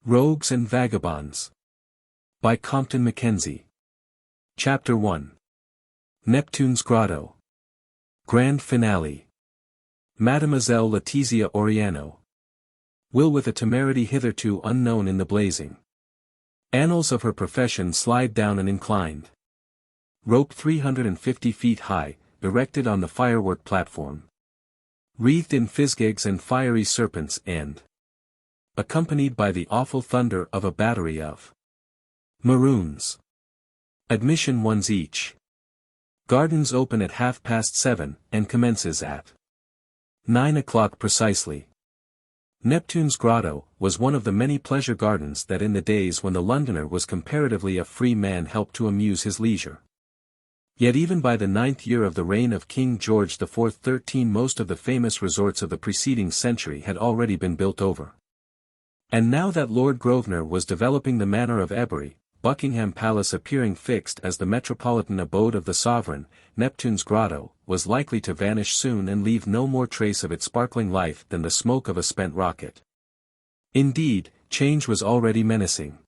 Rogues and Vagabonds. By Compton Mackenzie. Chapter 1. Neptune's Grotto. Grand Finale. Mademoiselle Letizia Oriano. Will with a temerity hitherto unknown in the blazing annals of her profession slide down an inclined rope 350 feet high, erected on the firework platform, wreathed in physgigs and fiery serpents and accompanied by the awful thunder of a battery of maroons. Admission ones each. Gardens open at 7:30 and commences at 9 o'clock precisely. Neptune's Grotto was one of the many pleasure gardens that in the days when the Londoner was comparatively a free man helped to amuse his leisure. Yet even by the 9th year of the reign of King George IV 13 most of the famous resorts of the preceding century had already been built over. And now that Lord Grosvenor was developing the manor of Ebury, Buckingham Palace appearing fixed as the metropolitan abode of the sovereign, Neptune's Grotto was likely to vanish soon and leave no more trace of its sparkling life than the smoke of a spent rocket. Indeed, change was already menacing.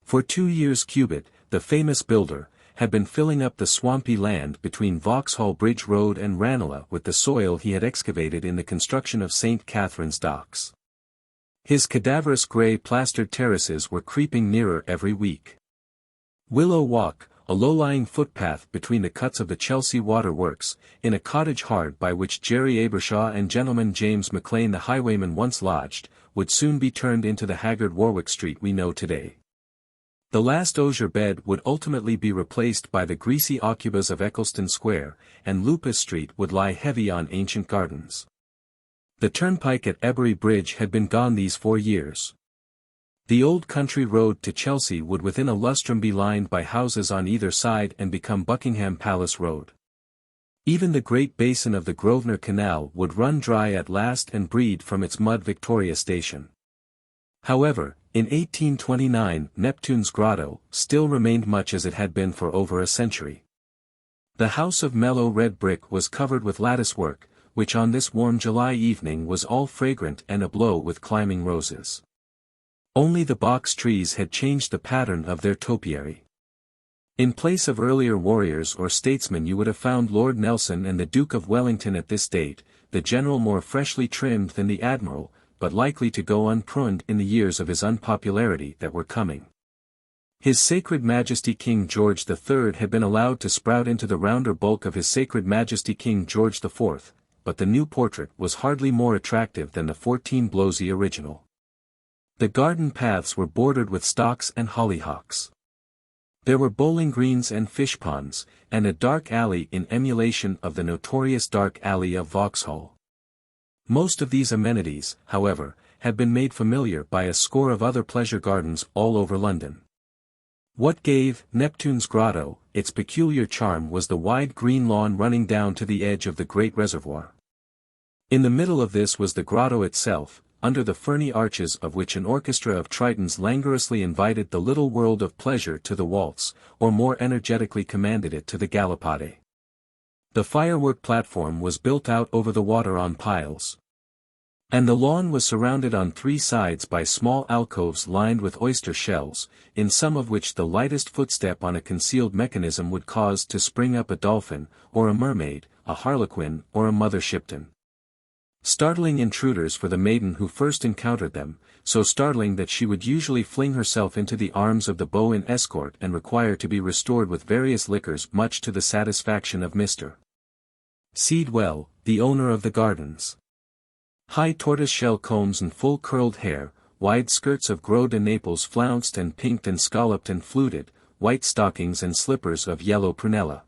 For 2 years Cubitt, the famous builder, had been filling up the swampy land between Vauxhall Bridge Road and Ranelagh with the soil he had excavated in the construction of St. Catherine's Docks. His cadaverous grey plastered terraces were creeping nearer every week. Willow Walk, a low-lying footpath between the cuts of the Chelsea Waterworks, in a cottage hard by which Jerry Abershaw and gentleman James Maclean the highwayman once lodged, would soon be turned into the haggard Warwick Street we know today. The last osier bed would ultimately be replaced by the greasy aucubas of Eccleston Square, and Lupus Street would lie heavy on ancient gardens. The turnpike at Ebury Bridge had been gone these 4 years. The old country road to Chelsea would within a lustrum be lined by houses on either side and become Buckingham Palace Road. Even the great basin of the Grosvenor Canal would run dry at last and breed from its mud Victoria Station. However, in 1829 Neptune's Grotto still remained much as it had been for over a century. The house of mellow red brick was covered with lattice-work, which on this warm July evening was all fragrant and ablow with climbing roses. Only the box trees had changed the pattern of their topiary. In place of earlier warriors or statesmen you would have found Lord Nelson and the Duke of Wellington at this date, the general more freshly trimmed than the admiral, but likely to go unpruned in the years of his unpopularity that were coming. His Sacred Majesty King George III had been allowed to sprout into the rounder bulk of His Sacred Majesty King George IV, but the new portrait was hardly more attractive than the 14 Blowsy original. The garden paths were bordered with stocks and hollyhocks. There were bowling greens and fish ponds, and a dark alley in emulation of the notorious dark alley of Vauxhall. Most of these amenities, however, had been made familiar by a score of other pleasure gardens all over London. What gave Neptune's Grotto its peculiar charm was the wide green lawn running down to the edge of the great reservoir. In the middle of this was the grotto itself, under the ferny arches of which an orchestra of tritons languorously invited the little world of pleasure to the waltz, or more energetically commanded it to the gallopade. The firework platform was built out over the water on piles, and the lawn was surrounded on 3 sides by small alcoves lined with oyster shells, in some of which the lightest footstep on a concealed mechanism would cause to spring up a dolphin, or a mermaid, a harlequin, or a mother Shipton. Startling intruders for the maiden who first encountered them, so startling that she would usually fling herself into the arms of the beau in escort and require to be restored with various liquors much to the satisfaction of Mr. Seedwell, the owner of the gardens. High tortoise-shell combs and full curled hair, wide skirts of Gros de Naples flounced and pinked and scalloped and fluted, white stockings and slippers of yellow prunella.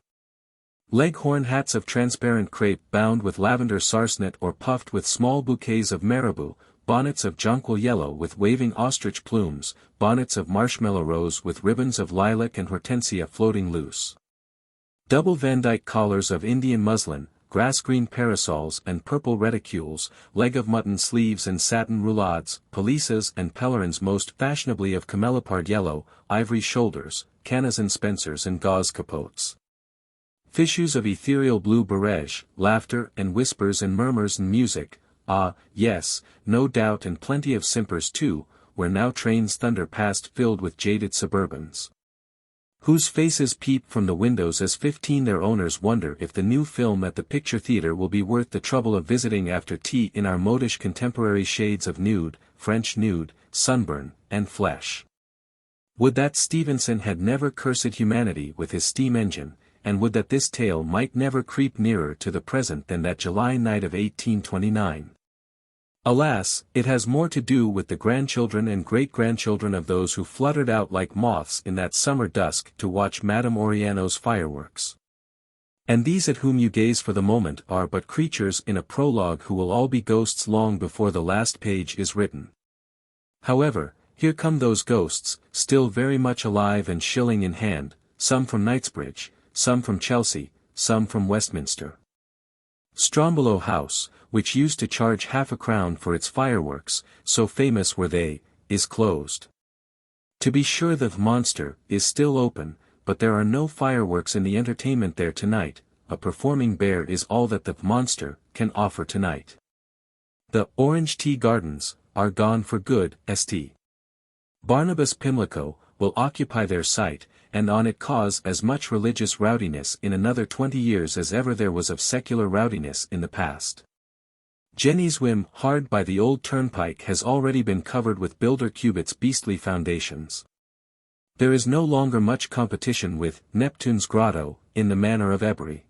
Leghorn hats of transparent crepe bound with lavender sarcenet or puffed with small bouquets of marabou, bonnets of jonquil yellow with waving ostrich plumes, bonnets of marshmallow rose with ribbons of lilac and hortensia floating loose. Double Vandyke collars of Indian muslin, grass-green parasols and purple reticules, leg-of-mutton sleeves and satin roulades, pelisses and pelerins most fashionably of camelopard yellow, ivory shoulders, cannas and spencers and gauze capotes. Fichus of ethereal blue barège, laughter and whispers and murmurs and music, ah, yes, no doubt and plenty of simpers too, where now trains thunder past filled with jaded suburbans, whose faces peep from the windows as 15 their owners wonder if the new film at the picture theater will be worth the trouble of visiting after tea in our modish contemporary shades of nude, French nude, sunburn, and flesh. Would that Stevenson had never cursed humanity with his steam engine, and would that this tale might never creep nearer to the present than that July night of 1829. Alas, it has more to do with the grandchildren and great-grandchildren of those who fluttered out like moths in that summer dusk to watch Madame Oriano's fireworks. And these at whom you gaze for the moment are but creatures in a prologue who will all be ghosts long before the last page is written. However, here come those ghosts, still very much alive and shilling in hand, some from Knightsbridge, some from Chelsea, some from Westminster. Strombolo House, which used to charge £half-a-crown for its fireworks, so famous were they, is closed. To be sure the Monster is still open, but there are no fireworks in the entertainment there tonight. A performing bear is all that the Monster can offer tonight. The Orange Tea Gardens are gone for good. St. Barnabas Pimlico will occupy their site, and on it cause as much religious rowdiness in another 20 years as ever there was of secular rowdiness in the past. Jenny's Whim hard by the old turnpike has already been covered with builder Cubit's beastly foundations. There is no longer much competition with Neptune's Grotto, in the manner of Ebury.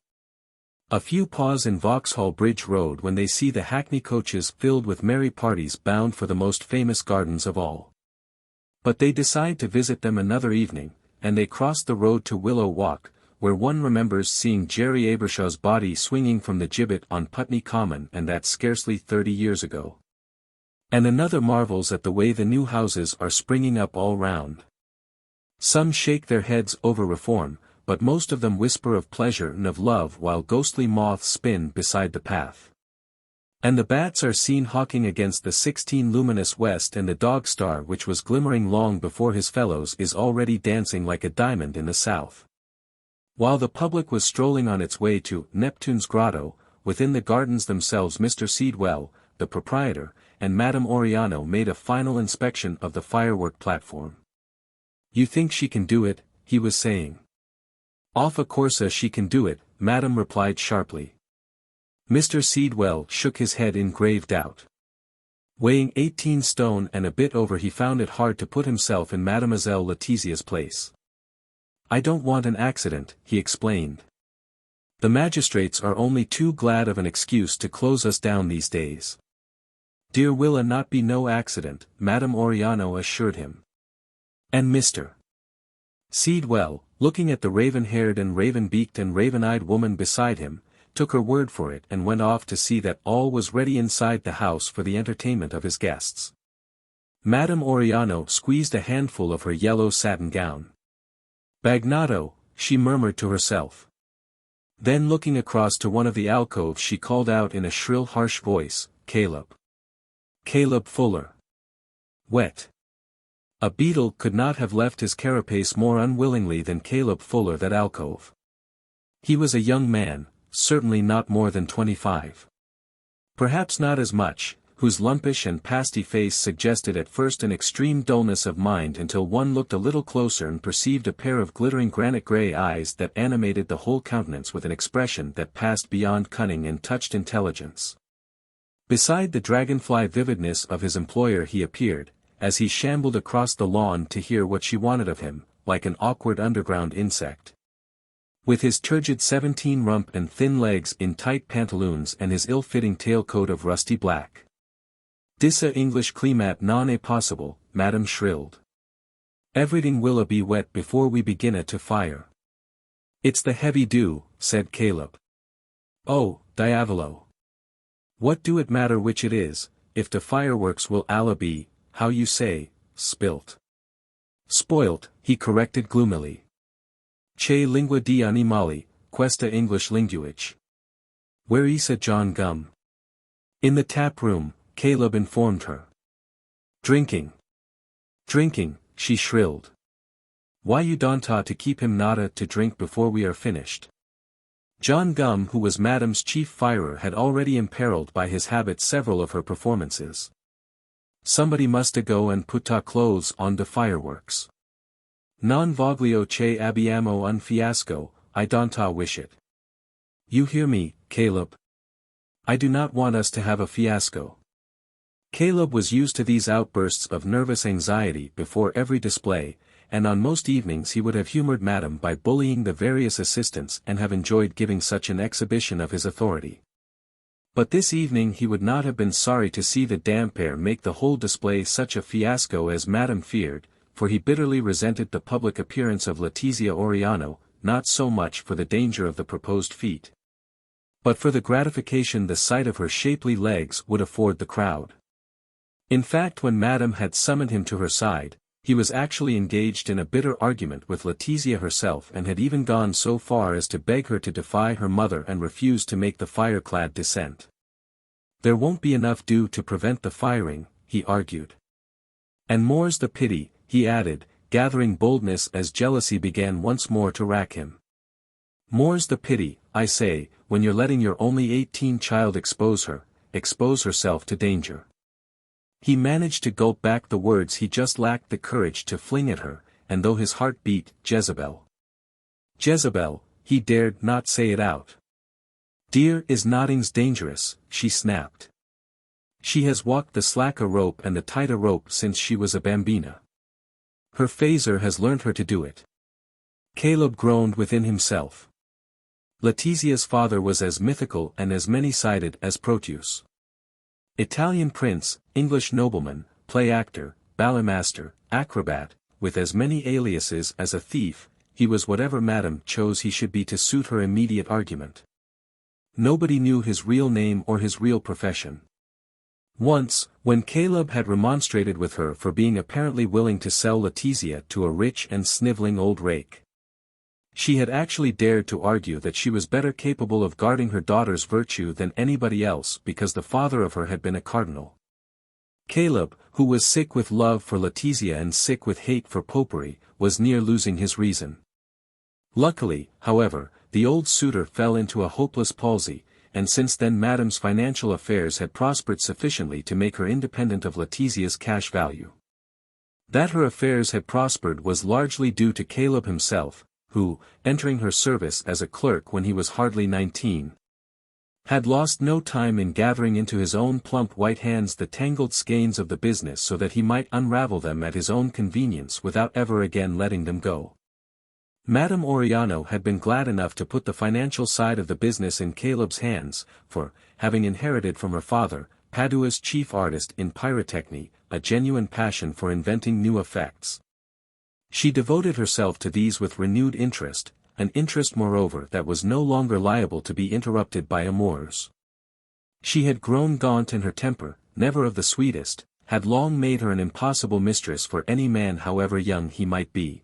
A few pause in Vauxhall Bridge Road when they see the hackney coaches filled with merry parties bound for the most famous gardens of all. But they decide to visit them another evening, and they cross the road to Willow Walk, where one remembers seeing Jerry Abershaw's body swinging from the gibbet on Putney Common, and that scarcely 30 years ago. And another marvels at the way the new houses are springing up all round. Some shake their heads over reform, but most of them whisper of pleasure and of love while ghostly moths spin beside the path. And the bats are seen hawking against the 16 luminous west, and the dog star which was glimmering long before his fellows is already dancing like a diamond in the south. While the public was strolling on its way to Neptune's Grotto, within the gardens themselves Mr. Seedwell, the proprietor, and Madame Oriano made a final inspection of the firework platform. "You think she can do it?" he was saying. "Off a course she can do it," Madame replied sharply. Mr. Seedwell shook his head in grave doubt. Weighing 18 stone and a bit over, he found it hard to put himself in Mademoiselle Letizia's place. "I don't want an accident," he explained. "The magistrates are only too glad of an excuse to close us down these days." "Dear Willa not be no accident," Madame Oriano assured him. And Mr. Seedwell, looking at the raven-haired and raven-beaked and raven-eyed woman beside him, took her word for it and went off to see that all was ready inside the house for the entertainment of his guests. Madame Oriano squeezed a handful of her yellow satin gown. "Bagnotto," she murmured to herself. Then looking across to one of the alcoves she called out in a shrill harsh voice, "Caleb. Caleb Fuller." Wet. A beetle could not have left his carapace more unwillingly than Caleb Fuller that alcove. He was a young man, certainly not more than 25. Perhaps not as much, whose lumpish and pasty face suggested at first an extreme dullness of mind until one looked a little closer and perceived a pair of glittering granite grey eyes that animated the whole countenance with an expression that passed beyond cunning and touched intelligence. Beside the dragonfly vividness of his employer he appeared, as he shambled across the lawn to hear what she wanted of him, like an awkward underground insect. With his turgid 17 rump and thin legs in tight pantaloons and his ill-fitting tailcoat of rusty black. "Dissa English climat non est possible," Madame shrilled. "Everything will be wet before we begin to fire." "It's the heavy dew," said Caleb. "Oh, diavolo. What do it matter which it is, if the fireworks will alla be, how you say, spilt?" "Spoilt," he corrected gloomily. "Che lingua di animali, questa English linguage." "Where is a John Gum?" "In the tap room," Caleb informed her. "Drinking. Drinking," she shrilled. "Why you don't to keep him nada to drink before we are finished." John Gum, who was Madame's chief firer, had already imperiled by his habit several of her performances. somebody musta go and putta clothes on the fireworks. Non voglio che abbiamo un fiasco, I don't wish it. You hear me, Caleb? I do not want us to have a fiasco. Caleb was used to these outbursts of nervous anxiety before every display, and on most evenings he would have humored Madame by bullying the various assistants and have enjoyed giving such an exhibition of his authority. But this evening he would not have been sorry to see the damn pair make the whole display such a fiasco as Madame feared, for he bitterly resented the public appearance of Letizia Oriano, not so much for the danger of the proposed feat, but for the gratification the sight of her shapely legs would afford the crowd. In fact, when Madame had summoned him to her side, he was actually engaged in a bitter argument with Letizia herself and had even gone so far as to beg her to defy her mother and refuse to make the fire-clad descent. There won't be enough dew to prevent the firing, he argued. And more's the pity, he added, gathering boldness as jealousy began once more to rack him. More's the pity, I say, when you're letting your only 18 child expose herself to danger. He managed to gulp back the words he just lacked the courage to fling at her, and though his heart beat, Jezebel, he dared not say it out. Dear is nothing's dangerous, she snapped. She has walked the slacker rope and the tighter rope since she was a bambina. Her phaser has learned her to do it. Caleb groaned within himself. Letizia's father was as mythical and as many-sided as Proteus. Italian prince, English nobleman, play-actor, ballet-master, acrobat, with as many aliases as a thief, he was whatever Madame chose he should be to suit her immediate argument. Nobody knew his real name or his real profession. Once, when Caleb had remonstrated with her for being apparently willing to sell Letizia to a rich and sniveling old rake, she had actually dared to argue that she was better capable of guarding her daughter's virtue than anybody else because the father of her had been a cardinal. Caleb, who was sick with love for Letizia and sick with hate for popery, was near losing his reason. Luckily, however, the old suitor fell into a hopeless palsy, and since then Madame's financial affairs had prospered sufficiently to make her independent of Letizia's cash value. That her affairs had prospered was largely due to Caleb himself, who, entering her service as a clerk when he was hardly 19, had lost no time in gathering into his own plump white hands the tangled skeins of the business so that he might unravel them at his own convenience without ever again letting them go. Madame Oriano had been glad enough to put the financial side of the business in Caleb's hands, for, having inherited from her father, Padua's chief artist in pyrotechny, a genuine passion for inventing new effects, she devoted herself to these with renewed interest, an interest moreover that was no longer liable to be interrupted by amours. She had grown gaunt and her temper, never of the sweetest, had long made her an impossible mistress for any man however young he might be.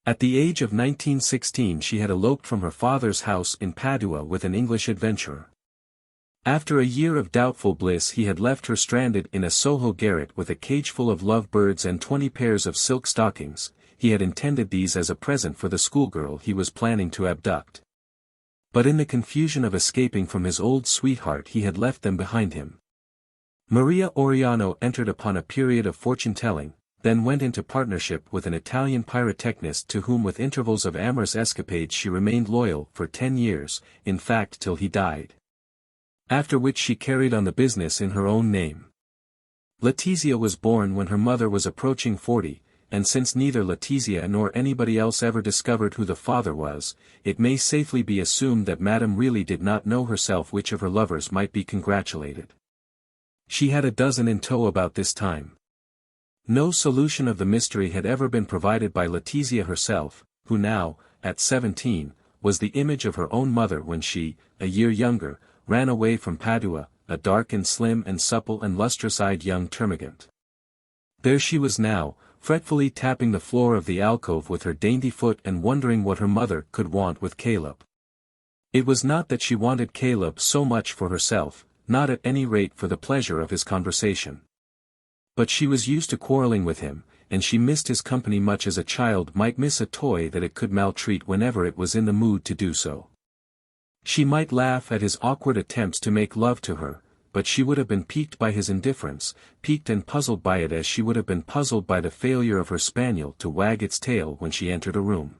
At the age of 1916 she had eloped from her father's house in Padua with an English adventurer. After a year of doubtful bliss he had left her stranded in a Soho garret with a cageful of love-birds and 20 pairs of silk stockings. He had intended these as a present for the schoolgirl he was planning to abduct. But in the confusion of escaping from his old sweetheart he had left them behind him. Maria Oriano entered upon a period of fortune-telling, then went into partnership with an Italian pyrotechnist to whom with intervals of amorous escapades she remained loyal for 10 years, in fact till he died. After which she carried on the business in her own name. Letizia was born when her mother was approaching 40, and since neither Letizia nor anybody else ever discovered who the father was, it may safely be assumed that Madame really did not know herself which of her lovers might be congratulated. She had a dozen in tow about this time. No solution of the mystery had ever been provided by Letizia herself, who now, at 17, was the image of her own mother when she, a year younger, ran away from Padua, a dark and slim and supple and lustrous-eyed young termagant. There she was now, fretfully tapping the floor of the alcove with her dainty foot and wondering what her mother could want with Caleb. It was not that she wanted Caleb so much for herself, not at any rate for the pleasure of his conversation. But she was used to quarreling with him, and she missed his company much as a child might miss a toy that it could maltreat whenever it was in the mood to do so. She might laugh at his awkward attempts to make love to her, but she would have been piqued by his indifference, piqued and puzzled by it as she would have been puzzled by the failure of her spaniel to wag its tail when she entered a room.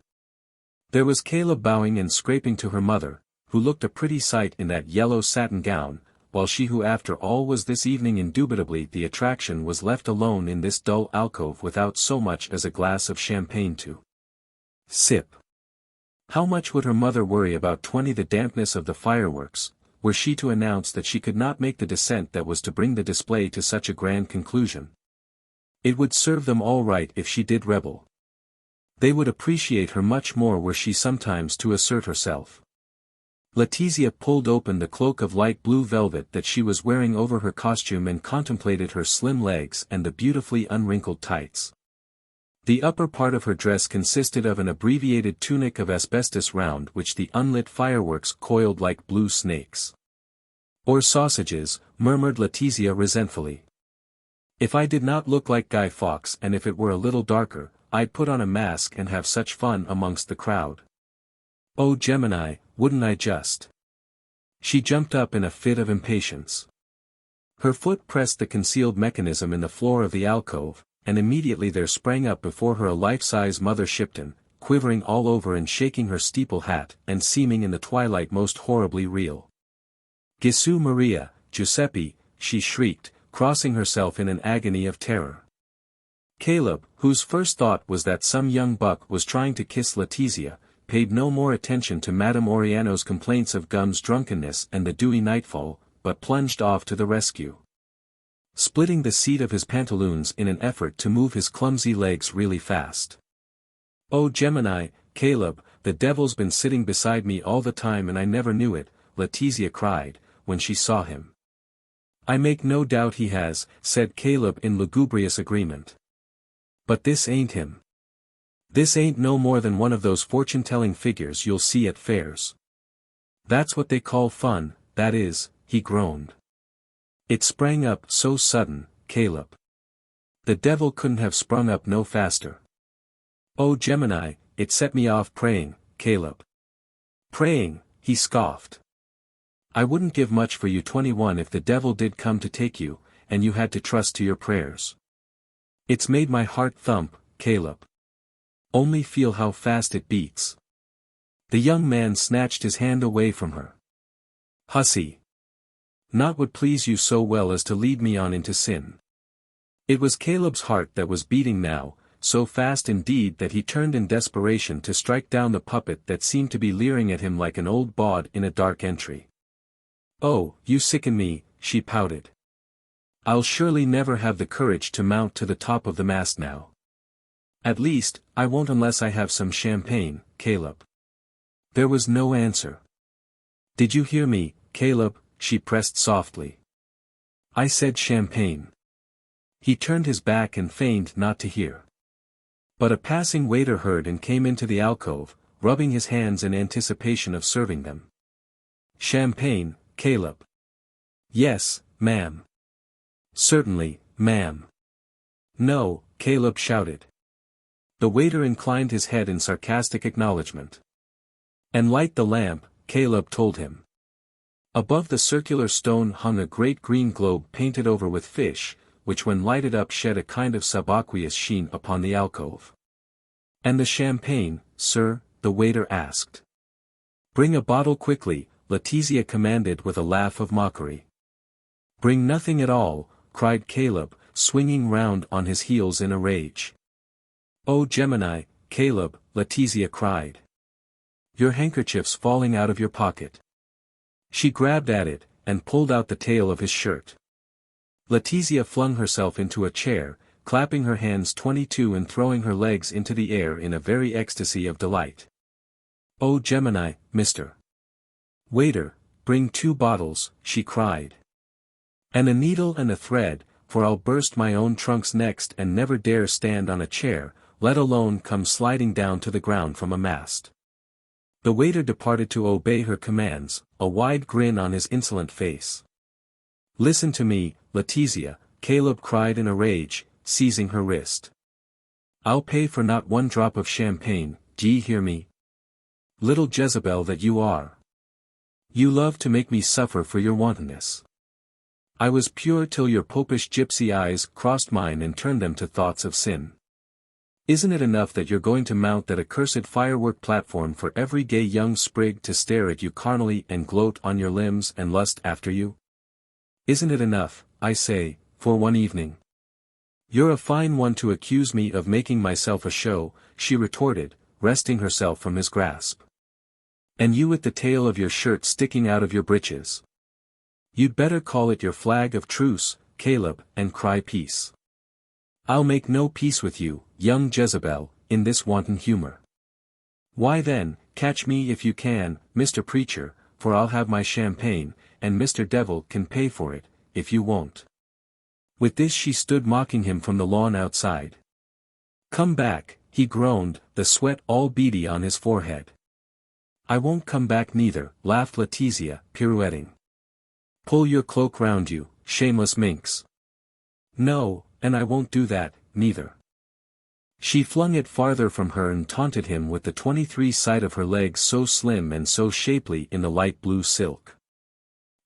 There was Caleb bowing and scraping to her mother, who looked a pretty sight in that yellow satin gown, while she who after all was this evening indubitably the attraction was left alone in this dull alcove without so much as a glass of champagne to sip. How much would her mother worry about the dampness of the fireworks, were she to announce that she could not make the descent that was to bring the display to such a grand conclusion? It would serve them all right if she did rebel. They would appreciate her much more were she sometimes to assert herself. Letizia pulled open the cloak of light blue velvet that she was wearing over her costume and contemplated her slim legs and the beautifully unwrinkled tights. The upper part of her dress consisted of an abbreviated tunic of asbestos round which the unlit fireworks coiled like blue snakes. "Or sausages," murmured Letizia resentfully. "If I did not look like Guy Fawkes and if it were a little darker, I'd put on a mask and have such fun amongst the crowd. Oh Gemini, wouldn't I just?" She jumped up in a fit of impatience. Her foot pressed the concealed mechanism in the floor of the alcove, and immediately there sprang up before her a life-size Mother Shipton, quivering all over and shaking her steeple hat and seeming in the twilight most horribly real. "Gesù Maria, Giuseppe," she shrieked, crossing herself in an agony of terror. Caleb, whose first thought was that some young buck was trying to kiss Letizia, paid no more attention to Madame Oriano's complaints of Gum's drunkenness and the dewy nightfall, but plunged off to the rescue. Splitting the seat of his pantaloons in an effort to move his clumsy legs really fast. "Oh Gemini, Caleb, the devil's been sitting beside me all the time and I never knew it," Letizia cried, when she saw him. "I make no doubt he has," said Caleb in lugubrious agreement. "But this ain't him. This ain't no more than one of those fortune-telling figures you'll see at fairs. That's what they call fun, that is," he groaned. "It sprang up so sudden, Caleb. The devil couldn't have sprung up no faster. Oh Gemini, it set me off praying, Caleb." "Praying," he scoffed. "I wouldn't give much for you 21 if the devil did come to take you, and you had to trust to your prayers. It's made my heart thump, Caleb. Only feel how fast it beats." The young man snatched his hand away from her. "Hussy. Not would please you so well as to lead me on into sin." It was Caleb's heart that was beating now, so fast indeed that he turned in desperation to strike down the puppet that seemed to be leering at him like an old bawd in a dark entry. "Oh, you sicken me," she pouted. "I'll surely never have the courage to mount to the top of the mast now. At least, I won't unless I have some champagne, Caleb." There was no answer. "Did you hear me, Caleb?" she pressed softly. "I said champagne." He turned his back and feigned not to hear. But a passing waiter heard and came into the alcove, rubbing his hands in anticipation of serving them. "Champagne, Caleb." "Yes, ma'am." "Certainly, ma'am." "No," Caleb shouted. The waiter inclined his head in sarcastic acknowledgement. "And light the lamp," Caleb told him. Above the circular stone hung a great green globe painted over with fish, which when lighted up shed a kind of subaqueous sheen upon the alcove. "And the champagne, sir?" the waiter asked. "Bring a bottle quickly," Letizia commanded with a laugh of mockery. "Bring nothing at all," cried Caleb, swinging round on his heels in a rage. "Oh Gemini, Caleb," Letizia cried. "Your handkerchief's falling out of your pocket." She grabbed at it, and pulled out the tail of his shirt. Letizia flung herself into a chair, clapping her hands 22 and throwing her legs into the air in a very ecstasy of delight. "Oh Gemini, Mr. Waiter, bring 2 bottles," she cried. "And a needle and a thread, for I'll burst my own trunks next and never dare stand on a chair, let alone come sliding down to the ground from a mast." The waiter departed to obey her commands, a wide grin on his insolent face. "Listen to me, Letizia," Caleb cried in a rage, seizing her wrist. "I'll pay for not one drop of champagne, d'ye hear me? Little Jezebel that you are. You love to make me suffer for your wantonness. I was pure till your popish gypsy eyes crossed mine and turned them to thoughts of sin. Isn't it enough that you're going to mount that accursed firework platform for every gay young sprig to stare at you carnally and gloat on your limbs and lust after you? Isn't it enough, I say, for one evening? You're a fine one to accuse me of making myself a show, she retorted, wresting herself from his grasp. And you with the tail of your shirt sticking out of your breeches. You'd better call it your flag of truce, Caleb, and cry peace. I'll make no peace with you, young Jezebel, in this wanton humor. Why then, catch me if you can, Mr. Preacher, for I'll have my champagne, and Mr. Devil can pay for it, if you won't. With this she stood mocking him from the lawn outside. Come back, he groaned, the sweat all beady on his forehead. I won't come back neither, laughed Letizia, pirouetting. Pull your cloak round you, shameless minx. No, and I won't do that, neither. She flung it farther from her and taunted him with the 23 side of her legs so slim and so shapely in the light blue silk.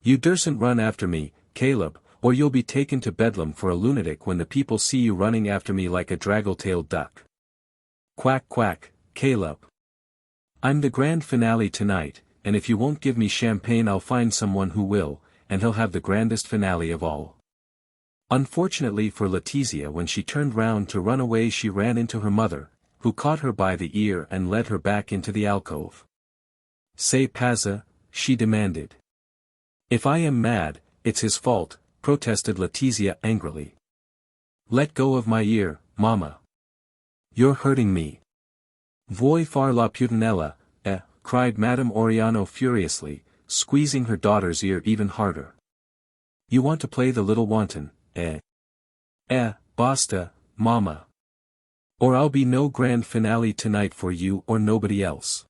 You dursn't run after me, Caleb, or you'll be taken to Bedlam for a lunatic when the people see you running after me like a draggle-tailed duck. Quack quack, Caleb. I'm the grand finale tonight, and if you won't give me champagne I'll find someone who will, and he'll have the grandest finale of all. Unfortunately for Letizia, when she turned round to run away she ran into her mother, who caught her by the ear and led her back into the alcove. Say pazza, she demanded. If I am mad, it's his fault, protested Letizia angrily. Let go of my ear, mamma. You're hurting me. Voi far la putanella, cried Madame Oriano furiously, squeezing her daughter's ear even harder. You want to play the little wanton, basta, mamma. Or I'll be no grand finale tonight for you or nobody else.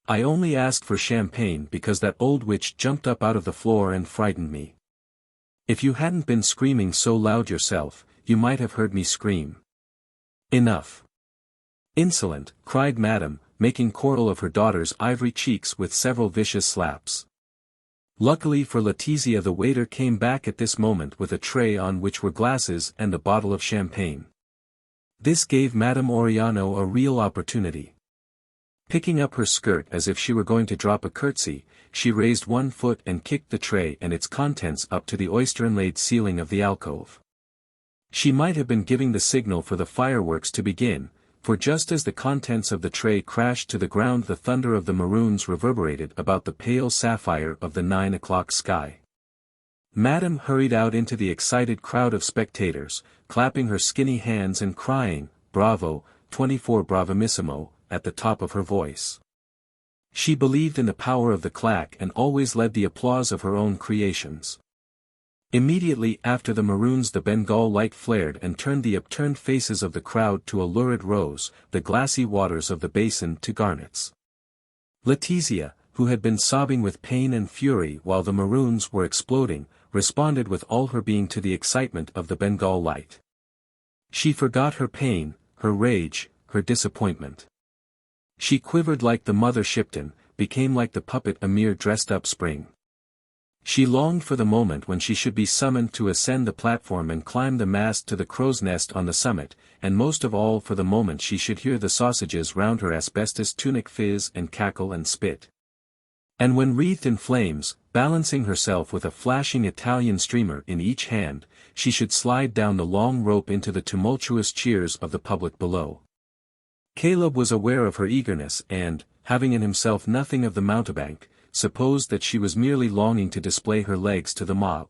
I only asked for champagne because that old witch jumped up out of the floor and frightened me. If you hadn't been screaming so loud yourself, you might have heard me scream. Enough. Insolent, cried Madame, making coral of her daughter's ivory cheeks with several vicious slaps. Luckily for Letizia the waiter came back at this moment with a tray on which were glasses and a bottle of champagne. This gave Madame Oriano a real opportunity. Picking up her skirt as if she were going to drop a curtsy, she raised one foot and kicked the tray and its contents up to the oyster-inlaid ceiling of the alcove. She might have been giving the signal for the fireworks to begin, for just as the contents of the tray crashed to the ground the thunder of the maroons reverberated about the pale sapphire of the 9 o'clock sky. Madame hurried out into the excited crowd of spectators, clapping her skinny hands and crying, "Bravo, 24 bravissimo," at the top of her voice. She believed in the power of the claque and always led the applause of her own creations. Immediately after the maroons the Bengal light flared and turned the upturned faces of the crowd to a lurid rose, the glassy waters of the basin to garnets. Letizia, who had been sobbing with pain and fury while the maroons were exploding, responded with all her being to the excitement of the Bengal light. She forgot her pain, her rage, her disappointment. She quivered like the mother Shipton, became like the puppet a mere dressed-up spring. She longed for the moment when she should be summoned to ascend the platform and climb the mast to the crow's nest on the summit, and most of all for the moment she should hear the sausages round her asbestos tunic fizz and cackle and spit. And when wreathed in flames, balancing herself with a flashing Italian streamer in each hand, she should slide down the long rope into the tumultuous cheers of the public below. Caleb was aware of her eagerness and, having in himself nothing of the mountebank, supposed that she was merely longing to display her legs to the mob.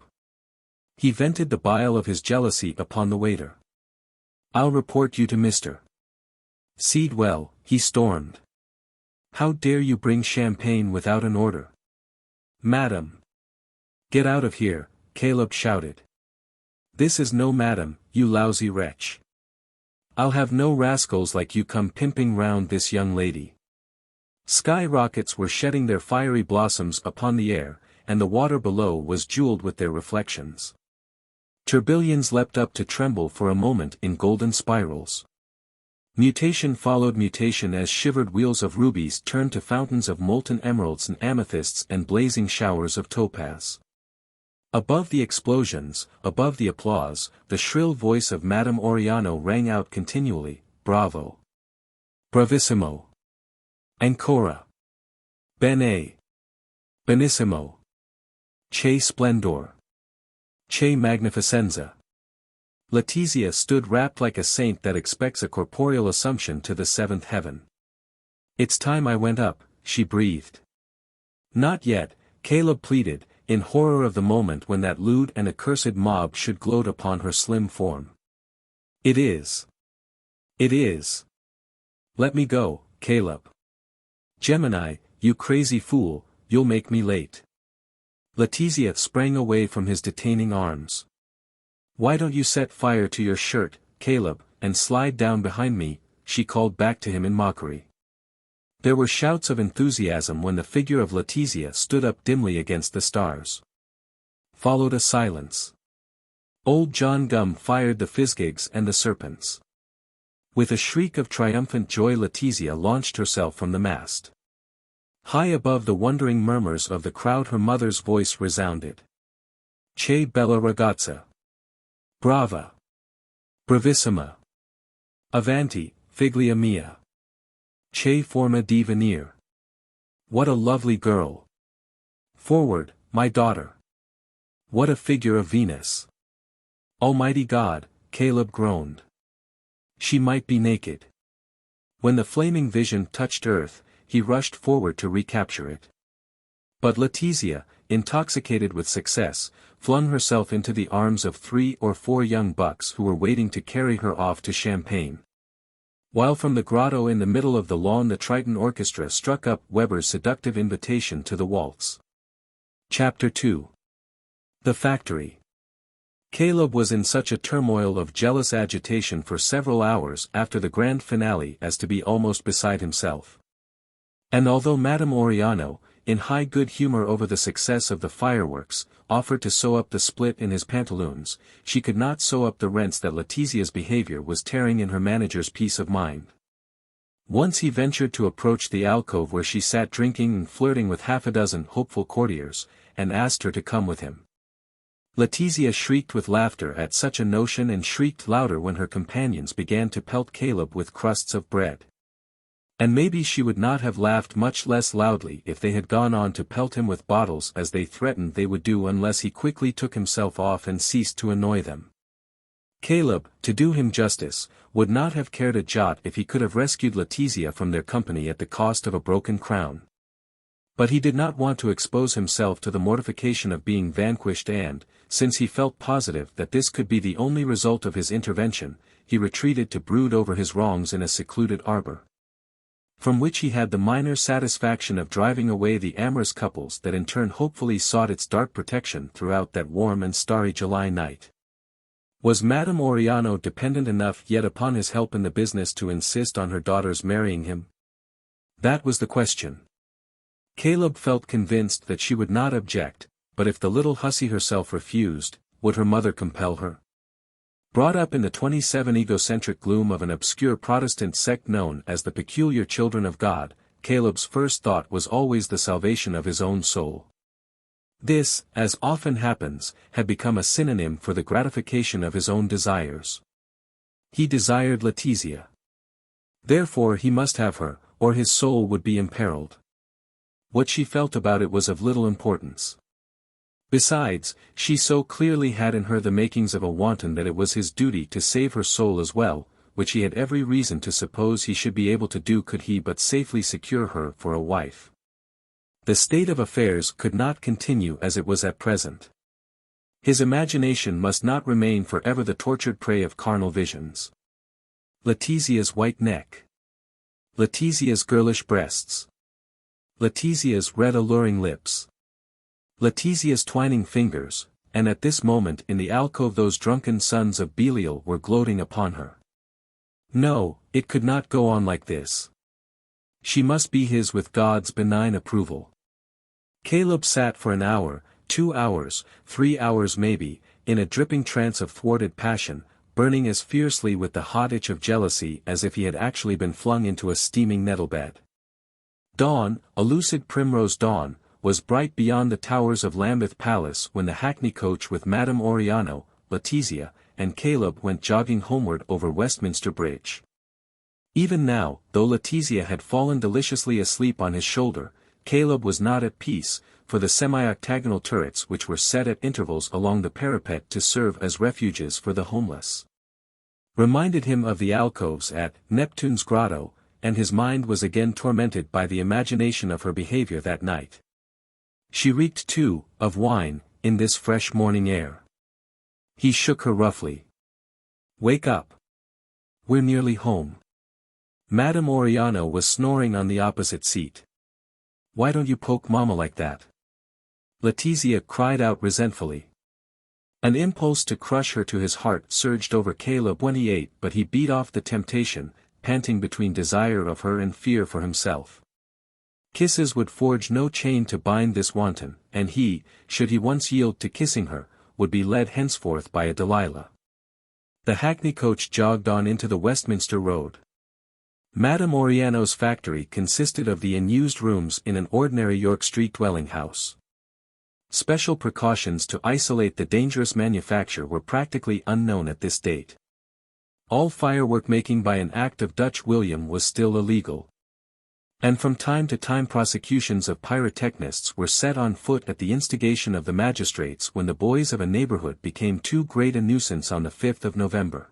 He vented the bile of his jealousy upon the waiter. "I'll report you to Mr. Seedwell," he stormed. "How dare you bring champagne without an order?" "Madam." "Get out of here," Caleb shouted. "This is no madam, you lousy wretch. I'll have no rascals like you come pimping round this young lady." Sky rockets were shedding their fiery blossoms upon the air, and the water below was jeweled with their reflections. Tourbillons leapt up to tremble for a moment in golden spirals. Mutation followed mutation as shivered wheels of rubies turned to fountains of molten emeralds and amethysts and blazing showers of topaz. Above the explosions, above the applause, the shrill voice of Madame Oriano rang out continually, "Bravo! Bravissimo! Ancora! Bene! Benissimo! Che splendor! Che magnificenza!" Letizia stood wrapped like a saint that expects a corporeal assumption to the seventh heaven. "It's time I went up," she breathed. "Not yet," Caleb pleaded, in horror of the moment when that lewd and accursed mob should gloat upon her slim form. "It is. It is. Let me go, Caleb. Gemini, you crazy fool, you'll make me late." Letizia sprang away from his detaining arms. "Why don't you set fire to your shirt, Caleb, and slide down behind me?" she called back to him in mockery. There were shouts of enthusiasm when the figure of Letizia stood up dimly against the stars. Followed a silence. Old John Gum fired the physgigs and the serpents. With a shriek of triumphant joy Letizia launched herself from the mast. High above the wondering murmurs of the crowd her mother's voice resounded. "Che bella ragazza! Brava! Bravissima! Avanti, figlia mia! Che forma di venire! What a lovely girl! Forward, my daughter! What a figure of Venus! Almighty God," Caleb groaned. She might be naked. When the flaming vision touched earth, he rushed forward to recapture it. But Letizia, intoxicated with success, flung herself into the arms of 3 or 4 young bucks who were waiting to carry her off to Champagne. While from the grotto in the middle of the lawn the Triton Orchestra struck up Weber's seductive invitation to the waltz. Chapter 2. The Factory. Caleb was in such a turmoil of jealous agitation for several hours after the grand finale as to be almost beside himself. And although Madame Oriano, in high good humor over the success of the fireworks, offered to sew up the split in his pantaloons, she could not sew up the rents that Letizia's behavior was tearing in her manager's peace of mind. Once he ventured to approach the alcove where she sat drinking and flirting with half a dozen hopeful courtiers, and asked her to come with him. Letizia shrieked with laughter at such a notion and shrieked louder when her companions began to pelt Caleb with crusts of bread. And maybe she would not have laughed much less loudly if they had gone on to pelt him with bottles as they threatened they would do unless he quickly took himself off and ceased to annoy them. Caleb, to do him justice, would not have cared a jot if he could have rescued Letizia from their company at the cost of a broken crown. But he did not want to expose himself to the mortification of being vanquished and, since he felt positive that this could be the only result of his intervention, he retreated to brood over his wrongs in a secluded arbor, from which he had the minor satisfaction of driving away the amorous couples that in turn hopefully sought its dark protection throughout that warm and starry July night. Was Madame Oriano dependent enough yet upon his help in the business to insist on her daughter's marrying him? That was the question. Caleb felt convinced that she would not object, but if the little hussy herself refused, would her mother compel her? Brought up in the XXVII egocentric gloom of an obscure Protestant sect known as the Peculiar Children of God, Caleb's first thought was always the salvation of his own soul. This, as often happens, had become a synonym for the gratification of his own desires. He desired Letizia. Therefore he must have her, or his soul would be imperiled. What she felt about it was of little importance. Besides, she so clearly had in her the makings of a wanton that it was his duty to save her soul as well, which he had every reason to suppose he should be able to do could he but safely secure her for a wife. The state of affairs could not continue as it was at present. His imagination must not remain forever the tortured prey of carnal visions. Letizia's white neck. Letizia's girlish breasts. Letizia's red alluring lips. Letizia's twining fingers, and at this moment in the alcove those drunken sons of Belial were gloating upon her. No, it could not go on like this. She must be his with God's benign approval. Caleb sat for an hour, 2 hours, 3 hours maybe, in a dripping trance of thwarted passion, burning as fiercely with the hot itch of jealousy as if he had actually been flung into a steaming nettlebed. Dawn, a lucid primrose dawn, was bright beyond the towers of Lambeth Palace when the hackney coach with Madame Oriano, Letizia, and Caleb went jogging homeward over Westminster Bridge. Even now, though Letizia had fallen deliciously asleep on his shoulder, Caleb was not at peace, for the semi-octagonal turrets which were set at intervals along the parapet to serve as refuges for the homeless reminded him of the alcoves at Neptune's grotto, and his mind was again tormented by the imagination of her behavior that night. She reeked, too, of wine, in this fresh morning air. He shook her roughly. "Wake up. We're nearly home." Madame Oriano was snoring on the opposite seat. "Why don't you poke Mama like that?" Letizia cried out resentfully. An impulse to crush her to his heart surged over Caleb when he ate, but he beat off the temptation, panting between desire of her and fear for himself. Kisses would forge no chain to bind this wanton, and he, should he once yield to kissing her, would be led henceforth by a Delilah. The hackney coach jogged on into the Westminster Road. Madame Oriano's factory consisted of the unused rooms in an ordinary York Street dwelling house. Special precautions to isolate the dangerous manufacture were practically unknown at this date. All firework making by an Act of Dutch William was still illegal. And from time to time prosecutions of pyrotechnists were set on foot at the instigation of the magistrates when the boys of a neighborhood became too great a nuisance on the 5th of November.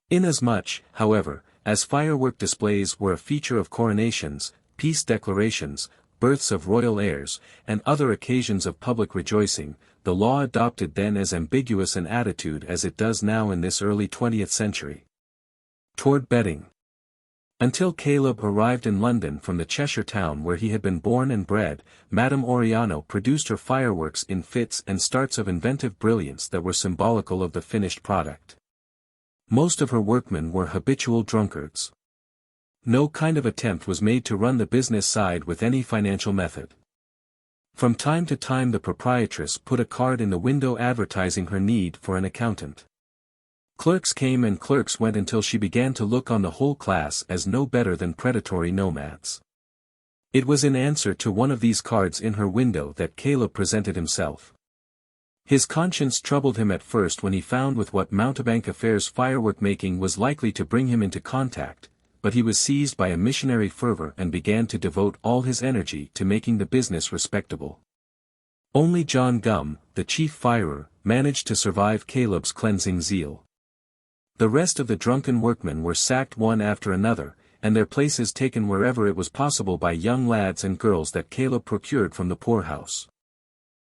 Inasmuch, however, as firework displays were a feature of coronations, peace declarations, births of royal heirs, and other occasions of public rejoicing, the law adopted then as ambiguous an attitude as it does now in this early 20th century. Toward betting. Until Caleb arrived in London from the Cheshire town where he had been born and bred, Madame Oriano produced her fireworks in fits and starts of inventive brilliance that were symbolical of the finished product. Most of her workmen were habitual drunkards. No kind of attempt was made to run the business side with any financial method. From time to time the proprietress put a card in the window advertising her need for an accountant. Clerks came and clerks went until she began to look on the whole class as no better than predatory nomads. It was in answer to one of these cards in her window that Caleb presented himself. His conscience troubled him at first when he found with what mountebank affairs firework making was likely to bring him into contact, but he was seized by a missionary fervor and began to devote all his energy to making the business respectable. Only John Gum, the chief firer, managed to survive Caleb's cleansing zeal. The rest of the drunken workmen were sacked one after another, and their places taken wherever it was possible by young lads and girls that Caleb procured from the poorhouse.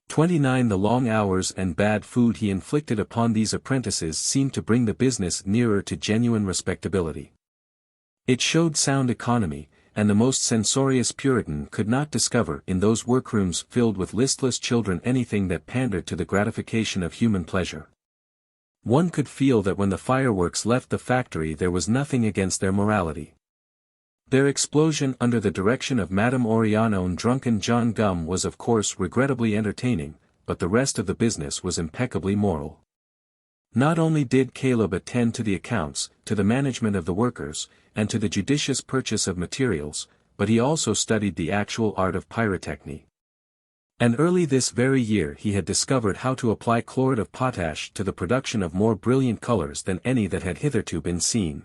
29 The long hours and bad food he inflicted upon these apprentices seemed to bring the business nearer to genuine respectability. It showed sound economy, and the most censorious Puritan could not discover in those workrooms filled with listless children anything that pandered to the gratification of human pleasure. One could feel that when the fireworks left the factory there was nothing against their morality. Their explosion under the direction of Madame Oriano and drunken John Gum was of course regrettably entertaining, but the rest of the business was impeccably moral. Not only did Caleb attend to the accounts, to the management of the workers, and to the judicious purchase of materials, but he also studied the actual art of pyrotechny. And early this very year he had discovered how to apply chlorid of potash to the production of more brilliant colors than any that had hitherto been seen.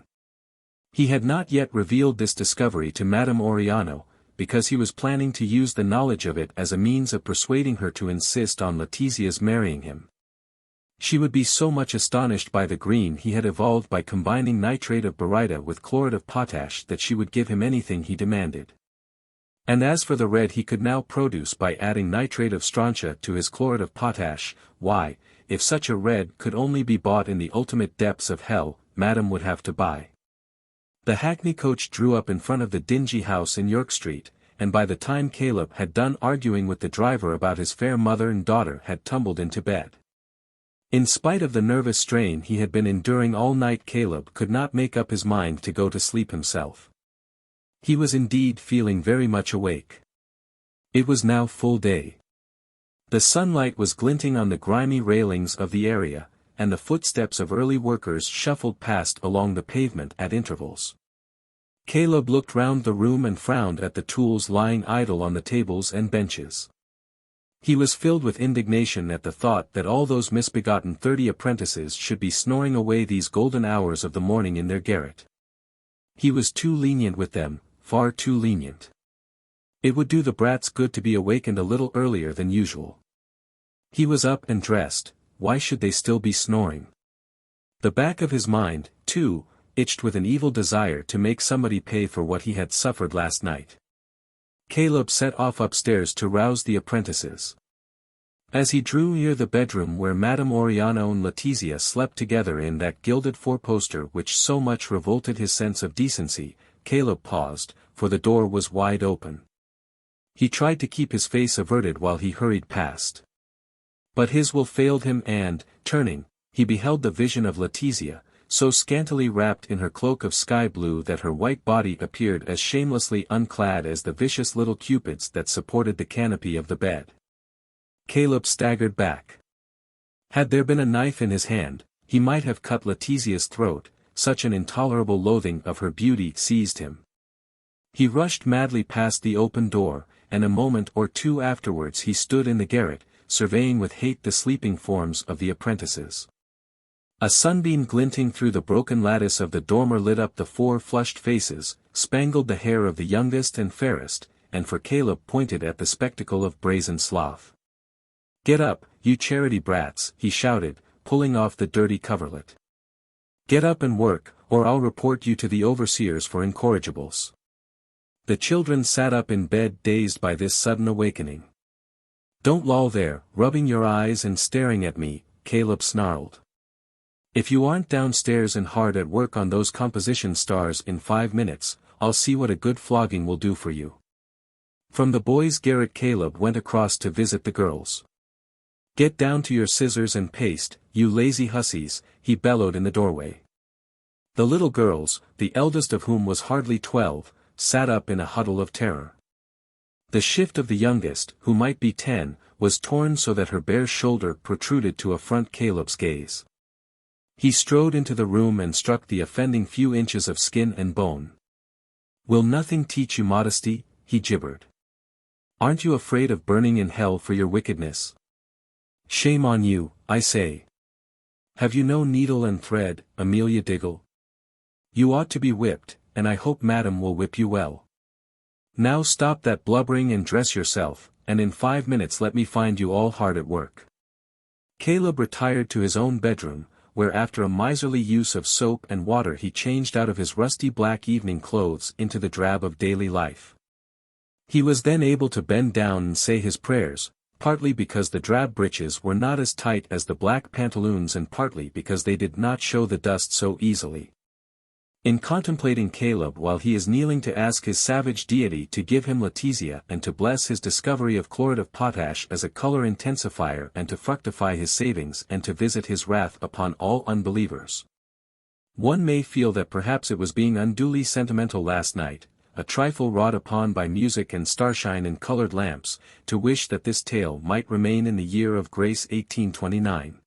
He had not yet revealed this discovery to Madame Oriano, because he was planning to use the knowledge of it as a means of persuading her to insist on Letizia's marrying him. She would be so much astonished by the green he had evolved by combining nitrate of baryta with chlorid of potash that she would give him anything he demanded. And as for the red he could now produce by adding nitrate of strontia to his chlorid of potash, why, if such a red could only be bought in the ultimate depths of hell, Madame would have to buy. The hackney coach drew up in front of the dingy house in York Street, and by the time Caleb had done arguing with the driver about his fair mother and daughter had tumbled into bed. In spite of the nervous strain he had been enduring all night, Caleb could not make up his mind to go to sleep himself. He was indeed feeling very much awake. It was now full day. The sunlight was glinting on the grimy railings of the area, and the footsteps of early workers shuffled past along the pavement at intervals. Caleb looked round the room and frowned at the tools lying idle on the tables and benches. He was filled with indignation at the thought that all those misbegotten 30 apprentices should be snoring away these golden hours of the morning in their garret. He was too lenient with them, far too lenient. It would do the brats good to be awakened a little earlier than usual. He was up and dressed, why should they still be snoring? The back of his mind, too, itched with an evil desire to make somebody pay for what he had suffered last night. Caleb set off upstairs to rouse the apprentices. As he drew near the bedroom where Madame Oriana and Letizia slept together in that gilded four-poster which so much revolted his sense of decency, Caleb paused, for the door was wide open. He tried to keep his face averted while he hurried past. But his will failed him and, turning, he beheld the vision of Letizia, so scantily wrapped in her cloak of sky blue that her white body appeared as shamelessly unclad as the vicious little cupids that supported the canopy of the bed. Caleb staggered back. Had there been a knife in his hand, he might have cut Letizia's throat, such an intolerable loathing of her beauty seized him. He rushed madly past the open door, and a moment or two afterwards he stood in the garret, surveying with hate the sleeping forms of the apprentices. A sunbeam glinting through the broken lattice of the dormer lit up the 4 flushed faces, spangled the hair of the youngest and fairest, and for Caleb pointed at the spectacle of brazen sloth. "Get up, you charity brats," he shouted, pulling off the dirty coverlet. "Get up and work, or I'll report you to the overseers for incorrigibles." The children sat up in bed dazed by this sudden awakening. "Don't loll there, rubbing your eyes and staring at me," Caleb snarled. "If you aren't downstairs and hard at work on those composition stars in 5 minutes, I'll see what a good flogging will do for you." From the boys' garret Caleb went across to visit the girls. "Get down to your scissors and paste, you lazy hussies," he bellowed in the doorway. The little girls, the eldest of whom was hardly 12, sat up in a huddle of terror. The shift of the youngest, who might be 10, was torn so that her bare shoulder protruded to affront Caleb's gaze. He strode into the room and struck the offending few inches of skin and bone. "Will nothing teach you modesty?" he gibbered. "Aren't you afraid of burning in hell for your wickedness? Shame on you, I say. Have you no needle and thread, Amelia Diggle? You ought to be whipped, and I hope Madam will whip you well. Now stop that blubbering and dress yourself, and in 5 minutes let me find you all hard at work." Caleb retired to his own bedroom, where after a miserly use of soap and water he changed out of his rusty black evening clothes into the drab of daily life. He was then able to bend down and say his prayers, partly because the drab breeches were not as tight as the black pantaloons and partly because they did not show the dust so easily. In contemplating Caleb while he is kneeling to ask his savage deity to give him Letizia and to bless his discovery of chlorid of potash as a color intensifier and to fructify his savings and to visit his wrath upon all unbelievers, one may feel that perhaps it was being unduly sentimental last night, a trifle wrought upon by music and starshine and colored lamps, to wish that this tale might remain in the year of grace 1829.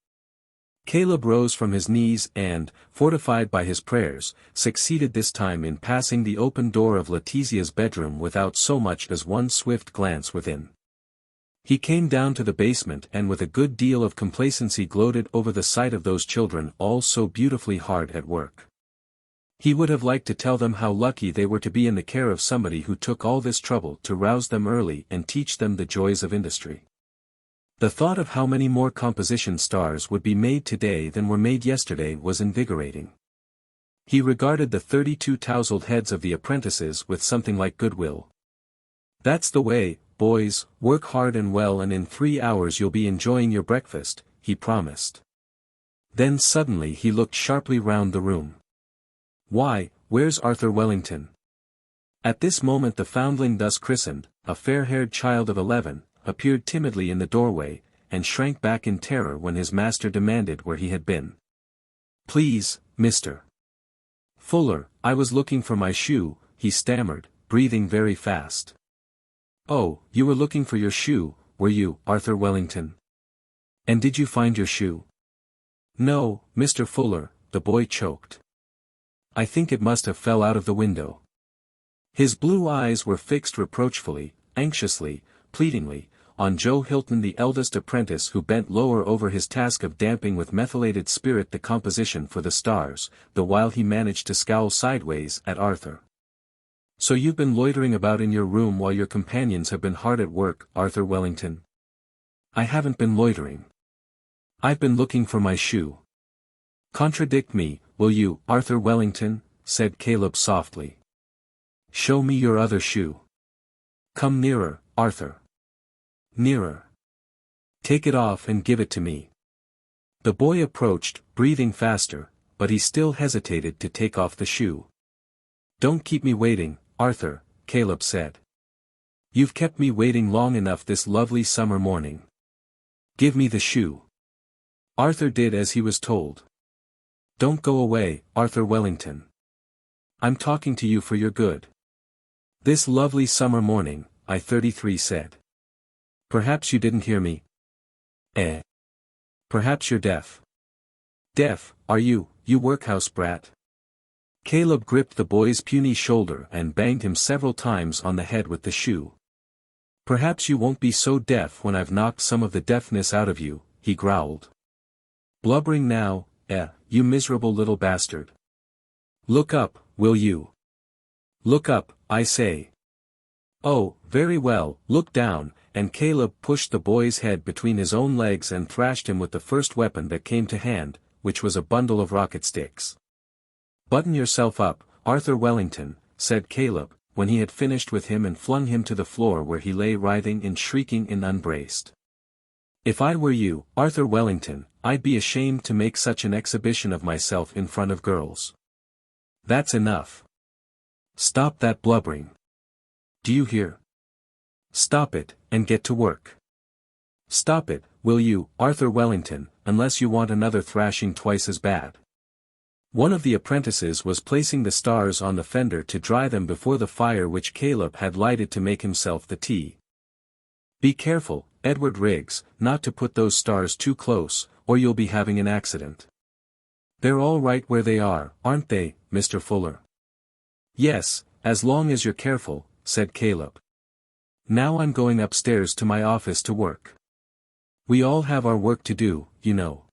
Caleb rose from his knees and, fortified by his prayers, succeeded this time in passing the open door of Letizia's bedroom without so much as one swift glance within. He came down to the basement and with a good deal of complacency gloated over the sight of those children all so beautifully hard at work. He would have liked to tell them how lucky they were to be in the care of somebody who took all this trouble to rouse them early and teach them the joys of industry. The thought of how many more composition stars would be made today than were made yesterday was invigorating. He regarded the 32 tousled heads of the apprentices with something like goodwill. "That's the way, boys, work hard and well and in 3 hours you'll be enjoying your breakfast," he promised. Then suddenly he looked sharply round the room. "Why, where's Arthur Wellington?" At this moment the foundling thus christened, a fair-haired child of 11, appeared timidly in the doorway, and shrank back in terror when his master demanded where he had been. "Please, Mr. Fuller, I was looking for my shoe," he stammered, breathing very fast. "Oh, you were looking for your shoe, were you, Arthur Wellington? And did you find your shoe?" "No, Mr. Fuller," the boy choked. "I think it must have fell out of the window." His blue eyes were fixed reproachfully, anxiously, pleadingly, on Joe Hilton, the eldest apprentice, who bent lower over his task of damping with methylated spirit the composition for the stars, the while he managed to scowl sideways at Arthur. "So you've been loitering about in your room while your companions have been hard at work, Arthur Wellington?" "I haven't been loitering. I've been looking for my shoe." "Contradict me, will you, Arthur Wellington?" said Caleb softly. "Show me your other shoe. Come nearer, Arthur. Nearer. Take it off and give it to me." The boy approached, breathing faster, but he still hesitated to take off the shoe. "Don't keep me waiting, Arthur," Caleb said. "You've kept me waiting long enough this lovely summer morning. Give me the shoe." Arthur did as he was told. "Don't go away, Arthur Wellington. I'm talking to you for your good." "This lovely summer morning," XXIII said. "Perhaps you didn't hear me." "Eh? Perhaps you're deaf." "Deaf, are you, you workhouse brat?" Caleb gripped the boy's puny shoulder and banged him several times on the head with the shoe. "Perhaps you won't be so deaf when I've knocked some of the deafness out of you," he growled. "Blubbering now, you miserable little bastard. Look up, will you? Look up, I say." "Oh, very well, look down," and Caleb pushed the boy's head between his own legs and thrashed him with the first weapon that came to hand, which was a bundle of rocket sticks. "Button yourself up, Arthur Wellington," said Caleb, when he had finished with him and flung him to the floor where he lay writhing and shrieking and unbraced. "If I were you, Arthur Wellington, I'd be ashamed to make such an exhibition of myself in front of girls. That's enough. Stop that blubbering. Do you hear? Stop it, and get to work. Stop it, will you, Arthur Wellington, unless you want another thrashing twice as bad." One of the apprentices was placing the stars on the fender to dry them before the fire which Caleb had lighted to make himself the tea. "Be careful, Edward Riggs, not to put those stars too close, or you'll be having an accident." "They're all right where they are, aren't they, Mr. Fuller?" "Yes, as long as you're careful," said Caleb. "Now I'm going upstairs to my office to work. We all have our work to do, you know.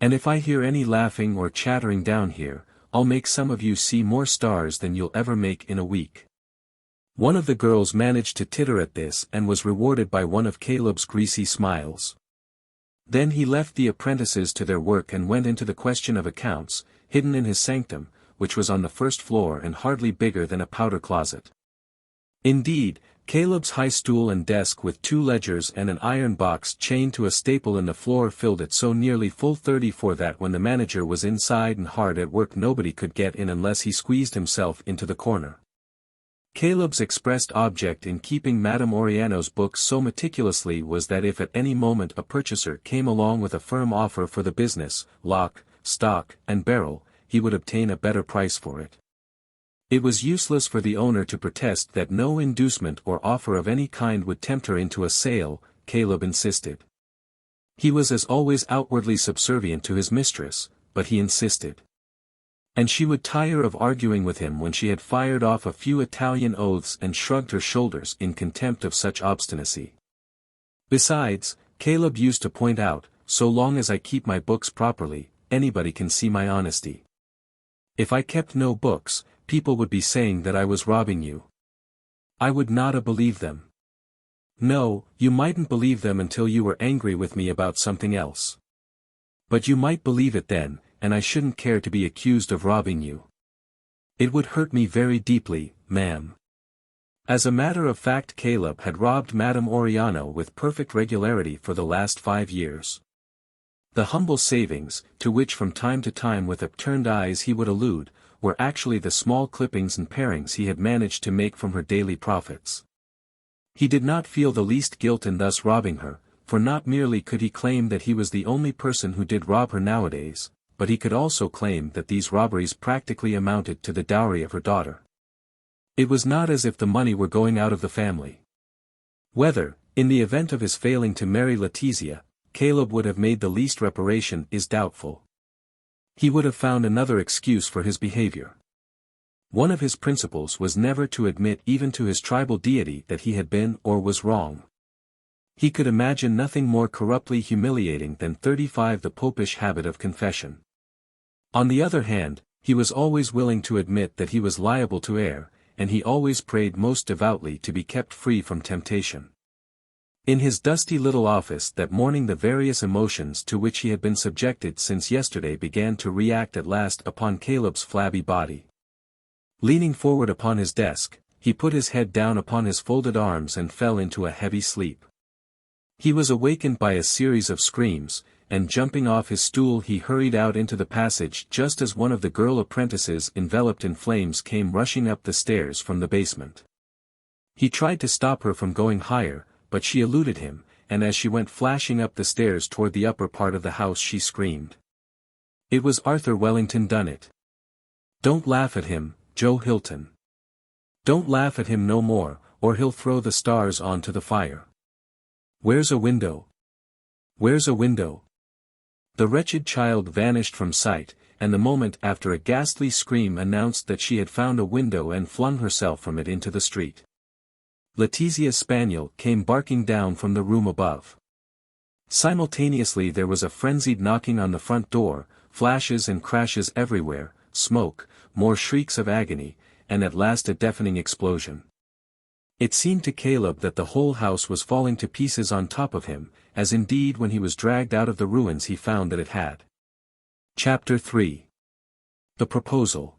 And if I hear any laughing or chattering down here, I'll make some of you see more stars than you'll ever make in a week." One of the girls managed to titter at this and was rewarded by one of Caleb's greasy smiles. Then he left the apprentices to their work and went into the question of accounts, hidden in his sanctum, which was on the first floor and hardly bigger than a powder closet. Indeed, Caleb's high stool and desk with 2 ledgers and an iron box chained to a staple in the floor filled it so nearly full 34 that when the manager was inside and hard at work nobody could get in unless he squeezed himself into the corner. Caleb's expressed object in keeping Madame Oriano's books so meticulously was that if at any moment a purchaser came along with a firm offer for the business, lock, stock, and barrel, he would obtain a better price for it. It was useless for the owner to protest that no inducement or offer of any kind would tempt her into a sale, Caleb insisted. He was as always outwardly subservient to his mistress, but he insisted. And she would tire of arguing with him when she had fired off a few Italian oaths and shrugged her shoulders in contempt of such obstinacy. Besides, Caleb used to point out, "So long as I keep my books properly, anybody can see my honesty. If I kept no books, people would be saying that I was robbing you. I would not believe them. No, you mightn't believe them until you were angry with me about something else. But you might believe it then, and I shouldn't care to be accused of robbing you. It would hurt me very deeply, ma'am." As a matter of fact, Caleb had robbed Madame Oriano with perfect regularity for the last 5 years. The humble savings, to which from time to time with upturned eyes he would allude, were actually the small clippings and parings he had managed to make from her daily profits. He did not feel the least guilt in thus robbing her, for not merely could he claim that he was the only person who did rob her nowadays, but he could also claim that these robberies practically amounted to the dowry of her daughter. It was not as if the money were going out of the family. Whether, in the event of his failing to marry Letizia, Caleb would have made the least reparation is doubtful. He would have found another excuse for his behavior. One of his principles was never to admit even to his tribal deity that he had been or was wrong. He could imagine nothing more corruptly humiliating than 35 the popish habit of confession. On the other hand, he was always willing to admit that he was liable to err, and he always prayed most devoutly to be kept free from temptation. In his dusty little office that morning the various emotions to which he had been subjected since yesterday began to react at last upon Caleb's flabby body. Leaning forward upon his desk, he put his head down upon his folded arms and fell into a heavy sleep. He was awakened by a series of screams, and jumping off his stool he hurried out into the passage just as one of the girl apprentices enveloped in flames came rushing up the stairs from the basement. He tried to stop her from going higher, but she eluded him, and as she went flashing up the stairs toward the upper part of the house she screamed. It was Arthur Wellington done it. Don't laugh at him, Joe Hilton. Don't laugh at him no more, or he'll throw the stars onto the fire. Where's a window? Where's a window? The wretched child vanished from sight, and the moment after a ghastly scream announced that she had found a window and flung herself from it into the street. Letizia's spaniel came barking down from the room above. Simultaneously there was a frenzied knocking on the front door, flashes and crashes everywhere, smoke, more shrieks of agony, and at last a deafening explosion. It seemed to Caleb that the whole house was falling to pieces on top of him, as indeed when he was dragged out of the ruins he found that it had. Chapter 3. The Proposal.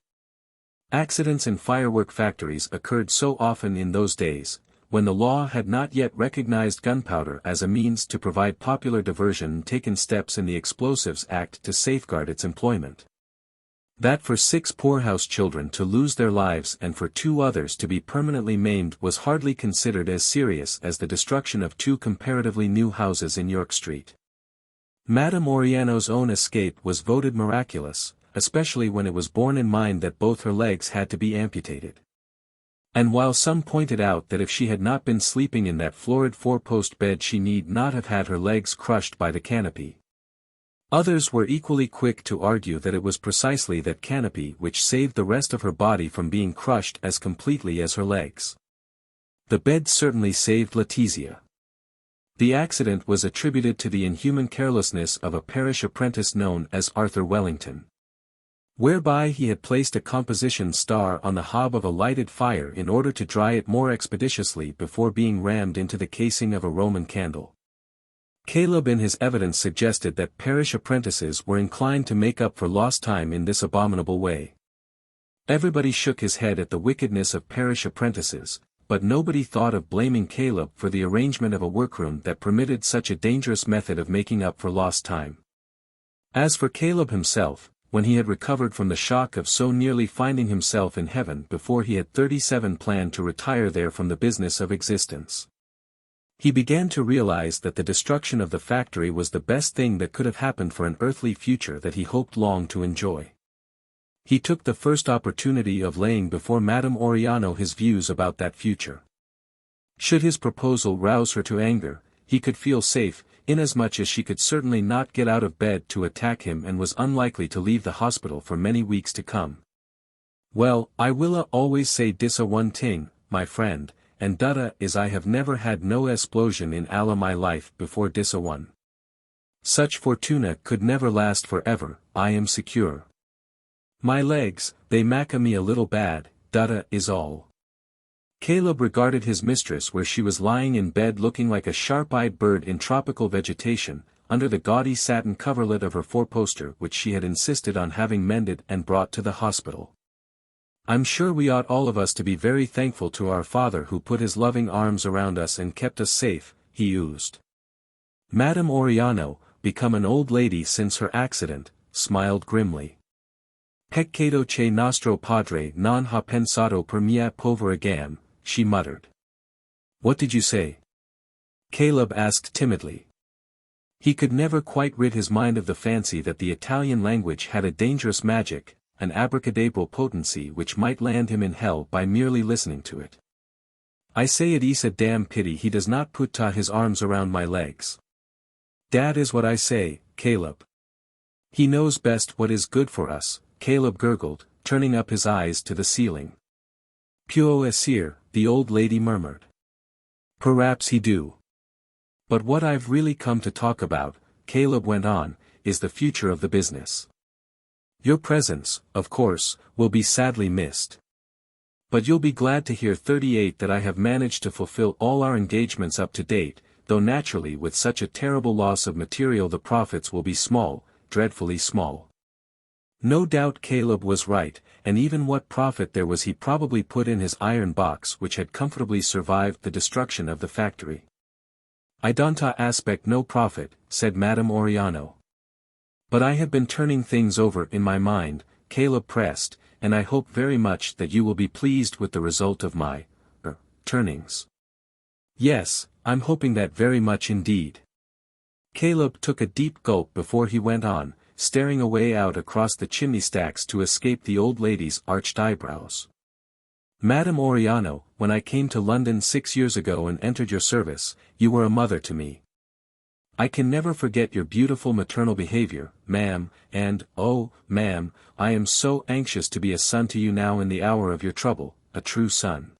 Accidents in firework factories occurred so often in those days, when the law had not yet recognized gunpowder as a means to provide popular diversion and taken steps in the Explosives Act to safeguard its employment, that for 6 poorhouse children to lose their lives and for 2 others to be permanently maimed was hardly considered as serious as the destruction of 2 comparatively new houses in York Street. Madame Oriano's own escape was voted miraculous, especially when it was borne in mind that both her legs had to be amputated. And while some pointed out that if she had not been sleeping in that florid 4-post bed she need not have had her legs crushed by the canopy, others were equally quick to argue that it was precisely that canopy which saved the rest of her body from being crushed as completely as her legs. The bed certainly saved Letizia. The accident was attributed to the inhuman carelessness of a parish apprentice known as Arthur Wellington, whereby he had placed a composition star on the hob of a lighted fire in order to dry it more expeditiously before being rammed into the casing of a Roman candle. Caleb in his evidence suggested that parish apprentices were inclined to make up for lost time in this abominable way. Everybody shook his head at the wickedness of parish apprentices, but nobody thought of blaming Caleb for the arrangement of a workroom that permitted such a dangerous method of making up for lost time. As for Caleb himself, when he had recovered from the shock of so nearly finding himself in heaven before he had 37 planned to retire there from the business of existence, he began to realize that the destruction of the factory was the best thing that could have happened for an earthly future that he hoped long to enjoy. He took the first opportunity of laying before Madame Oriano his views about that future. Should his proposal rouse her to anger, he could feel safe, inasmuch as she could certainly not get out of bed to attack him and was unlikely to leave the hospital for many weeks to come. Well, I willa always say dissa one ting, my friend, and dutta is I have never had no explosion in alla my life before dissa one. Such fortuna could never last forever, I am secure. My legs, they macka me a little bad, dutta is all. Caleb regarded his mistress where she was lying in bed looking like a sharp-eyed bird in tropical vegetation, under the gaudy satin coverlet of her 4-poster which she had insisted on having mended and brought to the hospital. I'm sure we ought all of us to be very thankful to our Father who put his loving arms around us and kept us safe, he oozed. Madame Oriano, become an old lady since her accident, smiled grimly. Peccato che nostro padre non ha pensato per mia povera gam, she muttered. What did you say? Caleb asked timidly. He could never quite rid his mind of the fancy that the Italian language had a dangerous magic, an abracadabral potency which might land him in hell by merely listening to it. I say it is a damn pity he does not put his arms around my legs. That is what I say, Caleb. He knows best what is good for us, Caleb gurgled, turning up his eyes to the ceiling. Può essere, the old lady murmured. Perhaps he do. But what I've really come to talk about, Caleb went on, is the future of the business. Your presence, of course, will be sadly missed. But you'll be glad to hear 38 that I have managed to fulfill all our engagements up to date, though naturally with such a terrible loss of material the profits will be small, dreadfully small. No doubt Caleb was right, and even what profit there was he probably put in his iron box which had comfortably survived the destruction of the factory. I don't aspect no profit, said Madame Oriano. But I have been turning things over in my mind, Caleb pressed, and I hope very much that you will be pleased with the result of my, turnings. Yes, I'm hoping that very much indeed. Caleb took a deep gulp before he went on, staring away out across the chimney stacks to escape the old lady's arched eyebrows. Madame Oriano, when I came to London 6 years ago and entered your service, you were a mother to me. I can never forget your beautiful maternal behavior, ma'am, and, oh, ma'am, I am so anxious to be a son to you now in the hour of your trouble, a true son.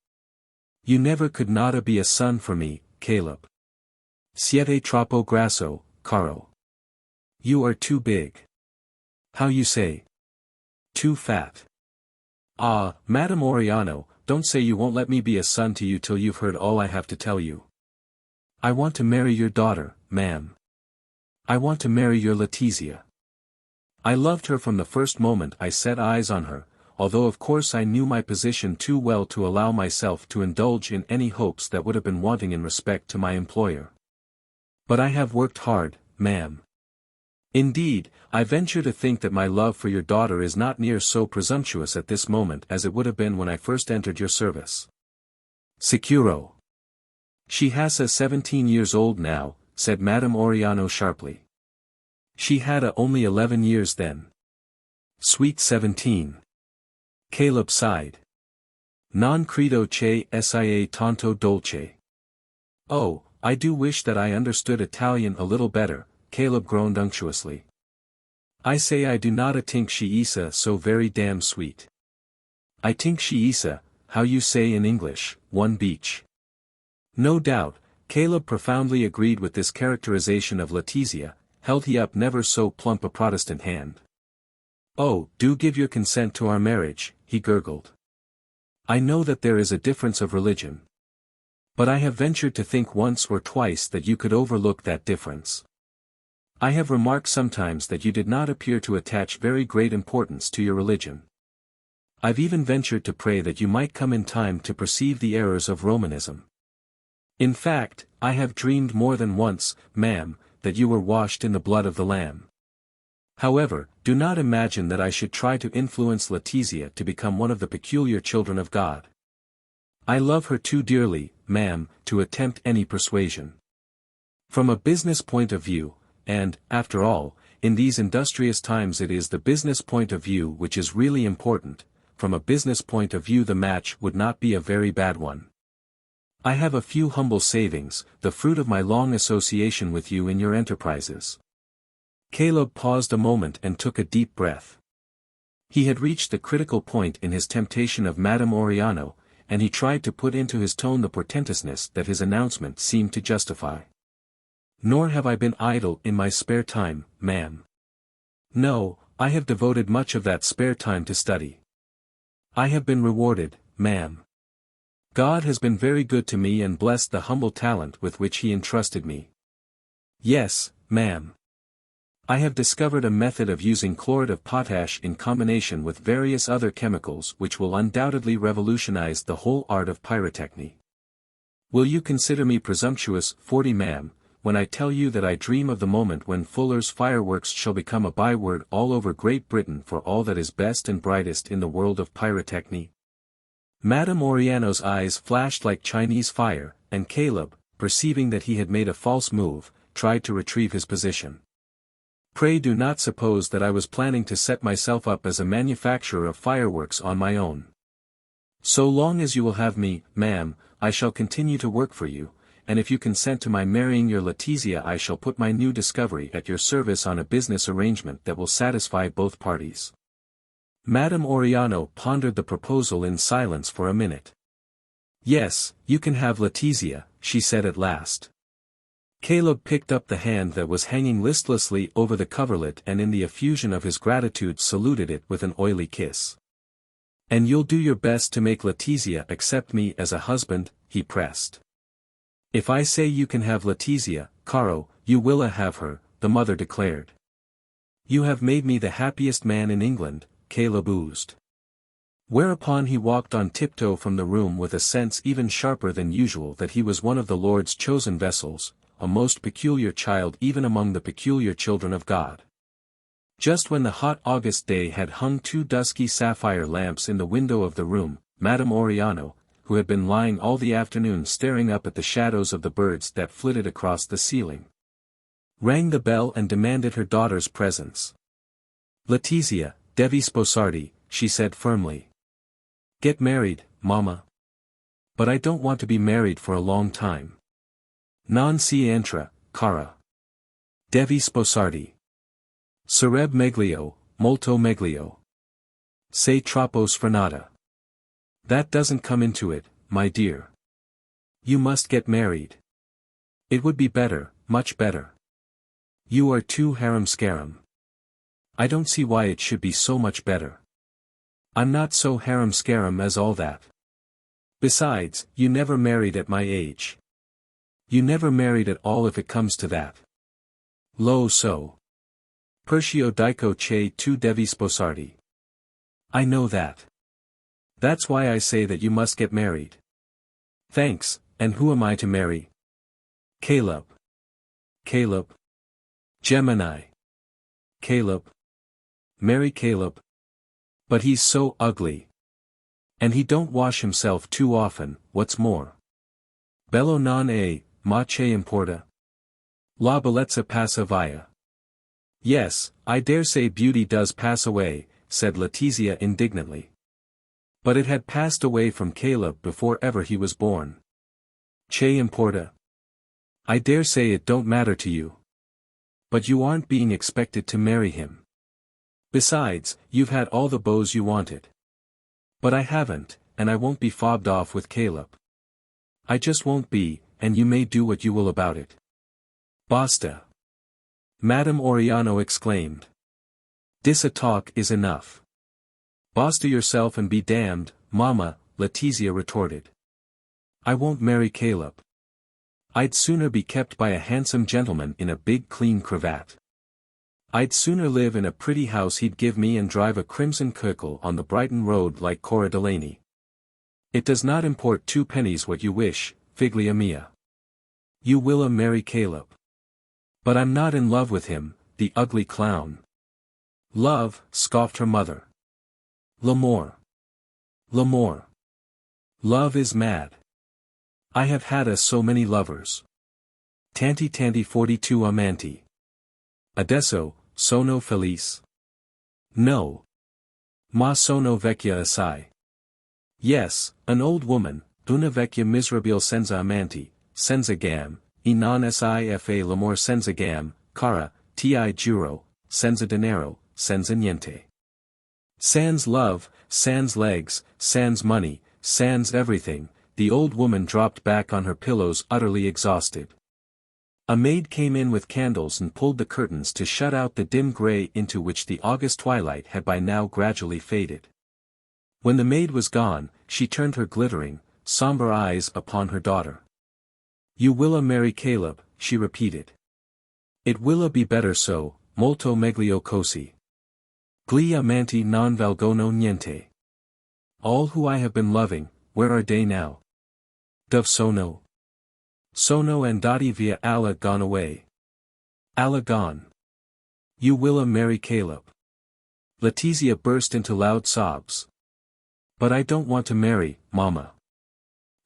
You never could not be a son for me, Caleb. Siete troppo grasso, caro. You are too big. How you say? Too fat. Ah, Madame Oriano, don't say you won't let me be a son to you till you've heard all I have to tell you. I want to marry your daughter, ma'am. I want to marry your Letizia. I loved her from the first moment I set eyes on her, although of course I knew my position too well to allow myself to indulge in any hopes that would have been wanting in respect to my employer. But I have worked hard, ma'am. Indeed, I venture to think that my love for your daughter is not near so presumptuous at this moment as it would have been when I first entered your service. Sicuro. She has 17 years old now, said Madame Oriano sharply. She had only 11 years then. Sweet 17. Caleb sighed. Non credo che sia tanto dolce. Oh, I do wish that I understood Italian a little better, Caleb groaned unctuously. I say I do not think she is so very damn sweet. I think she is, how you say in English, one beach. No doubt, Caleb profoundly agreed with this characterization of Letizia, held he up never so plump a Protestant hand. Oh, do give your consent to our marriage, he gurgled. I know that there is a difference of religion. But I have ventured to think once or twice that you could overlook that difference. I have remarked sometimes that you did not appear to attach very great importance to your religion. I've even ventured to pray that you might come in time to perceive the errors of Romanism. In fact, I have dreamed more than once, ma'am, that you were washed in the blood of the Lamb. However, do not imagine that I should try to influence Letizia to become one of the peculiar children of God. I love her too dearly, ma'am, to attempt any persuasion. From a business point of view, and, after all, in these industrious times it is the business point of view which is really important, from a business point of view the match would not be a very bad one. I have a few humble savings, the fruit of my long association with you in your enterprises. Caleb paused a moment and took a deep breath. He had reached the critical point in his temptation of Madame Oriano, and he tried to put into his tone the portentousness that his announcement seemed to justify. Nor have I been idle in my spare time, ma'am. No, I have devoted much of that spare time to study. I have been rewarded, ma'am. God has been very good to me and blessed the humble talent with which he entrusted me. Yes, ma'am. I have discovered a method of using chlorid of potash in combination with various other chemicals which will undoubtedly revolutionize the whole art of pyrotechny. Will you consider me presumptuous, 40 ma'am, when I tell you that I dream of the moment when Fuller's fireworks shall become a byword all over Great Britain for all that is best and brightest in the world of pyrotechny? Madame Oriano's eyes flashed like Chinese fire, and Caleb, perceiving that he had made a false move, tried to retrieve his position. Pray do not suppose that I was planning to set myself up as a manufacturer of fireworks on my own. So long as you will have me, ma'am, I shall continue to work for you, and if you consent to my marrying your Letizia I shall put my new discovery at your service on a business arrangement that will satisfy both parties. Madame Oriano pondered the proposal in silence for a minute. Yes, you can have Letizia, she said at last. Caleb picked up the hand that was hanging listlessly over the coverlet and in the effusion of his gratitude saluted it with an oily kiss. "And you'll do your best to make Letizia accept me as a husband," he pressed. "If I say you can have Letizia, Caro, you will have her," the mother declared. "You have made me the happiest man in England," Caleb oozed. Whereupon he walked on tiptoe from the room with a sense even sharper than usual that he was one of the Lord's chosen vessels, a most peculiar child even among the peculiar children of God. Just when the hot August day had hung 2 dusky sapphire lamps in the window of the room, Madame Oriano, who had been lying all the afternoon staring up at the shadows of the birds that flitted across the ceiling, rang the bell and demanded her daughter's presence. "Letizia, devi sposarti," she said firmly. "Get married, Mama." "But I don't want to be married for a long time." "Non si entra, cara. Devi sposarti. Sarebbe meglio, molto meglio. Sei troppo sfrenata. That doesn't come into it, my dear. You must get married. It would be better, much better. You are too harum-scarum. I don't see why it should be so much better. I'm not so harum-scarum as all that. Besides, you never married at my age. You never married at all if it comes to that. Lo so. Percio dico che tu devi sposarti. I know that. That's why I say that you must get married." "Thanks, and who am I to marry?" "Caleb." "Caleb." "Gemini." "Caleb." "Marry Caleb." "But he's so ugly. And he don't wash himself too often, what's more. Bello non è, ma che importa? La bellezza passa via." "Yes, I dare say beauty does pass away," said Letizia indignantly. "But it had passed away from Caleb before ever he was born. Che importa? I dare say it don't matter to you. But you aren't being expected to marry him. Besides, you've had all the beaux you wanted. But I haven't, and I won't be fobbed off with Caleb. I just won't be, and you may do what you will about it." "Basta!" Madame Oriano exclaimed. "Dissa talk is enough." "Basta yourself and be damned, Mama," Letizia retorted. "I won't marry Caleb. I'd sooner be kept by a handsome gentleman in a big clean cravat. I'd sooner live in a pretty house he'd give me and drive a crimson curricle on the Brighton road like Cora Delaney. It does not import 2 pennies what you wish, figlia mia. You will marry Caleb. But I'm not in love with him, the ugly clown." "Love," scoffed her mother. "L'amour. L'amour. Love is mad. I have had so many lovers. Tanti 42 amanti. Adesso, sono felice. No. Ma sono vecchia assai. Yes, an old woman, una vecchia miserabile senza amanti, senza gam, e non si fa l'amor senza gam, cara, ti giuro, senza denaro, senza niente. Sans love, sans legs, sans money, sans everything." The old woman dropped back on her pillows utterly exhausted. A maid came in with candles and pulled the curtains to shut out the dim gray into which the August twilight had by now gradually faded. When the maid was gone, she turned her glittering, somber eyes upon her daughter. "You will marry Caleb," she repeated. "It will be better so, molto meglio così. Gli amanti non valgono niente. All who I have been loving, where are they now? Dove sono? Sono andati via alla gone away. Alla gone. You will marry Caleb." Letizia burst into loud sobs. "But I don't want to marry, Mama.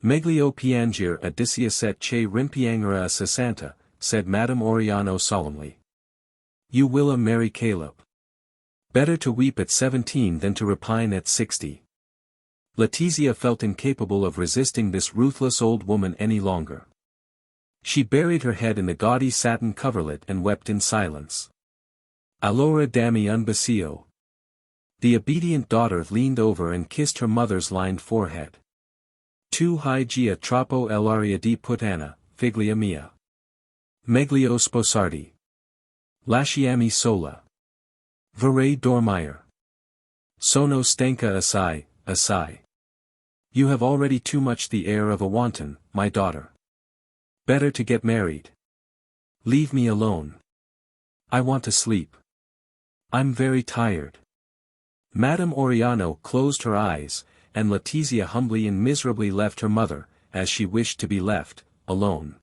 Meglio piangere a 17 che rimpiangere a 60, said Madame Oriano solemnly. You will marry Caleb. Better to weep at 17 than to repine at 60. Letizia felt incapable of resisting this ruthless old woman any longer. She buried her head in the gaudy satin coverlet and wept in silence. Allora dammi un bacio. The obedient daughter leaned over and kissed her mother's lined forehead. Tu hai gia troppo l'aria di puttana, figlia mia. Meglio sposarti. Lasciami sola. Vorrei dormire. Sono stanca assai, assai. You have already too much the air of a wanton, my daughter. Better to get married. Leave me alone. I want to sleep. I'm very tired. Madame Oriano closed her eyes, and Letizia humbly and miserably left her mother, as she wished to be left, alone.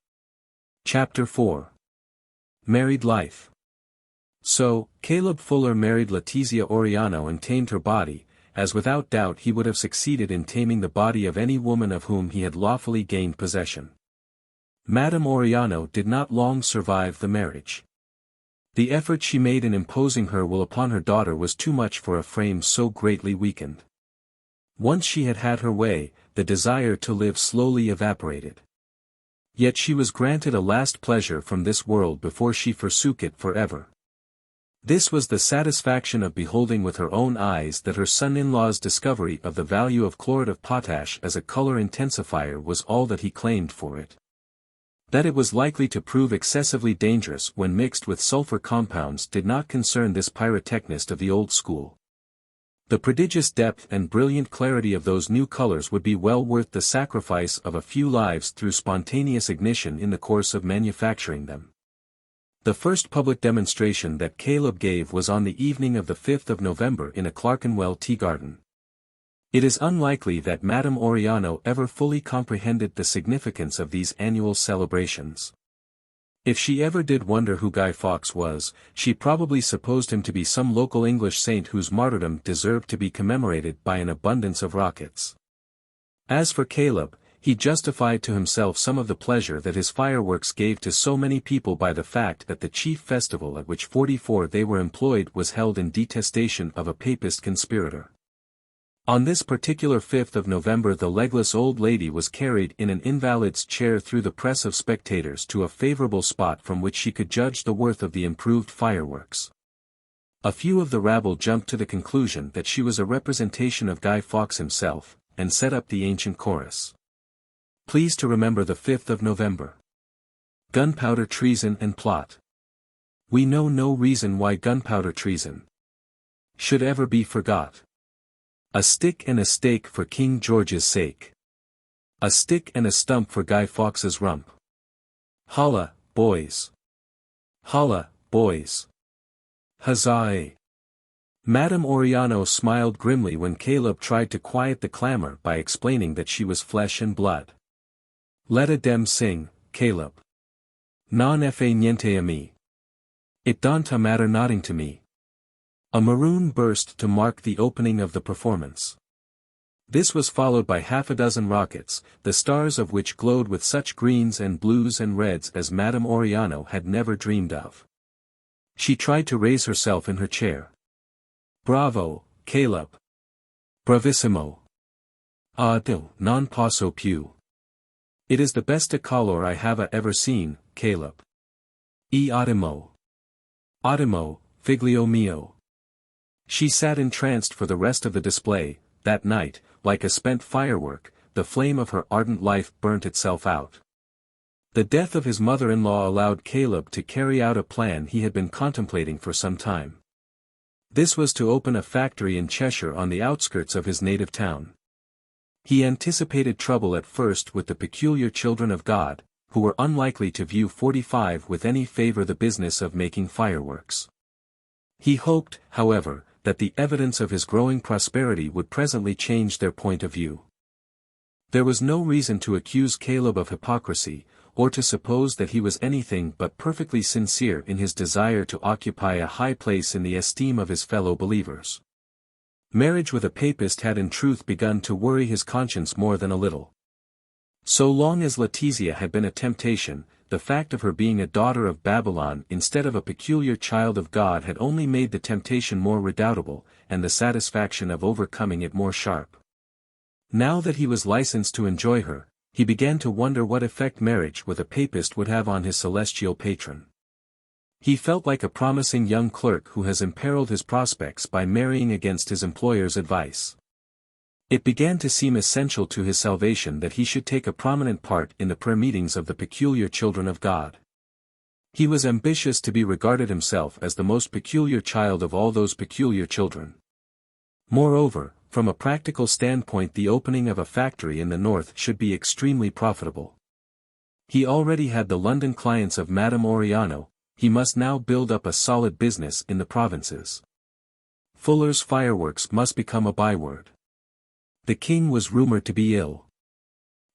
Chapter 4. Married Life. So, Caleb Fuller married Letizia Oriano and tamed her body, as without doubt he would have succeeded in taming the body of any woman of whom he had lawfully gained possession. Madame Oriano did not long survive the marriage. The effort she made in imposing her will upon her daughter was too much for a frame so greatly weakened. Once she had had her way, the desire to live slowly evaporated. Yet she was granted a last pleasure from this world before she forsook it forever. This was the satisfaction of beholding with her own eyes that her son-in-law's discovery of the value of chlorid of potash as a color intensifier was all that he claimed for it. That it was likely to prove excessively dangerous when mixed with sulfur compounds did not concern this pyrotechnist of the old school. The prodigious depth and brilliant clarity of those new colors would be well worth the sacrifice of a few lives through spontaneous ignition in the course of manufacturing them. The first public demonstration that Caleb gave was on the evening of the 5th of November in a Clerkenwell tea garden. It is unlikely that Madame Oriano ever fully comprehended the significance of these annual celebrations. If she ever did wonder who Guy Fawkes was, she probably supposed him to be some local English saint whose martyrdom deserved to be commemorated by an abundance of rockets. As for Caleb, he justified to himself some of the pleasure that his fireworks gave to so many people by the fact that the chief festival at which 44 they were employed was held in detestation of a papist conspirator. On this particular 5th of November the legless old lady was carried in an invalid's chair through the press of spectators to a favorable spot from which she could judge the worth of the improved fireworks. A few of the rabble jumped to the conclusion that she was a representation of Guy Fawkes himself, and set up the ancient chorus. Please to remember the 5th of November. Gunpowder treason and plot. We know no reason why gunpowder treason should ever be forgot. A stick and a stake for King George's sake. A stick and a stump for Guy Fawkes's rump. Holla, boys. Holla, boys. Huzzah! Madame Oriano smiled grimly when Caleb tried to quiet the clamor by explaining that she was flesh and blood. Let a dem sing, Caleb. Non fa niente a me. It don't matter nothing to me. A maroon burst to mark the opening of the performance. This was followed by half a dozen rockets, the stars of which glowed with such greens and blues and reds as Madame Oriano had never dreamed of. She tried to raise herself in her chair. Bravo, Caleb. Bravissimo. Non posso più. It is the best color I have ever seen, Caleb. Ottimo. Ottimo, figlio mio. She sat entranced for the rest of the display. That night, like a spent firework, the flame of her ardent life burnt itself out. The death of his mother-in-law allowed Caleb to carry out a plan he had been contemplating for some time. This was to open a factory in Cheshire on the outskirts of his native town. He anticipated trouble at first with the peculiar children of God, who were unlikely to view 45 with any favor the business of making fireworks. He hoped, however, that the evidence of his growing prosperity would presently change their point of view. There was no reason to accuse Caleb of hypocrisy, or to suppose that he was anything but perfectly sincere in his desire to occupy a high place in the esteem of his fellow believers. Marriage with a papist had in truth begun to worry his conscience more than a little. So long as Letizia had been a temptation, the fact of her being a daughter of Babylon instead of a peculiar child of God had only made the temptation more redoubtable, and the satisfaction of overcoming it more sharp. Now that he was licensed to enjoy her, he began to wonder what effect marriage with a papist would have on his celestial patron. He felt like a promising young clerk who has imperiled his prospects by marrying against his employer's advice. It began to seem essential to his salvation that he should take a prominent part in the prayer meetings of the peculiar children of God. He was ambitious to be regarded himself as the most peculiar child of all those peculiar children. Moreover, from a practical standpoint, the opening of a factory in the north should be extremely profitable. He already had the London clients of Madame Oriano, he must now build up a solid business in the provinces. Fuller's fireworks must become a byword. The king was rumored to be ill.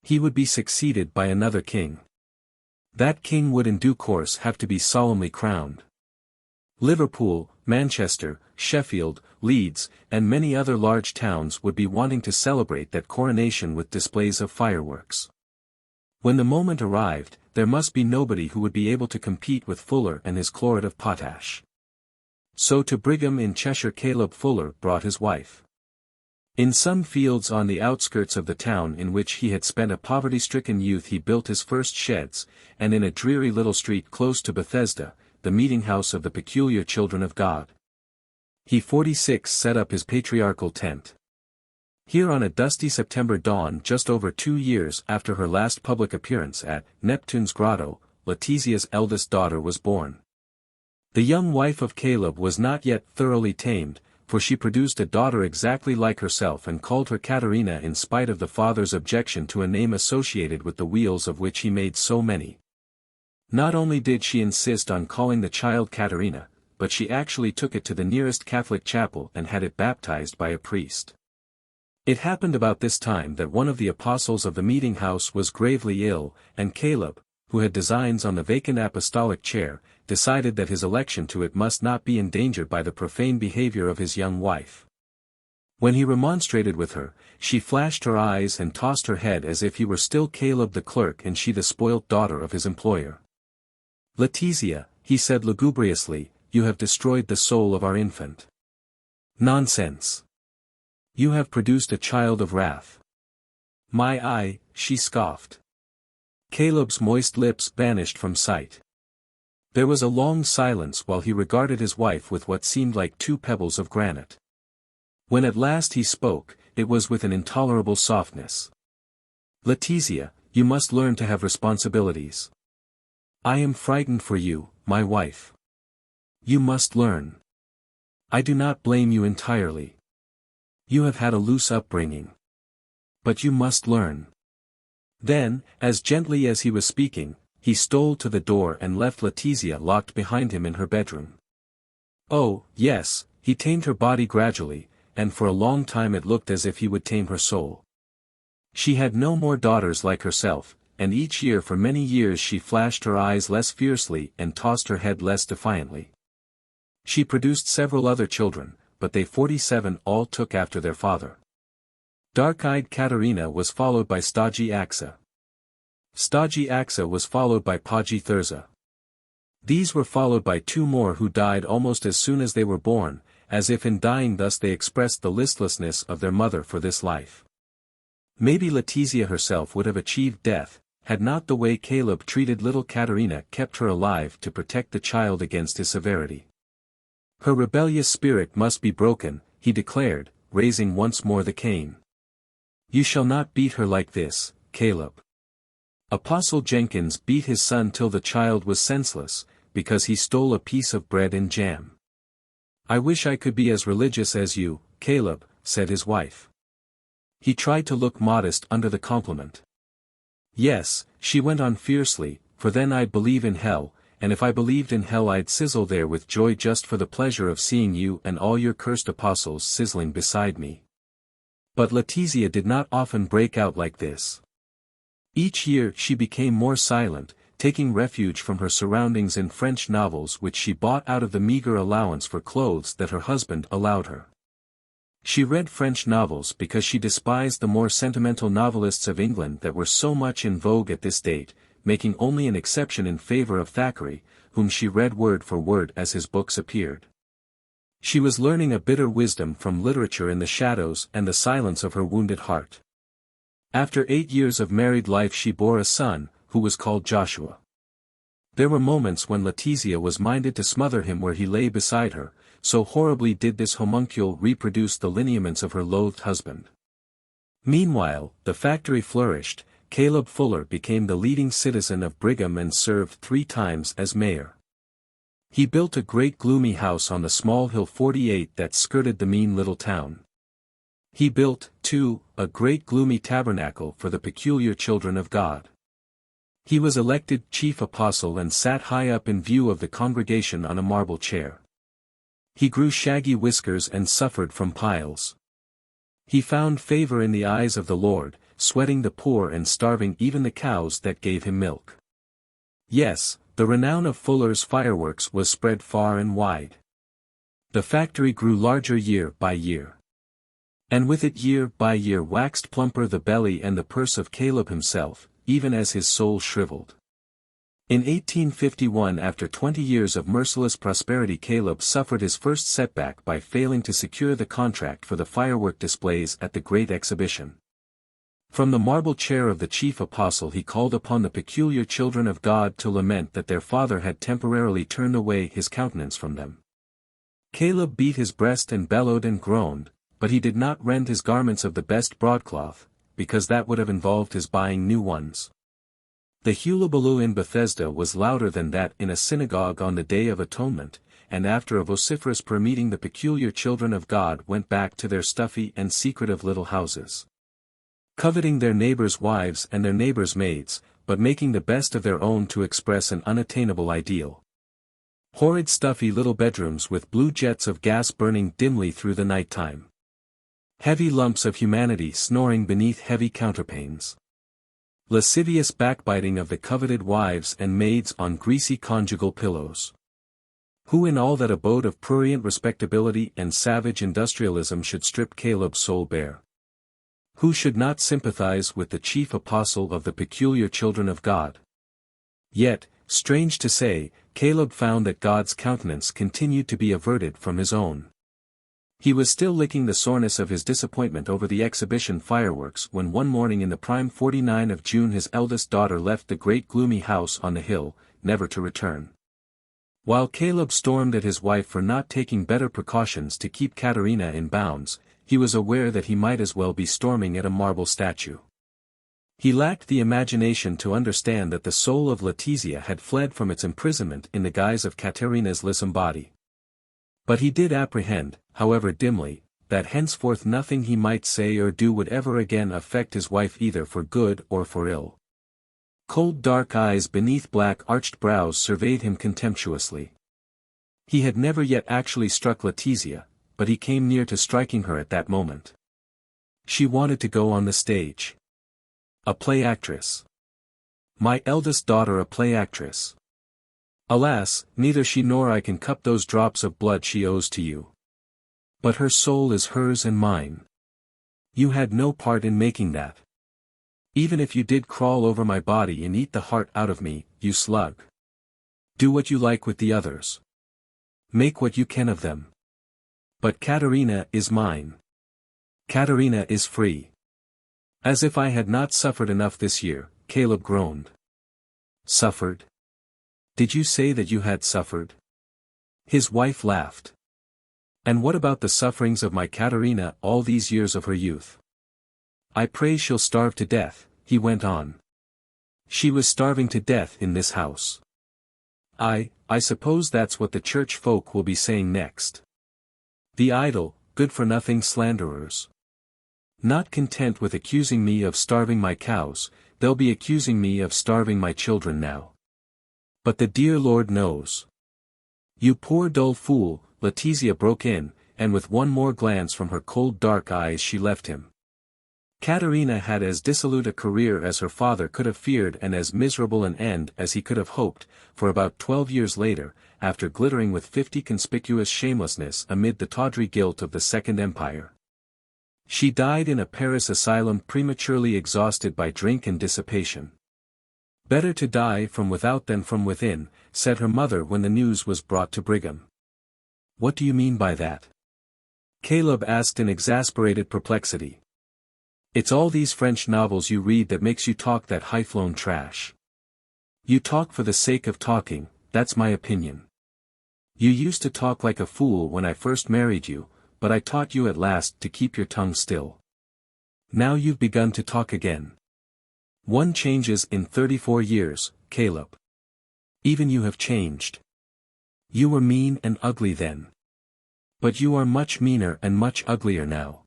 He would be succeeded by another king. That king would in due course have to be solemnly crowned. Liverpool, Manchester, Sheffield, Leeds, and many other large towns would be wanting to celebrate that coronation with displays of fireworks. When the moment arrived, there must be nobody who would be able to compete with Fuller and his chlorid of potash. So to Brigham in Cheshire Caleb Fuller brought his wife. In some fields on the outskirts of the town in which he had spent a poverty-stricken youth he built his first sheds, and in a dreary little street close to Bethesda, the meeting-house of the peculiar children of God, he 46 set up his patriarchal tent. Here on a dusty September dawn just over 2 years after her last public appearance at Neptune's Grotto, Letizia's eldest daughter was born. The young wife of Caleb was not yet thoroughly tamed, for she produced a daughter exactly like herself and called her Katerina in spite of the father's objection to a name associated with the wheels of which he made so many. Not only did she insist on calling the child Katerina, but she actually took it to the nearest Catholic chapel and had it baptized by a priest. It happened about this time that one of the apostles of the meeting house was gravely ill, and Caleb, who had designs on the vacant apostolic chair, decided that his election to it must not be endangered by the profane behavior of his young wife. When he remonstrated with her, she flashed her eyes and tossed her head as if he were still Caleb the clerk and she the spoilt daughter of his employer. "Letizia," he said lugubriously, "you have destroyed the soul of our infant." "Nonsense. You have produced a child of wrath." "My eye," she scoffed. Caleb's moist lips vanished from sight. There was a long silence while he regarded his wife with what seemed like 2 pebbles of granite. When at last he spoke, it was with an intolerable softness. "Letizia, you must learn to have responsibilities. I am frightened for you, my wife. You must learn. I do not blame you entirely. You have had a loose upbringing. But you must learn." Then, as gently as he was speaking, he stole to the door and left Letizia locked behind him in her bedroom. Oh, yes, he tamed her body gradually, and for a long time it looked as if he would tame her soul. She had no more daughters like herself, and each year for many years she flashed her eyes less fiercely and tossed her head less defiantly. She produced several other children, but they 47 all took after their father. Dark-eyed Katerina was followed by stodgy Axa. Stodgy Axa was followed by podgy Thirza. These were followed by 2 more who died almost as soon as they were born, as if in dying thus they expressed the listlessness of their mother for this life. Maybe Letizia herself would have achieved death, had not the way Caleb treated little Katerina kept her alive to protect the child against his severity. Her rebellious spirit must be broken, he declared, raising once more the cane. "You shall not beat her like this, Caleb." Apostle Jenkins beat his son till the child was senseless, because he stole a piece of bread and jam. "I wish I could be as religious as you, Caleb," said his wife. He tried to look modest under the compliment. "Yes," she went on fiercely, "for then I'd believe in hell, and if I believed in hell I'd sizzle there with joy just for the pleasure of seeing you and all your cursed apostles sizzling beside me." But Letizia did not often break out like this. Each year she became more silent, taking refuge from her surroundings in French novels which she bought out of the meager allowance for clothes that her husband allowed her. She read French novels because she despised the more sentimental novelists of England that were so much in vogue at this date, making only an exception in favor of Thackeray, whom she read word for word as his books appeared. She was learning a bitter wisdom from literature in the shadows and the silence of her wounded heart. After 8 years of married life she bore a son, who was called Joshua. There were moments when Letizia was minded to smother him where he lay beside her, so horribly did this homuncule reproduce the lineaments of her loathed husband. Meanwhile, the factory flourished, Caleb Fuller became the leading citizen of Brigham and served 3 times as mayor. He built a great gloomy house on the small hill 48 that skirted the mean little town. He built, too, a great gloomy tabernacle for the peculiar children of God. He was elected chief apostle and sat high up in view of the congregation on a marble chair. He grew shaggy whiskers and suffered from piles. He found favor in the eyes of the Lord, sweating the poor and starving even the cows that gave him milk. Yes, the renown of Fuller's fireworks was spread far and wide. The factory grew larger year by year. And with it year by year waxed plumper the belly and the purse of Caleb himself, even as his soul shriveled. In 1851, after 20 years of merciless prosperity, Caleb suffered his first setback by failing to secure the contract for the firework displays at the Great Exhibition. From the marble chair of the chief apostle he called upon the peculiar children of God to lament that their father had temporarily turned away his countenance from them. Caleb beat his breast and bellowed and groaned, but he did not rend his garments of the best broadcloth, because that would have involved his buying new ones. The hullabaloo in Bethesda was louder than that in a synagogue on the Day of Atonement, and after a vociferous prayer meeting the peculiar children of God went back to their stuffy and secretive little houses, coveting their neighbors' wives and their neighbors' maids, but making the best of their own to express an unattainable ideal. Horrid stuffy little bedrooms with blue jets of gas burning dimly through the night time. Heavy lumps of humanity snoring beneath heavy counterpanes. Lascivious backbiting of the coveted wives and maids on greasy conjugal pillows. Who in all that abode of prurient respectability and savage industrialism should strip Caleb's soul bare? Who should not sympathize with the chief apostle of the peculiar children of God? Yet, strange to say, Caleb found that God's countenance continued to be averted from his own. He was still licking the soreness of his disappointment over the exhibition fireworks when one morning in the prime 49 of June his eldest daughter left the great gloomy house on the hill, never to return. While Caleb stormed at his wife for not taking better precautions to keep Katerina in bounds, he was aware that he might as well be storming at a marble statue. He lacked the imagination to understand that the soul of Letizia had fled from its imprisonment in the guise of Katerina's lissom body. But he did apprehend, however dimly, that henceforth nothing he might say or do would ever again affect his wife either for good or for ill. Cold dark eyes beneath black arched brows surveyed him contemptuously. He had never yet actually struck Letizia, but he came near to striking her at that moment. She wanted to go on the stage. A play actress. My eldest daughter a play actress. Alas, neither she nor I can cup those drops of blood she owes to you. But her soul is hers and mine. You had no part in making that. Even if you did crawl over my body and eat the heart out of me, you slug. Do what you like with the others. Make what you can of them. But Katerina is mine. Katerina is free. As if I had not suffered enough this year, Caleb groaned. Suffered? Did you say that you had suffered? His wife laughed. And what about the sufferings of my Katerina all these years of her youth? I pray she'll starve to death, he went on. She was starving to death in this house. I suppose that's what the church folk will be saying next. The idle, good-for-nothing slanderers. Not content with accusing me of starving my cows, they'll be accusing me of starving my children now. But the dear Lord knows. You poor dull fool, Letizia broke in, and with one more glance from her cold dark eyes she left him. Katerina had as dissolute a career as her father could have feared and as miserable an end as he could have hoped, for about 12 years later, after glittering with 50 conspicuous shamelessness amid the tawdry gilt of the Second Empire. She died in a Paris asylum prematurely exhausted by drink and dissipation. Better to die from without than from within, said her mother when the news was brought to Brigham. What do you mean by that? Caleb asked in exasperated perplexity. It's all these French novels you read that makes you talk that high-flown trash. You talk for the sake of talking, that's my opinion. You used to talk like a fool when I first married you, but I taught you at last to keep your tongue still. Now you've begun to talk again. One changes in 34 years, Caleb. Even you have changed. You were mean and ugly then. But you are much meaner and much uglier now.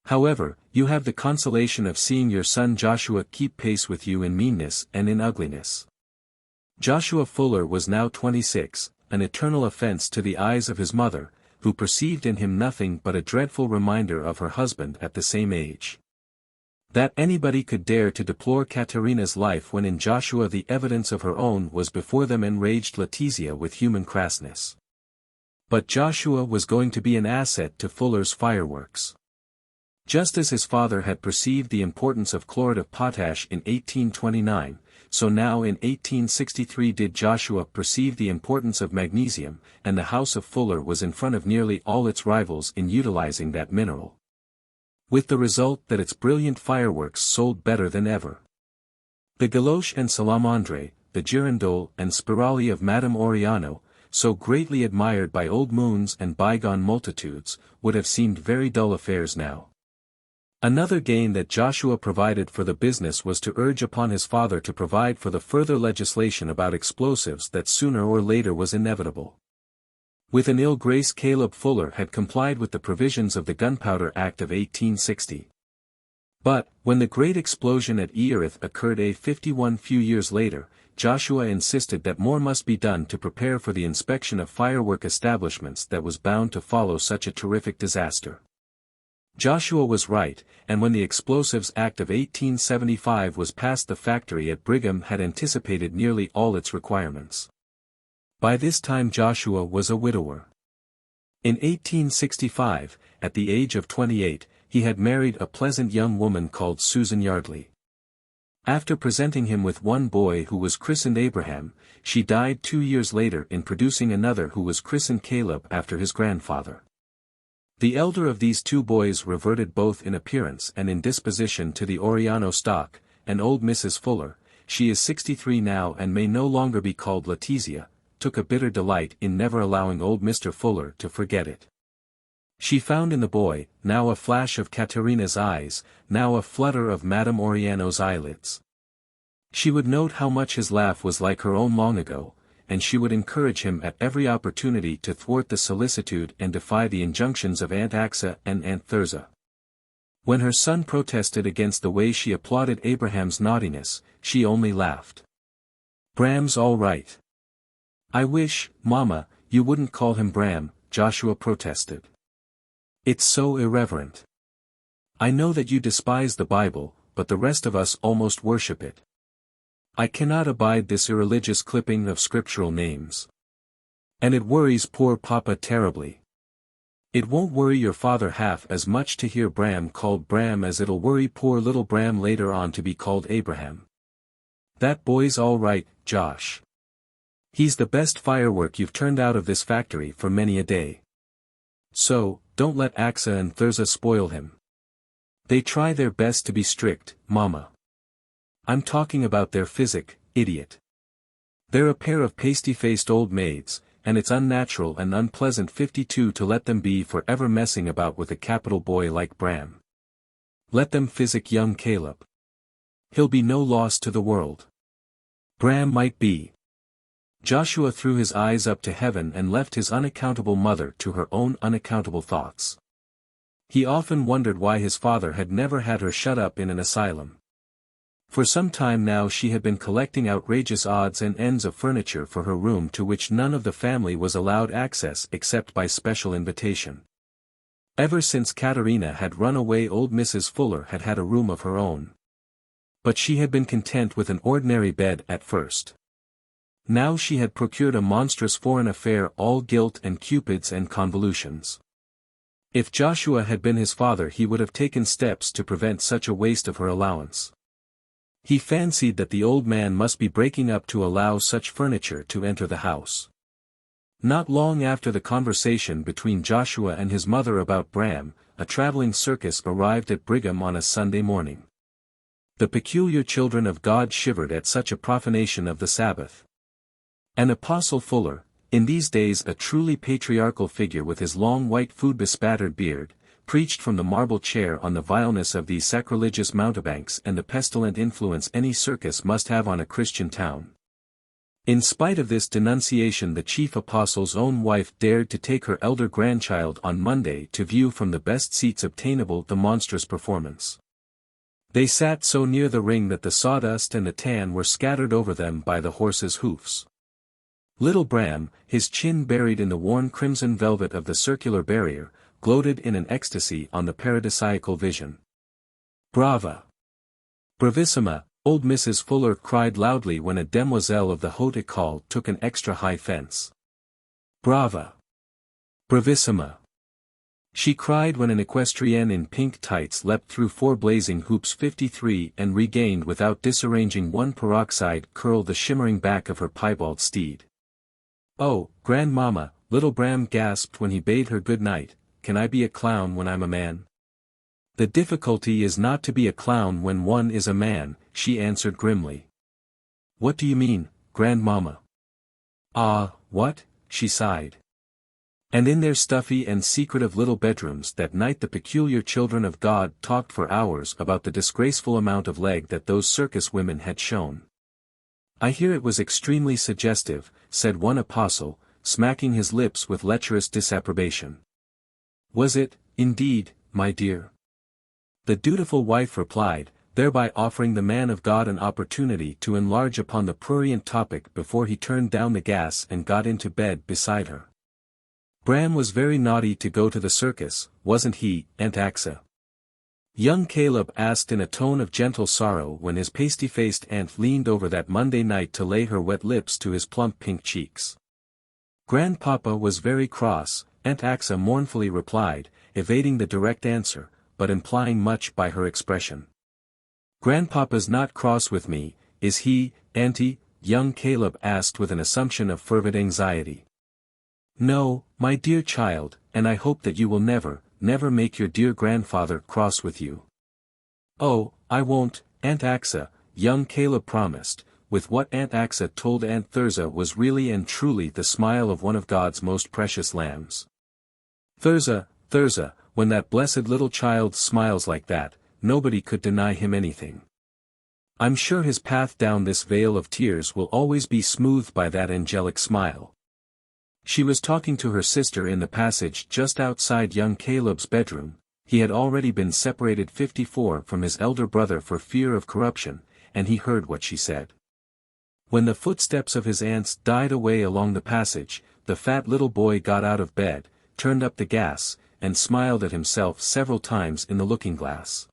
However, you have the consolation of seeing your son Joshua keep pace with you in meanness and in ugliness. Joshua Fuller was now 26, an eternal offense to the eyes of his mother, who perceived in him nothing but a dreadful reminder of her husband at the same age. That anybody could dare to deplore Katerina's life when in Joshua the evidence of her own was before them enraged Letizia with human crassness. But Joshua was going to be an asset to Fuller's fireworks. Just as his father had perceived the importance of chlorid of potash in 1829, so now in 1863 did Joshua perceive the importance of magnesium, and the house of Fuller was in front of nearly all its rivals in utilizing that mineral. With the result that its brilliant fireworks sold better than ever. The galoche and salamandre, the girandole and spirali of Madame Oriano, so greatly admired by old moons and bygone multitudes, would have seemed very dull affairs now. Another gain that Joshua provided for the business was to urge upon his father to provide for the further legislation about explosives that sooner or later was inevitable. With an ill grace Caleb Fuller had complied with the provisions of the Gunpowder Act of 1860. But, when the great explosion at Erith occurred a 51 few years later, Joshua insisted that more must be done to prepare for the inspection of firework establishments that was bound to follow such a terrific disaster. Joshua was right, and when the Explosives Act of 1875 was passed the factory at Brigham had anticipated nearly all its requirements. By this time Joshua was a widower. In 1865, at the age of 28, he had married a pleasant young woman called Susan Yardley. After presenting him with one boy who was christened Abraham, she died 2 years later in producing another who was christened Caleb after his grandfather. The elder of these two boys reverted both in appearance and in disposition to the Oriano stock, and old Mrs. Fuller, she is 63 now and may no longer be called Letizia, took a bitter delight in never allowing old Mr. Fuller to forget it. She found in the boy, now a flash of Katerina's eyes, now a flutter of Madame Oriano's eyelids. She would note how much his laugh was like her own long ago, and she would encourage him at every opportunity to thwart the solicitude and defy the injunctions of Aunt Axa and Aunt Thirza. When her son protested against the way she applauded Abraham's naughtiness, she only laughed. "Bram's all right." "I wish, Mama, you wouldn't call him Bram," Joshua protested. "It's so irreverent. I know that you despise the Bible, but the rest of us almost worship it. I cannot abide this irreligious clipping of scriptural names. And it worries poor Papa terribly. It won't worry your father half as much to hear Bram called Bram as it'll worry poor little Bram later on to be called Abraham. That boy's all right, Josh. He's the best firework you've turned out of this factory for many a day. So, don't let Axa and Thirza spoil him. They try their best to be strict, Mama. I'm talking about their physic, idiot. They're a pair of pasty-faced old maids, and it's unnatural and unpleasant 52 to let them be forever messing about with a capital boy like Bram. Let them physic young Caleb. He'll be no loss to the world. Bram might be. Joshua threw his eyes up to heaven and left his unaccountable mother to her own unaccountable thoughts. He often wondered why his father had never had her shut up in an asylum. For some time now she had been collecting outrageous odds and ends of furniture for her room to which none of the family was allowed access except by special invitation. Ever since Katerina had run away old Mrs. Fuller had had a room of her own. But she had been content with an ordinary bed at first. Now she had procured a monstrous foreign affair all gilt and cupids and convolutions. If Joshua had been his father he would have taken steps to prevent such a waste of her allowance. He fancied that the old man must be breaking up to allow such furniture to enter the house. Not long after the conversation between Joshua and his mother about Bram, a traveling circus arrived at Brigham on a Sunday morning. The peculiar children of God shivered at such a profanation of the Sabbath. An Apostle Fuller, in these days a truly patriarchal figure with his long white food-bespattered beard, preached from the marble chair on the vileness of these sacrilegious mountebanks and the pestilent influence any circus must have on a Christian town. In spite of this denunciation, the chief apostle's own wife dared to take her elder grandchild on Monday to view from the best seats obtainable the monstrous performance. They sat so near the ring that the sawdust and the tan were scattered over them by the horses' hoofs. Little Bram, his chin buried in the worn crimson velvet of the circular barrier, gloated in an ecstasy on the paradisiacal vision. "Brava! Bravissima!" old Mrs. Fuller cried loudly when a demoiselle of the haute école took an extra high fence. "Brava! Bravissima!" she cried when an equestrienne in pink tights leapt through 4 blazing hoops 53 and regained without disarranging one peroxide curl the shimmering back of her piebald steed. "Oh, grandmamma," little Bram gasped when he bade her good night, "can I be a clown when I'm a man?" "The difficulty is not to be a clown when one is a man," she answered grimly. "What do you mean, grandmamma?" "Ah, what?" she sighed. And in their stuffy and secretive little bedrooms that night the peculiar children of God talked for hours about the disgraceful amount of leg that those circus women had shown. "I hear it was extremely suggestive," said one apostle, smacking his lips with lecherous disapprobation. "Was it, indeed, my dear?" the dutiful wife replied, thereby offering the man of God an opportunity to enlarge upon the prurient topic before he turned down the gas and got into bed beside her. "Bram was very naughty to go to the circus, wasn't he, Aunt Axa?" young Caleb asked in a tone of gentle sorrow when his pasty-faced aunt leaned over that Monday night to lay her wet lips to his plump pink cheeks. "Grandpapa was very cross," Aunt Axa mournfully replied, evading the direct answer, but implying much by her expression. "Grandpapa's not cross with me, is he, Auntie?" young Caleb asked with an assumption of fervid anxiety. "No, my dear child, and I hope that you will never, never make your dear grandfather cross with you." "Oh, I won't, Aunt Axa," young Caleb promised, with what Aunt Axa told Aunt Thirza was really and truly the smile of one of God's most precious lambs. "Thirza, Thirza, when that blessed little child smiles like that, nobody could deny him anything. I'm sure his path down this vale of tears will always be smoothed by that angelic smile." She was talking to her sister in the passage just outside young Caleb's bedroom. He had already been separated 54 from his elder brother for fear of corruption, and he heard what she said. When the footsteps of his aunts died away along the passage, the fat little boy got out of bed, turned up the gas, and smiled at himself several times in the looking-glass.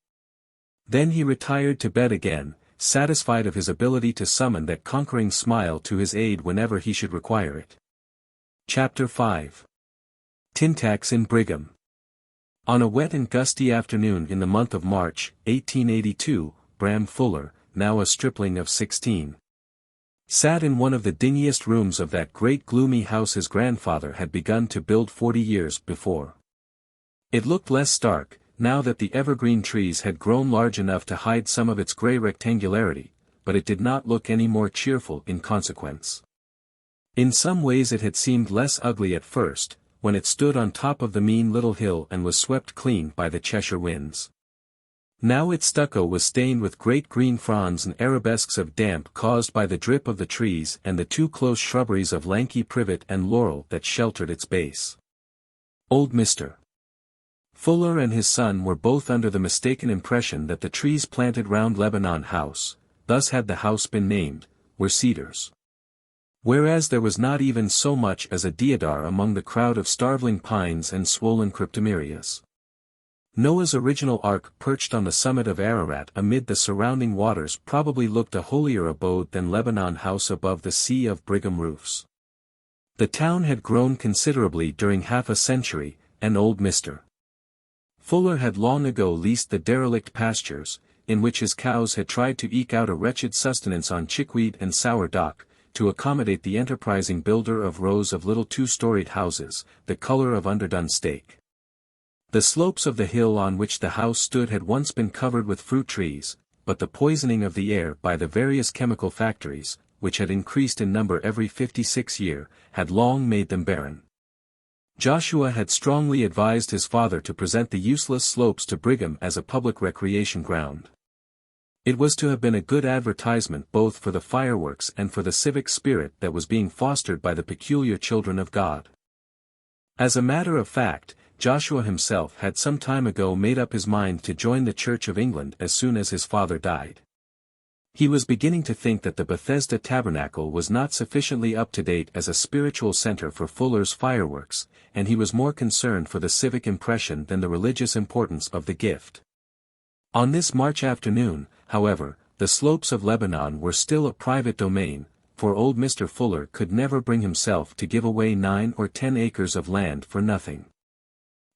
Then he retired to bed again, satisfied of his ability to summon that conquering smile to his aid whenever he should require it. Chapter 5. Tintax in Brigham. On a wet and gusty afternoon in the month of March, 1882, Bram Fuller, now a stripling of 16, sat in one of the dingiest rooms of that great gloomy house his grandfather had begun to build 40 years before. It looked less stark, now that the evergreen trees had grown large enough to hide some of its grey rectangularity, but it did not look any more cheerful in consequence. In some ways it had seemed less ugly at first, when it stood on top of the mean little hill and was swept clean by the Cheshire winds. Now its stucco was stained with great green fronds and arabesques of damp caused by the drip of the trees and the too close shrubberies of lanky privet and laurel that sheltered its base. Old Mr. Fuller and his son were both under the mistaken impression that the trees planted round Lebanon House, thus had the house been named, were cedars. Whereas there was not even so much as a deodar among the crowd of starveling pines and swollen cryptomerias. Noah's original ark perched on the summit of Ararat amid the surrounding waters probably looked a holier abode than Lebanon House above the sea of Brigham roofs. The town had grown considerably during half a century, and old Mr. Fuller had long ago leased the derelict pastures, in which his cows had tried to eke out a wretched sustenance on chickweed and sourdock, to accommodate the enterprising builder of rows of little two-storied houses, the color of underdone steak. The slopes of the hill on which the house stood had once been covered with fruit trees, but the poisoning of the air by the various chemical factories, which had increased in number every 56 years, had long made them barren. Joshua had strongly advised his father to present the useless slopes to Brigham as a public recreation ground. It was to have been a good advertisement both for the fireworks and for the civic spirit that was being fostered by the peculiar children of God. As a matter of fact, Joshua himself had some time ago made up his mind to join the Church of England as soon as his father died. He was beginning to think that the Bethesda Tabernacle was not sufficiently up to date as a spiritual center for Fuller's fireworks, and he was more concerned for the civic impression than the religious importance of the gift. On this March afternoon, however, the slopes of Lebanon were still a private domain, for old Mr. Fuller could never bring himself to give away 9 or 10 acres of land for nothing.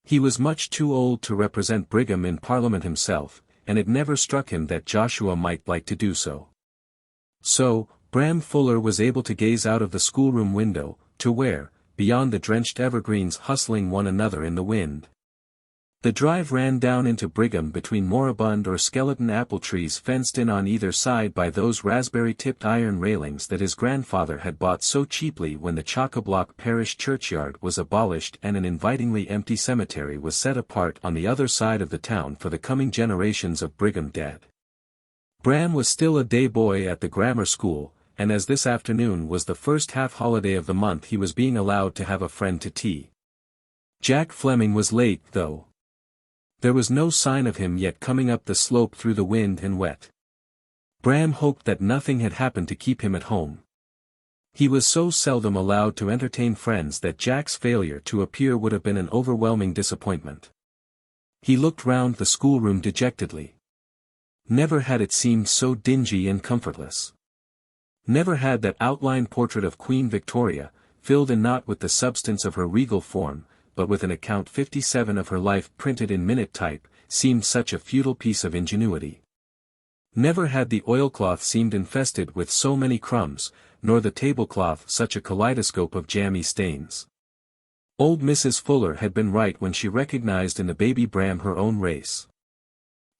He was much too old to represent Brigham in Parliament himself, and it never struck him that Joshua might like to do so. So, Bram Fuller was able to gaze out of the schoolroom window, to where, beyond the drenched evergreens hustling one another in the wind, the drive ran down into Brigham between moribund or skeleton apple trees fenced in on either side by those raspberry-tipped iron railings that his grandfather had bought so cheaply when the chock-a-block parish churchyard was abolished and an invitingly empty cemetery was set apart on the other side of the town for the coming generations of Brigham dead. Bram was still a day boy at the grammar school, and as this afternoon was the first half-holiday of the month he was being allowed to have a friend to tea. Jack Fleming was late, though. There was no sign of him yet coming up the slope through the wind and wet. Bram hoped that nothing had happened to keep him at home. He was so seldom allowed to entertain friends that Jack's failure to appear would have been an overwhelming disappointment. He looked round the schoolroom dejectedly. Never had it seemed so dingy and comfortless. Never had that outline portrait of Queen Victoria, filled in not with the substance of her regal form, but with an account 57 of her life printed in minute type, seemed such a futile piece of ingenuity. Never had the oilcloth seemed infested with so many crumbs, nor the tablecloth such a kaleidoscope of jammy stains. Old Mrs. Fuller had been right when she recognized in the baby Bram her own race.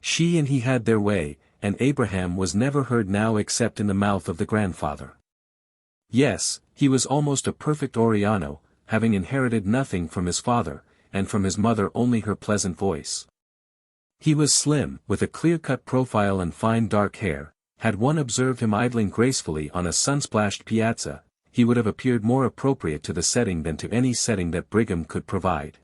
She and he had their way, and Abraham was never heard now except in the mouth of the grandfather. Yes, he was almost a perfect Oriano, having inherited nothing from his father, and from his mother only her pleasant voice. He was slim, with a clear-cut profile and fine dark hair. Had one observed him idling gracefully on a sun-splashed piazza, he would have appeared more appropriate to the setting than to any setting that Brigham could provide.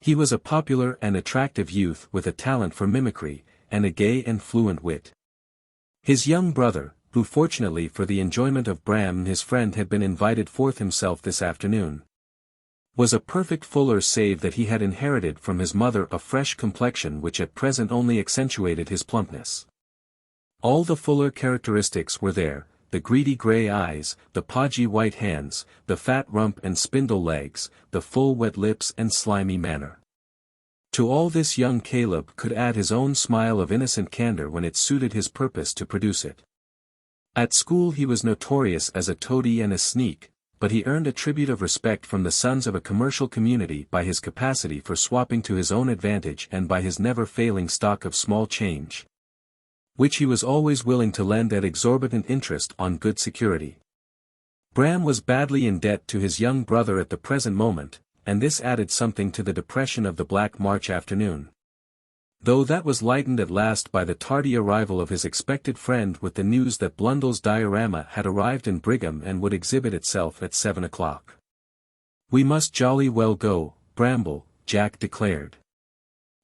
He was a popular and attractive youth with a talent for mimicry, and a gay and fluent wit. His young brother, who fortunately for the enjoyment of Bram and his friend had been invited forth himself this afternoon, was a perfect Fuller, save that he had inherited from his mother a fresh complexion which at present only accentuated his plumpness. All the Fuller characteristics were there, the greedy grey eyes, the podgy white hands, the fat rump and spindle legs, the full wet lips and slimy manner. To all this young Caleb could add his own smile of innocent candor when it suited his purpose to produce it. At school he was notorious as a toady and a sneak, but he earned a tribute of respect from the sons of a commercial community by his capacity for swapping to his own advantage and by his never-failing stock of small change, which he was always willing to lend at exorbitant interest on good security. Bram was badly in debt to his young brother at the present moment, and this added something to the depression of the black March afternoon. Though that was lightened at last by the tardy arrival of his expected friend with the news that Blundell's diorama had arrived in Brigham and would exhibit itself at 7 o'clock. "We must jolly well go, Bramble," Jack declared.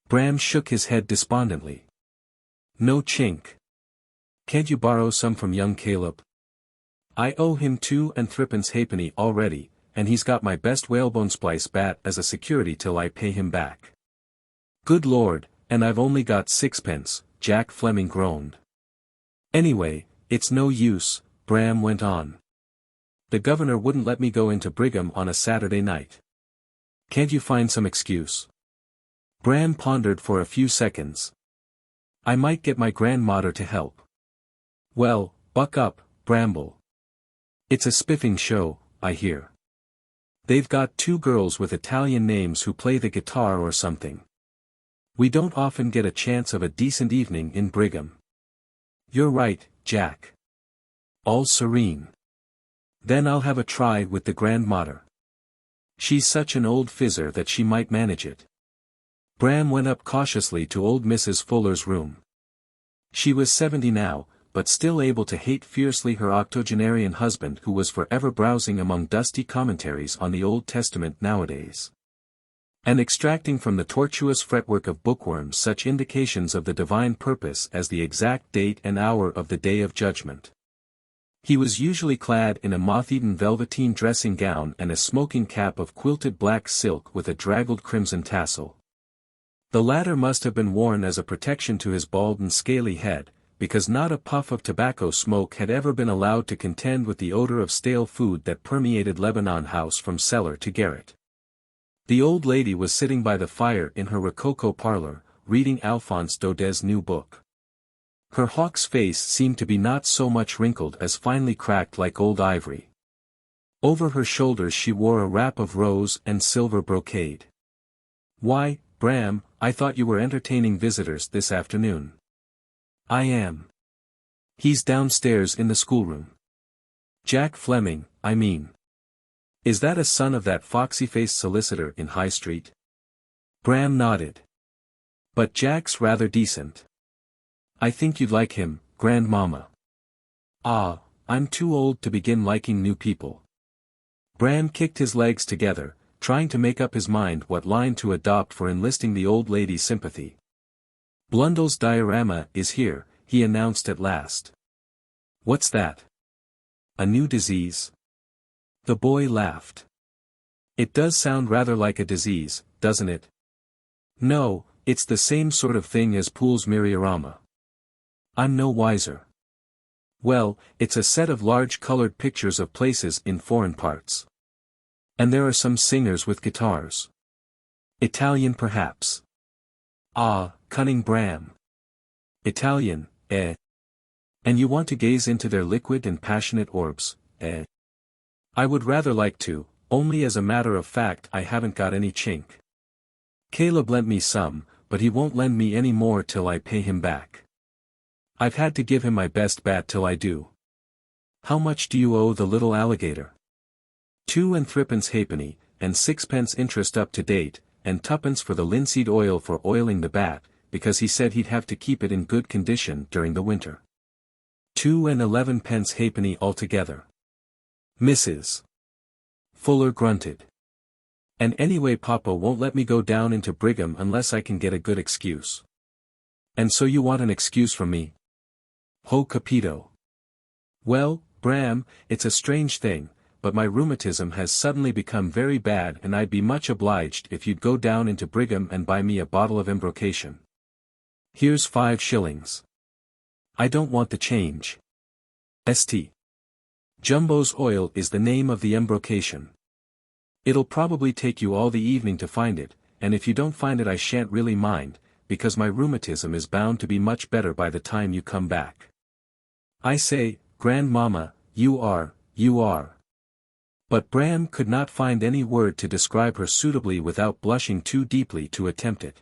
Bram shook his head despondently. "No chink. Can't you borrow some from young Caleb? I owe him 2 and 3 halfpenny already, and he's got my best whalebone splice bat as a security till I pay him back." "Good Lord, and I've only got 6pence, Jack Fleming groaned. "Anyway, it's no use," Bram went on. "The governor wouldn't let me go into Brigham on a Saturday night. Can't you find some excuse?" Bram pondered for a few seconds. "I might get my grandmother to help." "Well, buck up, Bramble. It's a spiffing show, I hear. They've got 2 girls with Italian names who play the guitar or something. We don't often get a chance of a decent evening in Brigham." "You're right, Jack. All serene. Then I'll have a try with the grandmother. She's such an old fizzer that she might manage it." Bram went up cautiously to old Mrs. Fuller's room. She was 70 now, but still able to hate fiercely her octogenarian husband who was forever browsing among dusty commentaries on the Old Testament nowadays, and extracting from the tortuous fretwork of bookworms such indications of the divine purpose as the exact date and hour of the Day of Judgment. He was usually clad in a moth-eaten velveteen dressing gown and a smoking cap of quilted black silk with a draggled crimson tassel. The latter must have been worn as a protection to his bald and scaly head, because not a puff of tobacco smoke had ever been allowed to contend with the odor of stale food that permeated Lebanon House from cellar to garret. The old lady was sitting by the fire in her rococo parlor, reading Alphonse Daudet's new book. Her hawk's face seemed to be not so much wrinkled as finely cracked like old ivory. Over her shoulders she wore a wrap of rose and silver brocade. "Why, Bram, I thought you were entertaining visitors this afternoon." "I am. He's downstairs in the schoolroom." "Jack Fleming, I mean. Is that a son of that foxy-faced solicitor in High Street?" Bram nodded. "But Jack's rather decent. I think you'd like him, grandmama." "Ah, I'm too old to begin liking new people." Bram kicked his legs together, trying to make up his mind what line to adopt for enlisting the old lady's sympathy. "Blundell's diorama is here," he announced at last. "What's that? A new disease?" The boy laughed. "It does sound rather like a disease, doesn't it?" "No, it's the same sort of thing as Poole's Miriorama." "I'm no wiser." "Well, it's a set of large colored pictures of places in foreign parts. And there are some singers with guitars. Italian perhaps." "Ah, cunning Bram. Italian, eh? And you want to gaze into their liquid and passionate orbs, eh?" "I would rather like to, only as a matter of fact I haven't got any chink. Caleb lent me some, but he won't lend me any more till I pay him back. I've had to give him my best bat till I do." "How much do you owe the little alligator?" 2 and 3 halfpenny, and 6 interest up to date, and 2 for the linseed oil for oiling the bat, because he said he'd have to keep it in good condition during the winter. 2 and 11 halfpenny altogether. Mrs. Fuller grunted. "And anyway Papa won't let me go down into Brigham unless I can get a good excuse." "And so you want an excuse from me?" "Ho capito." "Well, Bram, it's a strange thing, but my rheumatism has suddenly become very bad and I'd be much obliged if you'd go down into Brigham and buy me a bottle of embrocation. Here's 5 shillings. "I don't want the change. St. Jumbo's oil is the name of the embrocation. It'll probably take you all the evening to find it, and if you don't find it I shan't really mind, because my rheumatism is bound to be much better by the time you come back." "I say, grandmama, you are. But Bram could not find any word to describe her suitably without blushing too deeply to attempt it.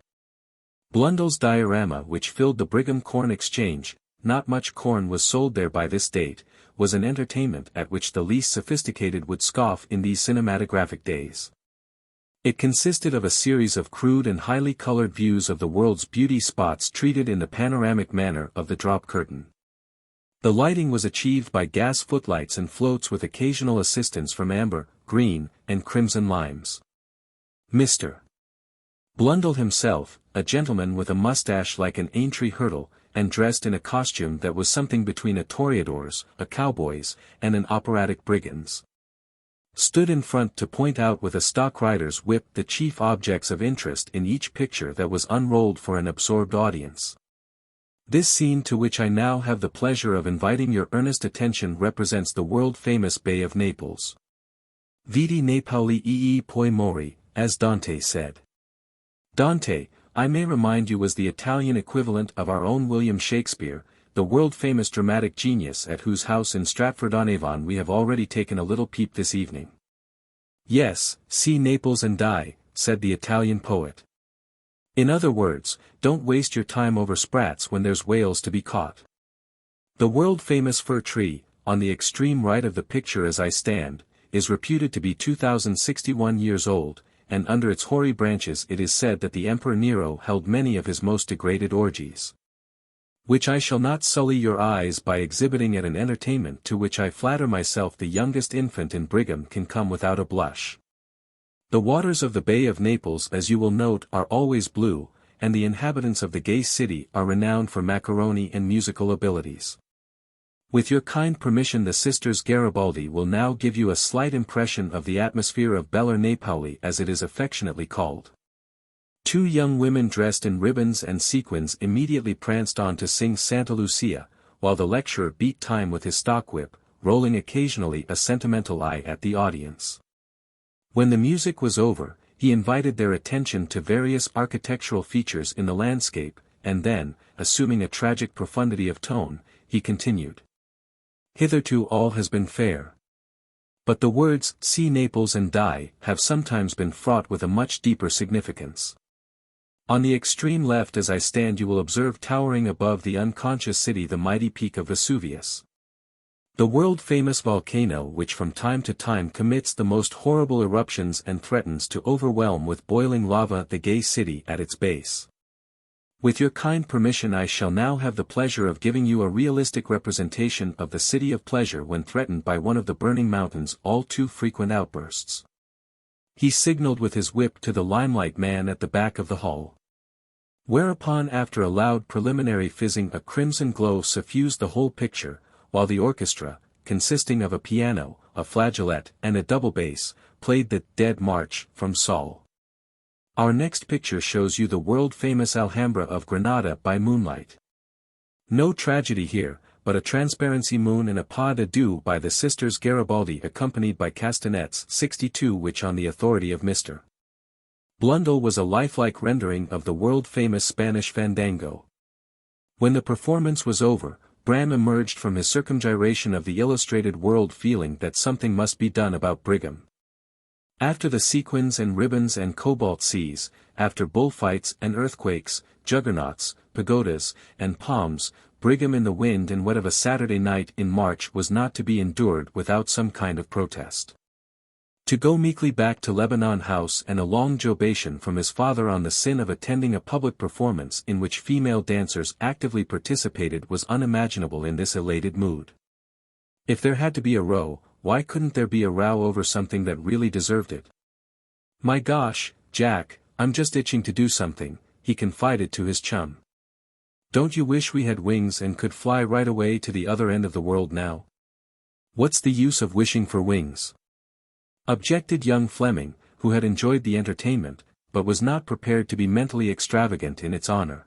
Blundell's diorama, which filled the Brigham Corn Exchange, not much corn was sold there by this date, was an entertainment at which the least sophisticated would scoff in these cinematographic days. It consisted of a series of crude and highly colored views of the world's beauty spots treated in the panoramic manner of the drop curtain. The lighting was achieved by gas footlights and floats with occasional assistance from amber, green, and crimson limes. Mr. Blundell himself, a gentleman with a mustache like an Aintree hurdle, and dressed in a costume that was something between a toreador's, a cowboy's, and an operatic brigand's, stood in front to point out with a stock rider's whip the chief objects of interest in each picture that was unrolled for an absorbed audience. This scene to which I now have the pleasure of inviting your earnest attention represents the world-famous Bay of Naples. Vidi Napoli e poi mori, as Dante said. Dante, I may remind you, was the Italian equivalent of our own William Shakespeare, the world-famous dramatic genius at whose house in Stratford-on-Avon we have already taken a little peep this evening. "Yes, see Naples and die," said the Italian poet. In other words, don't waste your time over sprats when there's whales to be caught. The world-famous fir tree, on the extreme right of the picture as I stand, is reputed to be 2061 years old, and under its hoary branches it is said that the Emperor Nero held many of his most degraded orgies. which I shall not sully your eyes by exhibiting at an entertainment to which I flatter myself the youngest infant in Brigham can come without a blush. The waters of the Bay of Naples, as you will note, are always blue, and the inhabitants of the gay city are renowned for macaroni and musical abilities. With your kind permission, the sisters Garibaldi will now give you a slight impression of the atmosphere of Bella Napoli, as it is affectionately called. Two young women dressed in ribbons and sequins immediately pranced on to sing Santa Lucia, while the lecturer beat time with his stockwhip, rolling occasionally a sentimental eye at the audience. When the music was over, he invited their attention to various architectural features in the landscape, and then, assuming a tragic profundity of tone, he continued. Hitherto all has been fair. But the words, see Naples and die, have sometimes been fraught with a much deeper significance. On the extreme left as I stand you will observe towering above the unconscious city the mighty peak of Vesuvius. The world-famous volcano which from time to time commits the most horrible eruptions and threatens to overwhelm with boiling lava the gay city at its base. With your kind permission I shall now have the pleasure of giving you a realistic representation of the city of pleasure when threatened by one of the burning mountain's all too frequent outbursts. He signaled with his whip to the limelight man at the back of the hall. Whereupon after a loud preliminary fizzing a crimson glow suffused the whole picture, while the orchestra, consisting of a piano, a flageolet, and a double bass, played the Dead March from Saul. Our next picture shows you the world-famous Alhambra of Granada by moonlight. No tragedy here, but a transparency moon and a pas de deux by the sisters Garibaldi accompanied by castanets 62 which on the authority of Mr. Blundell was a lifelike rendering of the world-famous Spanish fandango. When the performance was over, Bram emerged from his circumgyration of the illustrated world feeling that something must be done about Brigham. After the sequins and ribbons and cobalt seas, after bullfights and earthquakes, juggernauts, pagodas, and palms, Brigham in the wind and wet of a Saturday night in March was not to be endured without some kind of protest. To go meekly back to Lebanon House and a long jobation from his father on the sin of attending a public performance in which female dancers actively participated was unimaginable in this elated mood. If there had to be a row, why couldn't there be a row over something that really deserved it? My gosh, Jack, I'm just itching to do something, he confided to his chum. Don't you wish we had wings and could fly right away to the other end of the world now? What's the use of wishing for wings? Objected young Fleming, who had enjoyed the entertainment, but was not prepared to be mentally extravagant in its honor.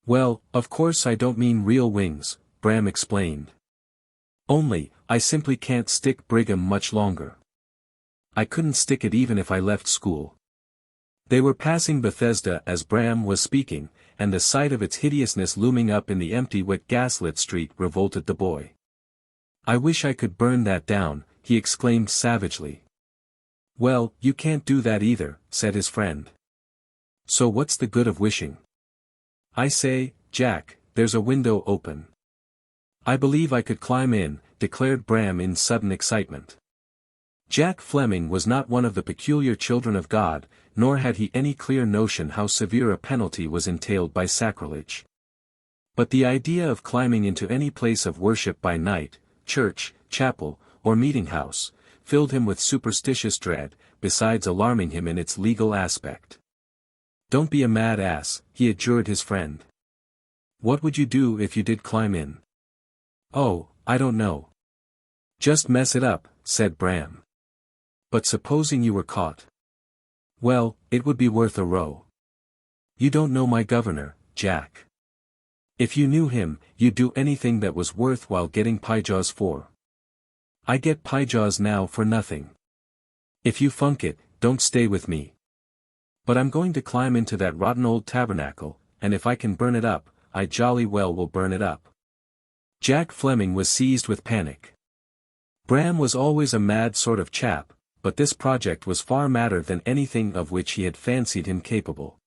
Well, of course I don't mean real wings, Bram explained. Only, I simply can't stick Brigham much longer. I couldn't stick it even if I left school. They were passing Bethesda as Bram was speaking, and the sight of its hideousness looming up in the empty wet gaslit street revolted the boy. I wish I could burn that down, he exclaimed savagely. Well, you can't do that either, said his friend. So what's the good of wishing? I say, Jack, there's a window open. I believe I could climb in, declared Bram in sudden excitement. Jack Fleming was not one of the peculiar children of God, nor had he any clear notion how severe a penalty was entailed by sacrilege. But the idea of climbing into any place of worship by night, church, chapel, or meeting-house, filled him with superstitious dread, besides alarming him in its legal aspect. Don't be a mad ass, he adjured his friend. What would you do if you did climb in? Oh, I don't know. Just mess it up, said Bram. But supposing you were caught? Well, it would be worth a row. You don't know my governor, Jack. If you knew him, you'd do anything that was worthwhile getting pyjaws for. I get pyjaws now for nothing. If you funk it, don't stay with me. But I'm going to climb into that rotten old tabernacle, and if I can burn it up, I jolly well will burn it up. Jack Fleming was seized with panic. Bram was always a mad sort of chap, but this project was far madder than anything of which he had fancied him capable.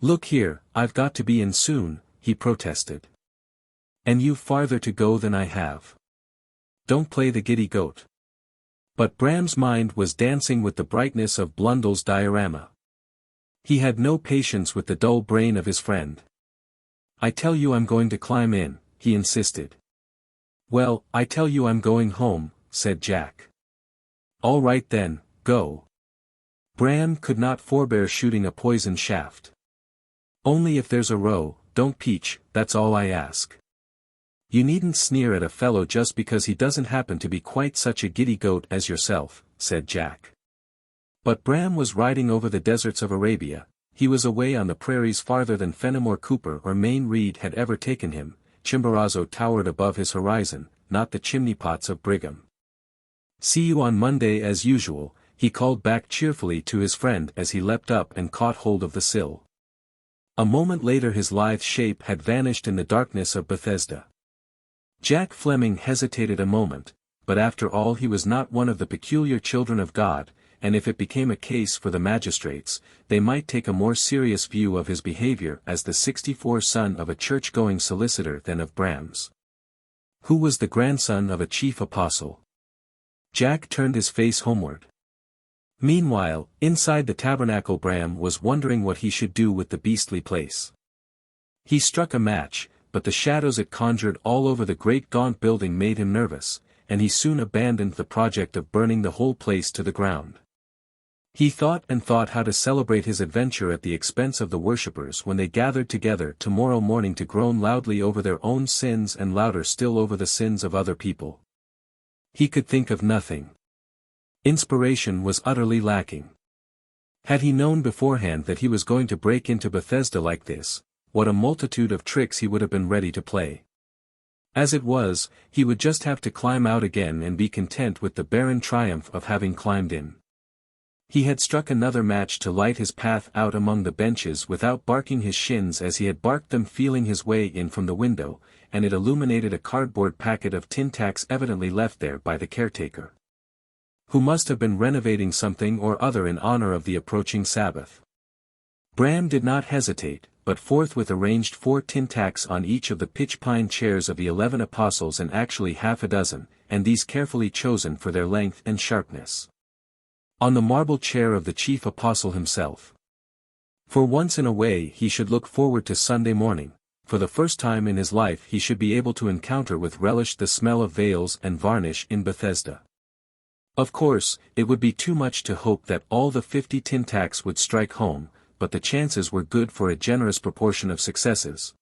Look here, I've got to be in soon, he protested. And you've farther to go than I have. Don't play the giddy goat. But Bram's mind was dancing with the brightness of Blundell's diorama. He had no patience with the dull brain of his friend. I tell you I'm going to climb in, he insisted. Well, I tell you I'm going home, said Jack. All right then, go. Bram could not forbear shooting a poison shaft. Only if there's a row, don't peach, that's all I ask. You needn't sneer at a fellow just because he doesn't happen to be quite such a giddy goat as yourself, said Jack. But Bram was riding over the deserts of Arabia, he was away on the prairies farther than Fenimore Cooper or Mayne Reid had ever taken him. Chimborazo towered above his horizon, not the chimney-pots of Brigham. See you on Monday as usual, he called back cheerfully to his friend as he leapt up and caught hold of the sill. A moment later his lithe shape had vanished in the darkness of Bethesda. Jack Fleming hesitated a moment, but after all he was not one of the peculiar children of God, and if it became a case for the magistrates, they might take a more serious view of his behavior as the 64th son of a church-going solicitor than of Bram's. Who was the grandson of a chief apostle? Jack turned his face homeward. Meanwhile, inside the tabernacle Bram was wondering what he should do with the beastly place. He struck a match, but the shadows it conjured all over the great gaunt building made him nervous, and he soon abandoned the project of burning the whole place to the ground. He thought and thought how to celebrate his adventure at the expense of the worshippers when they gathered together tomorrow morning to groan loudly over their own sins and louder still over the sins of other people. He could think of nothing. Inspiration was utterly lacking. Had he known beforehand that he was going to break into Bethesda like this, what a multitude of tricks he would have been ready to play. As it was, he would just have to climb out again and be content with the barren triumph of having climbed in. He had struck another match to light his path out among the benches without barking his shins as he had barked them feeling his way in from the window, and it illuminated a cardboard packet of tin tacks evidently left there by the caretaker, who must have been renovating something or other in honor of the approaching Sabbath. Bram did not hesitate, but forthwith arranged 4 tin tacks on each of the pitch-pine chairs of the 11 apostles and actually half a dozen, and these carefully chosen for their length and sharpness, on the marble chair of the chief apostle himself. For once in a way he should look forward to Sunday morning, for the first time in his life he should be able to encounter with relish the smell of veils and varnish in Bethesda. Of course, it would be too much to hope that all the 50 tin tacks would strike home, but the chances were good for a generous proportion of successes.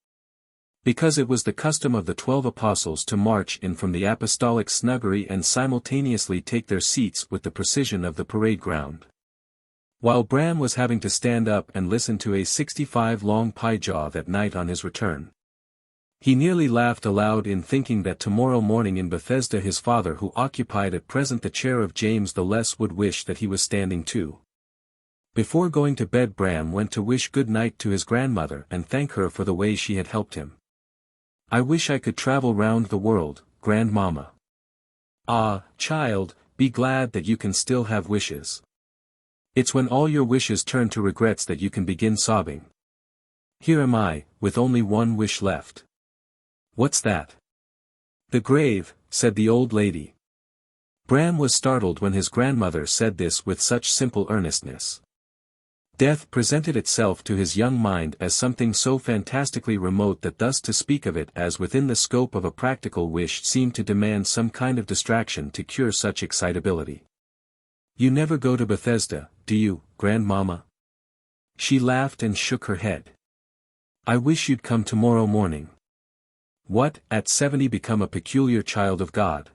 Because it was the custom of the 12 apostles to march in from the apostolic snuggery and simultaneously take their seats with the precision of the parade ground. While Bram was having to stand up and listen to a 65 long pie jaw that night on his return, he nearly laughed aloud in thinking that tomorrow morning in Bethesda his father who occupied at present the chair of James the Less would wish that he was standing too. Before going to bed Bram went to wish good night to his grandmother and thank her for the way she had helped him. I wish I could travel round the world, grandmama. Ah, child, be glad that you can still have wishes. It's when all your wishes turn to regrets that you can begin sobbing. Here am I, with only one wish left. What's that? The grave, said the old lady. Bram was startled when his grandmother said this with such simple earnestness. Death presented itself to his young mind as something so fantastically remote that thus to speak of it as within the scope of a practical wish seemed to demand some kind of distraction to cure such excitability. You never go to Bethesda, do you, grandmama? She laughed and shook her head. I wish you'd come tomorrow morning. What, at 70 become a peculiar child of God?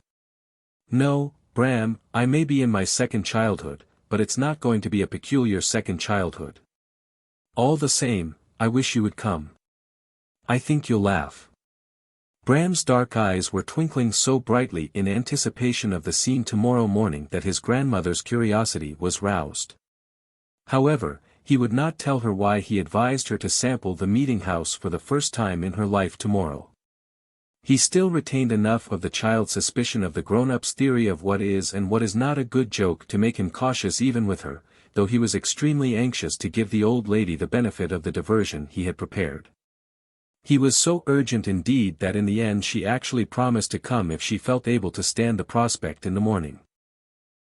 No, Bram, I may be in my second childhood, but it's not going to be a peculiar second childhood. All the same, I wish you would come. I think you'll laugh. Bram's dark eyes were twinkling so brightly in anticipation of the scene tomorrow morning that his grandmother's curiosity was roused. However, he would not tell her why he advised her to sample the meeting house for the first time in her life tomorrow. He still retained enough of the child's suspicion of the grown-up's theory of what is and what is not a good joke to make him cautious even with her, though he was extremely anxious to give the old lady the benefit of the diversion he had prepared. He was so urgent indeed that in the end she actually promised to come if she felt able to stand the prospect in the morning.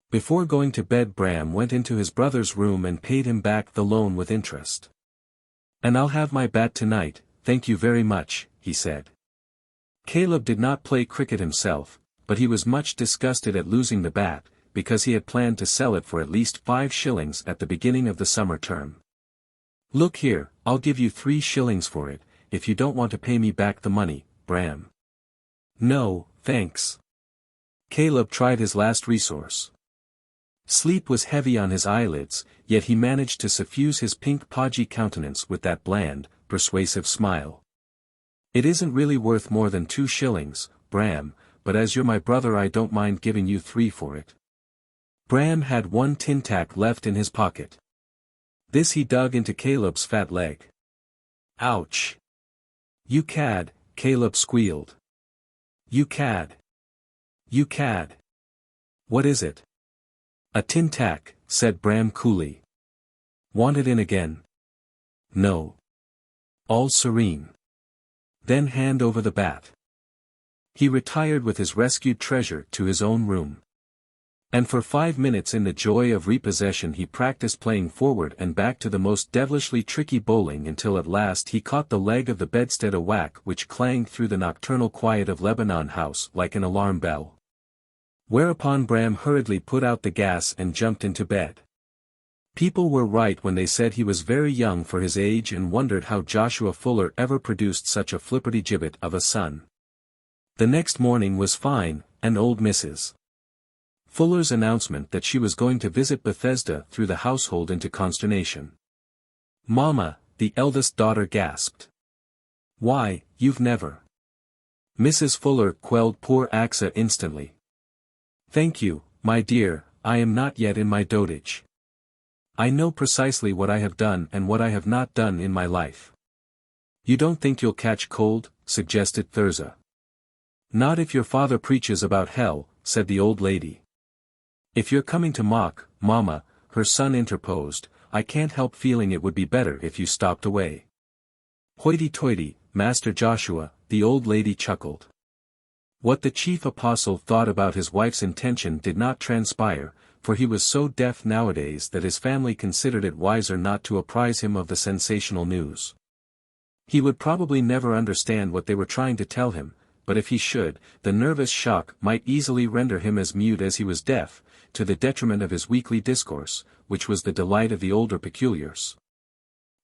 Before going to bed Bram went into his brother's room and paid him back the loan with interest. And I'll have my bat tonight, thank you very much," he said. Caleb did not play cricket himself, but he was much disgusted at losing the bat, because he had planned to sell it for at least 5 shillings at the beginning of the summer term. "Look here, I'll give you 3 shillings for it, if you don't want to pay me back the money, Bram." "No, thanks." Caleb tried his last resource. Sleep was heavy on his eyelids, yet he managed to suffuse his pink podgy countenance with that bland, persuasive smile. "It isn't really worth more than 2 shillings, Bram, but as you're my brother I don't mind giving you 3 for it." Bram had 1 tin tack left in his pocket. This he dug into Caleb's fat leg. "Ouch! You cad," Caleb squealed. "You cad. You cad. What is it?" "A tin tack," said Bram coolly. "Want it in again?" "No." "All serene. Then hand over the bat." He retired with his rescued treasure to his own room. And for 5 minutes in the joy of repossession he practiced playing forward and back to the most devilishly tricky bowling until at last he caught the leg of the bedstead a whack which clanged through the nocturnal quiet of Lebanon House like an alarm bell. Whereupon Bram hurriedly put out the gas and jumped into bed. People were right when they said he was very young for his age and wondered how Joshua Fuller ever produced such a flipperty-gibbet of a son. The next morning was fine, and old Mrs. Fuller's announcement that she was going to visit Bethesda threw the household into consternation. "Mama," the eldest daughter gasped. "Why, you've never—" Mrs. Fuller quelled poor Axa instantly. "Thank you, my dear, I am not yet in my dotage. I know precisely what I have done and what I have not done in my life." "You don't think you'll catch cold?" suggested Thirza. "Not if your father preaches about hell," said the old lady. "If you're coming to mock, Mama," her son interposed, "I can't help feeling it would be better if you stopped away." "Hoity-toity, Master Joshua," the old lady chuckled. What the chief apostle thought about his wife's intention did not transpire, for he was so deaf nowadays that his family considered it wiser not to apprise him of the sensational news. He would probably never understand what they were trying to tell him, but if he should, the nervous shock might easily render him as mute as he was deaf, to the detriment of his weekly discourse, which was the delight of the older peculiars.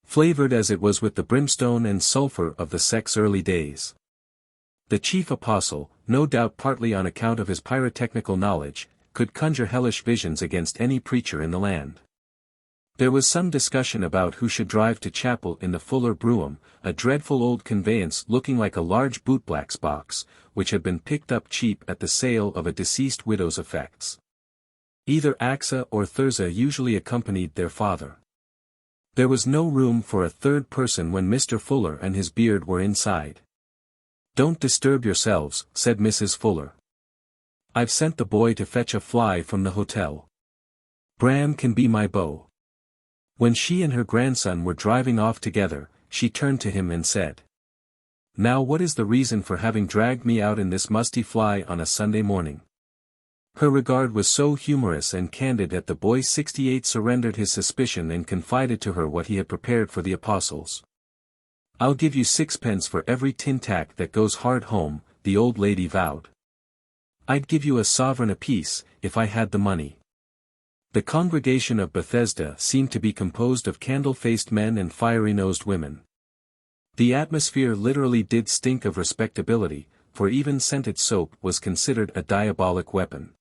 Flavored as it was with the brimstone and sulfur of the sect's early days. The chief apostle, no doubt partly on account of his pyrotechnical knowledge, could conjure hellish visions against any preacher in the land. There was some discussion about who should drive to chapel in the Fuller brougham, a dreadful old conveyance looking like a large bootblack's box, which had been picked up cheap at the sale of a deceased widow's effects. Either Axa or Thirza usually accompanied their father. There was no room for a third person when Mr. Fuller and his beard were inside. "Don't disturb yourselves," said Mrs. Fuller. "I've sent the boy to fetch a fly from the hotel. Bram can be my beau." When she and her grandson were driving off together, she turned to him and said, "Now what is the reason for having dragged me out in this musty fly on a Sunday morning?" Her regard was so humorous and candid that the boy 68 surrendered his suspicion and confided to her what he had prepared for the apostles. "I'll give you 6 pence for every tin tack that goes hard home," the old lady vowed. "I'd give you a sovereign apiece, if I had the money." The congregation of Bethesda seemed to be composed of candle-faced men and fiery-nosed women. The atmosphere literally did stink of respectability, for even scented soap was considered a diabolic weapon.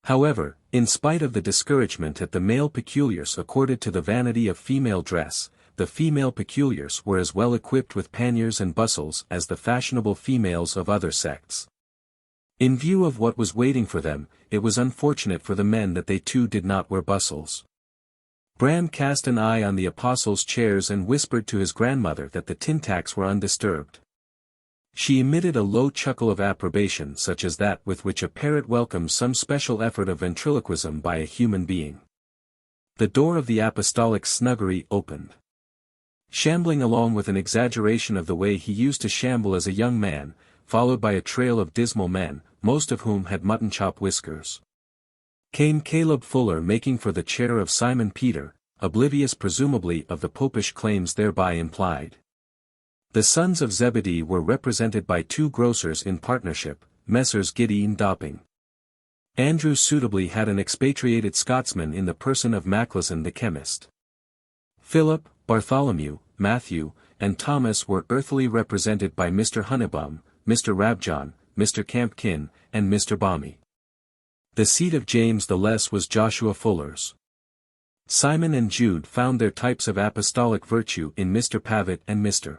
However, in spite of the discouragement at the male peculiars accorded to the vanity of female dress, the female peculiars were as well equipped with panniers and bustles as the fashionable females of other sects. In view of what was waiting for them, it was unfortunate for the men that they too did not wear bustles. Bram cast an eye on the apostles' chairs and whispered to his grandmother that the tin tacks were undisturbed. She emitted a low chuckle of approbation such as that with which a parrot welcomes some special effort of ventriloquism by a human being. The door of the apostolic snuggery opened. Shambling along with an exaggeration of the way he used to shamble as a young man, followed by a trail of dismal men, most of whom had mutton-chop whiskers, came Caleb Fuller making for the chair of Simon Peter, oblivious presumably of the popish claims thereby implied. The sons of Zebedee were represented by two grocers in partnership, Messrs. Giddy and Dopping. Andrew suitably had an expatriated Scotsman in the person of Maclison the chemist. Philip, Bartholomew, Matthew, and Thomas were earthily represented by Mr. Honeybum, Mr. Rabjohn, Mr. Campkin, and Mr. Balmy. The seat of James the Less was Joshua Fuller's. Simon and Jude found their types of apostolic virtue in Mr. Pavitt and Mr.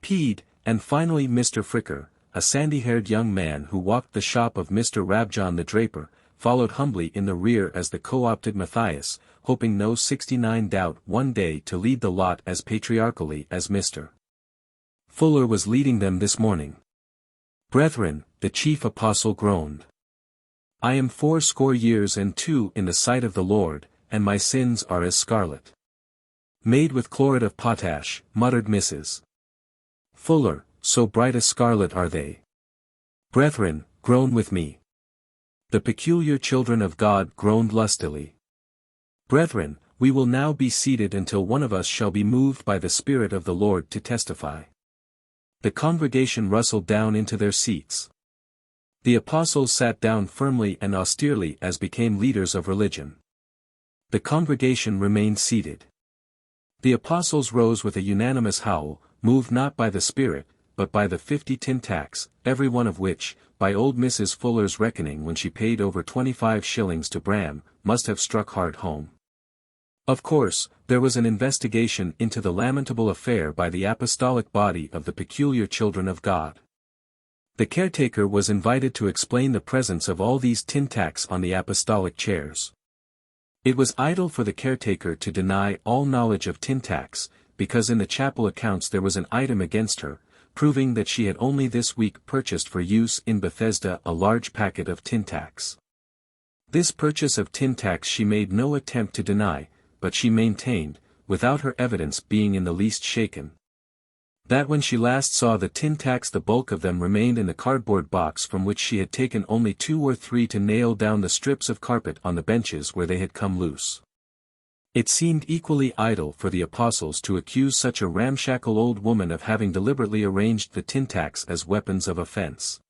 Peed, and finally Mr. Fricker, a sandy-haired young man who walked the shop of Mr. Rabjohn the draper, followed humbly in the rear as the co-opted Matthias, hoping no 69 doubt one day to lead the lot as patriarchally as Mr. Fuller was leading them this morning. Brethren, the chief apostle groaned. I am 80 years and 2 in the sight of the Lord, and my sins are as scarlet. Made with chlorid of potash, muttered Mrs. Fuller, so bright as scarlet are they. Brethren, groan with me. The peculiar children of God groaned lustily. Brethren, we will now be seated until one of us shall be moved by the Spirit of the Lord to testify. The congregation rustled down into their seats. The apostles sat down firmly and austerely as became leaders of religion. The congregation remained seated. The apostles rose with a unanimous howl, moved not by the Spirit, but by the 50 tin tacks, every one of which, by old Mrs. Fuller's reckoning when she paid over 25 shillings to Bram, must have struck hard home. Of course, there was an investigation into the lamentable affair by the apostolic body of the peculiar children of God. The caretaker was invited to explain the presence of all these tin tacks on the apostolic chairs. It was idle for the caretaker to deny all knowledge of tin tacks, because in the chapel accounts there was an item against her, proving that she had only this week purchased for use in Bethesda a large packet of tin tacks. This purchase of tin tacks she made no attempt to deny, but she maintained, without her evidence being in the least shaken, that when she last saw the tin tacks the bulk of them remained in the cardboard box from which she had taken only 2 or 3 to nail down the strips of carpet on the benches where they had come loose. It seemed equally idle for the apostles to accuse such a ramshackle old woman of having deliberately arranged the tin tacks as weapons of offense.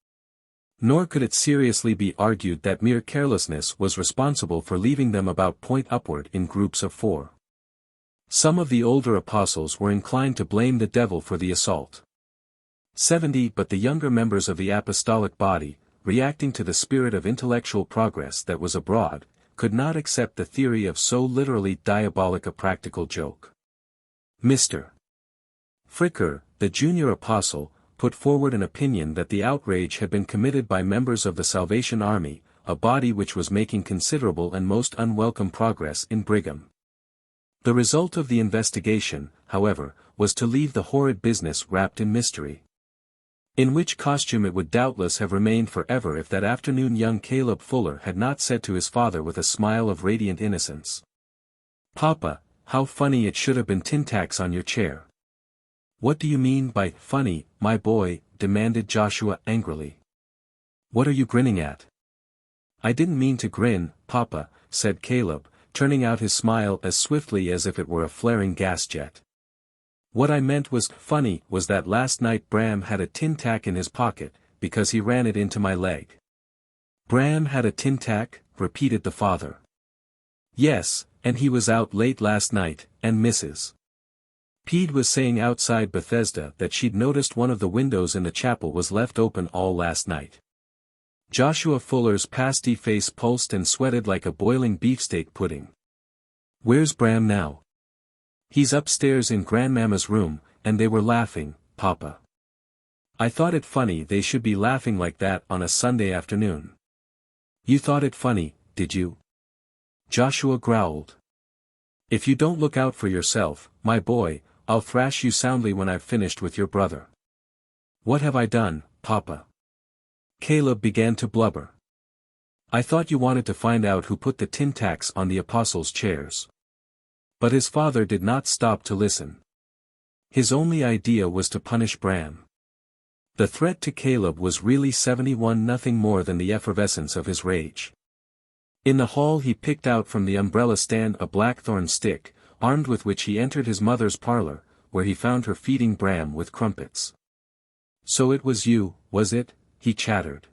Nor could it seriously be argued that mere carelessness was responsible for leaving them about point upward in groups of 4. Some of the older apostles were inclined to blame the devil for the assault. 70 but the younger members of the apostolic body, reacting to the spirit of intellectual progress that was abroad, could not accept the theory of so literally diabolic a practical joke. Mr. Fricker, the junior apostle, put forward an opinion that the outrage had been committed by members of the Salvation Army, a body which was making considerable and most unwelcome progress in Brigham. The result of the investigation, however, was to leave the horrid business wrapped in mystery. In which costume it would doubtless have remained forever if that afternoon young Caleb Fuller had not said to his father with a smile of radiant innocence, "Papa, how funny it should have been tin tacks on your chair." "What do you mean by funny, my boy?" demanded Joshua angrily. "What are you grinning at?" "I didn't mean to grin, Papa," said Caleb, turning out his smile as swiftly as if it were a flaring gas jet. "What I meant was funny was that last night Bram had a tin tack in his pocket, because he ran it into my leg." "Bram had a tin tack?" repeated the father. "Yes, and he was out late last night, and Mrs. Peed was saying outside Bethesda that she'd noticed one of the windows in the chapel was left open all last night." Joshua Fuller's pasty face pulsed and sweated like a boiling beefsteak pudding. "Where's Bram now?" "He's upstairs in Grandmamma's room, and they were laughing, Papa." "I thought it funny they should be laughing like that on a Sunday afternoon." "You thought it funny, did you?" Joshua growled. "If you don't look out for yourself, my boy, I'll thrash you soundly when I've finished with your brother." "What have I done, Papa?" Caleb began to blubber. "I thought you wanted to find out who put the tin tacks on the apostles' chairs." But his father did not stop to listen. His only idea was to punish Bram. The threat to Caleb was really 71 nothing more than the effervescence of his rage. In the hall he picked out from the umbrella stand a blackthorn stick, armed with which he entered his mother's parlor, where he found her feeding Bram with crumpets. "So it was you, was it?" he chattered.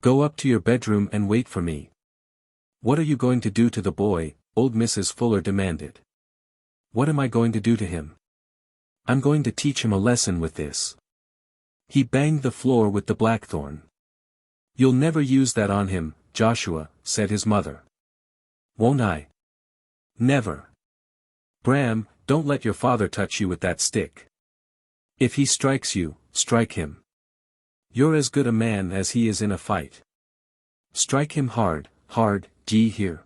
"Go up to your bedroom and wait for me." "What are you going to do to the boy?" old Mrs. Fuller demanded. "What am I going to do to him? I'm going to teach him a lesson with this." He banged the floor with the blackthorn. "You'll never use that on him, Joshua," said his mother. "Won't I?" "Never. Bram, don't let your father touch you with that stick. If he strikes you, strike him. You're as good a man as he is in a fight. Strike him hard, hard, d'ye hear?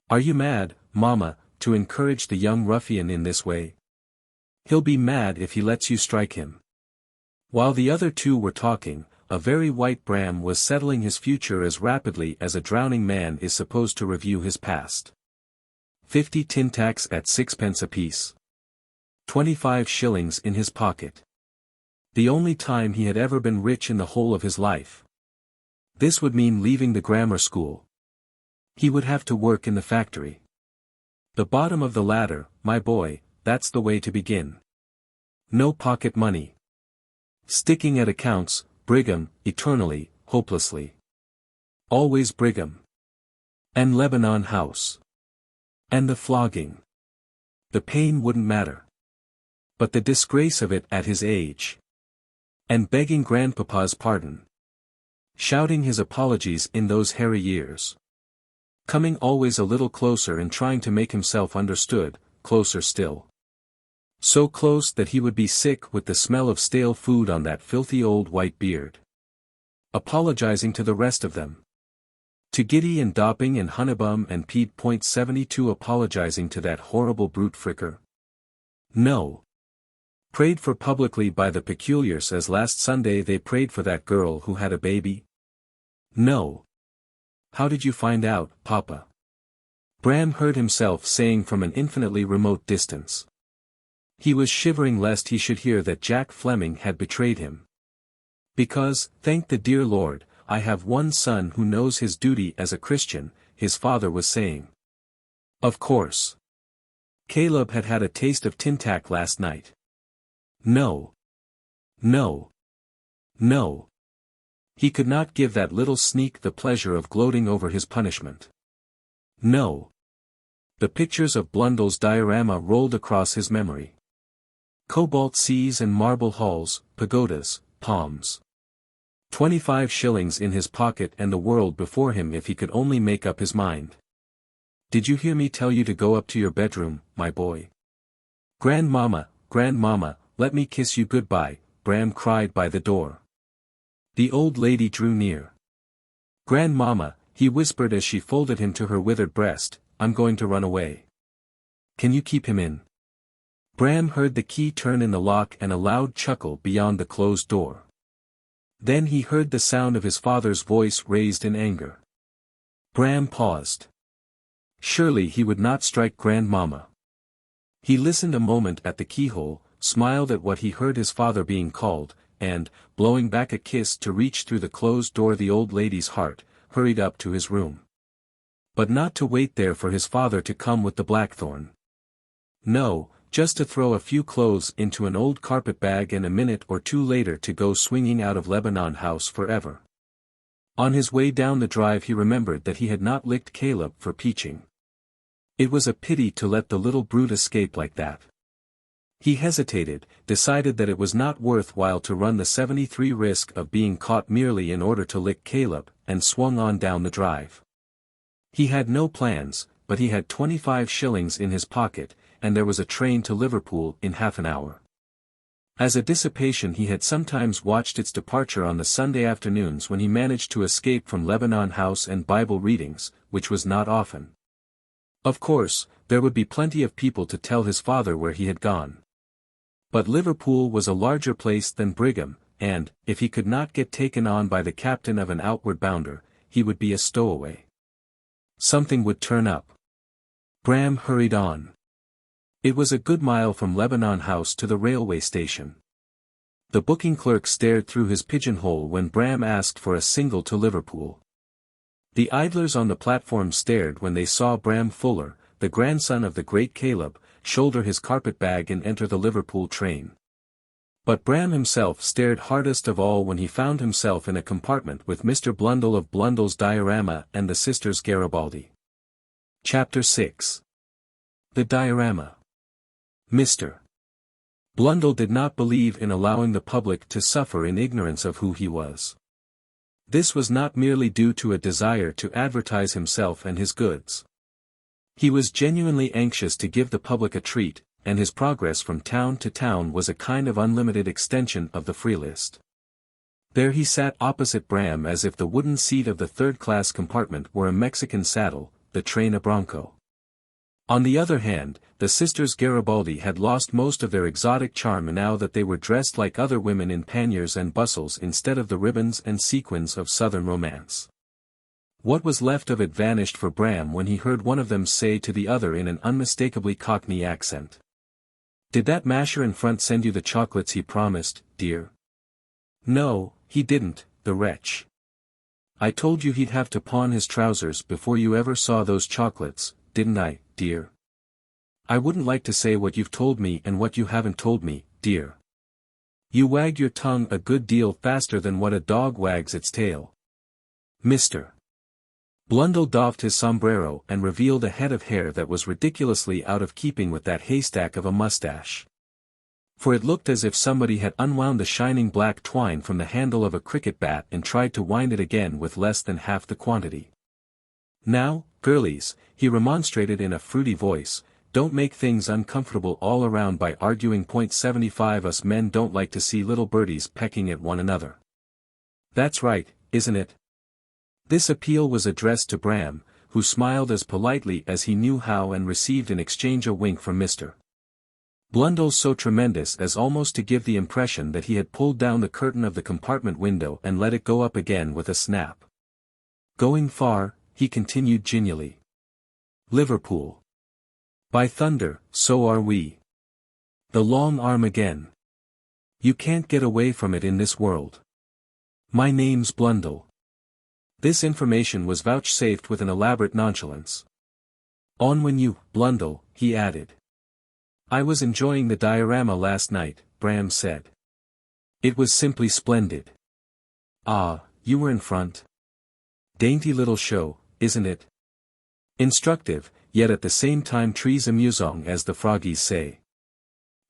Are you mad, Mama, to encourage the young ruffian in this way? He'll be mad if he lets you strike him." While the other two were talking, a very white Bram was settling his future as rapidly as a drowning man is supposed to review his past. 50 tin tacks at 6 pence apiece. 25 shillings in his pocket. The only time he had ever been rich in the whole of his life. This would mean leaving the grammar school. He would have to work in the factory. The bottom of the ladder, my boy, that's the way to begin. No pocket money. Sticking at accounts, Brigham, eternally, hopelessly. Always Brigham. And Lebanon House. And the flogging. The pain wouldn't matter. But the disgrace of it at his age. And begging grandpapa's pardon. Shouting his apologies in those hairy years. Coming always a little closer and trying to make himself understood, closer still. So close that he would be sick with the smell of stale food on that filthy old white beard. Apologizing to the rest of them. To Giddy and Dopping and Hunnebum and Pete.72 apologizing to that horrible brute Fricker. No. Prayed for publicly by the peculiars as last Sunday they prayed for that girl who had a baby? No. How did you find out, Papa? Bram heard himself saying from an infinitely remote distance. He was shivering lest he should hear that Jack Fleming had betrayed him. Because, thank the dear Lord, I have one son who knows his duty as a Christian, his father was saying. Of course. Caleb had had a taste of tin tack last night. No. No. No. He could not give that little sneak the pleasure of gloating over his punishment. No. The pictures of Blundell's diorama rolled across his memory. Cobalt seas and marble halls, pagodas, palms. 25 shillings in his pocket and the world before him if he could only make up his mind. Did you hear me tell you to go up to your bedroom, my boy? Grandmama, Grandmama, let me kiss you goodbye, Bram cried by the door. The old lady drew near. Grandmama, he whispered as she folded him to her withered breast, I'm going to run away. Can you keep him in? Bram heard the key turn in the lock and a loud chuckle beyond the closed door. Then he heard the sound of his father's voice raised in anger. Bram paused. Surely he would not strike Grandmama. He listened a moment at the keyhole, smiled at what he heard his father being called, and, blowing back a kiss to reach through the closed door the old lady's heart, hurried up to his room. But not to wait there for his father to come with the blackthorn. No, just to throw a few clothes into an old carpet bag and a minute or two later to go swinging out of Lebanon House forever. On his way down the drive he remembered that he had not licked Caleb for peaching. It was a pity to let the little brute escape like that. He hesitated, decided that it was not worth while to run the 73 risk of being caught merely in order to lick Caleb, and swung on down the drive. He had no plans, but he had 25 shillings in his pocket, and there was a train to Liverpool in half an hour. As a dissipation he had sometimes watched its departure on the Sunday afternoons when he managed to escape from Lebanon House and Bible readings, which was not often. Of course, there would be plenty of people to tell his father where he had gone. But Liverpool was a larger place than Brigham, and, if he could not get taken on by the captain of an outward bounder, he would be a stowaway. Something would turn up. Bram hurried on. It was a good mile from Lebanon House to the railway station. The booking clerk stared through his pigeonhole when Bram asked for a single to Liverpool. The idlers on the platform stared when they saw Bram Fuller, the grandson of the great Caleb, shoulder his carpet-bag and enter the Liverpool train. But Bram himself stared hardest of all when he found himself in a compartment with Mr. Blundell of Blundell's Diorama and the sisters Garibaldi. Chapter 6. The Diorama. Mr. Blundell did not believe in allowing the public to suffer in ignorance of who he was. This was not merely due to a desire to advertise himself and his goods. He was genuinely anxious to give the public a treat, and his progress from town to town was a kind of unlimited extension of the free list. There he sat opposite Bram as if the wooden seat of the third-class compartment were a Mexican saddle, the train a bronco. On the other hand, the sisters Garibaldi had lost most of their exotic charm now that they were dressed like other women in panniers and bustles instead of the ribbons and sequins of southern romance. What was left of it vanished for Bram when he heard one of them say to the other in an unmistakably Cockney accent, "Did that masher in front send you the chocolates he promised, dear?" "No, he didn't, the wretch. I told you he'd have to pawn his trousers before you ever saw those chocolates, didn't I, dear? I wouldn't like to say what you've told me and what you haven't told me, dear. You wagged your tongue a good deal faster than what a dog wags its tail." Mr. Blundell doffed his sombrero and revealed a head of hair that was ridiculously out of keeping with that haystack of a mustache. For it looked as if somebody had unwound the shining black twine from the handle of a cricket bat and tried to wind it again with less than half the quantity. "Now, girlies," he remonstrated in a fruity voice, "don't make things uncomfortable all around by arguing. .75 Us men don't like to see little birdies pecking at one another. That's right, isn't it?" This appeal was addressed to Bram, who smiled as politely as he knew how and received in exchange a wink from Mr. Blundell so tremendous as almost to give the impression that he had pulled down the curtain of the compartment window and let it go up again with a snap. "Going far?" he continued genially. "Liverpool. By thunder, so are we. The long arm again. You can't get away from it in this world. My name's Blundell." This information was vouchsafed with an elaborate nonchalance. "On when you, Blundell," he added. "I was enjoying the diorama last night," Bram said. "It was simply splendid." "Ah, you were in front. Dainty little show, isn't it? Instructive, yet at the same time très amusant as the froggies say.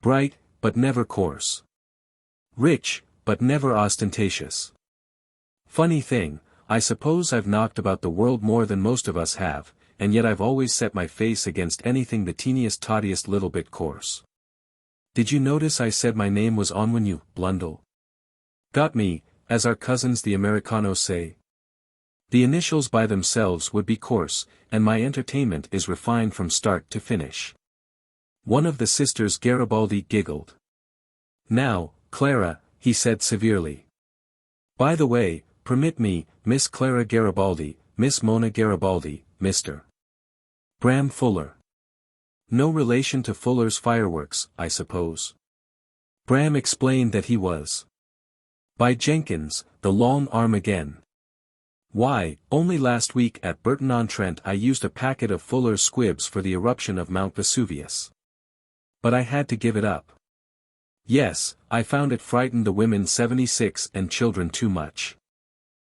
Bright, but never coarse. Rich, but never ostentatious. Funny thing, I suppose I've knocked about the world more than most of us have, and yet I've always set my face against anything the teeniest tottiest little bit coarse. Did you notice I said my name was on when you, Blundell? Got me, as our cousins the Americanos say. The initials by themselves would be coarse, and my entertainment is refined from start to finish." One of the sisters Garibaldi giggled. "Now, Clara," he said severely. "By the way, permit me, Miss Clara Garibaldi, Miss Mona Garibaldi, Mr. Bram Fuller. No relation to Fuller's Fireworks, I suppose?" Bram explained that he was. "By Jenkins, the long arm again. Why, only last week at Burton-on-Trent I used a packet of Fuller's squibs for the eruption of Mount Vesuvius. But I had to give it up. Yes, I found it frightened the women 76 and children too much.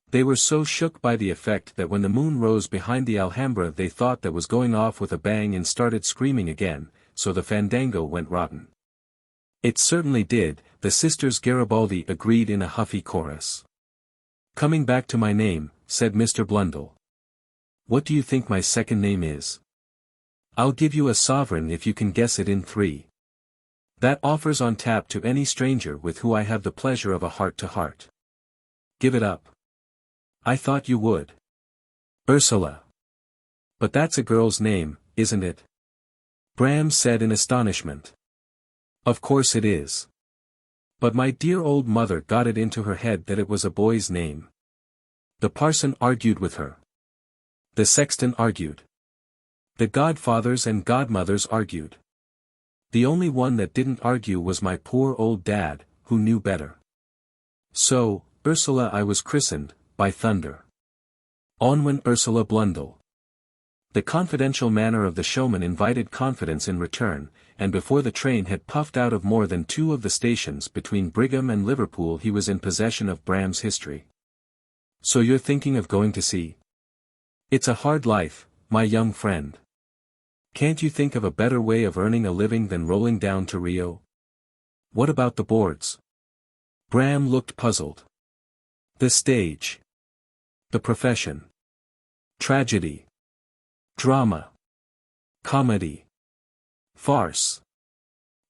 They were so shook by the effect that when the moon rose behind the Alhambra they thought that was going off with a bang and started screaming again, so the fandango went rotten." "It certainly did," the sisters Garibaldi agreed in a huffy chorus. "Coming back to my name," said Mr. Blundell. "What do you think my second name is? I'll give you a sovereign if you can guess it in 3. That offers on tap to any stranger with who I have the pleasure of a heart-to-heart. Give it up." "I thought you would." "Ursula." "But that's a girl's name, isn't it?" Bram said in astonishment. "Of course it is. But my dear old mother got it into her head that it was a boy's name. The parson argued with her. The sexton argued. The godfathers and godmothers argued. The only one that didn't argue was my poor old dad, who knew better. So, Ursula I was christened, by thunder. On went Ursula Blundell. The confidential manner of the showman invited confidence in return, and before the train had puffed out of more than 2 of the stations between Brigham and Liverpool he was in possession of Bram's history. "So you're thinking of going to sea? It's a hard life, my young friend. Can't you think of a better way of earning a living than rolling down to Rio? What about the boards?" Bram looked puzzled. "The stage. The profession. Tragedy. Drama. Comedy. Farce.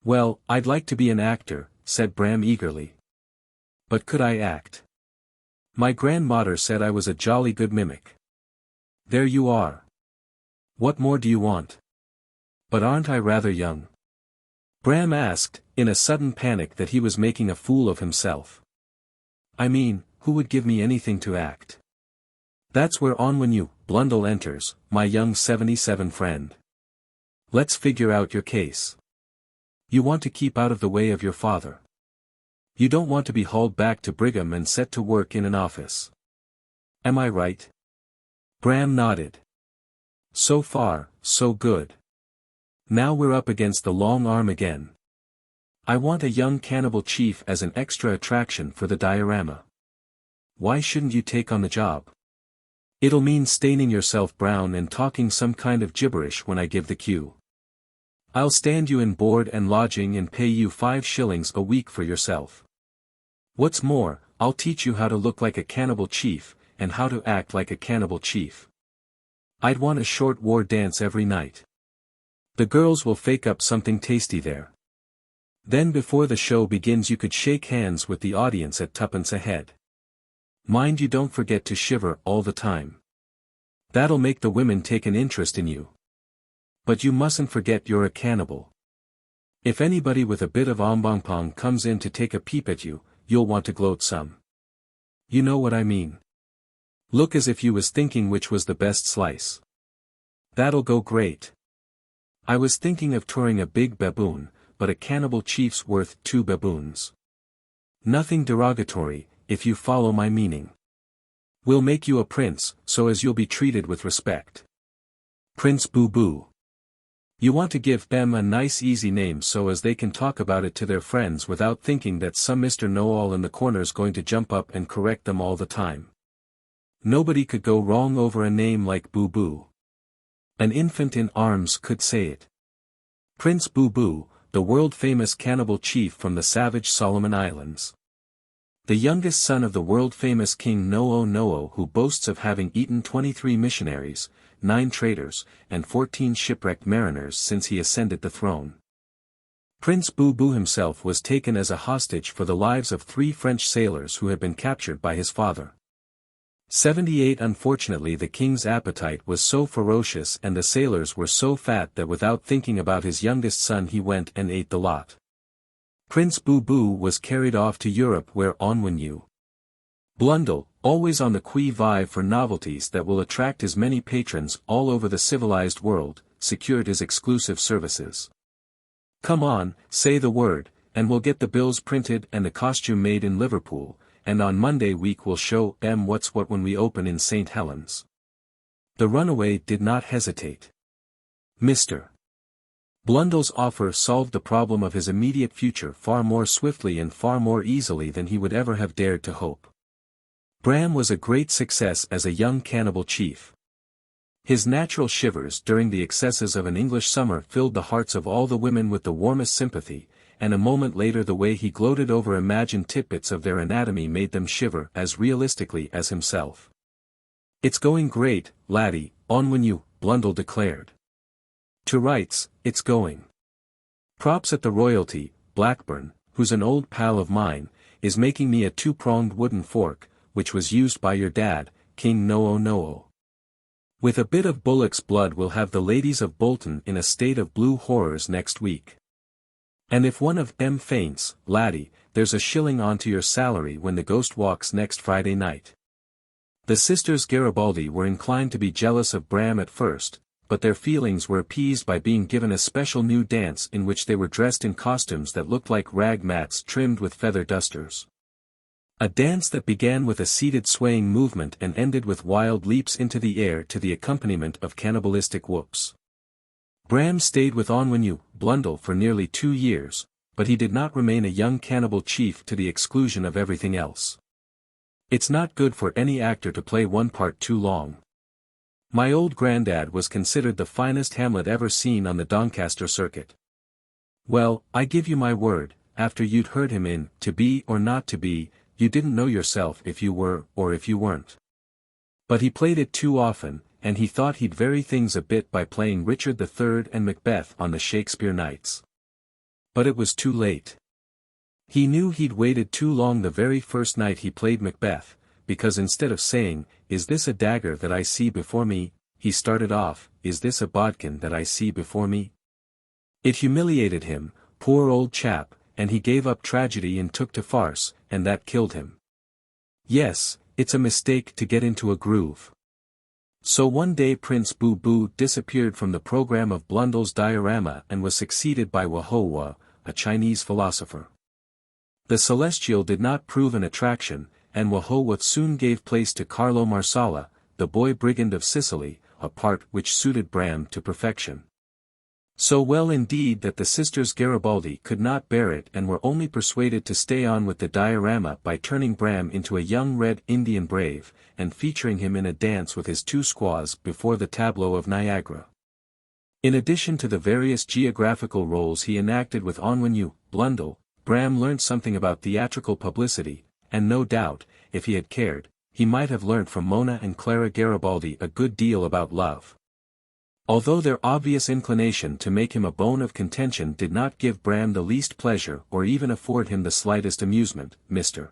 Well, I'd like to be an actor," said Bram eagerly. "But could I act? My grandmother said I was a jolly good mimic." "There you are. What more do you want?" "But aren't I rather young?" Bram asked, in a sudden panic that he was making a fool of himself. "I mean, who would give me anything to act?" That's where Onwenu, Blundell enters, my young 77 friend. "Let's figure out your case. You want to keep out of the way of your father. You don't want to be hauled back to Brigham and set to work in an office. Am I right?" Bram nodded. "So far, so good. Now we're up against the long arm again. I want a young cannibal chief as an extra attraction for the diorama. Why shouldn't you take on the job? It'll mean staining yourself brown and talking some kind of gibberish when I give the cue. I'll stand you in board and lodging and pay you 5 shillings a week for yourself. What's more, I'll teach you how to look like a cannibal chief, and how to act like a cannibal chief. I'd want a short war dance every night. The girls will fake up something tasty there. Then before the show begins you could shake hands with the audience at 2pence a head. Mind you don't forget to shiver all the time. That'll make the women take an interest in you. But you mustn't forget you're a cannibal. If anybody with a bit of ombongpong comes in to take a peep at you, you'll want to gloat some. You know what I mean. Look as if you was thinking which was the best slice. That'll go great. I was thinking of touring a big baboon, but a cannibal chief's worth 2 baboons. Nothing derogatory, if you follow my meaning. We'll make you a prince, so as you'll be treated with respect. Prince Boo Boo. You want to give them a nice easy name so as they can talk about it to their friends without thinking that some Mr. Know-all in the corner's going to jump up and correct them all the time. Nobody could go wrong over a name like Boo Boo. An infant in arms could say it. Prince Boo Boo, the world-famous cannibal chief from the savage Solomon Islands. The youngest son of the world-famous King Know-o, who boasts of having eaten 23 missionaries, 9 traders, and 14 shipwrecked mariners since he ascended the throne. Prince Boo Boo himself was taken as a hostage for the lives of 3 French sailors who had been captured by his father. 78 Unfortunately the king's appetite was so ferocious and the sailors were so fat that without thinking about his youngest son he went and ate the lot. Prince Boo Boo was carried off to Europe where Onwenu Blundell, always on the qui vive for novelties that will attract as many patrons all over the civilized world, secured his exclusive services. Come on, say the word, and we'll get the bills printed and the costume made in Liverpool, and on Monday week we'll show them what's what when we open in St. Helens. The runaway did not hesitate. Mr. Blundell's offer solved the problem of his immediate future far more swiftly and far more easily than he would ever have dared to hope. Bram was a great success as a young cannibal chief. His natural shivers during the excesses of an English summer filled the hearts of all the women with the warmest sympathy, and a moment later the way he gloated over imagined tidbits of their anatomy made them shiver as realistically as himself. It's going great, laddie, Onwenu, Blundell declared. To rights, it's going. Props at the royalty, Blackburn, who's an old pal of mine, is making me a 2-pronged wooden fork, which was used by your dad, King Know-o. With a bit of bullock's blood we'll have the ladies of Bolton in a state of blue horrors next week. And if one of them faints, laddie, there's a shilling onto your salary when the ghost walks next Friday night. The sisters Garibaldi were inclined to be jealous of Bram at first, but their feelings were appeased by being given a special new dance in which they were dressed in costumes that looked like rag mats trimmed with feather dusters. A dance that began with a seated swaying movement and ended with wild leaps into the air to the accompaniment of cannibalistic whoops. Bram stayed with Onwenu, Blundell for nearly 2 years, but he did not remain a young cannibal chief to the exclusion of everything else. It's not good for any actor to play one part too long. My old granddad was considered the finest Hamlet ever seen on the Doncaster circuit. Well, I give you my word, after you'd heard him in To Be or Not to Be, you didn't know yourself if you were or if you weren't. But he played it too often, and he thought he'd vary things a bit by playing Richard III and Macbeth on the Shakespeare nights. But it was too late. He knew he'd waited too long the very first night he played Macbeth, because instead of saying, "Is this a dagger that I see before me?" he started off, "Is this a bodkin that I see before me?" It humiliated him, poor old chap, and he gave up tragedy and took to farce, and that killed him. Yes, it's a mistake to get into a groove. So one day Prince Boo Boo disappeared from the program of Blundell's diorama and was succeeded by Wahowa, a Chinese philosopher. The Celestial did not prove an attraction, and Wahowa soon gave place to Carlo Marsala, the boy brigand of Sicily, a part which suited Bram to perfection. So well indeed that the sisters Garibaldi could not bear it and were only persuaded to stay on with the diorama by turning Bram into a young red Indian brave, and featuring him in a dance with his 2 squaws before the tableau of Niagara. In addition to the various geographical roles he enacted with Onwenu, Blundell, Bram learnt something about theatrical publicity, and no doubt, if he had cared, he might have learnt from Mona and Clara Garibaldi a good deal about love. Although their obvious inclination to make him a bone of contention did not give Bram the least pleasure or even afford him the slightest amusement, Mr.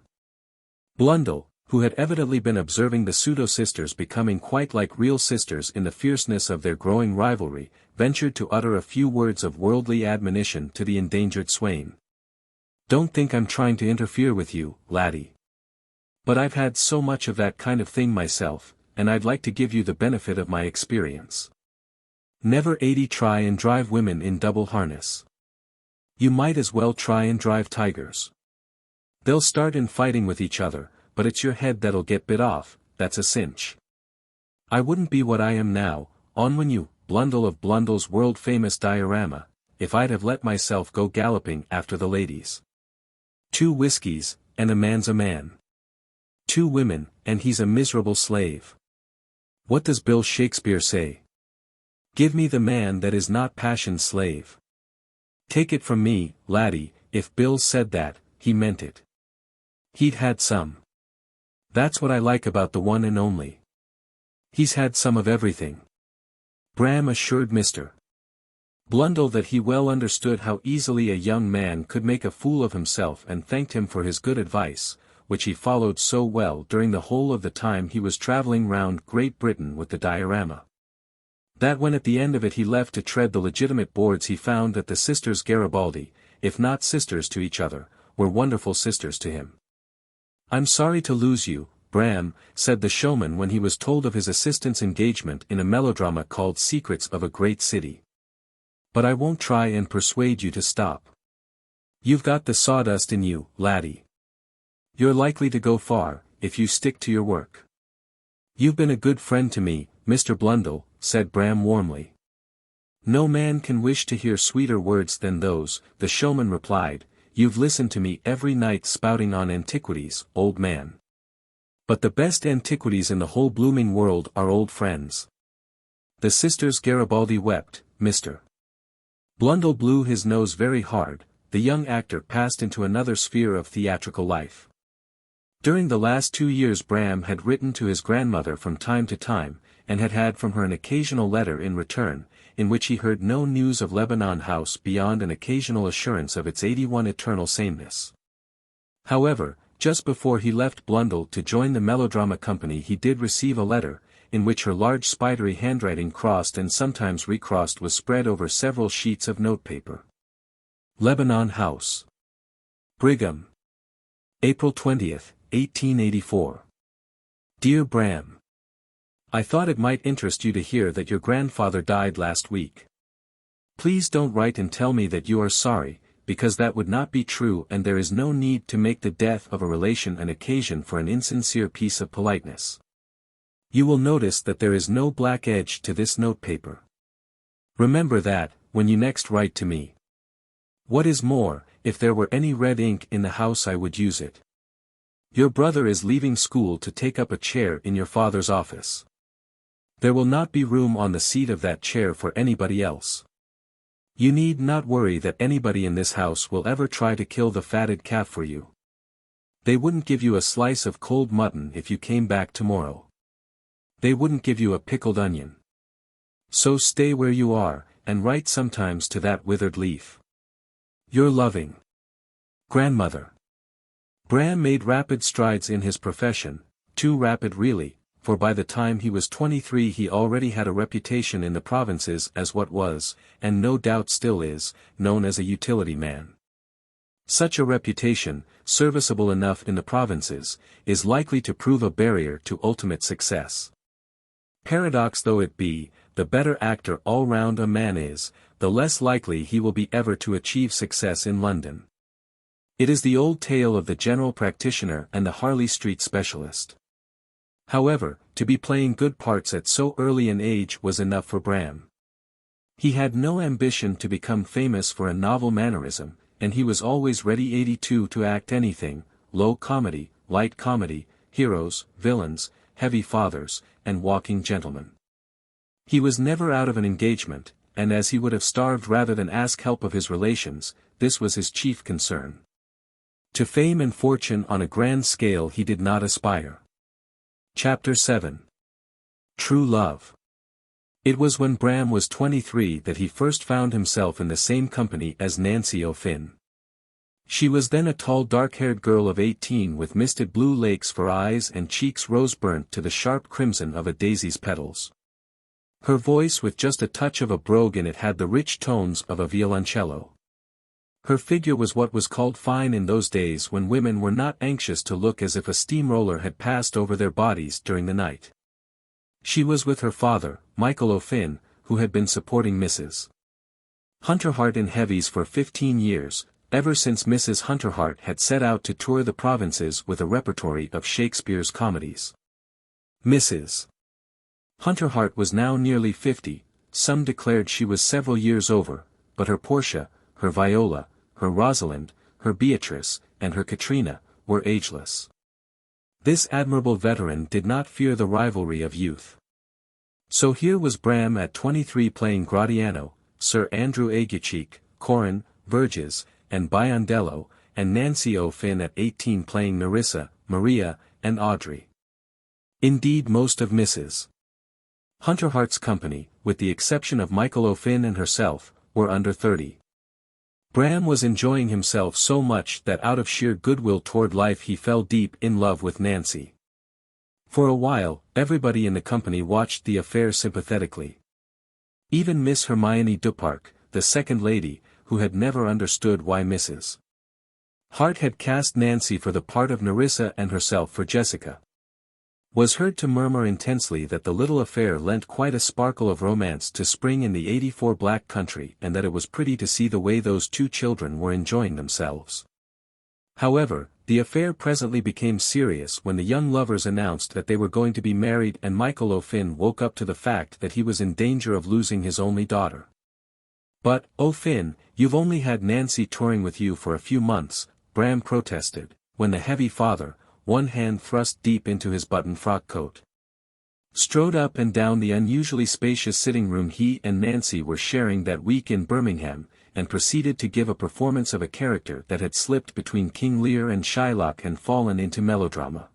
Blundell, who had evidently been observing the pseudo-sisters becoming quite like real sisters in the fierceness of their growing rivalry, ventured to utter a few words of worldly admonition to the endangered swain. "Don't think I'm trying to interfere with you, laddie. But I've had so much of that kind of thing myself, and I'd like to give you the benefit of my experience. Never 80 try and drive women in double harness. You might as well try and drive tigers. They'll start in fighting with each other, but it's your head that'll get bit off, that's a cinch. I wouldn't be what I am now, Onwenu, Blundell of Blundell's world-famous diorama, if I'd have let myself go galloping after the ladies. 2 whiskies, and a man's a man. 2 women, and he's a miserable slave. What does Bill Shakespeare say? Give me the man that is not passion's slave. Take it from me, laddie, if Bill said that, he meant it. He'd had some. That's what I like about the one and only. He's had some of everything." Bram assured Mr. Blundell that he well understood how easily a young man could make a fool of himself and thanked him for his good advice, which he followed so well during the whole of the time he was travelling round Great Britain with the diorama. That when at the end of it he left to tread the legitimate boards he found that the sisters Garibaldi, if not sisters to each other, were wonderful sisters to him. "I'm sorry to lose you, Bram," said the showman when he was told of his assistant's engagement in a melodrama called Secrets of a Great City. "But I won't try and persuade you to stop. You've got the sawdust in you, laddie. You're likely to go far, if you stick to your work." "You've been a good friend to me, Mr. Blundell," said Bram warmly. "No man can wish to hear sweeter words than those," the showman replied. "You've listened to me every night spouting on antiquities, old man. But the best antiquities in the whole blooming world are old friends." The sisters Garibaldi wept. Mr. Blundell blew his nose very hard. The young actor passed into another sphere of theatrical life. During the last 2 years Bram had written to his grandmother from time to time, and had had from her an occasional letter in return, in which he heard no news of Lebanon House beyond an occasional assurance of its 81 eternal sameness. However, just before he left Blundell to join the melodrama company he did receive a letter, in which her large spidery handwriting crossed and sometimes recrossed was spread over several sheets of notepaper. Lebanon House. Brigham. April 20th, 1884. Dear Bram. I thought it might interest you to hear that your grandfather died last week. Please don't write and tell me that you are sorry, because that would not be true, and there is no need to make the death of a relation an occasion for an insincere piece of politeness. You will notice that there is no black edge to this notepaper. Remember that, when you next write to me. What is more, if there were any red ink in the house I would use it. Your brother is leaving school to take up a chair in your father's office. There will not be room on the seat of that chair for anybody else. You need not worry that anybody in this house will ever try to kill the fatted calf for you. They wouldn't give you a slice of cold mutton if you came back tomorrow. They wouldn't give you a pickled onion. So stay where you are, and write sometimes to that withered leaf. Your loving grandmother. Bram made rapid strides in his profession, too rapid really, for by the time he was 23 he already had a reputation in the provinces as what was, and no doubt still is, known as a utility man. Such a reputation, serviceable enough in the provinces, is likely to prove a barrier to ultimate success. Paradox though it be, the better actor all round a man is, the less likely he will be ever to achieve success in London. It is the old tale of the general practitioner and the Harley Street specialist. However, to be playing good parts at so early an age was enough for Bram. He had no ambition to become famous for a novel mannerism, and he was always ready 82 to act anything, low comedy, light comedy, heroes, villains, heavy fathers, and walking gentlemen. He was never out of an engagement, and as he would have starved rather than ask help of his relations, this was his chief concern. To fame and fortune on a grand scale he did not aspire. Chapter 7. True Love. It was when Bram was 23 that he first found himself in the same company as Nancy O'Finn. She was then a tall dark-haired girl of 18 with misted blue lakes for eyes and cheeks rose-burnt to the sharp crimson of a daisy's petals. Her voice with just a touch of a brogue in it had the rich tones of a violoncello. Her figure was what was called fine in those days when women were not anxious to look as if a steamroller had passed over their bodies during the night. She was with her father, Michael O'Finn, who had been supporting Mrs. Hunterhart in heavies for 15 years, ever since Mrs. Hunterhart had set out to tour the provinces with a repertory of Shakespeare's comedies. Mrs. Hunterhart was now nearly 50, some declared she was several years over, but her Portia, her Viola, her Rosalind, her Beatrice, and her Katrina, were ageless. This admirable veteran did not fear the rivalry of youth. So here was Bram at 23 playing Gratiano, Sir Andrew Aguecheek, Corin, Verges, and Biondello, and Nancy O'Finn at 18 playing Nerissa, Maria, and Audrey. Indeed most of Mrs. Hunterhart's company, with the exception of Michael O'Finn and herself, were under 30. Bram was enjoying himself so much that out of sheer goodwill toward life he fell deep in love with Nancy. For a while, everybody in the company watched the affair sympathetically. Even Miss Hermione Duparc, the second lady, who had never understood why Mrs. Hart had cast Nancy for the part of Nerissa and herself for Jessica, was heard to murmur intensely that the little affair lent quite a sparkle of romance to spring in the '84 black country and that it was pretty to see the way those two children were enjoying themselves. However, the affair presently became serious when the young lovers announced that they were going to be married and Michael O'Finn woke up to the fact that he was in danger of losing his only daughter. But, O'Finn, you've only had Nancy touring with you for a few months, Bram protested, when the heavy father, one hand thrust deep into his button frock coat, strode up and down the unusually spacious sitting room he and Nancy were sharing that week in Birmingham, and proceeded to give a performance of a character that had slipped between King Lear and Shylock and fallen into melodrama.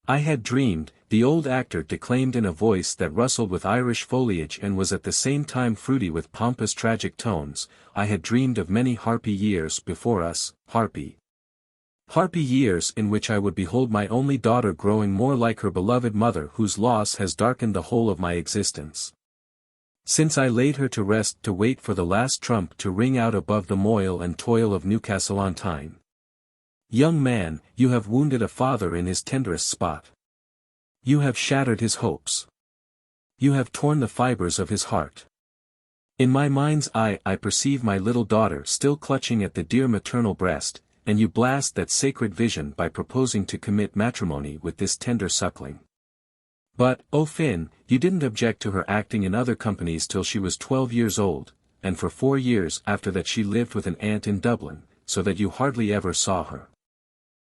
I had dreamed, the old actor declaimed in a voice that rustled with Irish foliage and was at the same time fruity with pompous tragic tones, I had dreamed of many harpy years before us, harpy years in which I would behold my only daughter growing more like her beloved mother whose loss has darkened the whole of my existence. Since I laid her to rest to wait for the last trump to ring out above the moil and toil of Newcastle-on-Tyne. Young man, you have wounded a father in his tenderest spot. You have shattered his hopes. You have torn the fibers of his heart. In my mind's eye I perceive my little daughter still clutching at the dear maternal breast, and you blast that sacred vision by proposing to commit matrimony with this tender suckling. But, oh Finn, you didn't object to her acting in other companies till she was 12 years old, and for 4 years after that she lived with an aunt in Dublin, so that you hardly ever saw her.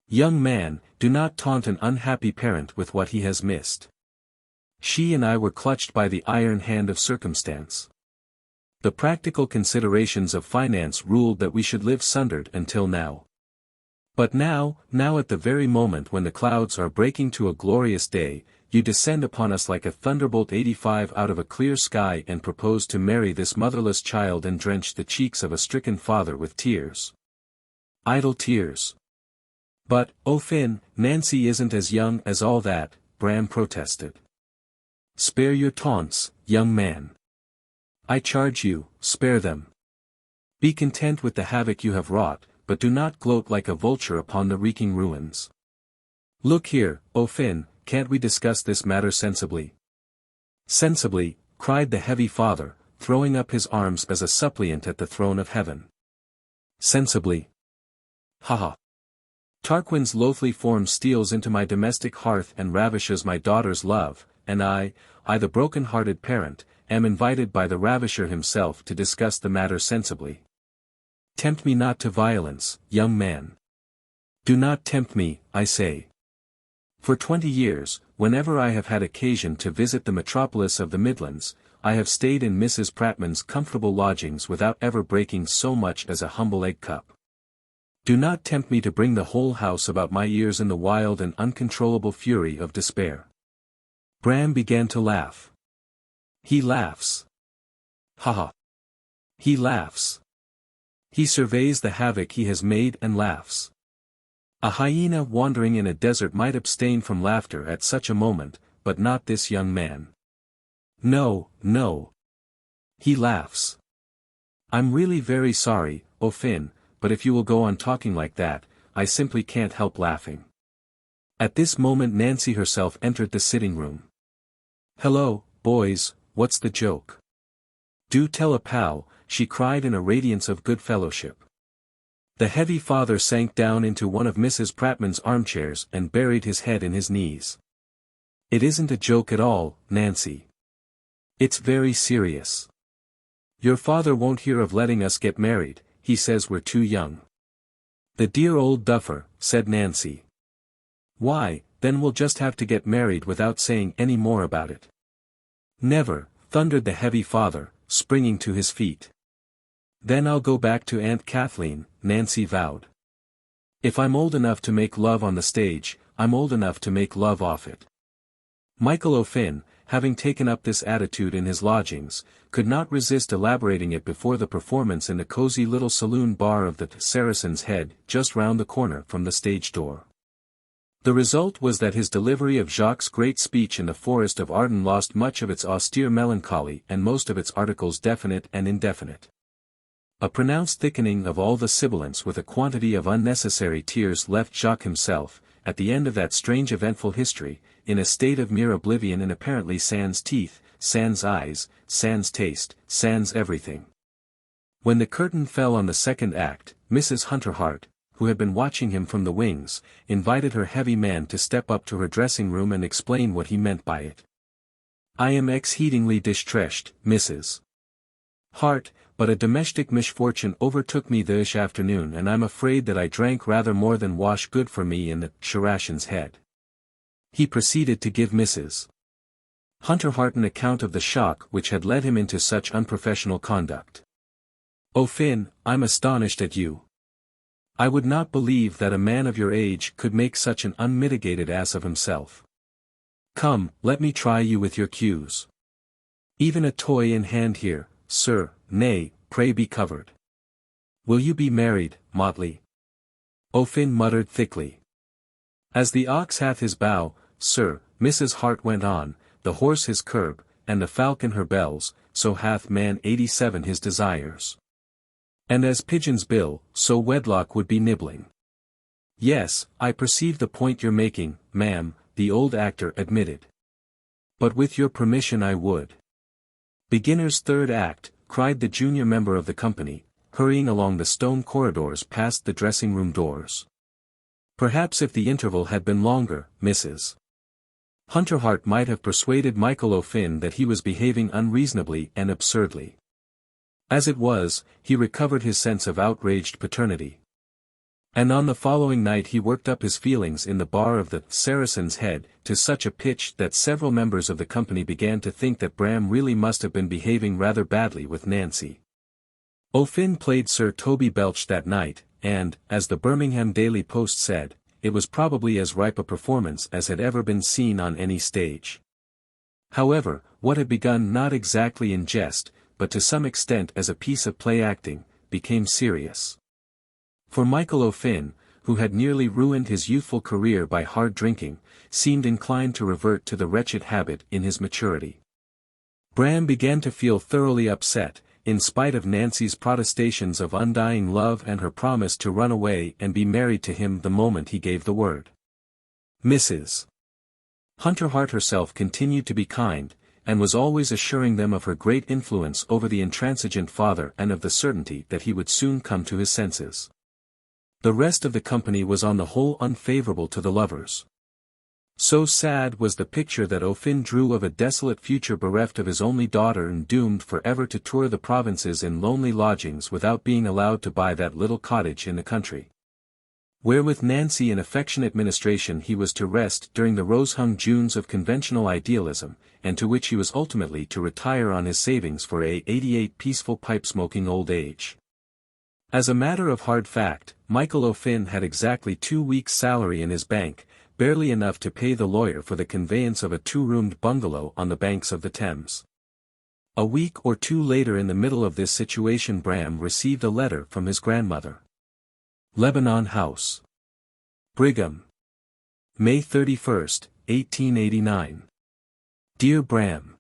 Young man, do not taunt an unhappy parent with what he has missed. She and I were clutched by the iron hand of circumstance. The practical considerations of finance ruled that we should live sundered until now. But now at the very moment when the clouds are breaking to a glorious day, you descend upon us like a thunderbolt 85 out of a clear sky and propose to marry this motherless child and drench the cheeks of a stricken father with tears. Idle tears. But, oh Finn, Nancy isn't as young as all that, Bram protested. Spare your taunts, young man. I charge you, spare them. Be content with the havoc you have wrought, but do not gloat like a vulture upon the reeking ruins. Look here, oh Finn, can't we discuss this matter sensibly? Sensibly, cried the heavy father, throwing up his arms as a suppliant at the throne of heaven. Sensibly. Ha ha. Tarquin's loathly form steals into my domestic hearth and ravishes my daughter's love, and I, the broken-hearted parent, am invited by the ravisher himself to discuss the matter sensibly. Tempt me not to violence, young man. Do not tempt me, I say. For 20 years, whenever I have had occasion to visit the metropolis of the Midlands, I have stayed in Mrs. Prattman's comfortable lodgings without ever breaking so much as a humble egg cup. Do not tempt me to bring the whole house about my ears in the wild and uncontrollable fury of despair. Bram began to laugh. He laughs. Ha ha. He laughs. He surveys the havoc he has made and laughs. A hyena wandering in a desert might abstain from laughter at such a moment, but not this young man. No, no. He laughs. I'm really very sorry, oh Finn, but if you will go on talking like that, I simply can't help laughing. At this moment Nancy herself entered the sitting room. Hello, boys, what's the joke? Do tell a pal, she cried in a radiance of good fellowship. The heavy father sank down into one of Mrs. Prattman's armchairs and buried his head in his knees. It isn't a joke at all, Nancy. It's very serious. Your father won't hear of letting us get married, he says we're too young. The dear old duffer, said Nancy. Why, then we'll just have to get married without saying any more about it. Never, thundered the heavy father, springing to his feet. Then I'll go back to Aunt Kathleen, Nancy vowed. If I'm old enough to make love on the stage, I'm old enough to make love off it. Michael O'Finn, having taken up this attitude in his lodgings, could not resist elaborating it before the performance in the cozy little saloon bar of the Saracen's Head, just round the corner from the stage door. The result was that his delivery of Jacques' great speech in the Forest of Arden lost much of its austere melancholy and most of its articles definite and indefinite. A pronounced thickening of all the sibilants with a quantity of unnecessary tears left Jacques himself, at the end of that strange eventful history, in a state of mere oblivion and apparently sans teeth, sans eyes, sans taste, sans everything. When the curtain fell on the second act, Mrs. Hunterhart, who had been watching him from the wings, invited her heavy man to step up to her dressing-room and explain what he meant by it. I am exceedingly distressed, Mrs. Hart, but a domestic misfortune overtook me this afternoon and I'm afraid that I drank rather more than wash good for me in the Saracen's Head. He proceeded to give Mrs. Hunterhart an account of the shock which had led him into such unprofessional conduct. Oh Finn, I'm astonished at you. I would not believe that a man of your age could make such an unmitigated ass of himself. Come, let me try you with your cues. Even a toy in hand here, sir, nay, pray be covered. Will you be married, Motley? O'Finn muttered thickly. As the ox hath his bow, sir, Mrs. Hart went on, the horse his curb, and the falcon her bells, so hath man 87 his desires. And as pigeons bill, so wedlock would be nibbling. Yes, I perceive the point you're making, ma'am, the old actor admitted. But with your permission I would. Beginner's third act, cried the junior member of the company, hurrying along the stone corridors past the dressing-room doors. Perhaps if the interval had been longer, Mrs. Hunterhart might have persuaded Michael O'Finn that he was behaving unreasonably and absurdly. As it was, he recovered his sense of outraged paternity. And on the following night he worked up his feelings in the bar of the Saracen's Head to such a pitch that several members of the company began to think that Bram really must have been behaving rather badly with Nancy. O'Finn played Sir Toby Belch that night, and, as the Birmingham Daily Post said, it was probably as ripe a performance as had ever been seen on any stage. However, what had begun not exactly in jest, but to some extent as a piece of play acting, became serious. For Michael O'Finn, who had nearly ruined his youthful career by hard drinking, seemed inclined to revert to the wretched habit in his maturity. Bram began to feel thoroughly upset, in spite of Nancy's protestations of undying love and her promise to run away and be married to him the moment he gave the word. Mrs. Hunterhart herself continued to be kind, and was always assuring them of her great influence over the intransigent father and of the certainty that he would soon come to his senses. The rest of the company was on the whole unfavorable to the lovers. So sad was the picture that O'Finn drew of a desolate future bereft of his only daughter and doomed forever to tour the provinces in lonely lodgings without being allowed to buy that little cottage in the country, where with Nancy in affectionate ministration he was to rest during the rose-hung Junes of conventional idealism, and to which he was ultimately to retire on his savings for a 88 peaceful pipe-smoking old age. As a matter of hard fact, Michael O'Finn had exactly 2 weeks' salary in his bank, barely enough to pay the lawyer for the conveyance of a 2-roomed bungalow on the banks of the Thames. A week or two later, in the middle of this situation, Bram received a letter from his grandmother. Lebanon House, Brigham, May 31, 1889. Dear Bram,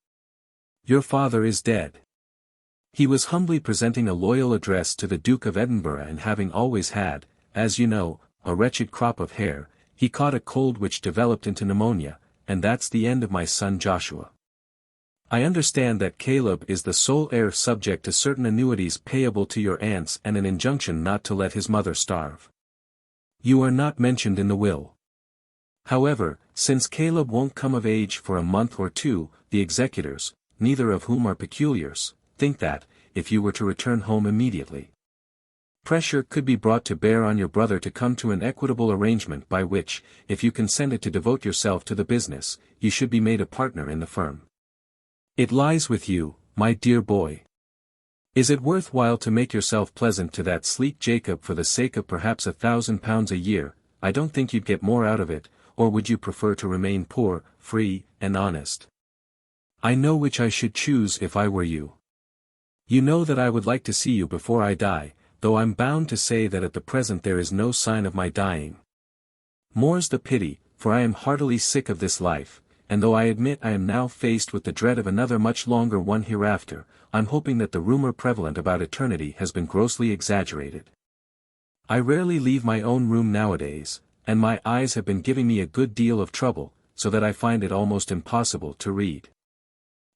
your father is dead. He was humbly presenting a loyal address to the Duke of Edinburgh, and having always had, as you know, a wretched crop of hair, he caught a cold which developed into pneumonia, and that's the end of my son Joshua. I understand that Caleb is the sole heir subject to certain annuities payable to your aunts and an injunction not to let his mother starve. You are not mentioned in the will. However, since Caleb won't come of age for a month or two, the executors, neither of whom are peculiars, think that, if you were to return home immediately, pressure could be brought to bear on your brother to come to an equitable arrangement by which, if you consented to devote yourself to the business, you should be made a partner in the firm. It lies with you, my dear boy. Is it worth while to make yourself pleasant to that sleek Jacob for the sake of perhaps £1,000 a year? I don't think you'd get more out of it, or would you prefer to remain poor, free, and honest? I know which I should choose if I were you. You know that I would like to see you before I die, though I'm bound to say that at the present there is no sign of my dying. More's the pity, for I am heartily sick of this life, and though I admit I am now faced with the dread of another much longer one hereafter, I'm hoping that the rumor prevalent about eternity has been grossly exaggerated. I rarely leave my own room nowadays, and my eyes have been giving me a good deal of trouble, so that I find it almost impossible to read.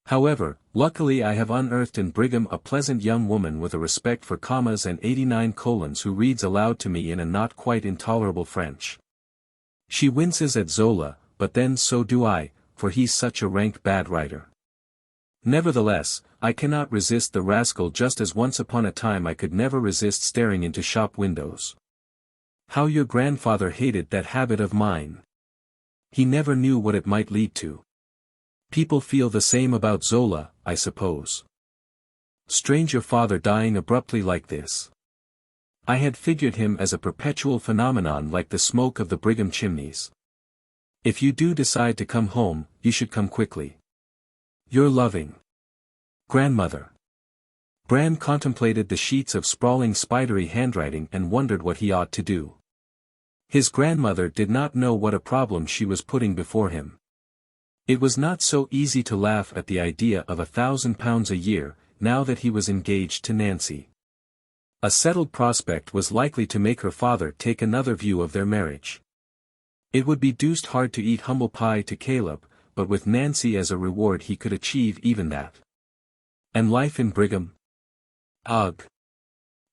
However, luckily I have unearthed in Brigham a pleasant young woman with a respect for commas and 89 colons who reads aloud to me in a not quite intolerable French. She winces at Zola, but then so do I, for he's such a rank bad writer. Nevertheless, I cannot resist the rascal, just as once upon a time I could never resist staring into shop windows. How your grandfather hated that habit of mine! He never knew what it might lead to. People feel the same about Zola, I suppose. Strange your father dying abruptly like this. I had figured him as a perpetual phenomenon like the smoke of the Brigham chimneys. If you do decide to come home, you should come quickly. Your loving grandmother. Bram contemplated the sheets of sprawling spidery handwriting and wondered what he ought to do. His grandmother did not know what a problem she was putting before him. It was not so easy to laugh at the idea of £1,000 a year, now that he was engaged to Nancy. A settled prospect was likely to make her father take another view of their marriage. It would be deuced hard to eat humble pie to Caleb, but with Nancy as a reward he could achieve even that. And life in Brigham? Ugh.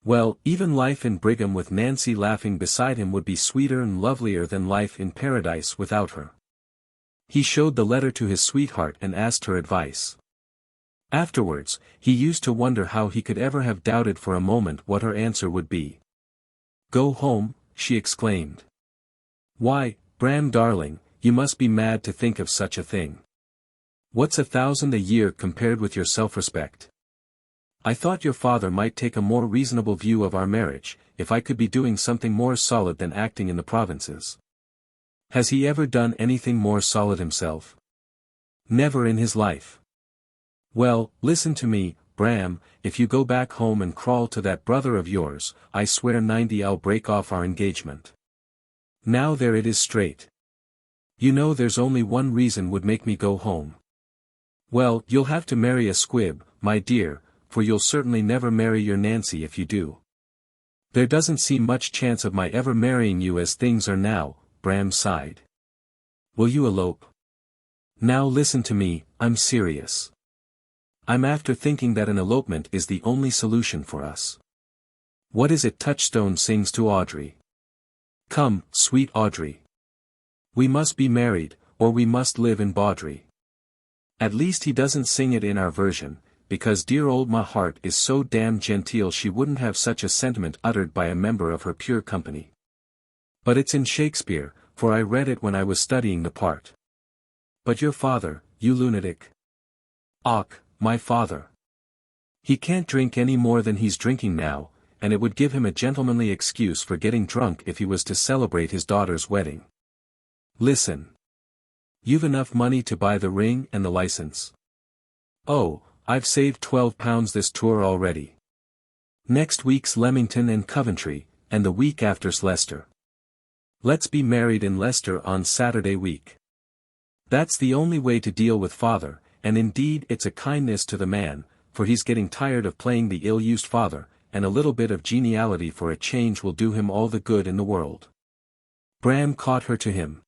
Well, even life in Brigham with Nancy laughing beside him would be sweeter and lovelier than life in paradise without her. He showed the letter to his sweetheart and asked her advice. Afterwards, he used to wonder how he could ever have doubted for a moment what her answer would be. "Go home," she exclaimed. "Why, Bram darling, you must be mad to think of such a thing. What's 1,000 a year compared with your self-respect? I thought your father might take a more reasonable view of our marriage, if I could be doing something more solid than acting in the provinces. Has he ever done anything more solid himself? Never in his life. Well, listen to me, Bram, if you go back home and crawl to that brother of yours, I swear 90 I'll break off our engagement. Now there it is straight. You know there's only one reason would make me go home. Well, you'll have to marry a squib, my dear, for you'll certainly never marry your Nancy if you do. There doesn't seem much chance of my ever marrying you as things are now," Bram sighed. "Will you elope? Now listen to me, I'm serious. I'm after thinking that an elopement is the only solution for us. What is it Touchstone sings to Audrey? Come, sweet Audrey. We must be married, or we must live in bawdry. At least he doesn't sing it in our version, because dear old my heart is so damn genteel she wouldn't have such a sentiment uttered by a member of her pure company. But it's in Shakespeare, for I read it when I was studying the part. But your father, you lunatic. Och, my father. He can't drink any more than he's drinking now, and it would give him a gentlemanly excuse for getting drunk if he was to celebrate his daughter's wedding. Listen. You've enough money to buy the ring and the license. Oh, I've saved £12 this tour already. Next week's Leamington and Coventry, and the week after's Leicester. Let's be married in Leicester on Saturday week. That's the only way to deal with father, and indeed it's a kindness to the man, for he's getting tired of playing the ill-used father, and a little bit of geniality for a change will do him all the good in the world." Bram caught her to him.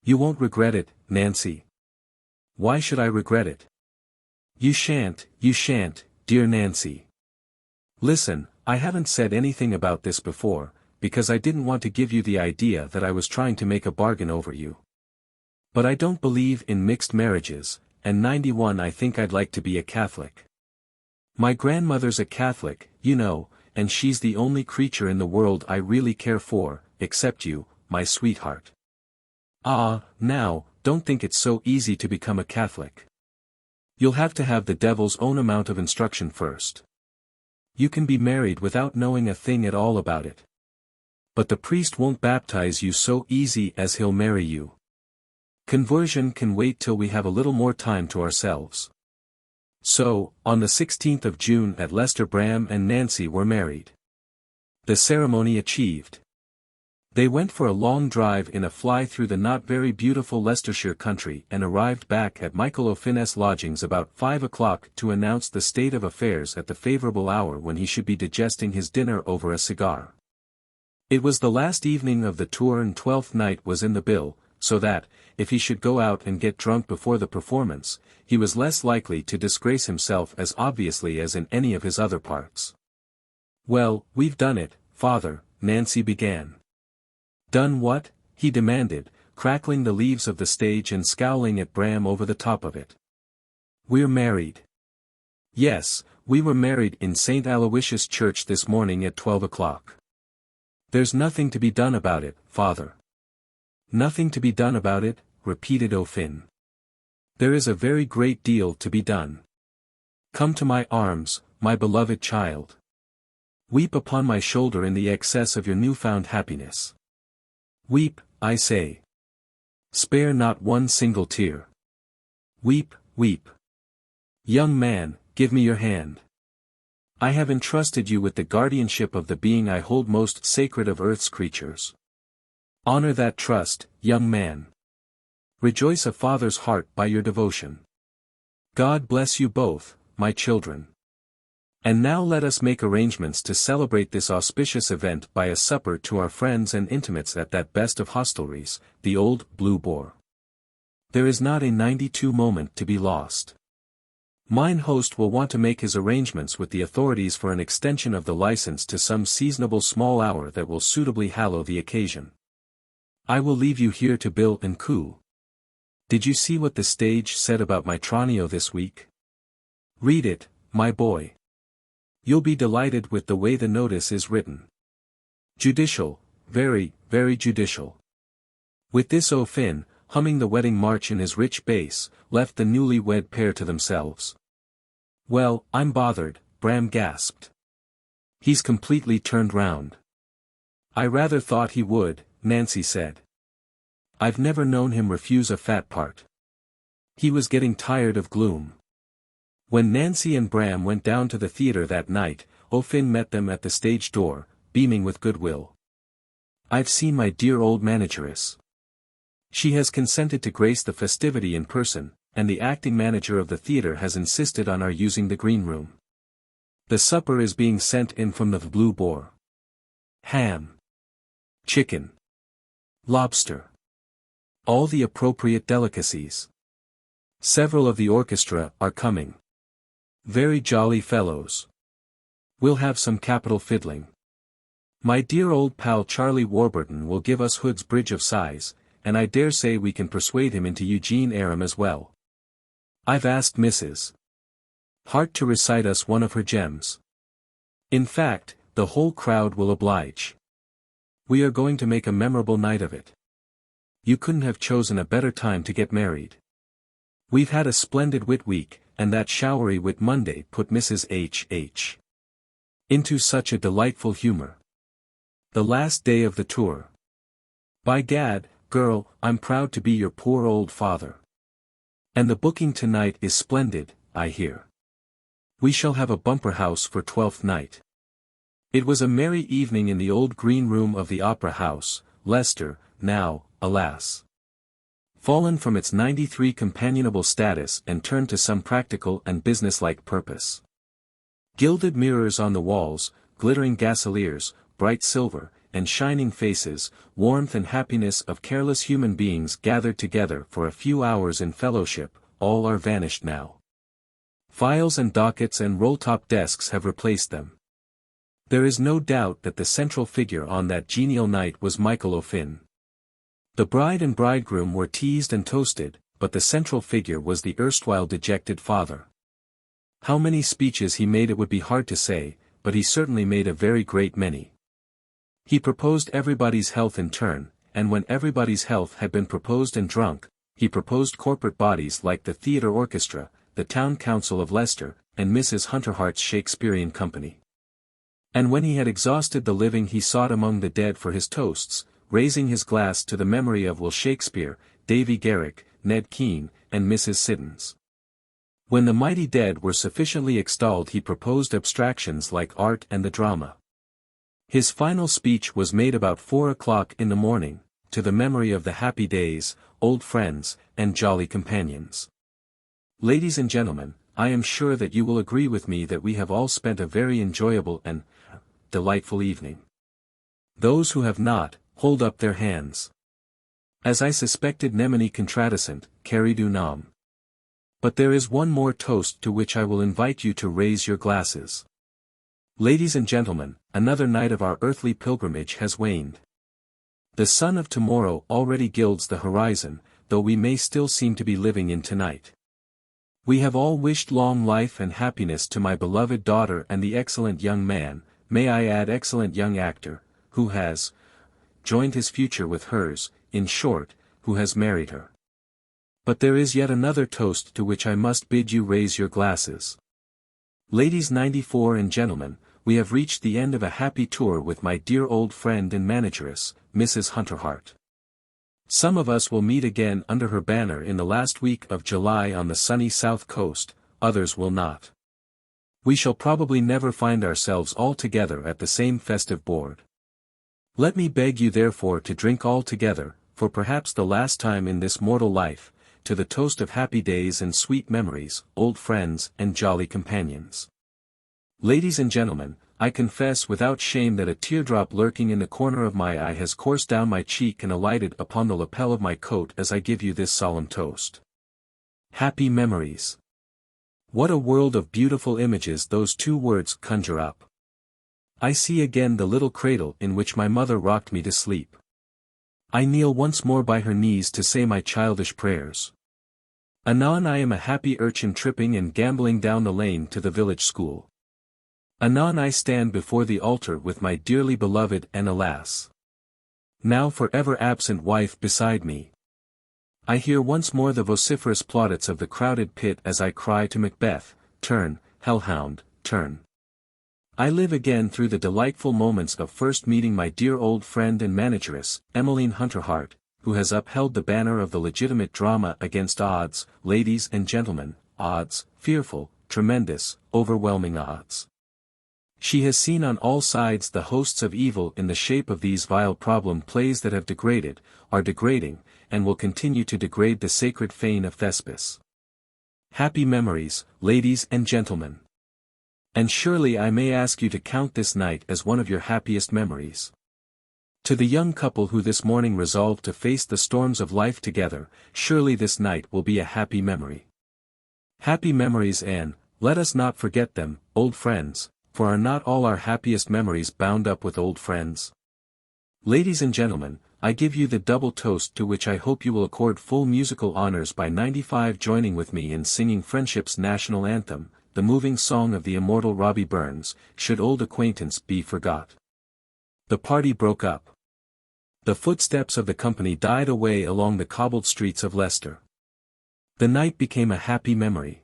"You won't regret it, Nancy." "Why should I regret it?" You shan't, dear Nancy. Listen, I haven't said anything about this before, because I didn't want to give you the idea that I was trying to make a bargain over you. But I don't believe in mixed marriages, and 91 I think I'd like to be a Catholic. My grandmother's a Catholic, you know, and she's the only creature in the world I really care for, except you, my sweetheart. Ah, now, don't think it's so easy to become a Catholic. You'll have to have the devil's own amount of instruction first. You can be married without knowing a thing at all about it. But the priest won't baptize you so easy as he'll marry you. Conversion can wait till we have a little more time to ourselves. So, on the 16th of June at Leicester, Bram and Nancy were married. The ceremony achieved. They went for a long drive in a fly through the not very beautiful Leicestershire country and arrived back at Michael O'Finn's lodgings about 5 o'clock to announce the state of affairs at the favourable hour when he should be digesting his dinner over a cigar. It was the last evening of the tour and 12th night was in the bill, so that, if he should go out and get drunk before the performance, he was less likely to disgrace himself as obviously as in any of his other parts. "Well, we've done it, father," Nancy began. "Done what?" he demanded, crackling the leaves of the stage and scowling at Bram over the top of it. "We're married." "Yes, we were married in St. Aloysius' Church this morning at 12 o'clock. There's nothing to be done about it, father." "Nothing to be done about it," repeated O'Finn. "There is a very great deal to be done. Come to my arms, my beloved child. Weep upon my shoulder in the excess of your newfound happiness. Weep, I say. Spare not one single tear. Weep, weep. Young man, give me your hand. I have entrusted you with the guardianship of the being I hold most sacred of earth's creatures. Honor that trust, young man. Rejoice a father's heart by your devotion. God bless you both, my children. And now let us make arrangements to celebrate this auspicious event by a supper to our friends and intimates at that best of hostelries, the Old Blue Boar. There is not a 92 moment to be lost. Mine host will want to make his arrangements with the authorities for an extension of the license to some seasonable small hour that will suitably hallow the occasion. I will leave you here to bill and coo. Did you see what the stage said about my Tranio this week? Read it, my boy. You'll be delighted with the way the notice is written. Judicial, very, very judicial. With this Finn, humming the wedding march in his rich bass, left the newly-wed pair to themselves. Well, I'm bothered, Bram gasped. He's completely turned round. I rather thought he would, Nancy said. I've never known him refuse a fat part. He was getting tired of gloom. When Nancy and Bram went down to the theatre that night, Finn met them at the stage door, beaming with goodwill. I've seen my dear old manageress. She has consented to grace the festivity in person, and the acting manager of the theatre has insisted on our using the green room. The supper is being sent in from the Blue Boar. Ham. Chicken. Lobster. All the appropriate delicacies. Several of the orchestra are coming. Very jolly fellows. We'll have some capital fiddling. My dear old pal Charlie Warburton will give us Hood's Bridge of Sighs, and I dare say we can persuade him into Eugene Aram as well. I've asked Mrs. Hart to recite us one of her gems. In fact, the whole crowd will oblige. We are going to make a memorable night of it. You couldn't have chosen a better time to get married. We've had a splendid Whit week, and that showery Whit Monday put Mrs. H.H. into such a delightful humor. The last day of the tour. By gad, girl, I'm proud to be your poor old father. And the booking tonight is splendid, I hear. We shall have a bumper house for 12th night. It was a merry evening in the old green room of the Opera House, Leicester, now, alas, fallen from its 93 companionable status and turned to some practical and businesslike purpose. Gilded mirrors on the walls, glittering gasoliers, bright silver, and shining faces, warmth and happiness of careless human beings gathered together for a few hours in fellowship, all are vanished now. Files and dockets and roll-top desks have replaced them. There is no doubt that the central figure on that genial night was Michael O'Finn. The bride and bridegroom were teased and toasted, but the central figure was the erstwhile dejected father. How many speeches he made it would be hard to say, but he certainly made a very great many. He proposed everybody's health in turn, and when everybody's health had been proposed and drunk, he proposed corporate bodies like the theatre orchestra, the town council of Leicester, and Mrs. Hunterhart's Shakespearean company. And when he had exhausted the living he sought among the dead for his toasts, raising his glass to the memory of Will Shakespeare, Davy Garrick, Ned Keane, and Mrs. Siddons. When the mighty dead were sufficiently extolled he proposed abstractions like art and the drama. His final speech was made about 4 o'clock in the morning, to the memory of the happy days, old friends, and jolly companions. Ladies and gentlemen, I am sure that you will agree with me that we have all spent a very enjoyable and delightful evening. Those who have not, hold up their hands. As I suspected nemini contradicent, carried unam. But there is one more toast to which I will invite you to raise your glasses. Ladies and gentlemen, another night of our earthly pilgrimage has waned. The sun of tomorrow already gilds the horizon, though we may still seem to be living in tonight. We have all wished long life and happiness to my beloved daughter and the excellent young man, may I add excellent young actor, who has joined his future with hers, in short, who has married her. But there is yet another toast to which I must bid you raise your glasses. Ladies 94 and gentlemen, we have reached the end of a happy tour with my dear old friend and manageress, Mrs. Hunterhart. Some of us will meet again under her banner in the last week of July on the sunny south coast, others will not. We shall probably never find ourselves all together at the same festive board. Let me beg you therefore to drink all together, for perhaps the last time in this mortal life, to the toast of happy days and sweet memories, old friends and jolly companions. Ladies and gentlemen, I confess without shame that a teardrop lurking in the corner of my eye has coursed down my cheek and alighted upon the lapel of my coat as I give you this solemn toast. Happy memories. What a world of beautiful images those two words conjure up. I see again the little cradle in which my mother rocked me to sleep. I kneel once more by her knees to say my childish prayers. Anon I am a happy urchin tripping and gambolling down the lane to the village school. Anon I stand before the altar with my dearly beloved and alas, now forever absent wife beside me. I hear once more the vociferous plaudits of the crowded pit as I cry to Macbeth, turn, hellhound, turn. I live again through the delightful moments of first meeting my dear old friend and manageress, Emmeline Hunterhart, who has upheld the banner of the legitimate drama against odds, ladies and gentlemen, odds, fearful, tremendous, overwhelming odds. She has seen on all sides the hosts of evil in the shape of these vile problem plays that have degraded, are degrading, and will continue to degrade the sacred fane of Thespis. Happy memories, ladies and gentlemen. And surely I may ask you to count this night as one of your happiest memories. To the young couple who this morning resolved to face the storms of life together, surely this night will be a happy memory. Happy memories, and, let us not forget them, old friends, for are not all our happiest memories bound up with old friends? Ladies and gentlemen, I give you the double toast to which I hope you will accord full musical honors by 95 joining with me in singing friendship's national anthem, the moving song of the immortal Robbie Burns, Should Old Acquaintance Be Forgot. The party broke up. The footsteps of the company died away along the cobbled streets of Leicester. The night became a happy memory.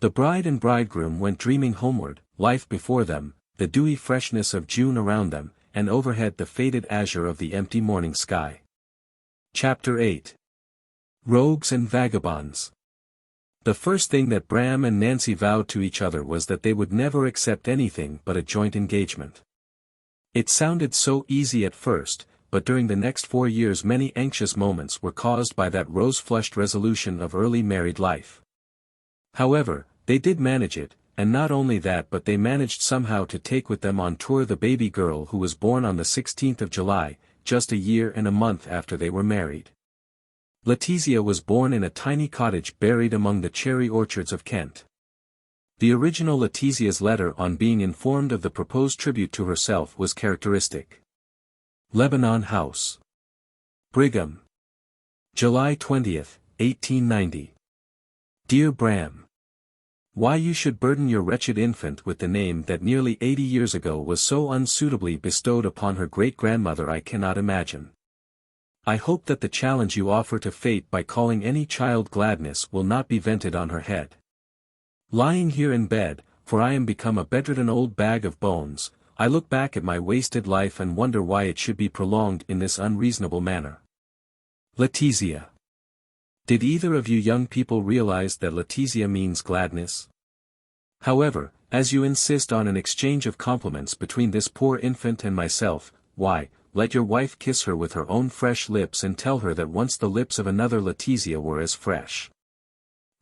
The bride and bridegroom went dreaming homeward, life before them, the dewy freshness of June around them, and overhead the faded azure of the empty morning sky. Chapter 8. Rogues and Vagabonds. The first thing that Bram and Nancy vowed to each other was that they would never accept anything but a joint engagement. It sounded so easy at first, but during the next 4 years many anxious moments were caused by that rose-flushed resolution of early married life. However, they did manage it, and not only that but they managed somehow to take with them on tour the baby girl who was born on the 16th of July, just a year and a month after they were married. Letizia was born in a tiny cottage buried among the cherry orchards of Kent. The original Letizia's letter on being informed of the proposed tribute to herself was characteristic. Lebanon House, Brigham, July 20th, 1890. Dear Bram, why you should burden your wretched infant with the name that nearly 80 years ago was so unsuitably bestowed upon her great-grandmother I cannot imagine. I hope that the challenge you offer to fate by calling any child Gladness will not be vented on her head. Lying here in bed, for I am become a bedridden old bag of bones, I look back at my wasted life and wonder why it should be prolonged in this unreasonable manner. Letizia. Did either of you young people realize that Letizia means gladness? However, as you insist on an exchange of compliments between this poor infant and myself, why, let your wife kiss her with her own fresh lips and tell her that once the lips of another Letizia were as fresh.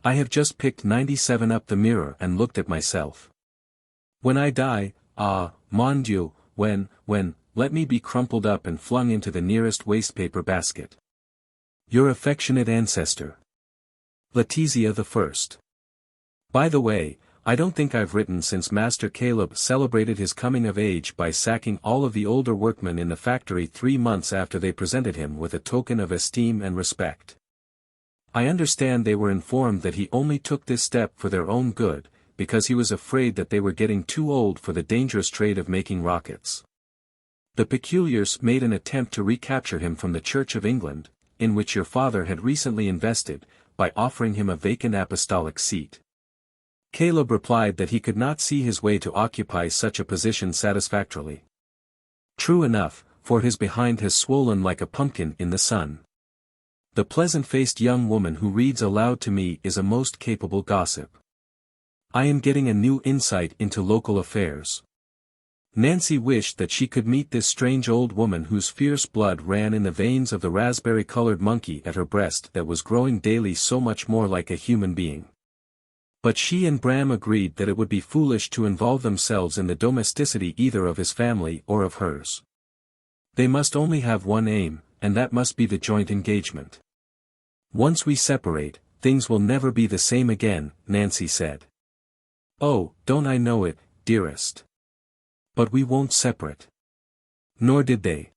I have just picked 97 up the mirror and looked at myself. When I die, ah, mon Dieu, when, let me be crumpled up and flung into the nearest wastepaper basket. Your affectionate ancestor, Letizia I. By the way, I don't think I've written since Master Caleb celebrated his coming of age by sacking all of the older workmen in the factory 3 months after they presented him with a token of esteem and respect. I understand they were informed that he only took this step for their own good, because he was afraid that they were getting too old for the dangerous trade of making rockets. The peculiars made an attempt to recapture him from the Church of England, in which your father had recently invested, by offering him a vacant apostolic seat. Caleb replied that he could not see his way to occupy such a position satisfactorily. True enough, for his behind has swollen like a pumpkin in the sun. The pleasant-faced young woman who reads aloud to me is a most capable gossip. I am getting a new insight into local affairs. Nancy wished that she could meet this strange old woman whose fierce blood ran in the veins of the raspberry-colored monkey at her breast that was growing daily so much more like a human being. But she and Bram agreed that it would be foolish to involve themselves in the domesticity either of his family or of hers. They must only have one aim, and that must be the joint engagement. Once we separate, things will never be the same again," Nancy said. "Oh, don't I know it, dearest. But we won't separate." Nor did they.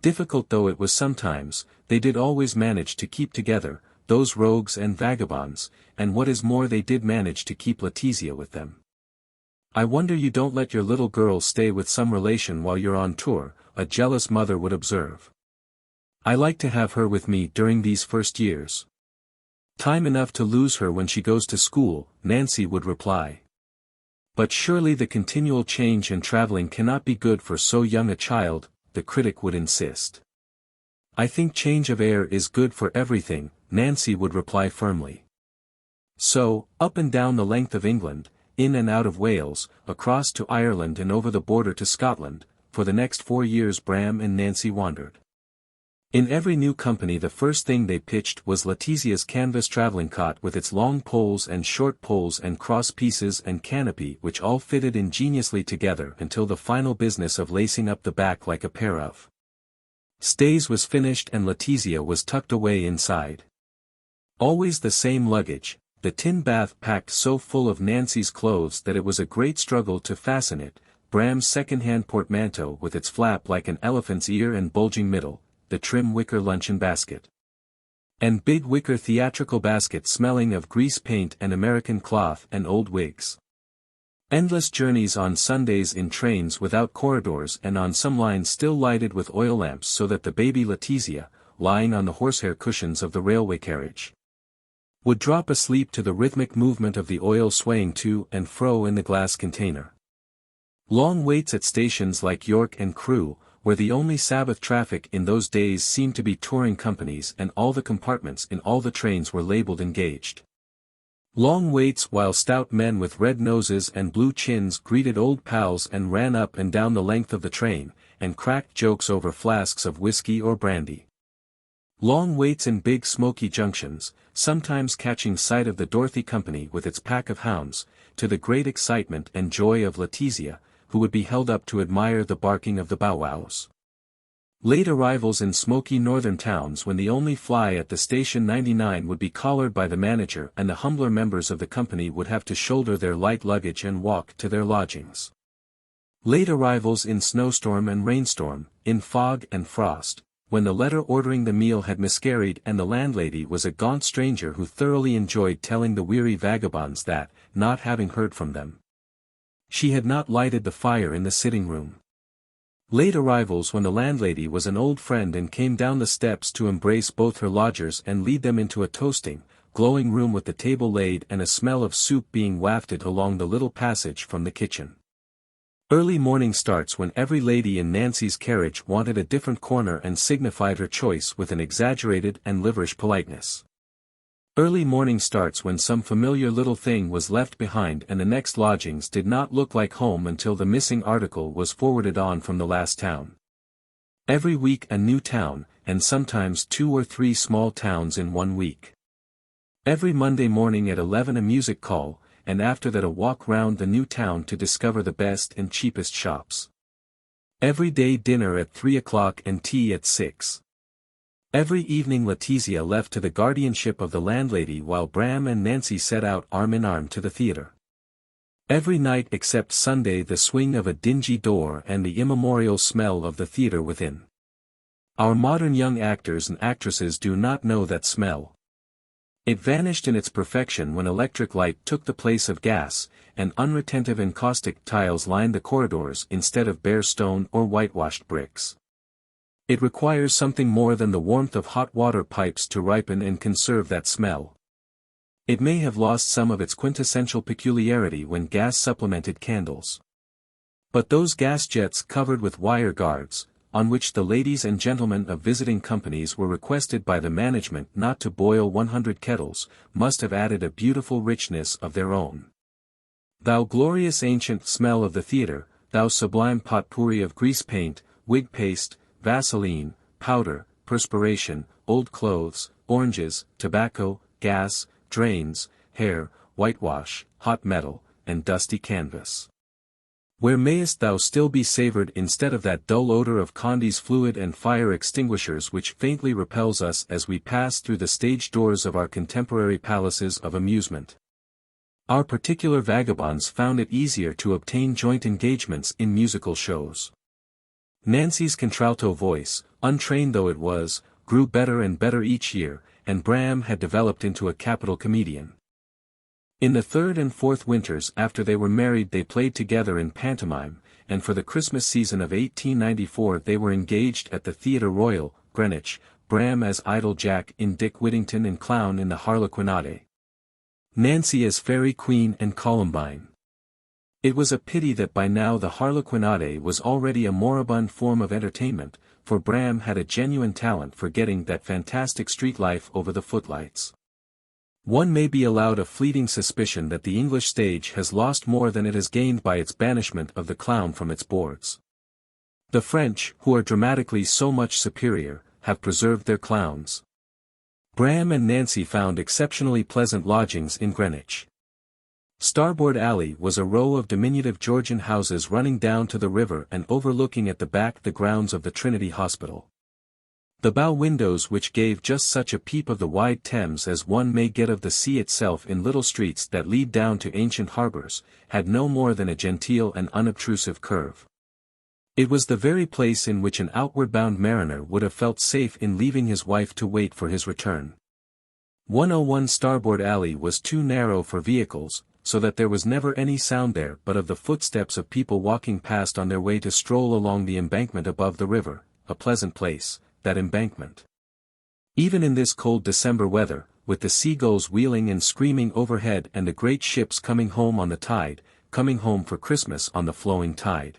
Difficult though it was sometimes, they did always manage to keep together, those rogues and vagabonds, and what is more they did manage to keep Letizia with them. "I wonder you don't let your little girl stay with some relation while you're on tour," a jealous mother would observe. "I like to have her with me during these first years. Time enough to lose her when she goes to school," Nancy would reply. "But surely the continual change and traveling cannot be good for so young a child," the critic would insist. "I think change of air is good for everything," Nancy would reply firmly. So, up and down the length of England, in and out of Wales, across to Ireland and over the border to Scotland, for the next 4 years Bram and Nancy wandered. In every new company the first thing they pitched was Letizia's canvas traveling cot with its long poles and short poles and cross pieces and canopy which all fitted ingeniously together until the final business of lacing up the back like a pair of stays was finished and Letizia was tucked away inside. Always the same luggage, the tin bath packed so full of Nancy's clothes that it was a great struggle to fasten it, Bram's second-hand portmanteau with its flap like an elephant's ear and bulging middle, the trim wicker luncheon basket, and big wicker theatrical basket smelling of grease paint and American cloth and old wigs. Endless journeys on Sundays in trains without corridors and on some lines still lighted with oil lamps so that the baby Letizia, lying on the horsehair cushions of the railway carriage, would drop asleep to the rhythmic movement of the oil swaying to and fro in the glass container. Long waits at stations like York and Crewe, where the only Sabbath traffic in those days seemed to be touring companies and all the compartments in all the trains were labeled engaged. Long waits while stout men with red noses and blue chins greeted old pals and ran up and down the length of the train, and cracked jokes over flasks of whiskey or brandy. Long waits in big smoky junctions, sometimes catching sight of the Dorothy Company with its pack of hounds, to the great excitement and joy of Letizia, who would be held up to admire the barking of the bow-wows. Late arrivals in smoky northern towns when the only fly at the station 99 would be collared by the manager and the humbler members of the company would have to shoulder their light luggage and walk to their lodgings. Late arrivals in snowstorm and rainstorm, in fog and frost, when the letter ordering the meal had miscarried and the landlady was a gaunt stranger who thoroughly enjoyed telling the weary vagabonds that, not having heard from them, she had not lighted the fire in the sitting-room. Late arrivals when the landlady was an old friend and came down the steps to embrace both her lodgers and lead them into a toasting, glowing room with the table laid and a smell of soup being wafted along the little passage from the kitchen. Early morning starts when every lady in Nancy's carriage wanted a different corner and signified her choice with an exaggerated and liverish politeness. Early morning starts when some familiar little thing was left behind and the next lodgings did not look like home until the missing article was forwarded on from the last town. Every week a new town, and sometimes 2 or 3 small towns in 1 week. Every Monday morning at 11 a music call, and after that a walk round the new town to discover the best and cheapest shops. Every day dinner at 3 o'clock and tea at 6. Every evening Letizia left to the guardianship of the landlady while Bram and Nancy set out arm in arm to the theatre. Every night except Sunday the swing of a dingy door and the immemorial smell of the theatre within. Our modern young actors and actresses do not know that smell. It vanished in its perfection when electric light took the place of gas, and unretentive encaustic tiles lined the corridors instead of bare stone or whitewashed bricks. It requires something more than the warmth of hot water pipes to ripen and conserve that smell. It may have lost some of its quintessential peculiarity when gas supplemented candles. But those gas jets covered with wire guards, on which the ladies and gentlemen of visiting companies were requested by the management not to boil 100 kettles, must have added a beautiful richness of their own. Thou glorious ancient smell of the theatre, thou sublime potpourri of grease paint, wig paste, Vaseline, powder, perspiration, old clothes, oranges, tobacco, gas, drains, hair, whitewash, hot metal, and dusty canvas. Where mayest thou still be savoured instead of that dull odour of Condy's fluid and fire extinguishers which faintly repels us as we pass through the stage doors of our contemporary palaces of amusement? Our particular vagabonds found it easier to obtain joint engagements in musical shows. Nancy's contralto voice, untrained though it was, grew better and better each year, and Bram had developed into a capital comedian. In the third and fourth winters after they were married they played together in pantomime, and for the Christmas season of 1894 they were engaged at the Theatre Royal, Greenwich, Bram as Idle Jack in Dick Whittington and Clown in the Harlequinade. Nancy as Fairy Queen and Columbine. It was a pity that by now the Harlequinade was already a moribund form of entertainment, for Bram had a genuine talent for getting that fantastic street life over the footlights. One may be allowed a fleeting suspicion that the English stage has lost more than it has gained by its banishment of the clown from its boards. The French, who are dramatically so much superior, have preserved their clowns. Bram and Nancy found exceptionally pleasant lodgings in Greenwich. Starboard Alley was a row of diminutive Georgian houses running down to the river and overlooking at the back the grounds of the Trinity Hospital. The bow windows which gave just such a peep of the wide Thames as one may get of the sea itself in little streets that lead down to ancient harbours, had no more than a genteel and unobtrusive curve. It was the very place in which an outward-bound mariner would have felt safe in leaving his wife to wait for his return. 101 Starboard Alley was too narrow for vehicles, so that there was never any sound there but of the footsteps of people walking past on their way to stroll along the embankment above the river, a pleasant place, that embankment. Even in this cold December weather, with the seagulls wheeling and screaming overhead and the great ships coming home on the tide, coming home for Christmas on the flowing tide.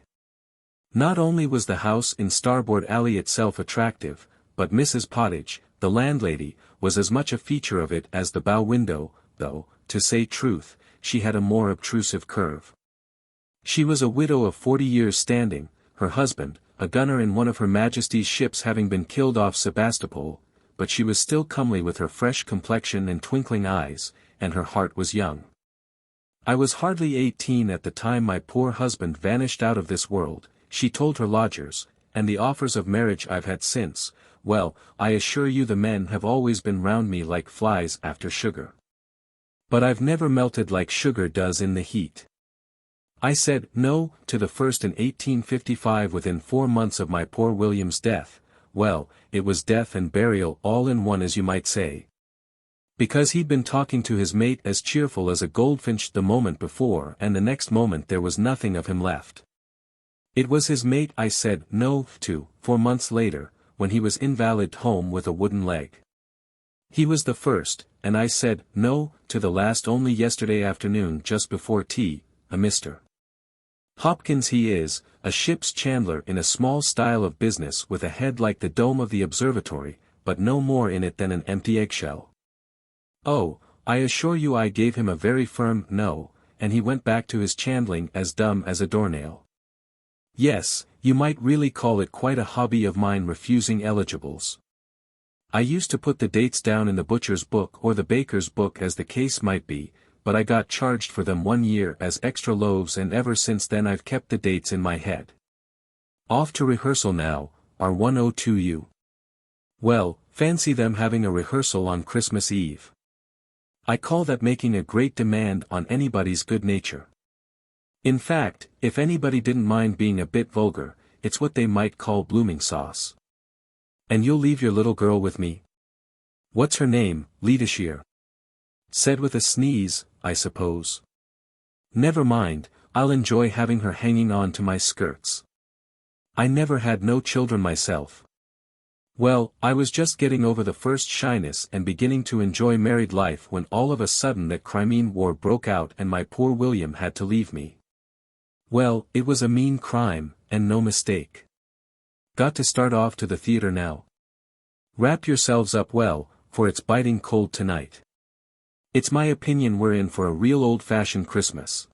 Not only was the house in Starboard Alley itself attractive, but Mrs. Pottage, the landlady, was as much a feature of it as the bow window, though, to say truth, she had a more obtrusive curve. She was a widow of 40 years standing, her husband, a gunner in one of Her Majesty's ships having been killed off Sebastopol, but she was still comely with her fresh complexion and twinkling eyes, and her heart was young. I was hardly 18 at the time my poor husband vanished out of this world, she told her lodgers, and the offers of marriage I've had since, well, I assure you the men have always been round me like flies after sugar. But I've never melted like sugar does in the heat. I said no to the first in 1855 within 4 months of my poor William's death. Well, it was death and burial all in one as you might say. Because he'd been talking to his mate as cheerful as a goldfinch the moment before and the next moment there was nothing of him left. It was his mate I said no to, 4 months later, when he was invalided home with a wooden leg. He was the first, and I said no to the last only yesterday afternoon just before tea, a Mr. Hopkins he is, a ship's chandler in a small style of business with a head like the dome of the observatory, but no more in it than an empty eggshell. Oh, I assure you I gave him a very firm no, and he went back to his chandling as dumb as a doornail. Yes, you might really call it quite a hobby of mine refusing eligibles. I used to put the dates down in the butcher's book or the baker's book as the case might be, but I got charged for them 1 year as extra loaves and ever since then I've kept the dates in my head. Off to rehearsal now, R102U. Well, fancy them having a rehearsal on Christmas Eve. I call that making a great demand on anybody's good nature. In fact, if anybody didn't mind being a bit vulgar, it's what they might call blooming sauce. And you'll leave your little girl with me? What's her name, Leadershire? Said with a sneeze, I suppose. Never mind, I'll enjoy having her hanging on to my skirts. I never had no children myself. Well, I was just getting over the first shyness and beginning to enjoy married life when all of a sudden that Crimean War broke out and my poor William had to leave me. Well, it was a mean crime, and no mistake. Got to start off to the theatre now. Wrap yourselves up well, for it's biting cold tonight. It's my opinion we're in for a real old-fashioned Christmas.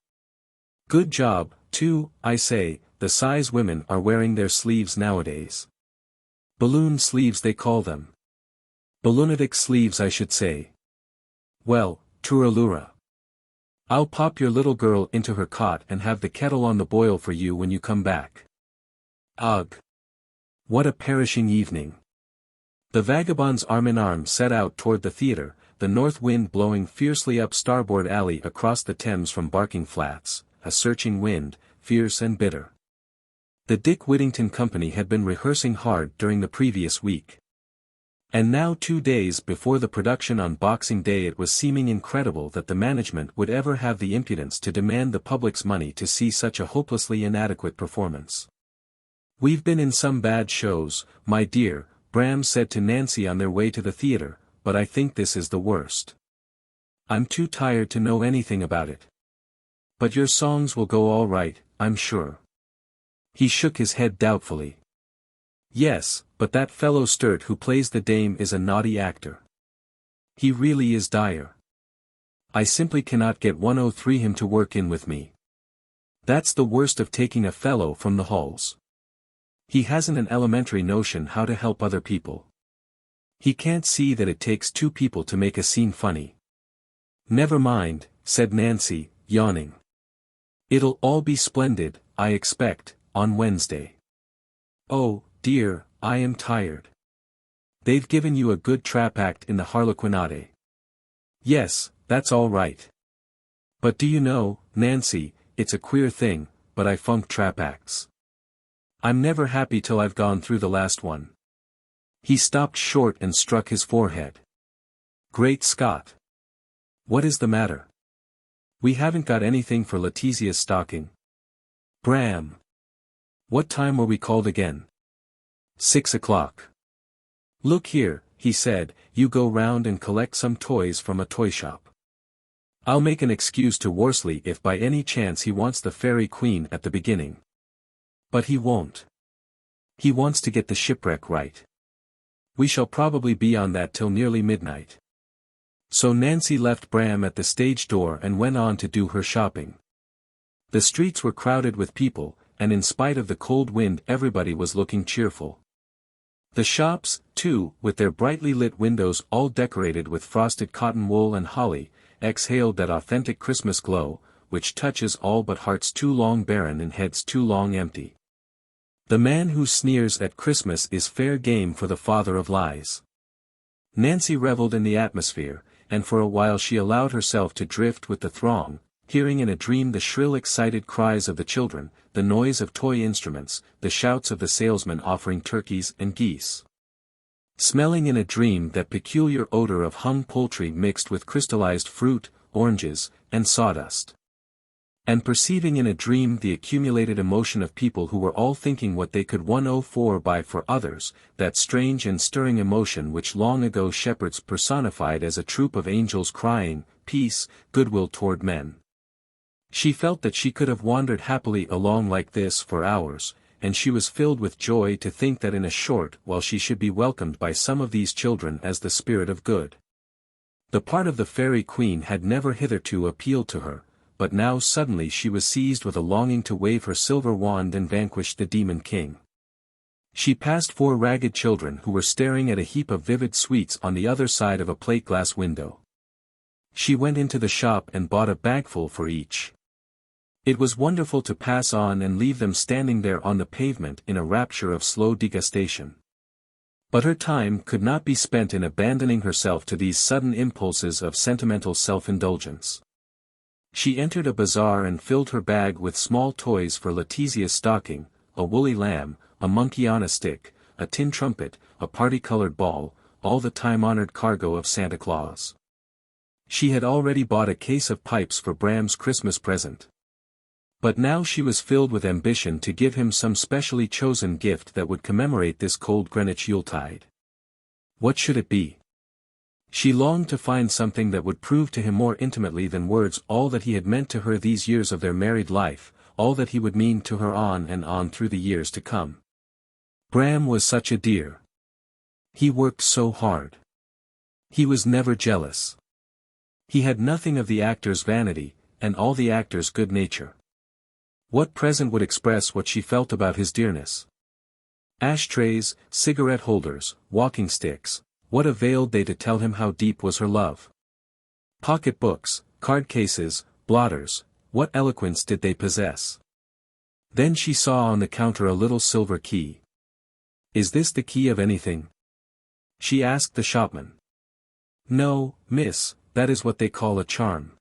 Good job, too, I say, the size women are wearing their sleeves nowadays. Balloon sleeves they call them. Balloonatic sleeves I should say. Well, Turalura. I'll pop your little girl into her cot and have the kettle on the boil for you when you come back. Ugh! What a perishing evening. The vagabonds arm in arm set out toward the theatre, the north wind blowing fiercely up Starboard Alley across the Thames from Barking Flats, a searching wind, fierce and bitter. The Dick Whittington Company had been rehearsing hard during the previous week. And now 2 days before the production on Boxing Day it was seeming incredible that the management would ever have the impudence to demand the public's money to see such a hopelessly inadequate performance. "We've been in some bad shows, my dear," Bram said to Nancy on their way to the theatre, "but I think this is the worst. I'm too tired to know anything about it. But your songs will go all right, I'm sure." He shook his head doubtfully. "Yes, but that fellow Sturt who plays the dame is a naughty actor. He really is dire. I simply cannot get 103 him to work in with me. That's the worst of taking a fellow from the halls. He hasn't an elementary notion how to help other people. He can't see that it takes 2 people to make a scene funny." "Never mind," said Nancy, yawning. "It'll all be splendid, I expect, on Wednesday." "Oh, dear, I am tired." "They've given you a good trap act in the Harlequinade." "Yes, that's all right. But do you know, Nancy, it's a queer thing, but I funk trap acts. I'm never happy till I've gone through the last one." He stopped short and struck his forehead. "Great Scott! What is the matter? We haven't got anything for Letizia's stocking." "Bram! What time were we called again?" 6 o'clock. "Look here," he said, "you go round and collect some toys from a toy shop. I'll make an excuse to Worsley if by any chance he wants the Fairy Queen at the beginning. But he won't. He wants to get the shipwreck right. We shall probably be on that till nearly midnight." So Nancy left Bram at the stage door and went on to do her shopping. The streets were crowded with people, and in spite of the cold wind everybody was looking cheerful. The shops, too, with their brightly lit windows all decorated with frosted cotton wool and holly, exhaled that authentic Christmas glow, which touches all but hearts too long barren and heads too long empty. The man who sneers at Christmas is fair game for the father of lies. Nancy reveled in the atmosphere, and for a while she allowed herself to drift with the throng, hearing in a dream the shrill excited cries of the children, the noise of toy instruments, the shouts of the salesmen offering turkeys and geese. Smelling in a dream that peculiar odor of hung poultry mixed with crystallized fruit, oranges, and sawdust. And perceiving in a dream the accumulated emotion of people who were all thinking what they could 104 buy for others, that strange and stirring emotion which long ago shepherds personified as a troop of angels crying, "Peace, goodwill toward men." She felt that she could have wandered happily along like this for hours, and she was filled with joy to think that in a short while she should be welcomed by some of these children as the spirit of good. The part of the Fairy Queen had never hitherto appealed to her, but now suddenly she was seized with a longing to wave her silver wand and vanquish the Demon King. She passed 4 ragged children who were staring at a heap of vivid sweets on the other side of a plate-glass window. She went into the shop and bought a bagful for each. It was wonderful to pass on and leave them standing there on the pavement in a rapture of slow degustation. But her time could not be spent in abandoning herself to these sudden impulses of sentimental self-indulgence. She entered a bazaar and filled her bag with small toys for Letizia's stocking, a woolly lamb, a monkey on a stick, a tin trumpet, a party-colored ball, all the time-honored cargo of Santa Claus. She had already bought a case of pipes for Bram's Christmas present. But now she was filled with ambition to give him some specially chosen gift that would commemorate this cold Greenwich Yuletide. What should it be? She longed to find something that would prove to him more intimately than words all that he had meant to her these years of their married life, all that he would mean to her on and on through the years to come. Bram was such a dear. He worked so hard. He was never jealous. He had nothing of the actor's vanity, and all the actor's good nature. What present would express what she felt about his dearness? Ashtrays, cigarette holders, walking sticks, what availed they to tell him how deep was her love? Pocket books, card cases, blotters, what eloquence did they possess? Then she saw on the counter a little silver key. "Is this the key of anything?" she asked the shopman. "No, miss, that is what they call a charm.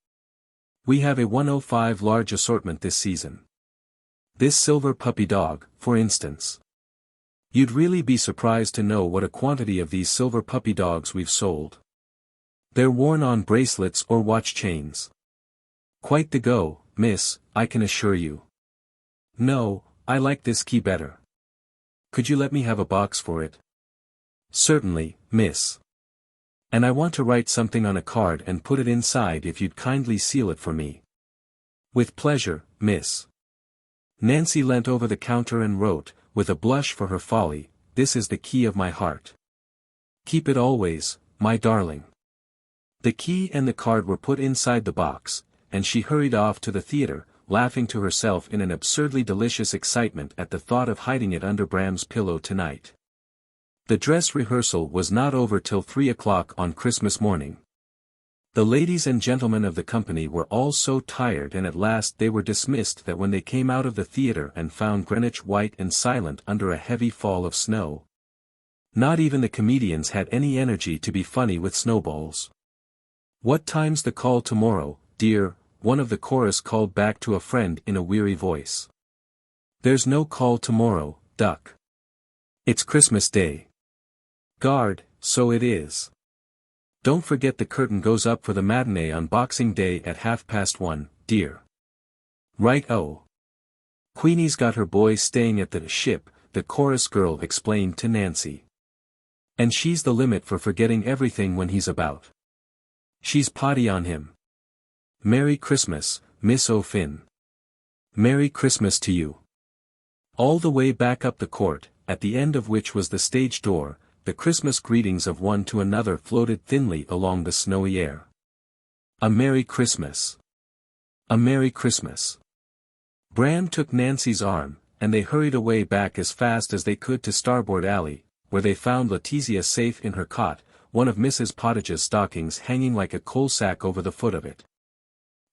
We have a 105 large assortment this season. This silver puppy dog, for instance. You'd really be surprised to know what a quantity of these silver puppy dogs we've sold. They're worn on bracelets or watch chains. Quite the go, miss, I can assure you. No, I like this key better. Could you let me have a box for it?" "Certainly, miss. And I want to write something on a card and put it inside if you'd kindly seal it for me." "With pleasure, miss." Nancy leant over the counter and wrote, with a blush for her folly, "This is the key of my heart. Keep it always, my darling." The key and the card were put inside the box, and she hurried off to the theater, laughing to herself in an absurdly delicious excitement at the thought of hiding it under Bram's pillow tonight. The dress rehearsal was not over till 3 o'clock on Christmas morning. The ladies and gentlemen of the company were all so tired and at last they were dismissed that when they came out of the theater and found Greenwich white and silent under a heavy fall of snow, not even the comedians had any energy to be funny with snowballs. "What time's the call tomorrow, dear?" one of the chorus called back to a friend in a weary voice. "There's no call tomorrow, duck. It's Christmas Day." "Guard, so it is. Don't forget the curtain goes up for the matinee on Boxing Day at 1:30, dear." "Right-o. Queenie's got her boy staying at the Ship," the chorus girl explained to Nancy. "And she's the limit for forgetting everything when he's about. She's potty on him. Merry Christmas, Miss O'Finn." "Merry Christmas to you." All the way back up the court, at the end of which was the stage door, the Christmas greetings of one to another floated thinly along the snowy air. "A Merry Christmas. A Merry Christmas." Bram took Nancy's arm, and they hurried away back as fast as they could to Starboard Alley, where they found Letizia safe in her cot, one of Mrs. Pottage's stockings hanging like a coal sack over the foot of it.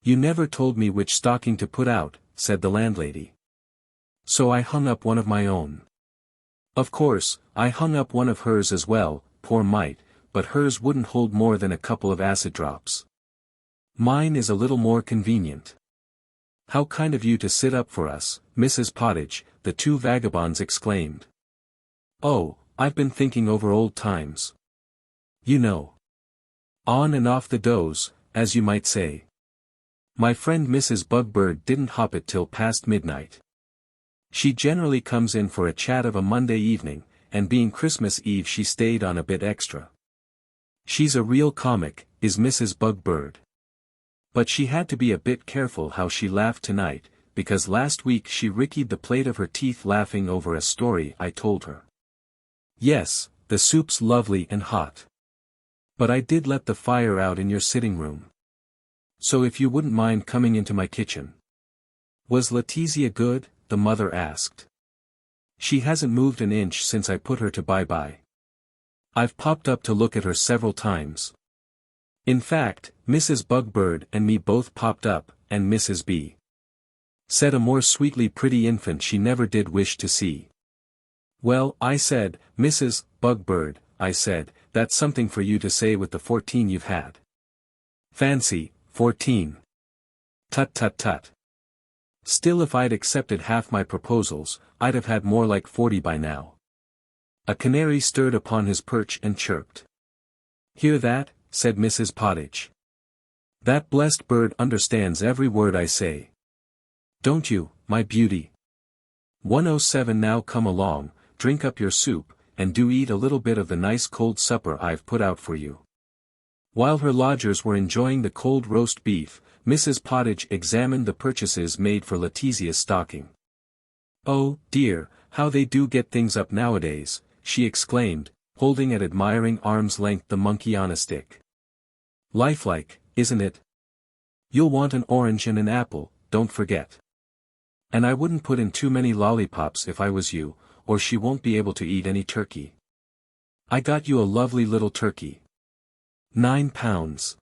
"You never told me which stocking to put out," said the landlady. "So I hung up one of my own." "Of course, I hung up one of hers as well, poor mite, but hers wouldn't hold more than a couple of acid drops. Mine is a little more convenient." "How kind of you to sit up for us, Mrs. Pottage," the two vagabonds exclaimed. "Oh, I've been thinking over old times. You know. On and off the doze, as you might say. My friend Mrs. Bugbird didn't hop it till past midnight. She generally comes in for a chat of a Monday evening, and being Christmas Eve she stayed on a bit extra. She's a real comic, is Mrs. Bugbird. But she had to be a bit careful how she laughed tonight, because last week she rickied the plate of her teeth laughing over a story I told her. Yes, the soup's lovely and hot. But I did let the fire out in your sitting room. So if you wouldn't mind coming into my kitchen." "Was Letizia good?" the mother asked. "She hasn't moved an inch since I put her to bye-bye. I've popped up to look at her several times. In fact, Mrs. Bugbird and me both popped up, and Mrs. B. said a more sweetly pretty infant she never did wish to see. Well, I said, Mrs. Bugbird, I said, that's something for you to say with the 14 you've had. Fancy, 14. Tut tut tut. Still if I'd accepted half my proposals, I'd have had more like 40 by now." A canary stirred upon his perch and chirped. "Hear that?" said Mrs. Pottage. "That blessed bird understands every word I say. Don't you, my beauty? 107 now come along, drink up your soup, and do eat a little bit of the nice cold supper I've put out for you." While her lodgers were enjoying the cold roast beef, Mrs. Pottage examined the purchases made for Letizia's stocking. "Oh, dear, how they do get things up nowadays," she exclaimed, holding at admiring arm's length the monkey on a stick. "Lifelike, isn't it? You'll want an orange and an apple, don't forget. And I wouldn't put in too many lollipops if I was you, or she won't be able to eat any turkey. I got you a lovely little turkey. £9.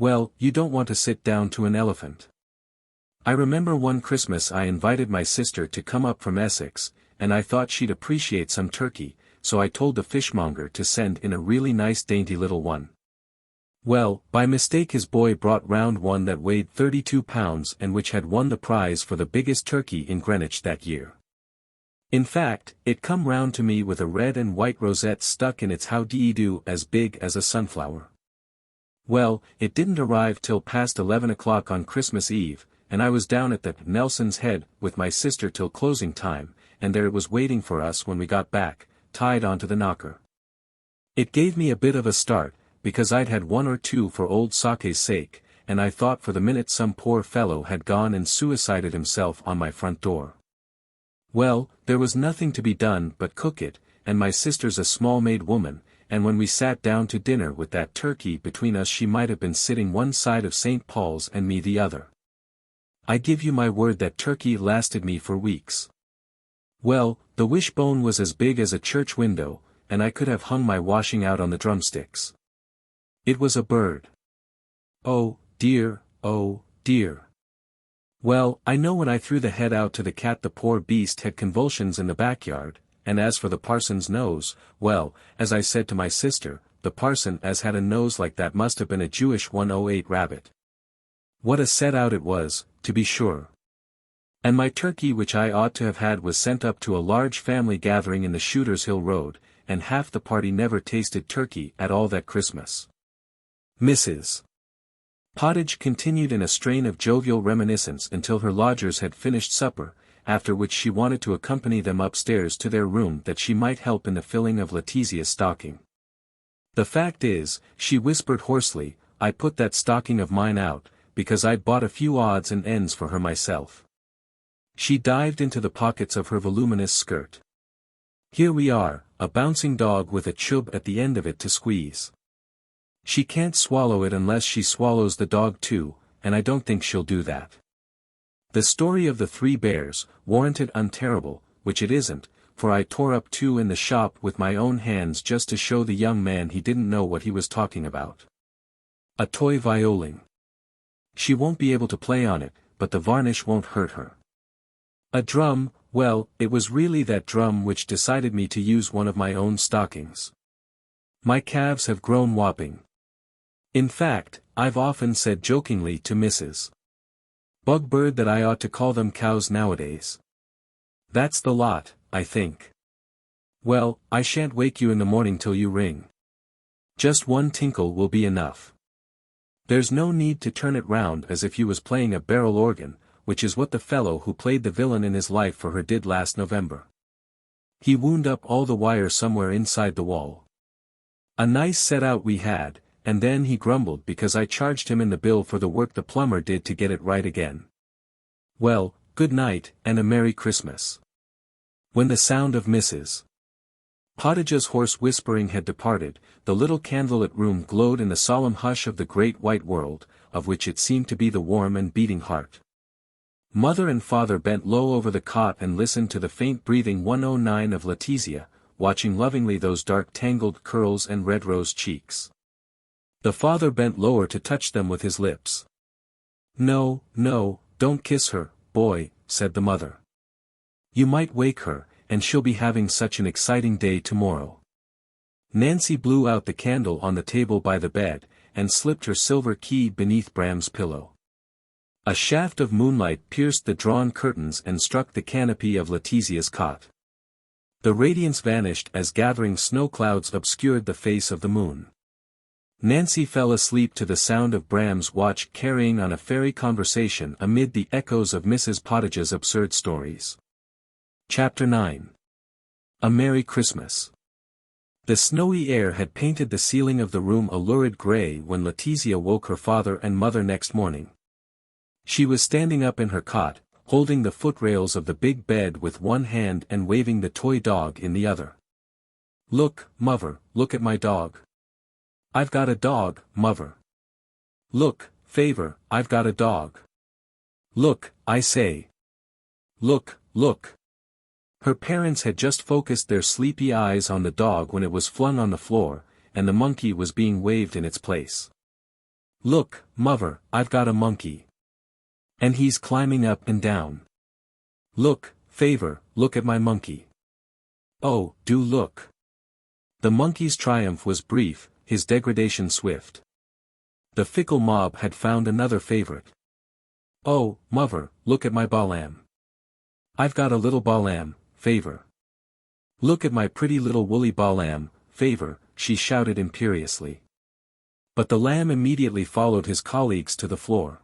Well, you don't want to sit down to an elephant. I remember one Christmas I invited my sister to come up from Essex, and I thought she'd appreciate some turkey, so I told the fishmonger to send in a really nice dainty little one. Well, by mistake his boy brought round one that weighed 32 pounds and which had won the prize for the biggest turkey in Greenwich that year. In fact, it come round to me with a red and white rosette stuck in its how-do-you-do as big as a sunflower. Well, it didn't arrive till past 11 o'clock on Christmas Eve, and I was down at the Nelson's Head with my sister till closing time, and there it was waiting for us when we got back, tied onto the knocker. It gave me a bit of a start, because I'd had one or two for old Sake's sake, and I thought for the minute some poor fellow had gone and suicided himself on my front door. Well, there was nothing to be done but cook it, and my sister's a small-made woman, and when we sat down to dinner with that turkey between us she might have been sitting one side of St. Paul's and me the other. I give you my word that turkey lasted me for weeks. Well, the wishbone was as big as a church window, and I could have hung my washing out on the drumsticks. It was a bird. Oh, dear, oh, dear. Well, I know when I threw the head out to the cat the poor beast had convulsions in the backyard, and as for the parson's nose, well, as I said to my sister, the parson as had a nose like that must have been a Jewish 108 rabbit. What a set out it was, to be sure. And my turkey which I ought to have had was sent up to a large family gathering in the Shooters Hill Road, and half the party never tasted turkey at all that Christmas. Mrs. Pottage continued in a strain of jovial reminiscence until her lodgers had finished supper, after which she wanted to accompany them upstairs to their room that she might help in the filling of Letizia's stocking. The fact is, she whispered hoarsely, I put that stocking of mine out, because I'd bought a few odds and ends for her myself. She dived into the pockets of her voluminous skirt. Here we are, a bouncing dog with a chub at the end of it to squeeze. She can't swallow it unless she swallows the dog too, and I don't think she'll do that. The story of the 3 bears, warranted unterrible, which it isn't, for I tore up 2 in the shop with my own hands just to show the young man he didn't know what he was talking about. A toy violin. She won't be able to play on it, but the varnish won't hurt her. A drum, well, it was really that drum which decided me to use one of my own stockings. My calves have grown whopping. In fact, I've often said jokingly to Mrs. Bugbird that I ought to call them cows nowadays. That's the lot, I think. Well, I shan't wake you in the morning till you ring. Just one tinkle will be enough. There's no need to turn it round as if you was playing a barrel organ, which is what the fellow who played the villain in his life for her did last November. He wound up all the wire somewhere inside the wall. A nice set out we had, and then he grumbled because I charged him in the bill for the work the plumber did to get it right again. Well, good night, and a Merry Christmas. When the sound of Mrs. Pottage's hoarse whispering had departed, the little candlelit room glowed in the solemn hush of the great white world, of which it seemed to be the warm and beating heart. Mother and father bent low over the cot and listened to the faint breathing 109 of Letizia, watching lovingly those dark tangled curls and red rose cheeks. The father bent lower to touch them with his lips. No, no, don't kiss her, boy, said the mother. You might wake her, and she'll be having such an exciting day tomorrow. Nancy blew out the candle on the table by the bed, and slipped her silver key beneath Bram's pillow. A shaft of moonlight pierced the drawn curtains and struck the canopy of Letizia's cot. The radiance vanished as gathering snow clouds obscured the face of the moon. Nancy fell asleep to the sound of Bram's watch carrying on a fairy conversation amid the echoes of Mrs. Pottage's absurd stories. Chapter 9. A Merry Christmas. The snowy air had painted the ceiling of the room a lurid grey when Letizia woke her father and mother next morning. She was standing up in her cot, holding the footrails of the big bed with one hand and waving the toy dog in the other. Look, mother, look at my dog. I've got a dog, mother. Look, Favor, I've got a dog. Look, I say. Look, look. Her parents had just focused their sleepy eyes on the dog when it was flung on the floor, and the monkey was being waved in its place. Look, mother, I've got a monkey. And he's climbing up and down. Look, Favor, look at my monkey. Oh, do look. The monkey's triumph was brief, his degradation swift. The fickle mob had found another favorite. Oh, mother, look at my Baalam. I've got a little Baalam, Favor. Look at my pretty little woolly Baalam, Favor, she shouted imperiously. But the lamb immediately followed his colleagues to the floor.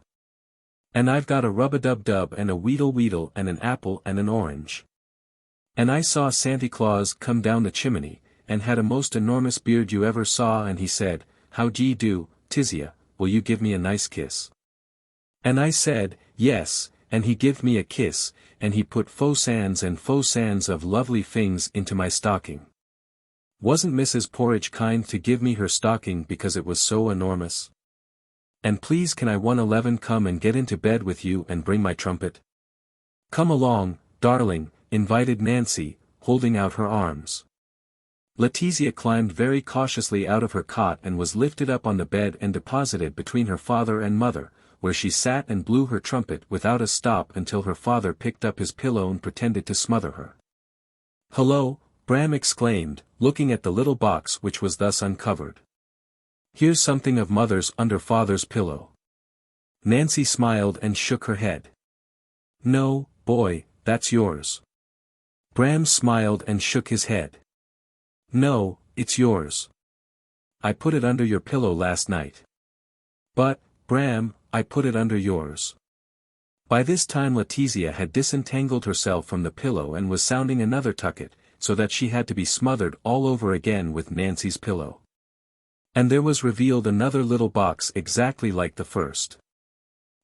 And I've got a rub-a-dub-dub and a weedle-weedle and an apple and an orange. And I saw Santa Claus come down the chimney, and had a most enormous beard you ever saw, and he said, "How d'ye do, Tizia, will you give me a nice kiss?" And I said, "Yes," and he give me a kiss, and he put faux sands of lovely things into my stocking. Wasn't Mrs. Porridge kind to give me her stocking because it was so enormous? And please can I 111 come and get into bed with you and bring my trumpet? Come along, darling, invited Nancy, holding out her arms. Letizia climbed very cautiously out of her cot and was lifted up on the bed and deposited between her father and mother, where she sat and blew her trumpet without a stop until her father picked up his pillow and pretended to smother her. "Hullo," Bram exclaimed, looking at the little box which was thus uncovered. "Here's something of mother's under father's pillow." Nancy smiled and shook her head. "No, boy, that's yours." Bram smiled and shook his head. "No, it's yours. I put it under your pillow last night." "But, Bram, I put it under yours." By this time Letizia had disentangled herself from the pillow and was sounding another tucket, so that she had to be smothered all over again with Nancy's pillow. And there was revealed another little box exactly like the first.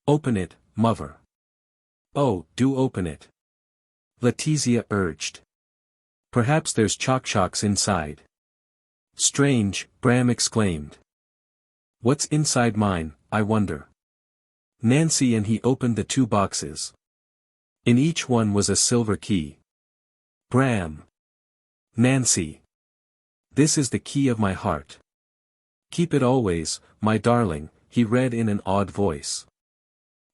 "Open it, mother." "Oh, do open it," Letizia urged. "Perhaps there's chocs inside." "Strange," Bram exclaimed. "What's inside mine, I wonder?" Nancy and he opened the two boxes. In each one was a silver key. "Bram." "Nancy. This is the key of my heart. Keep it always, my darling," he read in an awed voice.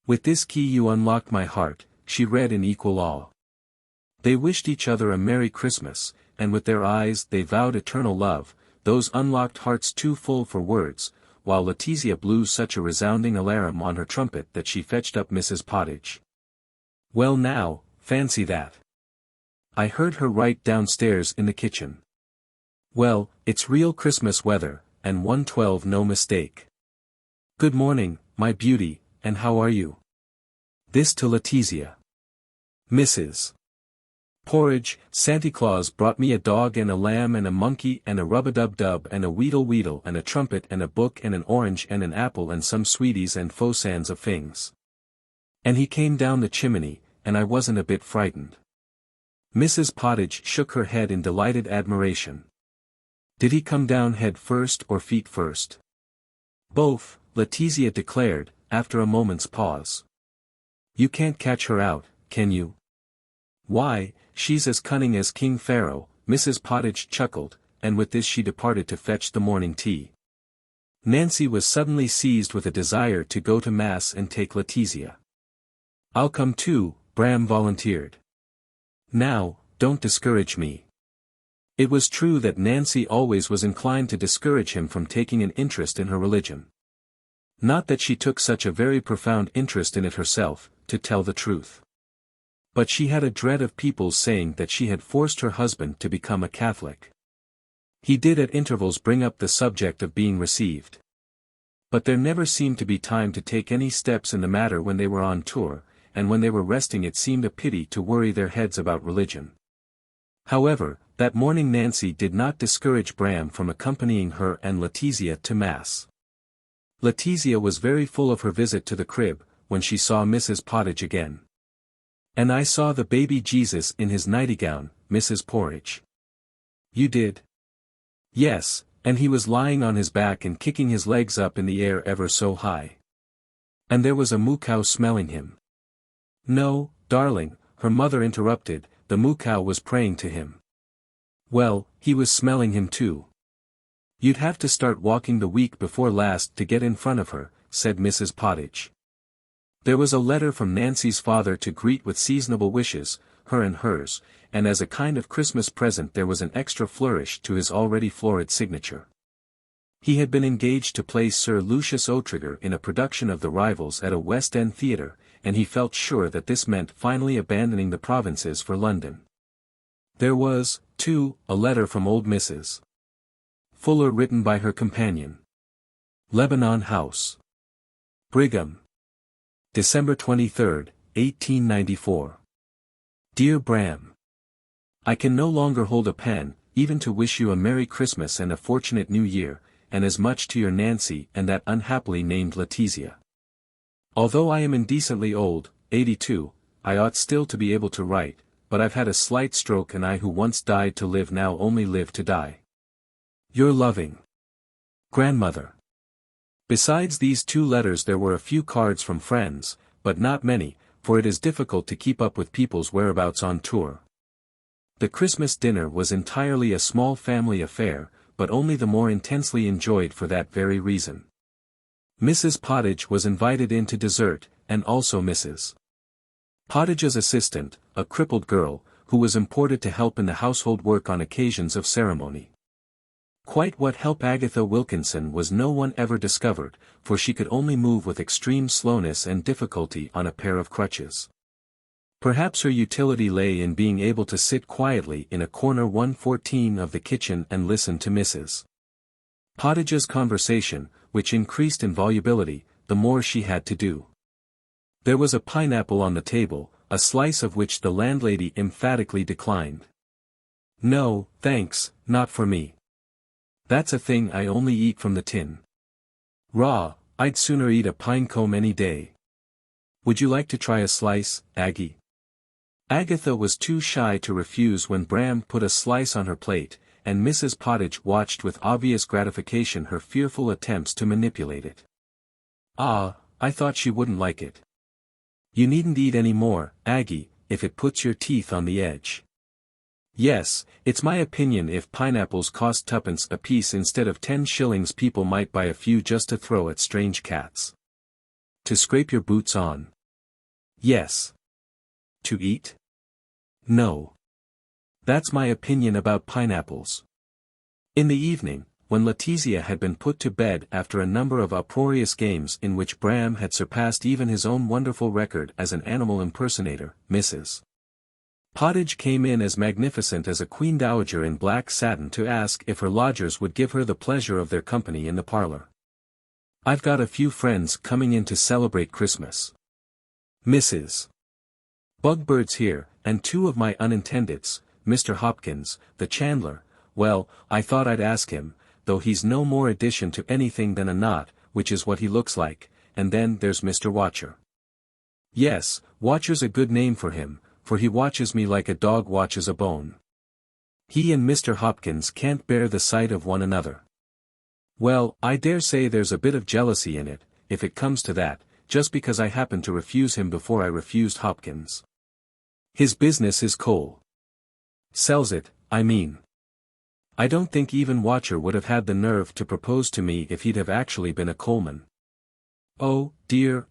"With this key you unlocked my heart," she read in equal awe. They wished each other a Merry Christmas, and with their eyes they vowed eternal love, those unlocked hearts too full for words, while Letizia blew such a resounding alarum on her trumpet that she fetched up Mrs. Pottage. "Well now, fancy that. I heard her right downstairs in the kitchen. Well, it's real Christmas weather, and 112 no mistake. Good morning, my beauty, and how are you?" This to Letizia. "Mrs. Porridge, Santa Claus brought me a dog and a lamb and a monkey and a rub-a-dub-dub and a weedle-weedle and a trumpet and a book and an orange and an apple and some sweeties and faux sands of things. And he came down the chimney, and I wasn't a bit frightened." Mrs. Pottage shook her head in delighted admiration. "Did he come down head first or feet first?" "Both," Letizia declared, after a moment's pause. "You can't catch her out, can you?" "Why, she's as cunning as King Pharaoh," Mrs. Pottage chuckled, and with this she departed to fetch the morning tea. Nancy was suddenly seized with a desire to go to Mass and take Letizia. "I'll come too," Bram volunteered. "Now, don't discourage me." It was true that Nancy always was inclined to discourage him from taking an interest in her religion. Not that she took such a very profound interest in it herself, to tell the truth. But she had a dread of people saying that she had forced her husband to become a Catholic. He did at intervals bring up the subject of being received. But there never seemed to be time to take any steps in the matter when they were on tour, and when they were resting it seemed a pity to worry their heads about religion. However, that morning Nancy did not discourage Bram from accompanying her and Letizia to Mass. Letizia was very full of her visit to the crib, when she saw Mrs. Pottage again. "And I saw the baby Jesus in his nightgown, Mrs. Porridge." "You did?" "Yes, and he was lying on his back and kicking his legs up in the air ever so high. And there was a moo cow smelling him." "No, darling," her mother interrupted, "the moo cow was praying to him." "Well, he was smelling him too. You'd have to start walking the week before last to get in front of her, said Mrs. Pottage. There was a letter from Nancy's father to greet with seasonable wishes, her and hers, and as a kind of Christmas present there was an extra flourish to his already florid signature. He had been engaged to play Sir Lucius Otrigger in a production of The Rivals at a West End theatre, and he felt sure that this meant finally abandoning the provinces for London. There was, too, a letter from old Mrs. Fuller written by her companion. Lebanon House, Brigham, December 23, 1894. Dear Bram, I can no longer hold a pen, even to wish you a Merry Christmas and a fortunate New Year, and as much to your Nancy and that unhappily named Letizia. Although I am indecently old, 82, I ought still to be able to write, but I've had a slight stroke and I who once died to live now only live to die. Your loving grandmother. Besides these 2 letters there were a few cards from friends, but not many, for it is difficult to keep up with people's whereabouts on tour. The Christmas dinner was entirely a small family affair, but only the more intensely enjoyed for that very reason. Mrs. Pottage was invited in to dessert, and also Mrs. Pottage's assistant, a crippled girl, who was imported to help in the household work on occasions of ceremony. Quite what help Agatha Wilkinson was no one ever discovered, for she could only move with extreme slowness and difficulty on a pair of crutches. Perhaps her utility lay in being able to sit quietly in a corner 114 of the kitchen and listen to Mrs. Pottage's conversation, which increased in volubility, the more she had to do. There was a pineapple on the table, a slice of which the landlady emphatically declined. No, thanks, not for me. That's a thing I only eat from the tin. Raw, I'd sooner eat a pinecone any day. Would you like to try a slice, Aggie? Agatha was too shy to refuse when Bram put a slice on her plate, and Mrs. Pottage watched with obvious gratification her fearful attempts to manipulate it. Ah, I thought she wouldn't like it. You needn't eat any more, Aggie, if it puts your teeth on the edge. Yes, it's my opinion if pineapples cost 2d apiece instead of 10 shillings people might buy a few just to throw at strange cats. To scrape your boots on. Yes. To eat? No. That's my opinion about pineapples. In the evening, when Letizia had been put to bed after a number of uproarious games in which Bram had surpassed even his own wonderful record as an animal impersonator, Mrs. Pottage came in as magnificent as a queen dowager in black satin to ask if her lodgers would give her the pleasure of their company in the parlor. I've got a few friends coming in to celebrate Christmas. Mrs. Bugbird's here, and 2 of my unintendeds, Mr. Hopkins, the chandler. Well, I thought I'd ask him, though he's no more addition to anything than a knot, which is what he looks like, and then there's Mr. Watcher. Yes, Watcher's a good name for him, for he watches me like a dog watches a bone. He and Mr. Hopkins can't bear the sight of one another. Well, I dare say there's a bit of jealousy in it, if it comes to that, just because I happened to refuse him before I refused Hopkins. His business is coal. Sells it, I mean. I don't think even Watcher would have had the nerve to propose to me if he'd have actually been a coalman. Oh dear,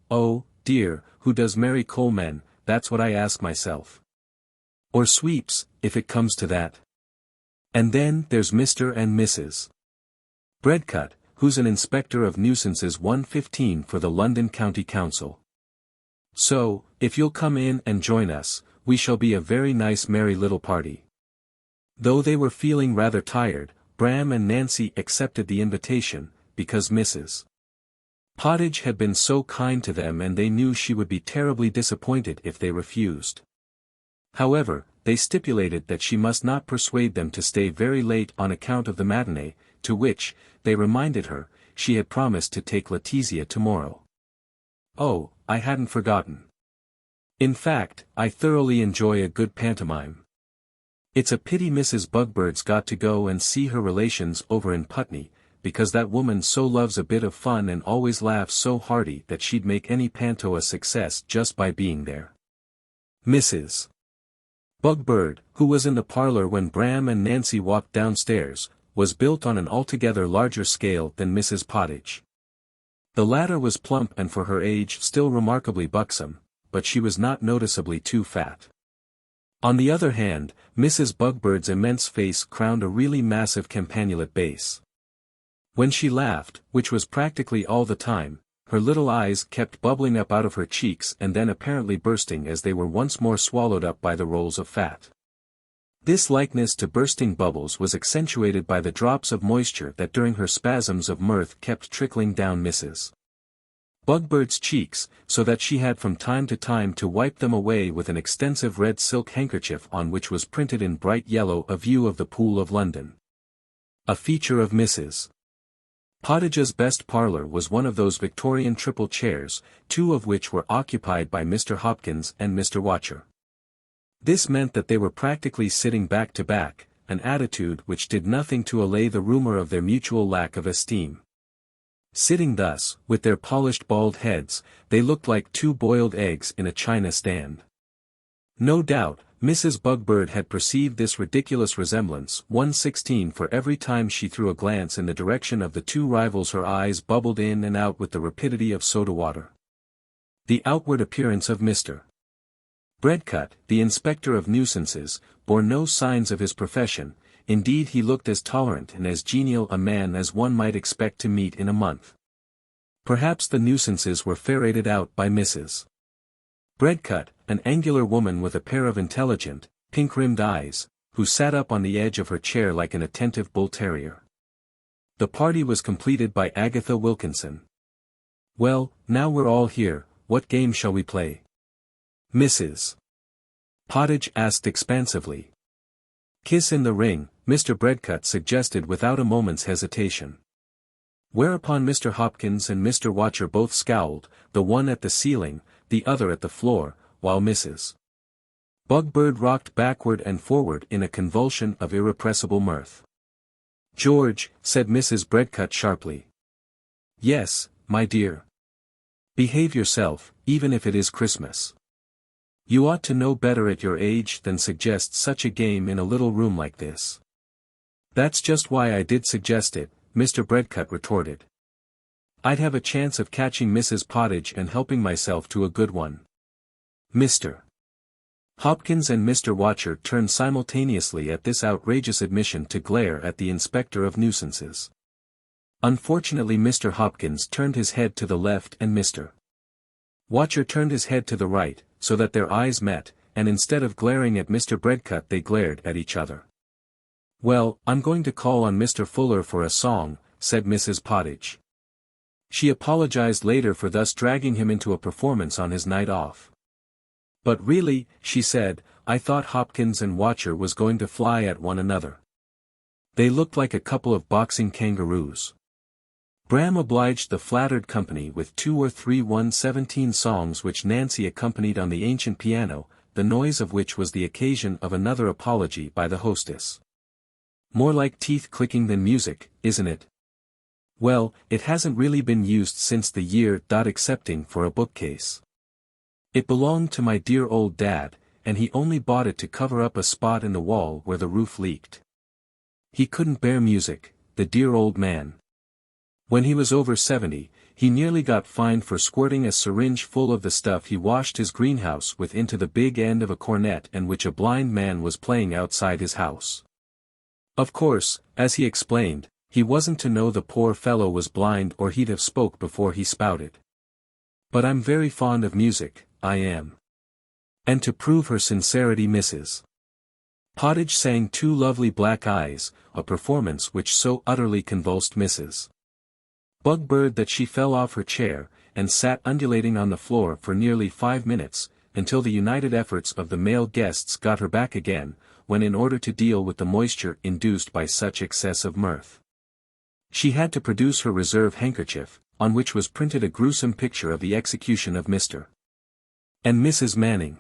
who does marry coalmen, that's what I ask myself. Or sweeps, if it comes to that. And then there's Mr. and Mrs. Breadcut, who's an inspector of nuisances 115 for the London County Council. So, if you'll come in and join us, we shall be a very nice merry little party. Though they were feeling rather tired, Bram and Nancy accepted the invitation, because Mrs. Pottage had been so kind to them and they knew she would be terribly disappointed if they refused. However, they stipulated that she must not persuade them to stay very late on account of the matinee, to which, they reminded her, she had promised to take Letizia tomorrow. Oh, I hadn't forgotten. In fact, I thoroughly enjoy a good pantomime. It's a pity Mrs. Bugbird's got to go and see her relations over in Putney, because that woman so loves a bit of fun and always laughs so hearty that she'd make any panto a success just by being there. Mrs. Bugbird, who was in the parlor when Bram and Nancy walked downstairs, was built on an altogether larger scale than Mrs. Pottage. The latter was plump and for her age still remarkably buxom, but she was not noticeably too fat. On the other hand, Mrs. Bugbird's immense face crowned a really massive campanulate base. When she laughed, which was practically all the time, her little eyes kept bubbling up out of her cheeks and then apparently bursting as they were once more swallowed up by the rolls of fat. This likeness to bursting bubbles was accentuated by the drops of moisture that during her spasms of mirth kept trickling down Mrs. Bugbird's cheeks, so that she had from time to time to wipe them away with an extensive red silk handkerchief on which was printed in bright yellow a view of the Pool of London. A feature of Mrs. Pottage's best parlour was one of those Victorian triple chairs, two of which were occupied by Mr. Hopkins and Mr. Watcher. This meant that they were practically sitting back to back, an attitude which did nothing to allay the rumour of their mutual lack of esteem. Sitting thus, with their polished bald heads, they looked like two boiled eggs in a china stand. No doubt, Mrs. Bugbird had perceived this ridiculous resemblance 1/16 for every time she threw a glance in the direction of the two rivals. Her eyes bubbled in and out with the rapidity of soda water. The outward appearance of Mr. Breadcut, the inspector of nuisances, bore no signs of his profession. Indeed, he looked as tolerant and as genial a man as one might expect to meet in a month. Perhaps the nuisances were ferreted out by Mrs. Breadcut, an angular woman with a pair of intelligent, pink-rimmed eyes, who sat up on the edge of her chair like an attentive bull-terrier. The party was completed by Agatha Wilkinson. "Well, now we're all here, what game shall we play?" Mrs. Pottage asked expansively. "Kiss in the ring," Mr. Breadcut suggested without a moment's hesitation. Whereupon Mr. Hopkins and Mr. Watcher both scowled, the one at the ceiling, the other at the floor, while Mrs. Bugbird rocked backward and forward in a convulsion of irrepressible mirth. "George," said Mrs. Breadcut sharply. "Yes, my dear. Behave yourself, even if it is Christmas. You ought to know better at your age than suggest such a game in a little room like this." "That's just why I did suggest it," Mr. Breadcut retorted. "I'd have a chance of catching Mrs. Pottage and helping myself to a good one." Mr. Hopkins and Mr. Watcher turned simultaneously at this outrageous admission to glare at the inspector of nuisances. Unfortunately, Mr. Hopkins turned his head to the left and Mr. Watcher turned his head to the right, so that their eyes met, and instead of glaring at Mr. Breadcut they glared at each other. "Well, I'm going to call on Mr. Fuller for a song," said Mrs. Pottage. She apologized later for thus dragging him into a performance on his night off. "But really," she said, "I thought Hopkins and Watcher was going to fly at one another. They looked like a couple of boxing kangaroos." Bram obliged the flattered company with 2 or 3 1/17 songs which Nancy accompanied on the ancient piano, the noise of which was the occasion of another apology by the hostess. "More like teeth clicking than music, isn't it?" "Well, it hasn't really been used since the year excepting for a bookcase. It belonged to my dear old dad, and he only bought it to cover up a spot in the wall where the roof leaked. He couldn't bear music, the dear old man. When he was over 70, he nearly got fined for squirting a syringe full of the stuff he washed his greenhouse with into the big end of a cornet and which a blind man was playing outside his house. Of course, as he explained, he wasn't to know the poor fellow was blind or he'd have spoke before he spouted. But I'm very fond of music, I am." And to prove her sincerity Mrs. Pottage sang 2 Lovely Black Eyes, a performance which so utterly convulsed Mrs. Bugbird that she fell off her chair, and sat undulating on the floor for nearly 5 minutes, until the united efforts of the male guests got her back again, when in order to deal with the moisture induced by such excess of mirth, she had to produce her reserve handkerchief, on which was printed a gruesome picture of the execution of Mr. and Mrs. Manning.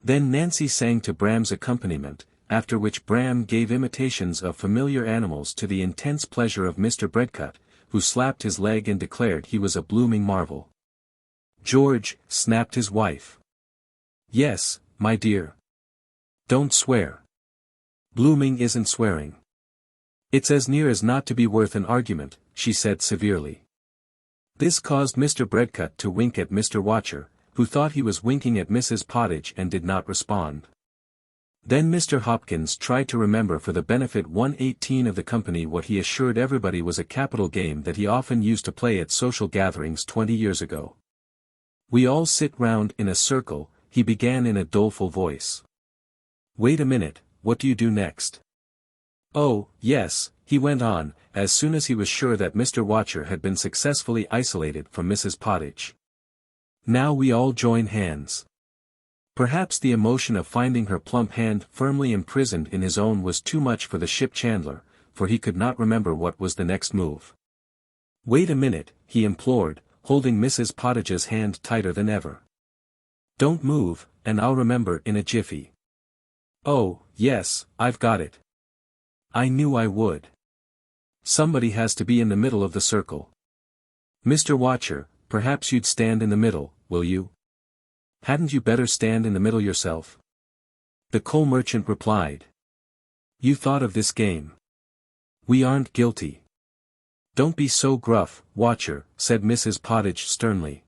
Then Nancy sang to Bram's accompaniment, after which Bram gave imitations of familiar animals to the intense pleasure of Mr. Breadcut, who slapped his leg and declared he was a blooming marvel. "George," snapped his wife. "Yes, my dear. Don't swear. Blooming isn't swearing. It's as near as not to be worth an argument," she said severely. This caused Mr. Breadcut to wink at Mr. Watcher, who thought he was winking at Mrs. Pottage and did not respond. Then Mr. Hopkins tried to remember for the benefit 118 of the company what he assured everybody was a capital game that he often used to play at social gatherings 20 years ago. "We all sit round in a circle," he began in a doleful voice. "Wait a minute, what do you do next?" "Oh, yes," he went on, as soon as he was sure that Mr. Watcher had been successfully isolated from Mrs. Pottage. "Now we all join hands." Perhaps the emotion of finding her plump hand firmly imprisoned in his own was too much for the ship chandler, for he could not remember what was the next move. "Wait a minute," he implored, holding Mrs. Pottage's hand tighter than ever. "Don't move, and I'll remember in a jiffy." "Oh, yes, I've got it. I knew I would. Somebody has to be in the middle of the circle. Mr. Watcher, perhaps you'd stand in the middle, will you? Hadn't you better stand in the middle yourself?" The coal merchant replied. "You thought of this game. We aren't guilty." "Don't be so gruff, Watcher," said Mrs. Pottage sternly.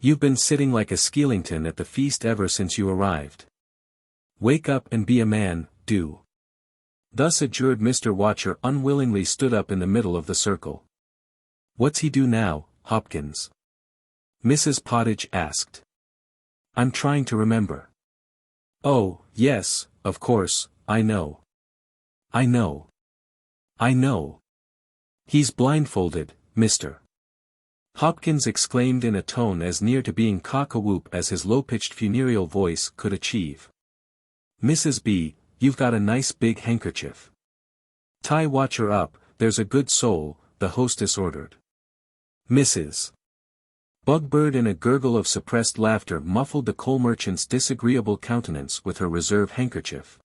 "You've been sitting like a skeleton at the feast ever since you arrived. Wake up and be a man, do." Thus adjured, Mr. Watcher unwillingly stood up in the middle of the circle. "What's he do now, Hopkins?" Mrs. Pottage asked. "I'm trying to remember." "Oh, yes, of course, I know. I know. I know. He's blindfolded, Mr." Hopkins exclaimed in a tone as near to being cock-a-whoop as his low-pitched funereal voice could achieve. "Mrs. B, you've got a nice big handkerchief. Tie Watcher up, there's a good soul," the hostess ordered. "Mrs. Bugbird," in a gurgle of suppressed laughter, muffled the coal merchant's disagreeable countenance with her reserve handkerchief,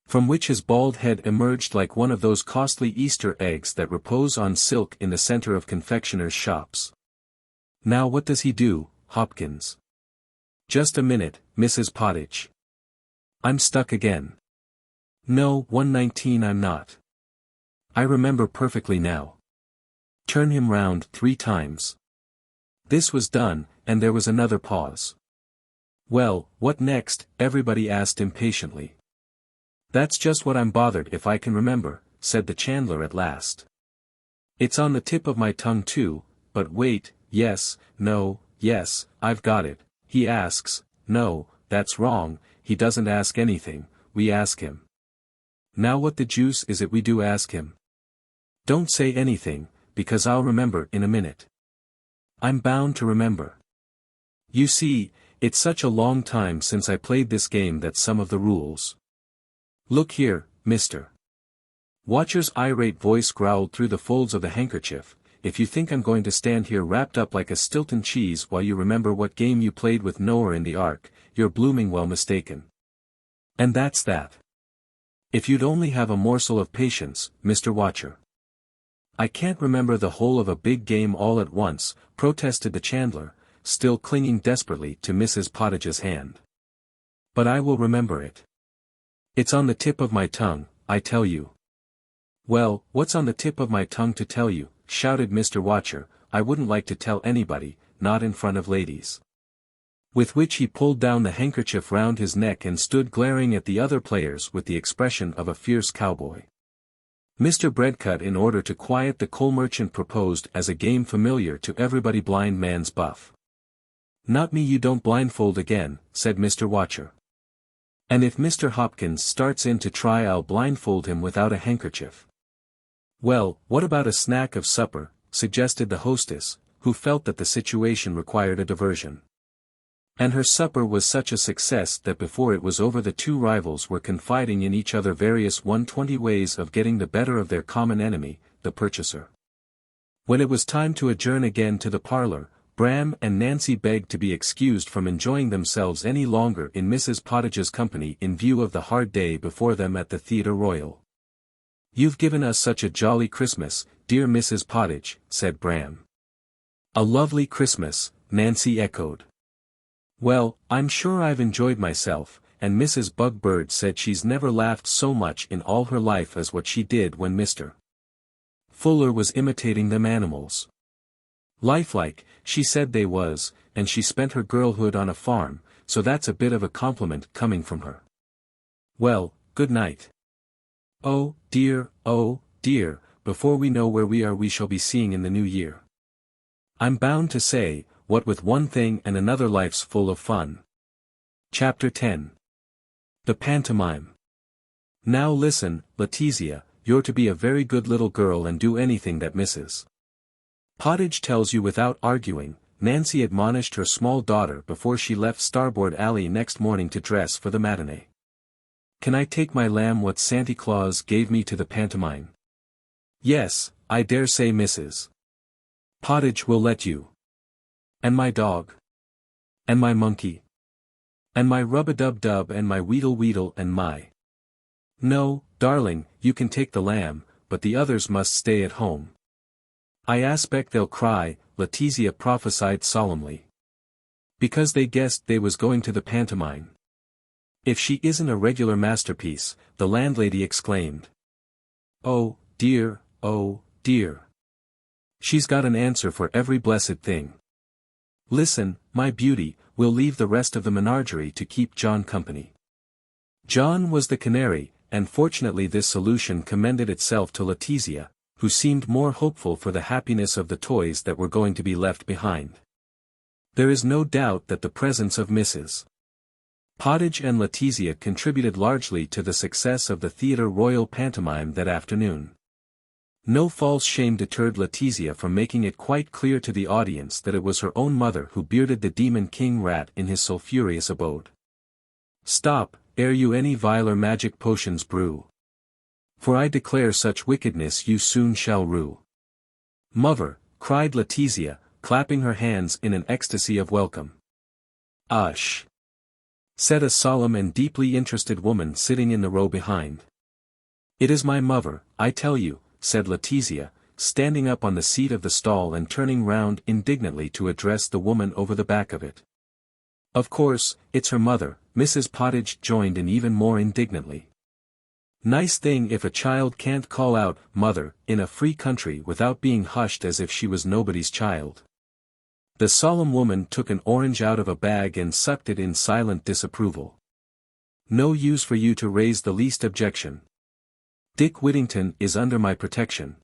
from which his bald head emerged like one of those costly Easter eggs that repose on silk in the center of confectioners' shops. "Now what does he do, Hopkins?" "Just a minute, Mrs. Pottage. I'm stuck again. No, 119 I'm not. I remember perfectly now. Turn him round 3 times. This was done, and there was another pause. "Well, what next?" everybody asked impatiently. "That's just what I'm bothered if I can remember," said the chandler at last. "It's on the tip of my tongue too, but wait, yes, no, yes, I've got it. He asks, no, that's wrong, he doesn't ask anything, we ask him. Now what the juice is it we do ask him? Don't say anything, because I'll remember in a minute. I'm bound to remember. You see, it's such a long time since I played this game that some of the rules. Look here, Mr. Watcher's irate voice growled through the folds of the handkerchief, if you think I'm going to stand here wrapped up like a Stilton cheese while you remember what game you played with Noah in the Ark, you're blooming well mistaken. And that's that. If you'd only have a morsel of patience, Mr. Watcher. I can't remember the whole of a big game all at once, protested the chandler, still clinging desperately to Mrs. Pottage's hand. But I will remember it. It's on the tip of my tongue, I tell you. Well, what's on the tip of my tongue to tell you, shouted Mr. Watcher, I wouldn't like to tell anybody, not in front of ladies. With which he pulled down the handkerchief round his neck and stood glaring at the other players with the expression of a fierce cowboy. Mr. Breadcut, in order to quiet the coal merchant, proposed as a game familiar to everybody blind man's buff. Not me, you don't blindfold again, said Mr. Watcher. And if Mr. Hopkins starts in to try, I'll blindfold him without a handkerchief. Well, what about a snack of supper, suggested the hostess, who felt that the situation required a diversion. And her supper was such a success that before it was over the two rivals were confiding in each other various 120 ways of getting the better of their common enemy, the purchaser. When it was time to adjourn again to the parlor, Bram and Nancy begged to be excused from enjoying themselves any longer in Mrs. Pottage's company in view of the hard day before them at the Theatre Royal. You've given us such a jolly Christmas, dear Mrs. Pottage, said Bram. A lovely Christmas, Nancy echoed. Well, I'm sure I've enjoyed myself, and Mrs. Bugbird said she's never laughed so much in all her life as what she did when Mr. Fuller was imitating them animals. Lifelike, she said they was, and she spent her girlhood on a farm, so that's a bit of a compliment coming from her. Well, good night. Oh, dear, before we know where we shall be seeing in the new year. I'm bound to say, what with one thing and another life's full of fun. Chapter 10. The Pantomime. Now listen, Letizia, you're to be a very good little girl and do anything that Mrs. Pottage tells you without arguing, Nancy admonished her small daughter before she left Starboard Alley next morning to dress for the matinee. Can I take my lamb what Santa Claus gave me to the pantomime? Yes, I dare say Mrs. Pottage will let you. And my dog? And my monkey? And my rub-a-dub-dub and my weedle-weedle and my... No, darling, you can take the lamb, but the others must stay at home. I aspect they'll cry, Letizia prophesied solemnly. Because they guessed they was going to the pantomime. If she isn't a regular masterpiece, the landlady exclaimed. Oh, dear, oh, dear. She's got an answer for every blessed thing. Listen, my beauty, we'll leave the rest of the menagerie to keep John company. John was the canary, and fortunately this solution commended itself to Letizia, who seemed more hopeful for the happiness of the toys that were going to be left behind. There is no doubt that the presence of Mrs. Pottage and Letizia contributed largely to the success of the Theatre Royal pantomime that afternoon. No false shame deterred Letizia from making it quite clear to the audience that it was her own mother who bearded the demon king rat in his sulphureous abode. Stop, ere you any viler magic potions brew. For I declare such wickedness you soon shall rue. Mother, cried Letizia, clapping her hands in an ecstasy of welcome. Ush! Said a solemn and deeply interested woman sitting in the row behind. It is my mother, I tell you, said Letizia, standing up on the seat of the stall and turning round indignantly to address the woman over the back of it. Of course, it's her mother, Mrs. Pottage joined in even more indignantly. Nice thing if a child can't call out, mother, in a free country without being hushed as if she was nobody's child. The solemn woman took an orange out of a bag and sucked it in silent disapproval. No use for you to raise the least objection. Dick Whittington is under my protection,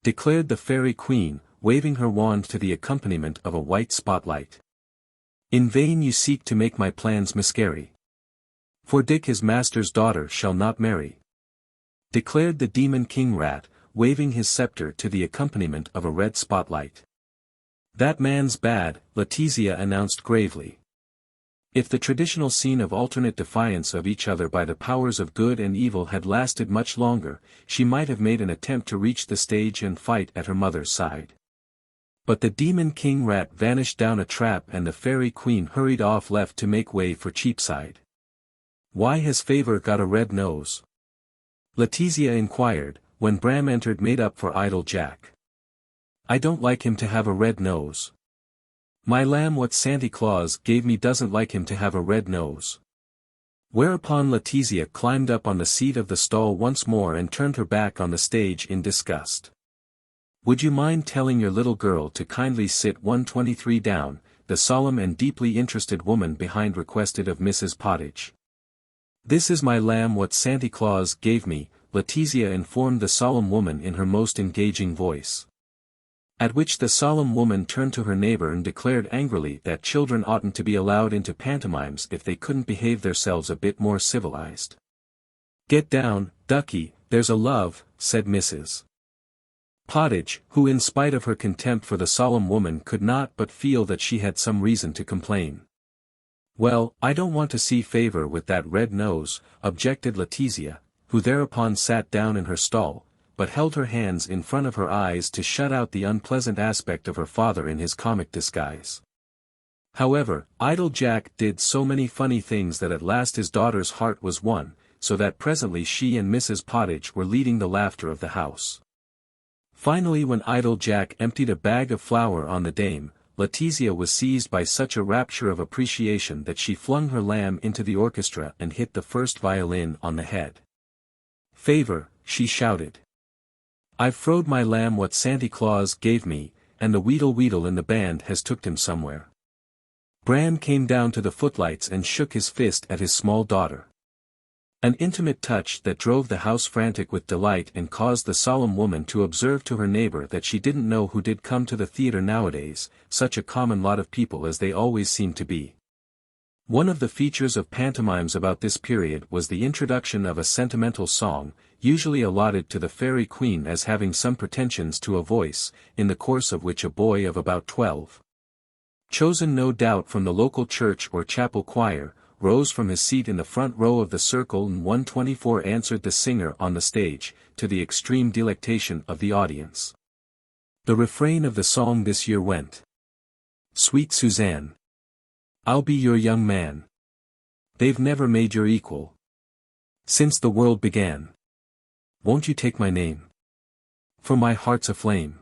declared the fairy queen, waving her wand to the accompaniment of a white spotlight. In vain you seek to make my plans miscarry. For Dick his master's daughter shall not marry, declared the demon king rat, waving his scepter to the accompaniment of a red spotlight. That man's bad, Letizia announced gravely. If the traditional scene of alternate defiance of each other by the powers of good and evil had lasted much longer, she might have made an attempt to reach the stage and fight at her mother's side. But the demon king rat vanished down a trap and the fairy queen hurried off left to make way for Cheapside. Why has Favor got a red nose? Letizia inquired, when Bram entered made up for idle Jack. I don't like him to have a red nose. My lamb what Santa Claus gave me doesn't like him to have a red nose. Whereupon Letizia climbed up on the seat of the stall once more and turned her back on the stage in disgust. Would you mind telling your little girl to kindly sit 123 down, the solemn and deeply interested woman behind requested of Mrs. Pottage. This is my lamb what Santa Claus gave me, Letizia informed the solemn woman in her most engaging voice. At which the solemn woman turned to her neighbor and declared angrily that children oughtn't to be allowed into pantomimes if they couldn't behave themselves a bit more civilized. Get down, ducky, there's a love, said Mrs. Pottage, who in spite of her contempt for the solemn woman could not but feel that she had some reason to complain. Well, I don't want to see Favor with that red nose, objected Letizia, who thereupon sat down in her stall, but held her hands in front of her eyes to shut out the unpleasant aspect of her father in his comic disguise. However, idle Jack did so many funny things that at last his daughter's heart was won, so that presently she and Mrs. Pottage were leading the laughter of the house. Finally, when idle Jack emptied a bag of flour on the dame, Letizia was seized by such a rapture of appreciation that she flung her lamb into the orchestra and hit the first violin on the head. Favor, she shouted. I've throwed my lamb what Santa Claus gave me, and the wheedle in the band has tooked him somewhere." Bran came down to the footlights and shook his fist at his small daughter. An intimate touch that drove the house frantic with delight and caused the solemn woman to observe to her neighbor that she didn't know who did come to the theater nowadays, such a common lot of people as they always seem to be. One of the features of pantomimes about this period was the introduction of a sentimental song, usually allotted to the fairy queen as having some pretensions to a voice, in the course of which a boy of about 12, chosen no doubt from the local church or chapel choir, rose from his seat in the front row of the circle and 124 answered the singer on the stage, to the extreme delectation of the audience. The refrain of the song this year went, "Sweet Suzanne, I'll be your young man. They've never made your equal since the world began. Won't you take my name? For my heart's aflame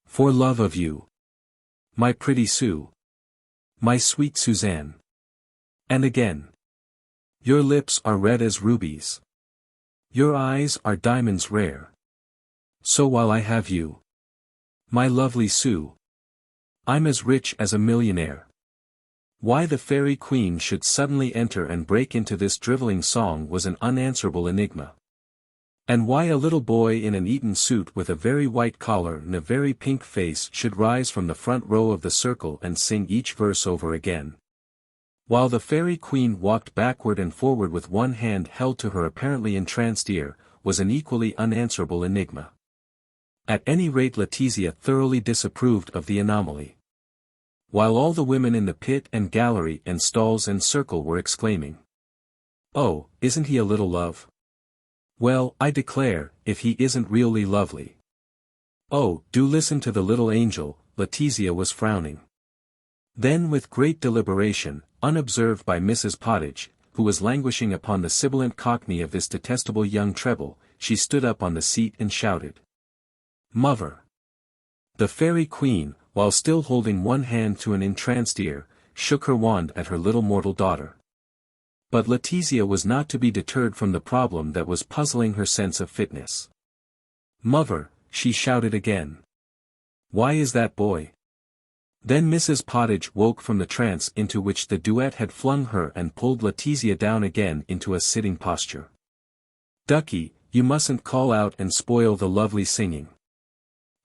for love of you, my pretty Sue, my sweet Suzanne." And again, "Your lips are red as rubies. Your eyes are diamonds rare. So while I have you, my lovely Sue, I'm as rich as a millionaire." Why the fairy queen should suddenly enter and break into this drivelling song was an unanswerable enigma. And why a little boy in an Eton suit with a very white collar and a very pink face should rise from the front row of the circle and sing each verse over again, while the fairy queen walked backward and forward with one hand held to her apparently entranced ear, was an equally unanswerable enigma. At any rate Letizia thoroughly disapproved of the anomaly. While all the women in the pit and gallery and stalls and circle were exclaiming, "Oh, isn't he a little love? Well, I declare, if he isn't really lovely. Oh, do listen to the little angel," Letizia was frowning. Then with great deliberation, unobserved by Mrs. Pottage, who was languishing upon the sibilant cockney of this detestable young treble, she stood up on the seat and shouted, "Mother!" The fairy queen, while still holding one hand to an entranced ear, shook her wand at her little mortal daughter. But Letizia was not to be deterred from the problem that was puzzling her sense of fitness. "Mother," she shouted again. "Why is that boy?" Then Mrs. Pottage woke from the trance into which the duet had flung her and pulled Letizia down again into a sitting posture. "Ducky, you mustn't call out and spoil the lovely singing."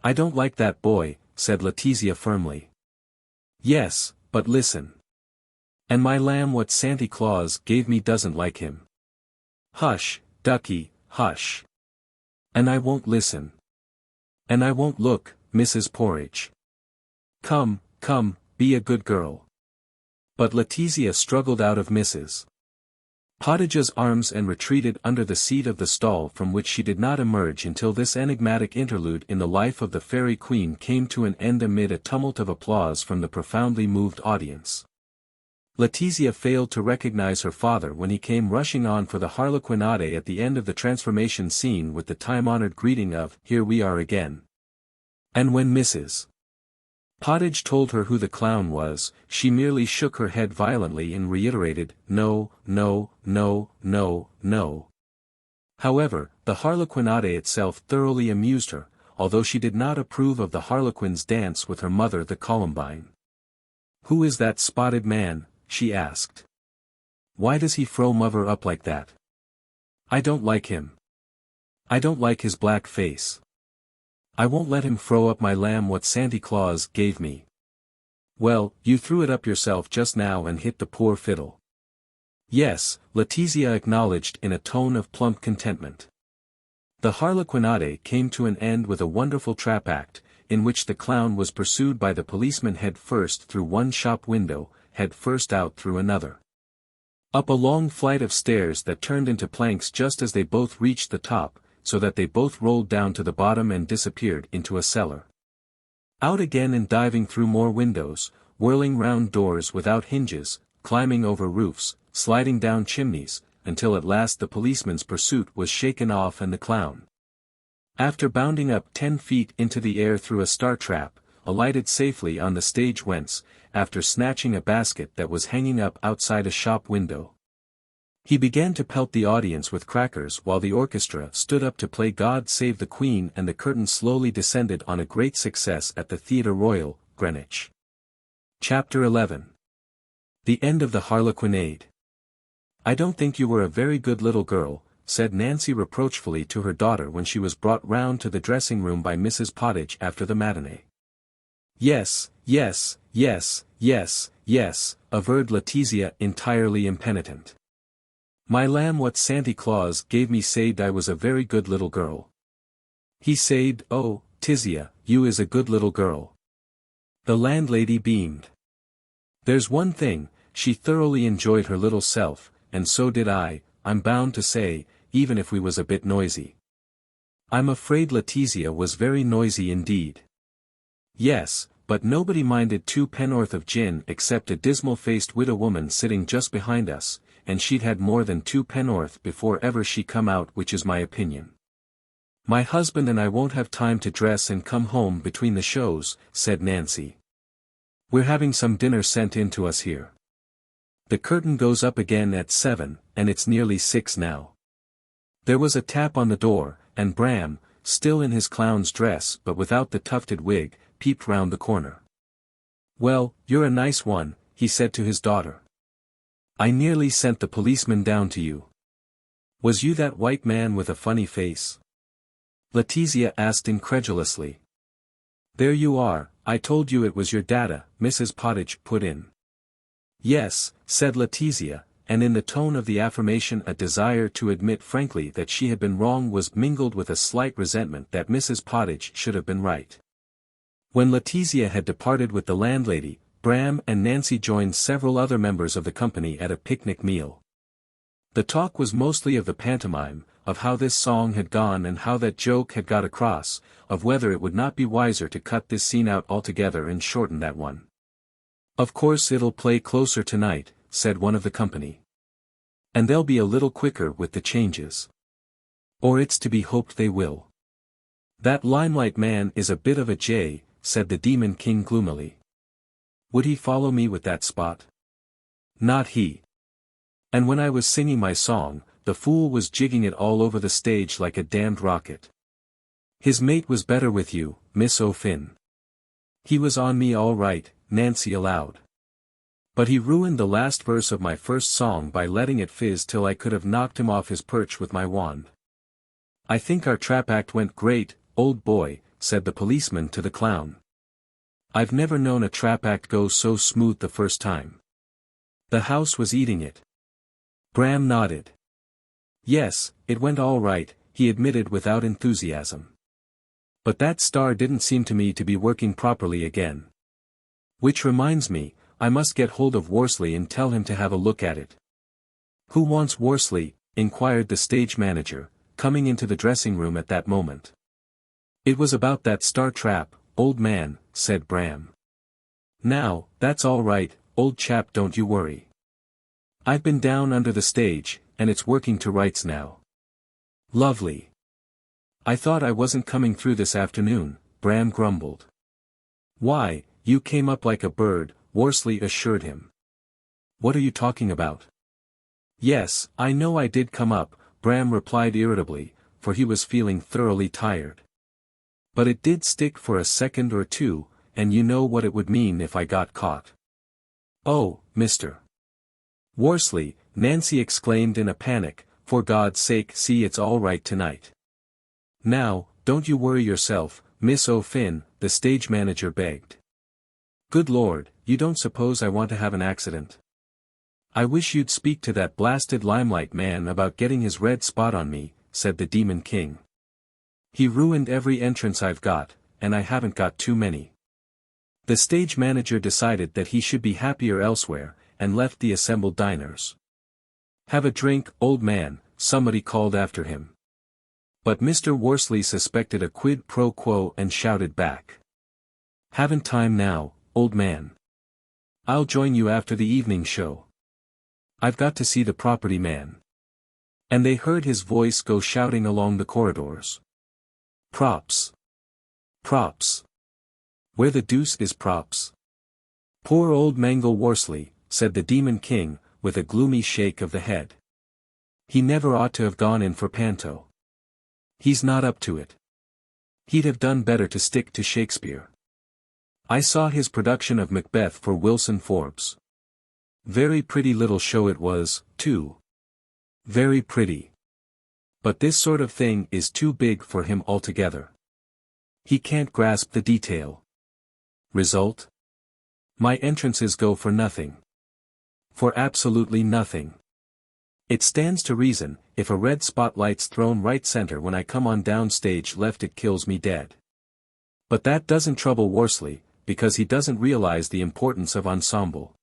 "I don't like that boy," said Letizia firmly. "Yes, but listen. And my lamb what Santa Claus gave me doesn't like him." "Hush, Ducky, hush. And I won't listen. And I won't look, Mrs. Porridge. Come, come, be a good girl." But Letizia struggled out of Mrs. Pottage's arms and retreated under the seat of the stall from which she did not emerge until this enigmatic interlude in the life of the fairy queen came to an end amid a tumult of applause from the profoundly moved audience. Letizia failed to recognize her father when he came rushing on for the harlequinade at the end of the transformation scene with the time-honored greeting of, "Here we are again." And when Mrs. Pottage told her who the clown was, she merely shook her head violently and reiterated, "No, no, no, no, no." However, the harlequinade itself thoroughly amused her, although she did not approve of the harlequin's dance with her mother the Columbine. "Who is that spotted man?" she asked. "Why does he throw mother up like that? I don't like him. I don't like his black face. I won't let him throw up my lamb what Santa Claus gave me." "Well, you threw it up yourself just now and hit the poor fiddle." "Yes," Letizia acknowledged in a tone of plump contentment. The harlequinade came to an end with a wonderful trap act, in which the clown was pursued by the policeman head first through one shop window, head first out through another, up a long flight of stairs that turned into planks just as they both reached the top, so that they both rolled down to the bottom and disappeared into a cellar. Out again and diving through more windows, whirling round doors without hinges, climbing over roofs, sliding down chimneys, until at last the policeman's pursuit was shaken off and the clown, after bounding up 10 feet into the air through a star trap, alighted safely on the stage whence, after snatching a basket that was hanging up outside a shop window, He began to pelt the audience with crackers while the orchestra stood up to play God Save the Queen, and the curtain slowly descended on a great success at the Theatre Royal, Greenwich. Chapter 11. The End of the Harlequinade. "I don't think you were a very good little girl," said Nancy reproachfully to her daughter when she was brought round to the dressing-room by Mrs. Pottage after the matinee. "Yes, yes, yes, yes, yes," averred Letizia, entirely impenitent. "My lamb, what Santy Claus gave me said I was a very good little girl. He said, oh, Tizia, you is a good little girl." The landlady beamed. "There's one thing, she thoroughly enjoyed her little self, and so did I'm bound to say, even if we was a bit noisy." "I'm afraid Letizia was very noisy indeed." "Yes, but nobody minded 2 pennorth of gin except a dismal-faced widow woman sitting just behind us, and she'd had more than 2 pennorth before ever she come out, which is my opinion. My husband and I won't have time to dress and come home between the shows," said Nancy. "We're having some dinner sent in to us here. The curtain goes up again at 7, and it's nearly 6 now." There was a tap on the door, and Bram, still in his clown's dress but without the tufted wig, peeped round the corner. "Well, you're a nice one," he said to his daughter. "I nearly sent the policeman down to you. Was you that white man with a funny face?" Letizia asked incredulously. "There you are, I told you it was your dada," Mrs. Pottage put in. "Yes," said Letizia, and in the tone of the affirmation a desire to admit frankly that she had been wrong was mingled with a slight resentment that Mrs. Pottage should have been right. When Letizia had departed with the landlady, Bram and Nancy joined several other members of the company at a picnic meal. The talk was mostly of the pantomime, of how this song had gone and how that joke had got across, of whether it would not be wiser to cut this scene out altogether and shorten that one. "Of course it'll play closer tonight," said one of the company. "And they'll be a little quicker with the changes. Or it's to be hoped they will. That Limelight man is a bit of a jay," said the Demon King gloomily. "Would he follow me with that spot? Not he. And when I was singing my song, the fool was jigging it all over the stage like a damned rocket. His mate was better with you, Miss O'Finn." "He was on me all right," Nancy allowed. "But he ruined the last verse of my first song by letting it fizz till I could have knocked him off his perch with my wand." "I think our trap act went great, old boy," said the policeman to the clown. "I've never known a trap act go so smooth the first time." The house was eating it. Bram nodded. "Yes, it went all right," he admitted without enthusiasm. "But that star didn't seem to me to be working properly again. Which reminds me, I must get hold of Worsley and tell him to have a look at it." "Who wants Worsley?" inquired the stage manager, coming into the dressing-room at that moment. "It was about that star trap, old man," said Bram. "Now, that's all right, old chap, don't you worry. I've been down under the stage, and it's working to rights now." "Lovely. I thought I wasn't coming through this afternoon," Bram grumbled. "Why, you came up like a bird," Worsley assured him. "What are you talking about?" "Yes, I know I did come up," Bram replied irritably, for he was feeling thoroughly tired. "But it did stick for a second or two, and you know what it would mean if I got caught." "Oh, Mr. Worsley," Nancy exclaimed in a panic, "for God's sake, see it's all right tonight." "Now, don't you worry yourself, Miss O'Finn," the stage manager begged. "Good Lord, you don't suppose I want to have an accident? I wish you'd speak to that blasted Limelight man about getting his red spot on me," said the Demon King. "He ruined every entrance I've got, and I haven't got too many." The stage manager decided that he should be happier elsewhere, and left the assembled diners. "Have a drink, old man," somebody called after him. But Mr. Worsley suspected a quid pro quo and shouted back. "Haven't time now, old man. I'll join you after the evening show. I've got to see the property man." And they heard his voice go shouting along the corridors. "Props. Props. Where the deuce is Props?" "Poor old Mangle Worsley," said the Demon King, with a gloomy shake of the head. He never ought to have gone in for panto. He's not up to it. He'd have done better to stick to Shakespeare. I saw his production of Macbeth for Wilson Forbes. Very pretty little show it was, too. Very pretty. But this sort of thing is too big for him altogether. He can't grasp the detail. Result? My entrances go for nothing. For absolutely nothing. It stands to reason, if a red spotlight's thrown right center when I come on down stage left it kills me dead. But that doesn't trouble Worsley, because he doesn't realize the importance of ensemble.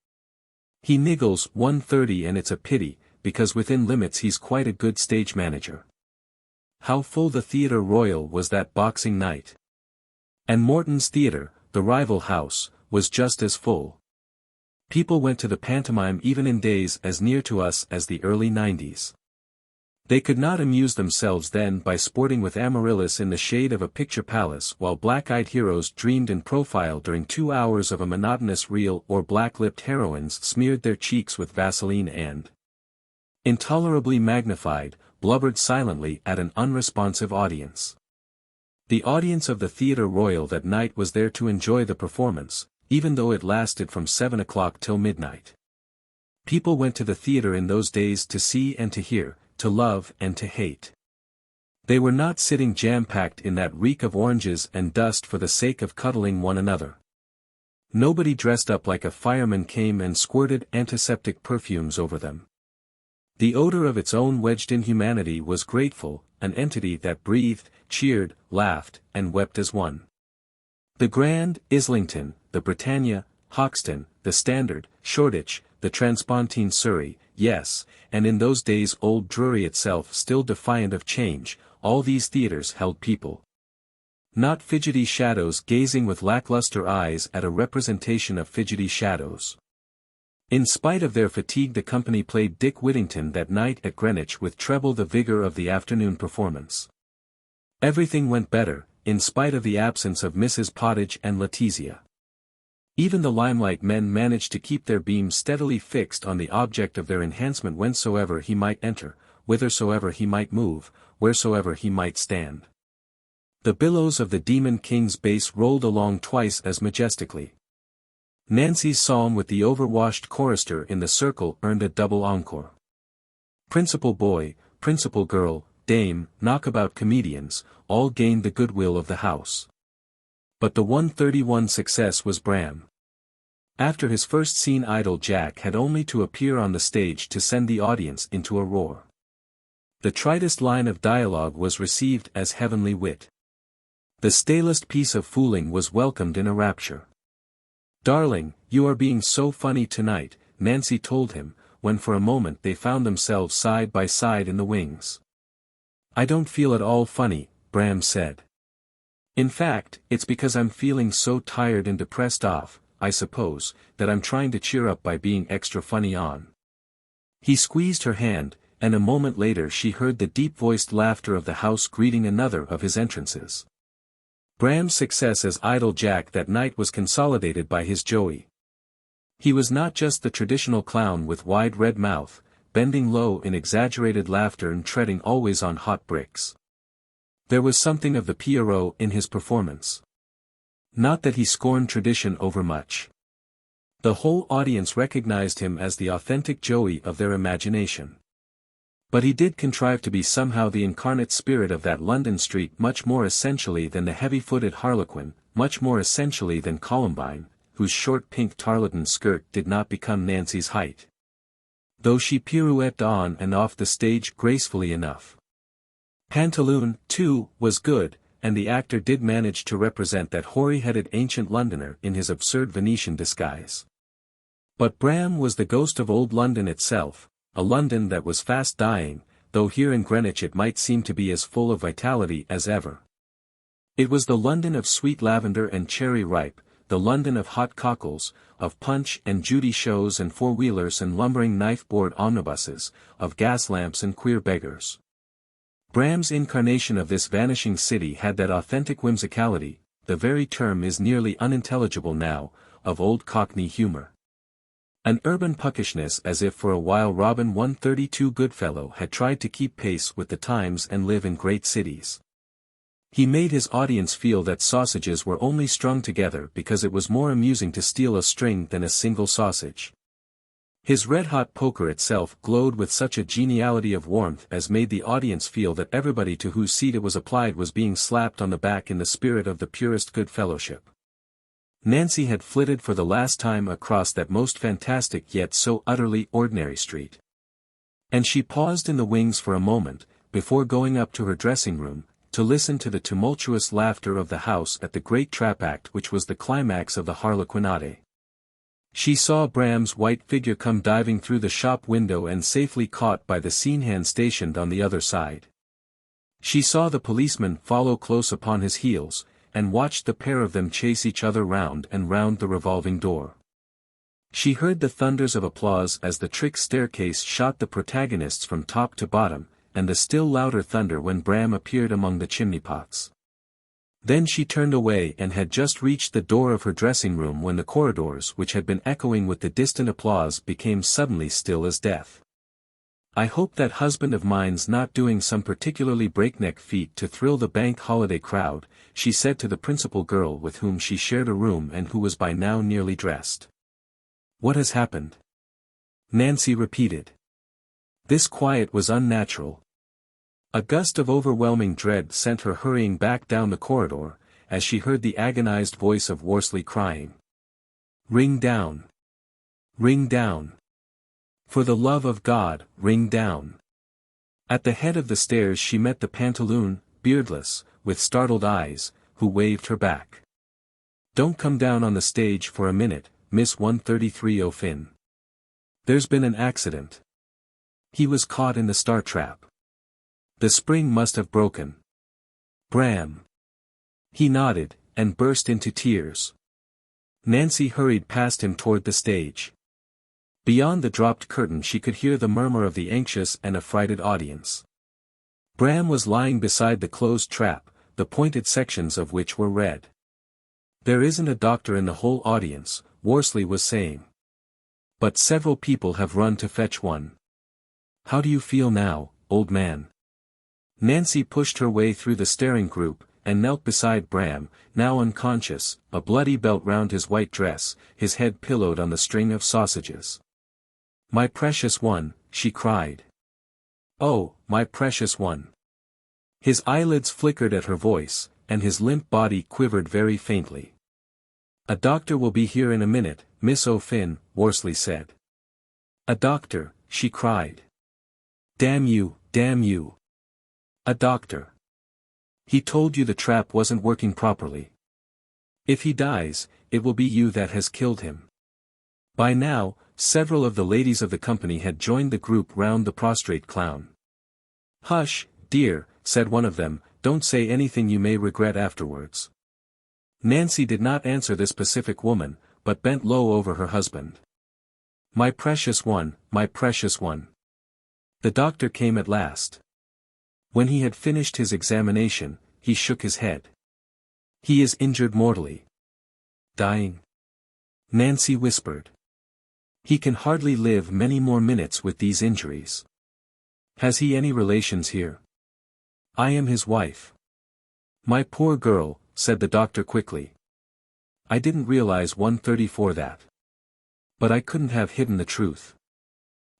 He niggles 1:30 and it's a pity, because within limits he's quite a good stage manager. How full the Theatre Royal was that Boxing night. And Morton's Theatre, the rival house, was just as full. People went to the pantomime even in days as near to us as the early 90s. They could not amuse themselves then by sporting with Amaryllis in the shade of a picture palace while black-eyed heroes dreamed in profile during 2 hours of a monotonous reel or black-lipped heroines smeared their cheeks with Vaseline and, intolerably magnified, blubbered silently at an unresponsive audience. The audience of the Theatre Royal that night was there to enjoy the performance, even though it lasted from 7 o'clock till midnight. People went to the theatre in those days to see and to hear, to love and to hate. They were not sitting jam-packed in that reek of oranges and dust for the sake of cuddling one another. Nobody dressed up like a fireman came and squirted antiseptic perfumes over them. The odor of its own wedged-in humanity was grateful, an entity that breathed, cheered, laughed, and wept as one. The Grand, Islington, the Britannia, Hoxton, the Standard, Shoreditch, the Transpontine Surrey, yes, and in those days Old Drury itself still defiant of change, all these theatres held people. Not fidgety shadows gazing with lackluster eyes at a representation of fidgety shadows. In spite of their fatigue the company played Dick Whittington that night at Greenwich with treble the vigor of the afternoon performance. Everything went better, in spite of the absence of Mrs. Pottage and Letizia. Even the limelight men managed to keep their beams steadily fixed on the object of their enhancement whensoever he might enter, whithersoever he might move, wheresoever he might stand. The billows of the Demon King's bass rolled along twice as majestically. Nancy's psalm with the overwashed chorister in the circle earned a double encore. Principal boy, principal girl, dame, knockabout comedians, all gained the goodwill of the house. But the 131 success was Bram. After his first scene Idle Jack had only to appear on the stage to send the audience into a roar. The tritest line of dialogue was received as heavenly wit. The stalest piece of fooling was welcomed in a rapture. "Darling, you are being so funny tonight," Nancy told him, when for a moment they found themselves side by side in the wings. "I don't feel at all funny," Bram said. "In fact, it's because I'm feeling so tired and depressed off, I suppose, that I'm trying to cheer up by being extra funny on." He squeezed her hand, and a moment later she heard the deep-voiced laughter of the house greeting another of his entrances. Bram's success as Idle Jack that night was consolidated by his Joey. He was not just the traditional clown with wide red mouth, bending low in exaggerated laughter and treading always on hot bricks. There was something of the Pierrot in his performance. Not that he scorned tradition overmuch. The whole audience recognized him as the authentic Joey of their imagination. But he did contrive to be somehow the incarnate spirit of that London street much more essentially than the heavy-footed Harlequin, much more essentially than Columbine, whose short pink tarlatan skirt did not become Nancy's height. Though she pirouetted on and off the stage gracefully enough. Pantaloon, too, was good, and the actor did manage to represent that hoary-headed ancient Londoner in his absurd Venetian disguise. But Bram was the ghost of old London itself, a London that was fast dying, though here in Greenwich it might seem to be as full of vitality as ever. It was the London of sweet lavender and cherry ripe, the London of hot cockles, of Punch and Judy shows and four-wheelers and lumbering knife-board omnibuses, of gas lamps and queer beggars. Bram's incarnation of this vanishing city had that authentic whimsicality, the very term is nearly unintelligible now, of old Cockney humor. An urban puckishness, as if for a while Robin 132 Goodfellow had tried to keep pace with the times and live in great cities. He made his audience feel that sausages were only strung together because it was more amusing to steal a string than a single sausage. His red-hot poker itself glowed with such a geniality of warmth as made the audience feel that everybody to whose seat it was applied was being slapped on the back in the spirit of the purest good fellowship. Nancy had flitted for the last time across that most fantastic yet so utterly ordinary street. And she paused in the wings for a moment, before going up to her dressing room, to listen to the tumultuous laughter of the house at the great trap act which was the climax of the harlequinade. She saw Bram's white figure come diving through the shop window and safely caught by the scene hand stationed on the other side. She saw the policeman follow close upon his heels, and watched the pair of them chase each other round and round the revolving door. She heard the thunders of applause as the trick staircase shot the protagonists from top to bottom, and the still louder thunder when Bram appeared among the chimney-pots. Then she turned away and had just reached the door of her dressing room when the corridors which had been echoing with the distant applause became suddenly still as death. "I hope that husband of mine's not doing some particularly breakneck feat to thrill the bank holiday crowd," she said to the principal girl with whom she shared a room and who was by now nearly dressed. "What has happened?" Nancy repeated. This quiet was unnatural. A gust of overwhelming dread sent her hurrying back down the corridor, as she heard the agonized voice of Worsley crying, "Ring down! Ring down! For the love of God, ring down!" At the head of the stairs she met the pantaloon, beardless, with startled eyes, who waved her back. "Don't come down on the stage for a minute, Miss 133 O'Finn. There's been an accident. He was caught in the star trap. The spring must have broken." "Bram!" He nodded, and burst into tears. Nancy hurried past him toward the stage. Beyond the dropped curtain she could hear the murmur of the anxious and affrighted audience. Bram was lying beside the closed trap, the pointed sections of which were red. "There isn't a doctor in the whole audience," Worsley was saying. "But several people have run to fetch one. How do you feel now, old man?" Nancy pushed her way through the staring group, and knelt beside Bram, now unconscious, a bloody belt round his white dress, his head pillowed on the string of sausages. "My precious one," she cried. "Oh, my precious one." His eyelids flickered at her voice, and his limp body quivered very faintly. "A doctor will be here in a minute, Miss O'Finn," Worsley said. "A doctor," she cried. "Damn you, damn you. A doctor. He told you the trap wasn't working properly. If he dies, it will be you that has killed him." By now, several of the ladies of the company had joined the group round the prostrate clown. "Hush, dear," said one of them, "don't say anything you may regret afterwards." Nancy did not answer this pacific woman, but bent low over her husband. "My precious one, my precious one." The doctor came at last. When he had finished his examination, he shook his head. "He is injured mortally." "Dying?" Nancy whispered. "He can hardly live many more minutes with these injuries." "Has he any relations here?" "I am his wife." "My poor girl," said the doctor quickly. "I didn't realize 134 that. But I couldn't have hidden the truth.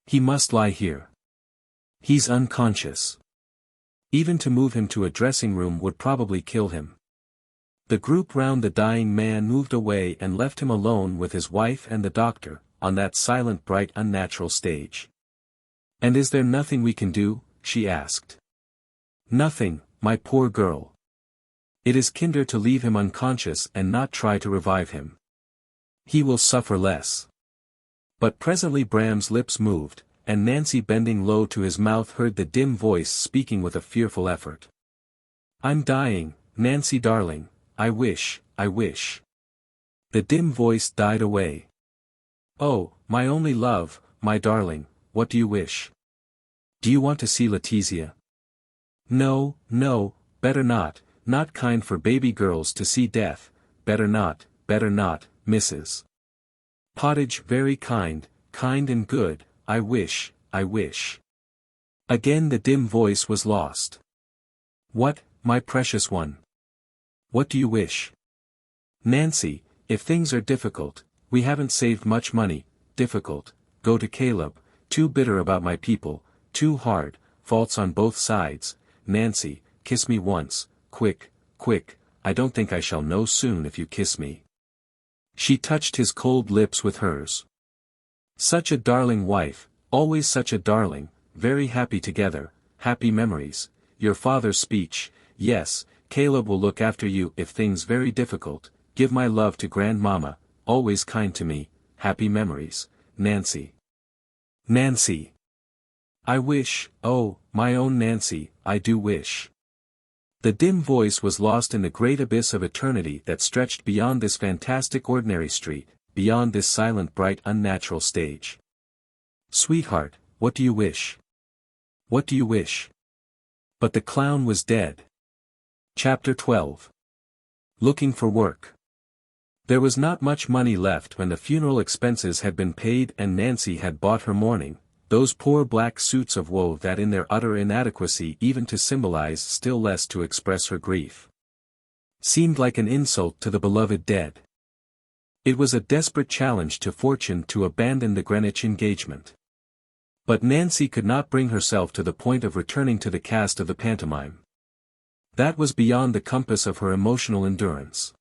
He must lie here. He's unconscious. Even to move him to a dressing room would probably kill him." The group round the dying man moved away and left him alone with his wife and the doctor, on that silent bright unnatural stage. "And is there nothing we can do?" she asked. "Nothing, my poor girl. It is kinder to leave him unconscious and not try to revive him. He will suffer less." But presently Bram's lips moved, and Nancy bending low to his mouth heard the dim voice speaking with a fearful effort. "I'm dying, Nancy darling, I wish, I wish." The dim voice died away. "Oh, my only love, my darling, what do you wish? Do you want to see Letizia?" "No, no, better not kind for baby girls to see death, better not, Mrs. Pottage very kind, kind and good, I wish, I wish. Again the dim voice was lost. What, my precious one? What do you wish? Nancy, if things are difficult, we haven't saved much money, difficult, go to Caleb, too bitter about my people, too hard, faults on both sides, Nancy, kiss me once, quick, quick, I don't think I shall know soon if you kiss me. She touched his cold lips with hers. Such a darling wife, always such a darling, very happy together, happy memories, your father's speech, yes, Caleb will look after you if things very difficult, give my love to grandmama, always kind to me, happy memories, Nancy. Nancy. I wish, oh, my own Nancy, I do wish. The dim voice was lost in the great abyss of eternity that stretched beyond this fantastic ordinary street, beyond this silent bright unnatural stage. Sweetheart, what do you wish? What do you wish? But the clown was dead. Chapter 12. Looking for work. There was not much money left when the funeral expenses had been paid and Nancy had bought her mourning, those poor black suits of woe that in their utter inadequacy even to symbolize still less to express her grief, seemed like an insult to the beloved dead. It was a desperate challenge to fortune to abandon the Greenwich engagement. But Nancy could not bring herself to the point of returning to the cast of the pantomime. That was beyond the compass of her emotional endurance.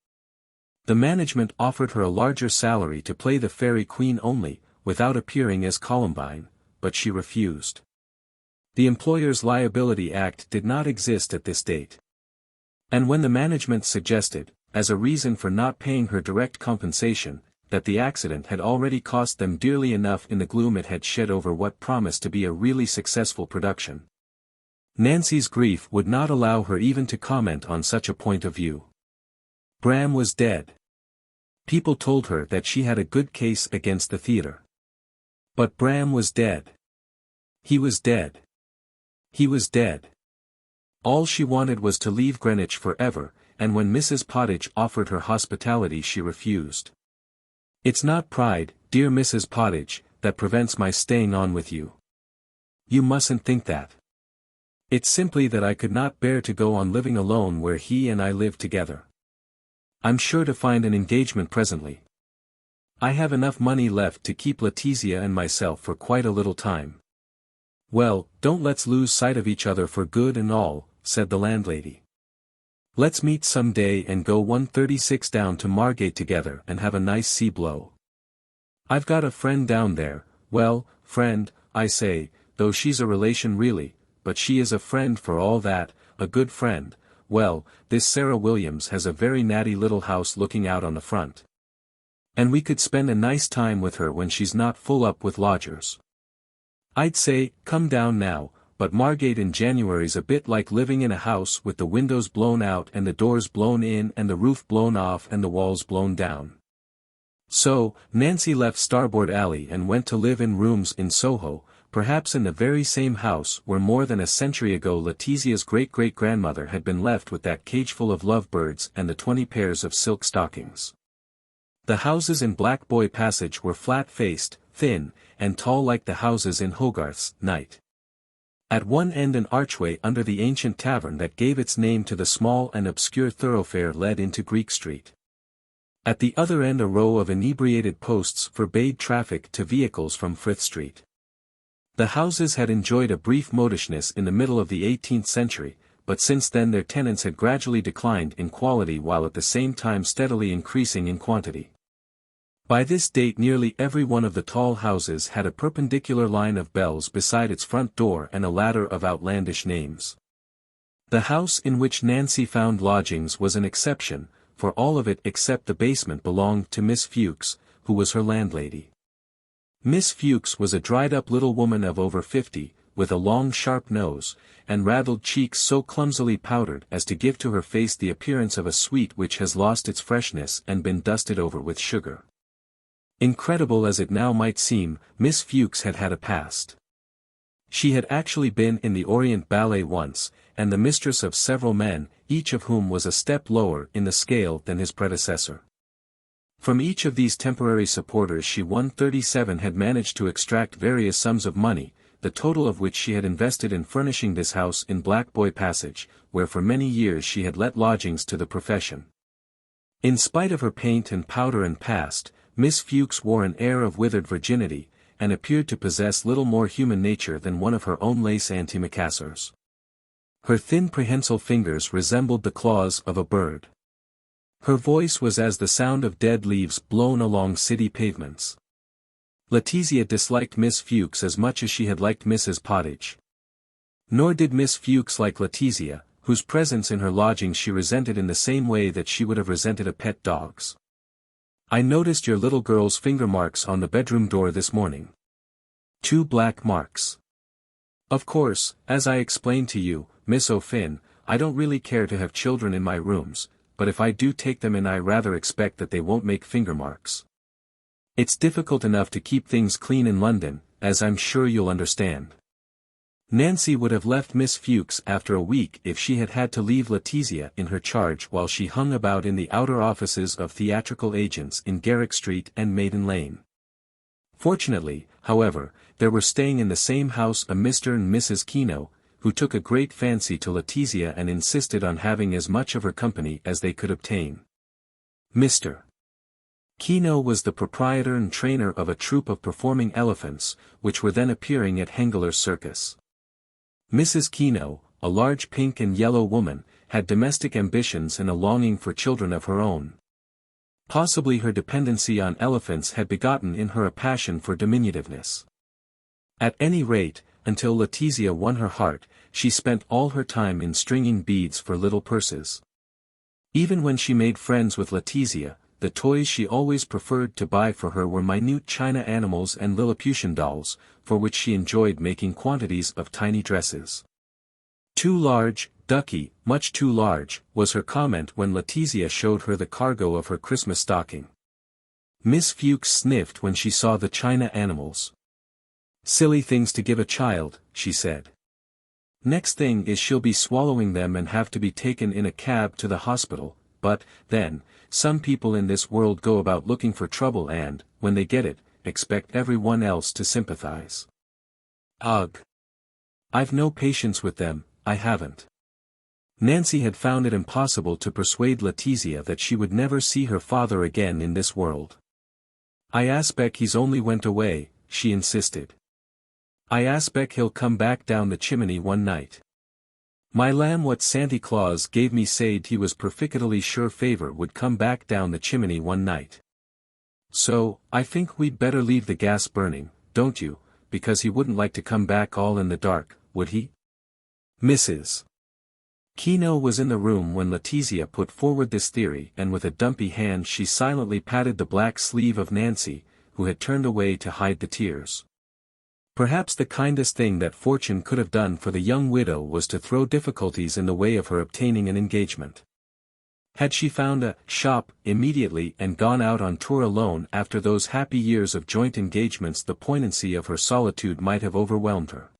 The management offered her a larger salary to play the Fairy Queen only, without appearing as Columbine, but she refused. The Employers' Liability Act did not exist at this date. And when the management suggested, as a reason for not paying her direct compensation, that the accident had already cost them dearly enough in the gloom it had shed over what promised to be a really successful production, Nancy's grief would not allow her even to comment on such a point of view. Bram was dead. People told her that she had a good case against the theatre. But Bram was dead. He was dead. He was dead. All she wanted was to leave Greenwich forever, and when Mrs. Pottage offered her hospitality she refused. It's not pride, dear Mrs. Pottage, that prevents my staying on with you. You mustn't think that. It's simply that I could not bear to go on living alone where he and I live together. I'm sure to find an engagement presently. I have enough money left to keep Letizia and myself for quite a little time. Well, don't let's lose sight of each other for good and all, said the landlady. Let's meet some day and go 136 down to Margate together and have a nice sea blow. I've got a friend down there, well, friend, I say, though she's a relation really, but she is a friend for all that, a good friend. Well, this Sarah Williams has a very natty little house looking out on the front. And we could spend a nice time with her when she's not full up with lodgers. I'd say, come down now, but Margate in January's a bit like living in a house with the windows blown out and the doors blown in and the roof blown off and the walls blown down. So, Nancy left Starboard Alley and went to live in rooms in Soho, perhaps in the very same house where more than a century ago Letizia's great-great-grandmother had been left with that cageful of lovebirds and the 20 pairs of silk stockings. The houses in Black Boy Passage were flat-faced, thin, and tall like the houses in Hogarth's Night. At one end an archway under the ancient tavern that gave its name to the small and obscure thoroughfare led into Greek Street. At the other end a row of inebriated posts forbade traffic to vehicles from Frith Street. The houses had enjoyed a brief modishness in the middle of the 18th century, but since then their tenants had gradually declined in quality while at the same time steadily increasing in quantity. By this date nearly every one of the tall houses had a perpendicular line of bells beside its front door and a ladder of outlandish names. The house in which Nancy found lodgings was an exception, for all of it except the basement belonged to Miss Fuchs, who was her landlady. Miss Fuchs was a dried-up little woman of over 50, with a long sharp nose, and raddled cheeks so clumsily powdered as to give to her face the appearance of a sweet which has lost its freshness and been dusted over with sugar. Incredible as it now might seem, Miss Fuchs had had a past. She had actually been in the Orient Ballet once, and the mistress of several men, each of whom was a step lower in the scale than his predecessor. From each of these temporary supporters she won 37 had managed to extract various sums of money, the total of which she had invested in furnishing this house in Black Boy Passage, where for many years she had let lodgings to the profession. In spite of her paint and powder and past, Miss Fuchs wore an air of withered virginity, and appeared to possess little more human nature than one of her own lace antimacassars. Her thin prehensile fingers resembled the claws of a bird. Her voice was as the sound of dead leaves blown along city pavements. Letizia disliked Miss Fuchs as much as she had liked Mrs. Pottage. Nor did Miss Fuchs like Letizia, whose presence in her lodgings she resented in the same way that she would have resented a pet dog's. "I noticed your little girl's finger marks on the bedroom door this morning. 2 black marks. Of course, as I explained to you, Miss O'Finn, I don't really care to have children in my rooms, but if I do take them in I rather expect that they won't make finger marks. It's difficult enough to keep things clean in London, as I'm sure you'll understand." Nancy would have left Miss Fuchs after a week if she had had to leave Letizia in her charge while she hung about in the outer offices of theatrical agents in Garrick Street and Maiden Lane. Fortunately, however, there were staying in the same house a Mr. and Mrs. Kino, who took a great fancy to Letizia and insisted on having as much of her company as they could obtain. Mr. Kino was the proprietor and trainer of a troupe of performing elephants, which were then appearing at Hengler's Circus. Mrs. Kino, a large pink and yellow woman, had domestic ambitions and a longing for children of her own. Possibly her dependency on elephants had begotten in her a passion for diminutiveness. At any rate, until Letizia won her heart, she spent all her time in stringing beads for little purses. Even when she made friends with Letizia, the toys she always preferred to buy for her were minute china animals and Lilliputian dolls, for which she enjoyed making quantities of tiny dresses. "Too large, ducky, much too large," was her comment when Letizia showed her the cargo of her Christmas stocking. Miss Fuchs sniffed when she saw the china animals. "Silly things to give a child," she said. "Next thing is she'll be swallowing them and have to be taken in a cab to the hospital, but, then, some people in this world go about looking for trouble and, when they get it, expect everyone else to sympathize. Ugh! I've no patience with them, I haven't." Nancy had found it impossible to persuade Letizia that she would never see her father again in this world. "I aspect he's only went away," she insisted. "I aspect he'll come back down the chimney one night. My lamb what Santy Claus gave me said he was perfectly sure favor would come back down the chimney one night. So, I think we'd better leave the gas burning, don't you, because he wouldn't like to come back all in the dark, would he?" Mrs. Kino was in the room when Letizia put forward this theory and with a dumpy hand she silently patted the black sleeve of Nancy, who had turned away to hide the tears. Perhaps the kindest thing that fortune could have done for the young widow was to throw difficulties in the way of her obtaining an engagement. Had she found a shop immediately and gone out on tour alone after those happy years of joint engagements, the poignancy of her solitude might have overwhelmed her.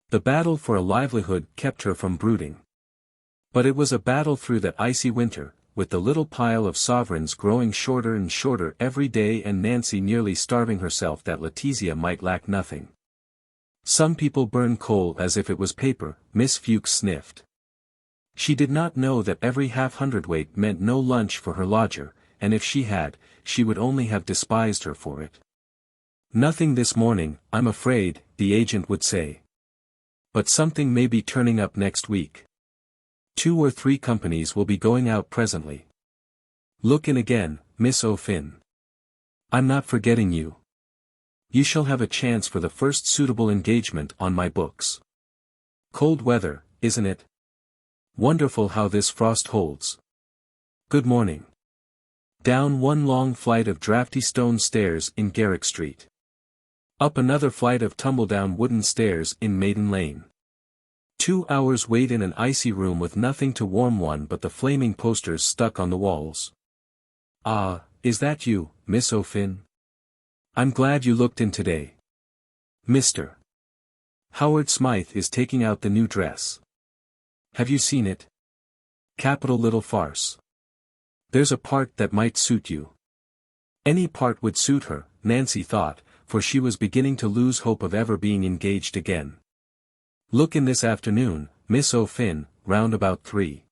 The battle for a livelihood kept her from brooding. But it was a battle through that icy winter, with the little pile of sovereigns growing shorter and shorter every day and Nancy nearly starving herself that Letizia might lack nothing. "Some people burn coal as if it was paper," Miss Fuchs sniffed. She did not know that every half-hundredweight meant no lunch for her lodger, and if she had, she would only have despised her for it. "Nothing this morning, I'm afraid," the agent would say. "But something may be turning up next week. 2 or 3 companies will be going out presently. Look in again, Miss O'Finn. I'm not forgetting you. You shall have a chance for the first suitable engagement on my books. Cold weather, isn't it? Wonderful how this frost holds. Good morning." Down one long flight of draughty stone stairs in Garrick Street. Up another flight of tumble-down wooden stairs in Maiden Lane. 2 hours wait in an icy room with nothing to warm one but the flaming posters stuck on the walls. "Ah, is that you, Miss O'Finn? I'm glad you looked in today. Mr. Howard Smythe is taking out the new dress. Have you seen it? Capital little farce. There's a part that might suit you. Any part would suit her, Nancy thought, for she was beginning to lose hope of ever being engaged again. Look in this afternoon, Miss O'Finn, round about 3.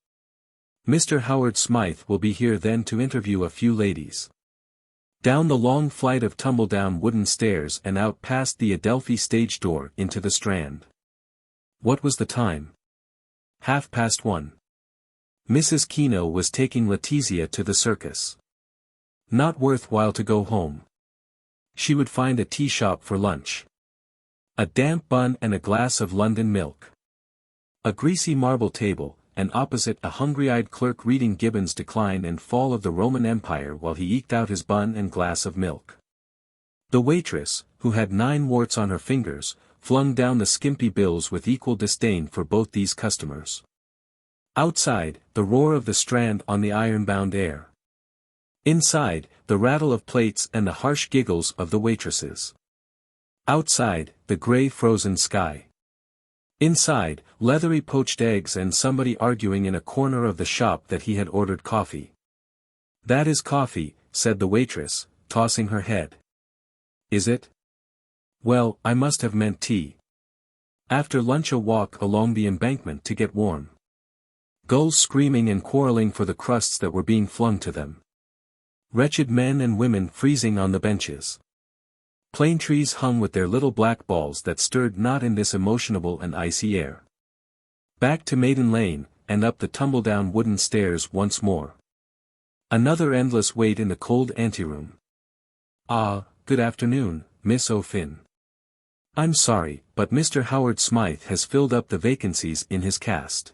Mr. Howard Smythe will be here then to interview a few ladies. Down the long flight of tumble-down wooden stairs and out past the Adelphi stage door into the Strand. What was the time? 1:30. Mrs. Kino was taking Letizia to the circus. Not worth while to go home. She would find a tea shop for lunch. A damp bun and a glass of London milk. A greasy marble table, and opposite a hungry-eyed clerk reading Gibbon's Decline and Fall of the Roman Empire while he eked out his bun and glass of milk. The waitress, who had 9 warts on her fingers, flung down the skimpy bills with equal disdain for both these customers. Outside, the roar of the Strand on the iron-bound air. Inside, the rattle of plates and the harsh giggles of the waitresses. Outside, the grey frozen sky. Inside, leathery poached eggs and somebody arguing in a corner of the shop that he had ordered coffee. "That is coffee," said the waitress, tossing her head. "Is it? Well, I must have meant tea. After lunch a walk along the embankment to get warm. Gulls screaming and quarrelling for the crusts that were being flung to them. Wretched men and women freezing on the benches. Plane trees hung with their little black balls that stirred not in this emotionable and icy air. Back to Maiden Lane, and up the tumble-down wooden stairs once more. Another endless wait in the cold anteroom. "Ah, good afternoon, Miss O'Finn. I'm sorry, but Mr. Howard Smythe has filled up the vacancies in his cast.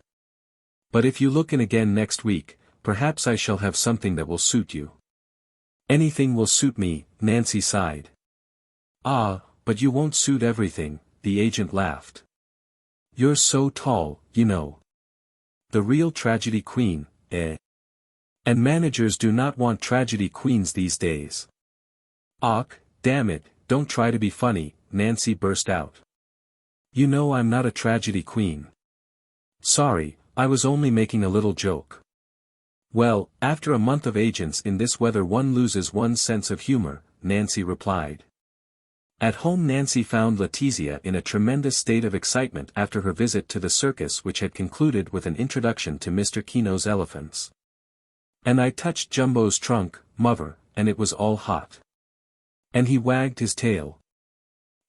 But if you look in again next week, perhaps I shall have something that will suit you." "Anything will suit me," Nancy sighed. "Ah, but you won't suit everything," the agent laughed. "You're so tall, you know. The real tragedy queen, eh? And managers do not want tragedy queens these days." "Och, damn it, don't try to be funny," Nancy burst out. "You know I'm not a tragedy queen." "Sorry, I was only making a little joke." "Well, after a month of agents in this weather one loses one's sense of humor," Nancy replied. At home Nancy found Letizia in a tremendous state of excitement after her visit to the circus, which had concluded with an introduction to Mr. Kino's elephants. "And I touched Jumbo's trunk, muvver, and it was all hot. And he wagged his tail.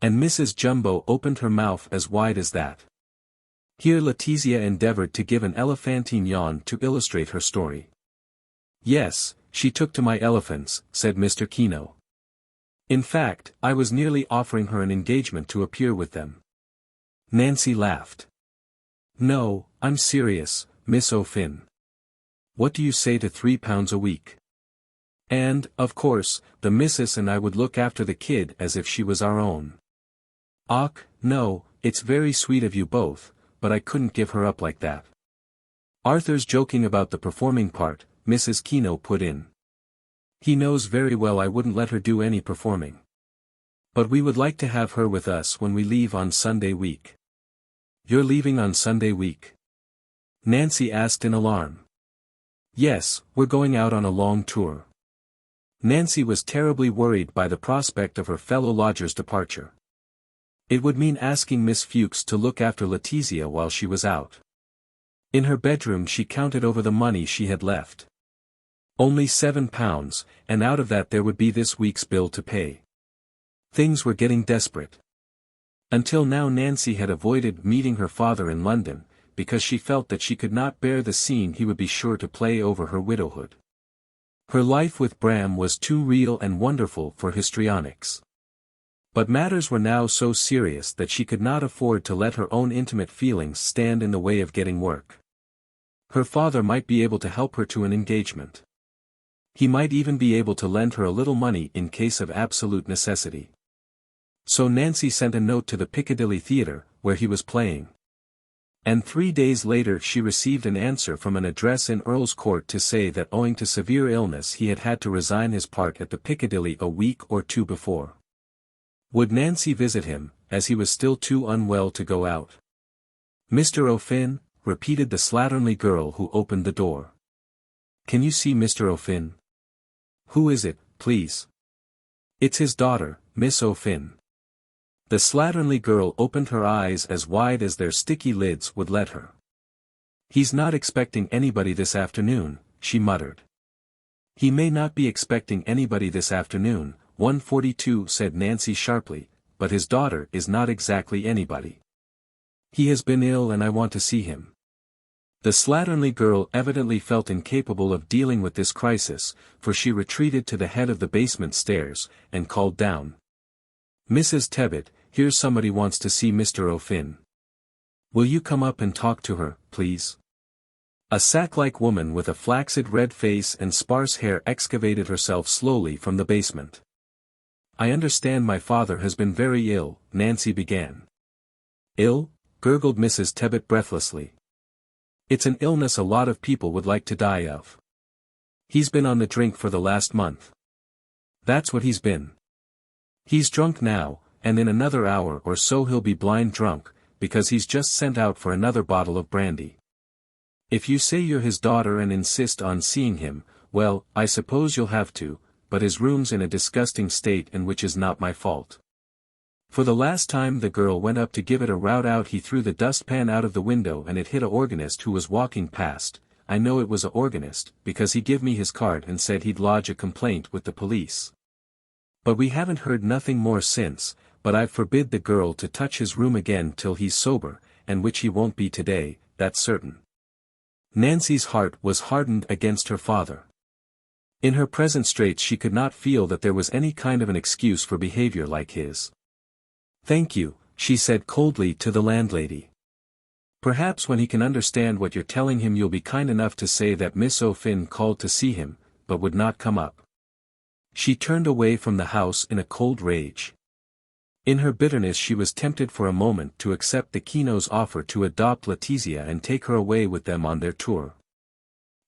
And Mrs. Jumbo opened her mouth as wide as that." Here Letizia endeavored to give an elephantine yawn to illustrate her story. "Yes, she took to my elephants," said Mr. Kino. "In fact, I was nearly offering her an engagement to appear with them." Nancy laughed. "No, I'm serious, Miss O'Finn. What do you say to £3 a week? And, of course, the missus and I would look after the kid as if she was our own." "Och, no, it's very sweet of you both, but I couldn't give her up like that." "Arthur's joking about the performing part," Mrs. Kino put in. "He knows very well I wouldn't let her do any performing. But we would like to have her with us when we leave on Sunday week." "You're leaving on Sunday week?" Nancy asked in alarm. "Yes, we're going out on a long tour." Nancy was terribly worried by the prospect of her fellow lodger's departure. It would mean asking Miss Fuchs to look after Letizia while she was out. In her bedroom she counted over the money she had left. Only £7, and out of that there would be this week's bill to pay. Things were getting desperate. Until now Nancy had avoided meeting her father in London, because she felt that she could not bear the scene he would be sure to play over her widowhood. Her life with Bram was too real and wonderful for histrionics. But matters were now so serious that she could not afford to let her own intimate feelings stand in the way of getting work. Her father might be able to help her to an engagement. He might even be able to lend her a little money in case of absolute necessity. So Nancy sent a note to the Piccadilly Theatre, where he was playing. And 3 days later she received an answer from an address in Earl's Court to say that owing to severe illness he had to resign his part at the Piccadilly a week or 2 before. Would Nancy visit him, as he was still too unwell to go out? "Mr. O'Finn," repeated the slatternly girl who opened the door. "Can you see Mr. O'Finn?" "Who is it, please?" It's his daughter, Miss O'Finn. The slatternly girl opened her eyes as wide as their sticky lids would let her. He's not expecting anybody this afternoon, she muttered. He may not be expecting anybody this afternoon, 142 said Nancy sharply, but his daughter is not exactly anybody. He has been ill and I want to see him. The slatternly girl evidently felt incapable of dealing with this crisis, for she retreated to the head of the basement stairs, and called down. Mrs. Tebbit, here's somebody wants to see Mr. O'Finn. Will you come up and talk to her, please? A sack-like woman with a flaccid red face and sparse hair excavated herself slowly from the basement. I understand my father has been very ill, Nancy began. Ill? Gurgled Mrs. Tebbit breathlessly. It's an illness a lot of people would like to die of. He's been on the drink for the last month. That's what he's been. He's drunk now, and in another hour or so he'll be blind drunk, because he's just sent out for another bottle of brandy. If you say you're his daughter and insist on seeing him, well, I suppose you'll have to, but his room's in a disgusting state and which is not my fault. For the last time the girl went up to give it a rout out, he threw the dustpan out of the window and it hit a organist who was walking past. I know it was a organist, because he give me his card and said he'd lodge a complaint with the police. But we haven't heard nothing more since, but I've forbid the girl to touch his room again till he's sober, and which he won't be today, that's certain. Nancy's heart was hardened against her father. In her present straits she could not feel that there was any kind of an excuse for behavior like his. Thank you, she said coldly to the landlady. Perhaps when he can understand what you're telling him you'll be kind enough to say that Miss O'Finn called to see him, but would not come up. She turned away from the house in a cold rage. In her bitterness she was tempted for a moment to accept the Keno's offer to adopt Letizia and take her away with them on their tour.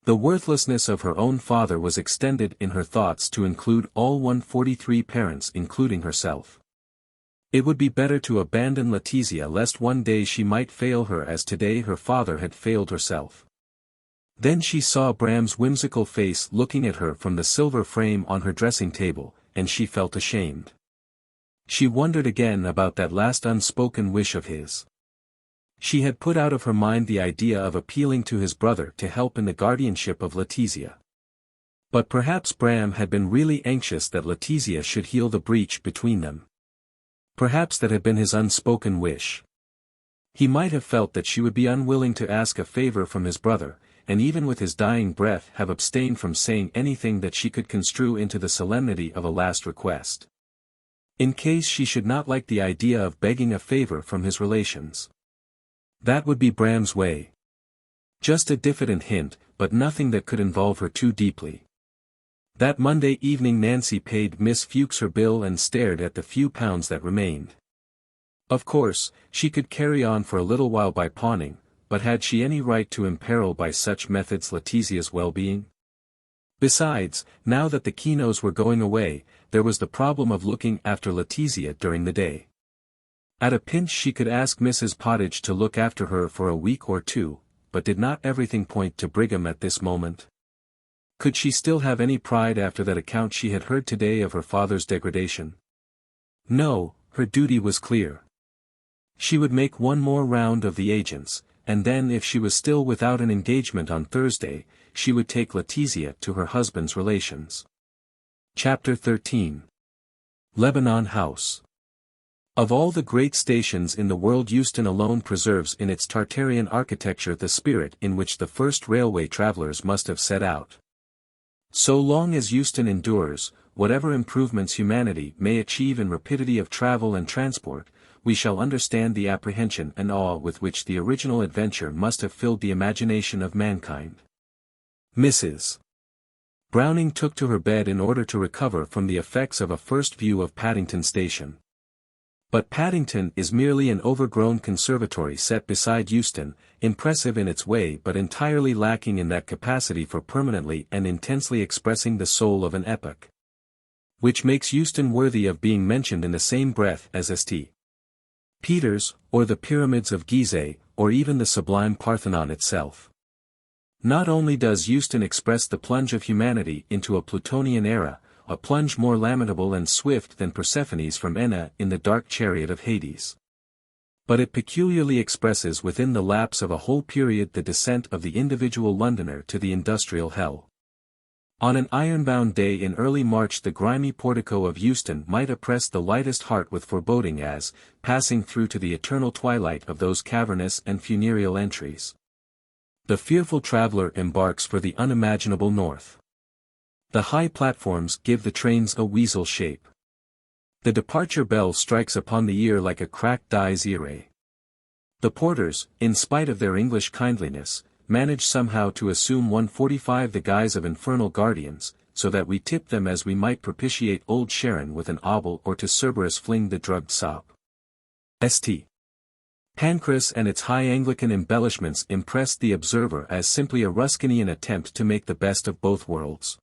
The worthlessness of her own father was extended in her thoughts to include all 143 parents including herself. It would be better to abandon Letizia lest one day she might fail her as today her father had failed herself. Then she saw Bram's whimsical face looking at her from the silver frame on her dressing table, and she felt ashamed. She wondered again about that last unspoken wish of his. She had put out of her mind the idea of appealing to his brother to help in the guardianship of Letizia. But perhaps Bram had been really anxious that Letizia should heal the breach between them. Perhaps that had been his unspoken wish. He might have felt that she would be unwilling to ask a favor from his brother, and even with his dying breath have abstained from saying anything that she could construe into the solemnity of a last request. In case she should not like the idea of begging a favor from his relations. That would be Bram's way. Just a diffident hint, but nothing that could involve her too deeply. That Monday evening Nancy paid Miss Fuchs her bill and stared at the few pounds that remained. Of course, she could carry on for a little while by pawning, but had she any right to imperil by such methods Letizia's well-being? Besides, now that the Kenos were going away, there was the problem of looking after Letizia during the day. At a pinch she could ask Mrs. Pottage to look after her for a week or two, but did not everything point to Brigham at this moment? Could she still have any pride after that account she had heard today of her father's degradation? No, her duty was clear. She would make one more round of the agents, and then if she was still without an engagement on Thursday, she would take Letizia to her husband's relations. Chapter 13. Lebanon House. Of all the great stations in the world Euston alone preserves in its Tartarian architecture the spirit in which the first railway travellers must have set out. So long as Euston endures, whatever improvements humanity may achieve in rapidity of travel and transport, we shall understand the apprehension and awe with which the original adventure must have filled the imagination of mankind. Mrs. Browning took to her bed in order to recover from the effects of a first view of Paddington Station. But Paddington is merely an overgrown conservatory set beside Euston, impressive in its way but entirely lacking in that capacity for permanently and intensely expressing the soul of an epoch. Which makes Euston worthy of being mentioned in the same breath as St. Peter's, or the Pyramids of Gizeh, or even the sublime Parthenon itself. Not only does Euston express the plunge of humanity into a Plutonian era, a plunge more lamentable and swift than Persephone's from Enna in the dark chariot of Hades. But it peculiarly expresses within the lapse of a whole period the descent of the individual Londoner to the industrial hell. On an ironbound day in early March the grimy portico of Euston might oppress the lightest heart with foreboding as, passing through to the eternal twilight of those cavernous and funereal entries, the fearful traveller embarks for the unimaginable north. The high platforms give the trains a weasel shape. The departure bell strikes upon the ear like a cracked dies irae. The porters, in spite of their English kindliness, manage somehow to assume 145 the guise of infernal guardians, so that we tip them as we might propitiate old Sharon with an obol or to Cerberus fling the drugged sop. St. Pancras and its high Anglican embellishments impressed the observer as simply a Ruskinian attempt to make the best of both worlds.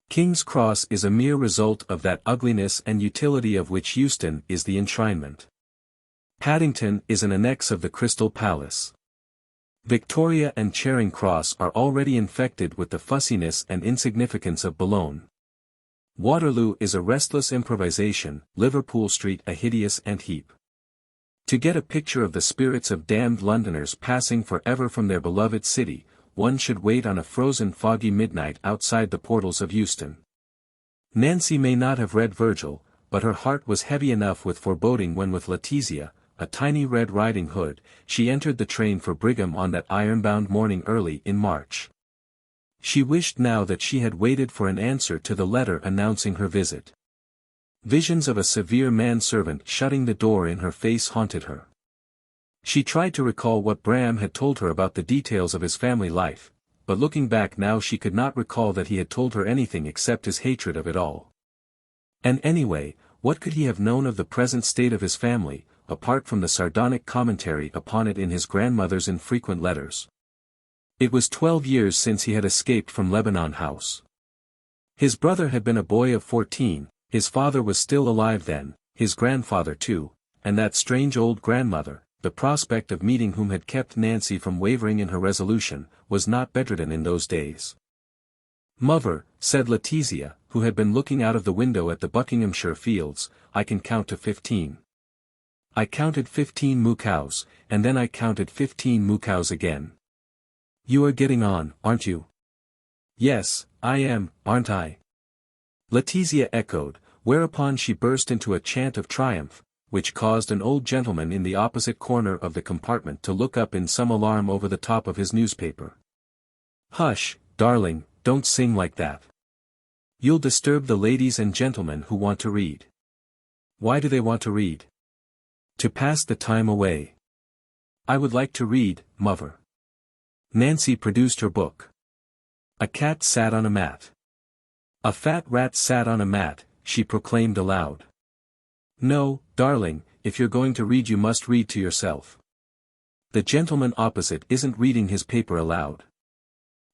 King's Cross is a mere result of that ugliness and utility of which Euston is the enshrinement. Paddington is an annex of the Crystal Palace. Victoria and Charing Cross are already infected with the fussiness and insignificance of Boulogne. Waterloo is a restless improvisation, Liverpool Street a hideous ant heap. To get a picture of the spirits of damned Londoners passing for ever from their beloved city, one should wait on a frozen foggy midnight outside the portals of Euston. Nancy may not have read Virgil, but her heart was heavy enough with foreboding when with Letizia, a tiny Red Riding Hood, she entered the train for Brigham on that ironbound morning early in March. She wished now that she had waited for an answer to the letter announcing her visit. Visions of a severe manservant shutting the door in her face haunted her. She tried to recall what Bram had told her about the details of his family life, but looking back now she could not recall that he had told her anything except his hatred of it all. And anyway, what could he have known of the present state of his family, apart from the sardonic commentary upon it in his grandmother's infrequent letters? It was 12 years since he had escaped from Lebanon House. His brother had been a boy of 14, his father was still alive then, his grandfather too, and that strange old grandmother, the prospect of meeting whom had kept Nancy from wavering in her resolution, was not bedridden in those days. "Mother," said Letizia, who had been looking out of the window at the Buckinghamshire fields, "I can count to 15. I counted 15 moo cows, and then I counted 15 moo cows again. You are getting on, aren't you?" "Yes, I am, aren't I?" Letizia echoed, whereupon she burst into a chant of triumph, which caused an old gentleman in the opposite corner of the compartment to look up in some alarm over the top of his newspaper. "Hush, darling, don't sing like that. You'll disturb the ladies and gentlemen who want to read." "Why do they want to read?" "To pass the time away." "I would like to read, mother." Nancy produced her book. A cat sat on a mat. A fat rat sat on a mat, she proclaimed aloud. "No, darling, if you're going to read you must read to yourself. The gentleman opposite isn't reading his paper aloud."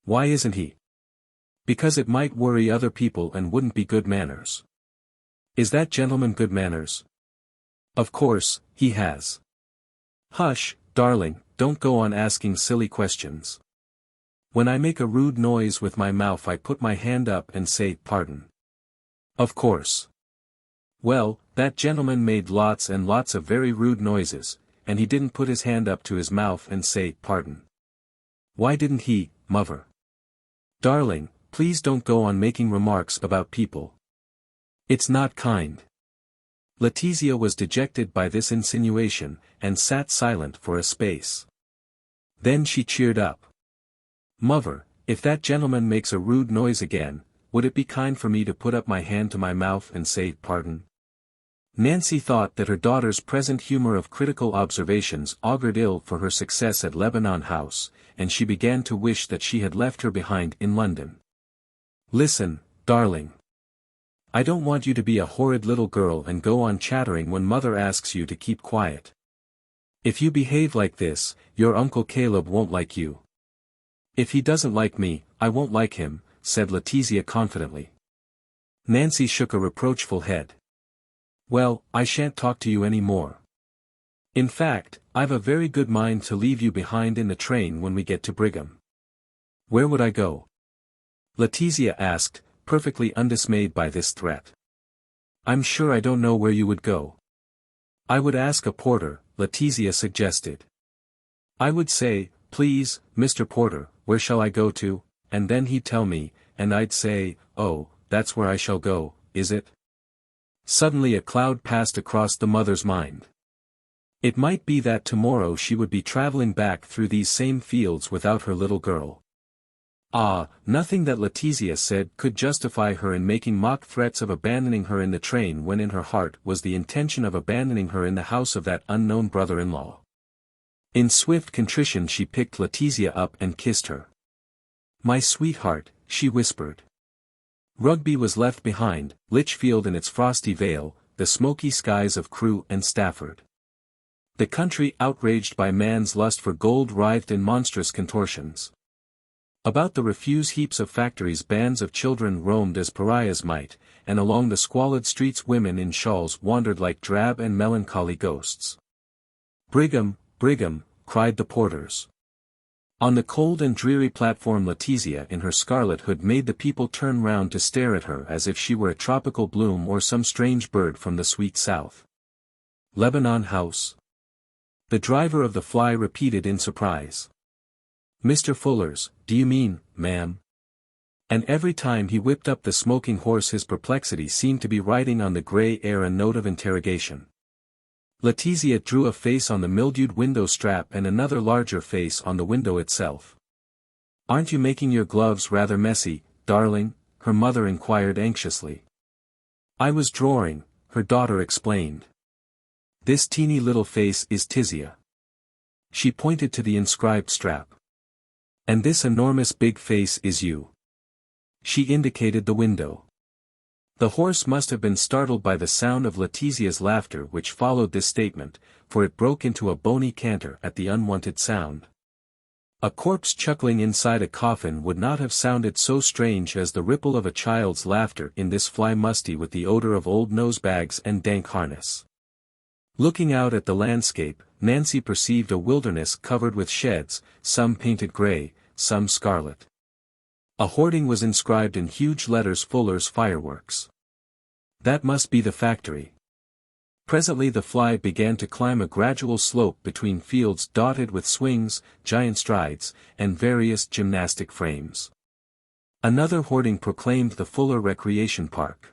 "Why isn't he?" "Because it might worry other people and wouldn't be good manners." "Is that gentleman good manners?" "Of course, he has." "Hush, darling, don't go on asking silly questions. When I make a rude noise with my mouth I put my hand up and say, 'Pardon.'" "Of course." "Well, that gentleman made lots and lots of very rude noises, and he didn't put his hand up to his mouth and say, 'Pardon.' Why didn't he, mother?" "Darling, please don't go on making remarks about people. It's not kind." Letizia was dejected by this insinuation, and sat silent for a space. Then she cheered up. "Mother, if that gentleman makes a rude noise again, would it be kind for me to put up my hand to my mouth and say, 'Pardon'?" Nancy thought that her daughter's present humor of critical observations augured ill for her success at Lebanon House, and she began to wish that she had left her behind in London. "Listen, darling. I don't want you to be a horrid little girl and go on chattering when mother asks you to keep quiet. If you behave like this, your Uncle Caleb won't like you." "If he doesn't like me, I won't like him," said Letizia confidently. Nancy shook a reproachful head. "Well, I shan't talk to you any more. In fact, I've a very good mind to leave you behind in the train when we get to Brigham." "Where would I go?" Letizia asked, perfectly undismayed by this threat. "I'm sure I don't know where you would go." "I would ask a porter," Letizia suggested. "I would say, 'Please, Mr. Porter, where shall I go to?' and then he'd tell me, and I'd say, 'Oh, that's where I shall go, is it?'" Suddenly a cloud passed across the mother's mind. It might be that tomorrow she would be traveling back through these same fields without her little girl. Nothing that Letizia said could justify her in making mock threats of abandoning her in the train when in her heart was the intention of abandoning her in the house of that unknown brother-in-law. In swift contrition she picked Letizia up and kissed her. "My sweetheart," she whispered. Rugby was left behind, Lichfield in its frosty vale, the smoky skies of Crewe and Stafford. The country outraged by man's lust for gold writhed in monstrous contortions. About the refuse heaps of factories bands of children roamed as pariahs might, and along the squalid streets women in shawls wandered like drab and melancholy ghosts. "Brigham, Brigham," cried the porters. On the cold and dreary platform Letizia in her scarlet hood made the people turn round to stare at her as if she were a tropical bloom or some strange bird from the sweet south. "Lebanon House?" the driver of the fly repeated in surprise. "Mr. Fuller's, do you mean, ma'am?" And every time he whipped up the smoking horse his perplexity seemed to be writing on the grey air a note of interrogation. Letizia drew a face on the mildewed window strap and another larger face on the window itself. "Aren't you making your gloves rather messy, darling?" her mother inquired anxiously. "I was drawing," her daughter explained. "This teeny little face is Tizia." She pointed to the inscribed strap. "And this enormous big face is you." She indicated the window. The horse must have been startled by the sound of Letizia's laughter which followed this statement, for it broke into a bony canter at the unwanted sound. A corpse chuckling inside a coffin would not have sounded so strange as the ripple of a child's laughter in this fly musty with the odor of old nosebags and dank harness. Looking out at the landscape, Nancy perceived a wilderness covered with sheds, some painted grey, some scarlet. A hoarding was inscribed in huge letters "Fuller's Fireworks." That must be the factory. Presently the fly began to climb a gradual slope between fields dotted with swings, giant strides, and various gymnastic frames. Another hoarding proclaimed the Fuller Recreation Park.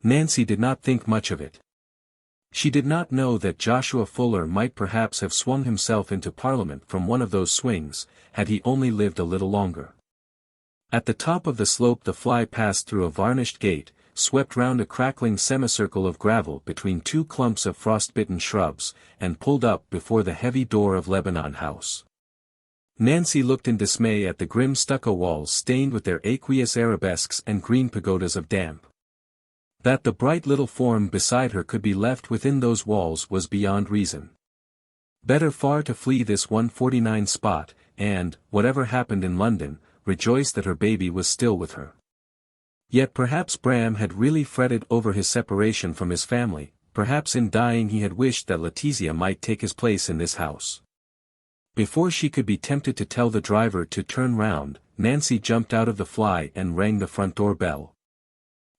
Nancy did not think much of it. She did not know that Joshua Fuller might perhaps have swung himself into Parliament from one of those swings, had he only lived a little longer. At the top of the slope the fly passed through a varnished gate, swept round a crackling semicircle of gravel between two clumps of frost-bitten shrubs, and pulled up before the heavy door of Lebanon House. Nancy looked in dismay at the grim stucco walls stained with their aqueous arabesques and green pagodas of damp. That the bright little form beside her could be left within those walls was beyond reason. Better far to flee this 149 spot, and, whatever happened in London, rejoice that her baby was still with her. Yet perhaps Bram had really fretted over his separation from his family, perhaps in dying he had wished that Letizia might take his place in this house. Before she could be tempted to tell the driver to turn round, Nancy jumped out of the fly and rang the front door bell.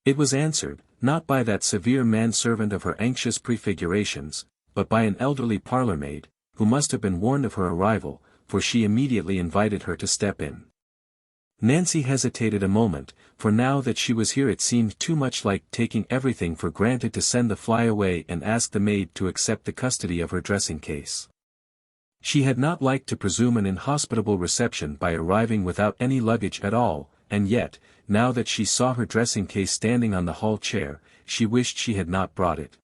It was answered, not by that severe manservant of her anxious prefigurations, but by an elderly parlour-maid, who must have been warned of her arrival, for she immediately invited her to step in. Nancy hesitated a moment, for now that she was here it seemed too much like taking everything for granted to send the fly away and ask the maid to accept the custody of her dressing-case. She had not liked to presume an inhospitable reception by arriving without any luggage at all, and yet, now that she saw her dressing-case standing on the hall chair, she wished she had not brought it.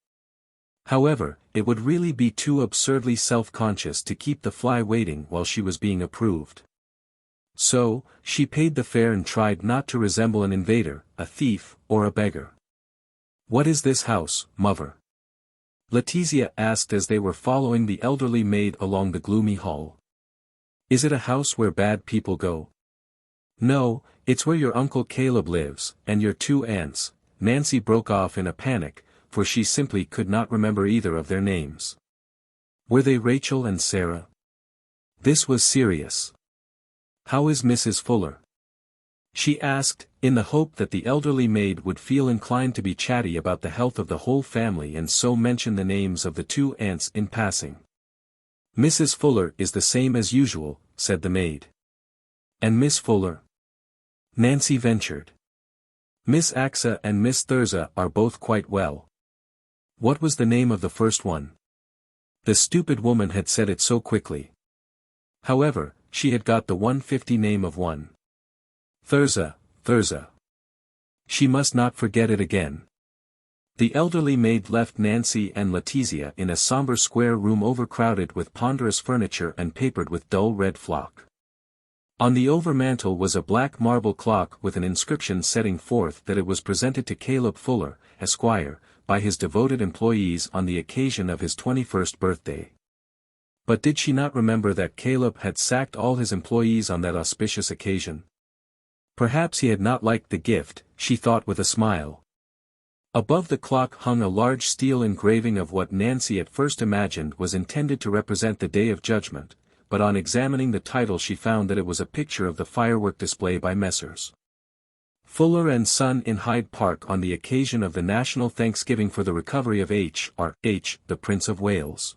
However, it would really be too absurdly self-conscious to keep the fly waiting while she was being approved. So, she paid the fare and tried not to resemble an invader, a thief, or a beggar. "What is this house, mother?" Letizia asked as they were following the elderly maid along the gloomy hall. "Is it a house where bad people go?" "No, it's where your Uncle Caleb lives, and your two aunts." Nancy broke off in a panic, for she simply could not remember either of their names. "Were they Rachel and Sarah?" This was serious. "How is Mrs. Fuller?" she asked, in the hope that the elderly maid would feel inclined to be chatty about the health of the whole family and so mention the names of the two aunts in passing. "Mrs. Fuller is the same as usual," said the maid. "And Miss Fuller?" Nancy ventured. "Miss Axa and Miss Thirza are both quite well." What was the name of the first one? The stupid woman had said it so quickly. However, she had got the 150 name of one. Thirza, Thirza. She must not forget it again. The elderly maid left Nancy and Letizia in a somber square room overcrowded with ponderous furniture and papered with dull red flock. On the overmantel was a black marble clock with an inscription setting forth that it was presented to Caleb Fuller, Esquire, by his devoted employees on the occasion of his 21st birthday. But did she not remember that Caleb had sacked all his employees on that auspicious occasion? Perhaps he had not liked the gift, she thought with a smile. Above the clock hung a large steel engraving of what Nancy at first imagined was intended to represent the Day of Judgment, but on examining the title she found that it was a picture of the firework display by Messrs. Fuller and Son in Hyde Park on the occasion of the National Thanksgiving for the recovery of H.R.H., the Prince of Wales.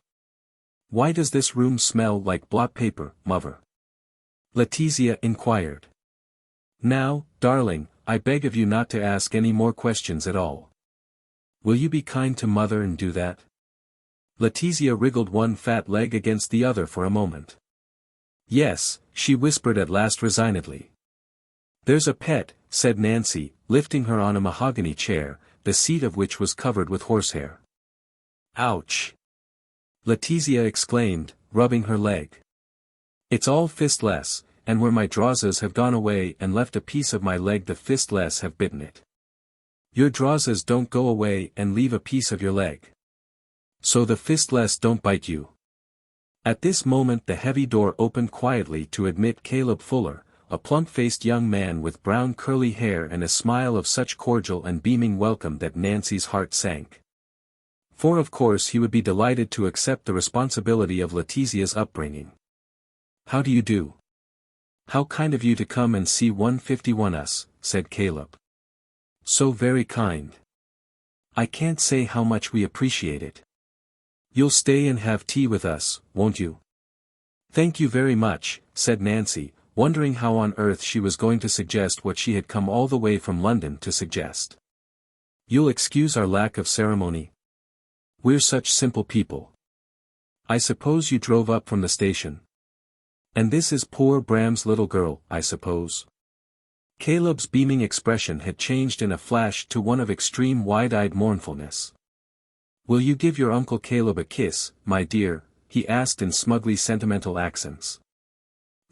"Why does this room smell like blot paper, mother?" Letizia inquired. "Now, darling, I beg of you not to ask any more questions at all. Will you be kind to mother and do that?" Letizia wriggled one fat leg against the other for a moment. "Yes," she whispered at last resignedly. "There's a pet," said Nancy, lifting her on a mahogany chair, the seat of which was covered with horsehair. "Ouch!" Letizia exclaimed, rubbing her leg. "It's all fistless, and where my drawsers have gone away and left a piece of my leg the fistless have bitten it." "Your drawsers don't go away and leave a piece of your leg. So the fistless don't bite you." At this moment the heavy door opened quietly to admit Caleb Fuller, a plump-faced young man with brown curly hair and a smile of such cordial and beaming welcome that Nancy's heart sank. For of course he would be delighted to accept the responsibility of Letizia's upbringing. "How do you do? How kind of you to come and see 151 us," said Caleb. "So very kind. I can't say how much we appreciate it. You'll stay and have tea with us, won't you?" "Thank you very much," said Nancy, wondering how on earth she was going to suggest what she had come all the way from London to suggest. "You'll excuse our lack of ceremony. We're such simple people. I suppose you drove up from the station. And this is poor Bram's little girl, I suppose." Caleb's beaming expression had changed in a flash to one of extreme wide-eyed mournfulness. "Will you give your Uncle Caleb a kiss, my dear?" he asked in smugly sentimental accents.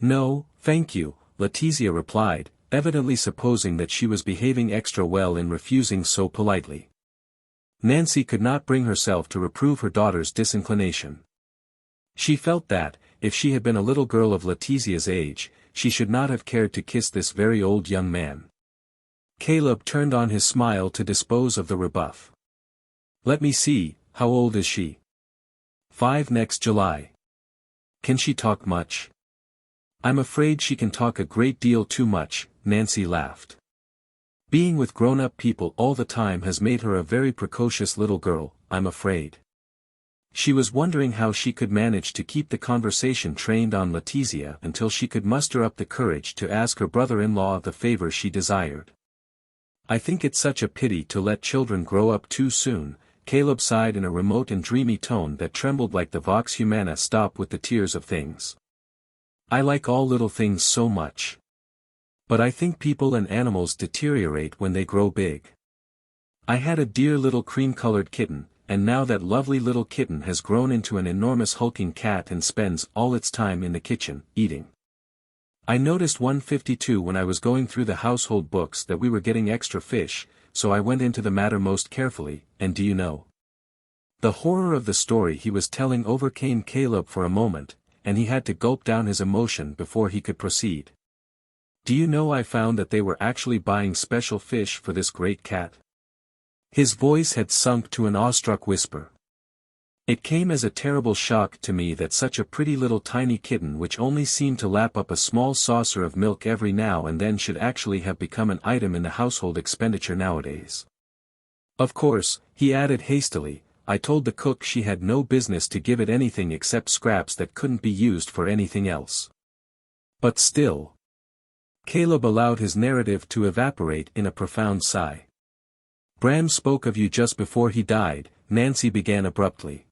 "No, thank you," Letizia replied, evidently supposing that she was behaving extra well in refusing so politely. Nancy could not bring herself to reprove her daughter's disinclination. She felt that, if she had been a little girl of Letizia's age, she should not have cared to kiss this very old young man. Caleb turned on his smile to dispose of the rebuff. "Let me see, how old is she?" 5 next July. "Can she talk much?" "I'm afraid she can talk a great deal too much," Nancy laughed. "Being with grown-up people all the time has made her a very precocious little girl, I'm afraid." She was wondering how she could manage to keep the conversation trained on Letizia until she could muster up the courage to ask her brother-in-law the favor she desired. "I think it's such a pity to let children grow up too soon," Caleb sighed in a remote and dreamy tone that trembled like the vox humana stop with the tears of things. "I like all little things so much. But I think people and animals deteriorate when they grow big. I had a dear little cream-colored kitten, and now that lovely little kitten has grown into an enormous hulking cat and spends all its time in the kitchen, eating. I noticed 152 when I was going through the household books that we were getting extra fish, so I went into the matter most carefully, and do you know?" The horror of the story he was telling overcame Caleb for a moment, and he had to gulp down his emotion before he could proceed. "Do you know I found that they were actually buying special fish for this great cat?" His voice had sunk to an awestruck whisper. It came as a terrible shock to me that such a pretty little tiny kitten which only seemed to lap up a small saucer of milk every now and then should actually have become an item in the household expenditure nowadays. Of course, he added hastily, I told the cook she had no business to give it anything except scraps that couldn't be used for anything else. But still. Caleb allowed his narrative to evaporate in a profound sigh. Bram spoke of you just before he died, Nancy began abruptly.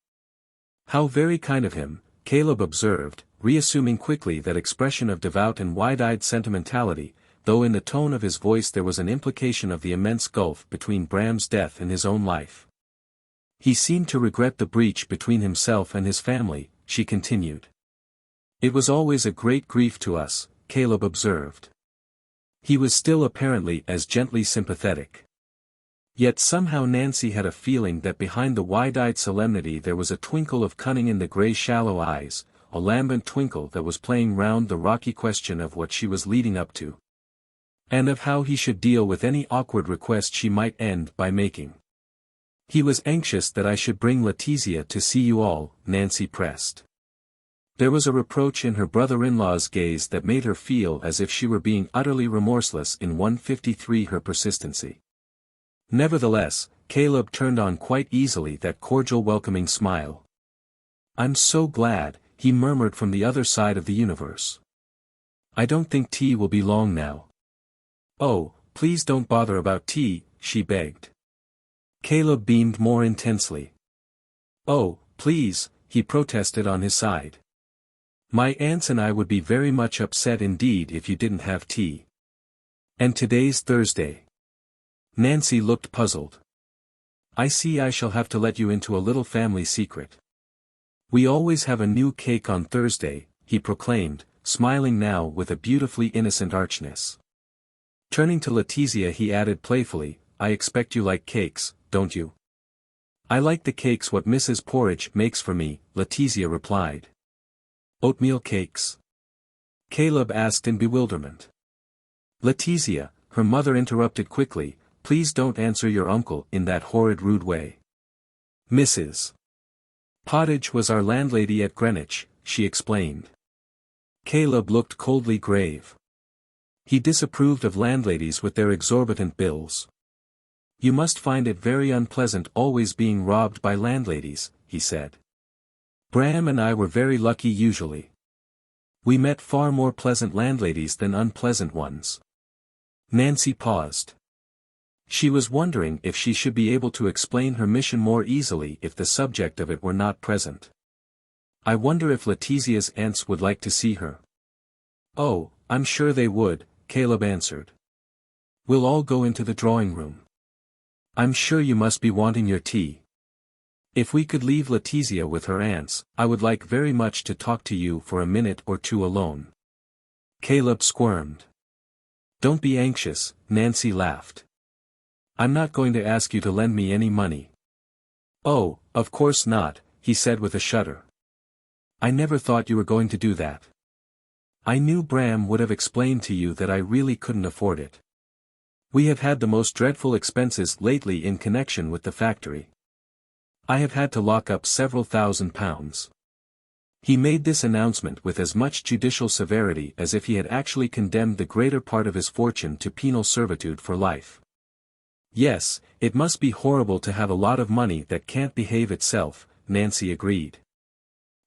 How very kind of him, Caleb observed, reassuming quickly that expression of devout and wide-eyed sentimentality, though in the tone of his voice there was an implication of the immense gulf between Bram's death and his own life. He seemed to regret the breach between himself and his family, she continued. It was always a great grief to us, Caleb observed. He was still apparently as gently sympathetic. Yet somehow Nancy had a feeling that behind the wide-eyed solemnity there was a twinkle of cunning in the grey shallow eyes, a lambent twinkle that was playing round the rocky question of what she was leading up to. And of how he should deal with any awkward request she might end by making. He was anxious that I should bring Letizia to see you all, Nancy pressed. There was a reproach in her brother-in-law's gaze that made her feel as if she were being utterly remorseless in 153 her persistency. Nevertheless, Caleb turned on quite easily that cordial welcoming smile. I'm so glad, he murmured from the other side of the universe. I don't think tea will be long now. Oh, please don't bother about tea, she begged. Caleb beamed more intensely. Oh, please, he protested on his side. My aunts and I would be very much upset indeed if you didn't have tea. And today's Thursday. Nancy looked puzzled. I see I shall have to let you into a little family secret. We always have a new cake on Thursday, he proclaimed, smiling now with a beautifully innocent archness. Turning to Letizia he added playfully, I expect you like cakes, don't you? I like the cakes what Mrs. Porridge makes for me, Letizia replied. Oatmeal cakes? Caleb asked in bewilderment. Letizia, her mother interrupted quickly, please don't answer your uncle in that horrid rude way. Mrs. Pottage was our landlady at Greenwich, she explained. Caleb looked coldly grave. He disapproved of landladies with their exorbitant bills. You must find it very unpleasant always being robbed by landladies, he said. Bram and I were very lucky usually. We met far more pleasant landladies than unpleasant ones. Nancy paused. She was wondering if she should be able to explain her mission more easily if the subject of it were not present. I wonder if Letizia's aunts would like to see her. Oh, I'm sure they would, Caleb answered. We'll all go into the drawing room. I'm sure you must be wanting your tea. If we could leave Letizia with her aunts, I would like very much to talk to you for a minute or two alone. Caleb squirmed. Don't be anxious, Nancy laughed. I'm not going to ask you to lend me any money. Oh, of course not, he said with a shudder. I never thought you were going to do that. I knew Bram would have explained to you that I really couldn't afford it. We have had the most dreadful expenses lately in connection with the factory. I have had to lock up several £1,000s. He made this announcement with as much judicial severity as if he had actually condemned the greater part of his fortune to penal servitude for life. Yes, it must be horrible to have a lot of money that can't behave itself, Nancy agreed.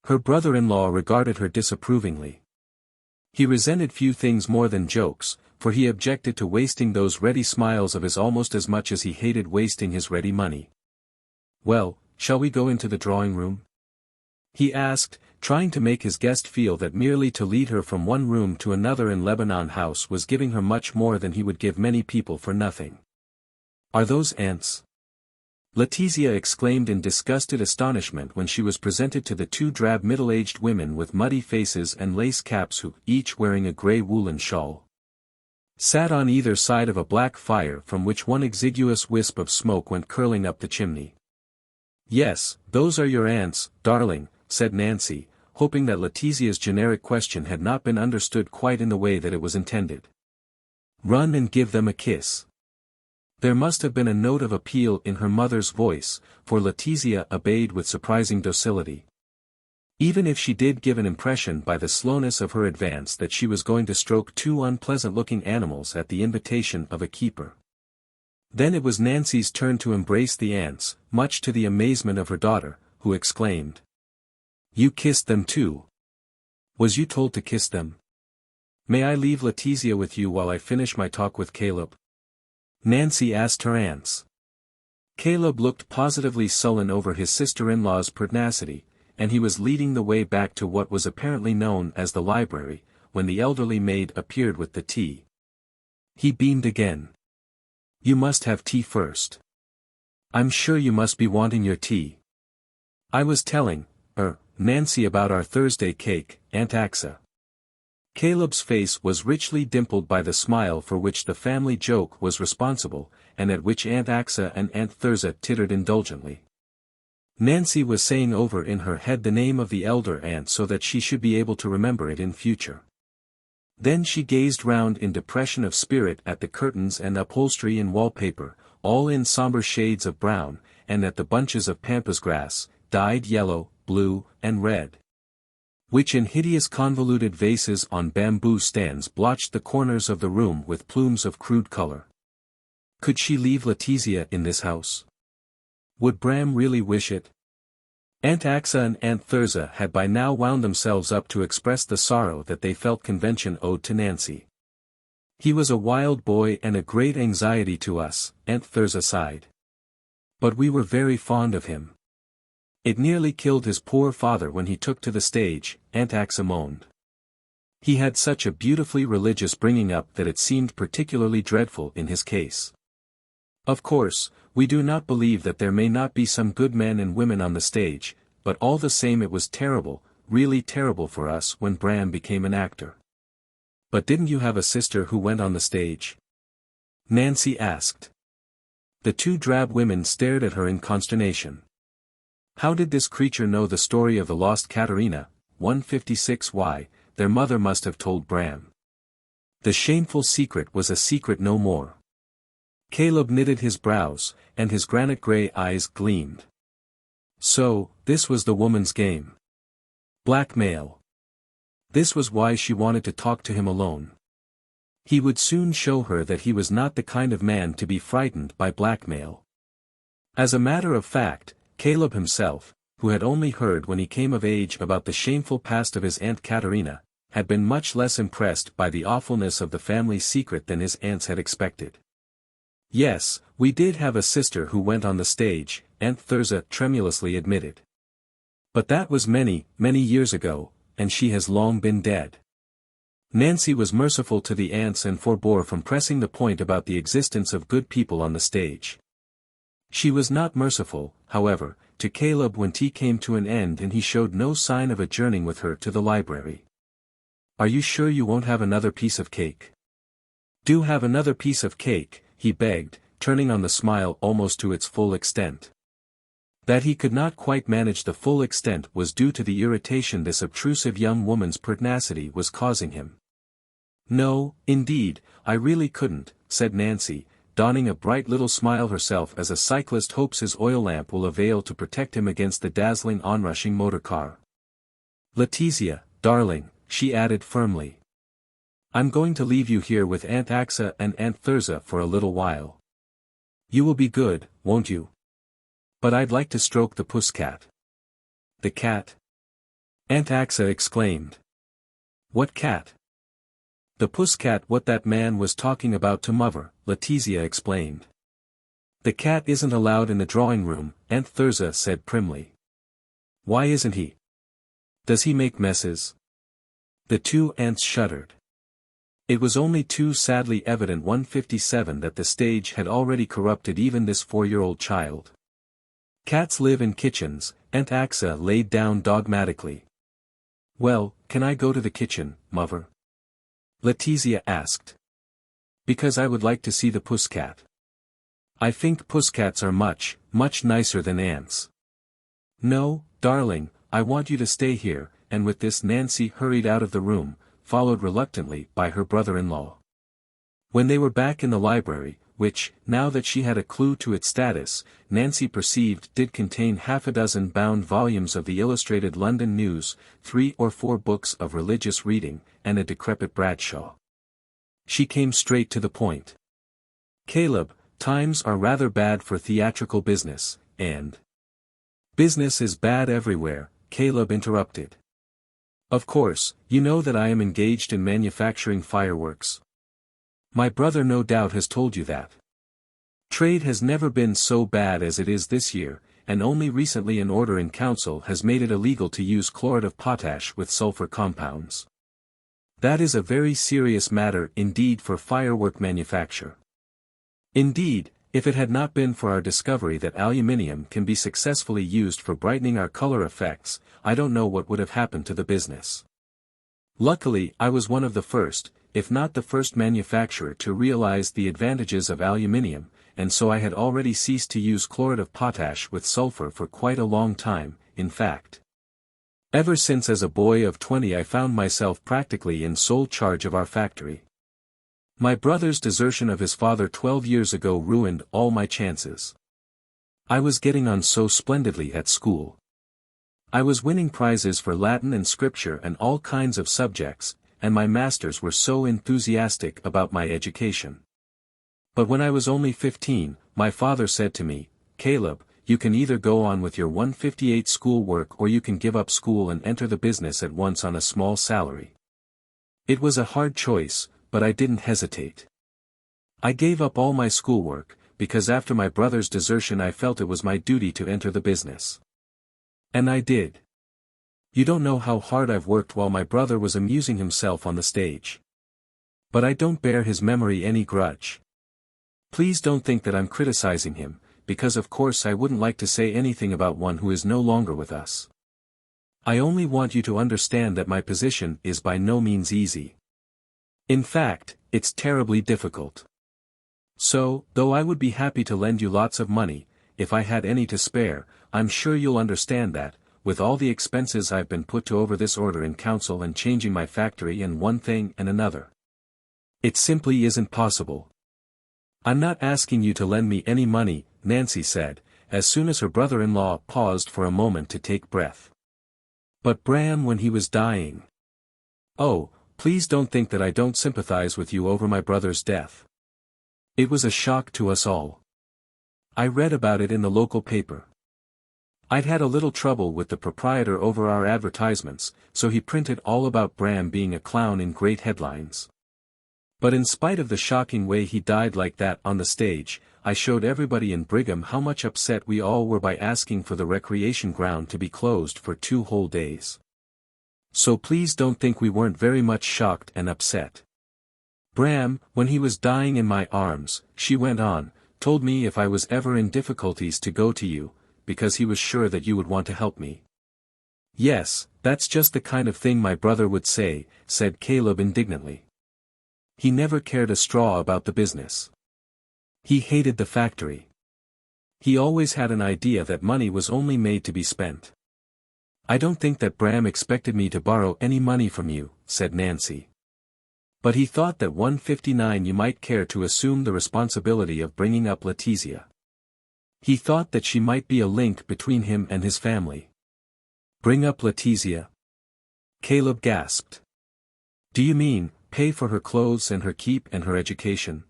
Her brother-in-law regarded her disapprovingly. He resented few things more than jokes, for he objected to wasting those ready smiles of his almost as much as he hated wasting his ready money. Well, shall we go into the drawing room? He asked, trying to make his guest feel that merely to lead her from one room to another in Lebanon House was giving her much more than he would give many people for nothing. Are those aunts? Letizia exclaimed in disgusted astonishment when she was presented to the two drab middle-aged women with muddy faces and lace caps who, each wearing a grey woolen shawl, sat on either side of a black fire from which one exiguous wisp of smoke went curling up the chimney. Yes, those are your aunts, darling, said Nancy, hoping that Letizia's generic question had not been understood quite in the way that it was intended. Run and give them a kiss. There must have been a note of appeal in her mother's voice, for Letizia obeyed with surprising docility. Even if she did give an impression by the slowness of her advance that she was going to stroke two unpleasant-looking animals at the invitation of a keeper. Then it was Nancy's turn to embrace the aunts, much to the amazement of her daughter, who exclaimed. "You kissed them too? Was you told to kiss them? May I leave Letizia with you while I finish my talk with Caleb?" Nancy asked her aunts. Caleb looked positively sullen over his sister-in-law's pertinacity, and he was leading the way back to what was apparently known as the library, when the elderly maid appeared with the tea. He beamed again. "You must have tea first. I'm sure you must be wanting your tea. I was telling, Nancy about our Thursday cake, Aunt Axa." Caleb's face was richly dimpled by the smile for which the family joke was responsible, and at which Aunt Axa and Aunt Thirza tittered indulgently. Nancy was saying over in her head the name of the elder aunt so that she should be able to remember it in future. Then she gazed round in depression of spirit at the curtains and upholstery and wallpaper, all in somber shades of brown, and at the bunches of pampas grass, dyed yellow, blue, and red, which in hideous convoluted vases on bamboo stands blotched the corners of the room with plumes of crude color. Could she leave Letizia in this house? Would Bram really wish it? Aunt Axa and Aunt Thirza had by now wound themselves up to express the sorrow that they felt convention owed to Nancy. "He was a wild boy and a great anxiety to us," Aunt Thirza sighed. "But we were very fond of him. It nearly killed his poor father when he took to the stage," Aunt Axa moaned. "He had such a beautifully religious bringing up that it seemed particularly dreadful in his case. Of course, we do not believe that there may not be some good men and women on the stage, but all the same it was terrible, really terrible for us when Bram became an actor." "But didn't you have a sister who went on the stage?" Nancy asked. The two drab women stared at her in consternation. How did this creature know the story of the lost Katerina? 156. Why, their mother must have told Bram. The shameful secret was a secret no more. Caleb knitted his brows, and his granite-gray eyes gleamed. So, this was the woman's game. Blackmail. This was why she wanted to talk to him alone. He would soon show her that he was not the kind of man to be frightened by blackmail. As a matter of fact, Caleb himself, who had only heard when he came of age about the shameful past of his Aunt Katerina, had been much less impressed by the awfulness of the family secret than his aunts had expected. "Yes, we did have a sister who went on the stage," Aunt Thirza tremulously admitted. "But that was many, many years ago, and she has long been dead." Nancy was merciful to the aunts and forbore from pressing the point about the existence of good people on the stage. She was not merciful, however, to Caleb when tea came to an end and he showed no sign of adjourning with her to the library. "Are you sure you won't have another piece of cake?" "Do have another piece of cake," he begged, turning on the smile almost to its full extent. That he could not quite manage the full extent was due to the irritation this obtrusive young woman's pertinacity was causing him. "No, indeed, I really couldn't," said Nancy, donning a bright little smile herself as a cyclist hopes his oil lamp will avail to protect him against the dazzling onrushing motor car. "Letizia, darling," she added firmly. "I'm going to leave you here with Aunt Axa and Aunt Thirza for a little while. You will be good, won't you? But I'd like to stroke the puss-cat." "The cat?" Aunt Axa exclaimed. "What cat?" "The puss-cat what that man was talking about to mother," Letizia explained. "The cat isn't allowed in the drawing room," Aunt Thirza said primly. "Why isn't he? Does he make messes?" The two aunts shuddered. It was only too sadly evident 157 that the stage had already corrupted even this 4-year-old child. "Cats live in kitchens," Aunt Axa laid down dogmatically. "Well, can I go to the kitchen, mother?" Letizia asked. "Because I would like to see the puss-cat. I think puss-cats are much, much nicer than ants." "No, darling, I want you to stay here," and with this Nancy hurried out of the room, followed reluctantly by her brother-in-law. When they were back in the library, which, now that she had a clue to its status, Nancy perceived did contain half a dozen bound volumes of the Illustrated London News, 3 or 4 books of religious reading, and a decrepit Bradshaw. She came straight to the point. "Caleb, times are rather bad for theatrical business, and—" "Business is bad everywhere," Caleb interrupted. "Of course, you know that I am engaged in manufacturing fireworks. My brother no doubt has told you that. Trade has never been so bad as it is this year, and only recently an order in council has made it illegal to use chloride of potash with sulfur compounds. That is a very serious matter indeed for firework manufacture. Indeed, if it had not been for our discovery that aluminium can be successfully used for brightening our color effects, I don't know what would have happened to the business. Luckily, I was one of the first, if not the first manufacturer to realize the advantages of aluminium, and so I had already ceased to use chloride of potash with sulfur for quite a long time, in fact. Ever since as a boy of 20 I found myself practically in sole charge of our factory. My brother's desertion of his father 12 years ago ruined all my chances. I was getting on so splendidly at school. I was winning prizes for Latin and Scripture and all kinds of subjects, and my masters were so enthusiastic about my education. But when I was only 15, my father said to me, 'Caleb, you can either go on with your 158 school work or you can give up school and enter the business at once on a small salary.' It was a hard choice, but I didn't hesitate. I gave up all my schoolwork, because after my brother's desertion I felt it was my duty to enter the business. And I did. You don't know how hard I've worked while my brother was amusing himself on the stage. But I don't bear his memory any grudge. Please don't think that I'm criticizing him, because of course I wouldn't like to say anything about one who is no longer with us. I only want you to understand that my position is by no means easy. In fact, it's terribly difficult. So, though I would be happy to lend you lots of money, if I had any to spare, I'm sure you'll understand that, with all the expenses I've been put to over this order in council and changing my factory and one thing and another. It simply isn't possible. I'm not asking you to lend me any money," Nancy said, as soon as her brother-in-law paused for a moment to take breath. "But Bram when he was dying—" "Oh, please don't think that I don't sympathize with you over my brother's death. It was a shock to us all. I read about it in the local paper. I'd had a little trouble with the proprietor over our advertisements, so he printed all about Bram being a clown in great headlines. But in spite of the shocking way he died like that on the stage, I showed everybody in Brigham how much upset we all were by asking for the recreation ground to be closed for 2 whole days. So please don't think we weren't very much shocked and upset. Bram, when he was dying in my arms," she went on, "told me if I was ever in difficulties to go to you, because he was sure that you would want to help me." "Yes, that's just the kind of thing my brother would say," said Caleb indignantly. "He never cared a straw about the business. He hated the factory. He always had an idea that money was only made to be spent." "I don't think that Bram expected me to borrow any money from you," said Nancy. "But he thought that 159 you might care to assume the responsibility of bringing up Letizia. He thought that she might be a link between him and his family." "Bring up Letizia?" Caleb gasped. "Do you mean, pay for her clothes and her keep and her education?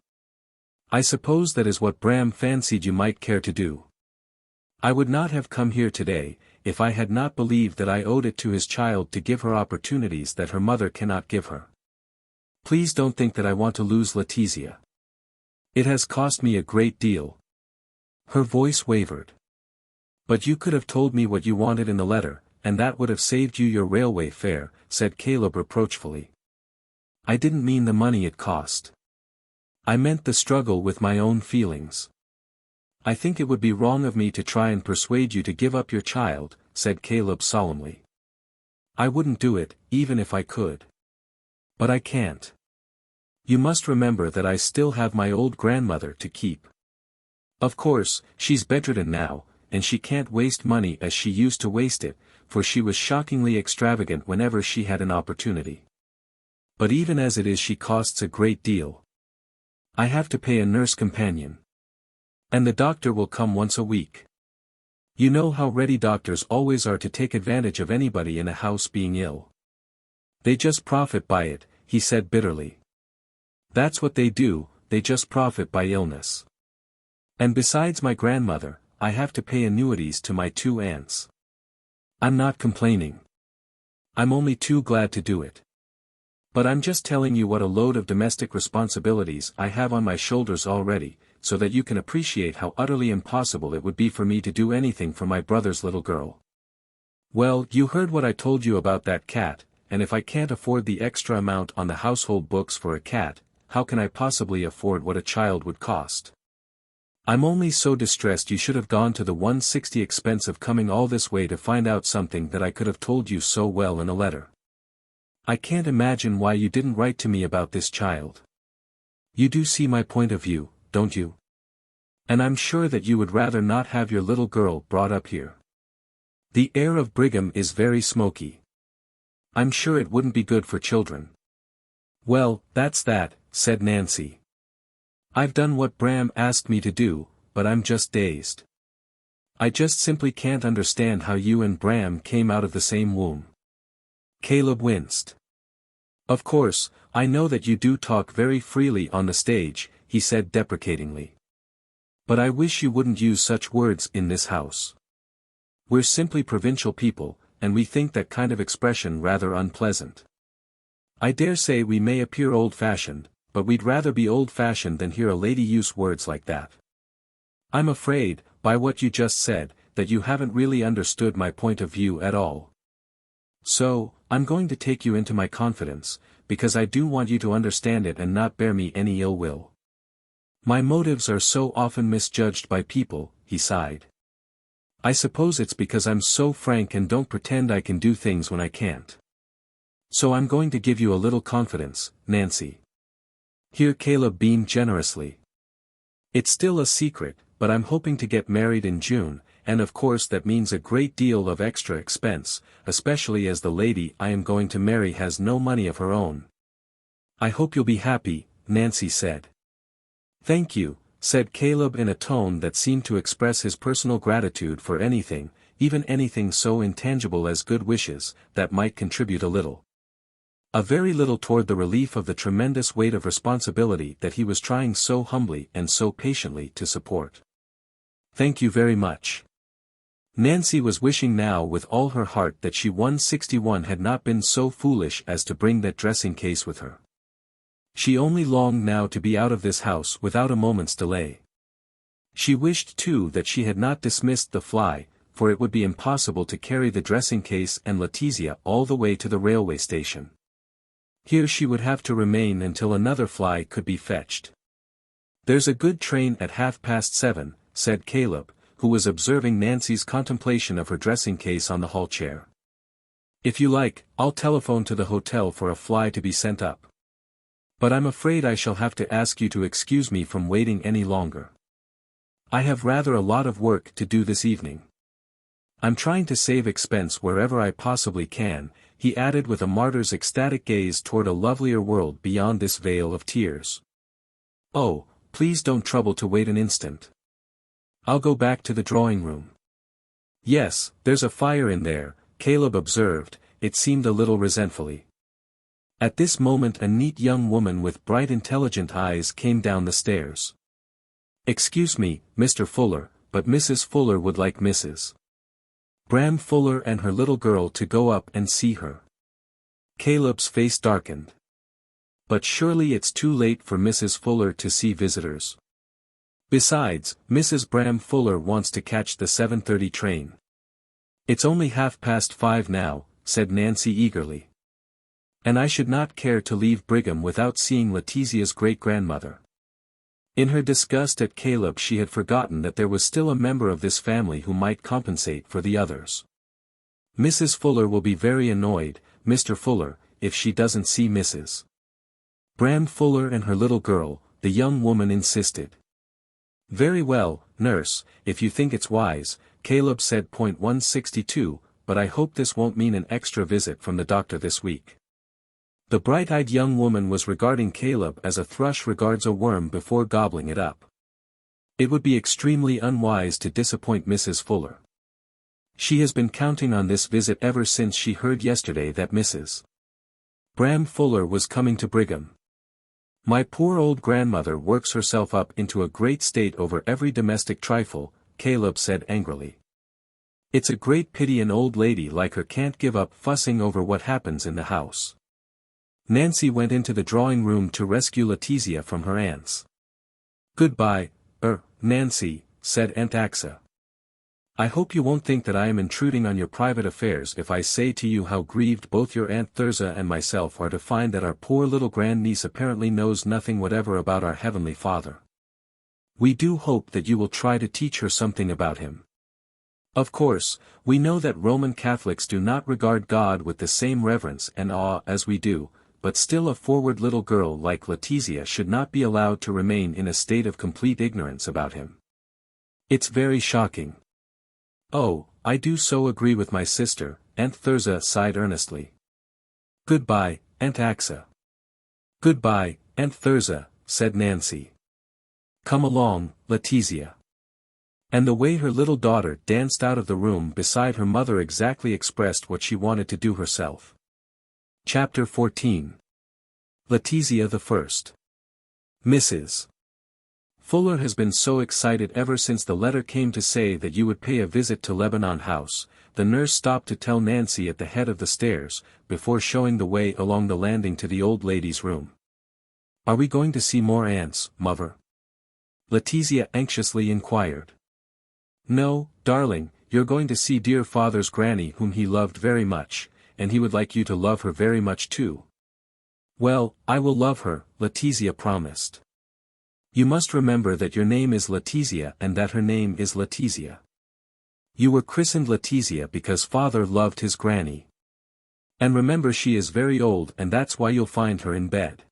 I suppose that is what Bram fancied you might care to do. I would not have come here today, if I had not believed that I owed it to his child to give her opportunities that her mother cannot give her. Please don't think that I want to lose Letizia. It has cost me a great deal." Her voice wavered. "But you could have told me what you wanted in the letter, and that would have saved you your railway fare," said Caleb reproachfully. "I didn't mean the money it cost. I meant the struggle with my own feelings. I think it would be wrong of me to try and persuade you to give up your child," said Caleb solemnly. "I wouldn't do it, even if I could. But I can't. You must remember that I still have my old grandmother to keep. Of course, she's bedridden now, and she can't waste money as she used to waste it, for she was shockingly extravagant whenever she had an opportunity. But even as it is she costs a great deal. I have to pay a nurse companion. And the doctor will come once a week. You know how ready doctors always are to take advantage of anybody in a house being ill. They just profit by it, he said bitterly. That's what they do, they just profit by illness. And besides my grandmother, I have to pay annuities to my 2 aunts. I'm not complaining. I'm only too glad to do it. But I'm just telling you what a load of domestic responsibilities I have on my shoulders already, so that you can appreciate how utterly impossible it would be for me to do anything for my brother's little girl. Well, you heard what I told you about that cat, and if I can't afford the extra amount on the household books for a cat, how can I possibly afford what a child would cost? I'm only so distressed you should have gone to the 160 expense of coming all this way to find out something that I could have told you so well in a letter. I can't imagine why you didn't write to me about this child. You do see my point of view, don't you? And I'm sure that you would rather not have your little girl brought up here. The air of Brigham is very smoky. I'm sure it wouldn't be good for children. Well, that's that, said Nancy. I've done what Bram asked me to do, but I'm just dazed. I just simply can't understand how you and Bram came out of the same womb. Caleb winced. Of course, I know that you do talk very freely on the stage, he said deprecatingly. But I wish you wouldn't use such words in this house. We're simply provincial people, and we think that kind of expression rather unpleasant. I dare say we may appear old-fashioned, but we'd rather be old-fashioned than hear a lady use words like that. I'm afraid, by what you just said, that you haven't really understood my point of view at all. So, I'm going to take you into my confidence, because I do want you to understand it and not bear me any ill will. My motives are so often misjudged by people, he sighed. I suppose it's because I'm so frank and don't pretend I can do things when I can't. So I'm going to give you a little confidence, Nancy. Here Caleb beamed generously. It's still a secret, but I'm hoping to get married in June, and of course that means a great deal of extra expense, especially as the lady I am going to marry has no money of her own. I hope you'll be happy, Nancy said. Thank you, said Caleb in a tone that seemed to express his personal gratitude for anything, even anything so intangible as good wishes, that might contribute a little. A very little toward the relief of the tremendous weight of responsibility that he was trying so humbly and so patiently to support. Thank you very much. Nancy was wishing now with all her heart that she 161 had not been so foolish as to bring that dressing case with her. She only longed now to be out of this house without a moment's delay. She wished too that she had not dismissed the fly, for it would be impossible to carry the dressing case and Letizia all the way to the railway station. Here she would have to remain until another fly could be fetched. There's a good train at 7:30, said Caleb, who was observing Nancy's contemplation of her dressing case on the hall chair. If you like, I'll telephone to the hotel for a fly to be sent up. But I'm afraid I shall have to ask you to excuse me from waiting any longer. I have rather a lot of work to do this evening. I'm trying to save expense wherever I possibly can, he added with a martyr's ecstatic gaze toward a lovelier world beyond this vale of tears. Oh, please don't trouble to wait an instant. I'll go back to the drawing room. Yes, there's a fire in there, Caleb observed, it seemed a little resentfully. At this moment a neat young woman with bright intelligent eyes came down the stairs. Excuse me, Mr. Fuller, but Mrs. Fuller would like Mrs. Bram Fuller and her little girl to go up and see her. Caleb's face darkened. But surely it's too late for Mrs. Fuller to see visitors. Besides, Mrs. Bram Fuller wants to catch the 7:30 train. It's only 5:30 now, said Nancy eagerly. And I should not care to leave Brigham without seeing Letizia's great-grandmother. In her disgust at Caleb she had forgotten that there was still a member of this family who might compensate for the others. Mrs. Fuller will be very annoyed, Mr. Fuller, if she doesn't see Mrs. Bram Fuller and her little girl, the young woman insisted. Very well, nurse, if you think it's wise, Caleb said. 162, but I hope this won't mean an extra visit from the doctor this week. The bright-eyed young woman was regarding Caleb as a thrush regards a worm before gobbling it up. It would be extremely unwise to disappoint Mrs. Fuller. She has been counting on this visit ever since she heard yesterday that Mrs. Bram Fuller was coming to Brigham. My poor old grandmother works herself up into a great state over every domestic trifle, Caleb said angrily. It's a great pity an old lady like her can't give up fussing over what happens in the house. Nancy went into the drawing room to rescue Letizia from her aunts. Goodbye, Nancy, said Aunt Axa. I hope you won't think that I am intruding on your private affairs if I say to you how grieved both your Aunt Thirza and myself are to find that our poor little grandniece apparently knows nothing whatever about our Heavenly Father. We do hope that you will try to teach her something about him. Of course, we know that Roman Catholics do not regard God with the same reverence and awe as we do, but still a forward little girl like Letizia should not be allowed to remain in a state of complete ignorance about him. It's very shocking. Oh, I do so agree with my sister, Aunt Thirza sighed earnestly. Goodbye, Aunt Axa. Goodbye, Aunt Thirza, said Nancy. Come along, Letizia. And the way her little daughter danced out of the room beside her mother exactly expressed what she wanted to do herself. Chapter 14. Letizia the First. Mrs. Fuller has been so excited ever since the letter came to say that you would pay a visit to Lebanon House. The nurse stopped to tell Nancy at the head of the stairs, before showing the way along the landing to the old lady's room. Are we going to see more aunts, mother? Letizia anxiously inquired. No, darling, you're going to see dear father's granny whom he loved very much, and he would like you to love her very much too. Well, I will love her, Letizia promised. You must remember that your name is Letizia and that her name is Letizia. You were christened Letizia because father loved his granny. And remember she is very old and that's why you'll find her in bed.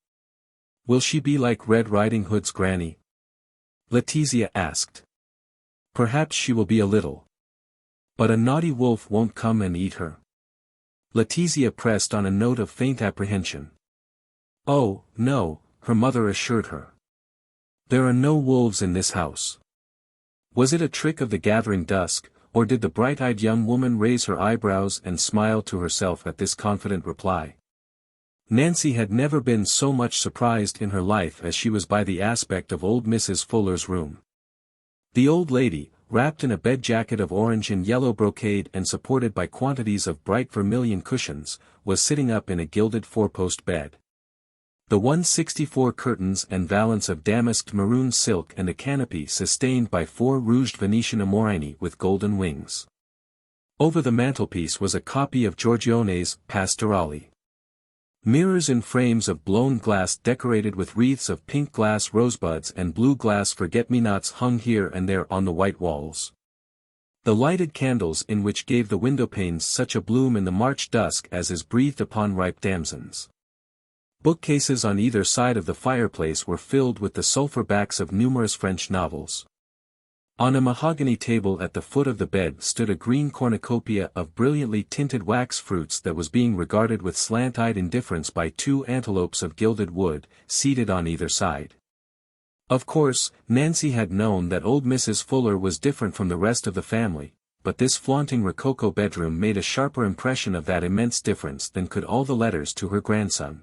Will she be like Red Riding Hood's granny? Letizia asked. Perhaps she will be a little. But a naughty wolf won't come and eat her. Letizia pressed on a note of faint apprehension. Oh, no, her mother assured her. There are no wolves in this house. Was it a trick of the gathering dusk, or did the bright-eyed young woman raise her eyebrows and smile to herself at this confident reply? Nancy had never been so much surprised in her life as she was by the aspect of old Mrs. Fuller's room. The old lady, wrapped in a bed jacket of orange and yellow brocade and supported by quantities of bright vermilion cushions, was sitting up in a gilded four-post bed. The 164 curtains and valance of damasked maroon silk and a canopy sustained by 4 rouged Venetian amorini with golden wings. Over the mantelpiece was a copy of Giorgione's Pastorale. Mirrors in frames of blown glass decorated with wreaths of pink glass rosebuds and blue glass forget-me-nots hung here and there on the white walls. The lighted candles in which gave the windowpanes such a bloom in the March dusk as is breathed upon ripe damsons. Bookcases on either side of the fireplace were filled with the sulphur backs of numerous French novels. On a mahogany table at the foot of the bed stood a green cornucopia of brilliantly tinted wax fruits that was being regarded with slant-eyed indifference by 2 antelopes of gilded wood, seated on either side. Of course, Nancy had known that old Mrs. Fuller was different from the rest of the family, but this flaunting rococo bedroom made a sharper impression of that immense difference than could all the letters to her grandson.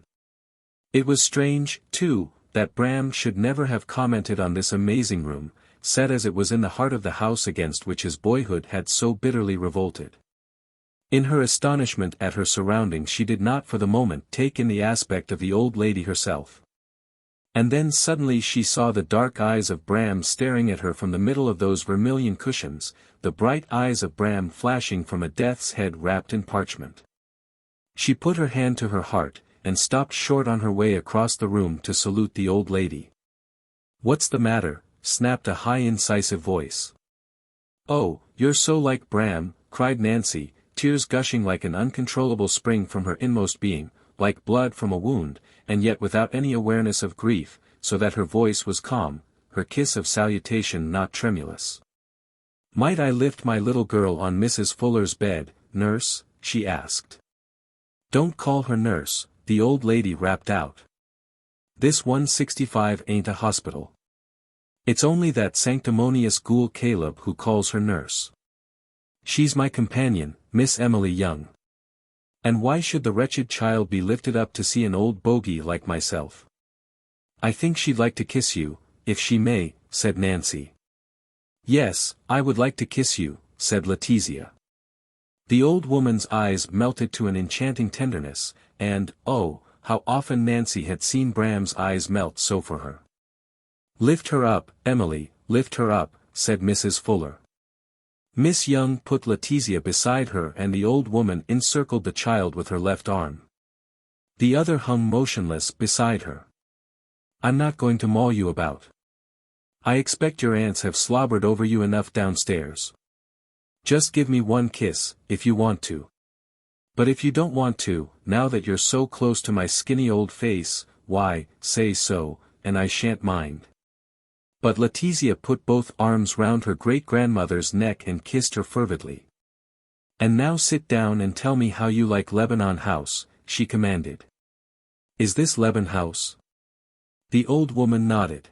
It was strange, too, that Bram should never have commented on this amazing room, set as it was in the heart of the house against which his boyhood had so bitterly revolted. In her astonishment at her surroundings she did not for the moment take in the aspect of the old lady herself. And then suddenly she saw the dark eyes of Bram staring at her from the middle of those vermilion cushions, the bright eyes of Bram flashing from a death's head wrapped in parchment. She put her hand to her heart, and stopped short on her way across the room to salute the old lady. "What's the matter?" snapped a high incisive voice. "Oh, you're so like Bram," cried Nancy, tears gushing like an uncontrollable spring from her inmost being, like blood from a wound, and yet without any awareness of grief, so that her voice was calm, her kiss of salutation not tremulous. "Might I lift my little girl on Mrs. Fuller's bed, nurse?" she asked. "Don't call her nurse, the old lady rapped out. This 165 ain't a hospital. It's only that sanctimonious ghoul Caleb who calls her nurse. She's my companion, Miss Emily Young. And why should the wretched child be lifted up to see an old bogey like myself? I think she'd like to kiss you, if she may, said Nancy. Yes, I would like to kiss you, said Letizia. The old woman's eyes melted to an enchanting tenderness, and, oh, how often Nancy had seen Bram's eyes melt so for her. Lift her up, Emily, lift her up, said Mrs. Fuller. Miss Young put Letizia beside her and the old woman encircled the child with her left arm. The other hung motionless beside her. I'm not going to maul you about. I expect your aunts have slobbered over you enough downstairs. Just give me one kiss, if you want to. But if you don't want to, now that you're so close to my skinny old face, why, say so, and I shan't mind. But Letizia put both arms round her great-grandmother's neck and kissed her fervidly. And now sit down and tell me how you like Lebanon House, she commanded. Is this Lebanon House? The old woman nodded.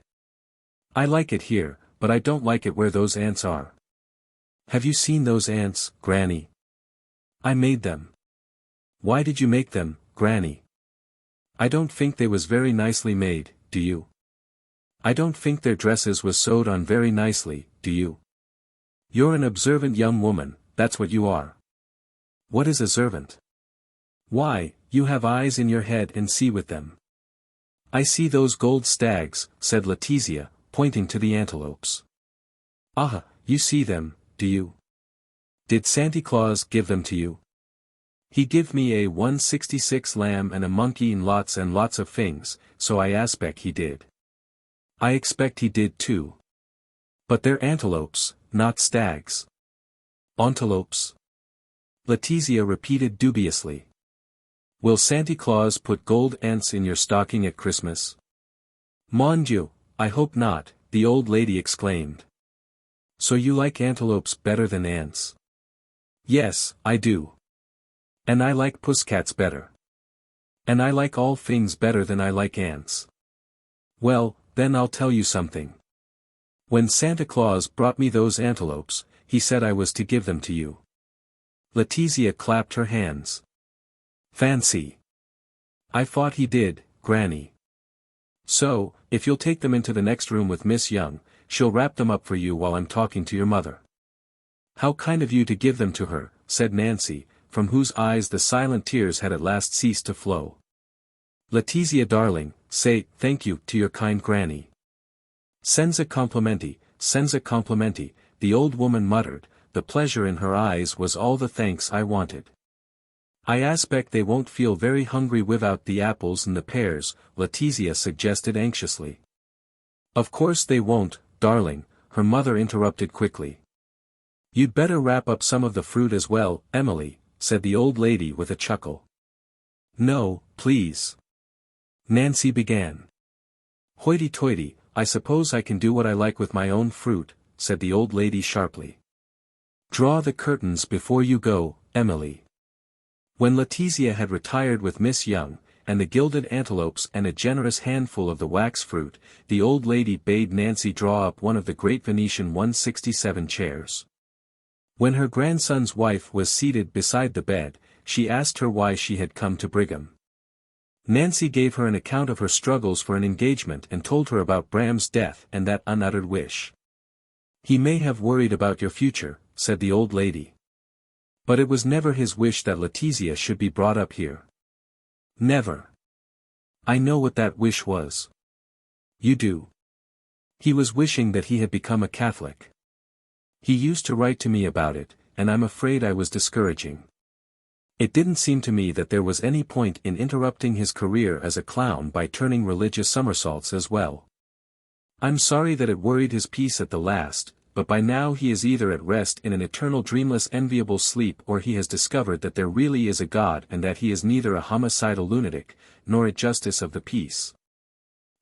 I like it here, but I don't like it where those ants are. Have you seen those ants, Granny? I made them. Why did you make them, Granny? I don't think they was very nicely made, do you? I don't think their dresses was sewed on very nicely, do you? You're an observant young woman, that's what you are. What is observant? Why, you have eyes in your head and see with them. I see those gold stags, said Letizia, pointing to the antelopes. Ah, you see them, do you? Did Santa Claus give them to you? He give me a 166 lamb and a monkey and lots of things, so I aspect he did. I expect he did too. But they're antelopes, not stags. Antelopes? Letizia repeated dubiously. Will Santa Claus put gold ants in your stocking at Christmas? Mon Dieu, I hope not, the old lady exclaimed. So you like antelopes better than ants? Yes, I do. And I like pusscats better. And I like all things better than I like ants. Well, then I'll tell you something. When Santa Claus brought me those antelopes, he said I was to give them to you. Letizia clapped her hands. Fancy. I thought he did, Granny. So, if you'll take them into the next room with Miss Young, she'll wrap them up for you while I'm talking to your mother. How kind of you to give them to her, said Nancy, from whose eyes the silent tears had at last ceased to flow. Letizia darling, say thank you to your kind Granny. Senza complimenti, the old woman muttered, the pleasure in her eyes was all the thanks I wanted. I aspect they won't feel very hungry without the apples and the pears, Letizia suggested anxiously. Of course they won't, darling, her mother interrupted quickly. You'd better wrap up some of the fruit as well, Emily, said the old lady with a chuckle. No, please. Nancy began. Hoity-toity, I suppose I can do what I like with my own fruit, said the old lady sharply. Draw the curtains before you go, Emily. When Letizia had retired with Miss Young, and the gilded antelopes and a generous handful of the wax fruit, the old lady bade Nancy draw up one of the great Venetian 167 chairs. When her grandson's wife was seated beside the bed, she asked her why she had come to Brigham. Nancy gave her an account of her struggles for an engagement and told her about Bram's death and that unuttered wish. He may have worried about your future, said the old lady. But it was never his wish that Letizia should be brought up here. Never. I know what that wish was. You do. He was wishing that he had become a Catholic. He used to write to me about it, and I'm afraid I was discouraging. It didn't seem to me that there was any point in interrupting his career as a clown by turning religious somersaults as well. I'm sorry that it worried his peace at the last, but by now he is either at rest in an eternal dreamless enviable sleep or he has discovered that there really is a God and that he is neither a homicidal lunatic, nor a justice of the peace,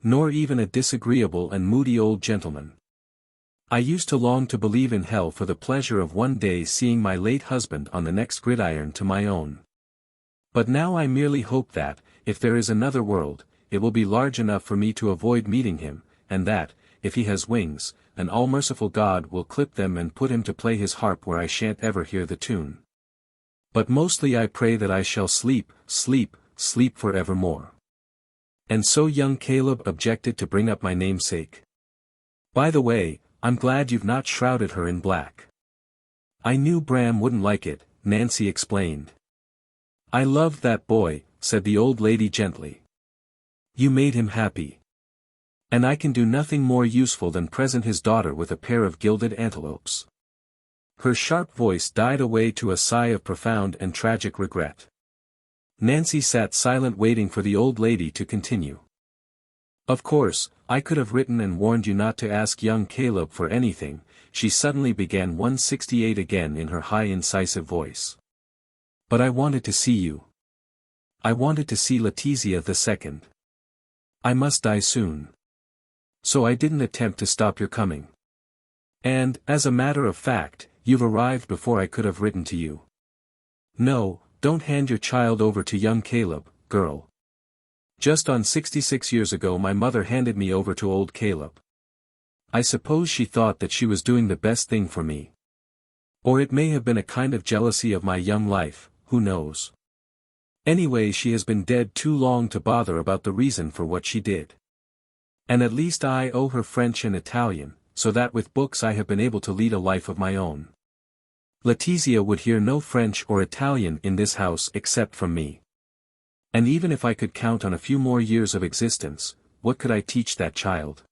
nor even a disagreeable and moody old gentleman. I used to long to believe in hell for the pleasure of one day seeing my late husband on the next gridiron to my own. But now I merely hope that, if there is another world, it will be large enough for me to avoid meeting him, and that, if he has wings, an all-merciful God will clip them and put him to play his harp where I shan't ever hear the tune. But mostly I pray that I shall sleep, sleep, sleep forevermore. And so young Caleb objected to bring up my namesake. By the way, I'm glad you've not shrouded her in black. I knew Bram wouldn't like it, Nancy explained. I loved that boy, said the old lady gently. You made him happy. And I can do nothing more useful than present his daughter with a pair of gilded antelopes. Her sharp voice died away to a sigh of profound and tragic regret. Nancy sat silent waiting for the old lady to continue. Of course, I could have written and warned you not to ask young Caleb for anything, she suddenly began 168 again in her high incisive voice. But I wanted to see you. I wanted to see Letizia II. I must die soon. So I didn't attempt to stop your coming. And, as a matter of fact, you've arrived before I could have written to you. No, don't hand your child over to young Caleb, girl. Just on 66 years ago my mother handed me over to old Caleb. I suppose she thought that she was doing the best thing for me. Or it may have been a kind of jealousy of my young life, who knows. Anyway, she has been dead too long to bother about the reason for what she did. And at least I owe her French and Italian, so that with books I have been able to lead a life of my own. Letizia would hear no French or Italian in this house except from me. And even if I could count on a few more years of existence, what could I teach that child?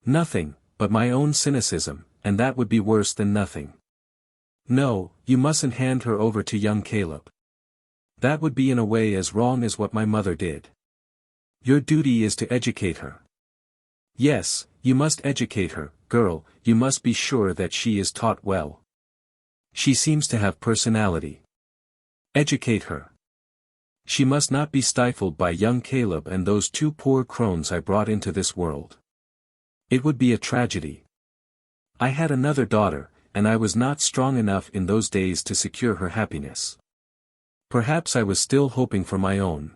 Nothing, but my own cynicism, and that would be worse than nothing. No, you mustn't hand her over to young Caleb. That would be in a way as wrong as what my mother did. Your duty is to educate her. Yes, you must educate her, girl, you must be sure that she is taught well. She seems to have personality. Educate her. She must not be stifled by young Caleb and those two poor crones I brought into this world. It would be a tragedy. I had another daughter, and I was not strong enough in those days to secure her happiness. Perhaps I was still hoping for my own.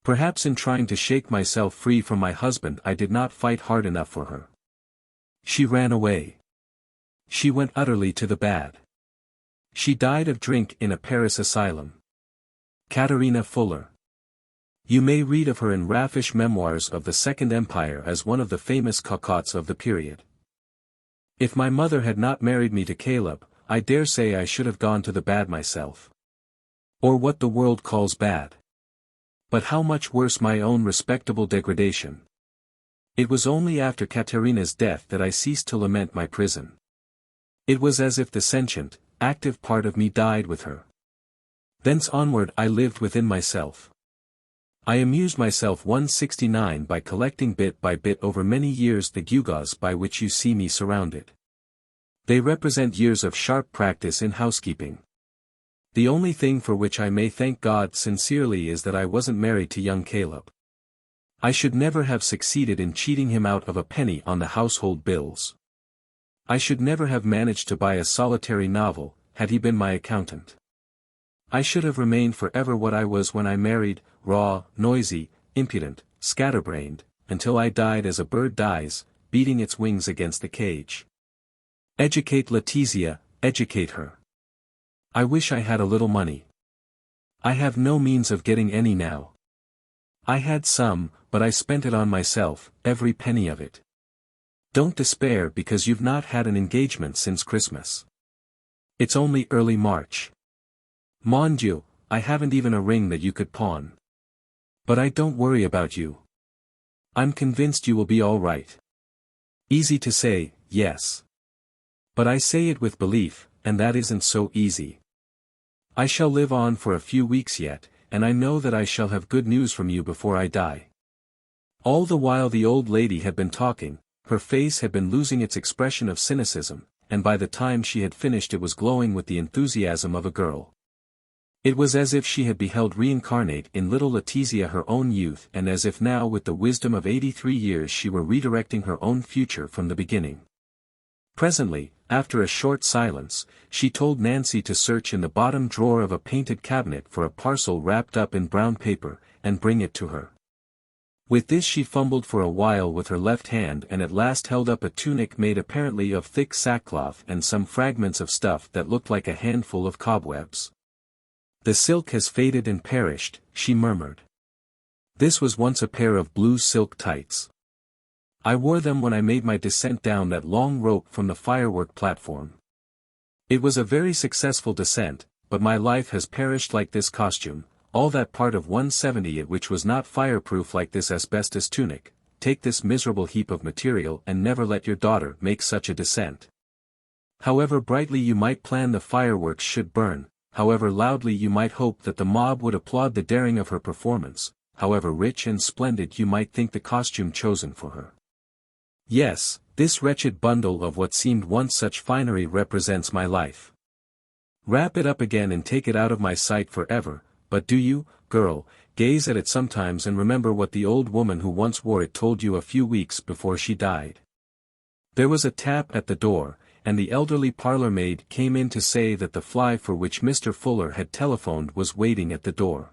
Perhaps in trying to shake myself free from my husband I did not fight hard enough for her. She ran away. She went utterly to the bad. She died of drink in a Paris asylum. Katerina Fuller. You may read of her in raffish memoirs of the Second Empire as one of the famous cocottes of the period. If my mother had not married me to Caleb, I dare say I should have gone to the bad myself. Or what the world calls bad. But how much worse my own respectable degradation. It was only after Katerina's death that I ceased to lament my prison. It was as if the sentient, active part of me died with her. Thence onward I lived within myself. I amused myself 169 by collecting bit by bit over many years the gewgaws by which you see me surrounded. They represent years of sharp practice in housekeeping. The only thing for which I may thank God sincerely is that I wasn't married to young Caleb. I should never have succeeded in cheating him out of a penny on the household bills. I should never have managed to buy a solitary novel, had he been my accountant. I should have remained forever what I was when I married, raw, noisy, impudent, scatterbrained, until I died as a bird dies, beating its wings against the cage. Educate Letizia, educate her. I wish I had a little money. I have no means of getting any now. I had some, but I spent it on myself, every penny of it. Don't despair because you've not had an engagement since Christmas. It's only early March. Mon Dieu, I haven't even a ring that you could pawn. But I don't worry about you. I'm convinced you will be all right. Easy to say, yes. But I say it with belief, and that isn't so easy. I shall live on for a few weeks yet, and I know that I shall have good news from you before I die. All the while the old lady had been talking, her face had been losing its expression of cynicism, and by the time she had finished it was glowing with the enthusiasm of a girl. It was as if she had beheld reincarnate in little Letizia her own youth and as if now with the wisdom of 83 years she were redirecting her own future from the beginning. Presently, after a short silence, she told Nancy to search in the bottom drawer of a painted cabinet for a parcel wrapped up in brown paper, and bring it to her. With this she fumbled for a while with her left hand and at last held up a tunic made apparently of thick sackcloth and some fragments of stuff that looked like a handful of cobwebs. "The silk has faded and perished," she murmured. "This was once a pair of blue silk tights. I wore them when I made my descent down that long rope from the firework platform. It was a very successful descent, but my life has perished like this costume, all that part of 170 which was not fireproof like this asbestos tunic. Take this miserable heap of material and never let your daughter make such a descent. However brightly you might plan the fireworks should burn, however loudly you might hope that the mob would applaud the daring of her performance, however rich and splendid you might think the costume chosen for her. Yes, this wretched bundle of what seemed once such finery represents my life. Wrap it up again and take it out of my sight forever, but do you, girl, gaze at it sometimes and remember what the old woman who once wore it told you a few weeks before she died." There was a tap at the door, and the elderly parlour maid came in to say that the fly for which Mr. Fuller had telephoned was waiting at the door.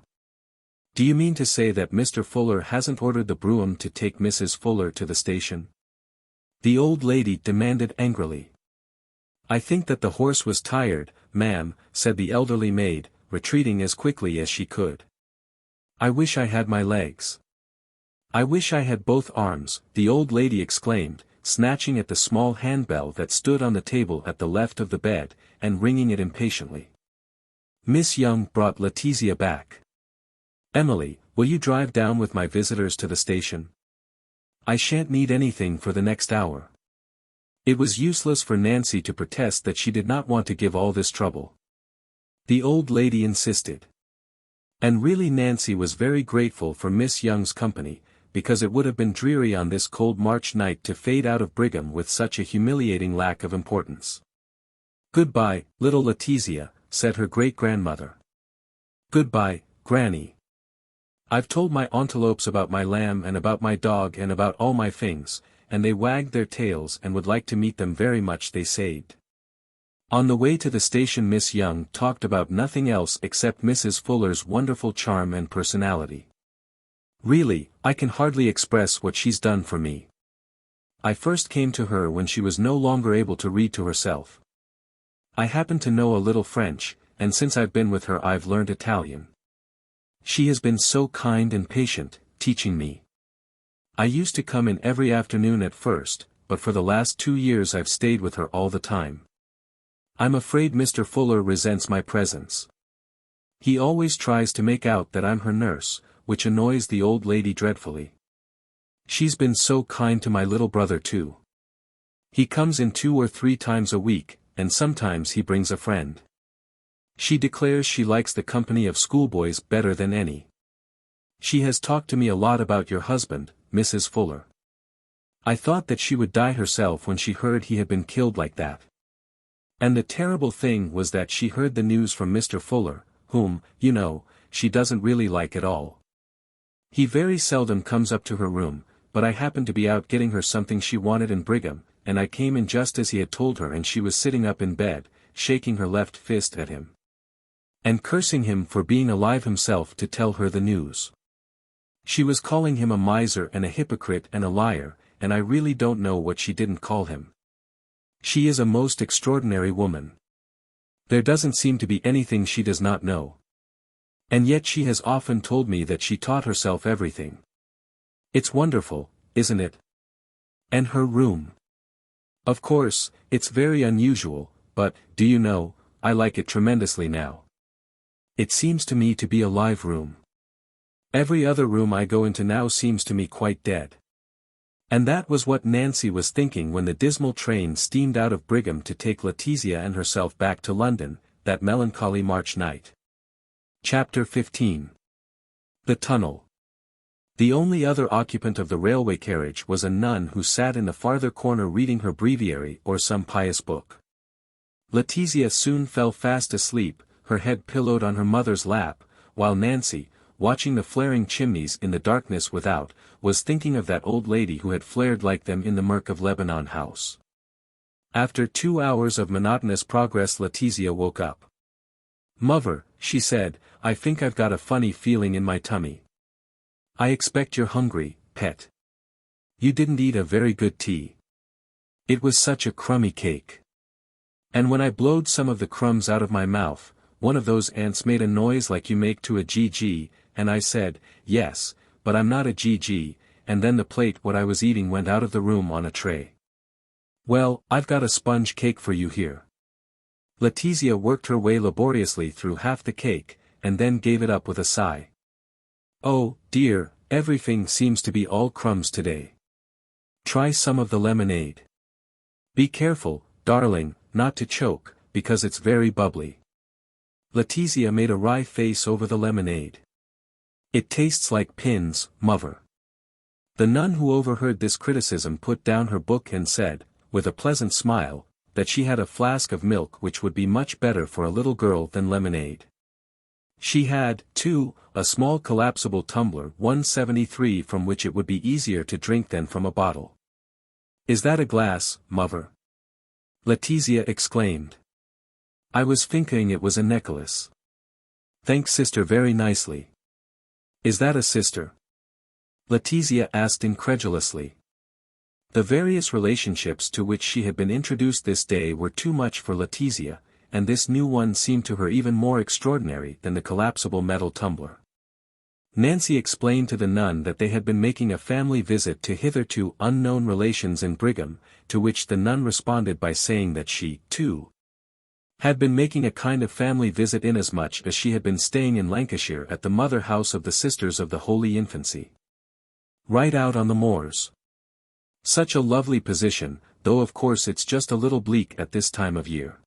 "Do you mean to say that Mr. Fuller hasn't ordered the brougham to take Mrs. Fuller to the station?" the old lady demanded angrily. "I think that the horse was tired, ma'am," said the elderly maid, retreating as quickly as she could. "I wish I had my legs. I wish I had both arms," the old lady exclaimed, snatching at the small handbell that stood on the table at the left of the bed, and ringing it impatiently. Miss Young brought Letizia back. "Emily, will you drive down with my visitors to the station? I shan't need anything for the next hour." It was useless for Nancy to protest that she did not want to give all this trouble. The old lady insisted. And really Nancy was very grateful for Miss Young's company, because it would have been dreary on this cold March night to fade out of Brigham with such a humiliating lack of importance. "Goodbye, little Letizia," said her great-grandmother. "Goodbye, Granny. I've told my antelopes about my lamb and about my dog and about all my things, and they wagged their tails and would like to meet them very much they said." On the way to the station Miss Young talked about nothing else except Mrs. Fuller's wonderful charm and personality. "Really, I can hardly express what she's done for me. I first came to her when she was no longer able to read to herself. I happen to know a little French, and since I've been with her I've learned Italian. She has been so kind and patient, teaching me. I used to come in every afternoon at first, but for the last 2 years I've stayed with her all the time. I'm afraid Mr. Fuller resents my presence. He always tries to make out that I'm her nurse, which annoys the old lady dreadfully. She's been so kind to my little brother too. He comes in 2 or 3 times a week, and sometimes he brings a friend. She declares she likes the company of schoolboys better than any. She has talked to me a lot about your husband, Mrs. Fuller. I thought that she would die herself when she heard he had been killed like that. And the terrible thing was that she heard the news from Mr. Fuller, whom, you know, she doesn't really like at all. He very seldom comes up to her room, but I happened to be out getting her something she wanted in Brigham, and I came in just as he had told her, and she was sitting up in bed, shaking her left fist at him, and cursing him for being alive himself to tell her the news. She was calling him a miser and a hypocrite and a liar, and I really don't know what she didn't call him. She is a most extraordinary woman. There doesn't seem to be anything she does not know. And yet she has often told me that she taught herself everything. It's wonderful, isn't it? And her room. Of course, it's very unusual, but, do you know, I like it tremendously now. It seems to me to be a live room. Every other room I go into now seems to me quite dead. And that was what Nancy was thinking when the dismal train steamed out of Brigham to take Letizia and herself back to London, that melancholy March night. Chapter 15. The Tunnel. The only other occupant of the railway carriage was a nun who sat in the farther corner reading her breviary or some pious book. Letizia soon fell fast asleep, her head pillowed on her mother's lap, while Nancy, watching the flaring chimneys in the darkness without, was thinking of that old lady who had flared like them in the murk of Lebanon House. After 2 hours of monotonous progress Letizia woke up. "Mother," she said, "I think I've got a funny feeling in my tummy. I expect you're hungry, pet. You didn't eat a very good tea. It was such a crummy cake. And when I blowed some of the crumbs out of my mouth, one of those ants made a noise like you make to a GG, and I said, yes, but I'm not a GG, and then the plate what I was eating went out of the room on a tray. Well, I've got a sponge cake for you here. Letizia worked her way laboriously through half the cake, and then gave it up with a sigh. Oh, dear, everything seems to be all crumbs today. Try some of the lemonade. Be careful, darling, not to choke, because it's very bubbly. Letizia made a wry face over the lemonade. It tastes like pins, mother. The nun who overheard this criticism put down her book and said, with a pleasant smile, that she had a flask of milk which would be much better for a little girl than lemonade. She had, too, a small collapsible tumbler 173 from which it would be easier to drink than from a bottle. Is that a glass, mother? Letizia exclaimed. I was thinking it was a necklace. Thanks sister very nicely. Is that a sister? Letizia asked incredulously. The various relationships to which she had been introduced this day were too much for Letizia, and this new one seemed to her even more extraordinary than the collapsible metal tumbler. Nancy explained to the nun that they had been making a family visit to hitherto unknown relations in Brigham, to which the nun responded by saying that she, too, had been making a kind of family visit inasmuch as she had been staying in Lancashire at the mother house of the Sisters of the Holy Infancy. Right out on the moors. Such a lovely position, though of course it's just a little bleak at this time of year.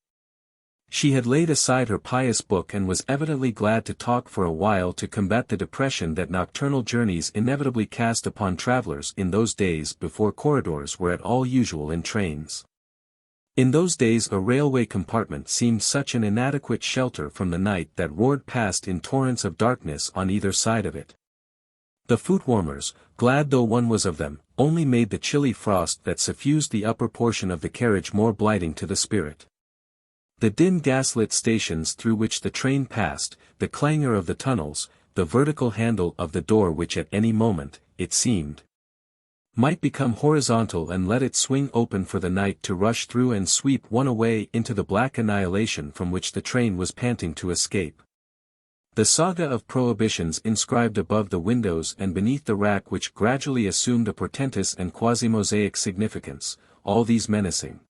She had laid aside her pious book and was evidently glad to talk for a while to combat the depression that nocturnal journeys inevitably cast upon travelers in those days before corridors were at all usual in trains. In those days a railway compartment seemed such an inadequate shelter from the night that roared past in torrents of darkness on either side of it. The foot-warmers, glad though one was of them, only made the chilly frost that suffused the upper portion of the carriage more blighting to the spirit. The dim gaslit stations through which the train passed, the clangor of the tunnels, the vertical handle of the door which at any moment, it seemed, might become horizontal and let it swing open for the night to rush through and sweep one away into the black annihilation from which the train was panting to escape. The saga of prohibitions inscribed above the windows and beneath the rack which gradually assumed a portentous and quasi-mosaic significance, all these menacing,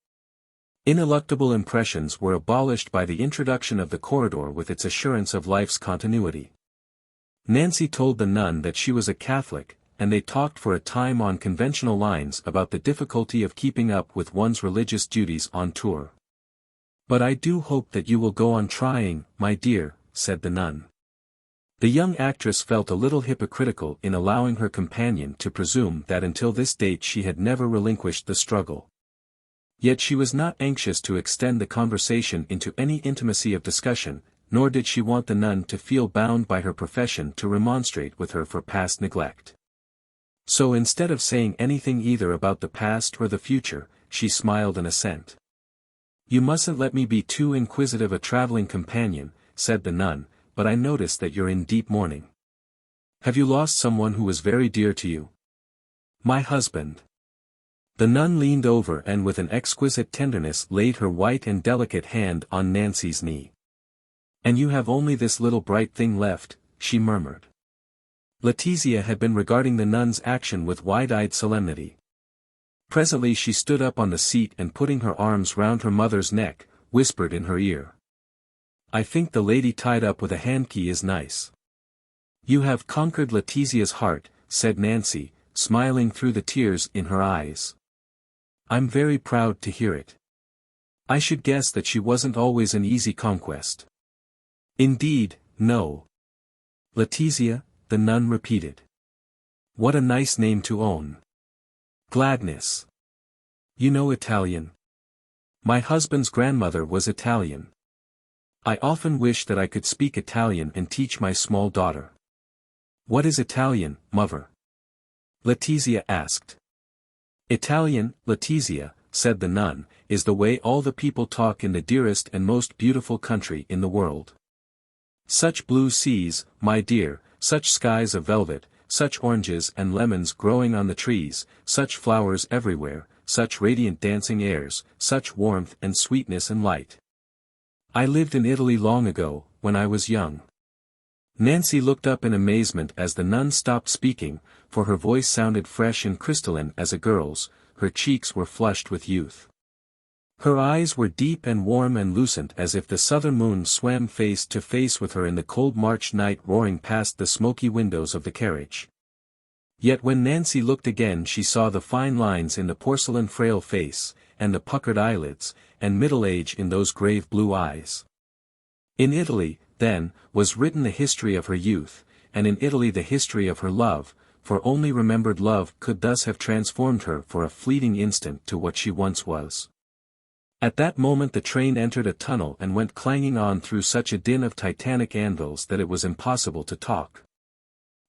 ineluctable impressions were abolished by the introduction of the corridor with its assurance of life's continuity. Nancy told the nun that she was a Catholic, and they talked for a time on conventional lines about the difficulty of keeping up with one's religious duties on tour. But I do hope that you will go on trying, my dear, said the nun. The young actress felt a little hypocritical in allowing her companion to presume that until this date she had never relinquished the struggle. Yet she was not anxious to extend the conversation into any intimacy of discussion, nor did she want the nun to feel bound by her profession to remonstrate with her for past neglect. So instead of saying anything either about the past or the future, she smiled an assent. You mustn't let me be too inquisitive a traveling companion, said the nun, but I notice that you're in deep mourning. Have you lost someone who was very dear to you? My husband. The nun leaned over and with an exquisite tenderness laid her white and delicate hand on Nancy's knee. And you have only this little bright thing left, she murmured. Letizia had been regarding the nun's action with wide-eyed solemnity. Presently she stood up on the seat and putting her arms round her mother's neck, whispered in her ear. I think the lady tied up with a handkey is nice. You have conquered Letizia's heart, said Nancy, smiling through the tears in her eyes. I'm very proud to hear it. I should guess that she wasn't always an easy conquest. Indeed, no. Letizia, the nun repeated. What a nice name to own. Gladness. You know Italian? My husband's grandmother was Italian. I often wish that I could speak Italian and teach my small daughter. What is Italian, mother? Letizia asked. Italian, Letizia, said the nun, is the way all the people talk in the dearest and most beautiful country in the world. Such blue seas, my dear, such skies of velvet, such oranges and lemons growing on the trees, such flowers everywhere, such radiant dancing airs, such warmth and sweetness and light. I lived in Italy long ago, when I was young. Nancy looked up in amazement as the nun stopped speaking, for her voice sounded fresh and crystalline as a girl's, her cheeks were flushed with youth. Her eyes were deep and warm and lucent as if the southern moon swam face to face with her in the cold March night roaring past the smoky windows of the carriage. Yet when Nancy looked again she saw the fine lines in the porcelain frail face, and the puckered eyelids, and middle age in those grave blue eyes. In Italy, then, was written the history of her youth, and in Italy the history of her love, for only remembered love could thus have transformed her for a fleeting instant to what she once was. At that moment the train entered a tunnel and went clanging on through such a din of titanic anvils that it was impossible to talk.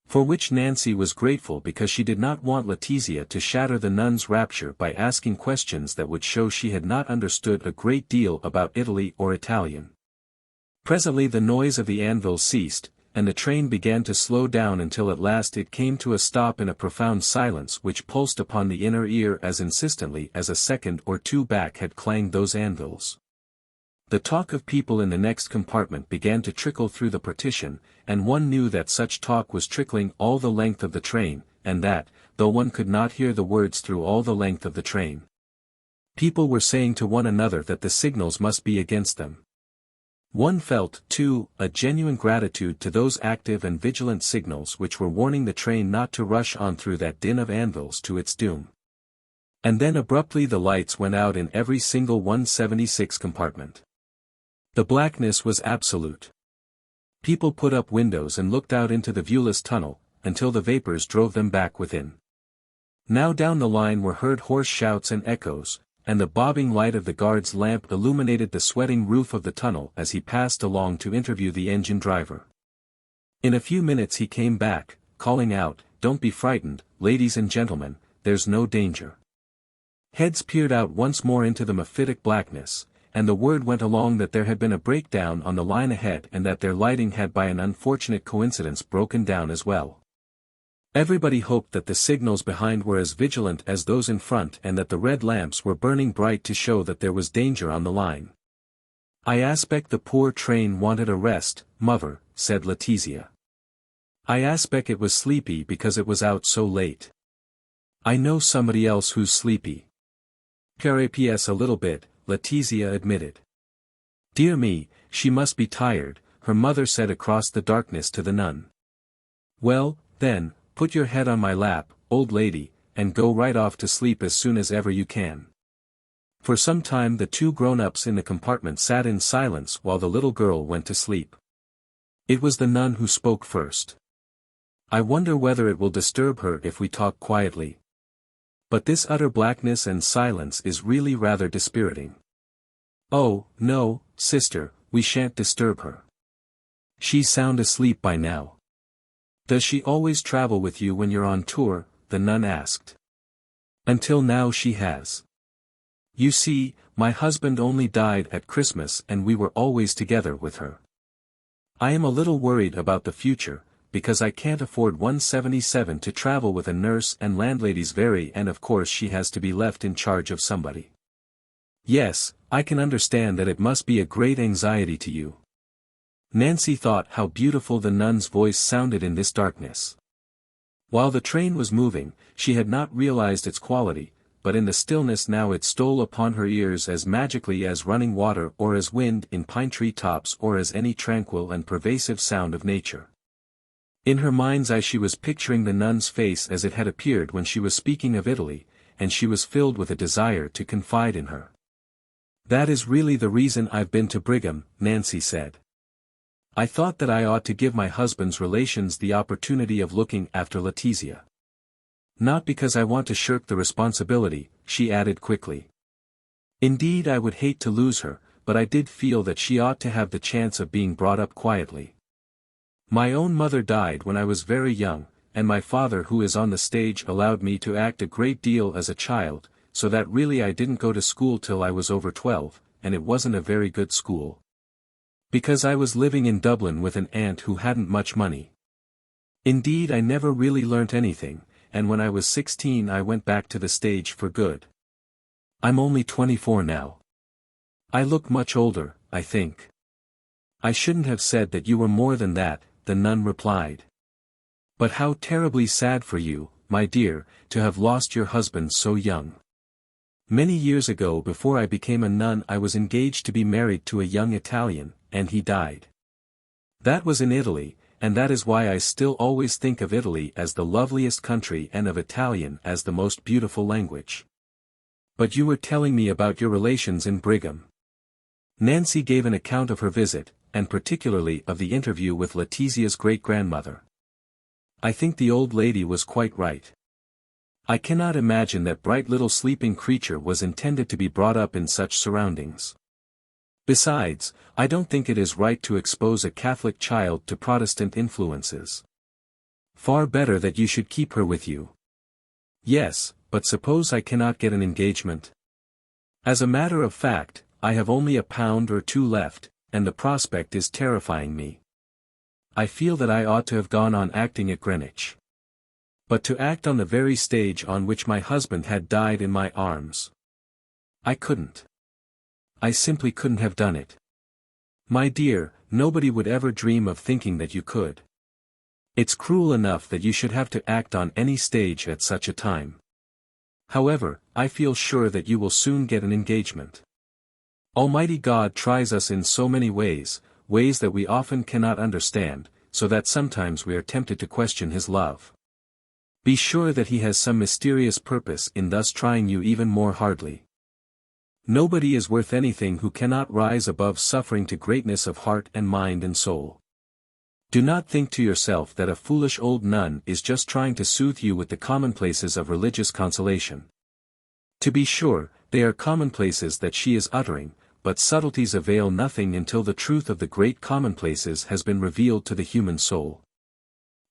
For which Nancy was grateful because she did not want Letizia to shatter the nun's rapture by asking questions that would show she had not understood a great deal about Italy or Italian. Presently the noise of the anvils ceased, and the train began to slow down until at last it came to a stop in a profound silence which pulsed upon the inner ear as insistently as a second or two back had clanged those anvils. The talk of people in the next compartment began to trickle through the partition, and one knew that such talk was trickling all the length of the train, and that, though one could not hear the words through all the length of the train, people were saying to one another that the signals must be against them. One felt, too, a genuine gratitude to those active and vigilant signals which were warning the train not to rush on through that din of anvils to its doom. And then abruptly the lights went out in every single 176 compartment. The blackness was absolute. People put up windows and looked out into the viewless tunnel, until the vapors drove them back within. Now down the line were heard hoarse shouts and echoes, and the bobbing light of the guard's lamp illuminated the sweating roof of the tunnel as he passed along to interview the engine driver. In a few minutes he came back, calling out, "Don't be frightened, ladies and gentlemen, there's no danger." Heads peered out once more into the mephitic blackness, and the word went along that there had been a breakdown on the line ahead and that their lighting had by an unfortunate coincidence broken down as well. Everybody hoped that the signals behind were as vigilant as those in front and that the red lamps were burning bright to show that there was danger on the line. "I aspect the poor train wanted a rest, mother," said Letizia. "I aspect it was sleepy because it was out so late." "I know somebody else who's sleepy." "Perhaps a little bit," Letizia admitted. "Dear me, she must be tired," her mother said across the darkness to the nun. "Well, then, put your head on my lap, old lady, and go right off to sleep as soon as ever you can." For some time the two grown-ups in the compartment sat in silence while the little girl went to sleep. It was the nun who spoke first. "I wonder whether it will disturb her if we talk quietly. But this utter blackness and silence is really rather dispiriting." "Oh, no, sister, we shan't disturb her. She's sound asleep by now." "Does she always travel with you when you're on tour?" the nun asked. "Until now she has. You see, my husband only died at Christmas and we were always together with her. I am a little worried about the future, because I can't afford 177 to travel with a nurse and landlady's very and of course she has to be left in charge of somebody." "Yes, I can understand that it must be a great anxiety to you." Nancy thought how beautiful the nun's voice sounded in this darkness. While the train was moving, she had not realized its quality, but in the stillness now it stole upon her ears as magically as running water or as wind in pine tree tops or as any tranquil and pervasive sound of nature. In her mind's eye she was picturing the nun's face as it had appeared when she was speaking of Italy, and she was filled with a desire to confide in her. "That is really the reason I've been to Brigham," Nancy said. "I thought that I ought to give my husband's relations the opportunity of looking after Letizia. Not because I want to shirk the responsibility," she added quickly. "Indeed I would hate to lose her, but I did feel that she ought to have the chance of being brought up quietly. My own mother died when I was very young, and my father who is on the stage allowed me to act a great deal as a child, so that really I didn't go to school till I was over 12, and it wasn't a very good school. Because I was living in Dublin with an aunt who hadn't much money. Indeed, I never really learnt anything, and when I was 16 I went back to the stage for good. I'm only 24 now. I look much older, I think. I shouldn't have said that you were more than that, the nun replied. But how terribly sad for you, my dear, to have lost your husband so young. Many years ago, before I became a nun, I was engaged to be married to a young Italian, and he died. That was in Italy, and that is why I still always think of Italy as the loveliest country and of Italian as the most beautiful language. But you were telling me about your relations in Brigham. Nancy gave an account of her visit, and particularly of the interview with Letizia's great-grandmother. I think the old lady was quite right. I cannot imagine that bright little sleeping creature was intended to be brought up in such surroundings. Besides, I don't think it is right to expose a Catholic child to Protestant influences. Far better that you should keep her with you. Yes, but suppose I cannot get an engagement? As a matter of fact, I have only £1 or £2 left, and the prospect is terrifying me. I feel that I ought to have gone on acting at Greenwich. But to act on the very stage on which my husband had died in my arms. I couldn't. I simply couldn't have done it. My dear, nobody would ever dream of thinking that you could. It's cruel enough that you should have to act on any stage at such a time. However, I feel sure that you will soon get an engagement. Almighty God tries us in so many ways, ways that we often cannot understand, so that sometimes we are tempted to question His love. Be sure that He has some mysterious purpose in thus trying you even more hardly. Nobody is worth anything who cannot rise above suffering to greatness of heart and mind and soul. Do not think to yourself that a foolish old nun is just trying to soothe you with the commonplaces of religious consolation. To be sure, they are commonplaces that she is uttering, but subtleties avail nothing until the truth of the great commonplaces has been revealed to the human soul.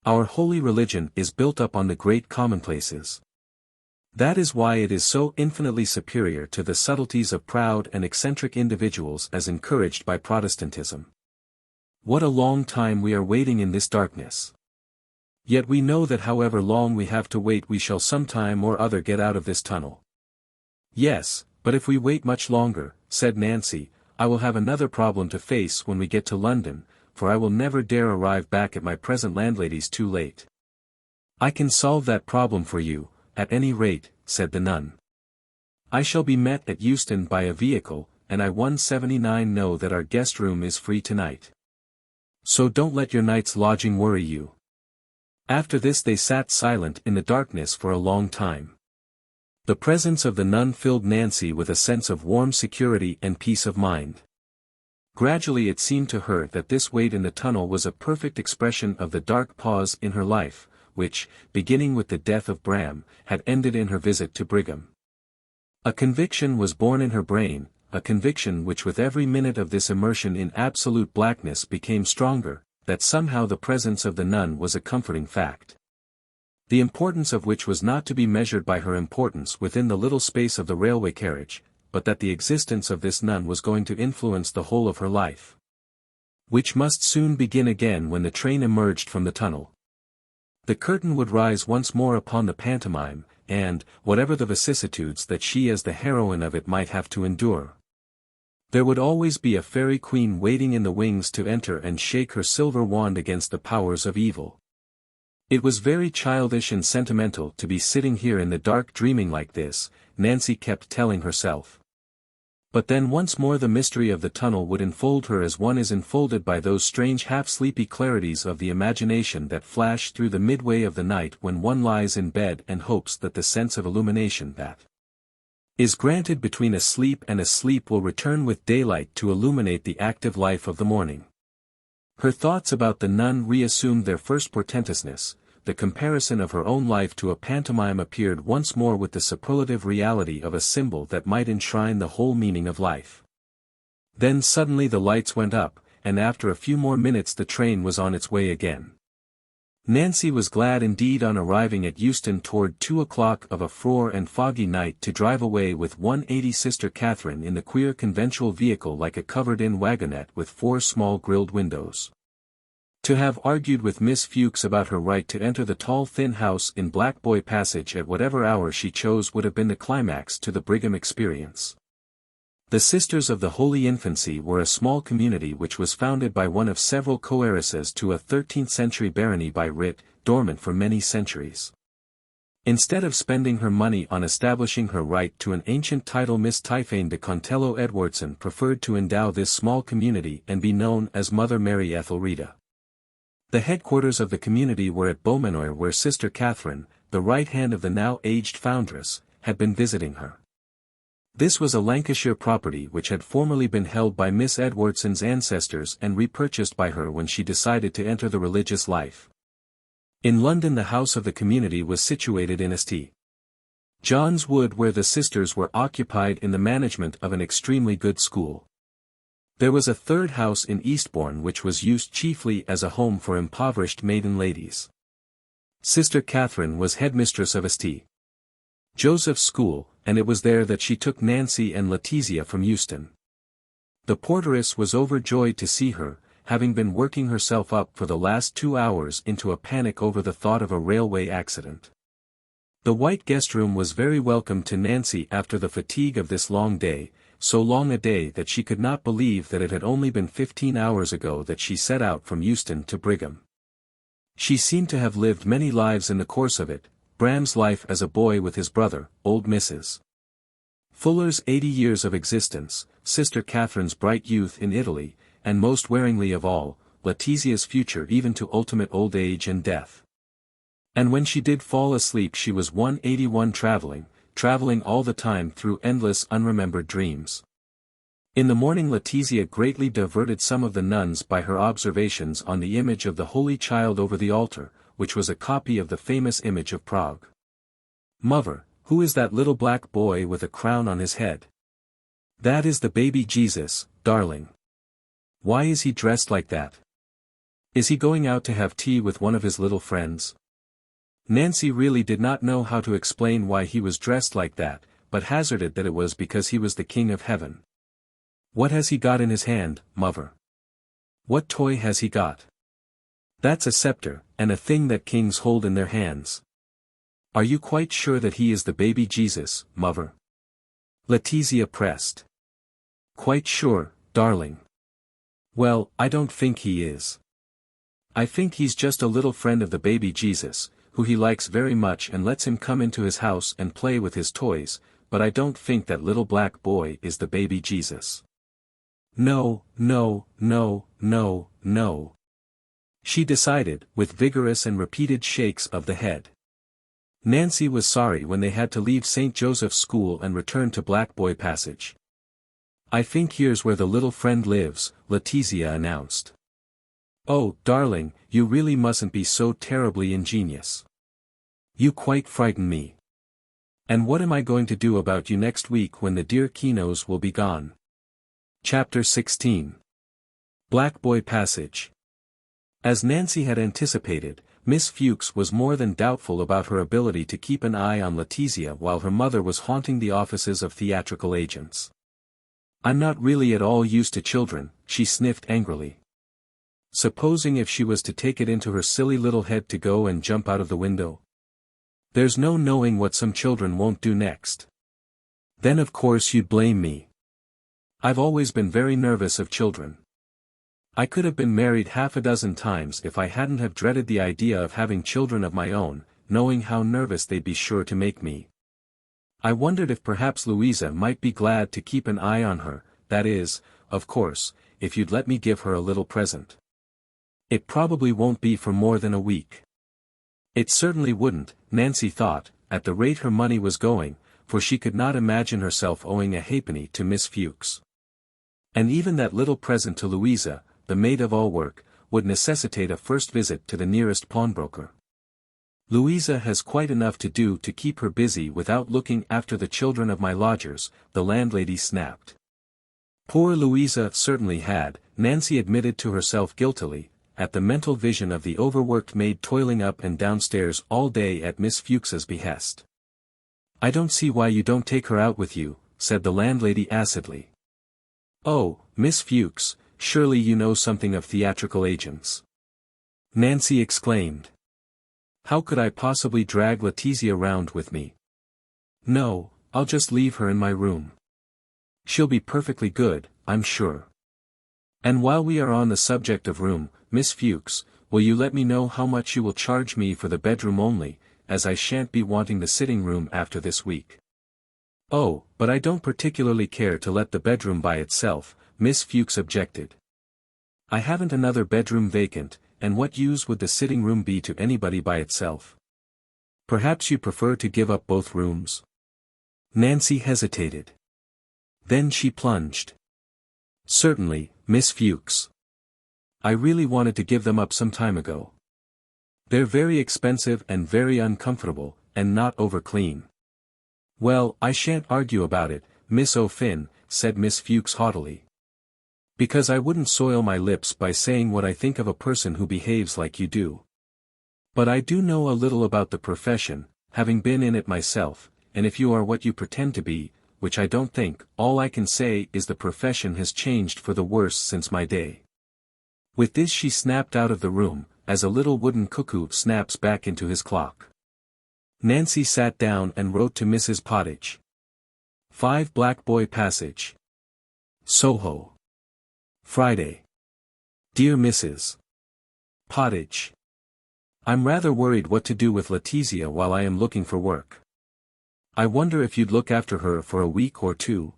Our holy religion is built up on the great commonplaces. That is why it is so infinitely superior to the subtleties of proud and eccentric individuals as encouraged by Protestantism. What a long time we are waiting in this darkness. Yet we know that however long we have to wait, we shall sometime or other get out of this tunnel. Yes, but if we wait much longer, said Nancy, I will have another problem to face when we get to London, for I will never dare arrive back at my present landlady's too late. I can solve that problem for you, at any rate, said the nun. I shall be met at Euston by a vehicle, and I 179 know that our guest room is free tonight. So don't let your night's lodging worry you. After this they sat silent in the darkness for a long time. The presence of the nun filled Nancy with a sense of warm security and peace of mind. Gradually it seemed to her that this wait in the tunnel was a perfect expression of the dark pause in her life, which, beginning with the death of Bram, had ended in her visit to Brigham. A conviction was born in her brain, a conviction which with every minute of this immersion in absolute blackness became stronger, that somehow the presence of the nun was a comforting fact. The importance of which was not to be measured by her importance within the little space of the railway carriage, but that the existence of this nun was going to influence the whole of her life. Which must soon begin again when the train emerged from the tunnel. The curtain would rise once more upon the pantomime, and, whatever the vicissitudes that she as the heroine of it might have to endure, there would always be a fairy queen waiting in the wings to enter and shake her silver wand against the powers of evil. It was very childish and sentimental to be sitting here in the dark dreaming like this, Nancy kept telling herself. But then once more the mystery of the tunnel would enfold her as one is enfolded by those strange half-sleepy clarities of the imagination that flash through the midway of the night when one lies in bed and hopes that the sense of illumination that is granted between a sleep and a sleep will return with daylight to illuminate the active life of the morning. Her thoughts about the nun reassumed their first portentousness. The comparison of her own life to a pantomime appeared once more with the superlative reality of a symbol that might enshrine the whole meaning of life. Then suddenly the lights went up, and after a few more minutes the train was on its way again. Nancy was glad indeed on arriving at Euston toward 2 o'clock of a frore and foggy night to drive away with 180 Sister Catherine in the queer conventual vehicle like a covered-in wagonette with 4 small grilled windows. To have argued with Miss Fuchs about her right to enter the tall thin house in Black Boy Passage at whatever hour she chose would have been the climax to the Brigham experience. The Sisters of the Holy Infancy were a small community which was founded by one of several co-heiresses to a 13th-century barony by writ, dormant for many centuries. Instead of spending her money on establishing her right to an ancient title, Miss Typhane de Contello Edwardson preferred to endow this small community and be known as Mother Mary Ethelreda. The headquarters of the community were at Beaumanoir, where Sister Catherine, the right hand of the now aged foundress, had been visiting her. This was a Lancashire property which had formerly been held by Miss Edwardson's ancestors and repurchased by her when she decided to enter the religious life. In London, the house of the community was situated in St. John's Wood, where the sisters were occupied in the management of an extremely good school. There was a third house in Eastbourne which was used chiefly as a home for impoverished maiden ladies. Sister Catherine was headmistress of St. Joseph's School, and it was there that she took Nancy and Letizia from Euston. The porteress was overjoyed to see her, having been working herself up for the last 2 hours into a panic over the thought of a railway accident. The white guest room was very welcome to Nancy after the fatigue of this long day, so long a day that she could not believe that it had only been 15 hours ago that she set out from Euston to Brigham. She seemed to have lived many lives in the course of it, Bram's life as a boy with his brother, old Mrs. Fuller's 80 years of existence, Sister Catherine's bright youth in Italy, and most wearingly of all, Letizia's future even to ultimate old age and death. And when she did fall asleep she was 181 traveling all the time through endless unremembered dreams. In the morning Letizia greatly diverted some of the nuns by her observations on the image of the Holy Child over the altar, which was a copy of the famous image of Prague. "Mother, who is that little black boy with a crown on his head?" "That is the baby Jesus, darling." "Why is he dressed like that? Is he going out to have tea with one of his little friends?" Nancy really did not know how to explain why he was dressed like that, but hazarded that it was because he was the King of Heaven. "What has he got in his hand, mother? What toy has he got?" "That's a scepter, and a thing that kings hold in their hands." "Are you quite sure that he is the baby Jesus, mother?" Letizia pressed. "Quite sure, darling." "Well, I don't think he is. I think he's just a little friend of the baby Jesus, who he likes very much and lets him come into his house and play with his toys, but I don't think that little black boy is the baby Jesus." "No, no, no, no, no," she decided, with vigorous and repeated shakes of the head. Nancy was sorry when they had to leave St. Joseph's School and return to Black Boy Passage. "I think here's where the little friend lives," Letizia announced. "Oh, darling, you really mustn't be so terribly ingenious. You quite frighten me. And what am I going to do about you next week when the dear Kinos will be gone?" Chapter 16. Black Boy Passage. As Nancy had anticipated, Miss Fuchs was more than doubtful about her ability to keep an eye on Letizia while her mother was haunting the offices of theatrical agents. "I'm not really at all used to children," she sniffed angrily. "Supposing if she was to take it into her silly little head to go and jump out of the window? There's no knowing what some children won't do next. Then of course you'd blame me. I've always been very nervous of children. I could have been married half a dozen times if I hadn't have dreaded the idea of having children of my own, knowing how nervous they'd be sure to make me. I wondered if perhaps Louisa might be glad to keep an eye on her, that is, of course, if you'd let me give her a little present. It probably won't be for more than a week." It certainly wouldn't, Nancy thought, at the rate her money was going, for she could not imagine herself owing a halfpenny to Miss Fuchs. And even that little present to Louisa, the maid-of-all-work, would necessitate a first visit to the nearest pawnbroker. "Louisa has quite enough to do to keep her busy without looking after the children of my lodgers," the landlady snapped. Poor Louisa certainly had, Nancy admitted to herself guiltily, at the mental vision of the overworked maid toiling up and downstairs all day at Miss Fuchs's behest. "I don't see why you don't take her out with you," said the landlady acidly. "Oh, Miss Fuchs, surely you know something of theatrical agents. Nancy exclaimed. How could I possibly drag Letizia round with me? No, I'll just leave her in my room. She'll be perfectly good, I'm sure. And while we are on the subject of room, Miss Fuchs, will you let me know how much you will charge me for the bedroom only, as I shan't be wanting the sitting room after this week. Oh, but I don't particularly care to let the bedroom by itself, Miss Fuchs objected. I haven't another bedroom vacant, and what use would the sitting room be to anybody by itself? Perhaps you prefer to give up both rooms? Nancy hesitated. Then she plunged. Certainly, Miss Fuchs. I really wanted to give them up some time ago. They're very expensive and very uncomfortable, and not over clean. Well, I shan't argue about it, Miss O'Finn, said Miss Fuchs haughtily. Because I wouldn't soil my lips by saying what I think of a person who behaves like you do. But I do know a little about the profession, having been in it myself, and if you are what you pretend to be, which I don't think, all I can say is the profession has changed for the worse since my day. With this she snapped out of the room, as a little wooden cuckoo snaps back into his clock. Nancy sat down and wrote to Mrs. Pottage. 5 Black Boy Passage. Soho. Friday. Dear Mrs. Pottage. I'm rather worried what to do with Letizia while I am looking for work. I wonder if you'd look after her for a week or two.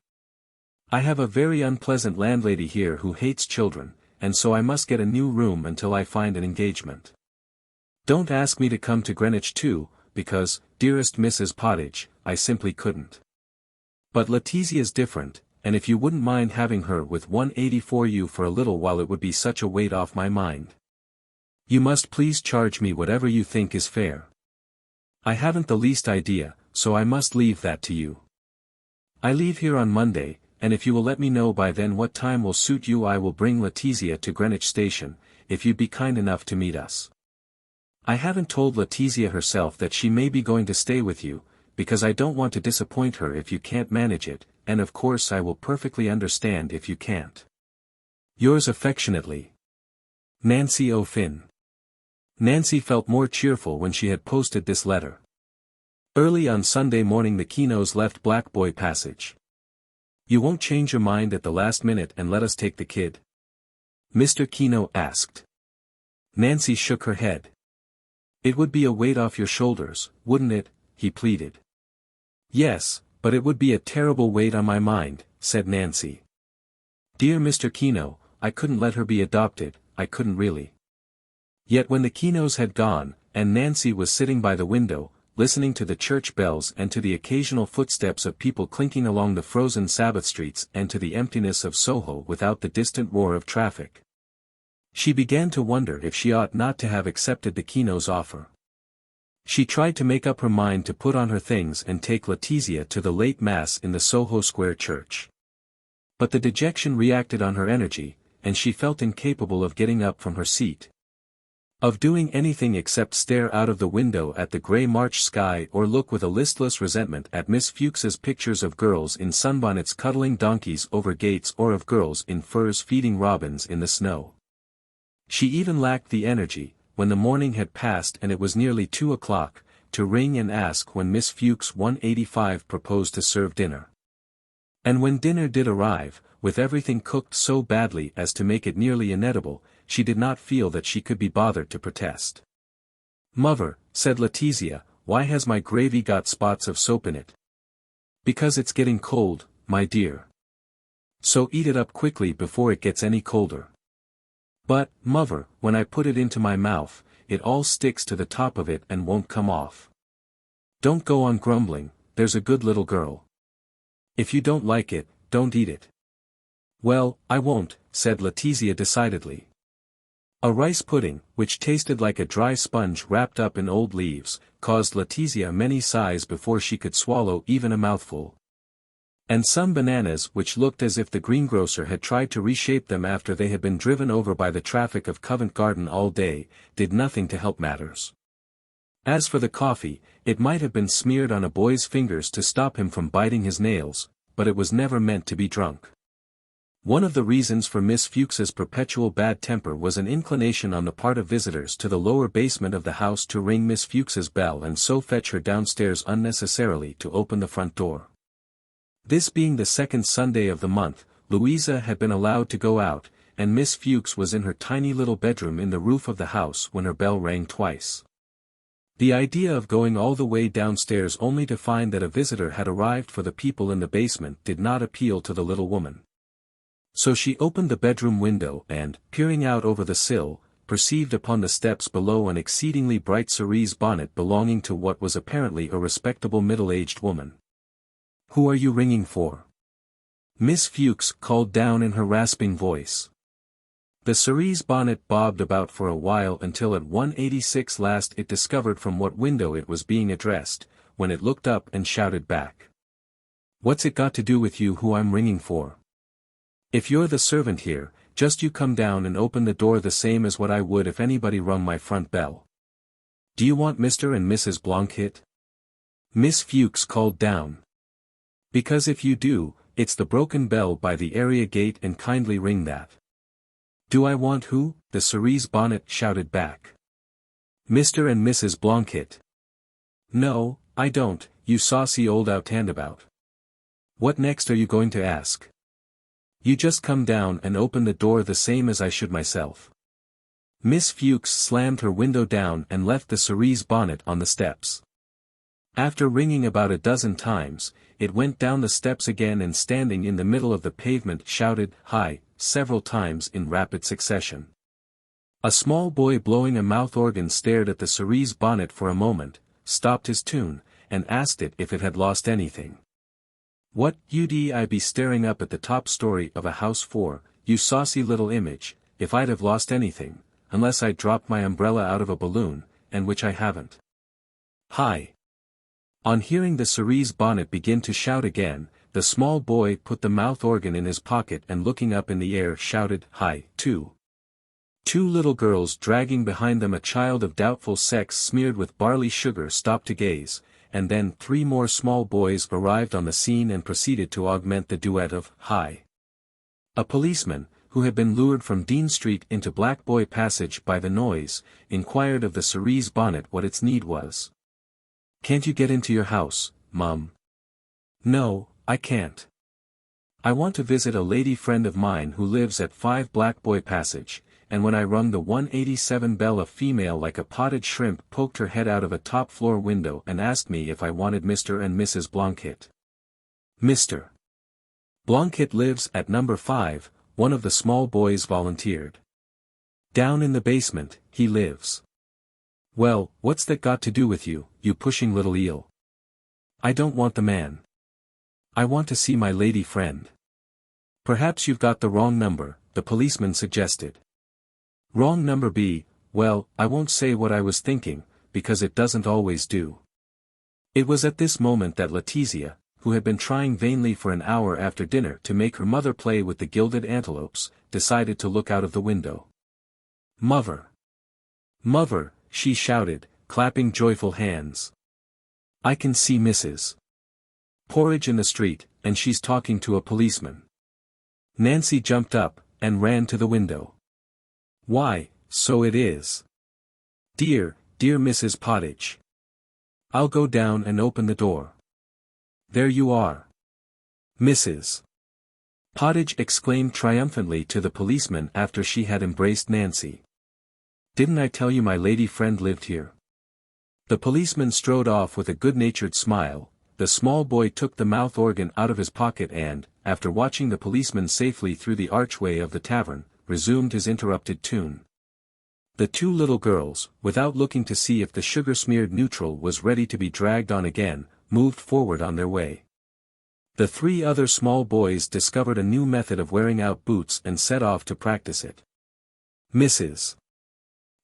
I have a very unpleasant landlady here who hates children, and so I must get a new room until I find an engagement. Don't ask me to come to Greenwich too, because, dearest Mrs. Pottage, I simply couldn't. But Letizia's different, and if you wouldn't mind having her with 184 you for a little while it would be such a weight off my mind. You must please charge me whatever you think is fair. I haven't the least idea, so I must leave that to you. I leave here on Monday, and if you will let me know by then what time will suit you I will bring Letizia to Greenwich Station, if you'd be kind enough to meet us. I haven't told Letizia herself that she may be going to stay with you, because I don't want to disappoint her if you can't manage it, and of course I will perfectly understand if you can't. Yours affectionately, Nancy O'Finn. Nancy felt more cheerful when she had posted this letter. Early on Sunday morning the Kenos left Black Boy Passage. You won't change your mind at the last minute and let us take the kid? Mr. Keno asked. Nancy shook her head. It would be a weight off your shoulders, wouldn't it? He pleaded. Yes, but it would be a terrible weight on my mind, said Nancy. Dear Mr. Keno, I couldn't let her be adopted, I couldn't really. Yet when the Kenos had gone, and Nancy was sitting by the window, listening to the church bells and to the occasional footsteps of people clinking along the frozen Sabbath streets and to the emptiness of Soho without the distant roar of traffic, she began to wonder if she ought not to have accepted the Kenos' offer. She tried to make up her mind to put on her things and take Letizia to the late Mass in the Soho Square church. But the dejection reacted on her energy, and she felt incapable of getting up from her seat, of doing anything except stare out of the window at the grey March sky or look with a listless resentment at Miss Fuchs's pictures of girls in sunbonnets cuddling donkeys over gates or of girls in furs feeding robins in the snow. She even lacked the energy, when the morning had passed and it was nearly 2 o'clock, to ring and ask when Miss Fuchs 185 proposed to serve dinner. And when dinner did arrive, with everything cooked so badly as to make it nearly inedible, she did not feel that she could be bothered to protest. Mother, said Letizia, why has my gravy got spots of soap in it? Because it's getting cold, my dear. So eat it up quickly before it gets any colder. But, mother, when I put it into my mouth, it all sticks to the top of it and won't come off. Don't go on grumbling, there's a good little girl. If you don't like it, don't eat it. Well, I won't, said Letizia decidedly. A rice pudding, which tasted like a dry sponge wrapped up in old leaves, caused Letizia many sighs before she could swallow even a mouthful. And some bananas which looked as if the greengrocer had tried to reshape them after they had been driven over by the traffic of Covent Garden all day, did nothing to help matters. As for the coffee, it might have been smeared on a boy's fingers to stop him from biting his nails, but it was never meant to be drunk. One of the reasons for Miss Fuchs's perpetual bad temper was an inclination on the part of visitors to the lower basement of the house to ring Miss Fuchs's bell and so fetch her downstairs unnecessarily to open the front door. This being the second Sunday of the month, Louisa had been allowed to go out, and Miss Fuchs was in her tiny little bedroom in the roof of the house when her bell rang twice. The idea of going all the way downstairs only to find that a visitor had arrived for the people in the basement did not appeal to the little woman. So she opened the bedroom window and, peering out over the sill, perceived upon the steps below an exceedingly bright cerise bonnet belonging to what was apparently a respectable middle-aged woman. "Who are you ringing for?" Miss Fuchs called down in her rasping voice. The cerise bonnet bobbed about for a while until at 186 last it discovered from what window it was being addressed, when it looked up and shouted back. "What's it got to do with you who I'm ringing for? If you're the servant here, just you come down and open the door the same as what I would if anybody rung my front bell. Do you want Mr. and Mrs. Blanquet?" Miss Fuchs called down. "Because if you do, it's the broken bell by the area gate and kindly ring that." "Do I want who?" the cerise bonnet shouted back. "Mr. and Mrs. Blanquet." "No, I don't, you saucy old outhandabout. What next are you going to ask? You just come down and open the door the same as I should myself." Miss Fuchs slammed her window down and left the cerise bonnet on the steps. After ringing about a dozen times, it went down the steps again and standing in the middle of the pavement shouted "Hi" several times in rapid succession. A small boy blowing a mouth organ stared at the cerise bonnet for a moment, stopped his tune, and asked it if it had lost anything. "What would I be staring up at the top story of a house for, you saucy little image, if I'd have lost anything, unless I'd dropped my umbrella out of a balloon, and which I haven't. Hi." On hearing the cerise bonnet begin to shout again, the small boy put the mouth organ in his pocket and looking up in the air shouted "Hi" too. Two little girls dragging behind them a child of doubtful sex smeared with barley sugar stopped to gaze, and then 3 more small boys arrived on the scene and proceeded to augment the duet of "Hi." A policeman, who had been lured from Dean Street into Black Boy Passage by the noise, inquired of the cerise bonnet what its need was. "Can't you get into your house, Mum?" "No, I can't. I want to visit a lady friend of mine who lives at 5 Black Boy Passage, and when I rung the 187 bell a female like a potted shrimp poked her head out of a top-floor window and asked me if I wanted Mr. and Mrs. Blanquet." "Mr. Blanquet lives at number 5, one of the small boys volunteered. "Down in the basement, he lives." "Well, what's that got to do with you, you pushing little eel?" "I don't want the man. I want to see my lady friend." "Perhaps you've got the wrong number," the policeman suggested. "Wrong number be, well, I won't say what I was thinking, because it doesn't always do." It was at this moment that Letizia, who had been trying vainly for an hour after dinner to make her mother play with the gilded antelopes, decided to look out of the window. "Mother! Mother!" she shouted, clapping joyful hands. "I can see Mrs. Porridge in the street, and she's talking to a policeman." Nancy jumped up, and ran to the window. "Why, so it is. Dear, dear Mrs. Pottage. I'll go down and open the door. There you are. Mrs. Pottage exclaimed triumphantly to the policeman after she had embraced Nancy. "Didn't I tell you my lady friend lived here?" The policeman strode off with a good-natured smile. The small boy took the mouth organ out of his pocket and, after watching the policeman safely through the archway of the tavern, resumed his interrupted tune. The 2 little girls, without looking to see if the sugar-smeared neutral was ready to be dragged on again, moved forward on their way. The 3 other small boys discovered a new method of wearing out boots and set off to practice it. Mrs.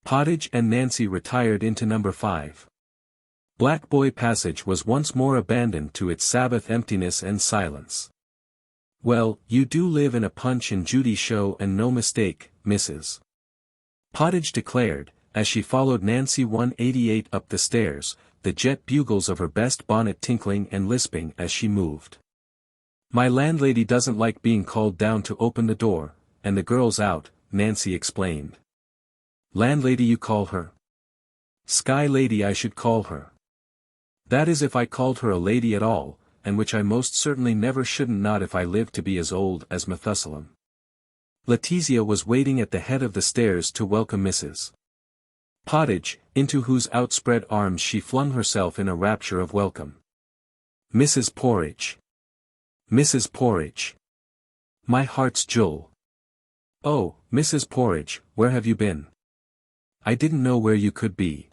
Pottage and Nancy retired into number 5. Black Boy Passage was once more abandoned to its Sabbath emptiness and silence. "Well, you do live in a Punch and Judy show and no mistake, Mrs. Pottage declared, as she followed Nancy 188 up the stairs, the jet bugles of her best bonnet tinkling and lisping as she moved. My landlady doesn't like being called down to open the door, and the girl's out, Nancy explained. Landlady you call her? Sky lady I should call her. That is if I called her a lady at all, and which I most certainly never shouldn't not if I lived to be as old as Methuselah. Letizia was waiting at the head of the stairs to welcome Mrs. Pottage, into whose outspread arms she flung herself in a rapture of welcome. Mrs. Porridge. Mrs. Porridge. My heart's jewel. Oh, Mrs. Porridge, where have you been? I didn't know where you could be.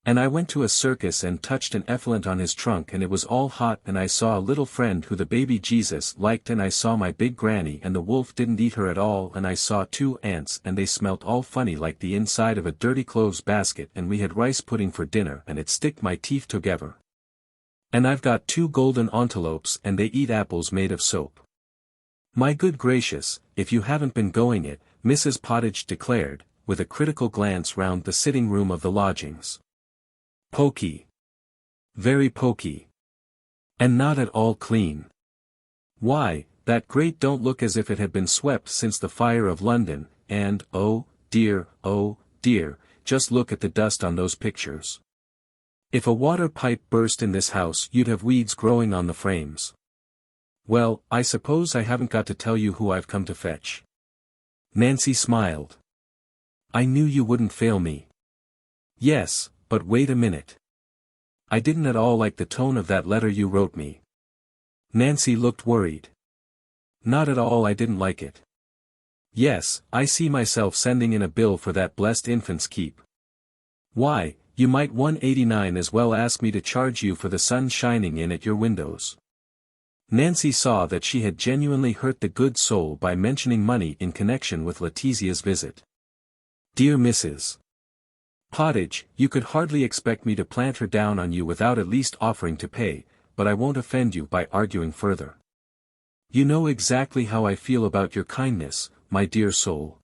And I went to a circus and touched an effluent on his trunk and it was all hot and I saw a little friend who the baby Jesus liked and I saw my big granny and the wolf didn't eat her at all and I saw 2 ants and they smelt all funny like the inside of a dirty clothes basket and we had rice pudding for dinner and it sticked my teeth together. And I've got 2 golden antelopes and they eat apples made of soap. My good gracious, if you haven't been going it, Mrs. Pottage declared, with a critical glance round the sitting room of the lodgings. Pokey. Very pokey. And not at all clean. Why, that grate don't look as if it had been swept since the fire of London, and, oh dear, just look at the dust on those pictures. If a water pipe burst in this house you'd have weeds growing on the frames. Well, I suppose I haven't got to tell you who I've come to fetch. Nancy smiled. I knew you wouldn't fail me. Yes, but wait a minute. I didn't at all like the tone of that letter you wrote me. Nancy looked worried. Not at all I didn't like it. Yes, I see myself sending in a bill for that blessed infant's keep. Why, you might 189 as well ask me to charge you for the sun shining in at your windows. Nancy saw that she had genuinely hurt the good soul by mentioning money in connection with Letizia's visit. Dear Mrs. Pottage, you could hardly expect me to plant her down on you without at least offering to pay, but I won't offend you by arguing further. You know exactly how I feel about your kindness, my dear soul.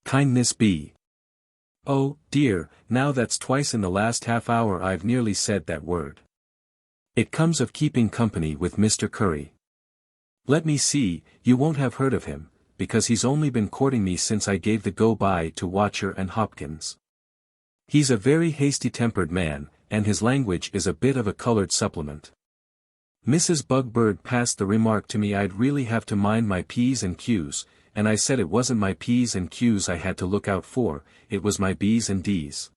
Kindness be. Oh, dear, now that's twice in the last half hour I've nearly said that word. It comes of keeping company with Mr. Curry. Let me see, you won't have heard of him, because he's only been courting me since I gave the go-by to Watcher and Hopkins. He's a very hasty-tempered man, and his language is a bit of a colored supplement. Mrs. Bugbird passed the remark to me I'd really have to mind my P's and Q's, and I said it wasn't my P's and Q's I had to look out for, it was my B's and D's.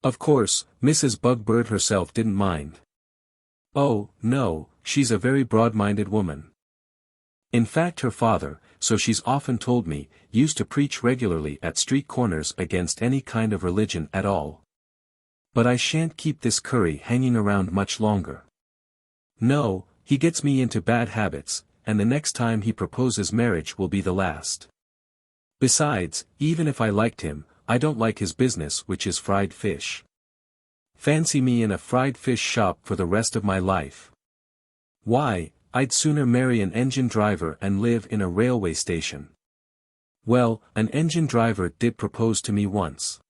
Of course, Mrs. Bugbird herself didn't mind. Oh, no, she's a very broad-minded woman. In fact her father, so she's often told me, used to preach regularly at street corners against any kind of religion at all. But I shan't keep this Curry hanging around much longer. No, he gets me into bad habits, and the next time he proposes marriage will be the last. Besides, even if I liked him, I don't like his business which is fried fish. Fancy me in a fried fish shop for the rest of my life. Why, I'd sooner marry an engine driver and live in a railway station. Well, an engine driver did propose to me once.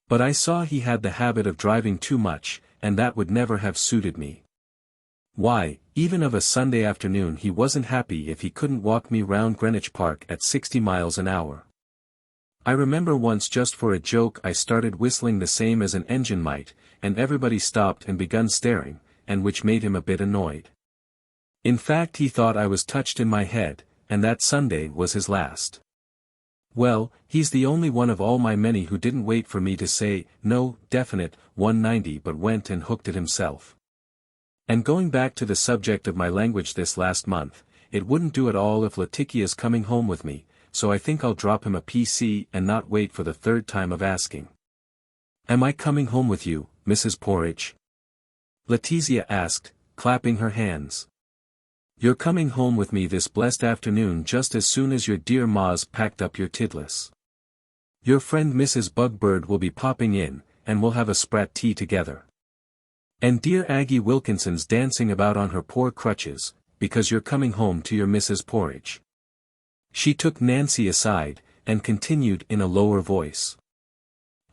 But I saw he had the habit of driving too much, and that would never have suited me. Why, even of a Sunday afternoon he wasn't happy if he couldn't walk me round Greenwich Park at 60 miles an hour. I remember once just for a joke I started whistling the same as an engine might, and everybody stopped and begun staring, and which made him a bit annoyed. In fact he thought I was touched in my head, and that Sunday was his last. Well, he's the only one of all my many who didn't wait for me to say, no, definite, 190 but went and hooked it himself. And going back to the subject of my language this last month, it wouldn't do at all if Leticia's coming home with me, so I think I'll drop him a PC and not wait for the 3rd time of asking. Am I coming home with you, Mrs. Porridge? Letizia asked, clapping her hands. You're coming home with me this blessed afternoon just as soon as your dear ma's packed up your tidless. Your friend Mrs. Bugbird will be popping in, and we'll have a sprat tea together. And dear Aggie Wilkinson's dancing about on her poor crutches, because you're coming home to your Mrs. Porridge. She took Nancy aside, and continued in a lower voice.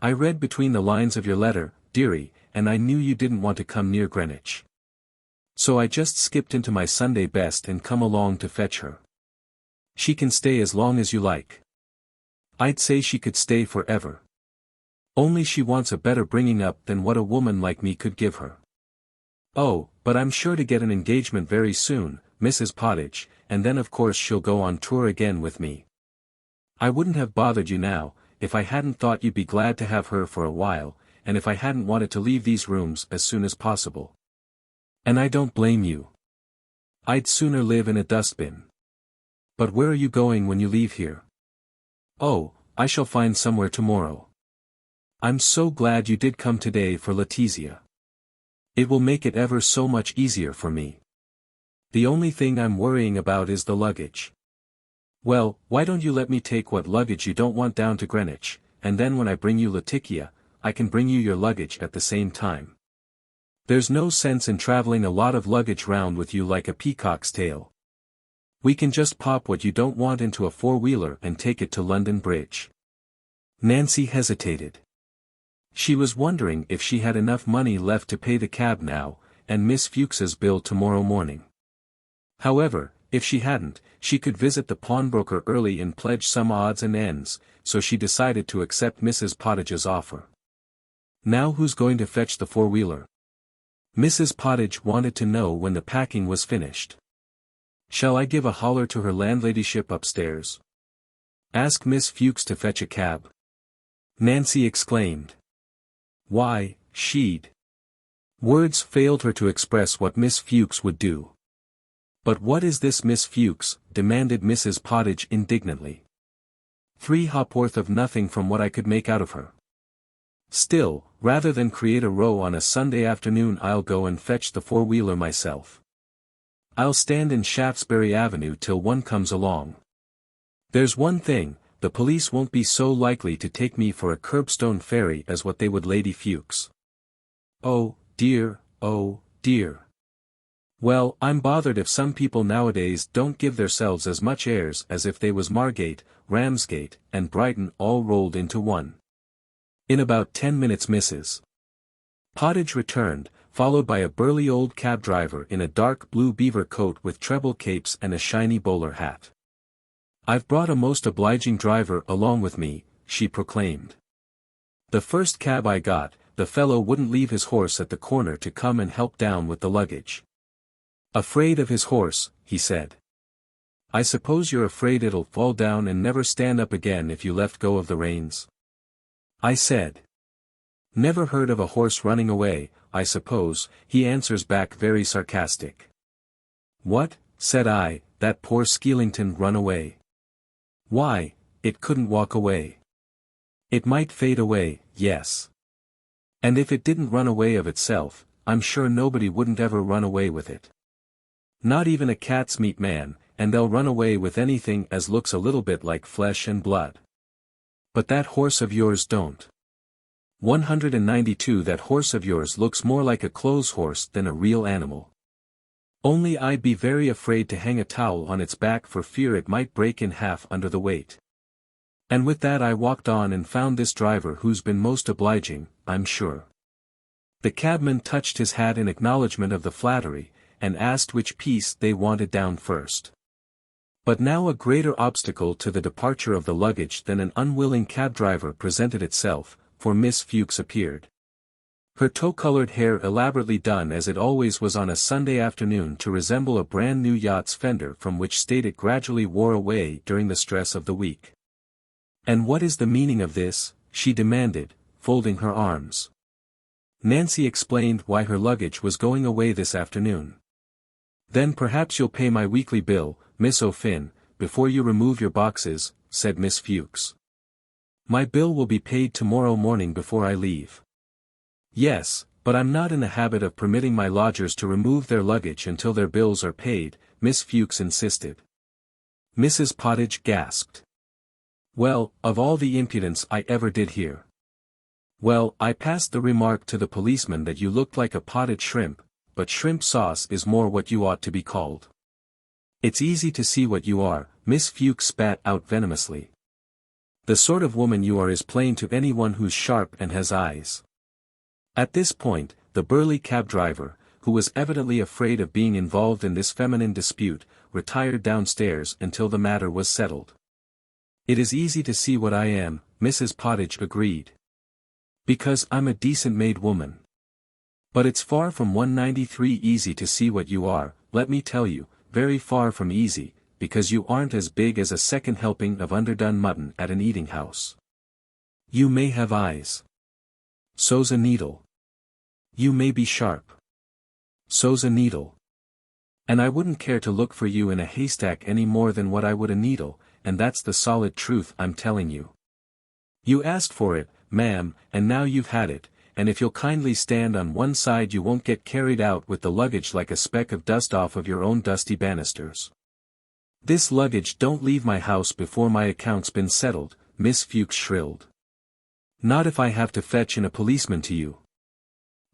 I read between the lines of your letter, dearie, and I knew you didn't want to come near Greenwich. So I just skipped into my Sunday best and come along to fetch her. She can stay as long as you like. I'd say she could stay forever. Only she wants a better bringing up than what a woman like me could give her. Oh, but I'm sure to get an engagement very soon, Mrs. Pottage, and then of course she'll go on tour again with me. I wouldn't have bothered you now, if I hadn't thought you'd be glad to have her for a while, and if I hadn't wanted to leave these rooms as soon as possible. And I don't blame you. I'd sooner live in a dustbin. But where are you going when you leave here? Oh, I shall find somewhere tomorrow. I'm so glad you did come today for Letizia. It will make it ever so much easier for me. The only thing I'm worrying about is the luggage. Well, why don't you let me take what luggage you don't want down to Greenwich, and then when I bring you Leticia, I can bring you your luggage at the same time. There's no sense in traveling a lot of luggage round with you like a peacock's tail. We can just pop what you don't want into a four-wheeler and take it to London Bridge. Nancy hesitated. She was wondering if she had enough money left to pay the cab now, and Miss Fuchs's bill tomorrow morning. However, if she hadn't, she could visit the pawnbroker early and pledge some odds and ends, so she decided to accept Mrs. Pottage's offer. Now who's going to fetch the four-wheeler? Mrs. Pottage wanted to know when the packing was finished. Shall I give a holler to her landladyship upstairs? Ask Miss Fuchs to fetch a cab? Nancy exclaimed. Why, she'd. Words failed her to express what Miss Fuchs would do. But what is this Miss Fuchs? Demanded Mrs. Pottage indignantly. 3 ha'porth of nothing from what I could make out of her. Still, rather than create a row on a Sunday afternoon, I'll go and fetch the four-wheeler myself. I'll stand in Shaftesbury Avenue till one comes along. There's one thing, the police won't be so likely to take me for a curbstone fairy as what they would Lady Fuchs. Oh, dear, oh, dear. Well, I'm bothered if some people nowadays don't give theirselves as much airs as if they was Margate, Ramsgate, and Brighton all rolled into one. In about 10 minutes Mrs. Pottage returned, followed by a burly old cab driver in a dark blue beaver coat with treble capes and a shiny bowler hat. I've brought a most obliging driver along with me, she proclaimed. The first cab I got, the fellow wouldn't leave his horse at the corner to come and help down with the luggage. Afraid of his horse, he said. I suppose you're afraid it'll fall down and never stand up again if you let go of the reins? I said. Never heard of a horse running away, I suppose, he answers back very sarcastic. What, said I, that poor Skellington run away? Why, it couldn't walk away. It might fade away, yes. And if it didn't run away of itself, I'm sure nobody wouldn't ever run away with it. Not even a cat's meat man, and they'll run away with anything as looks a little bit like flesh and blood. But that horse of yours don't. 192 That horse of yours looks more like a clothes horse than a real animal. Only I'd be very afraid to hang a towel on its back for fear it might break in half under the weight. And with that I walked on and found this driver who's been most obliging, I'm sure. The cabman touched his hat in acknowledgement of the flattery, and asked which piece they wanted down first. But now a greater obstacle to the departure of the luggage than an unwilling cab driver presented itself, for Miss Fuchs appeared. Her tow-colored hair elaborately done as it always was on a Sunday afternoon to resemble a brand-new yacht's fender from which state it gradually wore away during the stress of the week. And what is the meaning of this? She demanded, folding her arms. Nancy explained why her luggage was going away this afternoon. Then perhaps you'll pay my weekly bill, Miss O'Finn, before you remove your boxes, said Miss Fuchs. My bill will be paid tomorrow morning before I leave. Yes, but I'm not in the habit of permitting my lodgers to remove their luggage until their bills are paid, Miss Fuchs insisted. Mrs. Pottage gasped. Well, of all the impudence I ever did hear. Well, I passed the remark to the policeman that you looked like a potted shrimp, but shrimp sauce is more what you ought to be called. It's easy to see what you are, Miss Fuchs spat out venomously. The sort of woman you are is plain to anyone who's sharp and has eyes. At this point, the burly cab driver, who was evidently afraid of being involved in this feminine dispute, retired downstairs until the matter was settled. "It is easy to see what I am," Mrs. Pottage agreed. "Because I'm a decent made woman. But it's far from 193 easy to see what you are, let me tell you, very far from easy, because you aren't as big as a second helping of underdone mutton at an eating house. You may have eyes. So's a needle. You may be sharp. So's a needle. And I wouldn't care to look for you in a haystack any more than what I would a needle, and that's the solid truth I'm telling you. You asked for it, ma'am, and now you've had it, and if you'll kindly stand on one side you won't get carried out with the luggage like a speck of dust off of your own dusty banisters. This luggage don't leave my house before my account's been settled," Miss Fuchs shrilled. "Not if I have to fetch in a policeman to you."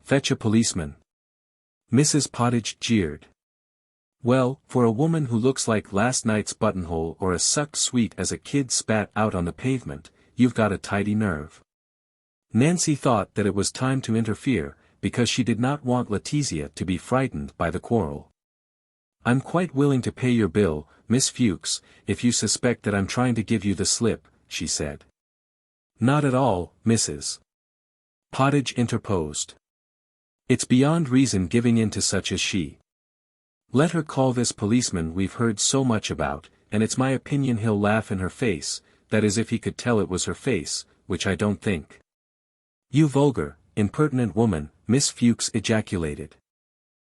"Fetch a policeman?" Mrs. Pottage jeered. "Well, for a woman who looks like last night's buttonhole or a sucked sweet as a kid spat out on the pavement, you've got a tidy nerve." Nancy thought that it was time to interfere, because she did not want Letizia to be frightened by the quarrel. "I'm quite willing to pay your bill, Miss Fuchs, if you suspect that I'm trying to give you the slip," she said. "Not at all, Mrs. Pottage interposed. "It's beyond reason giving in to such as she. Let her call this policeman we've heard so much about, and it's my opinion he'll laugh in her face, that is if he could tell it was her face, which I don't think." "You vulgar, impertinent woman," Miss Fuchs ejaculated.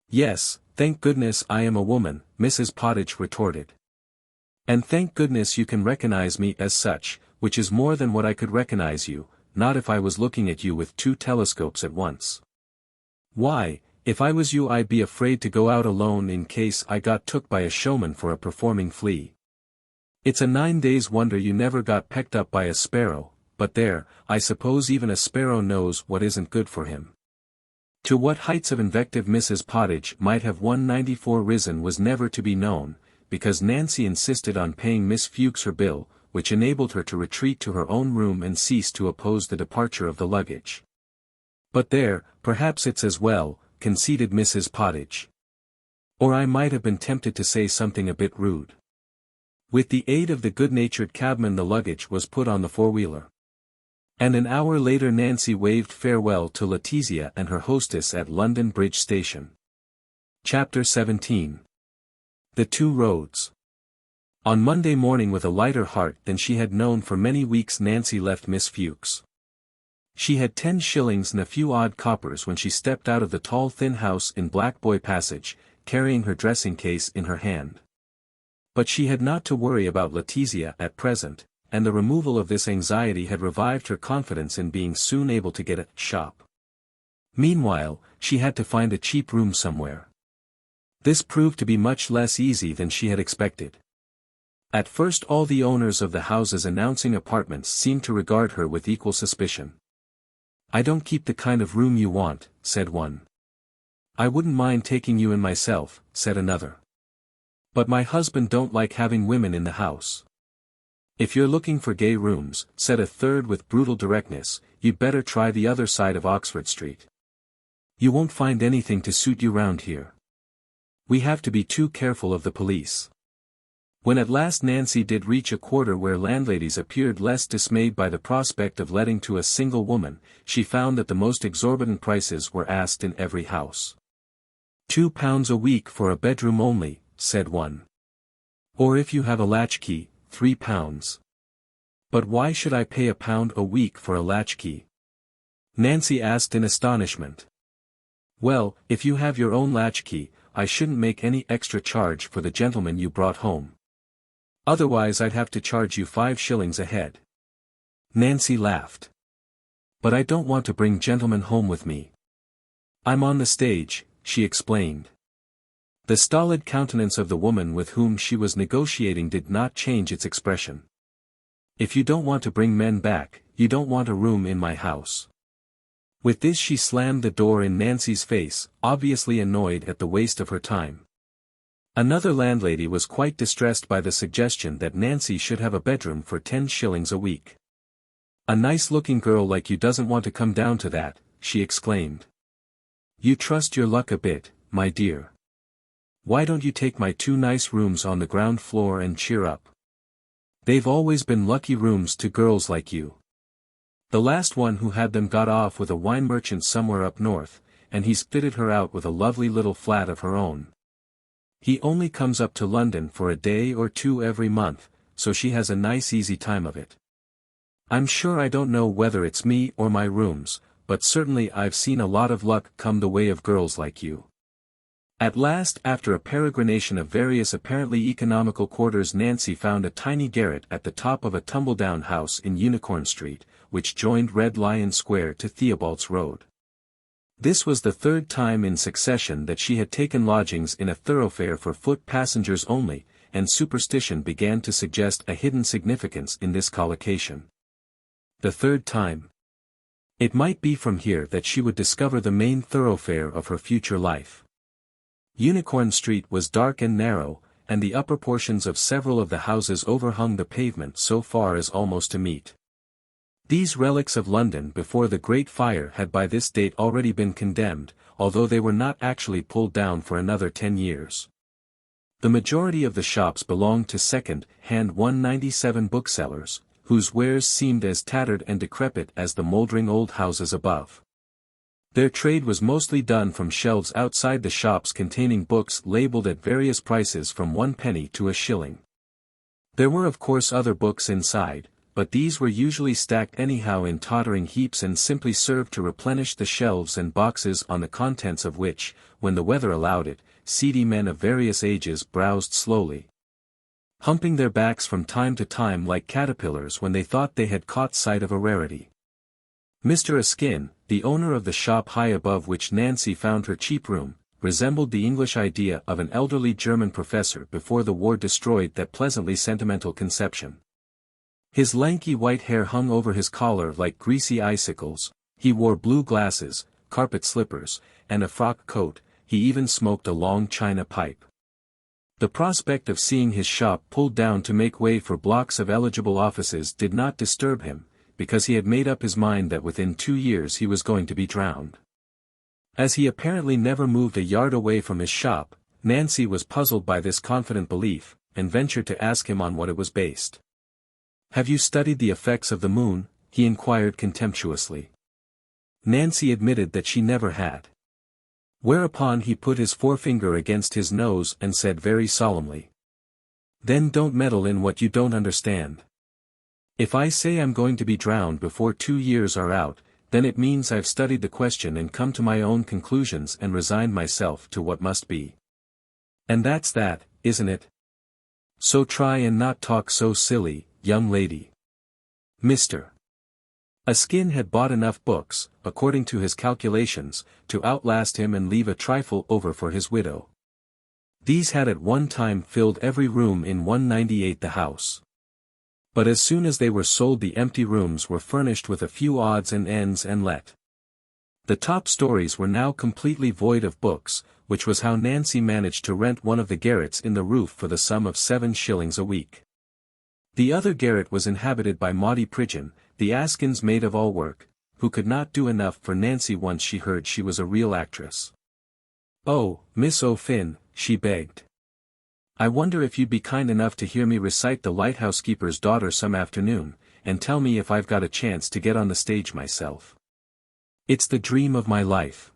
"Yes, thank goodness I am a woman," Mrs. Pottage retorted. "And thank goodness you can recognize me as such, which is more than what I could recognize you, not if I was looking at you with 2 telescopes at once. Why, if I was you I'd be afraid to go out alone in case I got took by a showman for a performing flea. It's a 9 days wonder you never got pecked up by a sparrow, but there, I suppose even a sparrow knows what isn't good for him." To what heights of invective Mrs. Pottage might have 194 risen was never to be known, because Nancy insisted on paying Miss Fuchs her bill, which enabled her to retreat to her own room and cease to oppose the departure of the luggage. "But there, perhaps it's as well," conceded Mrs. Pottage. "Or I might have been tempted to say something a bit rude." With the aid of the good-natured cabman the luggage was put on the four-wheeler. And an hour later Nancy waved farewell to Letizia and her hostess at London Bridge Station. Chapter 17. The Two Roads. On Monday morning with a lighter heart than she had known for many weeks Nancy left Miss Fuchs. She had 10 shillings and a few odd coppers when she stepped out of the tall thin house in Black Boy Passage, carrying her dressing-case in her hand. But she had not to worry about Letizia at present, and the removal of this anxiety had revived her confidence in being soon able to get a shop. Meanwhile, she had to find a cheap room somewhere. This proved to be much less easy than she had expected. At first all the owners of the houses announcing apartments seemed to regard her with equal suspicion. "I don't keep the kind of room you want," said one. "I wouldn't mind taking you in myself," said another. "But my husband don't like having women in the house." "If you're looking for gay rooms," said a third with brutal directness, "you'd better try the other side of Oxford Street. You won't find anything to suit you round here. We have to be too careful of the police." When at last Nancy did reach a quarter where landladies appeared less dismayed by the prospect of letting to a single woman, she found that the most exorbitant prices were asked in every house. £2 a week for a bedroom only," said one. "Or if you have a latchkey, £3. "But why should I pay £1 a week for a latchkey?" Nancy asked in astonishment. "Well, if you have your own latchkey, I shouldn't make any extra charge for the gentleman you brought home. Otherwise I'd have to charge you 5 shillings a head." Nancy laughed. "But I don't want to bring gentlemen home with me. I'm on the stage," she explained. The stolid countenance of the woman with whom she was negotiating did not change its expression. "If you don't want to bring men back, you don't want a room in my house." With this she slammed the door in Nancy's face, obviously annoyed at the waste of her time. Another landlady was quite distressed by the suggestion that Nancy should have a bedroom for 10 shillings a week. "A nice-looking girl like you doesn't want to come down to that," she exclaimed. "You trust your luck a bit, my dear. Why don't you take my 2 nice rooms on the ground floor and cheer up? They've always been lucky rooms to girls like you. The last one who had them got off with a wine merchant somewhere up north, and he's fitted her out with a lovely little flat of her own. He only comes up to London for a day or 2 every month, so she has a nice easy time of it. I'm sure I don't know whether it's me or my rooms, but certainly I've seen a lot of luck come the way of girls like you. At last, after a peregrination of various apparently economical quarters, Nancy found a tiny garret at the top of a tumble-down house in Unicorn Street, which joined Red Lion Square to Theobald's Road. This was the 3rd time in succession that she had taken lodgings in a thoroughfare for foot passengers only, and superstition began to suggest a hidden significance in this collocation. The 3rd time. It might be from here that she would discover the main thoroughfare of her future life. Unicorn Street was dark and narrow, and the upper portions of several of the houses overhung the pavement so far as almost to meet. These relics of London before the Great Fire had by this date already been condemned, although they were not actually pulled down for another 10 years. The majority of the shops belonged to second-hand 197 booksellers, whose wares seemed as tattered and decrepit as the moldering old houses above. Their trade was mostly done from shelves outside the shops containing books labeled at various prices from 1 penny to a shilling. There were of course other books inside, but these were usually stacked anyhow in tottering heaps and simply served to replenish the shelves and boxes on the contents of which, when the weather allowed it, seedy men of various ages browsed slowly, humping their backs from time to time like caterpillars when they thought they had caught sight of a rarity. Mr. XVIII, the owner of the shop high above which Nancy found her cheap room, resembled the English idea of an elderly German professor before the war destroyed that pleasantly sentimental conception. His lanky white hair hung over his collar like greasy icicles, he wore blue glasses, carpet slippers, and a frock coat, he even smoked a long china pipe. The prospect of seeing his shop pulled down to make way for blocks of eligible offices did not disturb him, because he had made up his mind that within 2 years he was going to be drowned. As he apparently never moved a yard away from his shop, Nancy was puzzled by this confident belief, and ventured to ask him on what it was based. "Have you studied the effects of the moon?" he inquired contemptuously. Nancy admitted that she never had. Whereupon he put his forefinger against his nose and said very solemnly, "Then don't meddle in what you don't understand. If I say I'm going to be drowned before 2 years are out, then it means I've studied the question and come to my own conclusions and resigned myself to what must be. And that's that, isn't it? So try and not talk so silly, young lady." Mr. XVIII had bought enough books, according to his calculations, to outlast him and leave a trifle over for his widow. These had at one time filled every room in 198 the house. But as soon as they were sold, the empty rooms were furnished with a few odds and ends and let. The top stories were now completely void of books, which was how Nancy managed to rent one of the garrets in the roof for the sum of 7 shillings a week. The other garret was inhabited by Maudie Pridgeon, the Askins maid of all work, who could not do enough for Nancy once she heard she was a real actress. "Oh, Miss O'Finn," she begged. "I wonder if you'd be kind enough to hear me recite The Lighthousekeeper's Daughter some afternoon, and tell me if I've got a chance to get on the stage myself. It's the dream of my life.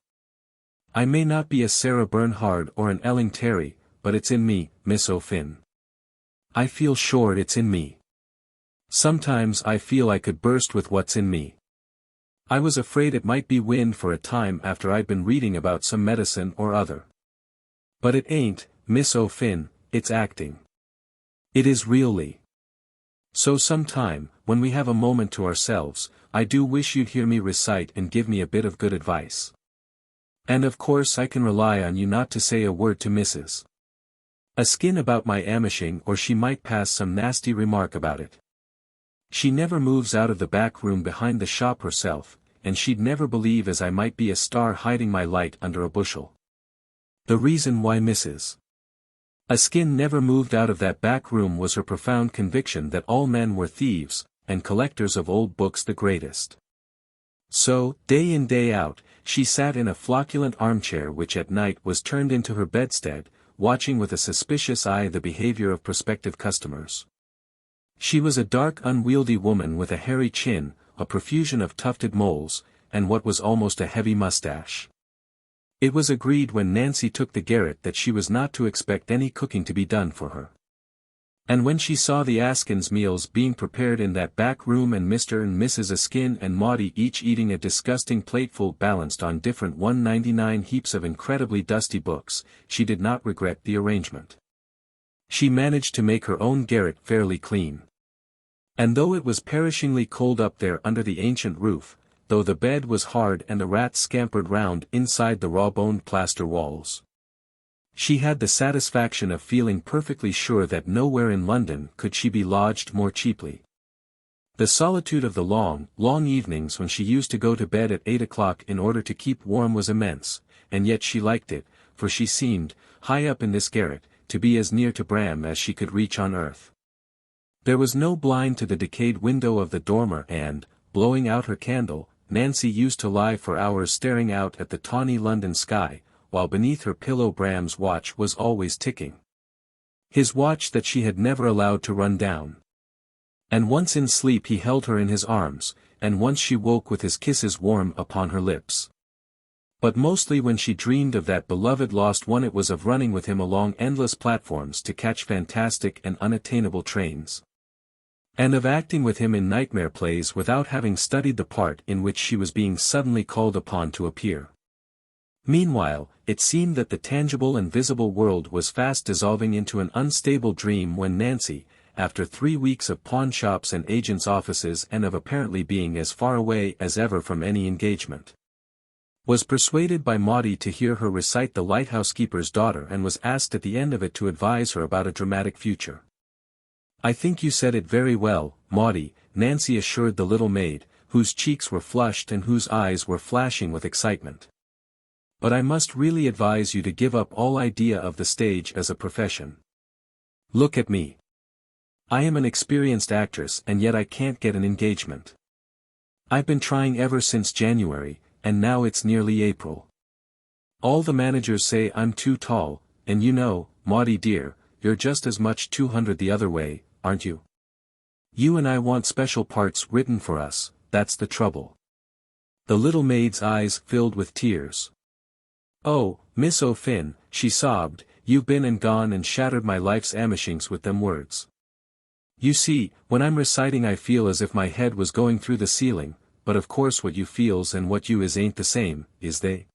I may not be a Sarah Bernhardt or an Elling Terry, but it's in me, Miss O'Finn. I feel sure it's in me. Sometimes I feel I could burst with what's in me. I was afraid it might be wind for a time after I'd been reading about some medicine or other. But it ain't, Miss O'Finn, it's acting. It is really. So sometime, when we have a moment to ourselves, I do wish you'd hear me recite and give me a bit of good advice. And of course I can rely on you not to say a word to Mrs. XVIII about my amishing, or she might pass some nasty remark about it. She never moves out of the back room behind the shop herself, and she'd never believe as I might be a star hiding my light under a bushel. The reason why Mrs. XVIII never moved out of that back room was her profound conviction that all men were thieves, and collectors of old books the greatest. So, day in day out, she sat in a flocculent armchair which at night was turned into her bedstead, watching with a suspicious eye the behavior of prospective customers. She was a dark unwieldy woman with a hairy chin, a profusion of tufted moles, and what was almost a heavy mustache. It was agreed when Nancy took the garret that she was not to expect any cooking to be done for her. And when she saw the Askins meals being prepared in that back room and Mr. and Mrs. Askin and Maudie each eating a disgusting plateful balanced on different 199 heaps of incredibly dusty books, she did not regret the arrangement. She managed to make her own garret fairly clean. And though it was perishingly cold up there under the ancient roof, though the bed was hard and the rats scampered round inside the raw-boned plaster walls, she had the satisfaction of feeling perfectly sure that nowhere in London could she be lodged more cheaply. The solitude of the long, long evenings when she used to go to bed at 8 o'clock in order to keep warm was immense, and yet she liked it, for she seemed, high up in this garret, to be as near to Bram as she could reach on earth. There was no blind to the decayed window of the dormer and, blowing out her candle, Nancy used to lie for hours staring out at the tawny London sky, while beneath her pillow Bram's watch was always ticking. His watch that she had never allowed to run down. And once in sleep he held her in his arms, and once she woke with his kisses warm upon her lips. But mostly when she dreamed of that beloved lost one it was of running with him along endless platforms to catch fantastic and unattainable trains. And of acting with him in nightmare plays without having studied the part in which she was being suddenly called upon to appear. Meanwhile, it seemed that the tangible and visible world was fast dissolving into an unstable dream when Nancy, after 3 weeks of pawnshops and agents' offices and of apparently being as far away as ever from any engagement, was persuaded by Maudie to hear her recite The Lighthousekeeper's Daughter and was asked at the end of it to advise her about a dramatic future. "I think you said it very well, Maudie," Nancy assured the little maid, whose cheeks were flushed and whose eyes were flashing with excitement. "But I must really advise you to give up all idea of the stage as a profession. Look at me. I am an experienced actress and yet I can't get an engagement. I've been trying ever since January, and now it's nearly April. All the managers say I'm too tall, and you know, Maudie dear, you're just as much 200 the other way, aren't you? You and I want special parts written for us, that's the trouble." The little maid's eyes filled with tears. "Oh, Miss O'Finn," she sobbed, "you've been and gone and shattered my life's amishings with them words. You see, when I'm reciting I feel as if my head was going through the ceiling, but of course what you feels and what you is ain't the same, is they?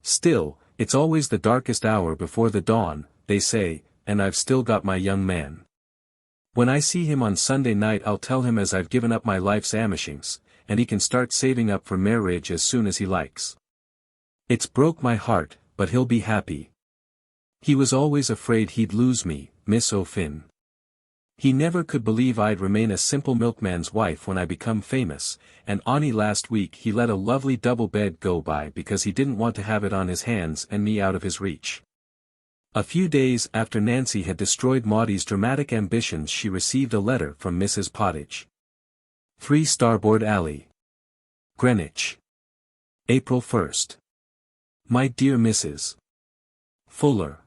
Still, it's always the darkest hour before the dawn, they say, and I've still got my young man. When I see him on Sunday night I'll tell him as I've given up my life's amishings, and he can start saving up for marriage as soon as he likes. It's broke my heart, but he'll be happy. He was always afraid he'd lose me, Miss O'Finn. He never could believe I'd remain a simple milkman's wife when I become famous, and only last week he let a lovely double bed go by because he didn't want to have it on his hands and me out of his reach." A few days after Nancy had destroyed Maudie's dramatic ambitions she received a letter from Mrs. Pottage. 3 Starboard Alley, Greenwich, April 1st. My dear Mrs. Fuller,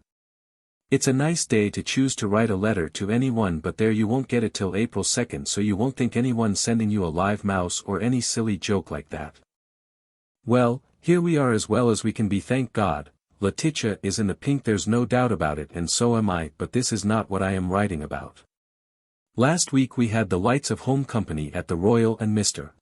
it's a nice day to choose to write a letter to anyone, but there you won't get it till April 2nd, so you won't think anyone's sending you a live mouse or any silly joke like that. Well, here we are as well as we can be, thank God. Letitia is in the pink, there's no doubt about it, and so am I, but this is not what I am writing about. Last week we had the Lights of Home company at the Royal, and Mr.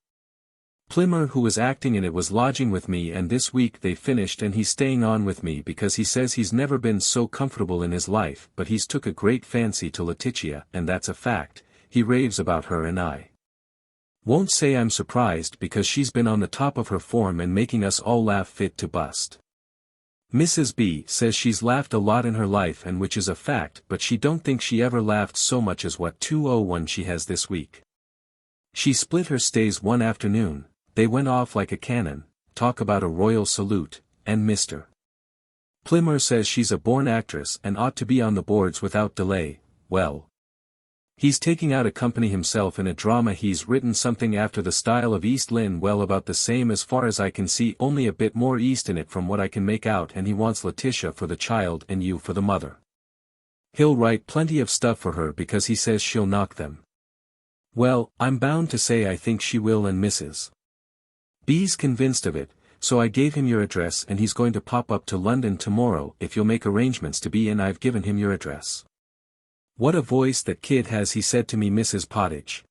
Plimmer, who was acting in it, was lodging with me, and this week they finished and he's staying on with me because he says he's never been so comfortable in his life, but he's took a great fancy to Letitia, and that's a fact. He raves about her, and I won't say I'm surprised because she's been on the top of her form and making us all laugh fit to bust. Mrs. B says she's laughed a lot in her life, and which is a fact, but she don't think she ever laughed so much as what 201 she has this week. She split her stays one afternoon, they went off like a cannon, talk about a royal salute, and Mr. Plimmer says she's a born actress and ought to be on the boards without delay. Well, He's taking out a company himself in a drama. He's written something after the style of East Lynne, well about the same as far as I can see, only a bit more East in it from what I can make out, and he wants Letitia for the child and you for the mother. He'll write plenty of stuff for her because he says she'll knock them. Well, I'm bound to say I think she will, and Mrs. B's convinced of it, so I gave him your address and he's going to pop up to London tomorrow if you'll make arrangements to be in. I've given him your address. What a voice that kid has, he said to me, Mrs. Pottage.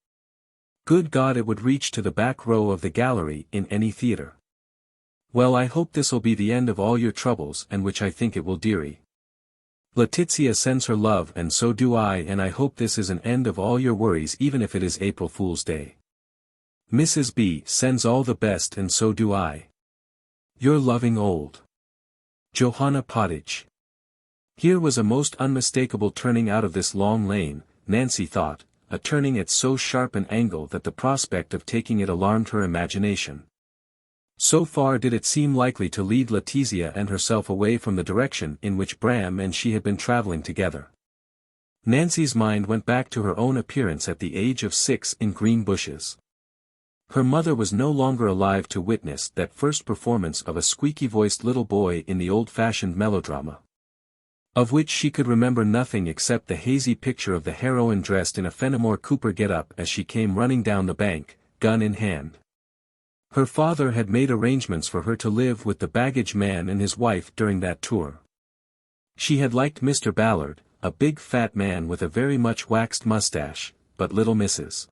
Good God, it would reach to the back row of the gallery in any theatre. Well, I hope this'll be the end of all your troubles, and which I think it will, dearie. Letitia sends her love, and so do I, and I hope this is an end of all your worries, even if it is April Fool's Day. Mrs. B sends all the best, and so do I. Your loving old Johanna Pottage. Here was a most unmistakable turning out of this long lane, Nancy thought, a turning at so sharp an angle that the prospect of taking it alarmed her imagination. So far did it seem likely to lead Letitia and herself away from the direction in which Bram and she had been traveling together. Nancy's mind went back to her own appearance at the age of 6 in Green Bushes. Her mother was no longer alive to witness that first performance of a squeaky-voiced little boy in the old-fashioned melodrama, of which she could remember nothing except the hazy picture of the heroine dressed in a Fenimore Cooper get-up as she came running down the bank, gun in hand. Her father had made arrangements for her to live with the baggage man and his wife during that tour. She had liked Mr. Ballard, a big fat man with a very much waxed mustache, but little Mrs.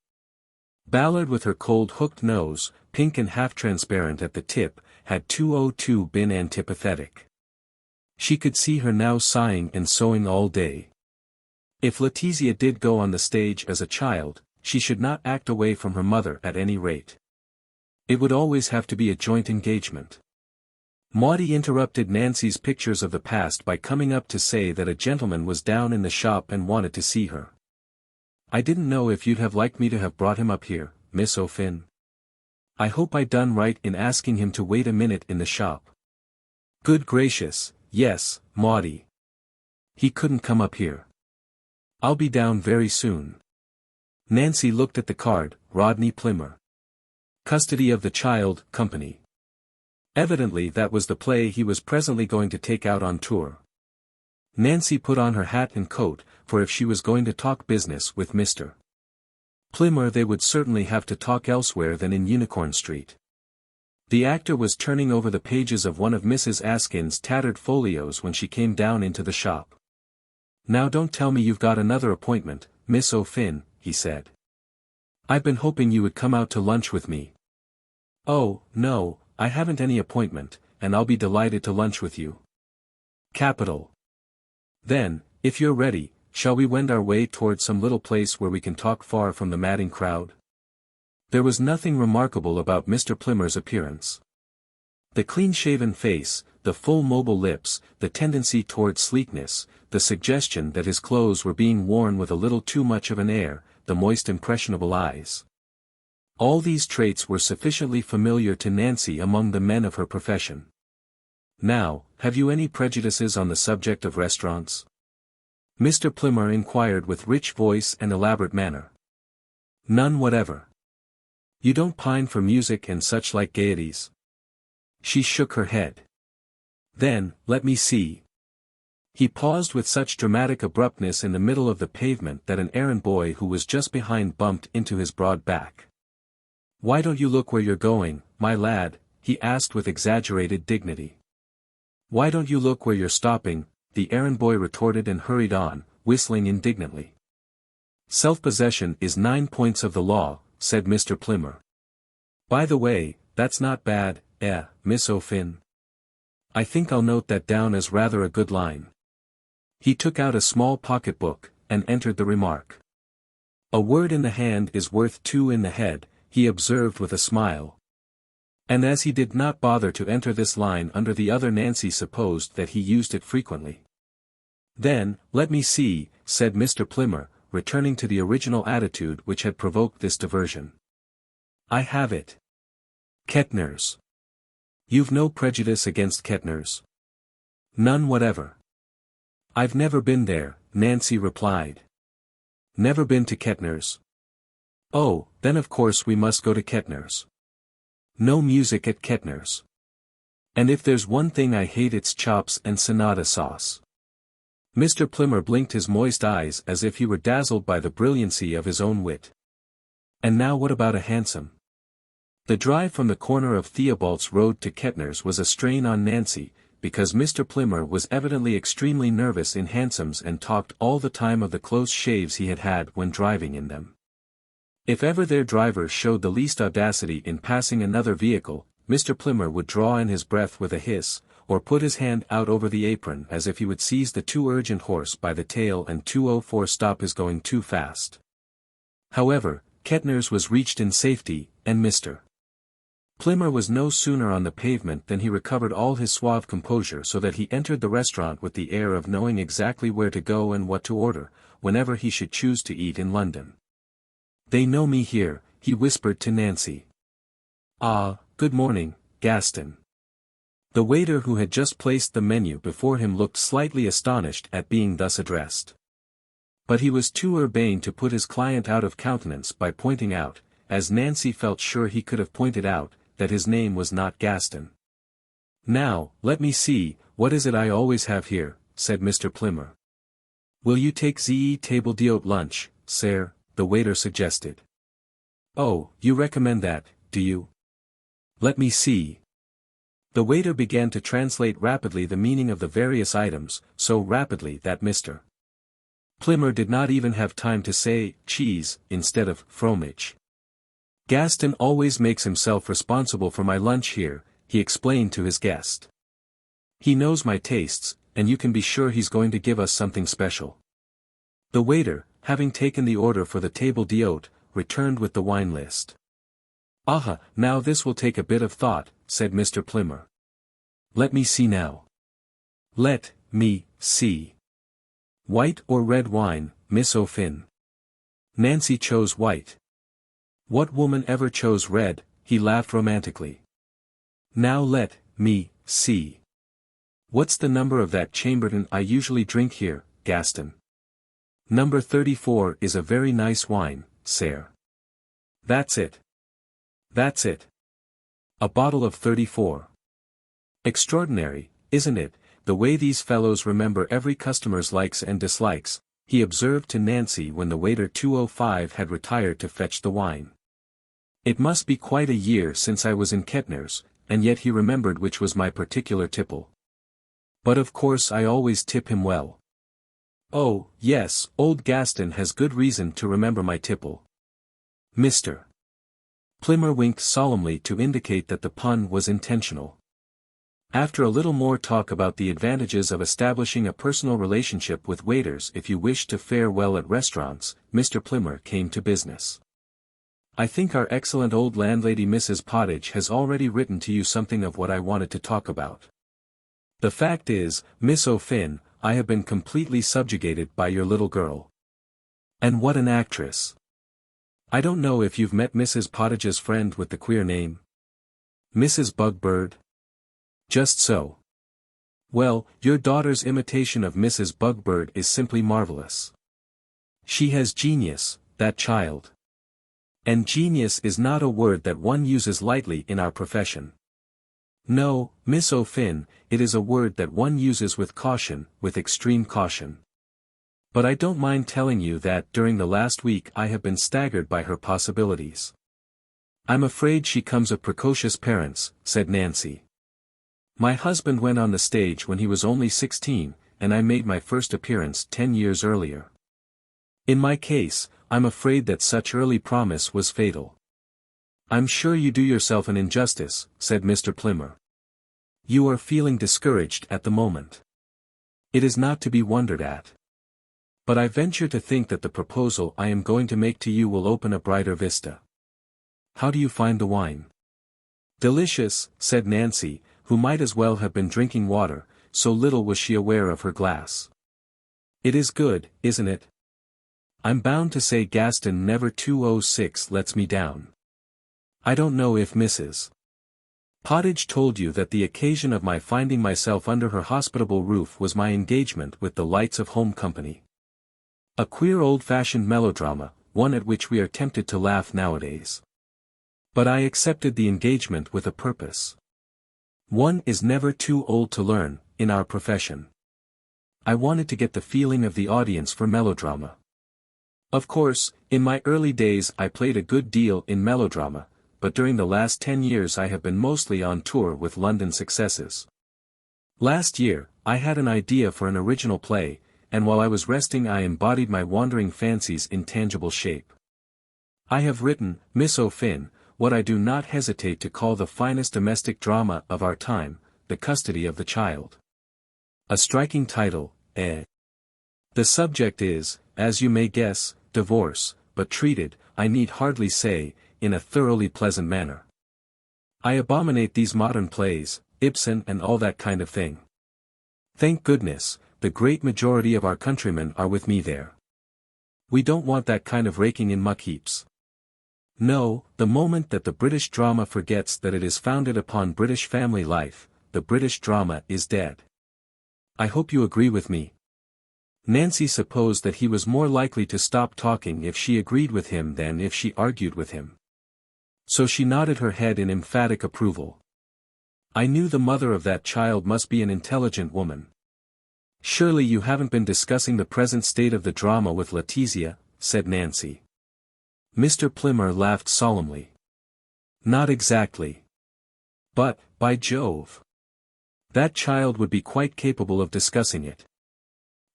Ballard, with her cold hooked nose, pink and half-transparent at the tip, had 202 been antipathetic. She could see her now sighing and sewing all day. If Letitia did go on the stage as a child, she should not act away from her mother at any rate. It would always have to be a joint engagement. Maudie interrupted Nancy's pictures of the past by coming up to say that a gentleman was down in the shop and wanted to see her. I didn't know if you'd have liked me to have brought him up here, Miss O'Finn. I hope I done right in asking him to wait a minute in the shop. Good gracious, yes, Maudie. He couldn't come up here. I'll be down very soon. Nancy looked at the card, Rodney Plimmer. Custody of the Child, Company. Evidently that was the play he was presently going to take out on tour. Nancy put on her hat and coat, for if she was going to talk business with Mr. Plimmer they would certainly have to talk elsewhere than in Unicorn Street. The actor was turning over the pages of one of Mrs. Askin's tattered folios when she came down into the shop. Now don't tell me you've got another appointment, Miss O'Finn, he said. I've been hoping you would come out to lunch with me. Oh, no, I haven't any appointment, and I'll be delighted to lunch with you. Capital. Then, if you're ready, shall we wend our way toward some little place where we can talk far from the madding crowd? There was nothing remarkable about Mr. Plimmer's appearance. The clean-shaven face, the full mobile lips, the tendency toward sleekness, the suggestion that his clothes were being worn with a little too much of an air, the moist impressionable eyes. All these traits were sufficiently familiar to Nancy among the men of her profession. Now, have you any prejudices on the subject of restaurants? Mr. Plimmer inquired with rich voice and elaborate manner. None whatever. You don't pine for music and such like gaieties? She shook her head. Then, let me see. He paused with such dramatic abruptness in the middle of the pavement that an errand boy who was just behind bumped into his broad back. Why don't you look where you're going, my lad? He asked with exaggerated dignity. Why don't you look where you're stopping? The errand boy retorted and hurried on, whistling indignantly. Self-possession is 9 points of the law, said Mr. Plimmer. By the way, that's not bad, Miss O'Finn. I think I'll note that down as rather a good line. He took out a small pocket-book, and entered the remark. A word in the hand is worth 2 in the head, he observed with a smile. And as he did not bother to enter this line under the other, Nancy supposed that he used it frequently. Then, let me see, said Mr. Plimmer, returning to the original attitude which had provoked this diversion. I have it. Kettner's. You've no prejudice against Kettner's? None whatever. I've never been there, Nancy replied. Never been to Kettner's? Oh, then of course we must go to Kettner's. No music at Kettner's. And if there's one thing I hate, it's chops and sonata sauce. Mr. Plimmer blinked his moist eyes as if he were dazzled by the brilliancy of his own wit. And now what about a hansom? The drive from the corner of Theobald's Road to Kettner's was a strain on Nancy, because Mr. Plimmer was evidently extremely nervous in hansoms and talked all the time of the close shaves he had had when driving in them. If ever their driver showed the least audacity in passing another vehicle, Mr. Plimmer would draw in his breath with a hiss, or put his hand out over the apron as if he would seize the too urgent horse by the tail and 204 stop his going too fast. However, Kettner's was reached in safety, and Mr. Plimmer was no sooner on the pavement than he recovered all his suave composure, so that he entered the restaurant with the air of knowing exactly where to go and what to order, whenever he should choose to eat in London. "They know me here," he whispered to Nancy. "Ah, good morning, Gaston." The waiter who had just placed the menu before him looked slightly astonished at being thus addressed. But he was too urbane to put his client out of countenance by pointing out, as Nancy felt sure he could have pointed out, that his name was not Gaston. "Now, let me see, what is it I always have here?" said Mr. Plimmer. "Will you take the table d'hôte lunch, sir?" the waiter suggested. "Oh, you recommend that, do you? Let me see." The waiter began to translate rapidly the meaning of the various items, so rapidly that Mr. Plimmer did not even have time to say cheese instead of fromage. "Gaston always makes himself responsible for my lunch here," he explained to his guest. "He knows my tastes, and you can be sure he's going to give us something special." The waiter, having taken the order for the table d'hôte, returned with the wine list. "Aha, now this will take a bit of thought," said Mr. Plimmer. "Let me see now. Let me see. White or red wine, Miss O'Fin?" Nancy chose white. "What woman ever chose red?" he laughed romantically. "Now let me see. What's the number of that Chambertin I usually drink here, Gaston?" "Number 34 is a very nice wine, sir." "That's it. That's it. A bottle of 34. Extraordinary, isn't it, the way these fellows remember every customer's likes and dislikes," he observed to Nancy when the waiter 205 had retired to fetch the wine. "It must be quite a year since I was in Kettner's, and yet he remembered which was my particular tipple. But of course I always tip him well. Oh, yes, old Gaston has good reason to remember my tipple." Mr. Plimmer winked solemnly to indicate that the pun was intentional. After a little more talk about the advantages of establishing a personal relationship with waiters if you wish to fare well at restaurants, Mr. Plimmer came to business. "I think our excellent old landlady Mrs. Pottage has already written to you something of what I wanted to talk about. The fact is, Miss O'Fin, I have been completely subjugated by your little girl. And what an actress! I don't know if you've met Mrs. Pottage's friend with the queer name. Mrs. Bugbird? Just so. Well, your daughter's imitation of Mrs. Bugbird is simply marvelous. She has genius, that child. And genius is not a word that one uses lightly in our profession. No, Miss O'Fin, it is a word that one uses with caution, with extreme caution. But I don't mind telling you that during the last week I have been staggered by her possibilities. I'm afraid she comes of precocious parents," said Nancy. "My husband went on the stage when he was only 16, and I made my first appearance 10 years earlier. In my case, I'm afraid that such early promise was fatal." "I'm sure you do yourself an injustice," said Mr. Plimmer. "You are feeling discouraged at the moment. It is not to be wondered at. But I venture to think that the proposal I am going to make to you will open a brighter vista. How do you find the wine?" "Delicious," said Nancy, who might as well have been drinking water, so little was she aware of her glass. "It is good, isn't it? I'm bound to say Gaston never 206 lets me down. I don't know if Mrs. Pottage told you that the occasion of my finding myself under her hospitable roof was my engagement with the Lights of Home Company." A queer old-fashioned melodrama, one at which we are tempted to laugh nowadays. But I accepted the engagement with a purpose. One is never too old to learn, in our profession. I wanted to get the feeling of the audience for melodrama. Of course, in my early days I played a good deal in melodrama, but during the last 10 years I have been mostly on tour with London successes. Last year, I had an idea for an original play, and while I was resting I embodied my wandering fancies in tangible shape. I have written, Miss O'Finn, what I do not hesitate to call the finest domestic drama of our time, The Custody of the Child. A striking title, eh? The subject is, as you may guess, divorce, but treated, I need hardly say, in a thoroughly pleasant manner. I abominate these modern plays, Ibsen and all that kind of thing. Thank goodness, the great majority of our countrymen are with me there. We don't want that kind of raking in muck heaps. No, the moment that the British drama forgets that it is founded upon British family life, the British drama is dead. I hope you agree with me. Nancy supposed that he was more likely to stop talking if she agreed with him than if she argued with him. So she nodded her head in emphatic approval. I knew the mother of that child must be an intelligent woman. Surely you haven't been discussing the present state of the drama with Letizia, said Nancy. Mr. Plimmer laughed solemnly. Not exactly. But, by Jove! That child would be quite capable of discussing it.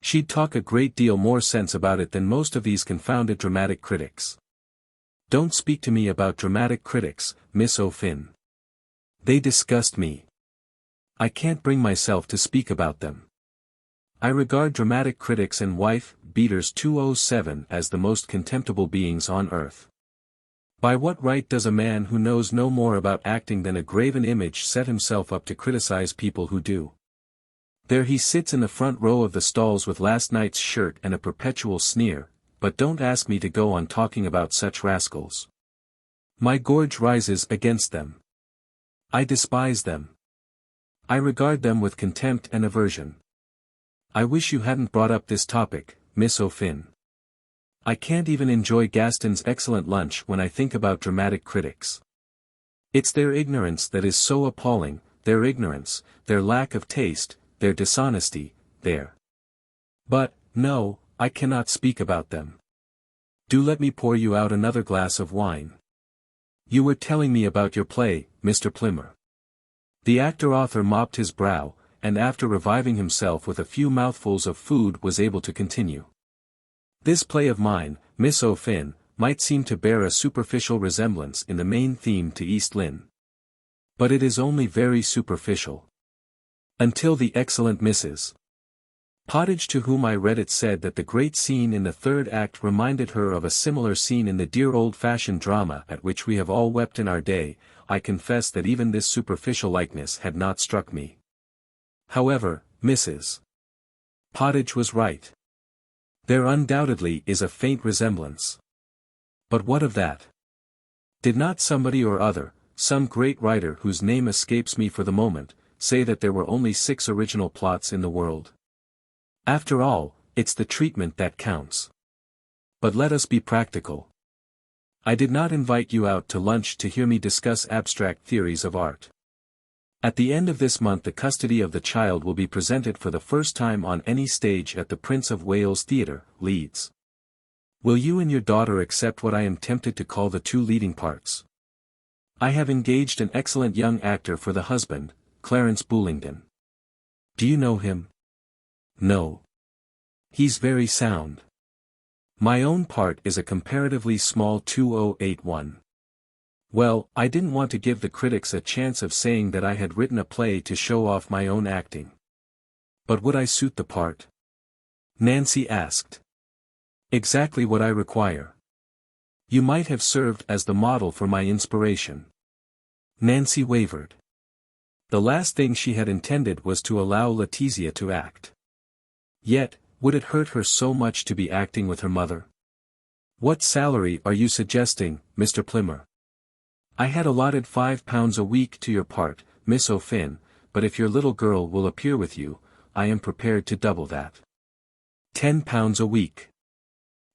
She'd talk a great deal more sense about it than most of these confounded dramatic critics. Don't speak to me about dramatic critics, Miss O'Finn. They disgust me. I can't bring myself to speak about them. I regard dramatic critics and wife-beaters 207 as the most contemptible beings on earth. By what right does a man who knows no more about acting than a graven image set himself up to criticize people who do? There he sits in the front row of the stalls with last night's shirt and a perpetual sneer, but don't ask me to go on talking about such rascals. My gorge rises against them. I despise them. I regard them with contempt and aversion. I wish you hadn't brought up this topic, Miss O'Finn. I can't even enjoy Gaston's excellent lunch when I think about dramatic critics. It's their ignorance that is so appalling, their ignorance, their lack of taste, their dishonesty, their... But, no, I cannot speak about them. Do let me pour you out another glass of wine. You were telling me about your play, Mr. Plimmer. The actor-author mopped his brow, and after reviving himself with a few mouthfuls of food was able to continue. This play of mine, Miss O'Finn, might seem to bear a superficial resemblance in the main theme to East Lynne. But it is only very superficial. Until the excellent Mrs. Pottage, to whom I read it, said that the great scene in the third act reminded her of a similar scene in the dear old-fashioned drama at which we have all wept in our day, I confess that even this superficial likeness had not struck me. However, Mrs. Pottage was right. There undoubtedly is a faint resemblance. But what of that? Did not somebody or other, some great writer whose name escapes me for the moment, say that there were only 6 original plots in the world? After all, it's the treatment that counts. But let us be practical. I did not invite you out to lunch to hear me discuss abstract theories of art. At the end of this month The Custody of the Child will be presented for the first time on any stage at the Prince of Wales Theatre, Leeds. Will you and your daughter accept what I am tempted to call the 2 leading parts? I have engaged an excellent young actor for the husband, Clarence Boolingdon. Do you know him? No. He's very sound. My own part is a comparatively small 2081. Well, I didn't want to give the critics a chance of saying that I had written a play to show off my own acting. But would I suit the part? Nancy asked. Exactly what I require. You might have served as the model for my inspiration. Nancy wavered. The last thing she had intended was to allow Letizia to act. Yet, would it hurt her so much to be acting with her mother? What salary are you suggesting, Mr. Plimmer? I had allotted £5 a week to your part, Miss O'Finn, but if your little girl will appear with you, I am prepared to double that. £10 a week.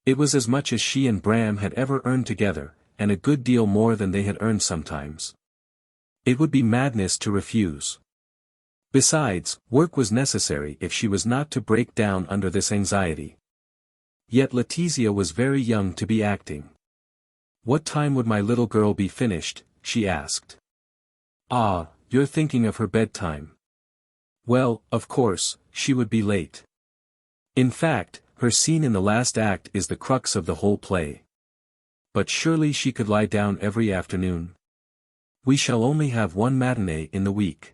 It was as much as she and Bram had ever earned together, and a good deal more than they had earned sometimes. It would be madness to refuse. Besides, work was necessary if she was not to break down under this anxiety. Yet Letizia was very young to be acting. "What time would my little girl be finished?" she asked. "Ah, you're thinking of her bedtime. Well, of course, she would be late. In fact, her scene in the last act is the crux of the whole play. But surely she could lie down every afternoon. We shall only have one matinee in the week.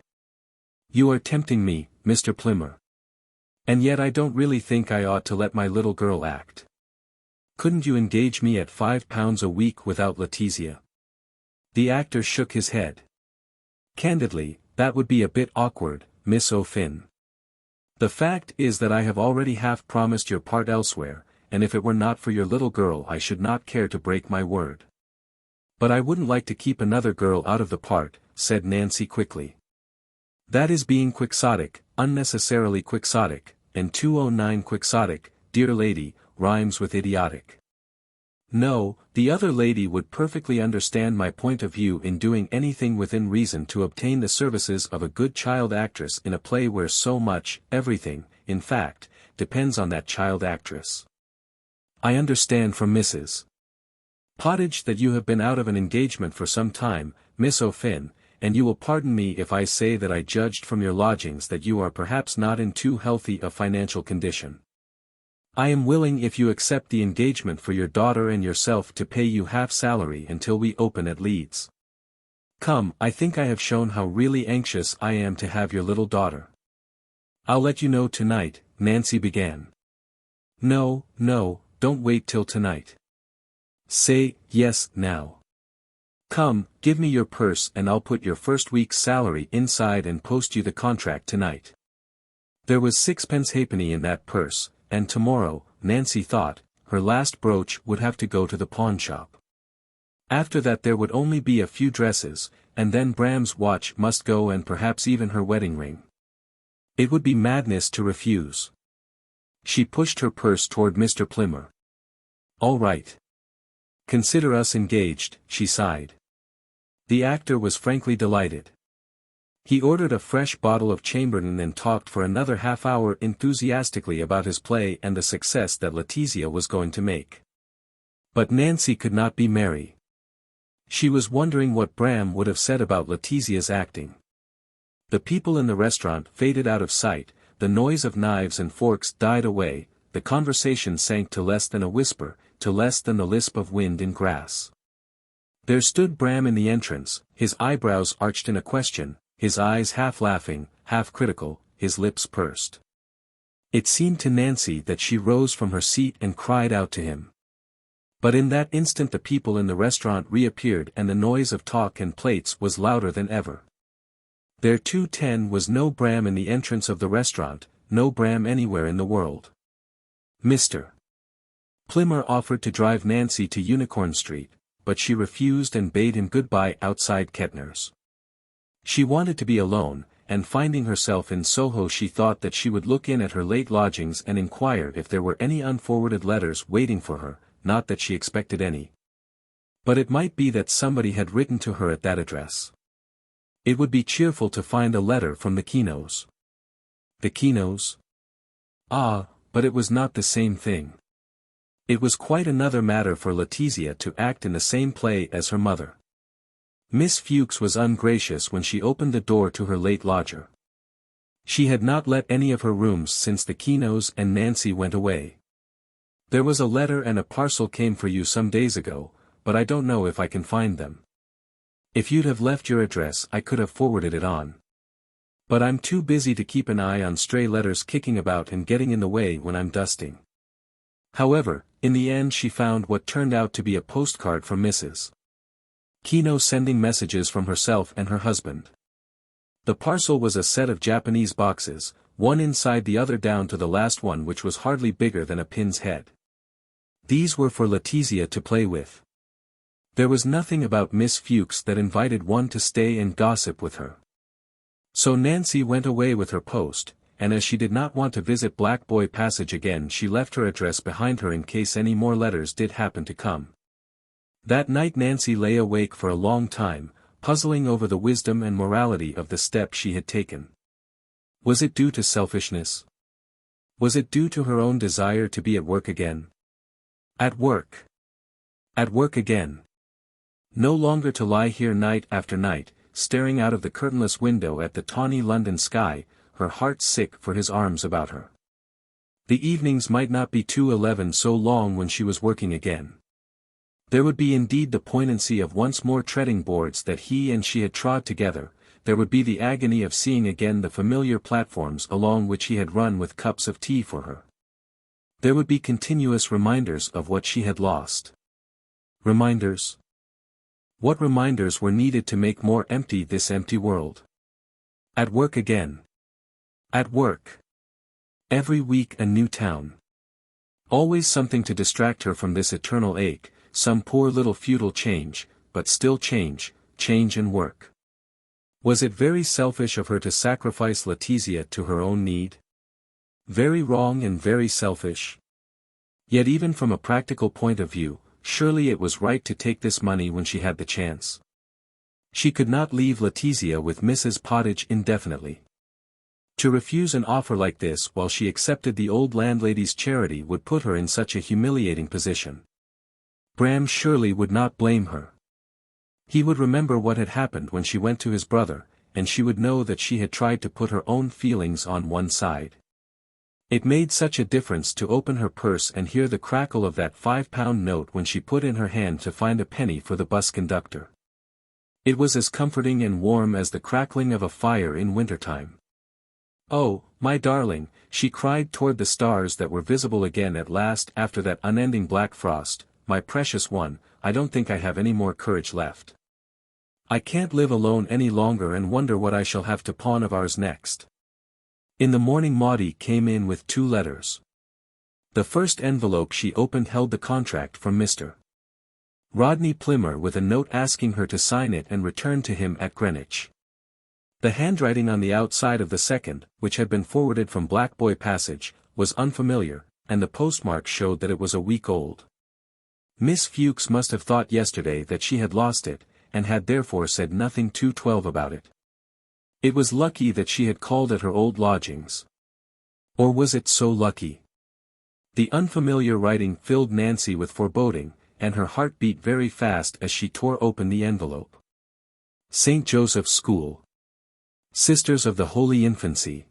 You are tempting me, Mr. Plimmer. And yet I don't really think I ought to let my little girl act. Couldn't you engage me at £5 a week without Letizia?" The actor shook his head. "Candidly, that would be a bit awkward, Miss O'Finn. The fact is that I have already half promised your part elsewhere, and if it were not for your little girl I should not care to break my word." "But I wouldn't like to keep another girl out of the part," said Nancy quickly. "That is being quixotic, unnecessarily quixotic, and 209 quixotic, dear lady, rhymes with idiotic. No, the other lady would perfectly understand my point of view in doing anything within reason to obtain the services of a good child actress in a play where so much, everything, in fact, depends on that child actress. I understand from Mrs. Pottage that you have been out of an engagement for some time, Miss O'Finn, and you will pardon me if I say that I judged from your lodgings that you are perhaps not in too healthy a financial condition. I am willing if you accept the engagement for your daughter and yourself to pay you half salary until we open at Leeds. Come, I think I have shown how really anxious I am to have your little daughter." "I'll let you know tonight," Nancy began. No, don't wait till tonight. Say, yes, now. Come, give me your purse and I'll put your first week's salary inside and post you the contract tonight." There was sixpence halfpenny in that purse, and tomorrow, Nancy thought, her last brooch would have to go to the pawnshop. After that there would only be a few dresses, and then Bram's watch must go and perhaps even her wedding ring. It would be madness to refuse. She pushed her purse toward Mr. Plimmer. "All right. Consider us engaged," she sighed. The actor was frankly delighted. He ordered a fresh bottle of Chambertin and talked for another half-hour enthusiastically about his play and the success that Letizia was going to make. But Nancy could not be merry. She was wondering what Bram would have said about Letizia's acting. The people in the restaurant faded out of sight, the noise of knives and forks died away, the conversation sank to less than a whisper, to less than the lisp of wind in grass. There stood Bram in the entrance, his eyebrows arched in a question, his eyes half laughing, half critical, his lips pursed. It seemed to Nancy that she rose from her seat and cried out to him. But in that instant the people in the restaurant reappeared and the noise of talk and plates was louder than ever. There 2:10 was no Bram in the entrance of the restaurant, no Bram anywhere in the world. Mr. Plimmer offered to drive Nancy to Unicorn Street, but she refused and bade him goodbye outside Kettner's. She wanted to be alone, and finding herself in Soho she thought that she would look in at her late lodgings and inquire if there were any unforwarded letters waiting for her, not that she expected any. But it might be that somebody had written to her at that address. It would be cheerful to find a letter from the Kenos. The Kenos? Ah, but it was not the same thing. It was quite another matter for Letizia to act in the same play as her mother. Miss Fuchs was ungracious when she opened the door to her late lodger. She had not let any of her rooms since the Kenos and Nancy went away. "There was a letter and a parcel came for you some days ago, but I don't know if I can find them. If you'd have left your address I could have forwarded it on. But I'm too busy to keep an eye on stray letters kicking about and getting in the way when I'm dusting." However, in the end she found what turned out to be a postcard from Mrs. Keno sending messages from herself and her husband. The parcel was a set of Japanese boxes, one inside the other down to the last one which was hardly bigger than a pin's head. These were for Letizia to play with. There was nothing about Miss Fuchs that invited one to stay and gossip with her. So Nancy went away with her post, and as she did not want to visit Black Boy Passage again, she left her address behind her in case any more letters did happen to come. That night Nancy lay awake for a long time, puzzling over the wisdom and morality of the step she had taken. Was it due to selfishness? Was it due to her own desire to be at work again? At work. At work again. No longer to lie here night after night, staring out of the curtainless window at the tawny London sky, her heart sick for his arms about her. The evenings might not be 2:11 so long when she was working again. There would be indeed the poignancy of once more treading boards that he and she had trod together, there would be the agony of seeing again the familiar platforms along which he had run with cups of tea for her. There would be continuous reminders of what she had lost. Reminders? What reminders were needed to make more empty this empty world? At work again. At work. Every week a new town. Always something to distract her from this eternal ache, some poor little futile change, but still change and work. Was it very selfish of her to sacrifice Letizia to her own need? Very wrong and very selfish. Yet even from a practical point of view, surely it was right to take this money when she had the chance. She could not leave Letizia with Mrs. Pottage indefinitely. To refuse an offer like this while she accepted the old landlady's charity would put her in such a humiliating position. Bram surely would not blame her. He would remember what had happened when she went to his brother, and she would know that she had tried to put her own feelings on one side. It made such a difference to open her purse and hear the crackle of that £5 note when she put in her hand to find a penny for the bus conductor. It was as comforting and warm as the crackling of a fire in wintertime. "Oh, my darling," she cried toward the stars that were visible again at last after that unending black frost, "my precious one, I don't think I have any more courage left. I can't live alone any longer and wonder what I shall have to pawn of ours next." In the morning Maudie came in with 2 letters. The first envelope she opened held the contract from Mr. Rodney Plimmer with a note asking her to sign it and return to him at Greenwich. The handwriting on the outside of the second, which had been forwarded from Black Boy Passage, was unfamiliar, and the postmark showed that it was a week old. Miss Fuchs must have thought yesterday that she had lost it, and had therefore said nothing to 12 about it. It was lucky that she had called at her old lodgings. Or was it so lucky? The unfamiliar writing filled Nancy with foreboding, and her heart beat very fast as she tore open the envelope. St. Joseph's School. Sisters of the Holy Infancy.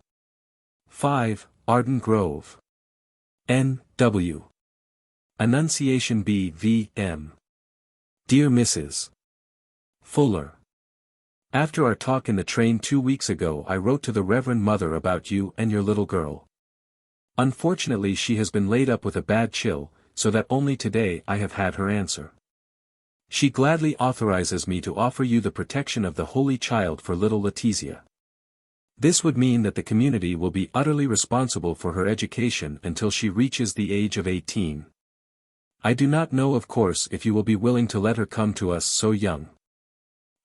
5, Arden Grove. N.W. Annunciation B.V.M. Dear Mrs. Fuller. After our talk in the train 2 weeks ago I wrote to the Reverend Mother about you and your little girl. Unfortunately she has been laid up with a bad chill, so that only today I have had her answer. She gladly authorizes me to offer you the protection of the Holy Child for little Letizia. This would mean that the community will be utterly responsible for her education until she reaches the age of 18. I do not know of course if you will be willing to let her come to us so young.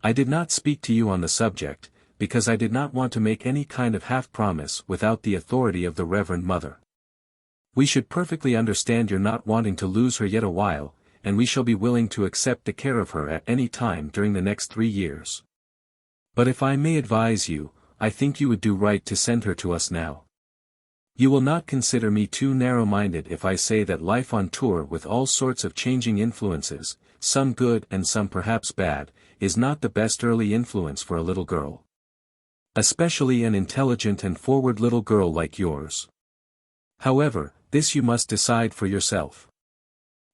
I did not speak to you on the subject, because I did not want to make any kind of half-promise without the authority of the Reverend Mother. We should perfectly understand your not wanting to lose her yet a while, and we shall be willing to accept the care of her at any time during the next 3 years. But if I may advise you, I think you would do right to send her to us now. You will not consider me too narrow-minded if I say that life on tour with all sorts of changing influences, some good and some perhaps bad, is not the best early influence for a little girl. Especially an intelligent and forward little girl like yours. However, this you must decide for yourself.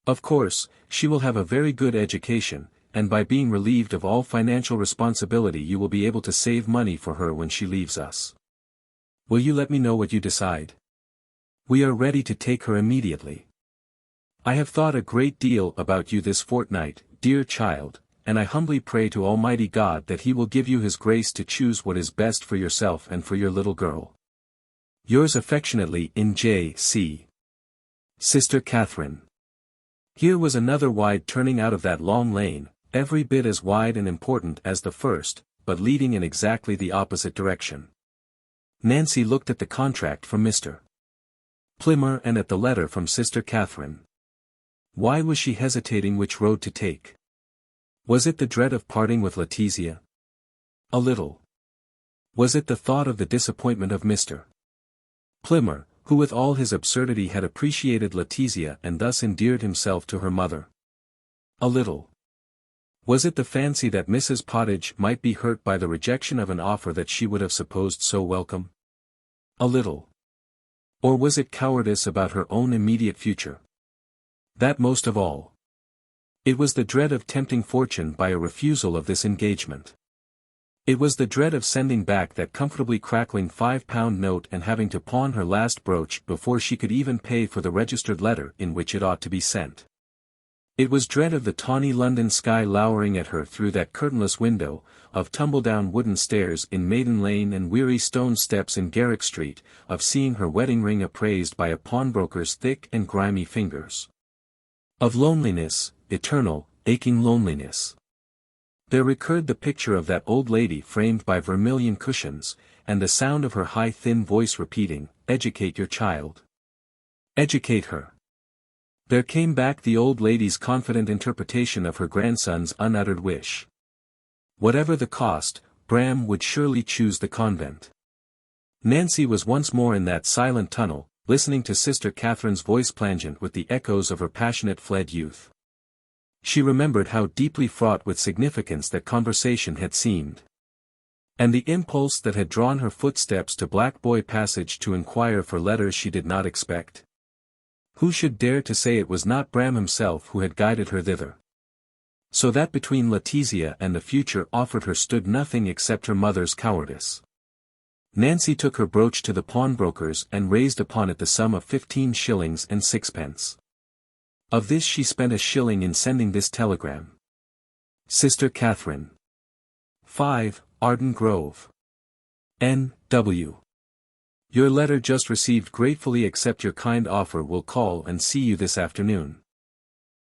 Of course, she will have a very good education, and by being relieved of all financial responsibility you will be able to save money for her when she leaves us. Will you let me know what you decide? We are ready to take her immediately. I have thought a great deal about you this fortnight, dear child, and I humbly pray to Almighty God that He will give you His grace to choose what is best for yourself and for your little girl. Yours affectionately in J.C. Sister Catherine. Here was another wide turning out of that long lane, every bit as wide and important as the first, but leading in exactly the opposite direction. Nancy looked at the contract from Mr. Plimmer and at the letter from Sister Catherine. Why was she hesitating which road to take? Was it the dread of parting with Letizia? A little. Was it the thought of the disappointment of Mr. Plimmer, who with all his absurdity had appreciated Letizia and thus endeared himself to her mother? A little. Was it the fancy that Mrs. Pottage might be hurt by the rejection of an offer that she would have supposed so welcome? A little. Or was it cowardice about her own immediate future? That most of all. It was the dread of tempting fortune by a refusal of this engagement. It was the dread of sending back that comfortably crackling £5 note and having to pawn her last brooch before she could even pay for the registered letter in which it ought to be sent. It was dread of the tawny London sky lowering at her through that curtainless window, of tumble-down wooden stairs in Maiden Lane and weary stone steps in Garrick Street, of seeing her wedding ring appraised by a pawnbroker's thick and grimy fingers. Of loneliness, eternal, aching loneliness. There recurred the picture of that old lady framed by vermilion cushions, and the sound of her high thin voice repeating, "Educate your child. Educate her." There came back the old lady's confident interpretation of her grandson's unuttered wish. Whatever the cost, Bram would surely choose the convent. Nancy was once more in that silent tunnel, listening to Sister Catherine's voice plangent with the echoes of her passionate fled youth. She remembered how deeply fraught with significance that conversation had seemed. And the impulse that had drawn her footsteps to Black Boy Passage to inquire for letters she did not expect. Who should dare to say it was not Bram himself who had guided her thither? So that between Letizia and the future offered her stood nothing except her mother's cowardice. Nancy took her brooch to the pawnbroker's and raised upon it the sum of 15 shillings and 6 pence. Of this she spent a shilling in sending this telegram. Sister Catherine. 5, Arden Grove. N.W. Your letter just received gratefully accept your kind offer will call and see you this afternoon.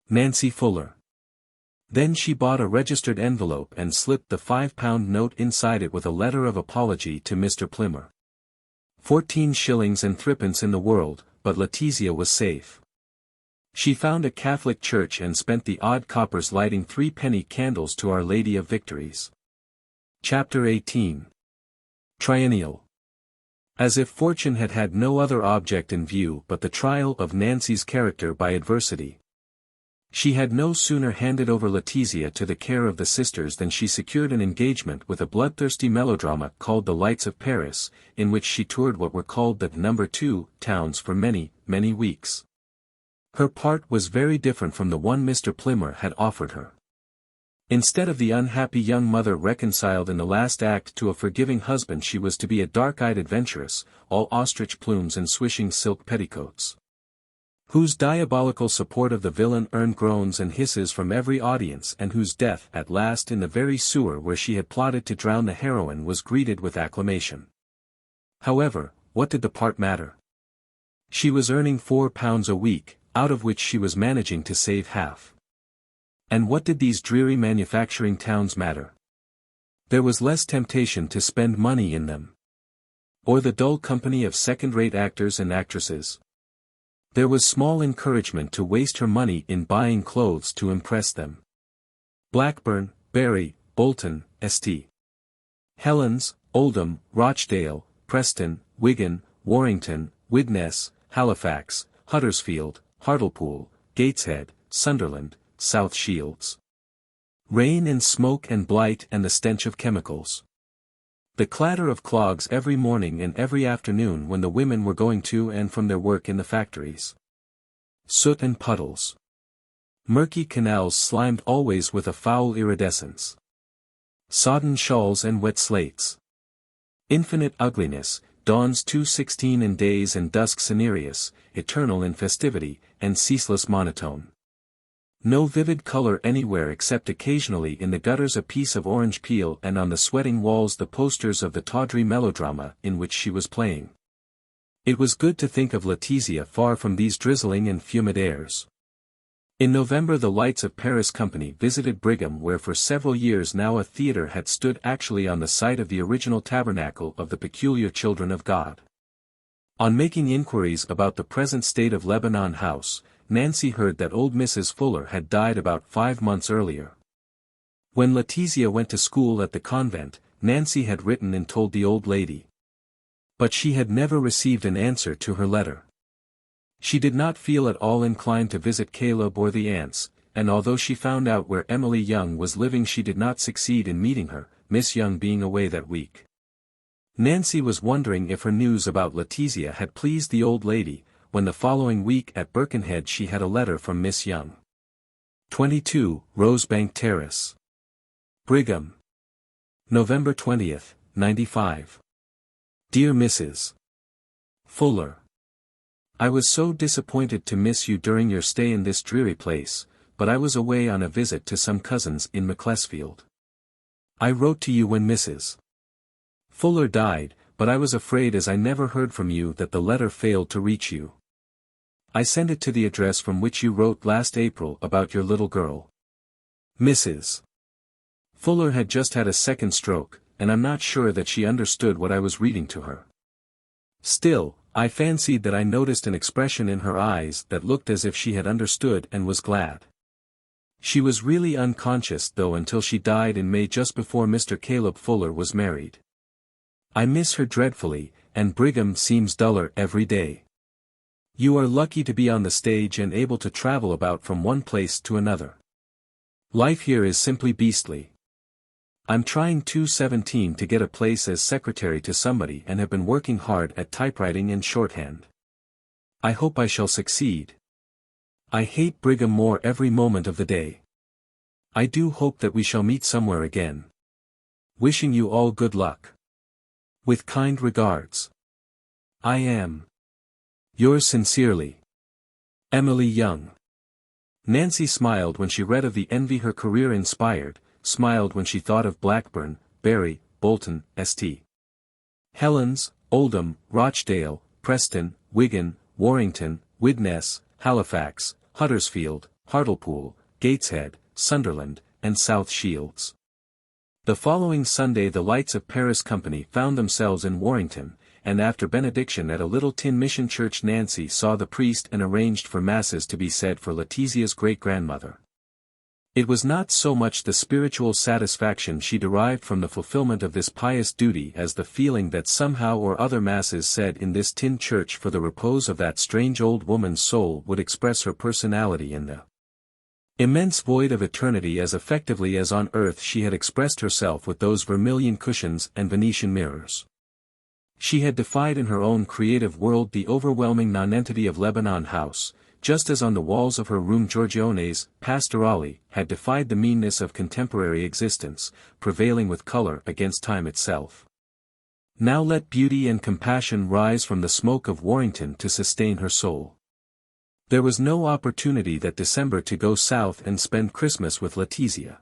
Nancy Fuller. Then she bought a registered envelope and slipped the £5 note inside it with a letter of apology to Mr. Plimmer. 14 shillings and 3 pence in the world, but Letizia was safe. She found a Catholic church and spent the odd coppers lighting 3-penny candles to Our Lady of Victories. Chapter 18. Triennial. As if fortune had had no other object in view but the trial of Nancy's character by adversity. She had no sooner handed over Letizia to the care of the sisters than she secured an engagement with a bloodthirsty melodrama called The Lights of Paris, in which she toured what were called the No. 2 towns for many, many weeks. Her part was very different from the one Mr. Plimmer had offered her. Instead of the unhappy young mother reconciled in the last act to a forgiving husband, she was to be a dark-eyed adventuress, all ostrich plumes and swishing silk petticoats, whose diabolical support of the villain earned groans and hisses from every audience, and whose death at last in the very sewer where she had plotted to drown the heroine was greeted with acclamation. However, what did the part matter? She was earning £4 a week, out of which she was managing to save half. And what did these dreary manufacturing towns matter? There was less temptation to spend money in them. Or the dull company of second-rate actors and actresses. There was small encouragement to waste her money in buying clothes to impress them. Blackburn, Bury, Bolton, St. Helens, Oldham, Rochdale, Preston, Wigan, Warrington, Widnes, Halifax, Huddersfield, Hartlepool, Gateshead, Sunderland, South Shields. Rain and smoke and blight and the stench of chemicals. The clatter of clogs every morning and every afternoon when the women were going to and from their work in the factories. Soot and puddles. Murky canals slimed always with a foul iridescence. Sodden shawls and wet slates. Infinite ugliness, dawns too 16 and days and dusk cinereous, eternal in festivity, and ceaseless monotone. No vivid color anywhere except occasionally in the gutters a piece of orange peel and on the sweating walls the posters of the tawdry melodrama in which she was playing. It was good to think of Letizia far from these drizzling and fumid airs. In November the Lights of Paris company visited Brigham, where for several years now a theater had stood actually on the site of the original tabernacle of the Peculiar Children of God. On making inquiries about the present state of Lebanon House, Nancy heard that old Mrs. Fuller had died about 5 months earlier. When Letizia went to school at the convent, Nancy had written and told the old lady. But she had never received an answer to her letter. She did not feel at all inclined to visit Caleb or the aunts, and although she found out where Emily Young was living she did not succeed in meeting her, Miss Young being away that week. Nancy was wondering if her news about Letizia had pleased the old lady, when the following week at Birkenhead she had a letter from Miss Young. 22, Rosebank Terrace. Brigham. November 20th, 95. Dear Mrs. Fuller. I was so disappointed to miss you during your stay in this dreary place, but I was away on a visit to some cousins in Macclesfield. I wrote to you when Mrs. Fuller died, but I was afraid as I never heard from you that the letter failed to reach you. I sent it to the address from which you wrote last April about your little girl. Mrs. Fuller had just had a second stroke, and I'm not sure that she understood what I was reading to her. Still, I fancied that I noticed an expression in her eyes that looked as if she had understood and was glad. She was really unconscious though until she died in May just before Mr. Caleb Fuller was married. I miss her dreadfully, and Brigham seems duller every day. You are lucky to be on the stage and able to travel about from one place to another. Life here is simply beastly. I'm trying 217 to get a place as secretary to somebody and have been working hard at typewriting and shorthand. I hope I shall succeed. I hate Brigham more every moment of the day. I do hope that we shall meet somewhere again. Wishing you all good luck. With kind regards. I am. Yours sincerely. Emily Young. Nancy smiled when she read of the envy her career inspired, smiled when she thought of Blackburn, Bury, Bolton, St. Helens, Oldham, Rochdale, Preston, Wigan, Warrington, Widnes, Halifax, Huddersfield, Hartlepool, Gateshead, Sunderland, and South Shields. The following Sunday the Lights of Paris company found themselves in Warrington, and after benediction at a little tin mission church Nancy saw the priest and arranged for masses to be said for Letizia's great-grandmother. It was not so much the spiritual satisfaction she derived from the fulfillment of this pious duty as the feeling that somehow or other masses said in this tin church for the repose of that strange old woman's soul would express her personality in the immense void of eternity as effectively as on earth she had expressed herself with those vermilion cushions and Venetian mirrors. She had defied in her own creative world the overwhelming nonentity of Lebanon House, just as on the walls of her room Giorgione's Pastorale had defied the meanness of contemporary existence, prevailing with color against time itself. Now let beauty and compassion rise from the smoke of Warrington to sustain her soul. There was no opportunity that December to go south and spend Christmas with Letizia.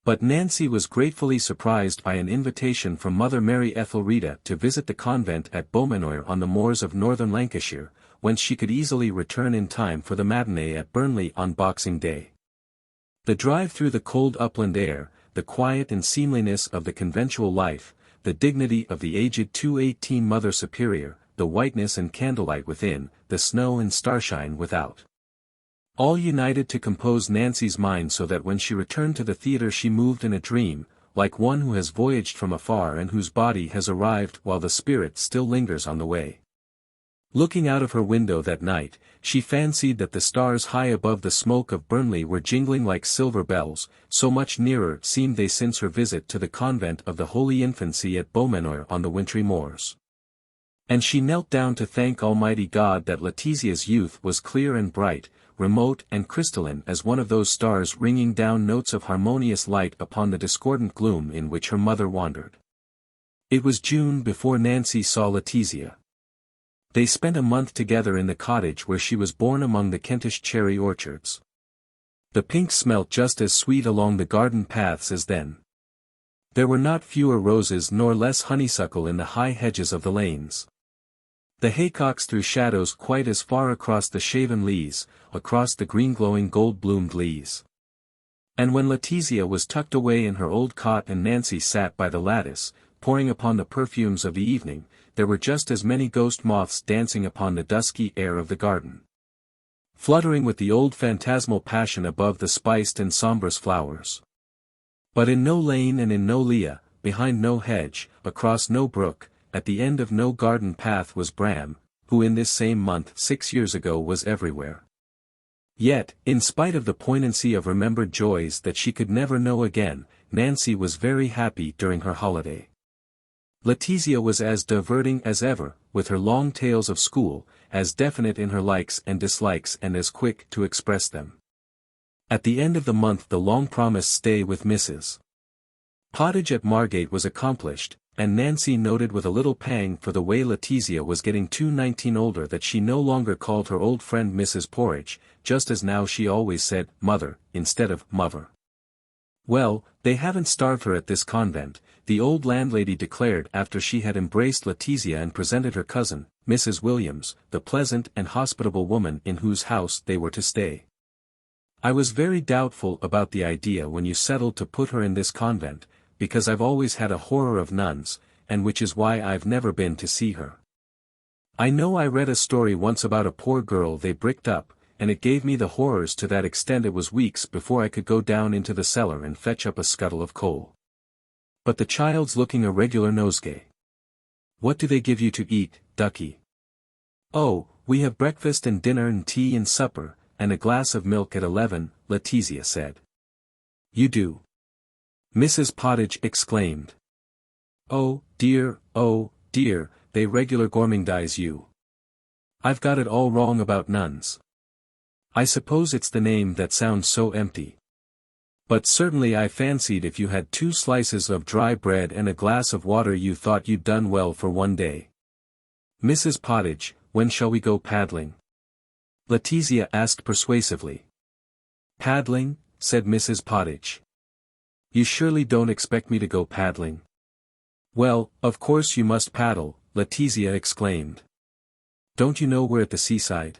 But Nancy was gratefully surprised by an invitation from Mother Mary Ethelreda to visit the convent at Beaumanoir on the moors of northern Lancashire, whence she could easily return in time for the matinee at Burnley on Boxing Day. The drive through the cold upland air, the quiet and seemliness of the conventual life, the dignity of the aged 218 Mother Superior, the whiteness and candlelight within, the snow and starshine without. All united to compose Nancy's mind so that when she returned to the theatre she moved in a dream, like one who has voyaged from afar and whose body has arrived while the spirit still lingers on the way. Looking out of her window that night, she fancied that the stars high above the smoke of Burnley were jingling like silver bells, so much nearer seemed they since her visit to the convent of the Holy Infancy at Beaumanoir on the wintry moors. And she knelt down to thank Almighty God that Letizia's youth was clear and bright, remote and crystalline as one of those stars ringing down notes of harmonious light upon the discordant gloom in which her mother wandered. It was June before Nancy saw Letizia. They spent a month together in the cottage where she was born among the Kentish cherry orchards. The pinks smelt just as sweet along the garden paths as then. There were not fewer roses nor less honeysuckle in the high hedges of the lanes. The haycocks threw shadows quite as far across the shaven leas, across the green glowing gold-bloomed leas. And when Letizia was tucked away in her old cot and Nancy sat by the lattice, pouring upon the perfumes of the evening, there were just as many ghost moths dancing upon the dusky air of the garden, fluttering with the old phantasmal passion above the spiced and sombrous flowers. But in no lane and in no lea, behind no hedge, across no brook, at the end of no garden path was Bram, who in this same month 6 years ago was everywhere. Yet, in spite of the poignancy of remembered joys that she could never know again, Nancy was very happy during her holiday. Letizia was as diverting as ever, with her long tales of school, as definite in her likes and dislikes and as quick to express them. At the end of the month the long-promised stay with Mrs. Pottage at Margate was accomplished, and Nancy noted with a little pang for the way Letizia was getting 19 older that she no longer called her old friend Mrs. Porridge, just as now she always said, "Mother," instead of "Mother." "Well, they haven't starved her at this convent," the old landlady declared after she had embraced Letizia and presented her cousin, Mrs. Williams, the pleasant and hospitable woman in whose house they were to stay. "I was very doubtful about the idea when you settled to put her in this convent, because I've always had a horror of nuns, and which is why I've never been to see her. I know I read a story once about a poor girl they bricked up, and it gave me the horrors to that extent it was weeks before I could go down into the cellar and fetch up a scuttle of coal. But the child's looking a regular nosegay. What do they give you to eat, ducky?" "Oh, we have breakfast and dinner and tea and supper, and a glass of milk at 11, Letizia said. "You do?" Mrs. Pottage exclaimed. Oh dear, they regular gourmandize you. I've got it all wrong about nuns. I suppose it's the name that sounds so empty. But certainly I fancied if you had 2 slices of dry bread and a glass of water you thought you'd done well for one day. Mrs. Pottage, when shall we go paddling?" Letizia asked persuasively. "Paddling?" said Mrs. Pottage. "You surely don't expect me to go paddling?" "Well, of course you must paddle," Letizia exclaimed. "Don't you know we're at the seaside?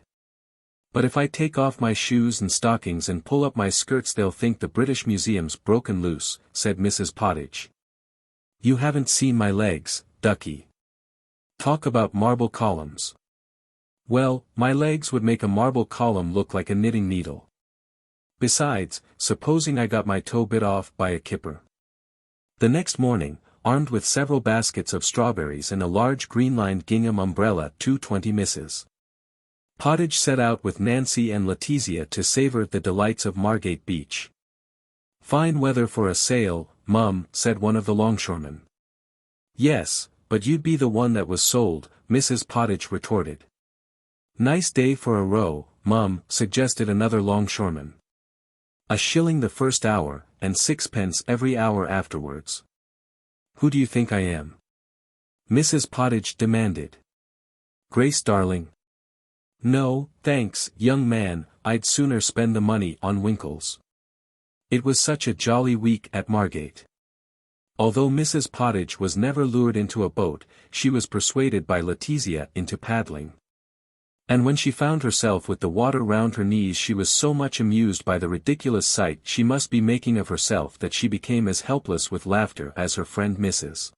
But if I take off my shoes and stockings and pull up my skirts they'll think the British Museum's broken loose," said Mrs. Pottage. "You haven't seen my legs, ducky. Talk about marble columns. Well, my legs would make a marble column look like a knitting needle. Besides, supposing I got my toe bit off by a kipper?" The next morning, armed with several baskets of strawberries and a large green-lined gingham umbrella 220 Mrs. Pottage set out with Nancy and Letizia to savor the delights of Margate Beach. "Fine weather for a sail, Mum," said one of the longshoremen. "Yes, but you'd be the one that was sold," Mrs. Pottage retorted. "Nice day for a row, Mum," suggested another longshoreman. "A shilling the first hour, and 6 pence every hour afterwards. Who do you think I am?" Mrs. Pottage demanded. "Grace Darling?" "No, thanks, young man, I'd sooner spend the money on winkles." It was such a jolly week at Margate. Although Mrs. Pottage was never lured into a boat, she was persuaded by Letizia into paddling. And when she found herself with the water round her knees she was so much amused by the ridiculous sight she must be making of herself that she became as helpless with laughter as her friend Mrs.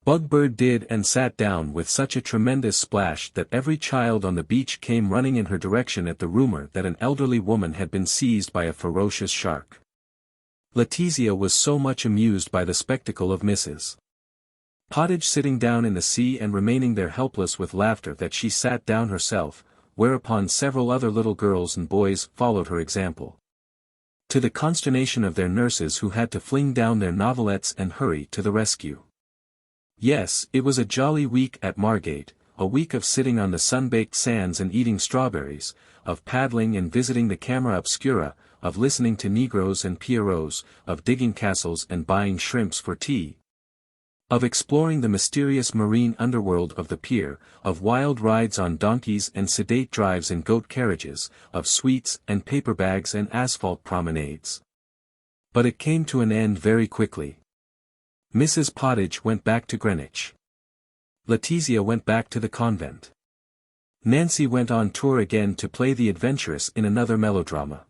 Bugbird did and sat down with such a tremendous splash that every child on the beach came running in her direction at the rumor that an elderly woman had been seized by a ferocious shark. Letizia was so much amused by the spectacle of Mrs. Pottage sitting down in the sea and remaining there helpless with laughter that she sat down herself, whereupon several other little girls and boys followed her example. To the consternation of their nurses who had to fling down their novelettes and hurry to the rescue. Yes, it was a jolly week at Margate, a week of sitting on the sun-baked sands and eating strawberries, of paddling and visiting the camera obscura, of listening to Negroes and Pierrots, of digging castles and buying shrimps for tea, of exploring the mysterious marine underworld of the pier, of wild rides on donkeys and sedate drives in goat carriages, of sweets and paper bags and asphalt promenades. But it came to an end very quickly. Mrs. Pottage went back to Greenwich. Letizia went back to the convent. Nancy went on tour again to play the adventuress in another melodrama.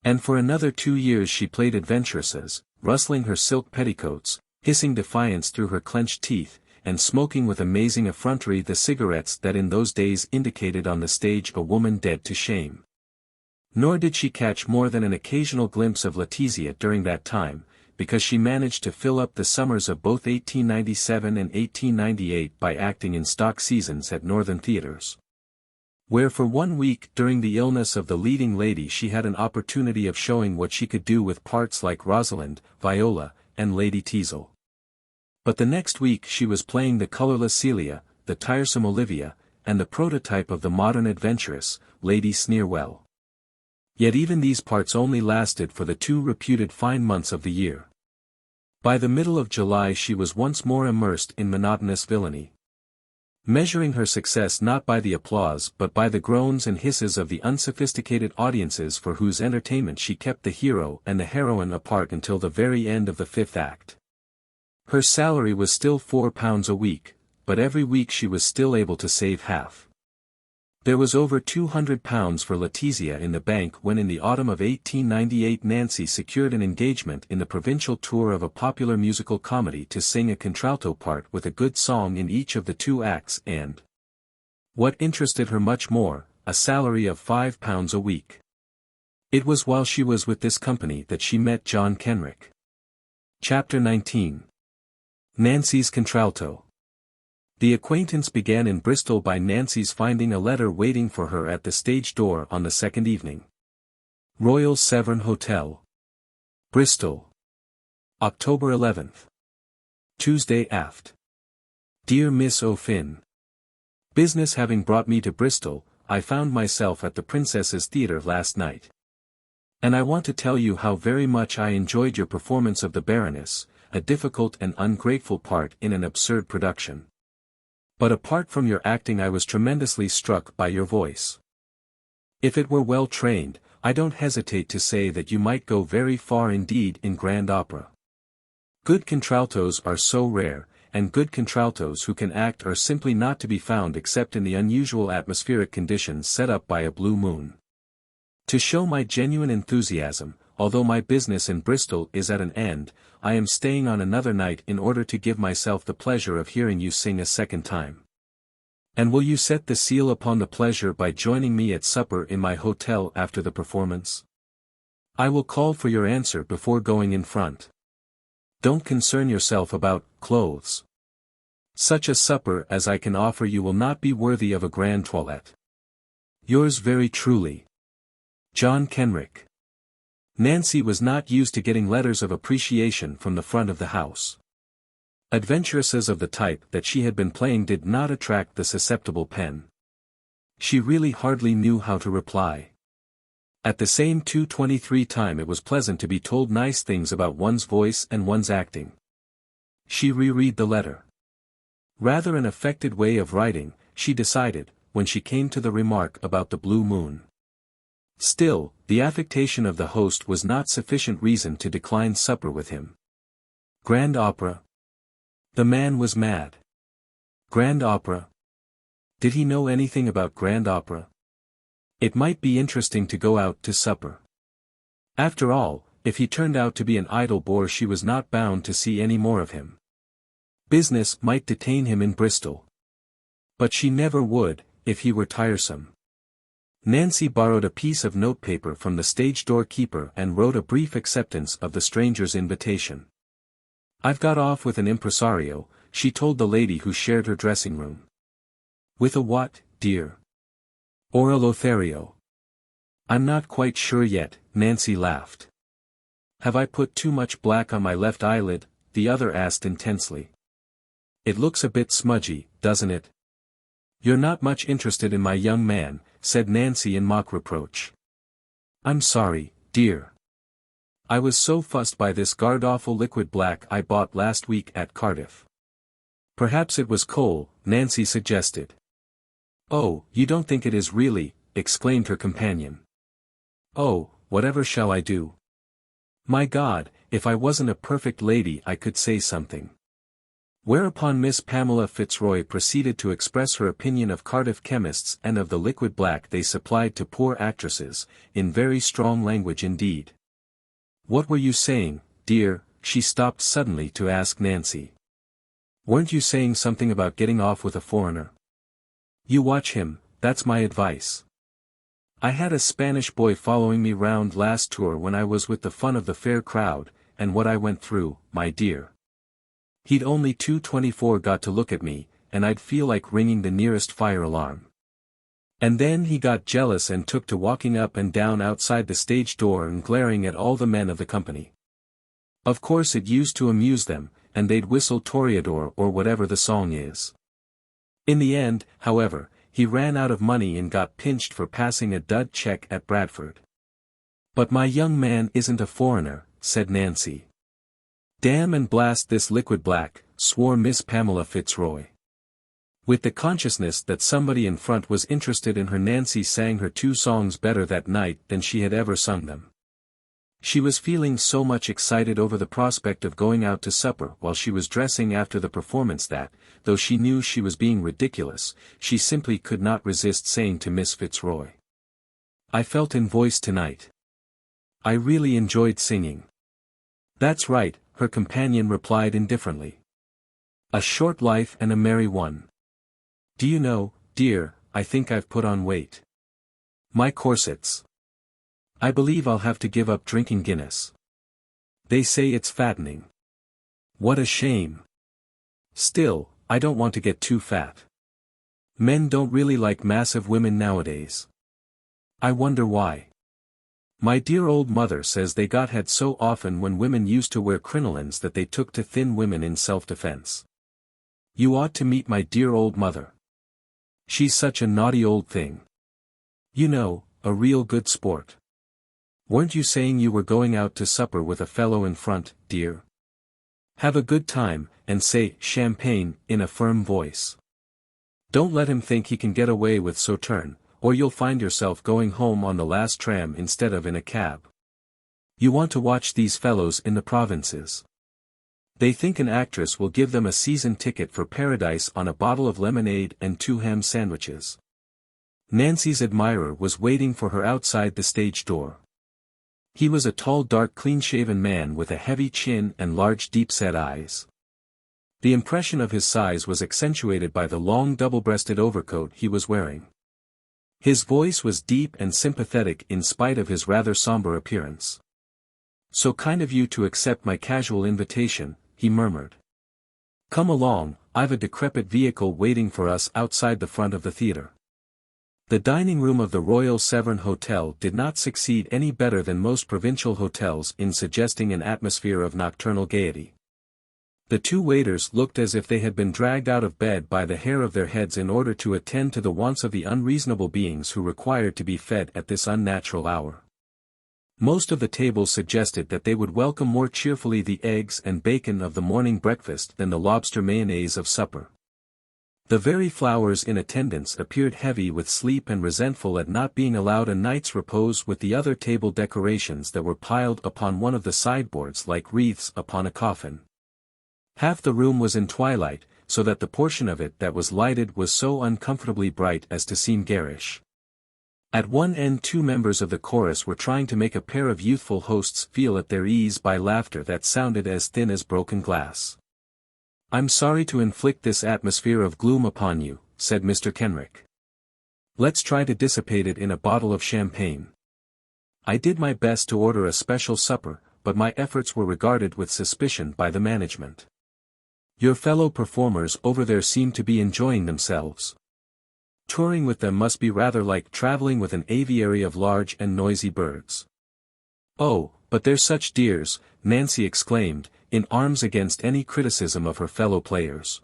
And for another 2 years she played adventuresses, rustling her silk petticoats, hissing defiance through her clenched teeth, and smoking with amazing effrontery the cigarettes that in those days indicated on the stage a woman dead to shame. Nor did she catch more than an occasional glimpse of Letizia during that time, because she managed to fill up the summers of both 1897 and 1898 by acting in stock seasons at northern theatres, where for 1 week during the illness of the leading lady she had an opportunity of showing what she could do with parts like Rosalind, Viola, and Lady Teazle. But the next week she was playing the colourless Celia, the tiresome Olivia, and the prototype of the modern adventuress, Lady Sneerwell. Yet even these parts only lasted for the 2 reputed fine months of the year. By the middle of July she was once more immersed in monotonous villainy, measuring her success not by the applause but by the groans and hisses of the unsophisticated audiences for whose entertainment she kept the hero and the heroine apart until the very end of the 5th act. Her salary was still £4 a week, but every week she was still able to save half. There was over £200 for Letizia in the bank when in the autumn of 1898 Nancy secured an engagement in the provincial tour of a popular musical comedy to sing a contralto part with a good song in each of the 2 acts and, what interested her much more, a salary of £5 a week. It was while she was with this company that she met John Kenrick. Chapter 19. Nancy's Contralto. The acquaintance began in Bristol by Nancy's finding a letter waiting for her at the stage door on the 2nd evening. Royal Severn Hotel, Bristol, October 11th. Tuesday aft. Dear Miss O'Finn, business having brought me to Bristol, I found myself at the Princess's Theatre last night. And I want to tell you how very much I enjoyed your performance of the Baroness, a difficult and ungrateful part in an absurd production. But apart from your acting I was tremendously struck by your voice. If it were well trained, I don't hesitate to say that you might go very far indeed in grand opera. Good contraltos are so rare, and good contraltos who can act are simply not to be found except in the unusual atmospheric conditions set up by a blue moon. To show my genuine enthusiasm, although my business in Bristol is at an end, I am staying on another night in order to give myself the pleasure of hearing you sing a second time. And will you set the seal upon the pleasure by joining me at supper in my hotel after the performance? I will call for your answer before going in front. Don't concern yourself about clothes. Such a supper as I can offer you will not be worthy of a grand toilette. Yours very truly, John Kenrick. Nancy was not used to getting letters of appreciation from the front of the house. Adventuresses of the type that she had been playing did not attract the susceptible pen. She really hardly knew how to reply. At the same 2:23 time it was pleasant to be told nice things about one's voice and one's acting. She reread the letter. Rather an affected way of writing, she decided, when she came to the remark about the blue moon. Still, the affectation of the host was not sufficient reason to decline supper with him. Grand opera? The man was mad. Grand opera? Did he know anything about grand opera? It might be interesting to go out to supper. After all, if he turned out to be an idle bore she was not bound to see any more of him. Business might detain him in Bristol. But she never would, if he were tiresome. Nancy borrowed a piece of notepaper from the stage doorkeeper and wrote a brief acceptance of the stranger's invitation. I've got off with an impresario, she told the lady who shared her dressing room. With a what, dear? Or a Lothario? I'm not quite sure yet, Nancy laughed. Have I put too much black on my left eyelid? The other asked intensely. It looks a bit smudgy, doesn't it? You're not much interested in my young man, said Nancy in mock reproach. I'm sorry, dear. I was so fussed by this god-awful liquid black I bought last week at Cardiff. Perhaps it was coal, Nancy suggested. Oh, you don't think it is really, exclaimed her companion. Oh, whatever shall I do? My God, if I wasn't a perfect lady I could say something. Whereupon Miss Pamela Fitzroy proceeded to express her opinion of Cardiff chemists and of the liquid black they supplied to poor actresses, in very strong language indeed. "What were you saying, dear?" she stopped suddenly to ask Nancy. "Weren't you saying something about getting off with a foreigner? You watch him, that's my advice. I had a Spanish boy following me round last tour when I was with the fun of the fair crowd, and what I went through, my dear. He'd only 224 got to look at me, and I'd feel like ringing the nearest fire alarm. And then he got jealous and took to walking up and down outside the stage door and glaring at all the men of the company. Of course it used to amuse them, and they'd whistle Toreador or whatever the song is. In the end, however, he ran out of money and got pinched for passing a dud check at Bradford." "But my young man isn't a foreigner," said Nancy. "Damn and blast this liquid black," swore Miss Pamela Fitzroy. With the consciousness that somebody in front was interested in her, Nancy sang her 2 songs better that night than she had ever sung them. She was feeling so much excited over the prospect of going out to supper while she was dressing after the performance that, though she knew she was being ridiculous, she simply could not resist saying to Miss Fitzroy, "I felt in voice tonight. I really enjoyed singing." "That's right," her companion replied indifferently. "A short life and a merry one. Do you know, dear, I think I've put on weight. My corsets. I believe I'll have to give up drinking Guinness. They say it's fattening. What a shame. Still, I don't want to get too fat. Men don't really like massive women nowadays. I wonder why. My dear old mother says they got had so often when women used to wear crinolines that they took to thin women in self-defense. You ought to meet my dear old mother. She's such a naughty old thing. You know, a real good sport. Weren't you saying you were going out to supper with a fellow in front, dear? Have a good time, and say 'champagne' in a firm voice. Don't let him think he can get away with Sauterne, or you'll find yourself going home on the last tram instead of in a cab. You want to watch these fellows in the provinces. They think an actress will give them a season ticket for paradise on a bottle of lemonade and 2 ham sandwiches." Nancy's admirer was waiting for her outside the stage door. He was a tall, dark, clean-shaven man with a heavy chin and large deep-set eyes. The impression of his size was accentuated by the long double-breasted overcoat he was wearing. His voice was deep and sympathetic in spite of his rather somber appearance. "So kind of you to accept my casual invitation," he murmured. "Come along, I've a decrepit vehicle waiting for us outside the front of the theatre." The dining room of the Royal Severn Hotel did not succeed any better than most provincial hotels in suggesting an atmosphere of nocturnal gaiety. The 2 waiters looked as if they had been dragged out of bed by the hair of their heads in order to attend to the wants of the unreasonable beings who required to be fed at this unnatural hour. Most of the tables suggested that they would welcome more cheerfully the eggs and bacon of the morning breakfast than the lobster mayonnaise of supper. The very flowers in attendance appeared heavy with sleep and resentful at not being allowed a night's repose with the other table decorations that were piled upon one of the sideboards like wreaths upon a coffin. Half the room was in twilight, so that the portion of it that was lighted was so uncomfortably bright as to seem garish. At one end 2 members of the chorus were trying to make a pair of youthful hosts feel at their ease by laughter that sounded as thin as broken glass. "I'm sorry to inflict this atmosphere of gloom upon you," said Mr. Kenrick. "Let's try to dissipate it in a bottle of champagne. I did my best to order a special supper, but my efforts were regarded with suspicion by the management. Your fellow performers over there seem to be enjoying themselves. Touring with them must be rather like traveling with an aviary of large and noisy birds." "Oh, but they're such dears," Nancy exclaimed, in arms against any criticism of her fellow players.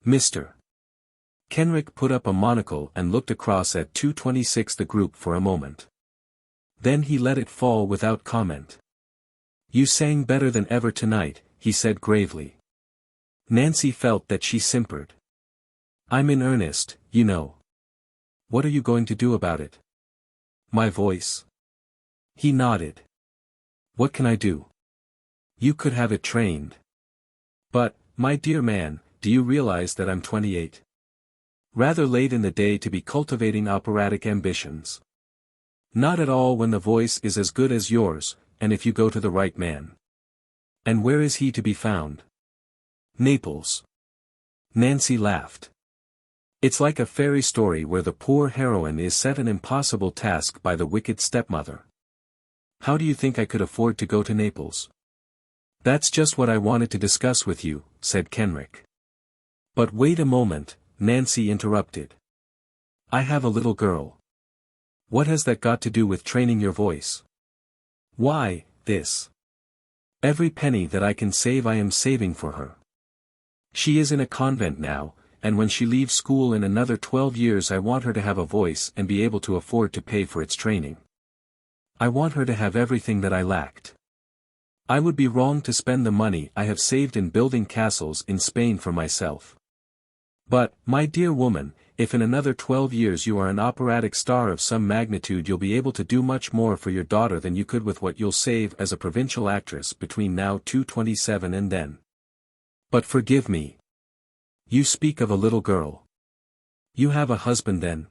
Mr. Kenrick put up a monocle and looked across at 226 the group for a moment. Then he let it fall without comment. "You sang better than ever tonight," he said gravely. Nancy felt that she simpered. "I'm in earnest, you know." "What are you going to do about it?" "My voice." He nodded. "What can I do?" "You could have it trained." "But, My dear man, do you realize that I'm 28? Rather late in the day to be cultivating operatic ambitions. Not at all when the voice is as good as yours, and if you go to the right man. And where is he to be found? Naples. Nancy laughed. It's like a fairy story where the poor heroine is set an impossible task by the wicked stepmother. How do you think I could afford to go to Naples? That's just what I wanted to discuss with you, said Kenrick. But wait a moment, Nancy interrupted. I have a little girl. What has that got to do with training your voice? Why, this. Every penny that I can save I am saving for her. She is in a convent now, and when she leaves school in another 12 years I want her to have a voice and be able to afford to pay for its training. I want her to have everything that I lacked. I would be wrong to spend the money I have saved in building castles in Spain for myself. But, my dear woman, if in another 12 years you are an operatic star of some magnitude you'll be able to do much more for your daughter than you could with what you'll save as a provincial actress between now 27 and then. But forgive me. You speak of a little girl. You have a husband then?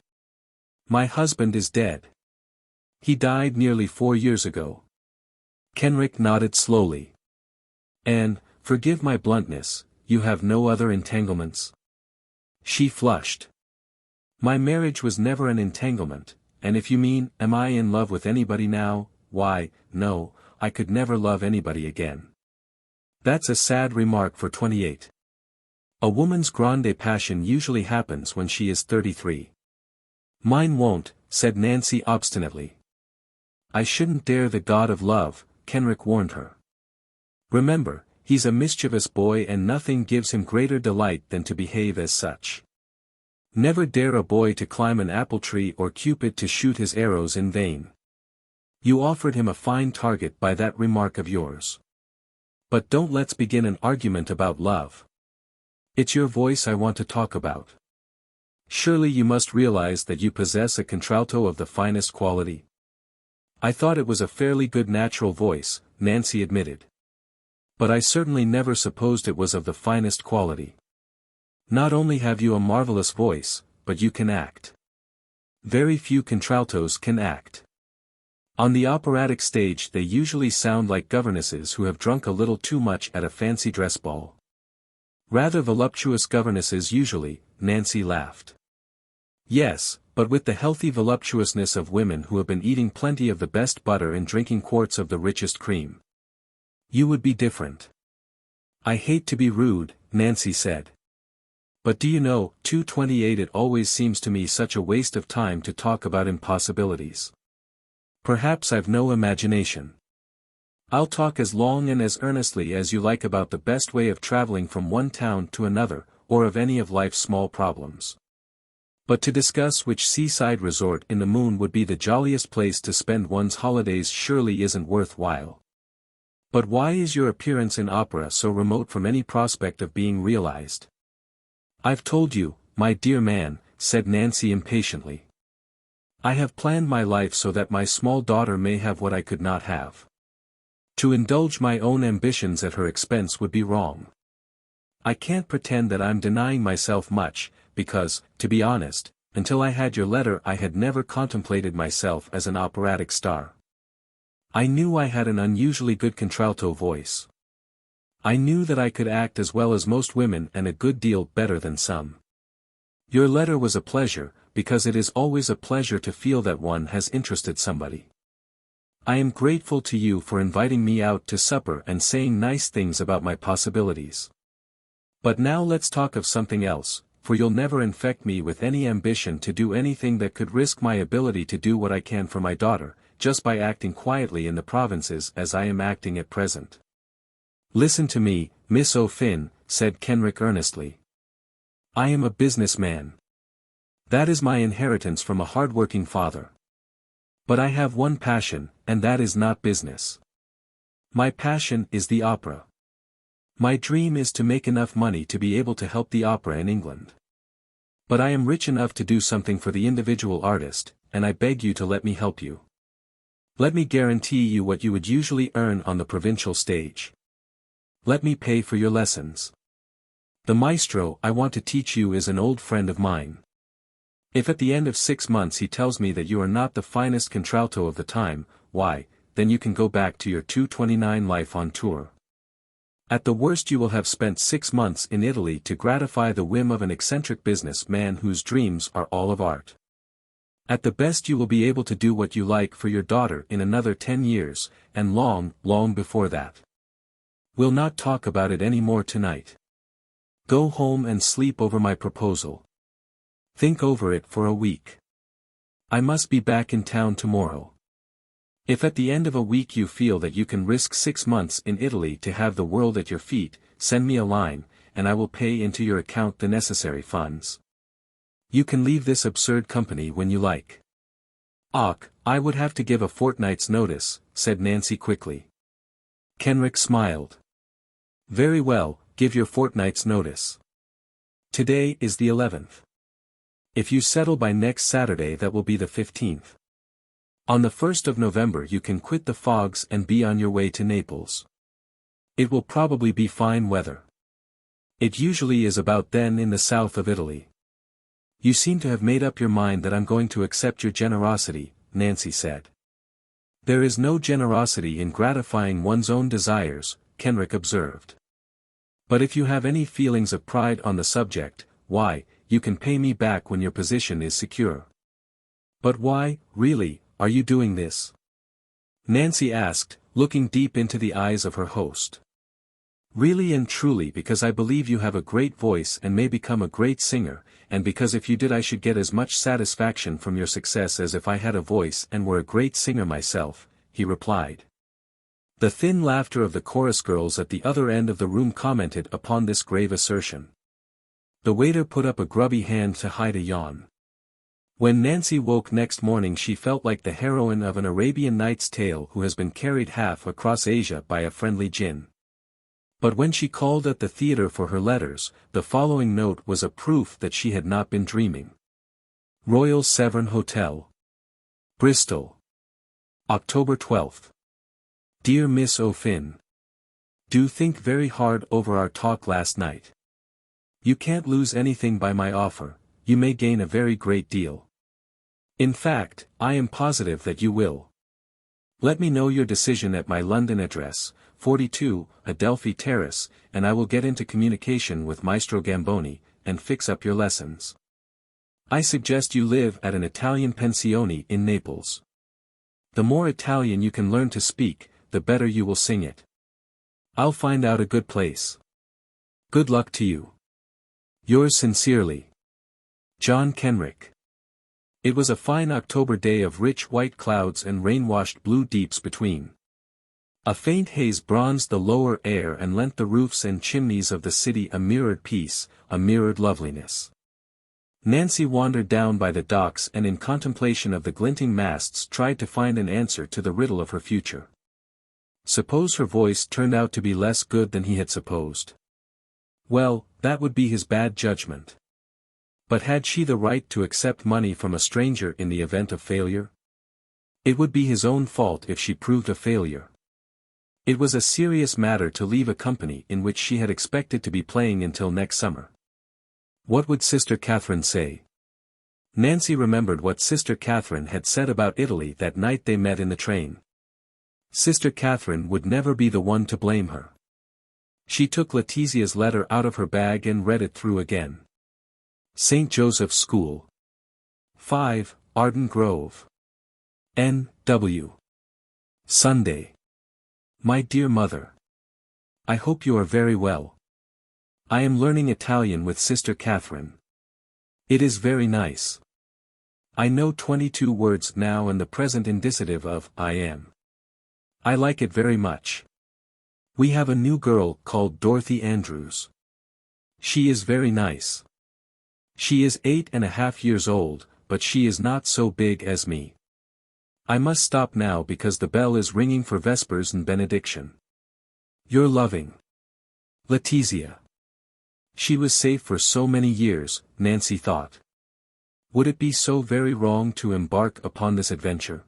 My husband is dead. He died nearly 4 years ago. Kenrick nodded slowly. And, forgive my bluntness, you have no other entanglements? She flushed. My marriage was never an entanglement, and if you mean, am I in love with anybody now, why, no, I could never love anybody again. That's a sad remark for 28. A woman's grande passion usually happens when she is 33. Mine won't, said Nancy obstinately. I shouldn't dare the god of love, Kenrick warned her. Remember, he's a mischievous boy and nothing gives him greater delight than to behave as such. Never dare a boy to climb an apple tree or Cupid to shoot his arrows in vain. You offered him a fine target by that remark of yours. But don't let's begin an argument about love. It's your voice I want to talk about. Surely you must realize that you possess a contralto of the finest quality. I thought it was a fairly good natural voice, Nancy admitted. But I certainly never supposed it was of the finest quality. Not only have you a marvelous voice, but you can act. Very few contraltos can act. On the operatic stage they usually sound like governesses who have drunk a little too much at a fancy dress ball. Rather voluptuous governesses usually, Nancy laughed. Yes, but with the healthy voluptuousness of women who have been eating plenty of the best butter and drinking quarts of the richest cream. You would be different. I hate to be rude, Nancy said. But do you know, 228 it always seems to me such a waste of time to talk about impossibilities. Perhaps I've no imagination. I'll talk as long and as earnestly as you like about the best way of traveling from one town to another, or of any of life's small problems. But to discuss which seaside resort in the moon would be the jolliest place to spend one's holidays surely isn't worthwhile. But why is your appearance in opera so remote from any prospect of being realized? I've told you, my dear man, said Nancy impatiently. I have planned my life so that my small daughter may have what I could not have. To indulge my own ambitions at her expense would be wrong. I can't pretend that I'm denying myself much, because, to be honest, until I had your letter I had never contemplated myself as an operatic star. I knew I had an unusually good contralto voice. I knew that I could act as well as most women and a good deal better than some. Your letter was a pleasure, because it is always a pleasure to feel that one has interested somebody. I am grateful to you for inviting me out to supper and saying nice things about my possibilities. But now let's talk of something else, for you'll never infect me with any ambition to do anything that could risk my ability to do what I can for my daughter, just by acting quietly in the provinces as I am acting at present. Listen to me, Miss O'Finn, said Kenrick earnestly. I am a businessman. That is my inheritance from a hard-working father. But I have one passion, and that is not business. My passion is the opera. My dream is to make enough money to be able to help the opera in England. But I am rich enough to do something for the individual artist, and I beg you to let me help you. Let me guarantee you what you would usually earn on the provincial stage. Let me pay for your lessons. The maestro I want to teach you is an old friend of mine. If at the end of 6 months he tells me that you are not the finest contralto of the time, why, then you can go back to your 229 life on tour. At the worst you will have spent 6 months in Italy to gratify the whim of an eccentric business man whose dreams are all of art. At the best you will be able to do what you like for your daughter in another 10 years, and long, long before that. We'll not talk about it any more tonight. Go home and sleep over my proposal. Think over it for a week. I must be back in town tomorrow. If at the end of a week you feel that you can risk 6 months in Italy to have the world at your feet, send me a line, and I will pay into your account the necessary funds. You can leave this absurd company when you like. Och, I would have to give a fortnight's notice, said Nancy quickly. Kenrick smiled. Very well, give your fortnight's notice. Today is the 11th. If you settle by next Saturday that will be the 15th. On the 1st of November you can quit the fogs and be on your way to Naples. It will probably be fine weather. It usually is about then in the south of Italy. You seem to have made up your mind that I'm going to accept your generosity, Nancy said. There is no generosity in gratifying one's own desires, Kenrick observed. But if you have any feelings of pride on the subject, why, you can pay me back when your position is secure. But why, really, are you doing this? Nancy asked, looking deep into the eyes of her host. Really and truly because I believe you have a great voice and may become a great singer, and because if you did I should get as much satisfaction from your success as if I had a voice and were a great singer myself, he replied. The thin laughter of the chorus girls at the other end of the room commented upon this grave assertion. The waiter put up a grubby hand to hide a yawn. When Nancy woke next morning she felt like the heroine of an Arabian Nights tale who has been carried half across Asia by a friendly jinn. But when she called at the theatre for her letters, the following note was a proof that she had not been dreaming. Royal Severn Hotel, Bristol, October 12th. Dear Miss O'Finn. Do think very hard over our talk last night. You can't lose anything by my offer, you may gain a very great deal. In fact, I am positive that you will. Let me know your decision at my London address, 42, Adelphi Terrace, and I will get into communication with Maestro Gamboni, and fix up your lessons. I suggest you live at an Italian pensione in Naples. The more Italian you can learn to speak, the better you will sing it. I'll find out a good place. Good luck to you. Yours sincerely, John Kenrick. It was a fine October day of rich white clouds and rain-washed blue deeps between. A faint haze bronzed the lower air and lent the roofs and chimneys of the city a mirrored peace, a mirrored loveliness. Nancy wandered down by the docks and in contemplation of the glinting masts tried to find an answer to the riddle of her future. Suppose her voice turned out to be less good than he had supposed. Well, that would be his bad judgment. But had she the right to accept money from a stranger in the event of failure? It would be his own fault if she proved a failure. It was a serious matter to leave a company in which she had expected to be playing until next summer. What would Sister Catherine say? Nancy remembered what Sister Catherine had said about Italy that night they met in the train. Sister Catherine would never be the one to blame her. She took Letizia's letter out of her bag and read it through again. St. Joseph's School. 5, Arden Grove. N.W. Sunday. My dear mother. I hope you are very well. I am learning Italian with Sister Catherine. It is very nice. I know 22 words now and the present indicative of I am. I like it very much. We have a new girl called Dorothy Andrews. She is very nice. She is 8.5 years old, but she is not so big as me. I must stop now because the bell is ringing for vespers and benediction. Your loving Letizia. She was safe for so many years, Nancy thought. Would it be so very wrong to embark upon this adventure?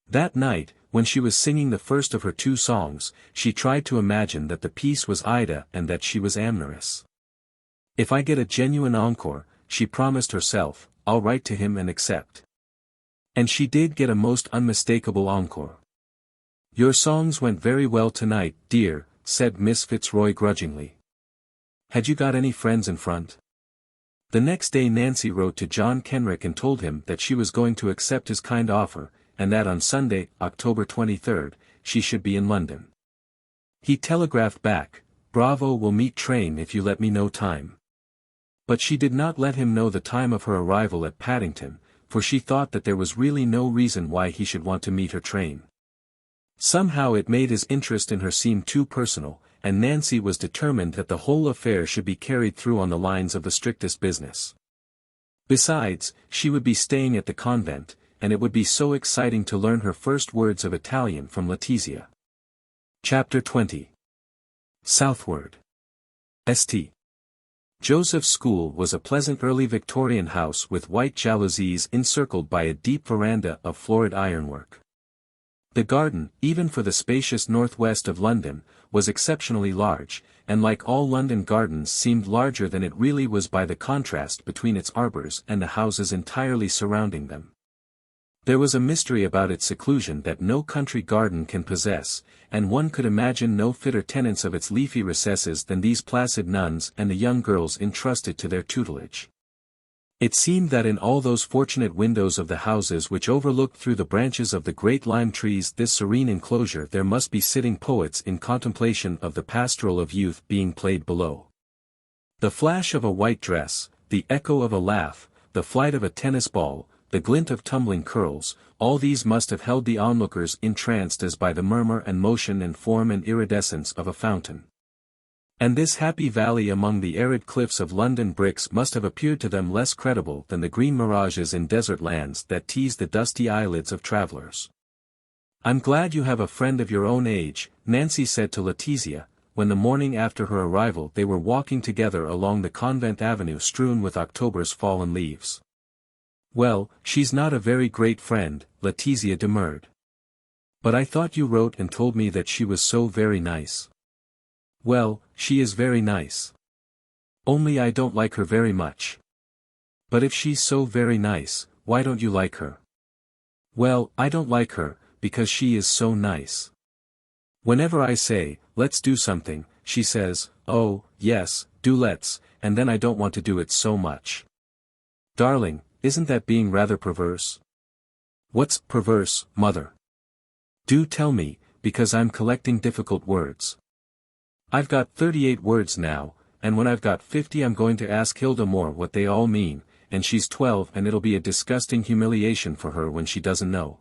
That night, when she was singing the first of her 2 songs, she tried to imagine that the piece was Ida and that she was Amneris. If I get a genuine encore, she promised herself, I'll write to him and accept. And she did get a most unmistakable encore. Your songs went very well tonight, dear, said Miss Fitzroy grudgingly. Had you got any friends in front? The next day Nancy wrote to John Kenrick and told him that she was going to accept his kind offer, and that on Sunday, October 23rd, she should be in London. He telegraphed back, Bravo will meet train if you let me know time. But she did not let him know the time of her arrival at Paddington, for she thought that there was really no reason why he should want to meet her train. Somehow it made his interest in her seem too personal, and Nancy was determined that the whole affair should be carried through on the lines of the strictest business. Besides, she would be staying at the convent, and it would be so exciting to learn her first words of Italian from Letizia. Chapter 20. Southward. St. Joseph's School was a pleasant early Victorian house with white jalousies encircled by a deep veranda of florid ironwork. The garden, even for the spacious northwest of London, was exceptionally large, and like all London gardens seemed larger than it really was by the contrast between its arbours and the houses entirely surrounding them. There was a mystery about its seclusion that no country garden can possess, and one could imagine no fitter tenants of its leafy recesses than these placid nuns and the young girls entrusted to their tutelage. It seemed that in all those fortunate windows of the houses which overlooked through the branches of the great lime trees this serene enclosure there must be sitting poets in contemplation of the pastoral of youth being played below. The flash of a white dress, the echo of a laugh, the flight of a tennis ball, the glint of tumbling curls, all these must have held the onlookers entranced as by the murmur and motion and form and iridescence of a fountain. And this happy valley among the arid cliffs of London bricks must have appeared to them less credible than the green mirages in desert lands that tease the dusty eyelids of travellers. I'm glad you have a friend of your own age, Nancy said to Letizia, when the morning after her arrival they were walking together along the convent avenue strewn with October's fallen leaves. Well, she's not a very great friend, Letizia demurred. But I thought you wrote and told me that she was so very nice. Well, she is very nice. Only I don't like her very much. But if she's so very nice, why don't you like her? Well, I don't like her, because she is so nice. Whenever I say, let's do something, she says, oh, yes, do let's, and then I don't want to do it so much. Darling, isn't that being rather perverse? What's perverse, mother? Do tell me, because I'm collecting difficult words. I've got 38 words now, and when I've got 50 I'm going to ask Hilda Moore what they all mean, and she's 12 and it'll be a disgusting humiliation for her when she doesn't know.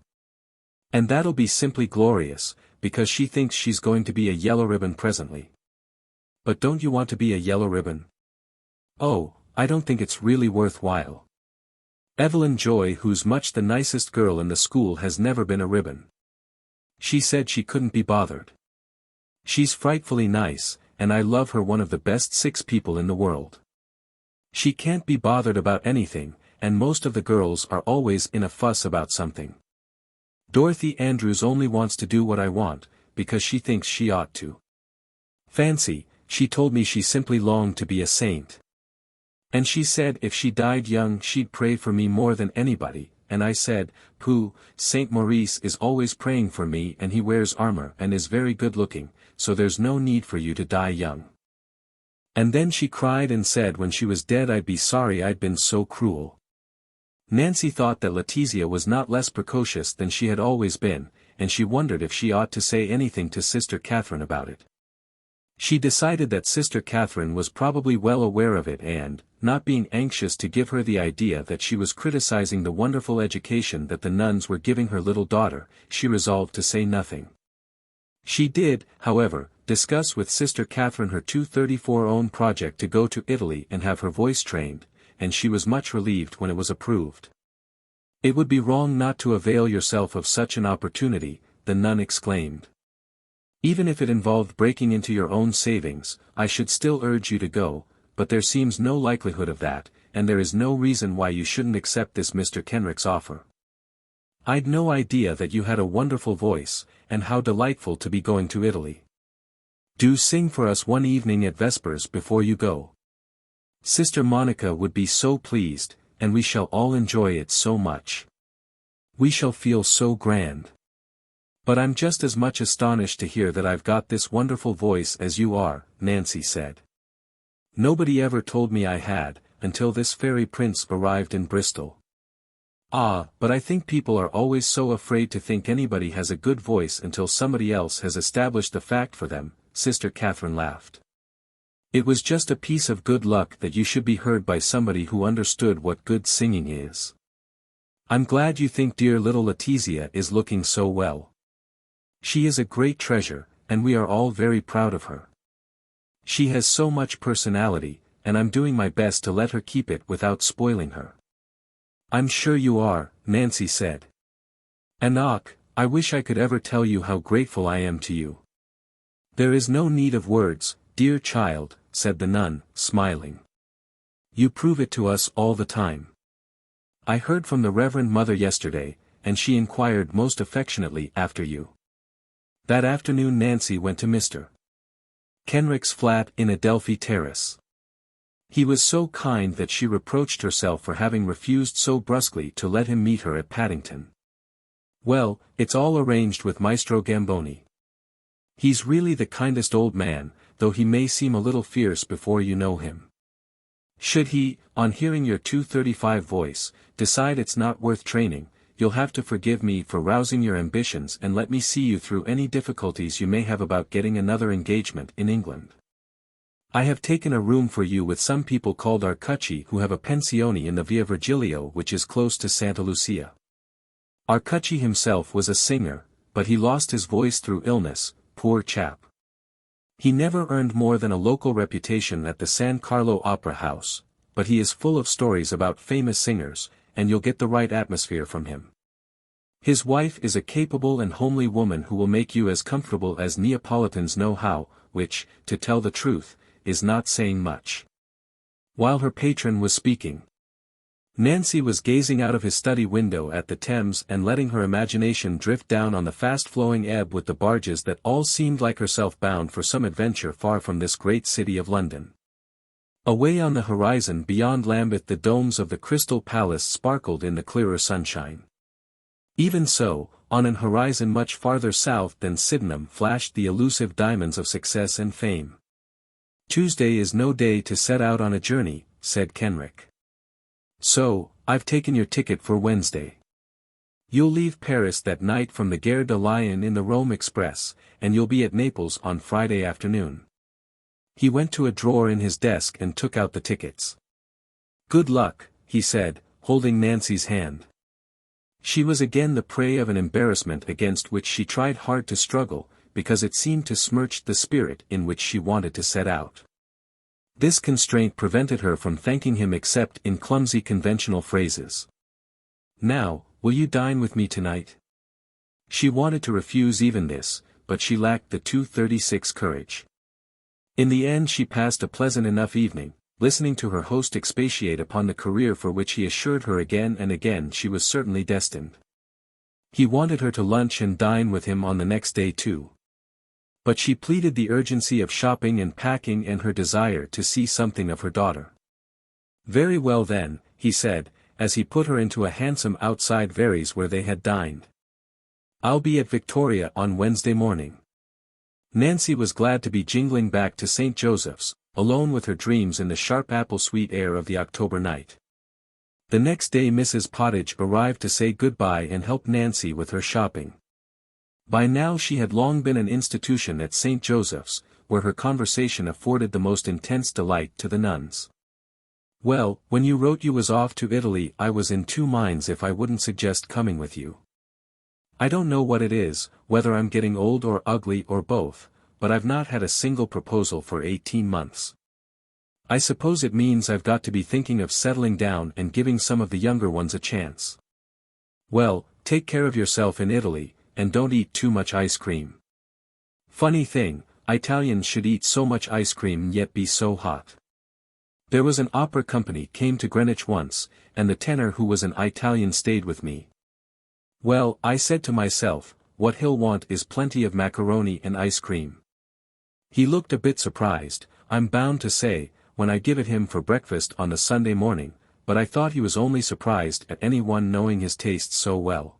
And that'll be simply glorious, because she thinks she's going to be a yellow ribbon presently. But don't you want to be a yellow ribbon? Oh, I don't think it's really worthwhile. Evelyn Joy, who's much the nicest girl in the school, has never been a ribbon. She said she couldn't be bothered. She's frightfully nice, and I love her, one of the best 6 people in the world. She can't be bothered about anything, and most of the girls are always in a fuss about something. Dorothy Andrews only wants to do what I want, because she thinks she ought to. Fancy, she told me she simply longed to be a saint. And she said if she died young she'd pray for me more than anybody, and I said, pooh, Saint Maurice is always praying for me and he wears armor and is very good looking, so there's no need for you to die young. And then she cried and said when she was dead I'd be sorry I'd been so cruel. Nancy thought that Letizia was not less precocious than she had always been, and she wondered if she ought to say anything to Sister Catherine about it. She decided that Sister Catherine was probably well aware of it and, not being anxious to give her the idea that she was criticizing the wonderful education that the nuns were giving her little daughter, she resolved to say nothing. She did, however, discuss with Sister Catherine her 234 own project to go to Italy and have her voice trained, and she was much relieved when it was approved. It would be wrong not to avail yourself of such an opportunity, the nun exclaimed. Even if it involved breaking into your own savings, I should still urge you to go, but there seems no likelihood of that, and there is no reason why you shouldn't accept this Mr. Kenrick's offer. I'd no idea that you had a wonderful voice, and how delightful to be going to Italy. Do sing for us one evening at Vespers before you go. Sister Monica would be so pleased, and we shall all enjoy it so much. We shall feel so grand. But I'm just as much astonished to hear that I've got this wonderful voice as you are, Nancy said. Nobody ever told me I had, until this fairy prince arrived in Bristol. Ah, but I think people are always so afraid to think anybody has a good voice until somebody else has established the fact for them, Sister Catherine laughed. It was just a piece of good luck that you should be heard by somebody who understood what good singing is. I'm glad you think dear little Letizia is looking so well. She is a great treasure, and we are all very proud of her. She has so much personality, and I'm doing my best to let her keep it without spoiling her. I'm sure you are, Nancy said. And I wish I could ever tell you how grateful I am to you. There is no need of words, dear child, said the nun, smiling. You prove it to us all the time. I heard from the Reverend Mother yesterday, and she inquired most affectionately after you. That afternoon Nancy went to Mr. Kenrick's flat in Adelphi Terrace. He was so kind that she reproached herself for having refused so brusquely to let him meet her at Paddington. Well, it's all arranged with Maestro Gamboni. He's really the kindest old man, though he may seem a little fierce before you know him. Should he, on hearing your 235 voice, decide it's not worth training, you'll have to forgive me for rousing your ambitions and let me see you through any difficulties you may have about getting another engagement in England. I have taken a room for you with some people called Arcucci who have a pensione in the Via Virgilio which is close to Santa Lucia. Arcucci himself was a singer, but he lost his voice through illness, poor chap. He never earned more than a local reputation at the San Carlo Opera House, but he is full of stories about famous singers, and you'll get the right atmosphere from him. His wife is a capable and homely woman who will make you as comfortable as Neapolitans know how, which, to tell the truth, is not saying much. While her patron was speaking, Nancy was gazing out of his study window at the Thames and letting her imagination drift down on the fast-flowing ebb with the barges that all seemed like herself bound for some adventure far from this great city of London. Away on the horizon beyond Lambeth the domes of the Crystal Palace sparkled in the clearer sunshine. Even so, on an horizon much farther south than Sydenham flashed the elusive diamonds of success and fame. Tuesday is no day to set out on a journey, said Kenrick. So, I've taken your ticket for Wednesday. You'll leave Paris that night from the Gare de Lyon in the Rome Express, and you'll be at Naples on Friday afternoon. He went to a drawer in his desk and took out the tickets. Good luck, he said, holding Nancy's hand. She was again the prey of an embarrassment against which she tried hard to struggle, because it seemed to smirch the spirit in which she wanted to set out. This constraint prevented her from thanking him except in clumsy conventional phrases. Now, will you dine with me tonight? She wanted to refuse even this, but she lacked the 236 courage. In the end she passed a pleasant enough evening, listening to her host expatiate upon the career for which he assured her again and again she was certainly destined. He wanted her to lunch and dine with him on the next day too. But she pleaded the urgency of shopping and packing and her desire to see something of her daughter. Very well then, he said, as he put her into a hansom outside Very's where they had dined. I'll be at Victoria on Wednesday morning. Nancy was glad to be jingling back to St. Joseph's, alone with her dreams in the sharp apple-sweet air of the October night. The next day Mrs. Pottage arrived to say good-bye and help Nancy with her shopping. By now she had long been an institution at St. Joseph's, where her conversation afforded the most intense delight to the nuns. Well, when you wrote you was off to Italy I was in two minds if I wouldn't suggest coming with you. I don't know what it is, whether I'm getting old or ugly or both, but I've not had a single proposal for 18 months. I suppose it means I've got to be thinking of settling down and giving some of the younger ones a chance. Well, take care of yourself in Italy, and don't eat too much ice cream. Funny thing, Italians should eat so much ice cream and yet be so hot. There was an opera company came to Greenwich once, and the tenor who was an Italian stayed with me. Well, I said to myself, what he'll want is plenty of macaroni and ice cream. He looked a bit surprised, I'm bound to say, when I give it him for breakfast on a Sunday morning, but I thought he was only surprised at any one knowing his tastes so well.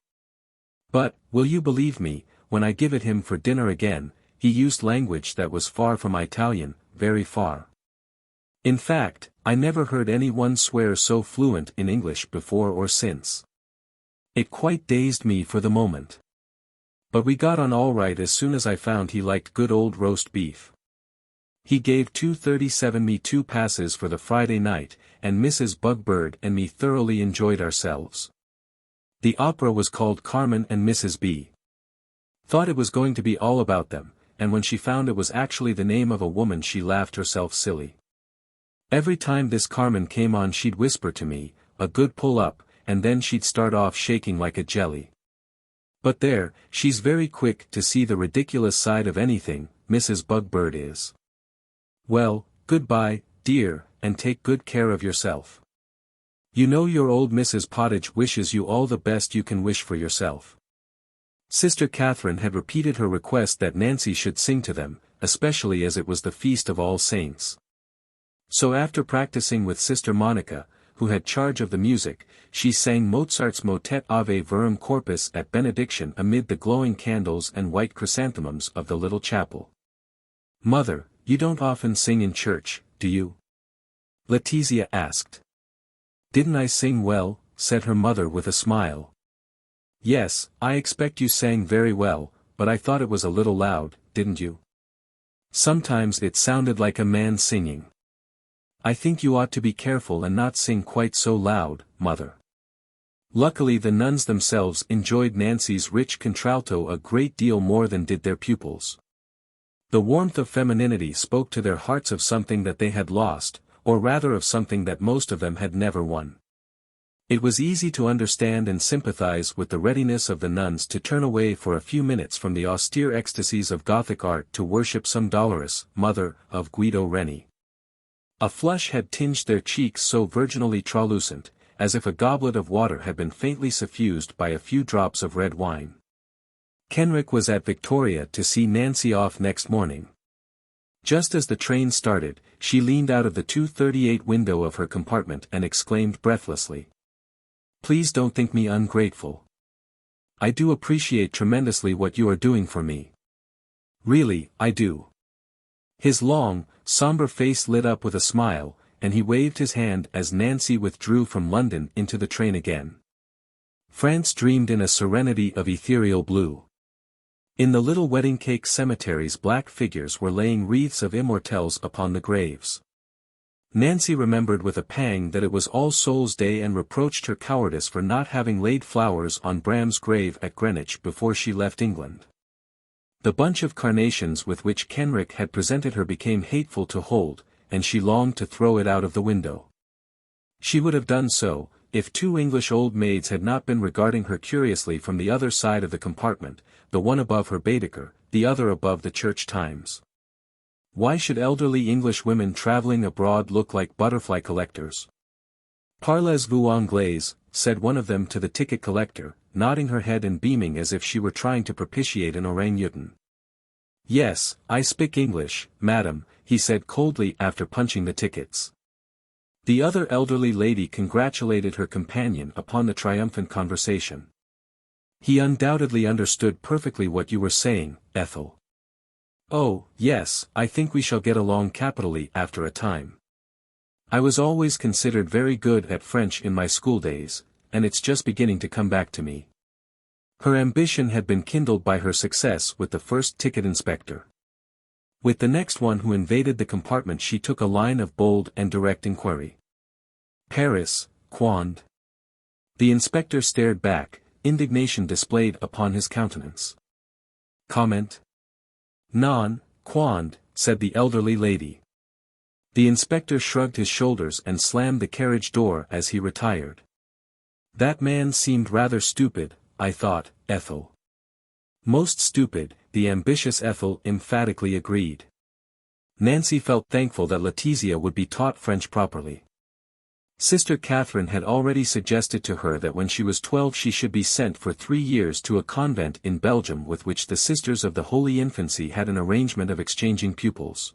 But, will you believe me, when I give it him for dinner again, he used language that was far from Italian, very far. In fact, I never heard any one swear so fluent in English before or since. It quite dazed me for the moment. But we got on all right as soon as I found he liked good old roast beef. He gave 2:37 me 2 passes for the Friday night, and Mrs. Bugbird and me thoroughly enjoyed ourselves. The opera was called Carmen and Mrs. B. Thought it was going to be all about them, and when she found it was actually the name of a woman she laughed herself silly. Every time this Carmen came on she'd whisper to me, "A good pull-up," and then she'd start off shaking like a jelly. But there, she's very quick to see the ridiculous side of anything, Mrs. Bugbird is. Well, goodbye, dear, and take good care of yourself. You know your old Mrs. Pottage wishes you all the best you can wish for yourself. Sister Catherine had repeated her request that Nancy should sing to them, especially as it was the Feast of All Saints. So after practicing with Sister Monica, who had charge of the music, she sang Mozart's motet Ave Verum Corpus at benediction amid the glowing candles and white chrysanthemums of the little chapel. "Mother, you don't often sing in church, do you?" Letizia asked. "Didn't I sing well?" said her mother with a smile. "Yes, I expect you sang very well, but I thought it was a little loud, didn't you? Sometimes it sounded like a man singing. I think you ought to be careful and not sing quite so loud, Mother." Luckily the nuns themselves enjoyed Nancy's rich contralto a great deal more than did their pupils. The warmth of femininity spoke to their hearts of something that they had lost, or rather of something that most of them had never won. It was easy to understand and sympathize with the readiness of the nuns to turn away for a few minutes from the austere ecstasies of Gothic art to worship some Dolores, mother of Guido Reni. A flush had tinged their cheeks so virginally translucent, as if a goblet of water had been faintly suffused by a few drops of red wine. Kenrick was at Victoria to see Nancy off next morning. Just as the train started, she leaned out of the 238 window of her compartment and exclaimed breathlessly, "Please don't think me ungrateful. I do appreciate tremendously what you are doing for me. Really, I do." His long, somber face lit up with a smile, and he waved his hand as Nancy withdrew from London into the train again. France dreamed in a serenity of ethereal blue. In the little wedding cake cemeteries black figures were laying wreaths of immortelles upon the graves. Nancy remembered with a pang that it was All Souls' Day and reproached her cowardice for not having laid flowers on Bram's grave at Greenwich before she left England. The bunch of carnations with which Kenrick had presented her became hateful to hold, and she longed to throw it out of the window. She would have done so, if 2 English old maids had not been regarding her curiously from the other side of the compartment, the one above her Baedeker, the other above the Church Times. Why should elderly English women traveling abroad look like butterfly collectors? "Parlez-vous anglais?" said one of them to the ticket collector, nodding her head and beaming as if she were trying to propitiate an orang-utan. "Yes, I speak English, madam," he said coldly after punching the tickets. The other elderly lady congratulated her companion upon the triumphant conversation. "He undoubtedly understood perfectly what you were saying, Ethel." "Oh, yes, I think we shall get along capitally after a time. I was always considered very good at French in my school days, and it's just beginning to come back to me." Her ambition had been kindled by her success with the first ticket inspector. With the next one who invaded the compartment she took a line of bold and direct inquiry. "Paris, Quand?" The inspector stared back, indignation displayed upon his countenance. "Comment?" "Non, Quand," said the elderly lady. The inspector shrugged his shoulders and slammed the carriage door as he retired. "That man seemed rather stupid, I thought, Ethel." "Most stupid," the ambitious Ethel emphatically agreed. Nancy felt thankful that Letizia would be taught French properly. Sister Catherine had already suggested to her that when she was 12 she should be sent for 3 years to a convent in Belgium with which the Sisters of the Holy Infancy had an arrangement of exchanging pupils.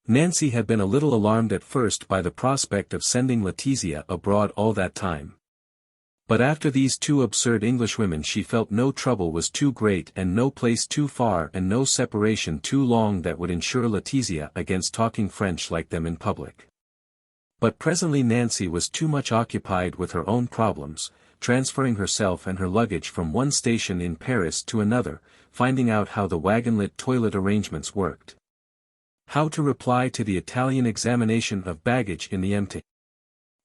Nancy had been a little alarmed at first by the prospect of sending Letizia abroad all that time. But after these two absurd Englishwomen she felt no trouble was too great and no place too far and no separation too long that would insure Letizia against talking French like them in public. But presently Nancy was too much occupied with her own problems, transferring herself and her luggage from one station in Paris to another, finding out how the wagonlit toilet arrangements worked. How to reply to the Italian examination of baggage in the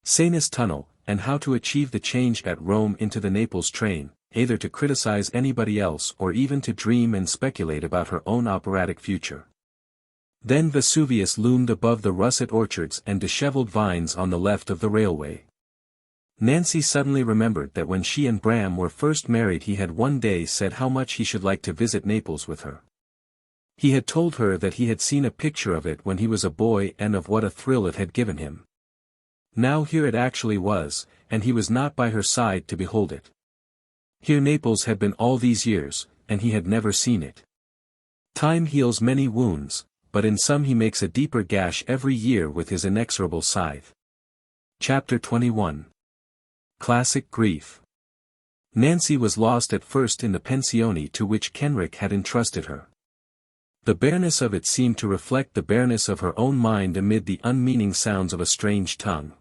XXIII tunnel, and how to achieve the change at Rome into the Naples train, either to criticize anybody else or even to dream and speculate about her own operatic future. Then Vesuvius loomed above the russet orchards and disheveled vines on the left of the railway. Nancy suddenly remembered that when she and Bram were first married he had one day said how much he should like to visit Naples with her. He had told her that he had seen a picture of it when he was a boy and of what a thrill it had given him. Now here it actually was, and he was not by her side to behold it. Here Naples had been all these years, and he had never seen it. Time heals many wounds, but in some he makes a deeper gash every year with his inexorable scythe. Chapter 21. Classic Grief. Nancy was lost at first in the pensione to which Kenrick had entrusted her. The bareness of it seemed to reflect the bareness of her own mind amid the unmeaning sounds of a strange tongue.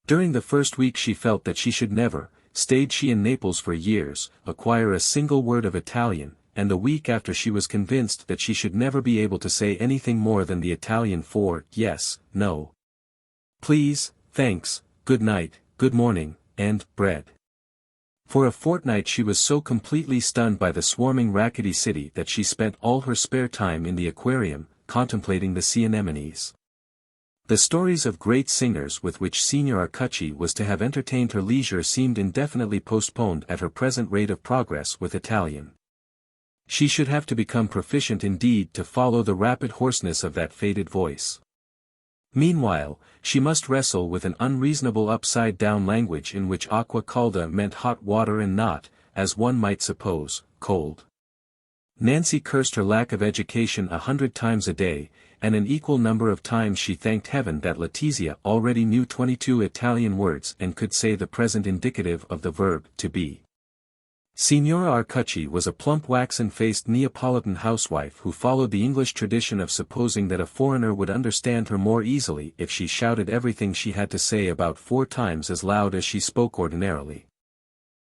During the first week she felt that she should never, stayed she in Naples for years, acquire a single word of Italian, and the week after she was convinced that she should never be able to say anything more than the Italian for yes, no, please, thanks, good night, good morning, and bread. For a fortnight she was so completely stunned by the swarming rackety city that she spent all her spare time in the aquarium, contemplating the sea anemones. The stories of great singers with which Signor Arcucci was to have entertained her leisure seemed indefinitely postponed at her present rate of progress with Italian. She should have to become proficient indeed to follow the rapid hoarseness of that faded voice. Meanwhile, she must wrestle with an unreasonable upside-down language in which aqua calda meant hot water and not, as one might suppose, cold. Nancy cursed her lack of education 100 times a day, and an equal number of times she thanked heaven that Letizia already knew 22 Italian words and could say the present indicative of the verb to be. Signora Arcucci was a plump waxen-faced Neapolitan housewife who followed the English tradition of supposing that a foreigner would understand her more easily if she shouted everything she had to say about 4 times as loud as she spoke ordinarily.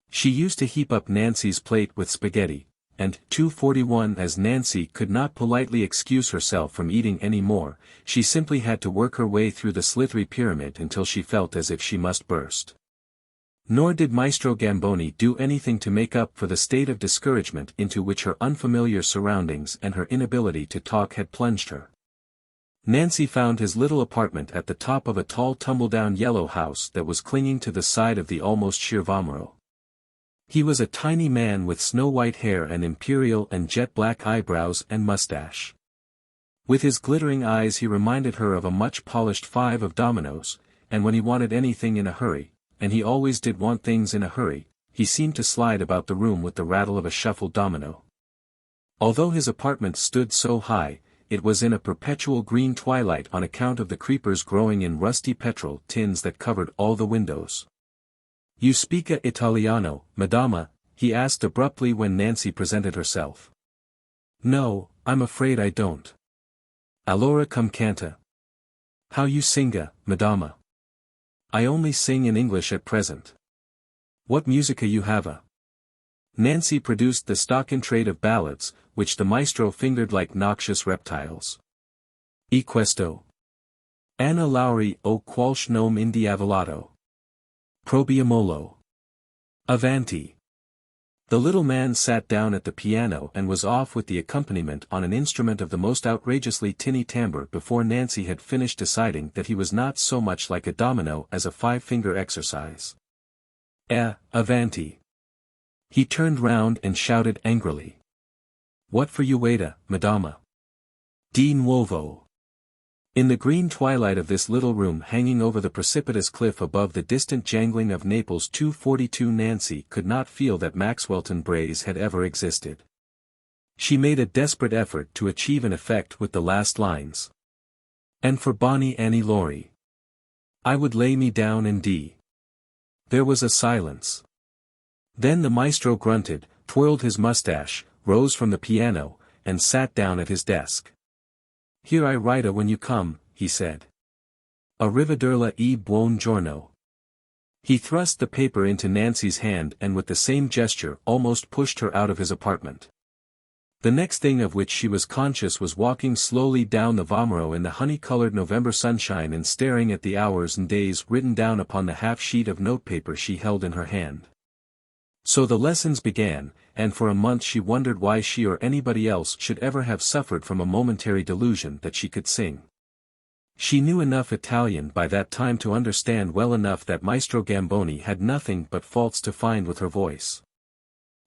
She used to heap up Nancy's plate with spaghetti, and 241 as Nancy could not politely excuse herself from eating any more, she simply had to work her way through the slithry pyramid until she felt as if she must burst. Nor did Maestro Gamboni do anything to make up for the state of discouragement into which her unfamiliar surroundings and her inability to talk had plunged her. Nancy found his little apartment at the top of a tall tumble-down yellow house that was clinging to the side of the almost sheer Vomero. He was a tiny man with snow-white hair and imperial and jet-black eyebrows and mustache. With his glittering eyes he reminded her of a much-polished 5 of dominoes, and when he wanted anything in a hurry, and he always did want things in a hurry, he seemed to slide about the room with the rattle of a shuffled domino. Although his apartment stood so high, it was in a perpetual green twilight on account of the creepers growing in rusty petrol tins that covered all the windows. "You speak Italiano, Madama?" he asked abruptly when Nancy presented herself. "No, I'm afraid I don't." "Allora come canta." "How you singa, Madama?" "I only sing in English at present." "What musica you have?" Nancy produced the stock in trade of ballads, which the maestro fingered like noxious reptiles. "E questo? Anna Lauri o qualche nome indiavolato? Probiamolo. Avanti." The little man sat down at the piano and was off with the accompaniment on an instrument of the most outrageously tinny timbre before Nancy had finished deciding that he was not so much like a domino as a 5-finger exercise. Avanti. He turned round and shouted angrily. "What for you waita, Madama? Di nuovo." In the green twilight of this little room hanging over the precipitous cliff above the distant jangling of Naples 242 Nancy could not feel that Maxwellton Braes had ever existed. She made a desperate effort to achieve an effect with the last lines. And for Bonnie Annie Laurie, I would lay me down and die. There was a silence. Then the maestro grunted, twirled his mustache, rose from the piano, and sat down at his desk. Here I write when you come, he said. Arrivederla e buon giorno. He thrust the paper into Nancy's hand and with the same gesture almost pushed her out of his apartment. The next thing of which she was conscious was walking slowly down the Vomero in the honey-colored November sunshine and staring at the hours and days written down upon the half-sheet of notepaper she held in her hand. So the lessons began, and for a month she wondered why she or anybody else should ever have suffered from a momentary delusion that she could sing. She knew enough Italian by that time to understand well enough that Maestro Gamboni had nothing but faults to find with her voice.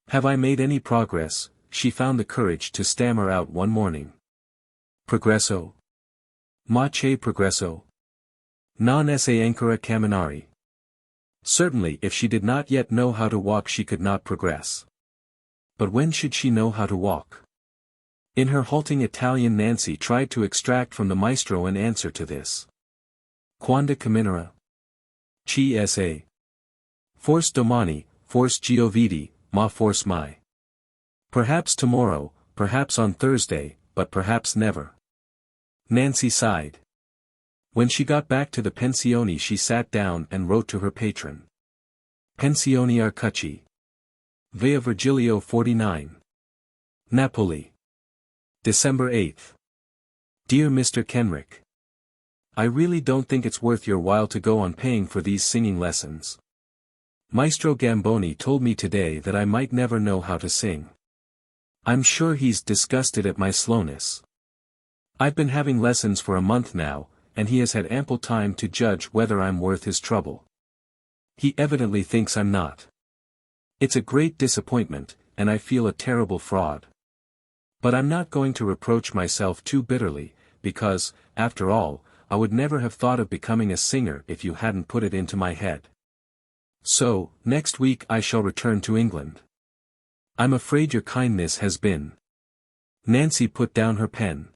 Have I made any progress? She found the courage to stammer out one morning. Progresso? Ma c'è progresso? Non esse ancora camminare. Certainly if she did not yet know how to walk she could not progress. But when should she know how to walk? In her halting Italian Nancy tried to extract from the maestro an answer to this. Quando camminera? Chi sa? Forse domani, forse giovedì, ma forse mai. Perhaps tomorrow, perhaps on Thursday, but perhaps never. Nancy sighed. When she got back to the pensione she sat down and wrote to her patron. Pensione Arcucci. Via Virgilio 49. Napoli. December 8th. Dear Mr. Kenrick. I really don't think it's worth your while to go on paying for these singing lessons. Maestro Gamboni told me today that I might never know how to sing. I'm sure he's disgusted at my slowness. I've been having lessons for a month now, and he has had ample time to judge whether I'm worth his trouble. He evidently thinks I'm not. It's a great disappointment, and I feel a terrible fraud. But I'm not going to reproach myself too bitterly, because, after all, I would never have thought of becoming a singer if you hadn't put it into my head. So, next week I shall return to England. I'm afraid your kindness has been. Nancy put down her pen.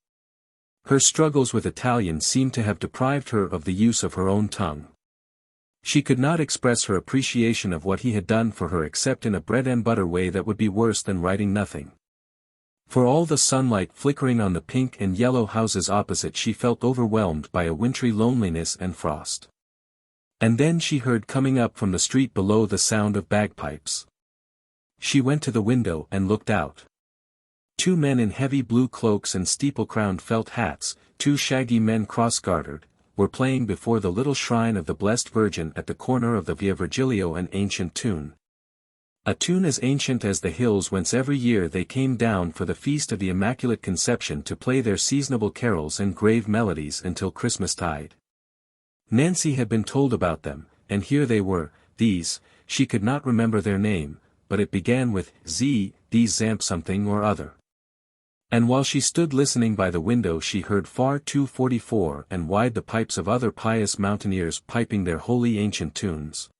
Her struggles with Italian seemed to have deprived her of the use of her own tongue. She could not express her appreciation of what he had done for her except in a bread-and-butter way that would be worse than writing nothing. For all the sunlight flickering on the pink and yellow houses opposite she felt overwhelmed by a wintry loneliness and frost. And then she heard coming up from the street below the sound of bagpipes. She went to the window and looked out. Two men in heavy blue cloaks and steeple-crowned felt hats, two shaggy men cross-gartered, were playing before the little shrine of the Blessed Virgin at the corner of the Via Virgilio an ancient tune. A tune as ancient as the hills whence every year they came down for the feast of the Immaculate Conception to play their seasonable carols and grave melodies until Christmastide. Nancy had been told about them, and here they were, these, she could not remember their name, but it began with Z, these Zamp something or other. And while she stood listening by the window she heard far 244 and wide the pipes of other pious mountaineers piping their holy ancient tunes.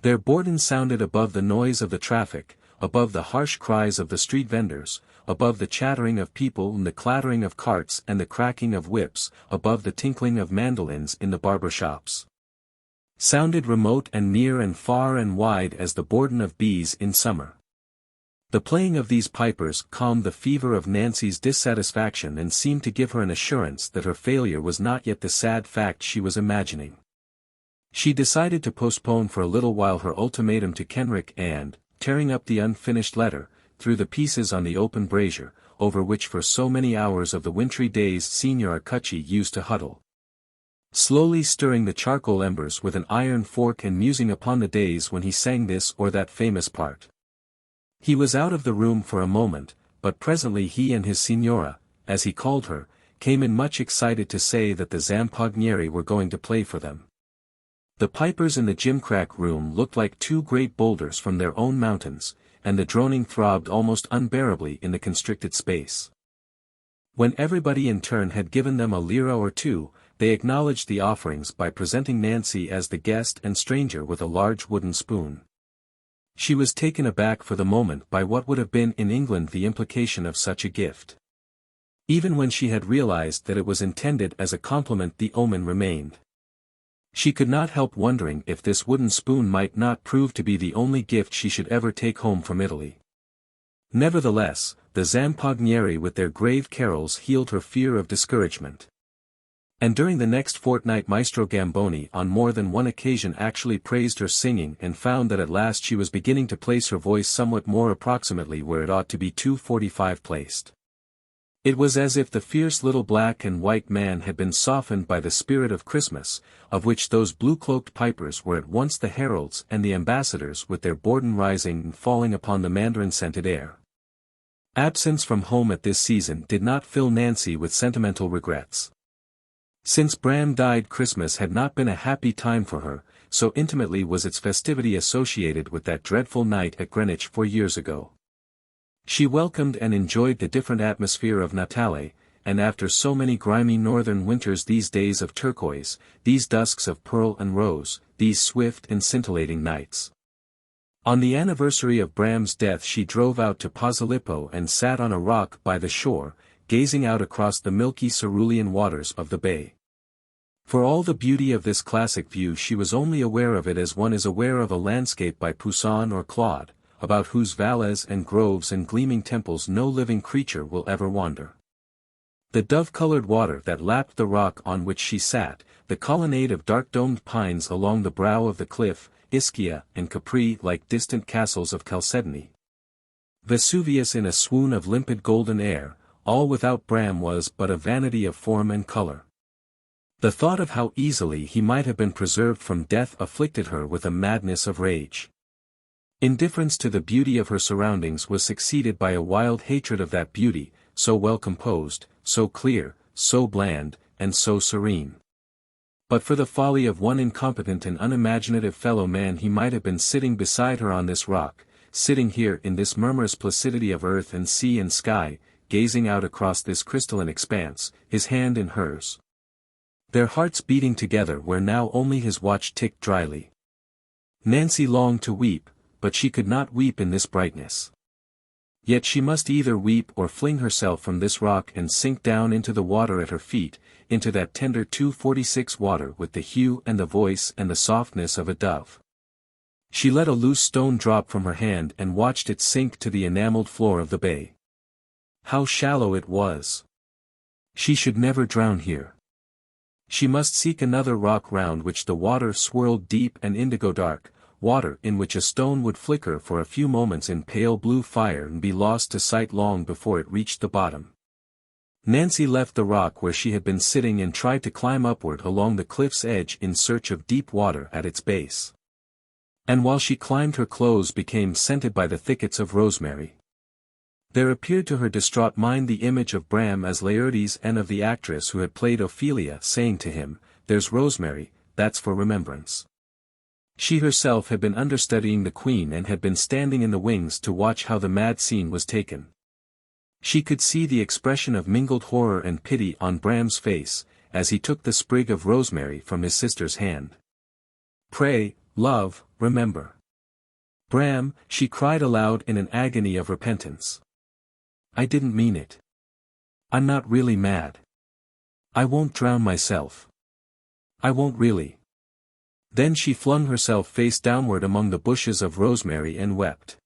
Their bourdon sounded above the noise of the traffic, above the harsh cries of the street vendors, above the chattering of people and the clattering of carts and the cracking of whips, above the tinkling of mandolins in the barber shops. Sounded remote and near and far and wide as the bourdon of bees in summer. The playing of these pipers calmed the fever of Nancy's dissatisfaction and seemed to give her an assurance that her failure was not yet the sad fact she was imagining. She decided to postpone for a little while her ultimatum to Kenrick and, tearing up the unfinished letter, threw the pieces on the open brazier, over which for so many hours of the wintry days Signor Arcucci used to huddle. Slowly stirring the charcoal embers with an iron fork and musing upon the days when he sang this or that famous part. He was out of the room for a moment, but presently he and his signora, as he called her, came in much excited to say that the Zampognieri were going to play for them. The pipers in the gimcrack room looked like two great boulders from their own mountains, and the droning throbbed almost unbearably in the constricted space. When everybody in turn had given them a lira or two, they acknowledged the offerings by presenting Nancy as the guest and stranger with a large wooden spoon. She was taken aback for the moment by what would have been in England the implication of such a gift. Even when she had realized that it was intended as a compliment, the omen remained. She could not help wondering if this wooden spoon might not prove to be the only gift she should ever take home from Italy. Nevertheless, the Zampognieri with their grave carols healed her fear of discouragement. And during the next fortnight Maestro Gamboni on more than one occasion actually praised her singing and found that at last she was beginning to place her voice somewhat more approximately where it ought to be 245 placed. It was as if the fierce little black and white man had been softened by the spirit of Christmas, of which those blue-cloaked pipers were at once the heralds and the ambassadors with their bourdon rising and falling upon the mandarin-scented air. Absence from home at this season did not fill Nancy with sentimental regrets. Since Bram died, Christmas had not been a happy time for her, so intimately was its festivity associated with that dreadful night at Greenwich 4 years ago. She welcomed and enjoyed the different atmosphere of Natale, and after so many grimy northern winters, these days of turquoise, these dusks of pearl and rose, these swift and scintillating nights. On the anniversary of Bram's death she drove out to Posillipo and sat on a rock by the shore, gazing out across the milky cerulean waters of the bay. For all the beauty of this classic view, she was only aware of it as one is aware of a landscape by Poussin or Claude, about whose valleys and groves and gleaming temples no living creature will ever wander. The dove-colored water that lapped the rock on which she sat, the colonnade of dark-domed pines along the brow of the cliff, Ischia and Capri like distant castles of Chalcedony. Vesuvius in a swoon of limpid golden air, all without Bram was but a vanity of form and color. The thought of how easily he might have been preserved from death afflicted her with a madness of rage. Indifference to the beauty of her surroundings was succeeded by a wild hatred of that beauty, so well composed, so clear, so bland, and so serene. But for the folly of one incompetent and unimaginative fellow man, he might have been sitting beside her on this rock, sitting here in this murmurous placidity of earth and sea and sky, gazing out across this crystalline expanse, his hand in hers. Their hearts beating together where now only his watch ticked dryly. Nancy longed to weep, but she could not weep in this brightness. Yet she must either weep or fling herself from this rock and sink down into the water at her feet, into that tender 246 water with the hue and the voice and the softness of a dove. She let a loose stone drop from her hand and watched it sink to the enameled floor of the bay. How shallow it was! She should never drown here. She must seek another rock round which the water swirled deep and indigo dark, water in which a stone would flicker for a few moments in pale blue fire and be lost to sight long before it reached the bottom. Nancy left the rock where she had been sitting and tried to climb upward along the cliff's edge in search of deep water at its base. And while she climbed, her clothes became scented by the thickets of rosemary. There appeared to her distraught mind the image of Bram as Laertes and of the actress who had played Ophelia saying to him, "There's rosemary, that's for remembrance." She herself had been understudying the Queen and had been standing in the wings to watch how the mad scene was taken. She could see the expression of mingled horror and pity on Bram's face, as he took the sprig of rosemary from his sister's hand. "Pray, love, remember." "Bram," she cried aloud in an agony of repentance. "I didn't mean it. I'm not really mad. I won't drown myself. I won't really." Then she flung herself face downward among the bushes of rosemary and wept.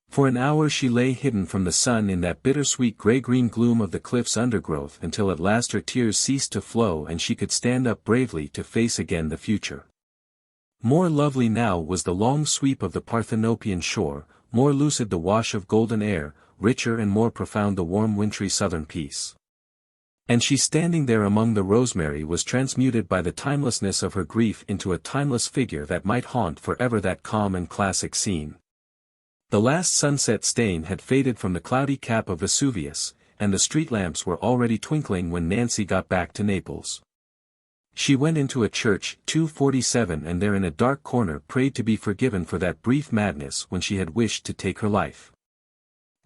For an hour she lay hidden from the sun in that bittersweet gray-green gloom of the cliff's undergrowth until at last her tears ceased to flow and she could stand up bravely to face again the future. More lovely now was the long sweep of the Parthenopean shore, more lucid the wash of golden air, richer and more profound the warm wintry southern peace. And she standing there among the rosemary was transmuted by the timelessness of her grief into a timeless figure that might haunt forever that calm and classic scene. The last sunset stain had faded from the cloudy cap of Vesuvius, and the street lamps were already twinkling when Nancy got back to Naples. She went into a church 247 and there in a dark corner prayed to be forgiven for that brief madness when she had wished to take her life.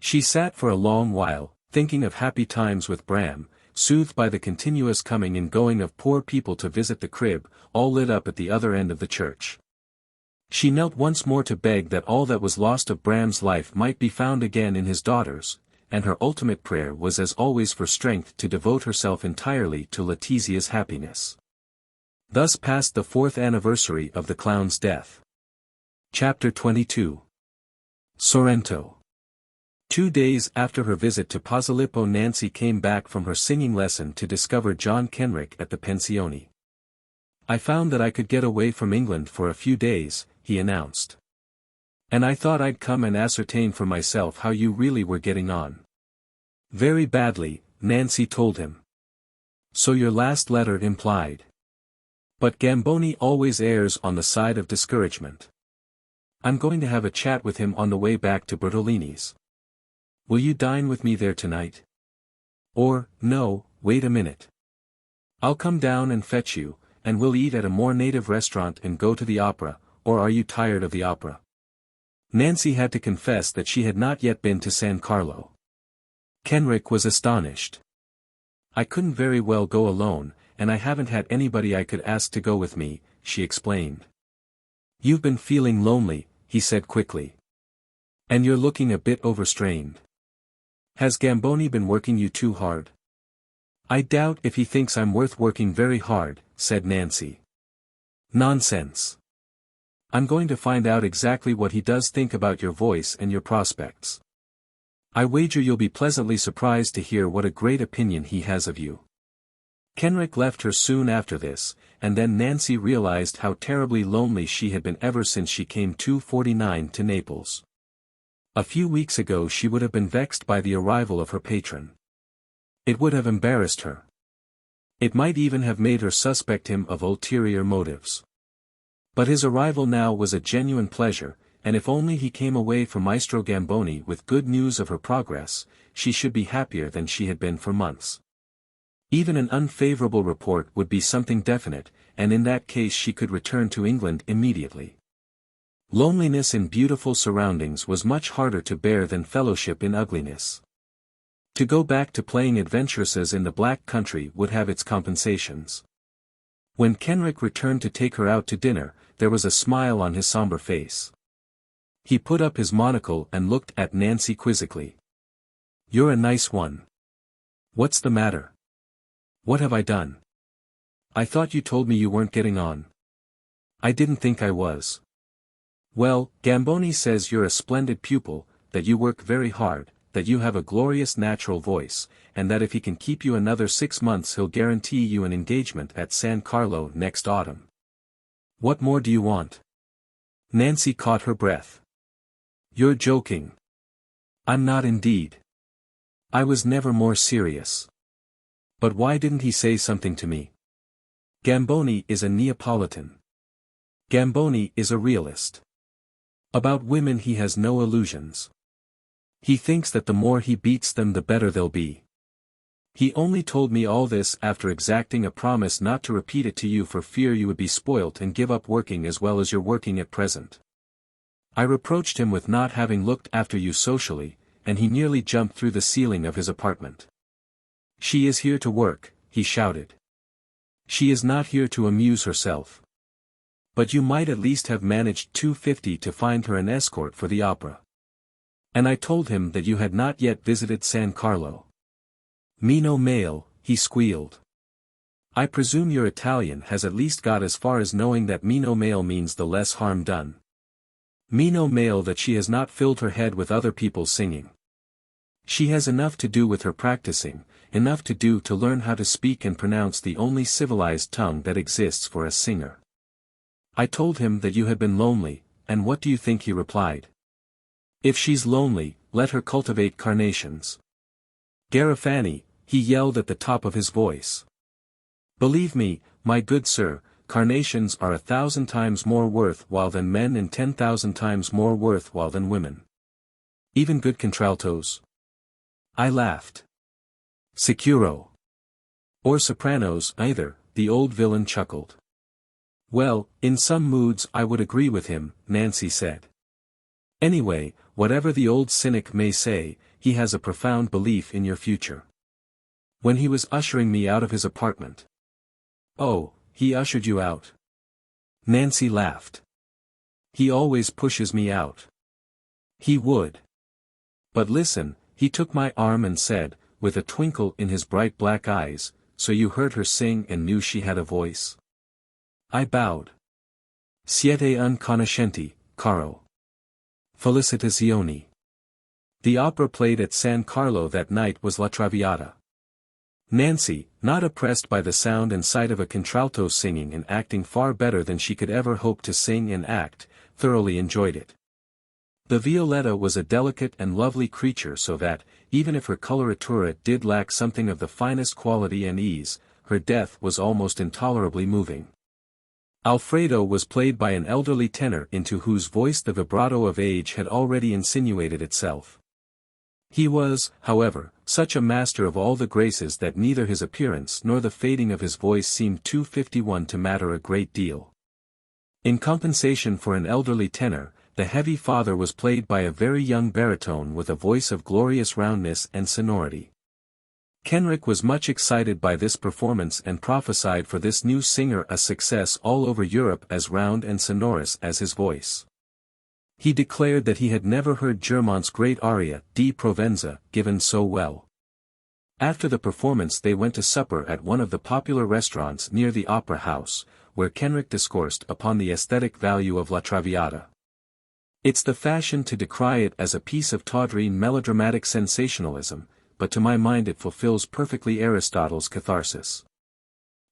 She sat for a long while, thinking of happy times with Bram, soothed by the continuous coming and going of poor people to visit the crib, all lit up at the other end of the church. She knelt once more to beg that all that was lost of Bram's life might be found again in his daughter's, and her ultimate prayer was as always for strength to devote herself entirely to Letizia's happiness. Thus passed the 4th anniversary of the clown's death. Chapter 22. Sorrento. 2 days after her visit to Posillipo, Nancy came back from her singing lesson to discover John Kenrick at the pensione. "I found that I could get away from England for a few days," he announced. "And I thought I'd come and ascertain for myself how you really were getting on." "Very badly," Nancy told him. "So your last letter implied." But Gamboni always errs on the side of discouragement. "I'm going to have a chat with him on the way back to Bertolini's. Will you dine with me there tonight? Or, no, wait a minute. I'll come down and fetch you, and we'll eat at a more native restaurant and go to the opera, or are you tired of the opera?" Nancy had to confess that she had not yet been to San Carlo. Kenrick was astonished. "I couldn't very well go alone, and I haven't had anybody I could ask to go with me," she explained. "You've been feeling lonely," he said quickly. "And you're looking a bit overstrained. Has Gamboni been working you too hard?" "I doubt if he thinks I'm worth working very hard," said Nancy. "Nonsense. I'm going to find out exactly what he does think about your voice and your prospects. I wager you'll be pleasantly surprised to hear what a great opinion he has of you." Kenrick left her soon after this, and then Nancy realized how terribly lonely she had been ever since she came 249 to Naples. A few weeks ago she would have been vexed by the arrival of her patron. It would have embarrassed her. It might even have made her suspect him of ulterior motives. But his arrival now was a genuine pleasure, and if only he came away from Maestro Gamboni with good news of her progress, she should be happier than she had been for months. Even an unfavorable report would be something definite, and in that case she could return to England immediately. Loneliness in beautiful surroundings was much harder to bear than fellowship in ugliness. To go back to playing adventuresses in the Black Country would have its compensations. When Kenrick returned to take her out to dinner, there was a smile on his somber face. He put up his monocle and looked at Nancy quizzically. "You're a nice one. What's the matter? What have I done? I thought you told me you weren't getting on." "I didn't think I was." "Well, Gamboni says you're a splendid pupil, that you work very hard, that you have a glorious natural voice, and that if he can keep you another 6 months he'll guarantee you an engagement at San Carlo next autumn. What more do you want?" Nancy caught her breath. "You're joking." "I'm not indeed. I was never more serious. But why didn't he say something to me? Gamboni is a Neapolitan. Gamboni is a realist. About women he has no illusions. He thinks that the more he beats them the better they'll be. He only told me all this after exacting a promise not to repeat it to you for fear you would be spoilt and give up working as well as you're working at present. I reproached him with not having looked after you socially, and he nearly jumped through the ceiling of his apartment. She is here to work, he shouted. She is not here to amuse herself. But you might at least have managed 250 to find her an escort for the opera. And I told him that you had not yet visited San Carlo. Meno male, he squealed. I presume your Italian has at least got as far as knowing that meno male means the less harm done. Meno male that she has not filled her head with other people's singing. She has enough to do with her practicing, enough to do to learn how to speak and pronounce the only civilized tongue that exists for a singer. I told him that you had been lonely, and what do you think he replied? If she's lonely, let her cultivate carnations. Garofani, he yelled at the top of his voice. Believe me, my good sir, carnations are 1,000 times more worthwhile than men and 10,000 times more worthwhile than women. Even good contraltos. I laughed. Sicuro. Or sopranos either, the old villain chuckled. Well, in some moods I would agree with him, Nancy said. Anyway, whatever the old cynic may say, he has a profound belief in your future. When he was ushering me out of his apartment. Oh, he ushered you out? Nancy laughed. He always pushes me out. He would. But listen, He took my arm and said, with a twinkle in his bright black eyes, "So you heard her sing and knew she had a voice?" I bowed. "Siete unconoscenti, caro. Felicitazioni." The opera played at San Carlo that night was La Traviata. Nancy, not oppressed by the sound and sight of a contralto singing and acting far better than she could ever hope to sing and act, thoroughly enjoyed it. The Violetta was a delicate and lovely creature, so that, even if her coloratura did lack something of the finest quality and ease, her death was almost intolerably moving. Alfredo was played by an elderly tenor into whose voice the vibrato of age had already insinuated itself. He was, however, such a master of all the graces that neither his appearance nor the fading of his voice seemed too 51 to matter a great deal. In compensation for an elderly tenor, the heavy father was played by a very young baritone with a voice of glorious roundness and sonority. Kenrick was much excited by this performance and prophesied for this new singer a success all over Europe as round and sonorous as his voice. He declared that he had never heard Germont's great aria, Di Provenza, given so well. After the performance they went to supper at one of the popular restaurants near the Opera House, where Kenrick discoursed upon the aesthetic value of La Traviata. It's the fashion to decry it as a piece of tawdry melodramatic sensationalism, but to my mind it fulfills perfectly Aristotle's catharsis.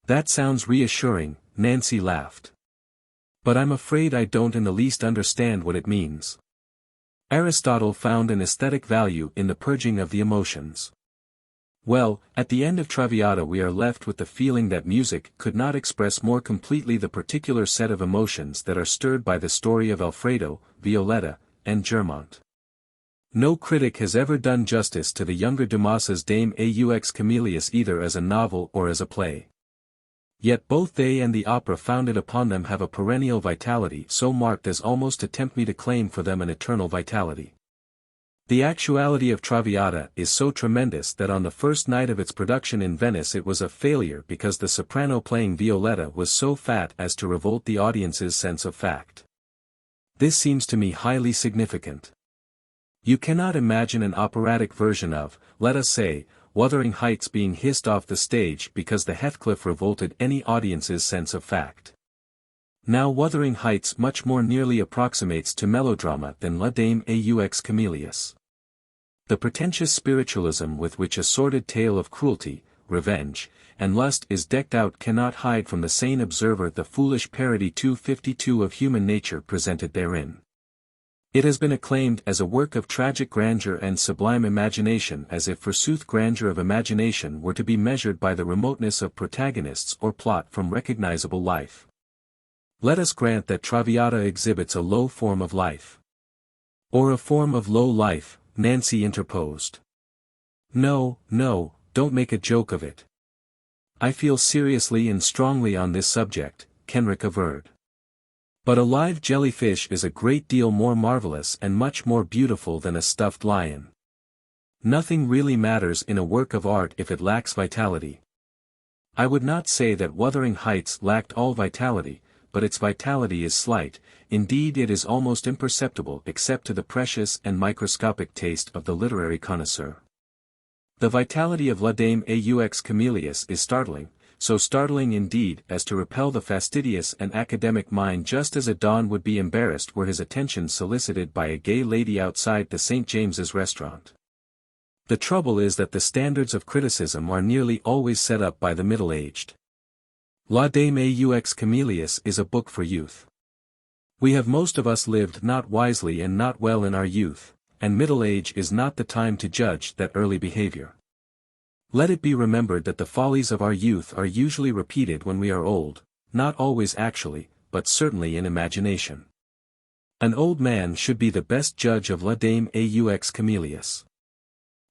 That sounds reassuring, Nancy laughed. But I'm afraid I don't in the least understand what it means. Aristotle found an aesthetic value in the purging of the emotions. Well, at the end of Traviata we are left with the feeling that music could not express more completely the particular set of emotions that are stirred by the story of Alfredo, Violetta, and Germont. No critic has ever done justice to the younger Dumas's Dame aux Camélias either as a novel or as a play. Yet both they and the opera founded upon them have a perennial vitality so marked as almost to tempt me to claim for them an eternal vitality. The actuality of Traviata is so tremendous that on the first night of its production in Venice it was a failure because the soprano playing Violetta was so fat as to revolt the audience's sense of fact. This seems to me highly significant. You cannot imagine an operatic version of, let us say, Wuthering Heights being hissed off the stage because the Heathcliff revolted any audience's sense of fact. Now Wuthering Heights much more nearly approximates to melodrama than La Dame aux Camélias. The pretentious spiritualism with which a sordid tale of cruelty, revenge, and lust is decked out cannot hide from the sane observer the foolish parody 252 of human nature presented therein. It has been acclaimed as a work of tragic grandeur and sublime imagination, as if forsooth grandeur of imagination were to be measured by the remoteness of protagonists or plot from recognizable life. Let us grant that Traviata exhibits a low form of life. Or a form of low life, Nancy interposed. No, no, don't make a joke of it. I feel seriously and strongly on this subject, Kenrick averred. But a live jellyfish is a great deal more marvelous and much more beautiful than a stuffed lion. Nothing really matters in a work of art if it lacks vitality. I would not say that Wuthering Heights lacked all vitality, but its vitality is slight, indeed it is almost imperceptible except to the precious and microscopic taste of the literary connoisseur. The vitality of La Dame aux Camélias is startling, so startling indeed as to repel the fastidious and academic mind, just as a Don would be embarrassed were his attention solicited by a gay lady outside the St. James's restaurant. The trouble is that the standards of criticism are nearly always set up by the middle-aged. La Dame aux Camélias is a book for youth. We have most of us lived not wisely and not well in our youth, and middle age is not the time to judge that early behavior. Let it be remembered that the follies of our youth are usually repeated when we are old, not always actually, but certainly in imagination. An old man should be the best judge of La Dame aux Camélias.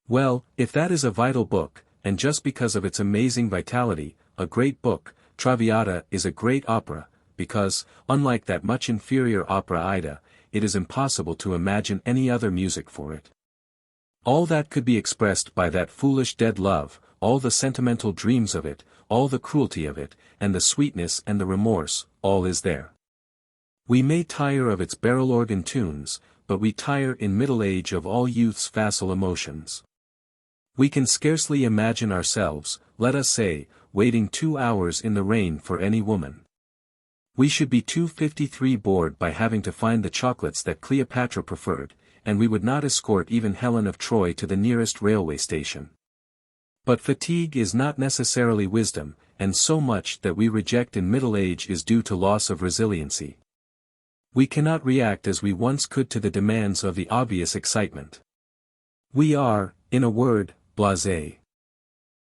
Well, if that is a vital book, and just because of its amazing vitality, a great book, Traviata is a great opera, because, unlike that much inferior opera Ida, it is impossible to imagine any other music for it. All that could be expressed by that foolish dead love, all the sentimental dreams of it, all the cruelty of it, and the sweetness and the remorse, all is there. We may tire of its barrel organ tunes, but we tire in middle age of all youth's facile emotions. We can scarcely imagine ourselves, let us say, waiting 2 hours in the rain for any woman. We should be 253 bored by having to find the chocolates that Cleopatra preferred, and we would not escort even Helen of Troy to the nearest railway station. But fatigue is not necessarily wisdom, and so much that we reject in middle age is due to loss of resiliency. We cannot react as we once could to the demands of the obvious excitement. We are, in a word, blasé.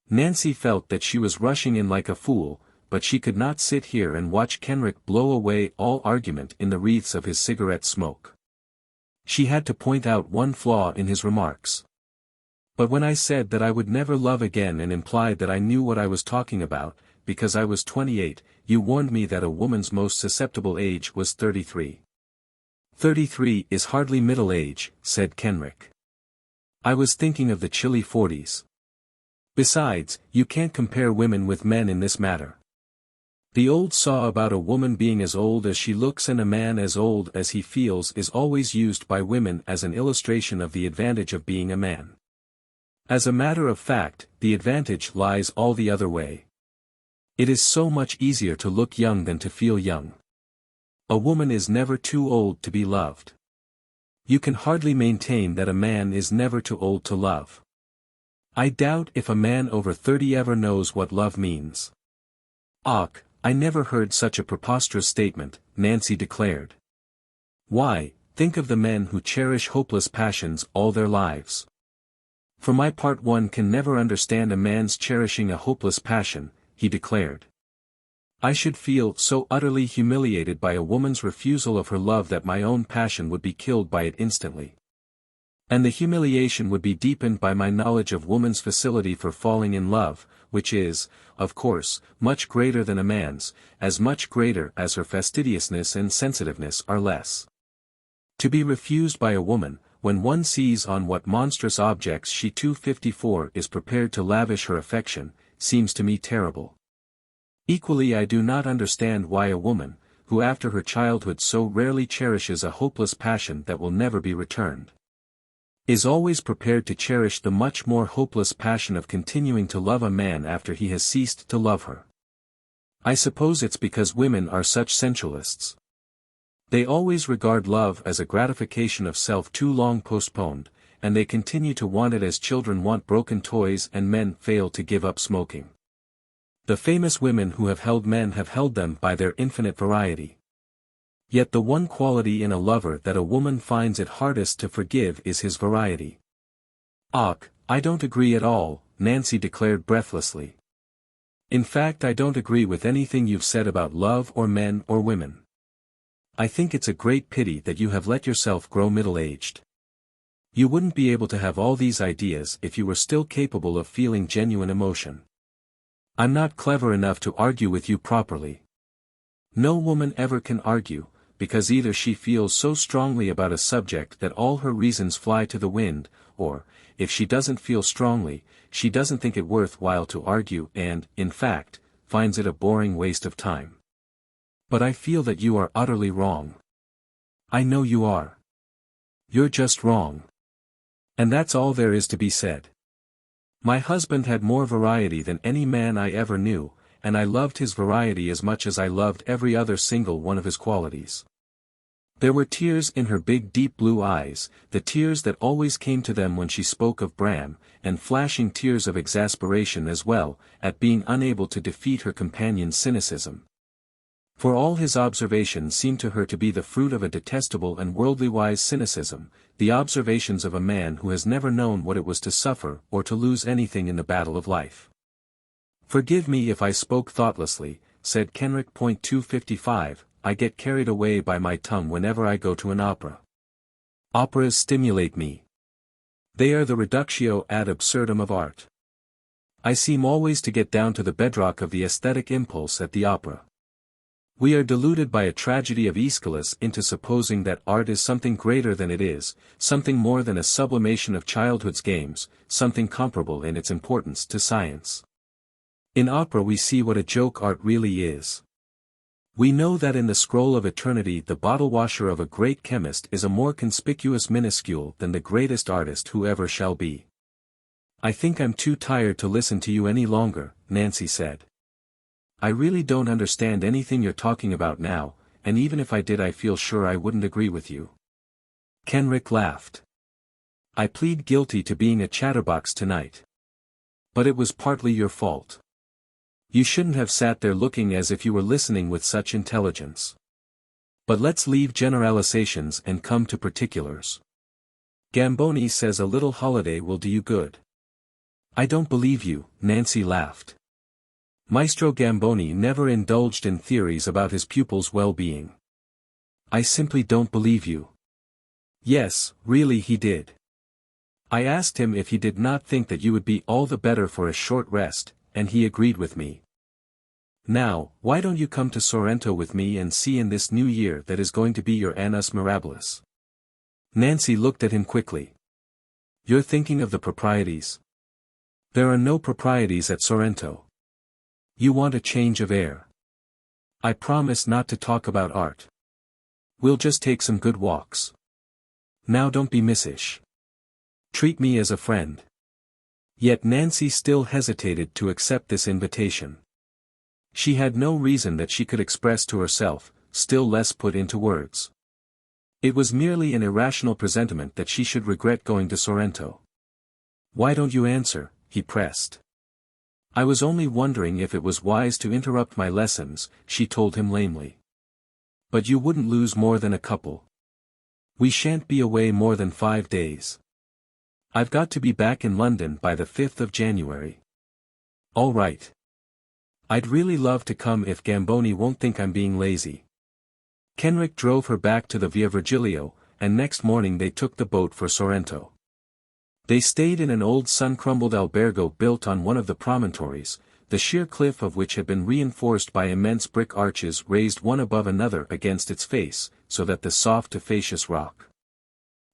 Nancy felt that she was rushing in like a fool, but she could not sit here and watch Kenrick blow away all argument in the wreaths of his cigarette smoke. She had to point out one flaw in his remarks. But when I said that I would never love again and implied that I knew what I was talking about, because I was 28, you warned me that a woman's most susceptible age was 33. 33 is hardly middle age, said Kenrick. I was thinking of the chilly 40s. Besides, you can't compare women with men in this matter. The old saw about a woman being as old as she looks and a man as old as he feels is always used by women as an illustration of the advantage of being a man. As a matter of fact, the advantage lies all the other way. It is so much easier to look young than to feel young. A woman is never too old to be loved. You can hardly maintain that a man is never too old to love. I doubt if a man over 30 ever knows what love means. Och, I never heard such a preposterous statement, Nancy declared. Why, think of the men who cherish hopeless passions all their lives. For my part, one can never understand a man's cherishing a hopeless passion, he declared. I should feel so utterly humiliated by a woman's refusal of her love that my own passion would be killed by it instantly. And the humiliation would be deepened by my knowledge of woman's facility for falling in love, which is, of course, much greater than a man's, as much greater as her fastidiousness and sensitiveness are less. To be refused by a woman, when one sees on what monstrous objects she 254 is prepared to lavish her affection, seems to me terrible. Equally I do not understand why a woman, who after her childhood so rarely cherishes a hopeless passion that will never be returned, is always prepared to cherish the much more hopeless passion of continuing to love a man after he has ceased to love her. I suppose it's because women are such sensualists. They always regard love as a gratification of self too long postponed, and they continue to want it as children want broken toys and men fail to give up smoking. The famous women who have held men have held them by their infinite variety. Yet the one quality in a lover that a woman finds it hardest to forgive is his variety. Och, I don't agree at all, Nancy declared breathlessly. In fact, I don't agree with anything you've said about love or men or women. I think it's a great pity that you have let yourself grow middle-aged. You wouldn't be able to have all these ideas if you were still capable of feeling genuine emotion. I'm not clever enough to argue with you properly. No woman ever can argue, because either she feels so strongly about a subject that all her reasons fly to the wind, or, if she doesn't feel strongly, she doesn't think it worth while to argue and, in fact, finds it a boring waste of time. But I feel that you are utterly wrong. I know you are. You're just wrong. And that's all there is to be said. My husband had more variety than any man I ever knew, and I loved his variety as much as I loved every other single one of his qualities. There were tears in her big deep blue eyes, the tears that always came to them when she spoke of Bram, and flashing tears of exasperation as well, at being unable to defeat her companion's cynicism. For all his observations seemed to her to be the fruit of a detestable and worldly-wise cynicism, the observations of a man who has never known what it was to suffer or to lose anything in the battle of life. Forgive me if I spoke thoughtlessly, said Kenrick. 255, I get carried away by my tongue whenever I go to an opera. Operas stimulate me. They are the reductio ad absurdum of art. I seem always to get down to the bedrock of the aesthetic impulse at the opera. We are deluded by a tragedy of Aeschylus into supposing that art is something greater than it is, something more than a sublimation of childhood's games, something comparable in its importance to science. In opera we see what a joke art really is. We know that in the scroll of eternity the bottle washer of a great chemist is a more conspicuous minuscule than the greatest artist who ever shall be. I think I'm too tired to listen to you any longer, Nancy said. I really don't understand anything you're talking about now, and even if I did I feel sure I wouldn't agree with you. Kenrick laughed. I plead guilty to being a chatterbox tonight. But it was partly your fault. You shouldn't have sat there looking as if you were listening with such intelligence. But let's leave generalizations and come to particulars. Gamboni says a little holiday will do you good. I don't believe you, Nancy laughed. Maestro Gamboni never indulged in theories about his pupils' well-being. I simply don't believe you. Yes, really he did. I asked him if he did not think that you would be all the better for a short rest, and he agreed with me. Now, why don't you come to Sorrento with me and see in this new year that is going to be your annus mirabilis? Nancy looked at him quickly. You're thinking of the proprieties? There are no proprieties at Sorrento. You want a change of air. I promise not to talk about art. We'll just take some good walks. Now don't be missish. Treat me as a friend. Yet Nancy still hesitated to accept this invitation. She had no reason that she could express to herself, still less put into words. It was merely an irrational presentiment that she should regret going to Sorrento. Why don't you answer? He pressed. I was only wondering if it was wise to interrupt my lessons, she told him lamely. But you wouldn't lose more than a couple. We shan't be away more than 5 days. I've got to be back in London by the 5th of January. All right. I'd really love to come if Gamboni won't think I'm being lazy. Kenrick drove her back to the Via Virgilio, and next morning they took the boat for Sorrento. They stayed in an old sun-crumbled albergo built on one of the promontories, the sheer cliff of which had been reinforced by immense brick arches raised one above another against its face, so that the soft tufaceous rock,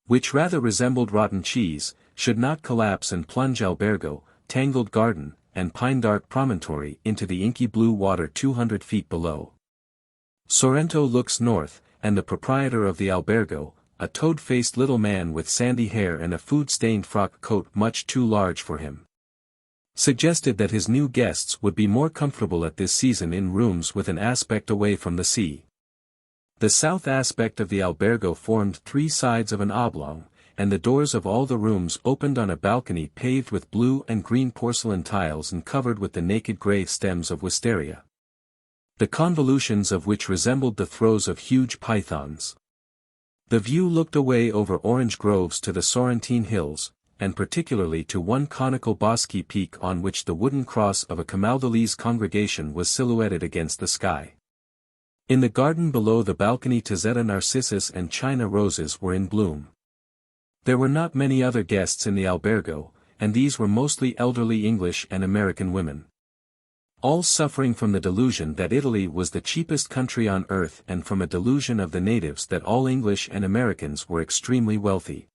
which rather resembled rotten cheese, should not collapse and plunge albergo, tangled garden, and pine-dark promontory into the inky blue water 200 feet below. Sorrento looks north, and the proprietor of the albergo, a toad-faced little man with sandy hair and a food-stained frock coat much too large for him, suggested that his new guests would be more comfortable at this season in rooms with an aspect away from the sea. The south aspect of the albergo formed 3 sides of an oblong, and the doors of all the rooms opened on a balcony paved with blue and green porcelain tiles and covered with the naked grey stems of wisteria, the convolutions of which resembled the throes of huge pythons. The view looked away over orange groves to the Sorrentine hills, and particularly to one conical bosky peak on which the wooden cross of a Camaldolese congregation was silhouetted against the sky. In the garden below the balcony Tazetta narcissus and China roses were in bloom. There were not many other guests in the albergo, and these were mostly elderly English and American women, all suffering from the delusion that Italy was the cheapest country on earth and from a delusion of the natives that all English and Americans were extremely wealthy.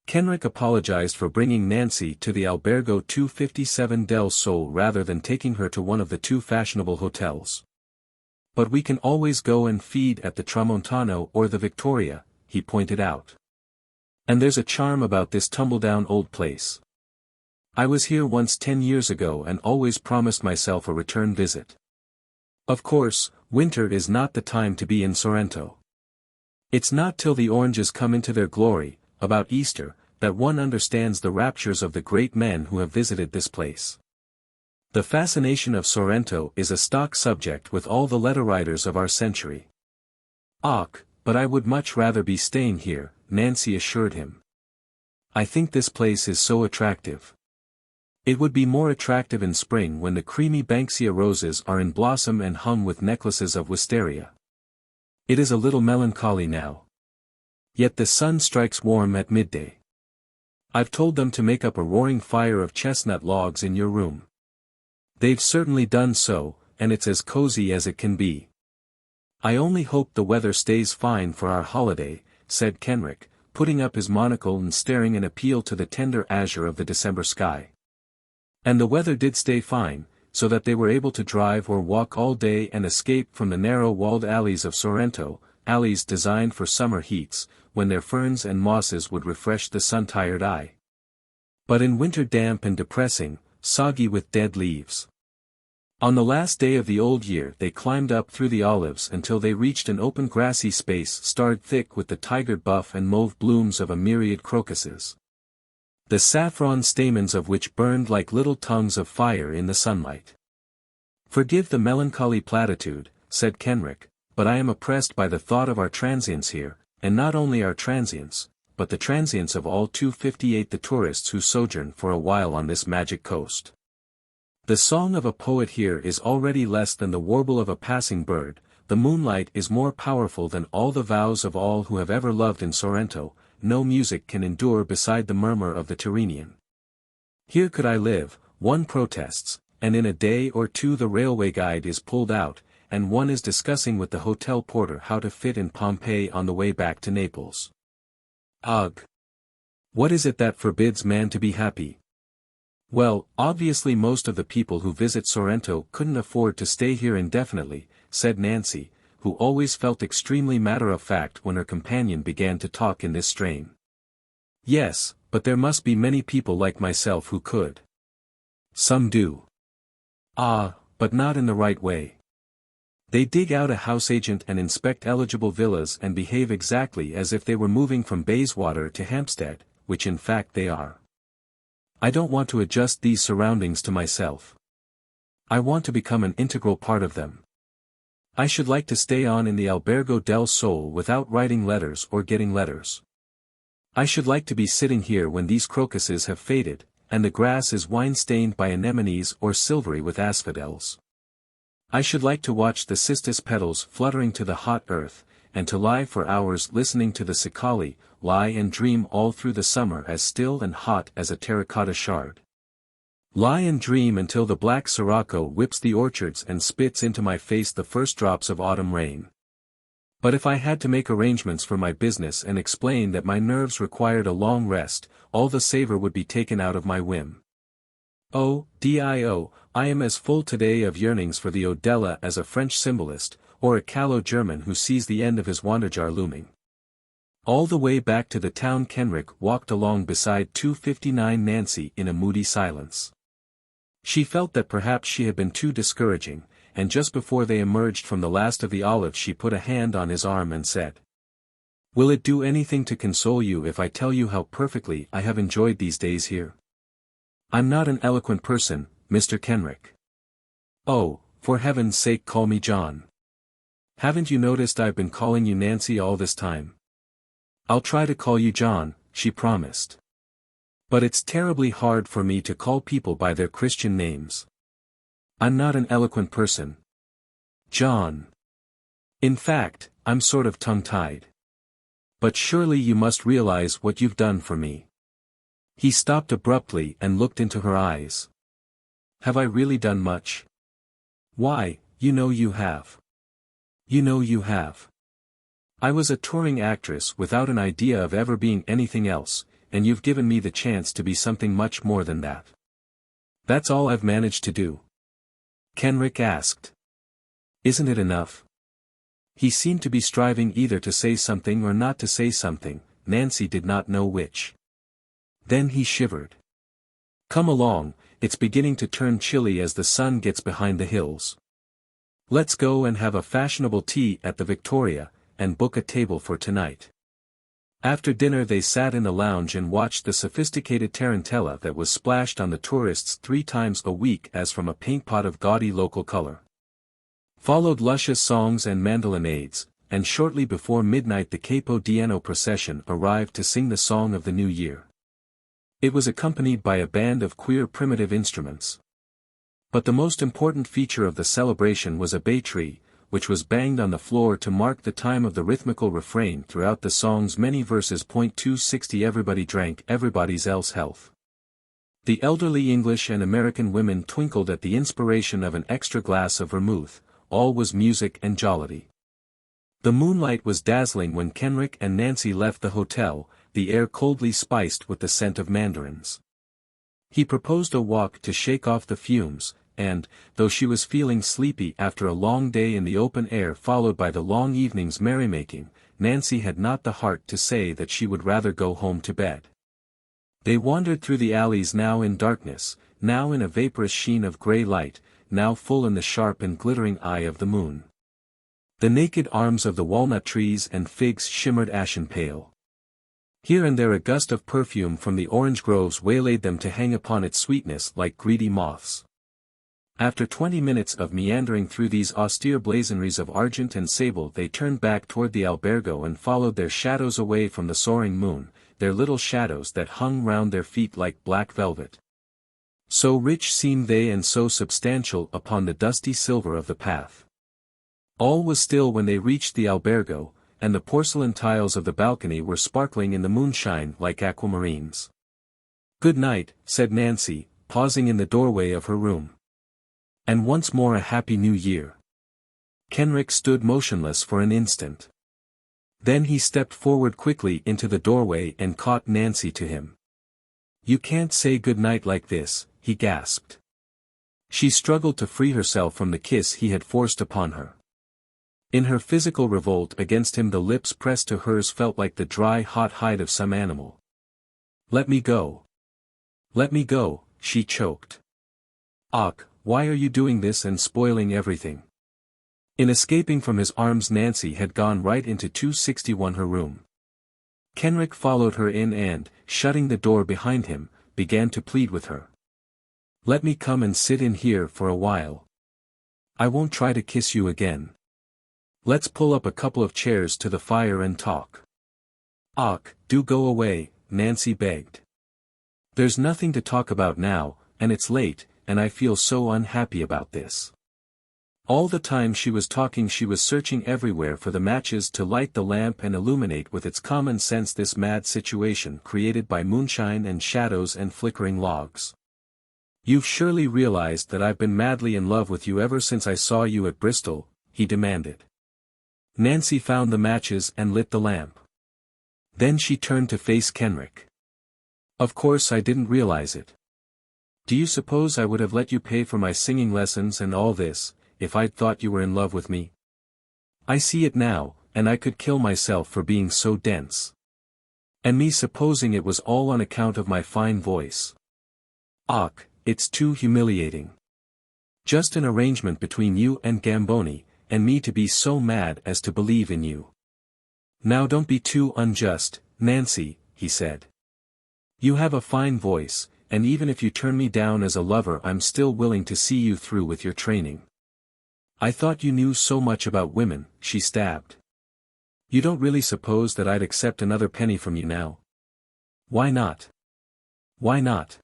Kenrick apologized for bringing Nancy to the Albergo 257 del Sol rather than taking her to one of the 2 fashionable hotels. But we can always go and feed at the Tramontano or the Victoria, he pointed out. And there's a charm about this tumble-down old place. I was here once 10 years ago and always promised myself a return visit. Of course, winter is not the time to be in Sorrento. It's not till the oranges come into their glory, about Easter, that one understands the raptures of the great men who have visited this place. The fascination of Sorrento is a stock subject with all the letter writers of our century. Och, but I would much rather be staying here, Nancy assured him. I think this place is so attractive. It would be more attractive in spring when the creamy Banksia roses are in blossom and hung with necklaces of wisteria. It is a little melancholy now. Yet the sun strikes warm at midday. I've told them to make up a roaring fire of chestnut logs in your room. They've certainly done so, and it's as cozy as it can be. I only hope the weather stays fine for our holiday, said Kenrick, putting up his monocle and staring in appeal to the tender azure of the December sky. And the weather did stay fine, so that they were able to drive or walk all day and escape from the narrow walled alleys of Sorrento, alleys designed for summer heats, when their ferns and mosses would refresh the sun-tired eye. but in winter damp and depressing, soggy with dead leaves. On the last day of the old year they climbed up through the olives until they reached an open grassy space starred thick with the tiger buff and mauve blooms of a myriad crocuses, the saffron stamens of which burned like little tongues of fire in the sunlight. "Forgive the melancholy platitude," said Kenrick, "but I am oppressed by the thought of our transients here, and not only our transients, but the transients of all 258 the tourists who sojourn for a while on this magic coast. The song of a poet here is already less than the warble of a passing bird, the moonlight is more powerful than all the vows of all who have ever loved in Sorrento, no music can endure beside the murmur of the Tyrrhenian. Here could I live," one protests, and in a day or two the railway guide is pulled out, and one is discussing with the hotel porter how to fit in Pompeii on the way back to Naples. Ugh! What is it that forbids man to be happy? "Well, obviously most of the people who visit Sorrento couldn't afford to stay here indefinitely," said Nancy, who always felt extremely matter-of-fact when her companion began to talk in this strain. "Yes, but there must be many people like myself who could." "Some do." "Ah, but not in the right way. They dig out a house agent and inspect eligible villas and behave exactly as if they were moving from Bayswater to Hampstead, which in fact they are. I don't want to adjust these surroundings to myself. I want to become an integral part of them. I should like to stay on in the Albergo del Sole without writing letters or getting letters. I should like to be sitting here when these crocuses have faded, and the grass is wine-stained by anemones or silvery with asphodels. I should like to watch the cistus petals fluttering to the hot earth, and to lie for hours listening to the cicale, lie and dream all through the summer as still and hot as a terracotta shard. Lie and dream until the black sirocco whips the orchards and spits into my face the first drops of autumn rain. But if I had to make arrangements for my business and explain that my nerves required a long rest, all the savor would be taken out of my whim. Oh, Dio, I am as full today of yearnings for the Odella as a French symbolist, or a callow German who sees the end of his Wanderjahr looming." All the way back to the town Kenrick walked along beside 259 Nancy in a moody silence. She felt that perhaps she had been too discouraging, and just before they emerged from the last of the olives she put a hand on his arm and said, "Will it do anything to console you if I tell you how perfectly I have enjoyed these days here? I'm not an eloquent person, Mr. Kenrick. Oh, for heaven's sake call me John. Haven't you noticed I've been calling you Nancy all this time?" "I'll try to call you John," she promised. "But it's terribly hard for me to call people by their Christian names. I'm not an eloquent person. John. In fact, I'm sort of tongue-tied. But surely you must realize what you've done for me." He stopped abruptly and looked into her eyes. "Have I really done much?" "Why, you know you have. You know you have. I was a touring actress without an idea of ever being anything else, and you've given me the chance to be something much more than that." "That's all I've managed to do?" Kenrick asked. "Isn't it enough?" He seemed to be striving either to say something or not to say something, Nancy did not know which. Then he shivered. "Come along, it's beginning to turn chilly as the sun gets behind the hills. Let's go and have a fashionable tea at the Victoria, and book a table for tonight." After dinner they sat in the lounge and watched the sophisticated tarantella that was splashed on the tourists 3 times a week as from a paintpot of gaudy local color. Followed luscious songs and mandolinades, and shortly before midnight the Capo Diano procession arrived to sing the song of the new year. It was accompanied by a band of queer primitive instruments. But the most important feature of the celebration was a bay tree, which was banged on the floor to mark the time of the rhythmical refrain throughout the song's many verses. 260 Everybody drank everybody's else health. The elderly English and American women twinkled at the inspiration of an extra glass of vermouth, all was music and jollity. The moonlight was dazzling when Kenrick and Nancy left the hotel, the air coldly spiced with the scent of mandarins. He proposed a walk to shake off the fumes, and, though she was feeling sleepy after a long day in the open air followed by the long evening's merrymaking, Nancy had not the heart to say that she would rather go home to bed. They wandered through the alleys now in darkness, now in a vaporous sheen of grey light, now full in the sharp and glittering eye of the moon. The naked arms of the walnut trees and figs shimmered ashen pale. Here and there a gust of perfume from the orange groves waylaid them to hang upon its sweetness like greedy moths. After 20 minutes of meandering through these austere blazonries of argent and sable, they turned back toward the albergo and followed their shadows away from the soaring moon, their little shadows that hung round their feet like black velvet. So rich seemed they and so substantial upon the dusty silver of the path. All was still when they reached the albergo, and the porcelain tiles of the balcony were sparkling in the moonshine like aquamarines. "Good night," said Nancy, pausing in the doorway of her room. "And once more a happy new year." Kenrick stood motionless for an instant. Then he stepped forward quickly into the doorway and caught Nancy to him. "You can't say good night like this," he gasped. She struggled to free herself from the kiss he had forced upon her. In her physical revolt against him, the lips pressed to hers felt like the dry hot hide of some animal. "Let me go. Let me go," she choked. "Och, why are you doing this and spoiling everything?" In escaping from his arms, Nancy had gone right into 261, her room. Kenrick followed her in and, shutting the door behind him, began to plead with her. "Let me come and sit in here for a while. I won't try to kiss you again. Let's pull up a couple of chairs to the fire and talk." "Och, do go away," Nancy begged. "There's nothing to talk about now, and it's late, and I feel so unhappy about this." All the time she was talking she was searching everywhere for the matches to light the lamp and illuminate with its common sense this mad situation created by moonshine and shadows and flickering logs. "You've surely realized that I've been madly in love with you ever since I saw you at Bristol," he demanded. Nancy found the matches and lit the lamp. Then she turned to face Kenrick. "Of course I didn't realize it. Do you suppose I would have let you pay for my singing lessons and all this, if I'd thought you were in love with me? I see it now, and I could kill myself for being so dense. And me supposing it was all on account of my fine voice. Och, it's too humiliating. Just an arrangement between you and Gamboni, and me to be so mad as to believe in you." "Now don't be too unjust, Nancy," he said. "You have a fine voice, and even if you turn me down as a lover I'm still willing to see you through with your training." "I thought you knew so much about women," she stabbed. "You don't really suppose that I'd accept another penny from you now?" "Why not? Why not?"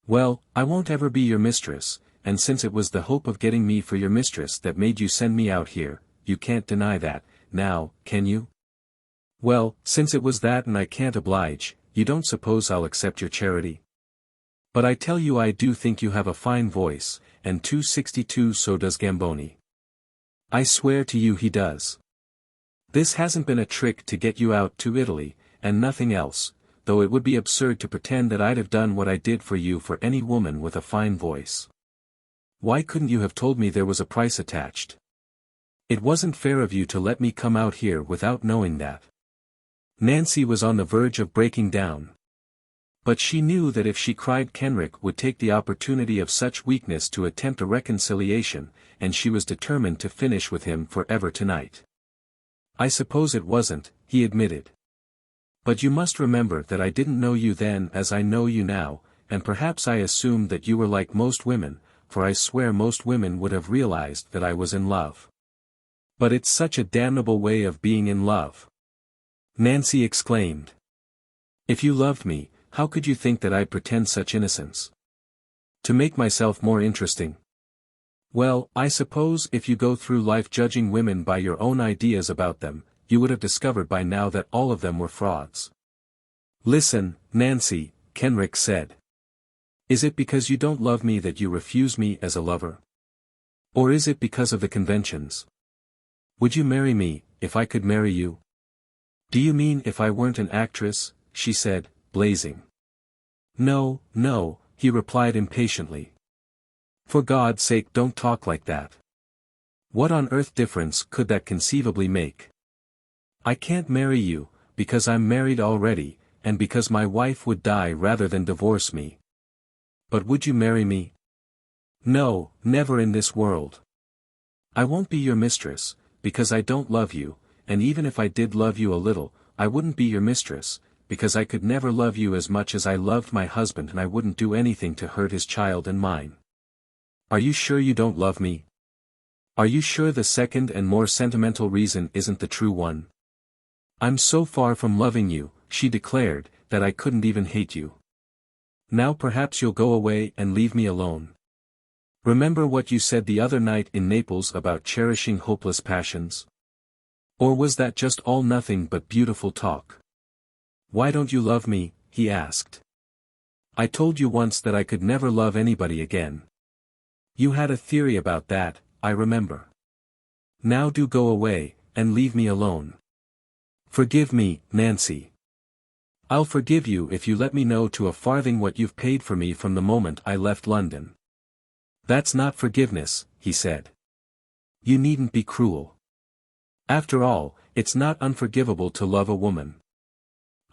"Well, I won't ever be your mistress, and since it was the hope of getting me for your mistress that made you send me out here, you can't deny that, now, can you?" "Well, since it was that and I can't oblige, you don't suppose I'll accept your charity? But I tell you I do think you have a fine voice, and 262 so does Gamboni. I swear to you he does. This hasn't been a trick to get you out to Italy, and nothing else, though it would be absurd to pretend that I'd have done what I did for you for any woman with a fine voice. Why couldn't you have told me there was a price attached? It wasn't fair of you to let me come out here without knowing that." Nancy was on the verge of breaking down. But she knew that if she cried Kenrick would take the opportunity of such weakness to attempt a reconciliation, and she was determined to finish with him forever tonight. "I suppose it wasn't," he admitted. "But you must remember that I didn't know you then as I know you now, and perhaps I assumed that you were like most women, for I swear most women would have realized that I was in love. But it's such a damnable way of being in love," Nancy exclaimed. "If you loved me, how could you think that I'd pretend such innocence? To make myself more interesting? Well, I suppose if you go through life judging women by your own ideas about them, you would have discovered by now that all of them were frauds." "Listen, Nancy," Kenrick said. "Is it because you don't love me that you refuse me as a lover? Or is it because of the conventions? Would you marry me, if I could marry you?" "Do you mean if I weren't an actress?" she said, blazing. "No, no," he replied impatiently. "For God's sake don't talk like that. What on earth difference could that conceivably make? I can't marry you, because I'm married already, and because my wife would die rather than divorce me. But would you marry me? No, never in this world. I won't be your mistress, because I don't love you, and even if I did love you a little, I wouldn't be your mistress, because I could never love you as much as I loved my husband, and I wouldn't do anything to hurt his child and mine. Are you sure you don't love me? Are you sure the second and more sentimental reason isn't the true one? I'm so far from loving you, she declared, that I couldn't even hate you. Now perhaps you'll go away and leave me alone. Remember what you said the other night in Naples about cherishing hopeless passions? Or was that just all nothing but beautiful talk? Why don't you love me? He asked. I told you once that I could never love anybody again. You had a theory about that, I remember. Now do go away, and leave me alone. Forgive me, Nancy. I'll forgive you if you let me know to a farthing what you've paid for me from the moment I left London. That's not forgiveness, he said. You needn't be cruel. After all, it's not unforgivable to love a woman.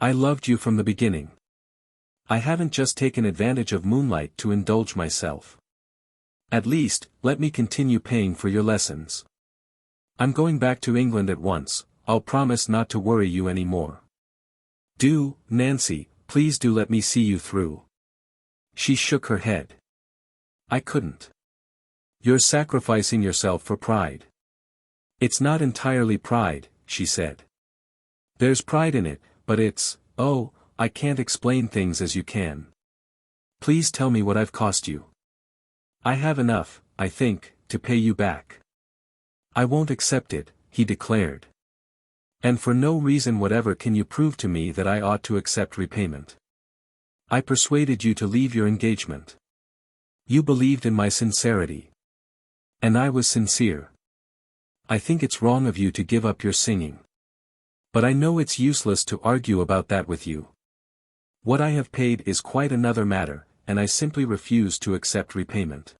I loved you from the beginning. I haven't just taken advantage of moonlight to indulge myself. At least, let me continue paying for your lessons. I'm going back to England at once, I'll promise not to worry you any more. Do, Nancy, please do let me see you through. She shook her head. I couldn't. You're sacrificing yourself for pride. It's not entirely pride, she said. There's pride in it, but I can't explain things as you can. Please tell me what I've cost you. I have enough, I think, to pay you back. I won't accept it, he declared. And for no reason whatever can you prove to me that I ought to accept repayment. I persuaded you to leave your engagement. You believed in my sincerity. And I was sincere. I think it's wrong of you to give up your singing. But I know it's useless to argue about that with you. What I have paid is quite another matter, and I simply refuse to accept repayment.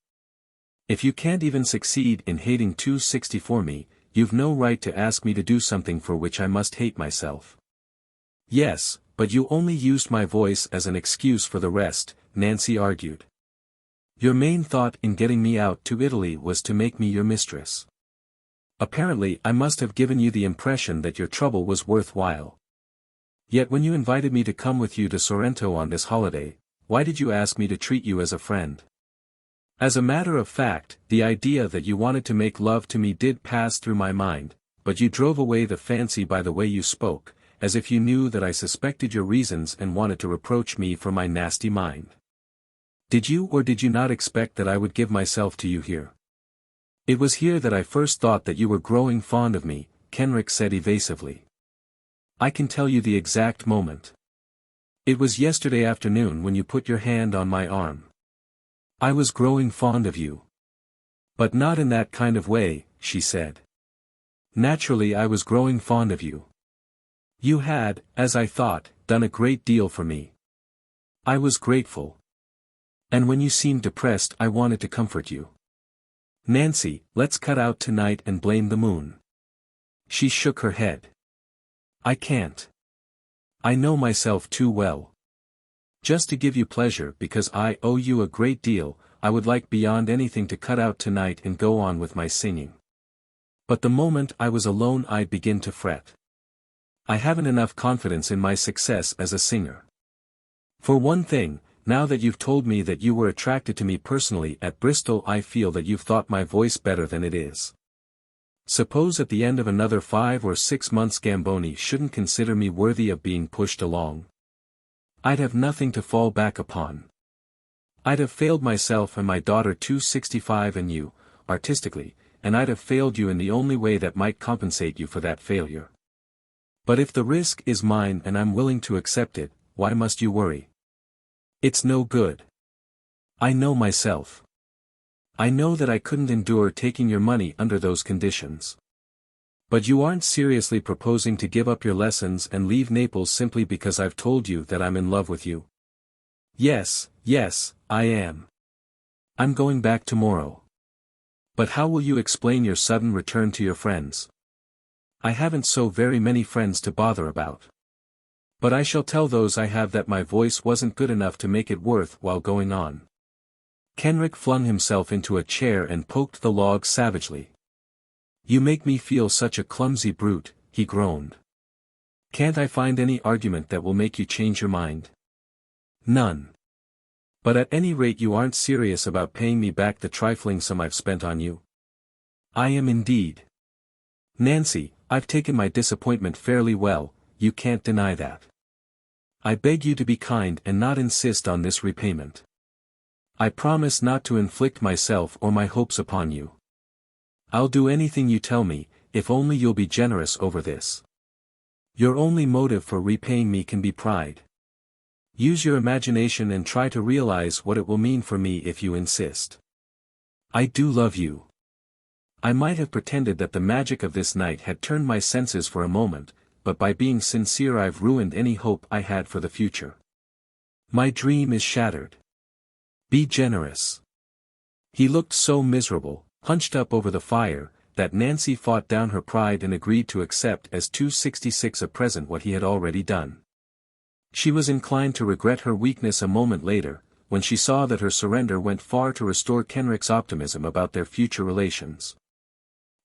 If you can't even succeed in hating 260 for me, you've no right to ask me to do something for which I must hate myself. Yes, but you only used my voice as an excuse for the rest, Nancy argued. Your main thought in getting me out to Italy was to make me your mistress. Apparently I must have given you the impression that your trouble was worthwhile. Yet when you invited me to come with you to Sorrento on this holiday, why did you ask me to treat you as a friend? As a matter of fact, the idea that you wanted to make love to me did pass through my mind, but you drove away the fancy by the way you spoke, as if you knew that I suspected your reasons and wanted to reproach me for my nasty mind. Did you or did you not expect that I would give myself to you here? It was here that I first thought that you were growing fond of me, Kenrick said evasively. I can tell you the exact moment. It was yesterday afternoon when you put your hand on my arm. I was growing fond of you. But not in that kind of way, she said. Naturally I was growing fond of you. You had, as I thought, done a great deal for me. I was grateful. And when you seemed depressed I wanted to comfort you. Nancy, let's cut out tonight and blame the moon. She shook her head. I can't. I know myself too well. Just to give you pleasure because I owe you a great deal, I would like beyond anything to cut out tonight and go on with my singing. But the moment I was alone I'd begin to fret. I haven't enough confidence in my success as a singer. For one thing, now that you've told me that you were attracted to me personally at Bristol, I feel that you've thought my voice better than it is. Suppose at the end of another 5 or 6 months Gamboni shouldn't consider me worthy of being pushed along. I'd have nothing to fall back upon. I'd have failed myself and my daughter 265 and you, artistically, and I'd have failed you in the only way that might compensate you for that failure. But if the risk is mine and I'm willing to accept it, why must you worry? It's no good. I know myself. I know that I couldn't endure taking your money under those conditions. But you aren't seriously proposing to give up your lessons and leave Naples simply because I've told you that I'm in love with you? Yes, I am. I'm going back tomorrow. But how will you explain your sudden return to your friends? I haven't so very many friends to bother about. But I shall tell those I have that my voice wasn't good enough to make it worth while going on. Kenrick flung himself into a chair and poked the log savagely. You make me feel such a clumsy brute, he groaned. Can't I find any argument that will make you change your mind? None. But at any rate you aren't serious about paying me back the trifling sum I've spent on you. I am indeed. Nancy, I've taken my disappointment fairly well, you can't deny that. I beg you to be kind and not insist on this repayment. I promise not to inflict myself or my hopes upon you. I'll do anything you tell me, if only you'll be generous over this. Your only motive for repaying me can be pride. Use your imagination and try to realize what it will mean for me if you insist. I do love you. I might have pretended that the magic of this night had turned my senses for a moment, but by being sincere I've ruined any hope I had for the future. My dream is shattered. Be generous. He looked so miserable, hunched up over the fire, that Nancy fought down her pride and agreed to accept as $2.66 a present what he had already done. She was inclined to regret her weakness a moment later, when she saw that her surrender went far to restore Kenrick's optimism about their future relations.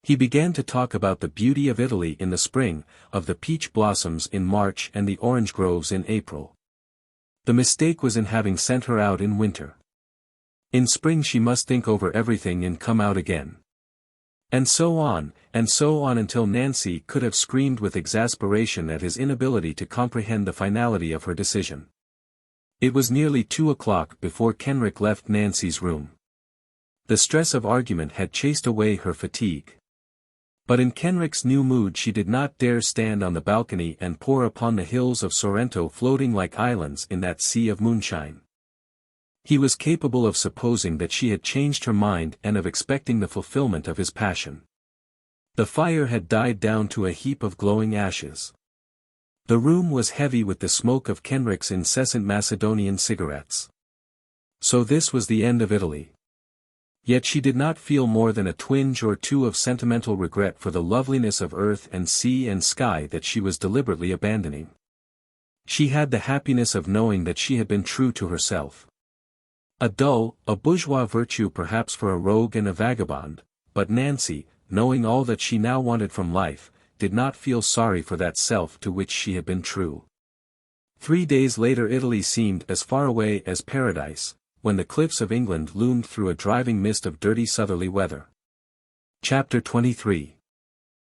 He began to talk about the beauty of Italy in the spring, of the peach blossoms in March and the orange groves in April. The mistake was in having sent her out in winter. In spring she must think over everything and come out again. And so on until Nancy could have screamed with exasperation at his inability to comprehend the finality of her decision. It was nearly 2 o'clock before Kenrick left Nancy's room. The stress of argument had chased away her fatigue. But in Kenrick's new mood she did not dare stand on the balcony and pore upon the hills of Sorrento floating like islands in that sea of moonshine. He was capable of supposing that she had changed her mind and of expecting the fulfillment of his passion. The fire had died down to a heap of glowing ashes. The room was heavy with the smoke of Kenrick's incessant Macedonian cigarettes. So this was the end of Italy. Yet she did not feel more than a twinge or two of sentimental regret for the loveliness of earth and sea and sky that she was deliberately abandoning. She had the happiness of knowing that she had been true to herself. A bourgeois virtue perhaps for a rogue and a vagabond, but Nancy, knowing all that she now wanted from life, did not feel sorry for that self to which she had been true. 3 days later Italy seemed as far away as paradise, when the cliffs of England loomed through a driving mist of dirty southerly weather. Chapter 23.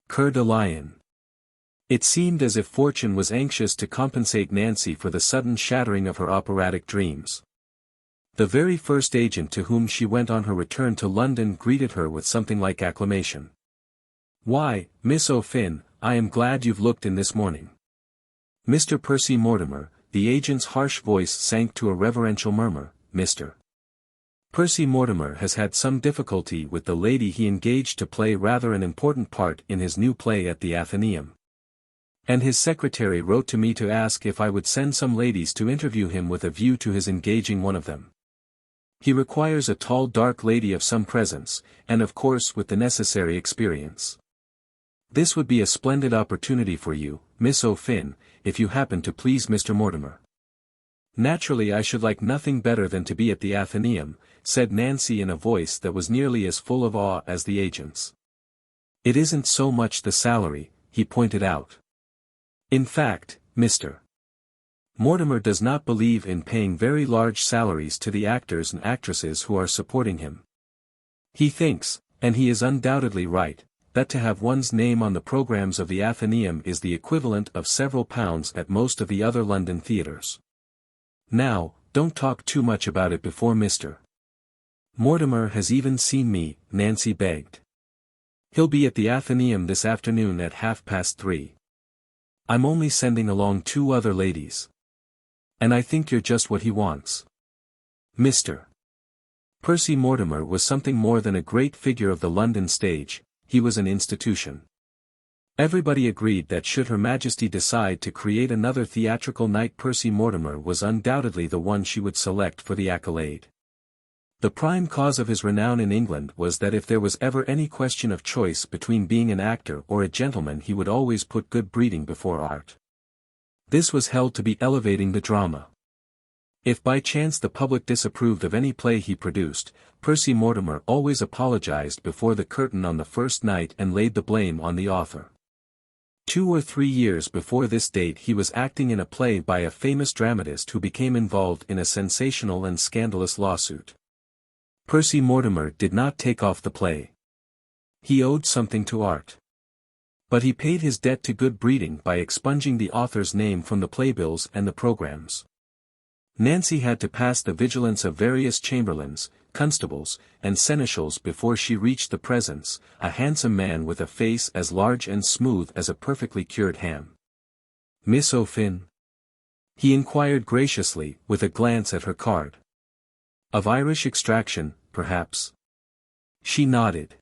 Coeur de Lion. It seemed as if fortune was anxious to compensate Nancy for the sudden shattering of her operatic dreams. The very first agent to whom she went on her return to London greeted her with something like acclamation. "Why, Miss O'Finn, I am glad you've looked in this morning." "Mr. Percy Mortimer," the agent's harsh voice sank to a reverential murmur, "Mr. Percy Mortimer has had some difficulty with the lady he engaged to play rather an important part in his new play at the Athenaeum. And his secretary wrote to me to ask if I would send some ladies to interview him with a view to his engaging one of them. He requires a tall dark lady of some presence, and of course with the necessary experience. This would be a splendid opportunity for you, Miss O'Finn, if you happen to please Mr. Mortimer." "Naturally I should like nothing better than to be at the Athenaeum," said Nancy in a voice that was nearly as full of awe as the agent's. "It isn't so much the salary," he pointed out. "In fact, Mr. Mortimer does not believe in paying very large salaries to the actors and actresses who are supporting him. He thinks, and he is undoubtedly right, that to have one's name on the programs of the Athenaeum is the equivalent of several pounds at most of the other London theatres. Now, don't talk too much about it before Mr. Mortimer has even seen me," Nancy begged. "He'll be at the Athenaeum this afternoon at 3:30. I'm only sending along 2 other ladies. And I think you're just what he wants." Mr. Percy Mortimer was something more than a great figure of the London stage, he was an institution. Everybody agreed that should Her Majesty decide to create another theatrical night Percy Mortimer was undoubtedly the one she would select for the accolade. The prime cause of his renown in England was that if there was ever any question of choice between being an actor or a gentleman he would always put good breeding before art. This was held to be elevating the drama. If by chance the public disapproved of any play he produced, Percy Mortimer always apologized before the curtain on the first night and laid the blame on the author. 2 or 3 years before this date he was acting in a play by a famous dramatist who became involved in a sensational and scandalous lawsuit. Percy Mortimer did not take off the play. He owed something to art. But he paid his debt to good breeding by expunging the author's name from the playbills and the programs. Nancy had to pass the vigilance of various chamberlains, constables, and seneschals before she reached the presence, a handsome man with a face as large and smooth as a perfectly cured ham. "Miss O'Fin?" he inquired graciously, with a glance at her card. "Of Irish extraction, perhaps?" She nodded.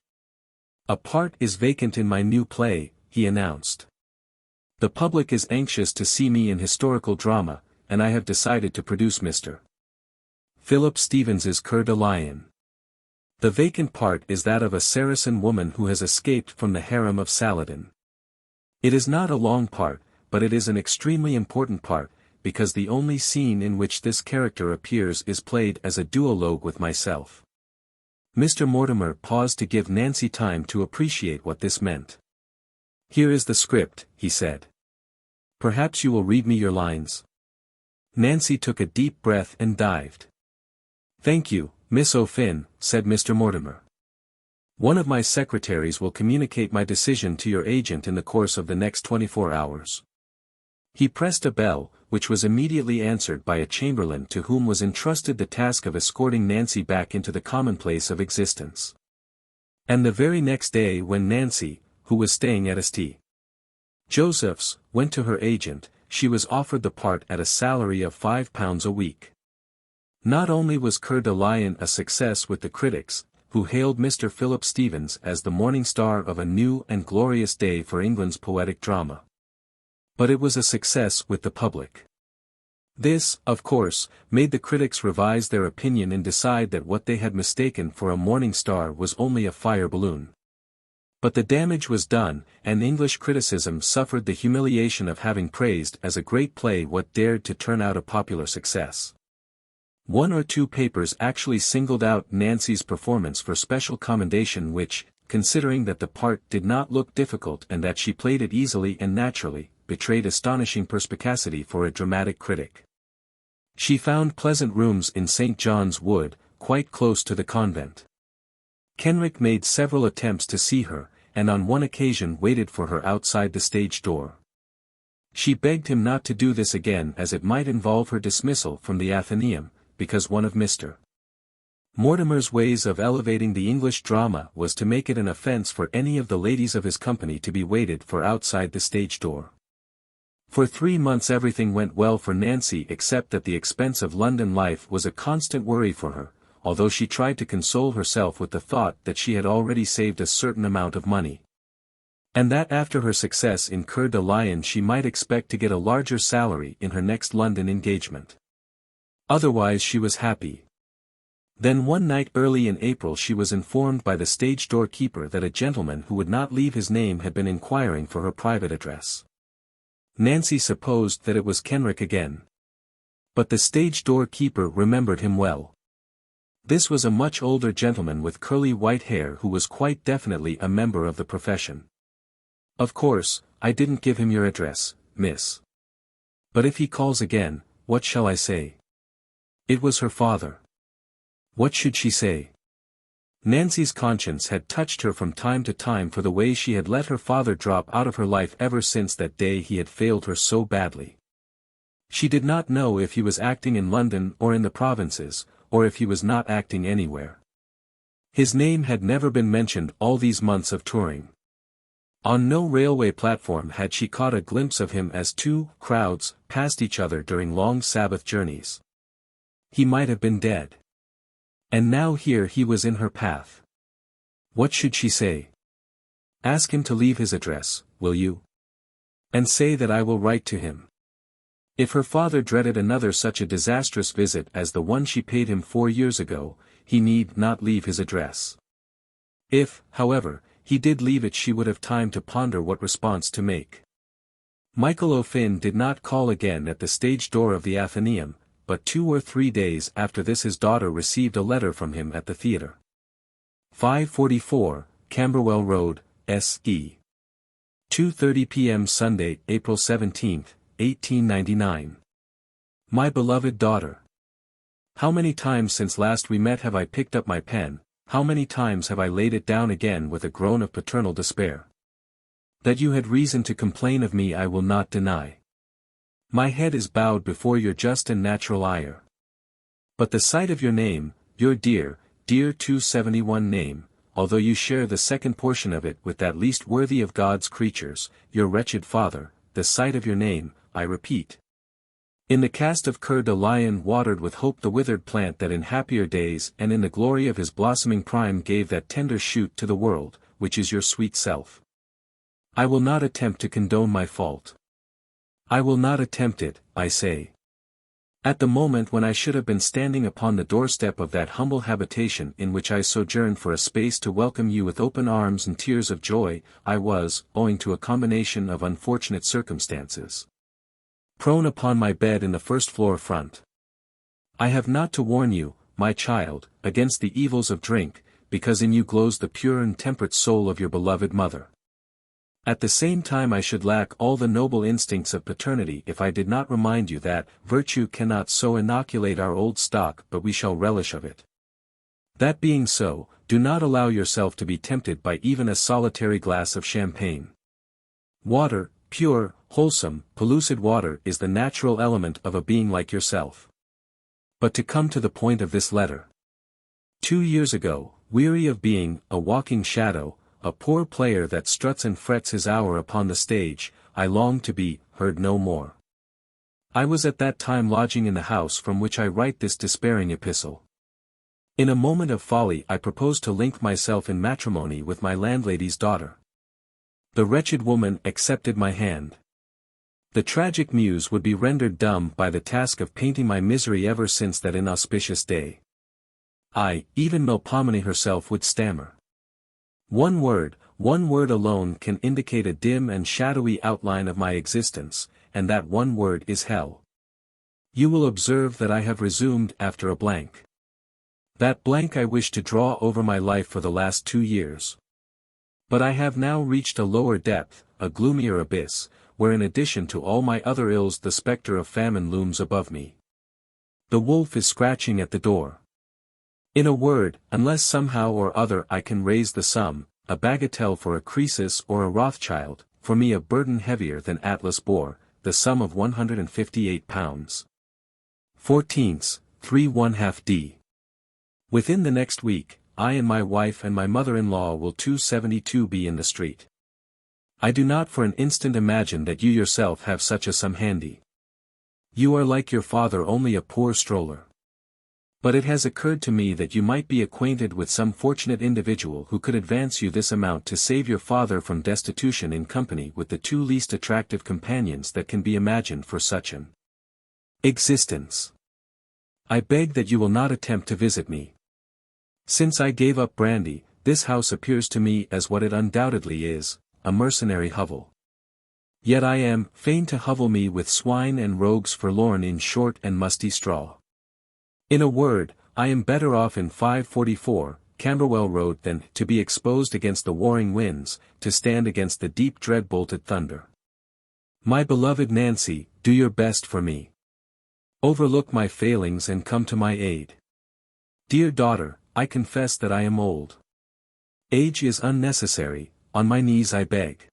"A part is vacant in my new play," he announced. "The public is anxious to see me in historical drama, and I have decided to produce Mr. Philip Stevens's Coeur de Lion. The vacant part is that of a Saracen woman who has escaped from the harem of Saladin. It is not a long part, but it is an extremely important part, because the only scene in which this character appears is played as a duologue with myself." Mr. Mortimer paused to give Nancy time to appreciate what this meant. "Here is the script," he said. "Perhaps you will read me your lines." Nancy took a deep breath and dived. "Thank you, Miss O'Fin," said Mr. Mortimer. "One of my secretaries will communicate my decision to your agent in the course of the next 24 hours. He pressed a bell, which was immediately answered by a chamberlain to whom was entrusted the task of escorting Nancy back into the commonplace of existence. And the very next day when Nancy, who was staying at St. Joseph's, went to her agent, she was offered the part at a salary of £5 a week. Not only was Coeur de Lion a success with the critics, who hailed Mr. Philip Stevens as the morning star of a new and glorious day for England's poetic drama, but it was a success with the public. This, of course, made the critics revise their opinion and decide that what they had mistaken for a morning star was only a fire balloon. But the damage was done, and English criticism suffered the humiliation of having praised as a great play what dared to turn out a popular success. 1 or 2 papers actually singled out Nancy's performance for special commendation, which, considering that the part did not look difficult and that she played it easily and naturally, betrayed astonishing perspicacity for a dramatic critic. She found pleasant rooms in St. John's Wood, quite close to the convent. Kenrick made several attempts to see her, and on one occasion waited for her outside the stage door. She begged him not to do this again as it might involve her dismissal from the Athenaeum, because one of Mr. Mortimer's ways of elevating the English drama was to make it an offence for any of the ladies of his company to be waited for outside the stage door. For 3 months everything went well for Nancy except that the expense of London life was a constant worry for her, although she tried to console herself with the thought that she had already saved a certain amount of money. And that after her success in Coeur de Lion she might expect to get a larger salary in her next London engagement. Otherwise she was happy. Then one night early in April she was informed by the stage doorkeeper that a gentleman who would not leave his name had been inquiring for her private address. Nancy supposed that it was Kenrick again. But the stage doorkeeper remembered him well. This was a much older gentleman with curly white hair who was quite definitely a member of the profession. "Of course, I didn't give him your address, miss. But if he calls again, what shall I say?" It was her father. What should she say? Nancy's conscience had touched her from time to time for the way she had let her father drop out of her life ever since that day he had failed her so badly. She did not know if he was acting in London or in the provinces, or if he was not acting anywhere. His name had never been mentioned all these months of touring. On no railway platform had she caught a glimpse of him as 2 crowds passed each other during long Sabbath journeys. He might have been dead. And now here he was in her path. What should she say? "Ask him to leave his address, will you? And say that I will write to him." If her father dreaded another such a disastrous visit as the one she paid him 4 years ago, he need not leave his address. If, however, he did leave it she would have time to ponder what response to make. Michael O'Finn did not call again at the stage door of the Athenaeum, but 2 or 3 days after this his daughter received a letter from him at the theatre. 544, Camberwell Road, S.E. 2:30 p.m. Sunday, April 17, 1899. My beloved daughter. How many times since last we met have I picked up my pen, how many times have I laid it down again with a groan of paternal despair. That you had reason to complain of me I will not deny. My head is bowed before your just and natural ire. But the sight of your name, your dear, dear 271 name, although you share the second portion of it with that least worthy of God's creatures, your wretched father, the sight of your name, I repeat. In the cast of Coeur de Lion watered with hope the withered plant that in happier days and in the glory of his blossoming prime gave that tender shoot to the world, which is your sweet self. I will not attempt to condone my fault. I will not attempt it, I say. At the moment when I should have been standing upon the doorstep of that humble habitation in which I sojourned for a space to welcome you with open arms and tears of joy, I was, owing to a combination of unfortunate circumstances, prone upon my bed in the first-floor front. I have not to warn you, my child, against the evils of drink, because in you glows the pure and temperate soul of your beloved mother. At the same time I should lack all the noble instincts of paternity if I did not remind you that virtue cannot so inoculate our old stock but we shall relish of it. That being so, do not allow yourself to be tempted by even a solitary glass of champagne. Water, pure, wholesome, pellucid water is the natural element of a being like yourself. But to come to the point of this letter. 2 years ago, weary of being a walking shadow, a poor player that struts and frets his hour upon the stage, I longed to be heard no more. I was at that time lodging in the house from which I write this despairing epistle. In a moment of folly I proposed to link myself in matrimony with my landlady's daughter. The wretched woman accepted my hand. The tragic muse would be rendered dumb by the task of painting my misery ever since that inauspicious day. Even Melpomene herself would stammer. One word alone can indicate a dim and shadowy outline of my existence, and that one word is hell. You will observe that I have resumed after a blank. That blank I wish to draw over my life for the last 2 years. But I have now reached a lower depth, a gloomier abyss, where in addition to all my other ills the spectre of famine looms above me. The wolf is scratching at the door. In a word, unless somehow or other I can raise the sum, a bagatelle for a Croesus or a Rothschild, for me a burden heavier than Atlas bore, the sum of £158. 14ths, 3½ D. Within the next week, I and my wife and my mother-in-law will 272 be in the street. I do not for an instant imagine that you yourself have such a sum handy. You are like your father only a poor stroller. But it has occurred to me that you might be acquainted with some fortunate individual who could advance you this amount to save your father from destitution in company with the 2 least attractive companions that can be imagined for such an existence. I beg that you will not attempt to visit me. Since I gave up brandy, this house appears to me as what it undoubtedly is, a mercenary hovel. Yet I am fain to hovel me with swine and rogues forlorn in short and musty straw. In a word, I am better off in 544, Camberwell Road than to be exposed against the warring winds, to stand against the deep dread-bolted thunder. My beloved Nancy, do your best for me. Overlook my failings and come to my aid. Dear daughter, I confess that I am old. Age is unnecessary, on my knees I beg.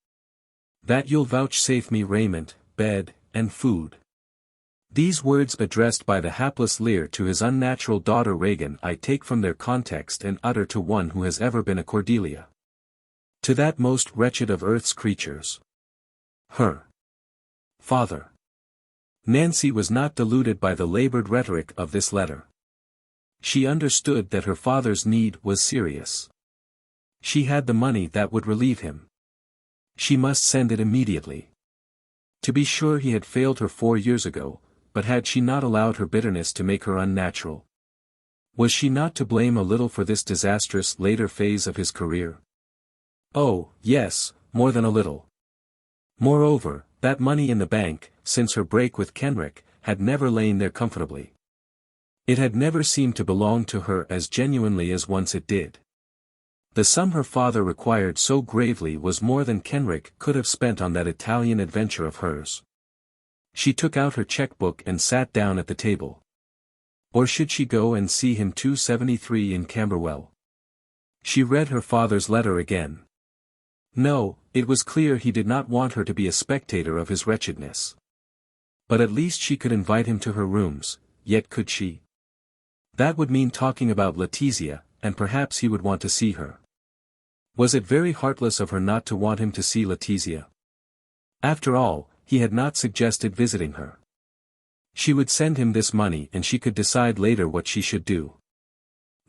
That you'll vouchsafe me raiment, bed, and food. These words addressed by the hapless Lear to his unnatural daughter Regan I take from their context and utter to one who has ever been a Cordelia. To that most wretched of earth's creatures. Her father. Nancy was not deluded by the labored rhetoric of this letter. She understood that her father's need was serious. She had the money that would relieve him. She must send it immediately. To be sure he had failed her 4 years ago, but had she not allowed her bitterness to make her unnatural? Was she not to blame a little for this disastrous later phase of his career? Oh, yes, more than a little. Moreover, That money in the bank, since her break with Kenrick, had never lain there comfortably. It had never seemed to belong to her as genuinely as once it did. The sum her father required so gravely was more than Kenrick could have spent on that Italian adventure of hers. She took out her checkbook and sat down at the table. Or should she go and see him 273 in Camberwell? She read her father's letter again. No, it was clear he did not want her to be a spectator of his wretchedness. But at least she could invite him to her rooms, yet could she? That would mean talking about Letizia, and perhaps he would want to see her. Was it very heartless of her not to want him to see Letizia? After all, he had not suggested visiting her. She would send him this money and she could decide later what she should do.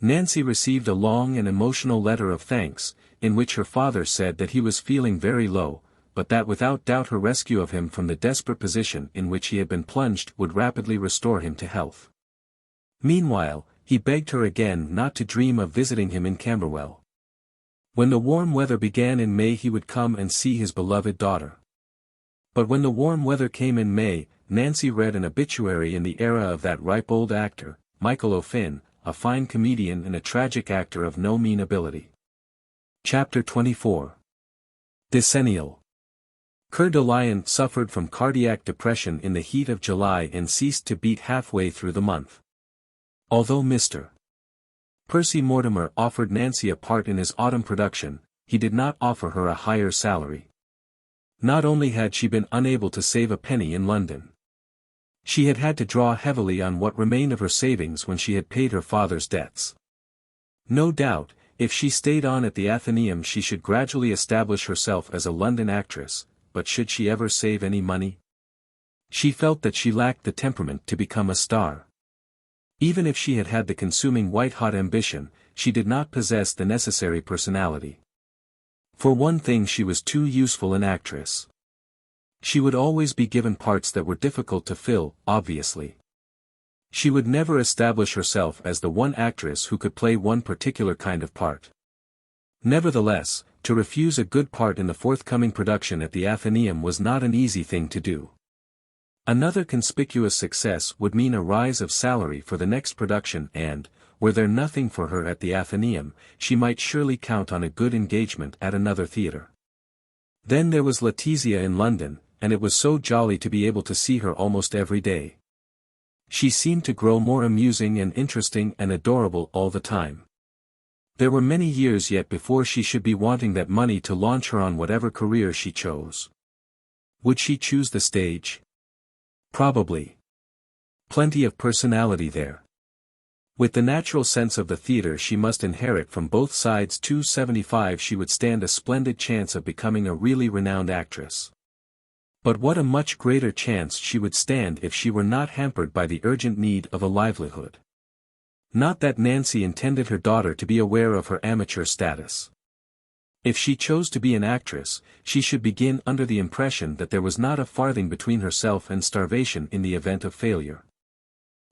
Nancy received a long and emotional letter of thanks, in which her father said that he was feeling very low, but that without doubt her rescue of him from the desperate position in which he had been plunged would rapidly restore him to health. Meanwhile, he begged her again not to dream of visiting him in Camberwell. When the warm weather began in May he would come and see his beloved daughter. But when the warm weather came in May, Nancy read an obituary in the Era of that ripe old actor, Michael O'Finn, a fine comedian and a tragic actor of no mean ability. Chapter 24. Decennial. Coeur de Lion suffered from cardiac depression in the heat of July and ceased to beat halfway through the month. Although Mr. Percy Mortimer offered Nancy a part in his autumn production, he did not offer her a higher salary. Not only had she been unable to save a penny in London, she had had to draw heavily on what remained of her savings when she had paid her father's debts. No doubt, if she stayed on at the Athenaeum she should gradually establish herself as a London actress, but should she ever save any money? She felt that she lacked the temperament to become a star. Even if she had had the consuming white-hot ambition, she did not possess the necessary personality. For one thing, she was too useful an actress. She would always be given parts that were difficult to fill, obviously. She would never establish herself as the one actress who could play one particular kind of part. Nevertheless, to refuse a good part in the forthcoming production at the Athenaeum was not an easy thing to do. Another conspicuous success would mean a rise of salary for the next production and, were there nothing for her at the Athenaeum, she might surely count on a good engagement at another theatre. Then there was Letizia in London, and it was so jolly to be able to see her almost every day. She seemed to grow more amusing and interesting and adorable all the time. There were many years yet before she should be wanting that money to launch her on whatever career she chose. Would she choose the stage? Probably. Plenty of personality there. With the natural sense of the theatre she must inherit from both sides 275 she would stand a splendid chance of becoming a really renowned actress. But what a much greater chance she would stand if she were not hampered by the urgent need of a livelihood. Not that Nancy intended her daughter to be aware of her amateur status. If she chose to be an actress, she should begin under the impression that there was not a farthing between herself and starvation in the event of failure.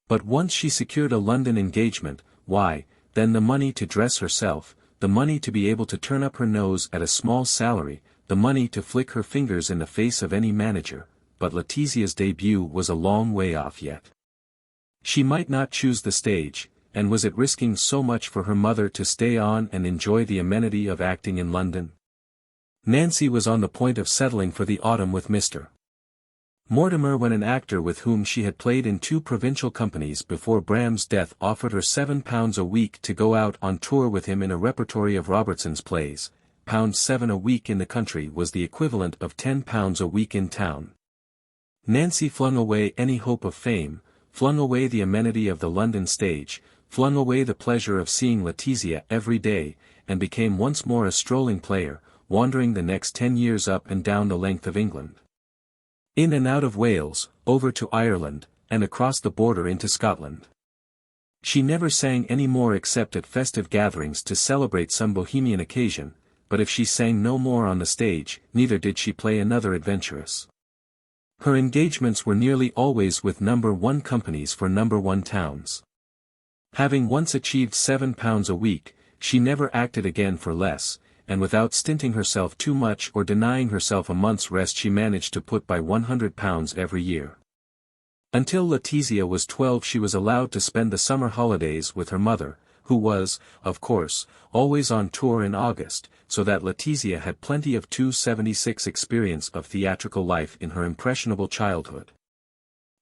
But once she secured a London engagement, why, then the money to dress herself, the money to be able to turn up her nose at a small salary, the money to flick her fingers in the face of any manager, but Letizia's debut was a long way off yet. She might not choose the stage, and was it risking so much for her mother to stay on and enjoy the amenity of acting in London? Nancy was on the point of settling for the autumn with Mr. Mortimer when an actor with whom she had played in 2 provincial companies before Bram's death offered her £7 a week to go out on tour with him in a repertory of Robertson's plays. £7 a week in the country was the equivalent of £10 a week in town. Nancy flung away any hope of fame, flung away the amenity of the London stage, flung away the pleasure of seeing Letizia every day, and became once more a strolling player, wandering the next 10 years up and down the length of England. In and out of Wales, over to Ireland, and across the border into Scotland. She never sang any more except at festive gatherings to celebrate some bohemian occasion, but if she sang no more on the stage, neither did she play another adventuress. Her engagements were nearly always with No. 1 companies for No. 1 towns. Having once achieved £7 a week, she never acted again for less, and without stinting herself too much or denying herself a month's rest she managed to put by £100 every year. Until Letizia was 12 she was allowed to spend the summer holidays with her mother, who was, of course, always on tour in August, so that Letizia had plenty of XXVI experience of theatrical life in her impressionable childhood.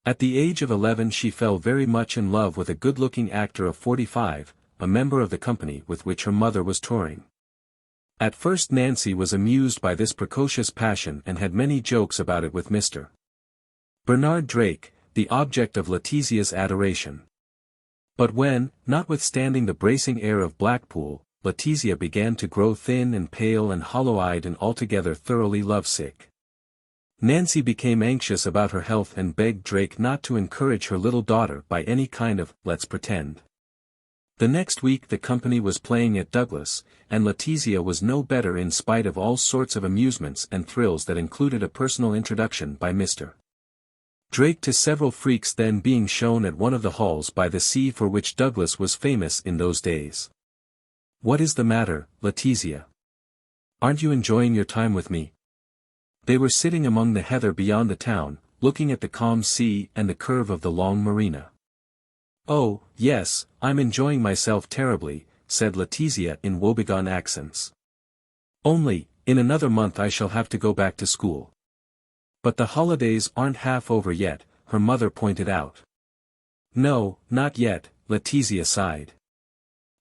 At the age of 11 she fell very much in love with a good-looking actor of 45, a member of the company with which her mother was touring. At first Nancy was amused by this precocious passion and had many jokes about it with Mr. Bernard Drake, the object of Letizia's adoration. But when, notwithstanding the bracing air of Blackpool, Letizia began to grow thin and pale and hollow-eyed and altogether thoroughly lovesick, Nancy became anxious about her health and begged Drake not to encourage her little daughter by any kind of "let's pretend." The next week the company was playing at Douglas, and Letizia was no better in spite of all sorts of amusements and thrills that included a personal introduction by Mr. Drake to several freaks then being shown at one of the halls by the sea for which Douglas was famous in those days. "What is the matter, Letizia? Aren't you enjoying your time with me?" They were sitting among the heather beyond the town, looking at the calm sea and the curve of the long marina. "Oh, yes, I'm enjoying myself terribly," said Letizia in woebegone accents. "Only, in another month I shall have to go back to school." "But the holidays aren't half over yet," her mother pointed out. "No, not yet," Letizia sighed.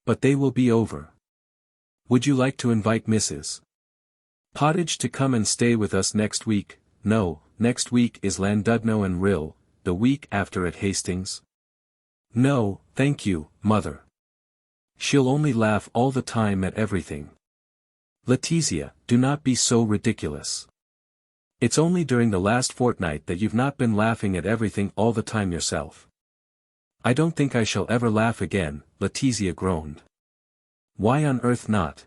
"But they will be over. Would you like to invite Mrs. Pottage to come and stay with us next week?" "No, next week is Llandudno and Rill, the week after at Hastings." "No, thank you, mother. She'll only laugh all the time at everything." "Letizia, do not be so ridiculous. It's only during the last fortnight that you've not been laughing at everything all the time yourself." "I don't think I shall ever laugh again," Letizia groaned. "Why on earth not?"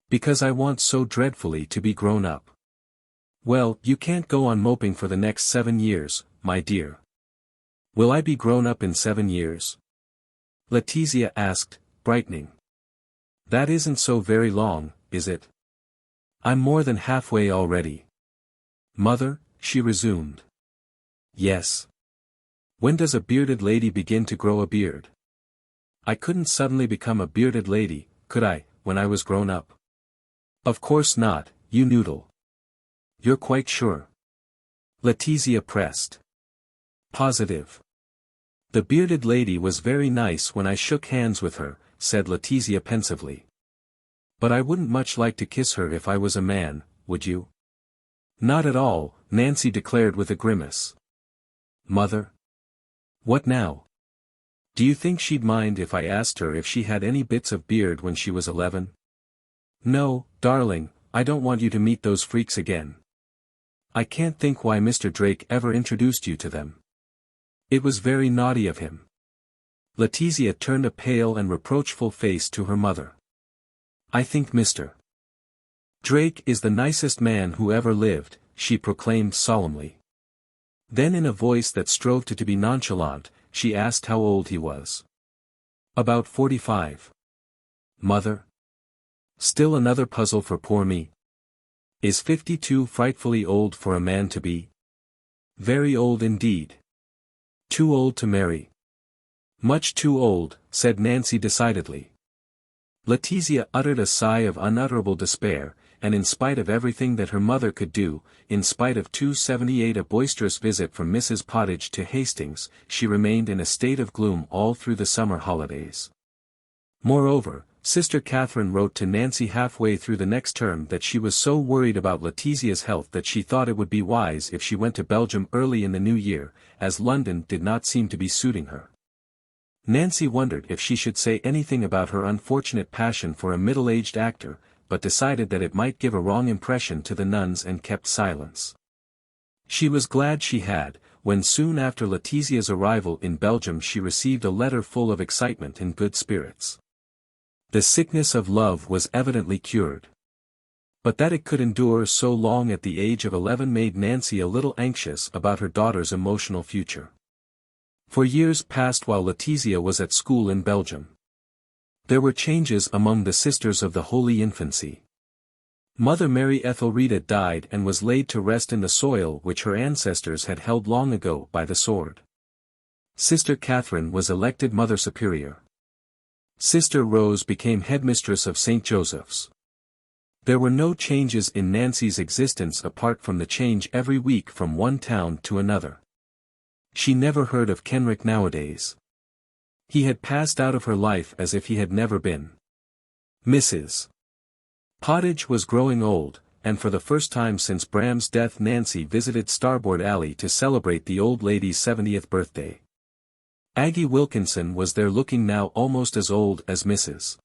"Because I want so dreadfully to be grown up." "Well, you can't go on moping for the next 7 years, my dear." "Will I be grown up in 7 years?" Letizia asked, brightening. "That isn't so very long, is it?" "I'm more than halfway already." "Mother," she resumed. "Yes." "When does a bearded lady begin to grow a beard?" "I couldn't suddenly become a bearded lady, could I, when I was grown up?" "Of course not, you noodle." "You're quite sure?" Letizia pressed. "Positive." "The bearded lady was very nice when I shook hands with her," said Letizia pensively. "But I wouldn't much like to kiss her if I was a man, would you?" "Not at all," Nancy declared with a grimace. "Mother?" "What now? Do you think she'd mind if I asked her if she had any bits of beard when she was 11? "No, darling, I don't want you to meet those freaks again. I can't think why Mr. Drake ever introduced you to them. It was very naughty of him." Letizia turned a pale and reproachful face to her mother. "I think Mr. Drake is the nicest man who ever lived," she proclaimed solemnly. Then in a voice that strove to be nonchalant, she asked how old he was. "About 45. "Mother?" Still another puzzle for poor me. Is 52 frightfully old for a man to be? Very old indeed. Too old to marry. Much too old, said Nancy decidedly. Letizia uttered a sigh of unutterable despair, and in spite of everything that her mother could do, in spite of XXVIII a boisterous visit from Mrs. Pottage to Hastings, she remained in a state of gloom all through the summer holidays. Moreover, Sister Catherine wrote to Nancy halfway through the next term that she was so worried about Letizia's health that she thought it would be wise if she went to Belgium early in the new year, as London did not seem to be suiting her. Nancy wondered if she should say anything about her unfortunate passion for a middle-aged actor, but decided that it might give a wrong impression to the nuns and kept silence. She was glad she had, when soon after Letizia's arrival in Belgium she received a letter full of excitement and good spirits. The sickness of love was evidently cured. But that it could endure so long at the age of 11 made Nancy a little anxious about her daughter's emotional future. For years passed while Letizia was at school in Belgium. There were changes among the sisters of the Holy Infancy. Mother Mary Ethelreda died and was laid to rest in the soil which her ancestors had held long ago by the sword. Sister Catherine was elected Mother Superior. Sister Rose became headmistress of St. Joseph's. There were no changes in Nancy's existence apart from the change every week from one town to another. She never heard of Kenrick nowadays. He had passed out of her life as if he had never been. Mrs. Pottage was growing old, and for the first time since Bram's death Nancy visited Starboard Alley to celebrate the old lady's 70th birthday. Aggie Wilkinson was there looking now almost as old as Mrs.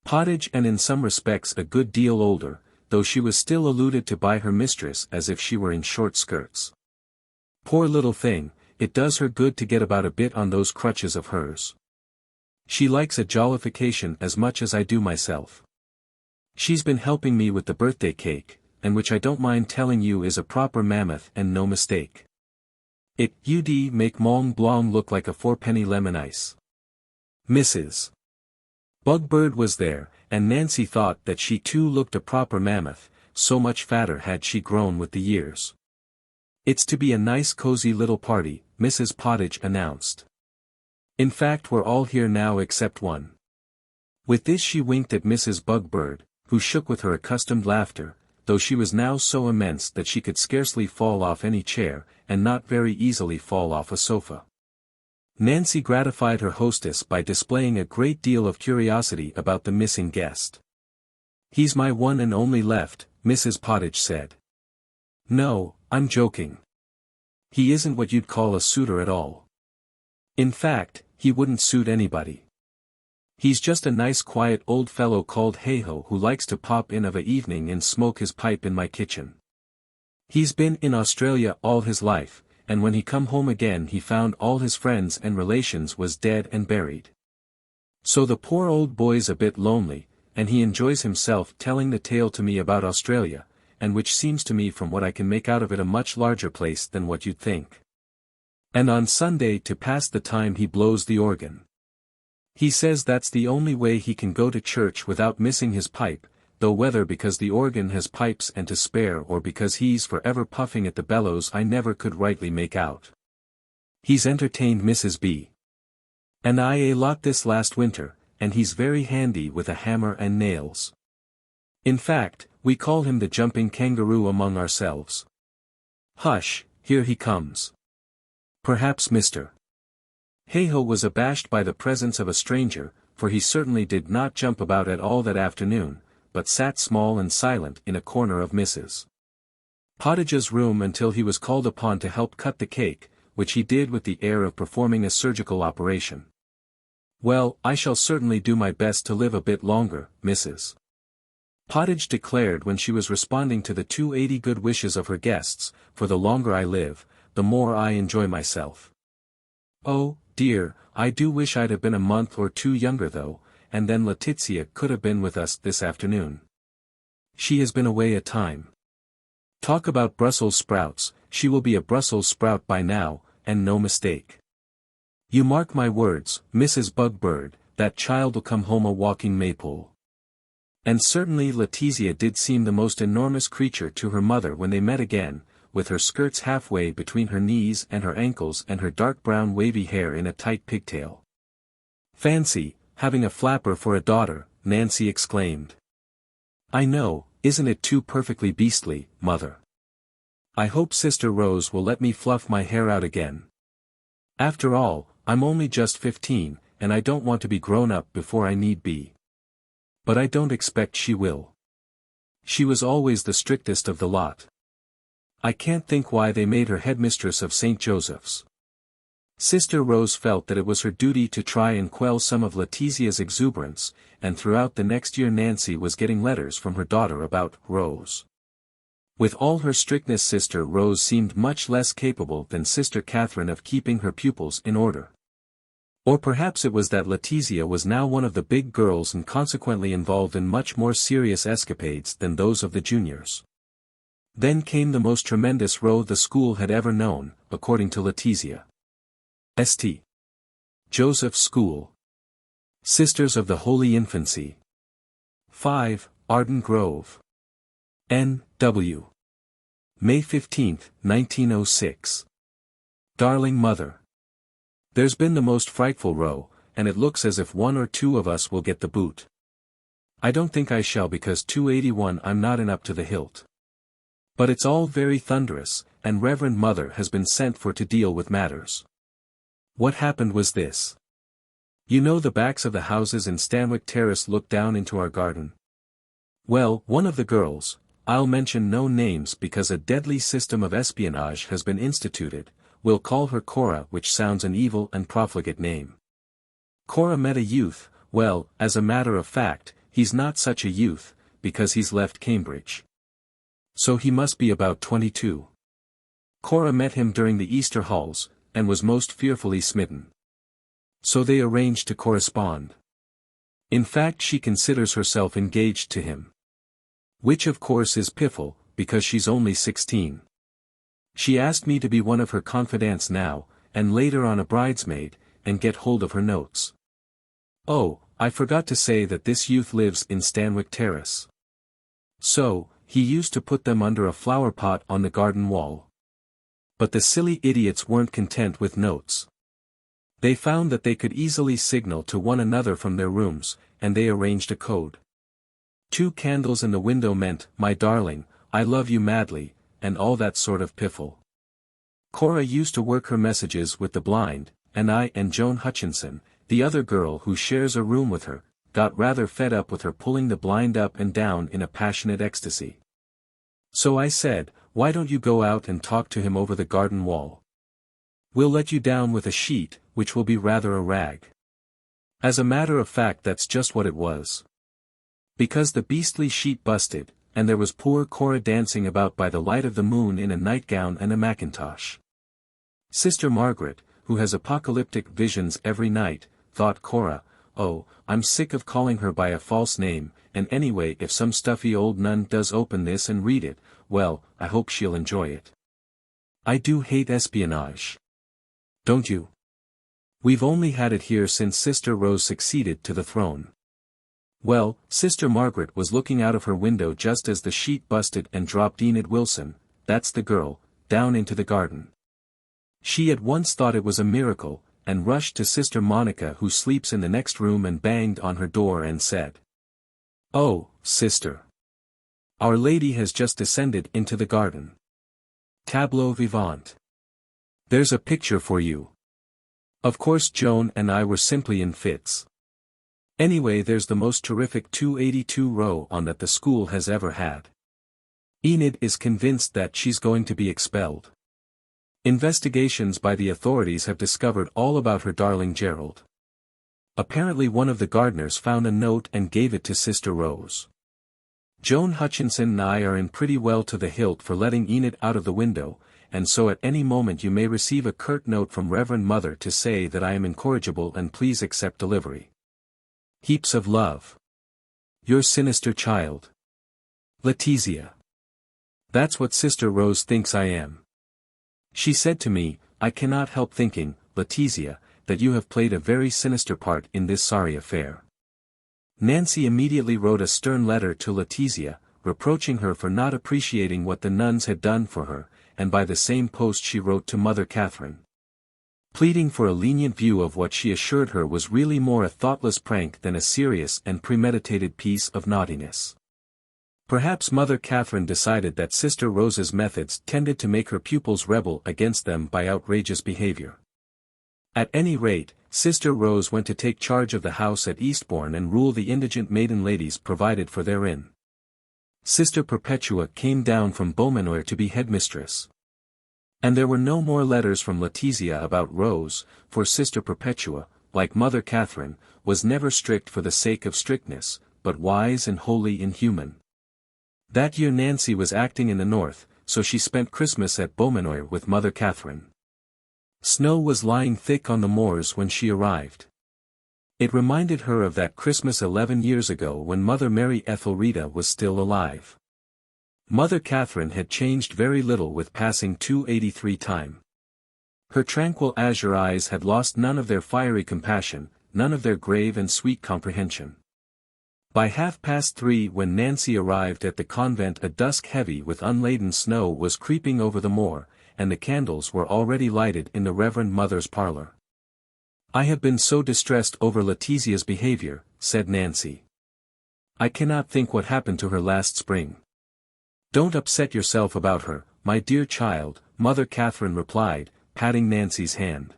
Pottage and in some respects a good deal older, though she was still alluded to by her mistress as if she were in short skirts. Poor little thing, it does her good to get about a bit on those crutches of hers. She likes a jollification as much as I do myself. She's been helping me with the birthday cake, and which I don't mind telling you is a proper mammoth and no mistake. It ud make Mont Blanc look like a fourpenny lemon ice. Mrs. Bugbird was there, and Nancy thought that she too looked a proper mammoth, so much fatter had she grown with the years. It's to be a nice cozy little party, Mrs. Pottage announced. In fact we're all here now except one. With this she winked at Mrs. Bugbird, who shook with her accustomed laughter, though she was now so immense that she could scarcely fall off any chair, and not very easily fall off a sofa. Nancy gratified her hostess by displaying a great deal of curiosity about the missing guest. "He's my one and only left," Mrs. Pottage said. "No, I'm joking. He isn't what you'd call a suitor at all. In fact, he wouldn't suit anybody. He's just a nice quiet old fellow called Hey-Ho who likes to pop in of a evening and smoke his pipe in my kitchen. He's been in Australia all his life, and when he come home again he found all his friends and relations was dead and buried. So the poor old boy's a bit lonely, and he enjoys himself telling the tale to me about Australia, and which seems to me from what I can make out of it a much larger place than what you'd think. And on Sunday to pass the time he blows the organ. He says that's the only way he can go to church without missing his pipe, though whether because the organ has pipes and to spare or because he's forever puffing at the bellows I never could rightly make out. He's entertained Mrs. B. and I a lot this last winter, and he's very handy with a hammer and nails. In fact, we call him the jumping kangaroo among ourselves. Hush, here he comes. Perhaps Mr. Hey-Ho was abashed by the presence of a stranger, for he certainly did not jump about at all that afternoon, but sat small and silent in a corner of Mrs. Pottage's room until he was called upon to help cut the cake, which he did with the air of performing a surgical operation. "Well, I shall certainly do my best to live a bit longer, Mrs. Pottage declared when she was responding to the 280 good wishes of her guests, for the longer I live, the more I enjoy myself. Oh, dear, I do wish I'd have been a month or two younger though, and then Letizia could have been with us this afternoon. She has been away a time. Talk about Brussels sprouts, she will be a Brussels sprout by now, and no mistake. You mark my words, Mrs. Bugbird, that child'll come home a walking maypole." And certainly Letizia did seem the most enormous creature to her mother when they met again, with her skirts halfway between her knees and her ankles and her dark brown wavy hair in a tight pigtail. "Fancy, having a flapper for a daughter," Nancy exclaimed. "I know, isn't it too perfectly beastly, mother? I hope Sister Rose will let me fluff my hair out again. After all, I'm only just 15, and I don't want to be grown up before I need be. But I don't expect she will. She was always the strictest of the lot. I can't think why they made her headmistress of St. Joseph's." Sister Rose felt that it was her duty to try and quell some of Letizia's exuberance, and throughout the next year Nancy was getting letters from her daughter about Rose. With all her strictness Sister Rose seemed much less capable than Sister Catherine of keeping her pupils in order. Or perhaps it was that Letizia was now one of the big girls and consequently involved in much more serious escapades than those of the juniors. Then came the most tremendous row the school had ever known, according to Letizia. St. Joseph's School. Sisters of the Holy Infancy. 5, Arden Grove. N.W. May 15, 1906. Darling Mother. There's been the most frightful row, and it looks as if one or two of us will get the boot. I don't think I shall because 281 I'm not in up to the hilt. But it's all very thunderous, and Reverend Mother has been sent for to deal with matters. What happened was this. You know the backs of the houses in Stanwick Terrace look down into our garden. Well, one of the girls, I'll mention no names because a deadly system of espionage has been instituted, we'll call her Cora, which sounds an evil and profligate name. Cora met a youth, well, as a matter of fact, he's not such a youth, because he's left Cambridge. So he must be about 22. Cora met him during the Easter halls, and was most fearfully smitten. So they arranged to correspond. In fact, she considers herself engaged to him. Which of course is piffle, because she's only 16. She asked me to be one of her confidants now, and later on a bridesmaid, and get hold of her notes. Oh, I forgot to say that this youth lives in Stanwick Terrace. So, he used to put them under a flower pot on the garden wall. But the silly idiots weren't content with notes. They found that they could easily signal to one another from their rooms, and they arranged a code. 2 candles in the window meant, my darling, I love you madly, and all that sort of piffle. Cora used to work her messages with the blind, and I and Joan Hutchinson, the other girl who shares a room with her, got rather fed up with her pulling the blind up and down in a passionate ecstasy. So I said, why don't you go out and talk to him over the garden wall? We'll let you down with a sheet, which will be rather a rag. As a matter of fact, that's just what it was. Because the beastly sheet busted, and there was poor Cora dancing about by the light of the moon in a nightgown and a mackintosh. Sister Margaret, who has apocalyptic visions every night, thought Cora, oh, I'm sick of calling her by a false name, and anyway if some stuffy old nun does open this and read it, well, I hope she'll enjoy it. I do hate espionage. Don't you? We've only had it here since Sister Rose succeeded to the throne. Well, Sister Margaret was looking out of her window just as the sheet busted and dropped Enid Wilson, that's the girl, down into the garden. She at once thought it was a miracle, and rushed to Sister Monica who sleeps in the next room and banged on her door and said, oh, Sister. Our Lady has just descended into the garden. Tableau vivant. There's a picture for you. Of course Joan and I were simply in fits. Anyway, there's the most terrific 282 row on that the school has ever had. Enid is convinced that she's going to be expelled. Investigations by the authorities have discovered all about her darling Gerald. Apparently one of the gardeners found a note and gave it to Sister Rose. Joan Hutchinson and I are in pretty well to the hilt for letting Enid out of the window, and so at any moment you may receive a curt note from Reverend Mother to say that I am incorrigible and please accept delivery. Heaps of love. Your sinister child. Letizia. That's what Sister Rose thinks I am. She said to me, I cannot help thinking, Letizia, that you have played a very sinister part in this sorry affair. Nancy immediately wrote a stern letter to Letizia, reproaching her for not appreciating what the nuns had done for her, and by the same post she wrote to Mother Catherine, pleading for a lenient view of what she assured her was really more a thoughtless prank than a serious and premeditated piece of naughtiness. Perhaps Mother Catherine decided that Sister Rose's methods tended to make her pupils rebel against them by outrageous behavior. At any rate, Sister Rose went to take charge of the house at Eastbourne and rule the indigent maiden ladies provided for therein. Sister Perpetua came down from Beaumanoir to be headmistress. And there were no more letters from Letizia about Rose, for Sister Perpetua, like Mother Catherine, was never strict for the sake of strictness, but wise and wholly inhuman. That year Nancy was acting in the north, so she spent Christmas at Beaumanoir with Mother Catherine. Snow was lying thick on the moors when she arrived. It reminded her of that Christmas 11 years ago when Mother Mary Ethelreda was still alive. Mother Catherine had changed very little with passing 283 time. Her tranquil azure eyes had lost none of their fiery compassion, none of their grave and sweet comprehension. By 3:30 when Nancy arrived at the convent, a dusk heavy with unladen snow was creeping over the moor, and the candles were already lighted in the Reverend Mother's parlor. "I have been so distressed over Letizia's behavior," said Nancy. "I cannot think what happened to her last spring." "Don't upset yourself about her, my dear child," Mother Catherine replied, patting Nancy's hand.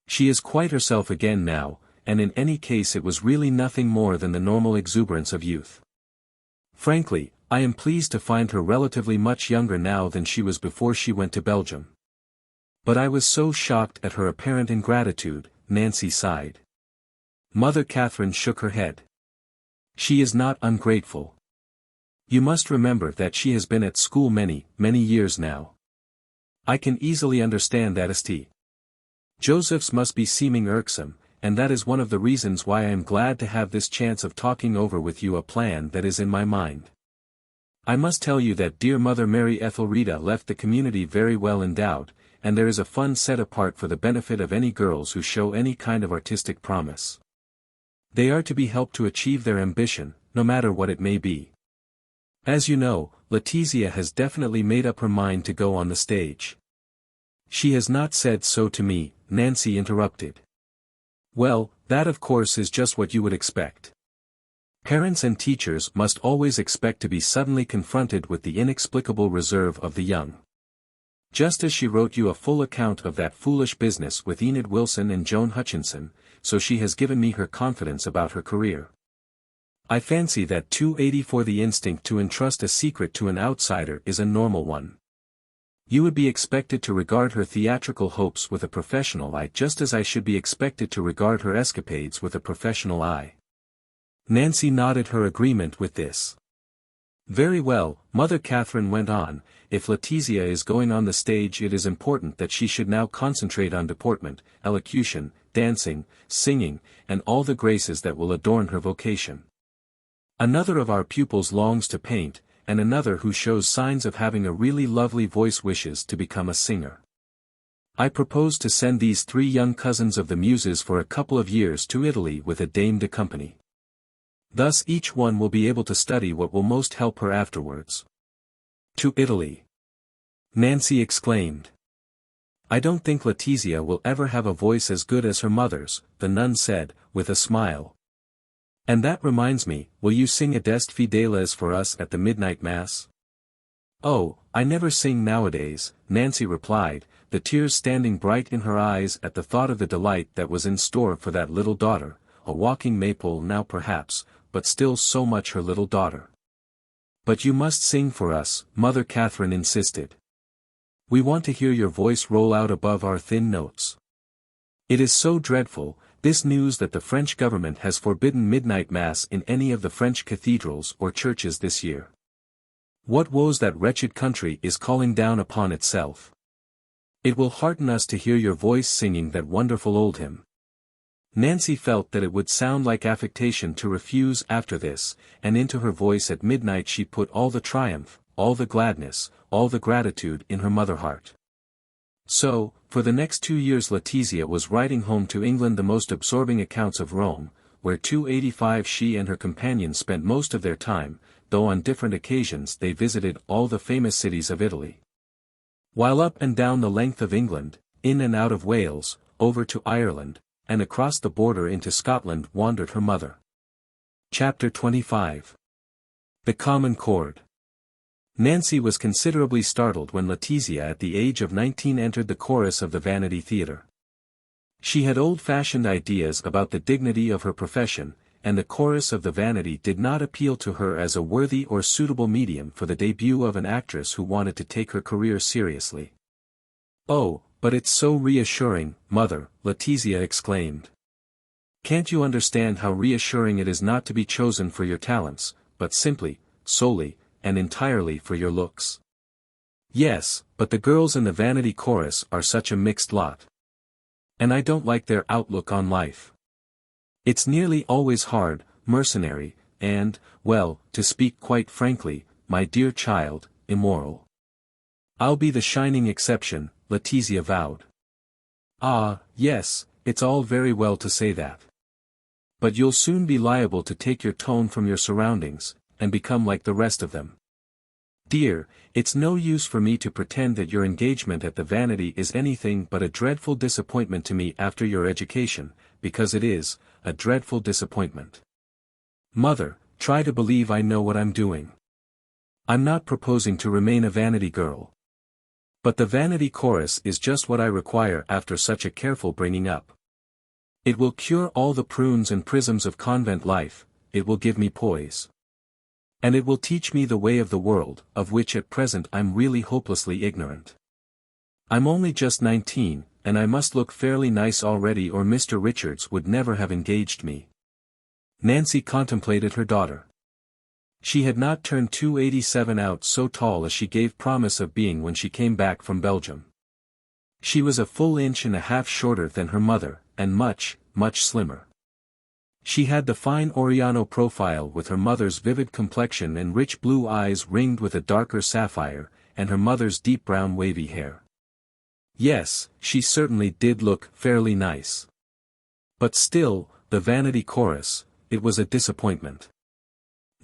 "She is quite herself again now, and in any case it was really nothing more than the normal exuberance of youth. Frankly, I am pleased to find her relatively much younger now than she was before she went to Belgium. But I was so shocked at her apparent ingratitude," Nancy sighed. Mother Catherine shook her head. "She is not ungrateful. You must remember that she has been at school many, many years now. I can easily understand that. St. Joseph's must be seeming irksome, and that is one of the reasons why I am glad to have this chance of talking over with you a plan that is in my mind. I must tell you that dear Mother Mary Ethelreda left the community very well endowed, and there is a fund set apart for the benefit of any girls who show any kind of artistic promise. They are to be helped to achieve their ambition, no matter what it may be. As you know, Letizia has definitely made up her mind to go on the stage." "She has not said so to me," Nancy interrupted. "Well, that of course is just what you would expect. Parents and teachers must always expect to be suddenly confronted with the inexplicable reserve of the young. Just as she wrote you a full account of that foolish business with Enid Wilson and Joan Hutchinson, so she has given me her confidence about her career. I fancy that 284 the instinct to entrust a secret to an outsider is a normal one. You would be expected to regard her theatrical hopes with a professional eye just as I should be expected to regard her escapades with a professional eye." Nancy nodded her agreement with this. "Very well," Mother Catherine went on, "if Letizia is going on the stage it is important that she should now concentrate on deportment, elocution, dancing, singing, and all the graces that will adorn her vocation. Another of our pupils longs to paint, and another who shows signs of having a really lovely voice wishes to become a singer. I propose to send these 3 young cousins of the Muses for a couple of years to Italy with a dame de company. Thus each one will be able to study what will most help her afterwards." "To Italy!" Nancy exclaimed. "I don't think Letizia will ever have a voice as good as her mother's," the nun said, with a smile. "And that reminds me, will you sing Adeste Fideles for us at the midnight mass?" "Oh, I never sing nowadays," Nancy replied, the tears standing bright in her eyes at the thought of the delight that was in store for that little daughter, a walking maypole now perhaps, but still so much her little daughter. "But you must sing for us," Mother Catherine insisted. "We want to hear your voice roll out above our thin notes. It is so dreadful, this news that the French government has forbidden midnight mass in any of the French cathedrals or churches this year. What woes that wretched country is calling down upon itself. It will hearten us to hear your voice singing that wonderful old hymn." Nancy felt that it would sound like affectation to refuse after this, and into her voice at midnight she put all the triumph, all the gladness, all the gratitude in her mother heart. So, for the next 2 years Letizia was writing home to England the most absorbing accounts of Rome, where 285 she and her companions spent most of their time, though on different occasions they visited all the famous cities of Italy. While up and down the length of England, in and out of Wales, over to Ireland, and across the border into Scotland wandered her mother. Chapter 25. The Common Chord. Nancy was considerably startled when Letizia at the age of 19 entered the chorus of the Vanity Theatre. She had old-fashioned ideas about the dignity of her profession, and the chorus of the Vanity did not appeal to her as a worthy or suitable medium for the debut of an actress who wanted to take her career seriously. "Oh, but it's so reassuring, Mother," Letizia exclaimed. "Can't you understand how reassuring it is not to be chosen for your talents, but simply, solely, and entirely for your looks?" "Yes, but the girls in the Vanity Chorus are such a mixed lot. And I don't like their outlook on life. It's nearly always hard, mercenary, and, well, to speak quite frankly, my dear child, immoral." "I'll be the shining exception," Letizia vowed. "Ah, yes, it's all very well to say that. But you'll soon be liable to take your tone from your surroundings, and become like the rest of them. Dear, it's no use for me to pretend that your engagement at the Vanity is anything but a dreadful disappointment to me after your education, because it is, a dreadful disappointment. Mother, try to believe I know what I'm doing. I'm not proposing to remain a vanity girl. But the vanity chorus is just what I require after such a careful bringing up. It will cure all the prunes and prisms of convent life, it will give me poise. And it will teach me the way of the world, of which at present I'm really hopelessly ignorant. I'm only just 19, and I must look fairly nice already or Mr. Richards would never have engaged me. Nancy contemplated her daughter. She had not turned 287 out so tall as she gave promise of being when she came back from Belgium. She was a full inch and a half shorter than her mother, and much, much slimmer. She had the fine Oriano profile with her mother's vivid complexion and rich blue eyes ringed with a darker sapphire, and her mother's deep brown wavy hair. Yes, she certainly did look fairly nice. But still, the vanity chorus, it was a disappointment.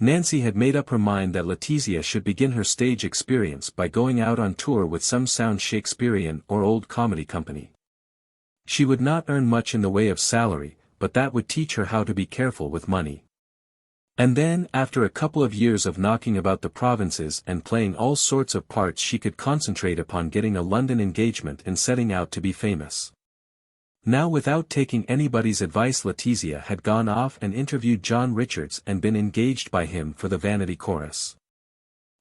Nancy had made up her mind that Letizia should begin her stage experience by going out on tour with some sound Shakespearean or old comedy company. She would not earn much in the way of salary, but that would teach her how to be careful with money. And then, after a couple of years of knocking about the provinces and playing all sorts of parts, she could concentrate upon getting a London engagement and setting out to be famous. Now, without taking anybody's advice, Letizia had gone off and interviewed John Richards and been engaged by him for the vanity chorus.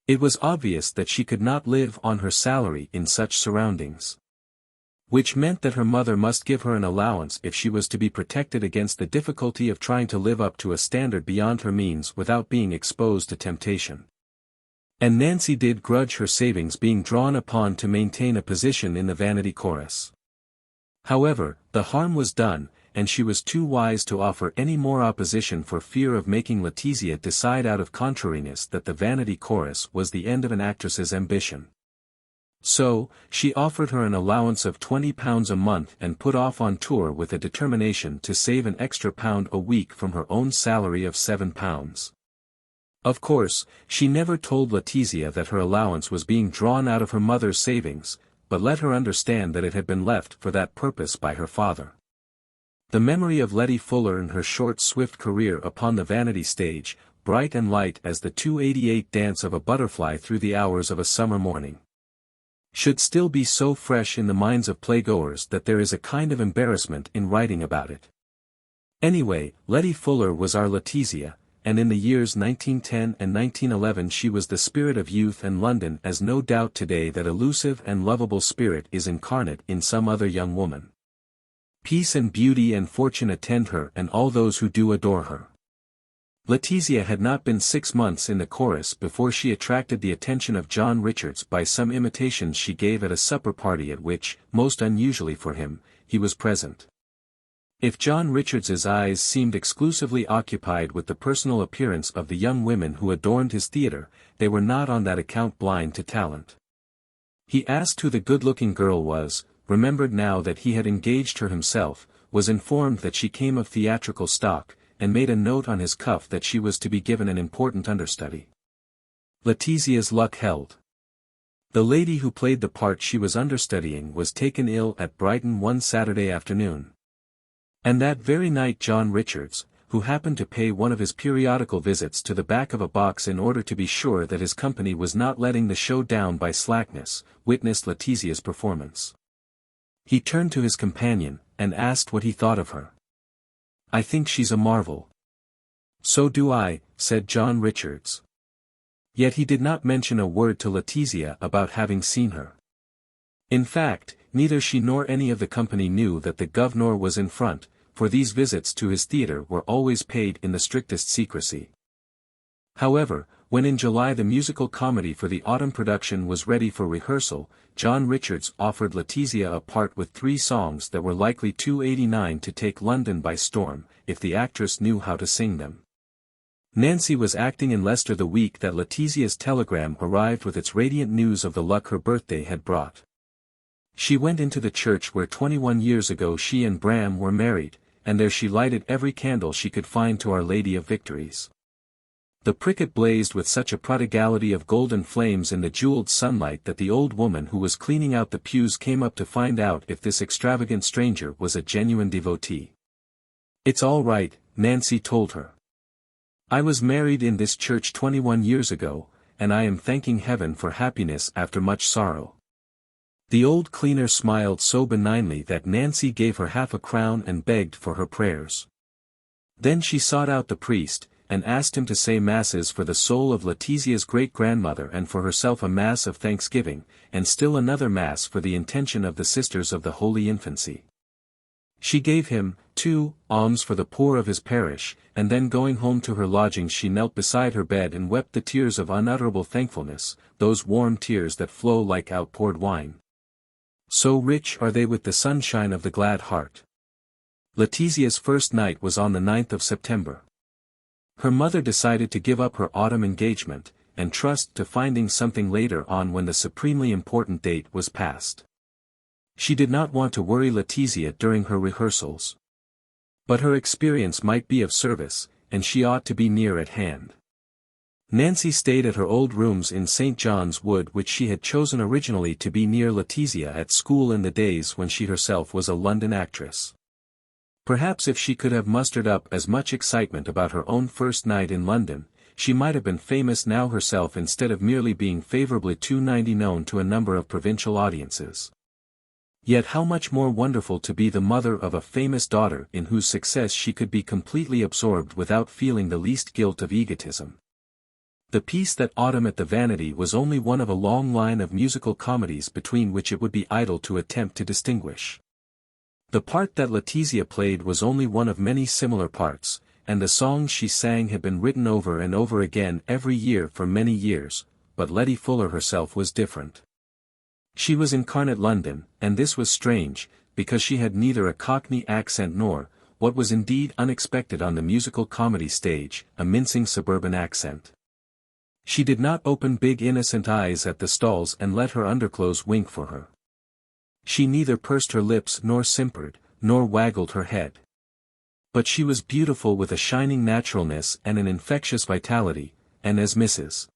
It was obvious that she could not live on her salary in such surroundings. Which meant that her mother must give her an allowance if she was to be protected against the difficulty of trying to live up to a standard beyond her means without being exposed to temptation. And Nancy did grudge her savings being drawn upon to maintain a position in the vanity chorus. However, the harm was done, and she was too wise to offer any more opposition for fear of making Letizia decide out of contrariness that the vanity chorus was the end of an actress's ambition. So, she offered her an allowance of £20 a month and put off on tour with a determination to save an extra £1 a week from her own salary of £7. Of course, she never told Letizia that her allowance was being drawn out of her mother's savings, but let her understand that it had been left for that purpose by her father. The memory of Letty Fuller and her short swift career upon the vanity stage, bright and light as the 288 dance of a butterfly through the hours of a summer morning, should still be so fresh in the minds of playgoers that there is a kind of embarrassment in writing about it. Anyway, Letty Fuller was our Letizia, and in the years 1910 and 1911 she was the spirit of youth and London, as no doubt today that elusive and lovable spirit is incarnate in some other young woman. Peace and beauty and fortune attend her and all those who do adore her. Letizia had not been 6 months in the chorus before she attracted the attention of John Richards by some imitations she gave at a supper party at which, most unusually for him, he was present. If John Richards's eyes seemed exclusively occupied with the personal appearance of the young women who adorned his theatre, they were not on that account blind to talent. He asked who the good-looking girl was, remembered now that he had engaged her himself, was informed that she came of theatrical stock, and made a note on his cuff that she was to be given an important understudy. Letizia's luck held. The lady who played the part she was understudying was taken ill at Brighton one Saturday afternoon. And that very night John Richards, who happened to pay one of his periodical visits to the back of a box in order to be sure that his company was not letting the show down by slackness, witnessed Letizia's performance. He turned to his companion, and asked what he thought of her. "I think she's a marvel." "So do I," said John Richards. Yet he did not mention a word to Letizia about having seen her. In fact, neither she nor any of the company knew that the governor was in front, for these visits to his theatre were always paid in the strictest secrecy. However, when in July the musical comedy for the autumn production was ready for rehearsal, John Richards offered Letizia a part with 3 songs that were likely 289 to take London by storm, if the actress knew how to sing them. Nancy was acting in Leicester the week that Letizia's telegram arrived with its radiant news of the luck her birthday had brought. She went into the church where 21 years ago she and Bram were married, and there she lighted every candle she could find to Our Lady of Victories. The pricket blazed with such a prodigality of golden flames in the jeweled sunlight that the old woman who was cleaning out the pews came up to find out if this extravagant stranger was a genuine devotee. "It's all right," Nancy told her. "I was married in this church 21 years ago, and I am thanking heaven for happiness after much sorrow." The old cleaner smiled so benignly that Nancy gave her half a crown and begged for her prayers. Then she sought out the priest, and asked him to say masses for the soul of Letizia's great-grandmother and for herself a mass of thanksgiving, and still another mass for the intention of the Sisters of the Holy Infancy. She gave him, too, alms for the poor of his parish, and then going home to her lodgings she knelt beside her bed and wept the tears of unutterable thankfulness, those warm tears that flow like outpoured wine. So rich are they with the sunshine of the glad heart. Letizia's first night was on the 9th of September. Her mother decided to give up her autumn engagement, and trust to finding something later on when the supremely important date was passed. She did not want to worry Letizia during her rehearsals. But her experience might be of service, and she ought to be near at hand. Nancy stayed at her old rooms in St. John's Wood, which she had chosen originally to be near Letizia at school in the days when she herself was a London actress. Perhaps if she could have mustered up as much excitement about her own first night in London, she might have been famous now herself instead of merely being favorably known to a number of provincial audiences. Yet how much more wonderful to be the mother of a famous daughter in whose success she could be completely absorbed without feeling the least guilt of egotism. The piece that autumn at the Vanity was only one of a long line of musical comedies between which it would be idle to attempt to distinguish. The part that Letizia played was only one of many similar parts, and the songs she sang had been written over and over again every year for many years, but Letty Fuller herself was different. She was incarnate London, and this was strange, because she had neither a Cockney accent nor, what was indeed unexpected on the musical comedy stage, a mincing suburban accent. She did not open big innocent eyes at the stalls and let her underclothes wink for her. She neither pursed her lips nor simpered, nor waggled her head. But she was beautiful with a shining naturalness and an infectious vitality, and as Mrs.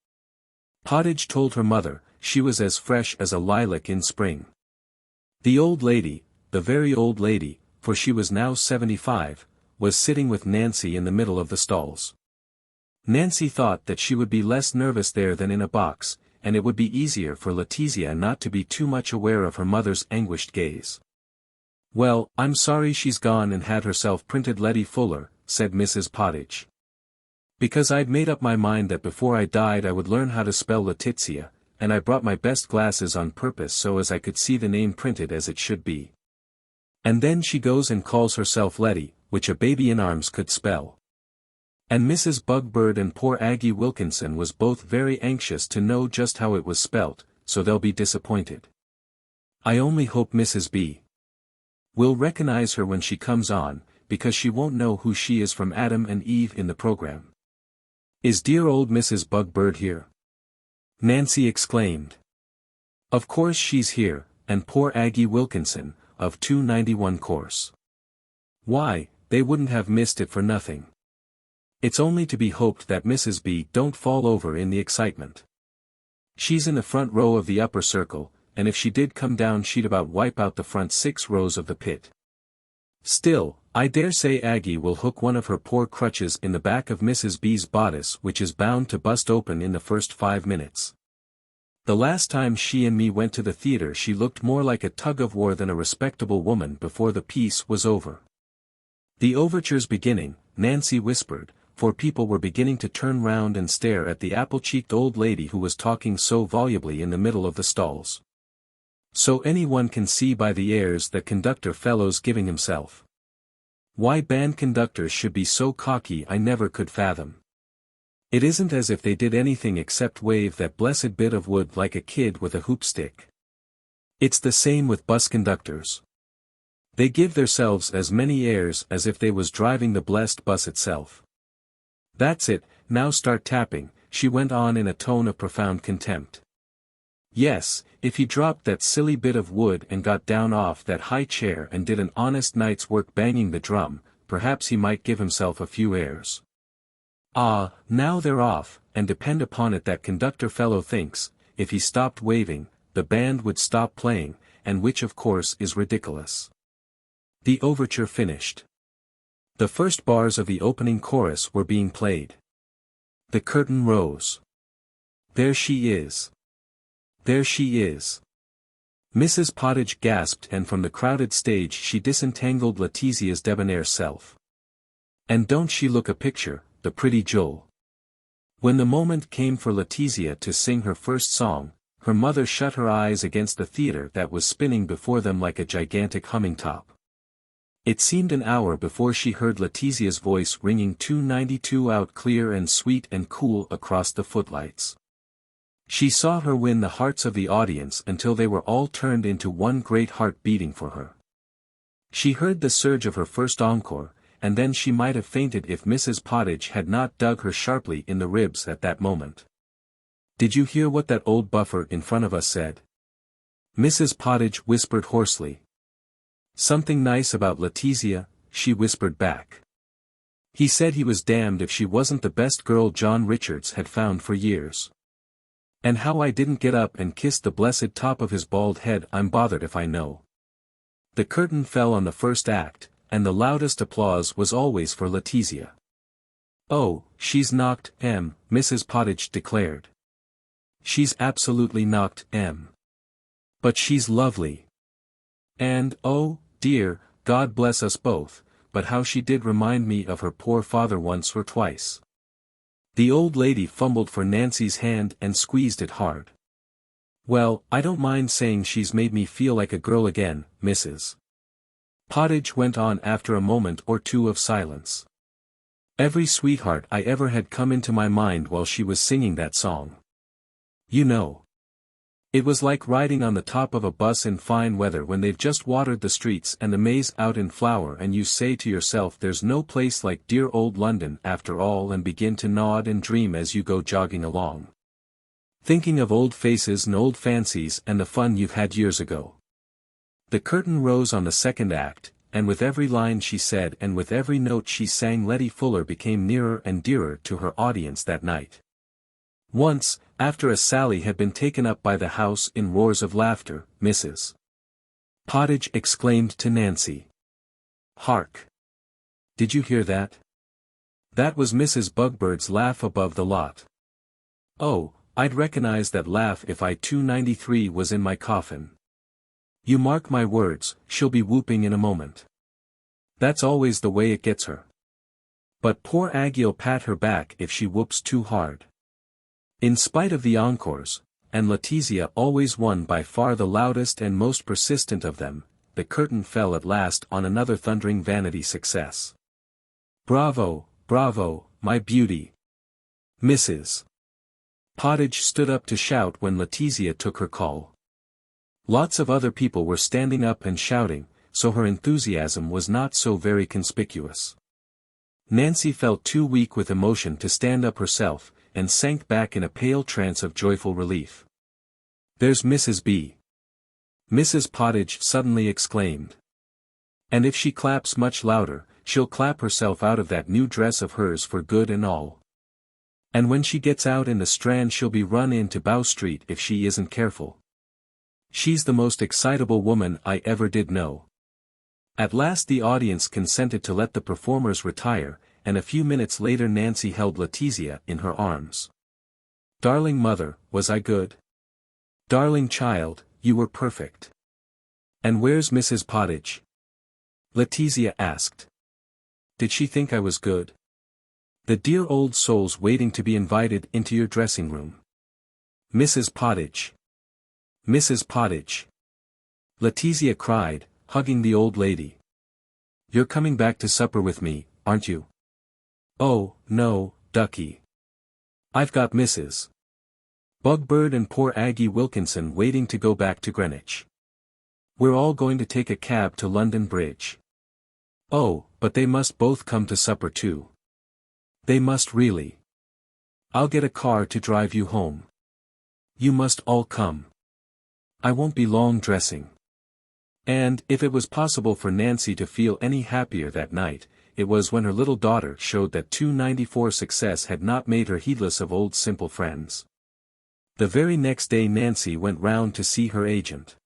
Pottage told her mother, she was as fresh as a lilac in spring. The old lady, the very old lady, for she was now 75, was sitting with Nancy in the middle of the stalls. Nancy thought that she would be less nervous there than in a box, and it would be easier for Letizia not to be too much aware of her mother's anguished gaze. "Well, I'm sorry she's gone and had herself printed Letty Fuller," said Mrs. Pottage. "Because I'd made up my mind that before I died I would learn how to spell Letizia, and I brought my best glasses on purpose so as I could see the name printed as it should be. And then she goes and calls herself Letty, which a baby in arms could spell. And Mrs. Bugbird and poor Aggie Wilkinson was both very anxious to know just how it was spelt, so they'll be disappointed. I only hope Mrs. B. will recognize her when she comes on, because she won't know who she is from Adam and Eve in the program. Is dear old Mrs. Bugbird here?" Nancy exclaimed. "Of course she's here, and poor Aggie Wilkinson, of 291 course. Why, they wouldn't have missed it for nothing. It's only to be hoped that Mrs. B don't fall over in the excitement. She's in the front row of the upper circle, and if she did come down she'd about wipe out the front 6 rows of the pit. Still, I dare say Aggie will hook one of her poor crutches in the back of Mrs. B's bodice, which is bound to bust open in the first 5 minutes. The last time she and me went to the theater she looked more like a tug-of-war than a respectable woman before the piece was over." "The overture's beginning," Nancy whispered, for people were beginning to turn round and stare at the apple-cheeked old lady who was talking so volubly in the middle of the stalls. "So anyone can see by the airs that conductor fellow's giving himself. Why band conductors should be so cocky I never could fathom. It isn't as if they did anything except wave that blessed bit of wood like a kid with a hoop-stick. It's the same with bus conductors. They give theirselves as many airs as if they was driving the blessed bus itself. That's it, now start tapping," she went on in a tone of profound contempt. "Yes, if he dropped that silly bit of wood and got down off that high chair and did an honest night's work banging the drum, perhaps he might give himself a few airs. Ah, now they're off, and depend upon it that conductor fellow thinks, if he stopped waving, the band would stop playing, and which of course is ridiculous. The overture finished. The first bars of the opening chorus were being played. The curtain rose. There she is. There she is. Mrs. Pottage gasped, and from the crowded stage she disentangled Letizia's debonair self. And don't she look a picture, the pretty Jewel? When the moment came for Letizia to sing her first song, her mother shut her eyes against the theater that was spinning before them like a gigantic humming top. It seemed an hour before she heard Letizia's voice ringing 292 out clear and sweet and cool across the footlights. She saw her win the hearts of the audience until they were all turned into one great heart beating for her. She heard the surge of her first encore, and then she might have fainted if Mrs. Pottage had not dug her sharply in the ribs at that moment. "Did you hear what that old buffer in front of us said?" Mrs. Pottage whispered hoarsely. "Something nice about Letizia," she whispered back. "He said he was damned if she wasn't the best girl John Richards had found for years. And how I didn't get up and kiss the blessed top of his bald head I'm bothered if I know." The curtain fell on the first act, and the loudest applause was always for Letizia. "Oh, she's knocked, Mrs. Pottage declared. "She's absolutely knocked, But she's lovely. And, oh, dear, God bless us both, but how she did remind me of her poor father once or twice." The old lady fumbled for Nancy's hand and squeezed it hard. "Well, I don't mind saying she's made me feel like a girl again, Mrs. Pottage went on after a moment or two of silence. "Every sweetheart I ever had come into my mind while she was singing that song. You know. It was like riding on the top of a bus in fine weather when they've just watered the streets and the maize out in flower and you say to yourself there's no place like dear old London after all and begin to nod and dream as you go jogging along. Thinking of old faces and old fancies and the fun you've had years ago." The curtain rose on the second act, and with every line she said and with every note she sang Letty Fuller became nearer and dearer to her audience that night. Once, after a sally had been taken up by the house in roars of laughter, Mrs. Pottage exclaimed to Nancy. "Hark! Did you hear that? That was Mrs. Bugbird's laugh above the lot. Oh, I'd recognize that laugh if I 293 was in my coffin. You mark my words, she'll be whooping in a moment. That's always the way it gets her. But poor Aggie'll pat her back if she whoops too hard." In spite of the encores, and Letizia always won by far the loudest and most persistent of them, the curtain fell at last on another thundering vanity success. "Bravo, bravo, my beauty!" Mrs. Pottage stood up to shout when Letizia took her call. Lots of other people were standing up and shouting, so her enthusiasm was not so very conspicuous. Nancy felt too weak with emotion to stand up herself, and sank back in a pale trance of joyful relief. "There's Mrs. B." Mrs. Pottage suddenly exclaimed. "And if she claps much louder, she'll clap herself out of that new dress of hers for good and all. And when she gets out in the Strand she'll be run into Bow Street if she isn't careful. She's the most excitable woman I ever did know." At last the audience consented to let the performers retire, and a few minutes later Nancy held Letizia in her arms. "Darling mother, was I good? Darling child, you were perfect." "And where's Mrs. Pottage?" Letizia asked. "Did she think I was good? The dear old soul's waiting to be invited into your dressing room." "Mrs. Pottage! Mrs. Pottage!" Letizia cried, hugging the old lady. "You're coming back to supper with me, aren't you?" "Oh, no, ducky. I've got Mrs. Bugbird and poor Aggie Wilkinson waiting to go back to Greenwich. We're all going to take a cab to London Bridge." "Oh, but they must both come to supper too." "They must really. I'll get a car to drive you home. You must all come. I won't be long dressing." And, if it was possible for Nancy to feel any happier that night, it was when her little daughter showed that 294 success had not made her heedless of old simple friends. The very next day Nancy went round to see her agent.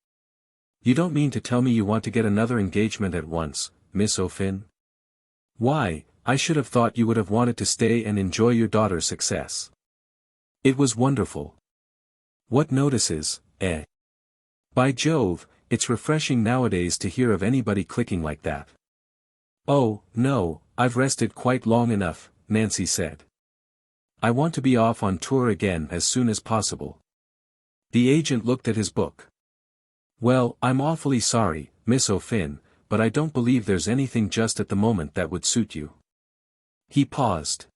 "You don't mean to tell me you want to get another engagement at once, Miss O'Finn? Why, I should have thought you would have wanted to stay and enjoy your daughter's success. It was wonderful. What notices, eh? By Jove, it's refreshing nowadays to hear of anybody clicking like that." "Oh, no, I've rested quite long enough," Nancy said. "I want to be off on tour again as soon as possible." The agent looked at his book. "Well, I'm awfully sorry, Miss O'Finn, but I don't believe there's anything just at the moment that would suit you." He paused.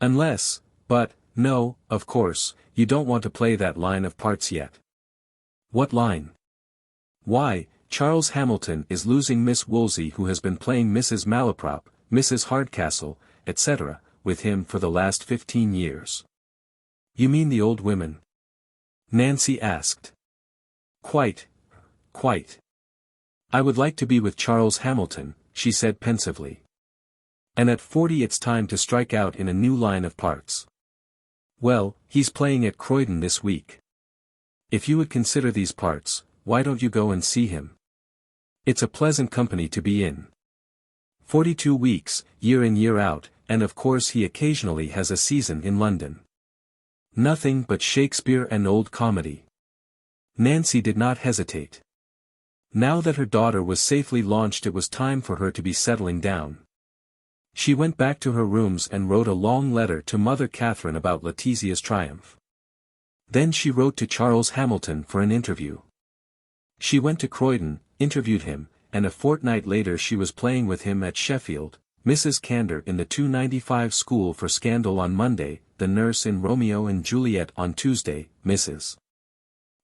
"Unless, but, no, of course, you don't want to play that line of parts yet." "What line?" "Why, Charles Hamilton is losing Miss Woolsey, who has been playing Mrs. Malaprop, Mrs. Hardcastle, etc., with him for the last 15 years. "You mean the old women?" Nancy asked. Quite. "I would like to be with Charles Hamilton," she said pensively. "And at 40 it's time to strike out in a new line of parts." "Well, he's playing at Croydon this week. If you would consider these parts, why don't you go and see him? It's a pleasant company to be in. 42 weeks, year in year out, and of course he occasionally has a season in London. Nothing but Shakespeare and old comedy." Nancy did not hesitate. Now that her daughter was safely launched, it was time for her to be settling down. She went back to her rooms and wrote a long letter to Mother Catherine about Letizia's triumph. Then she wrote to Charles Hamilton for an interview. She went to Croydon, interviewed him, and a fortnight later she was playing with him at Sheffield, Mrs. Candor in the 295 School for Scandal on Monday, the nurse in Romeo and Juliet on Tuesday, Mrs.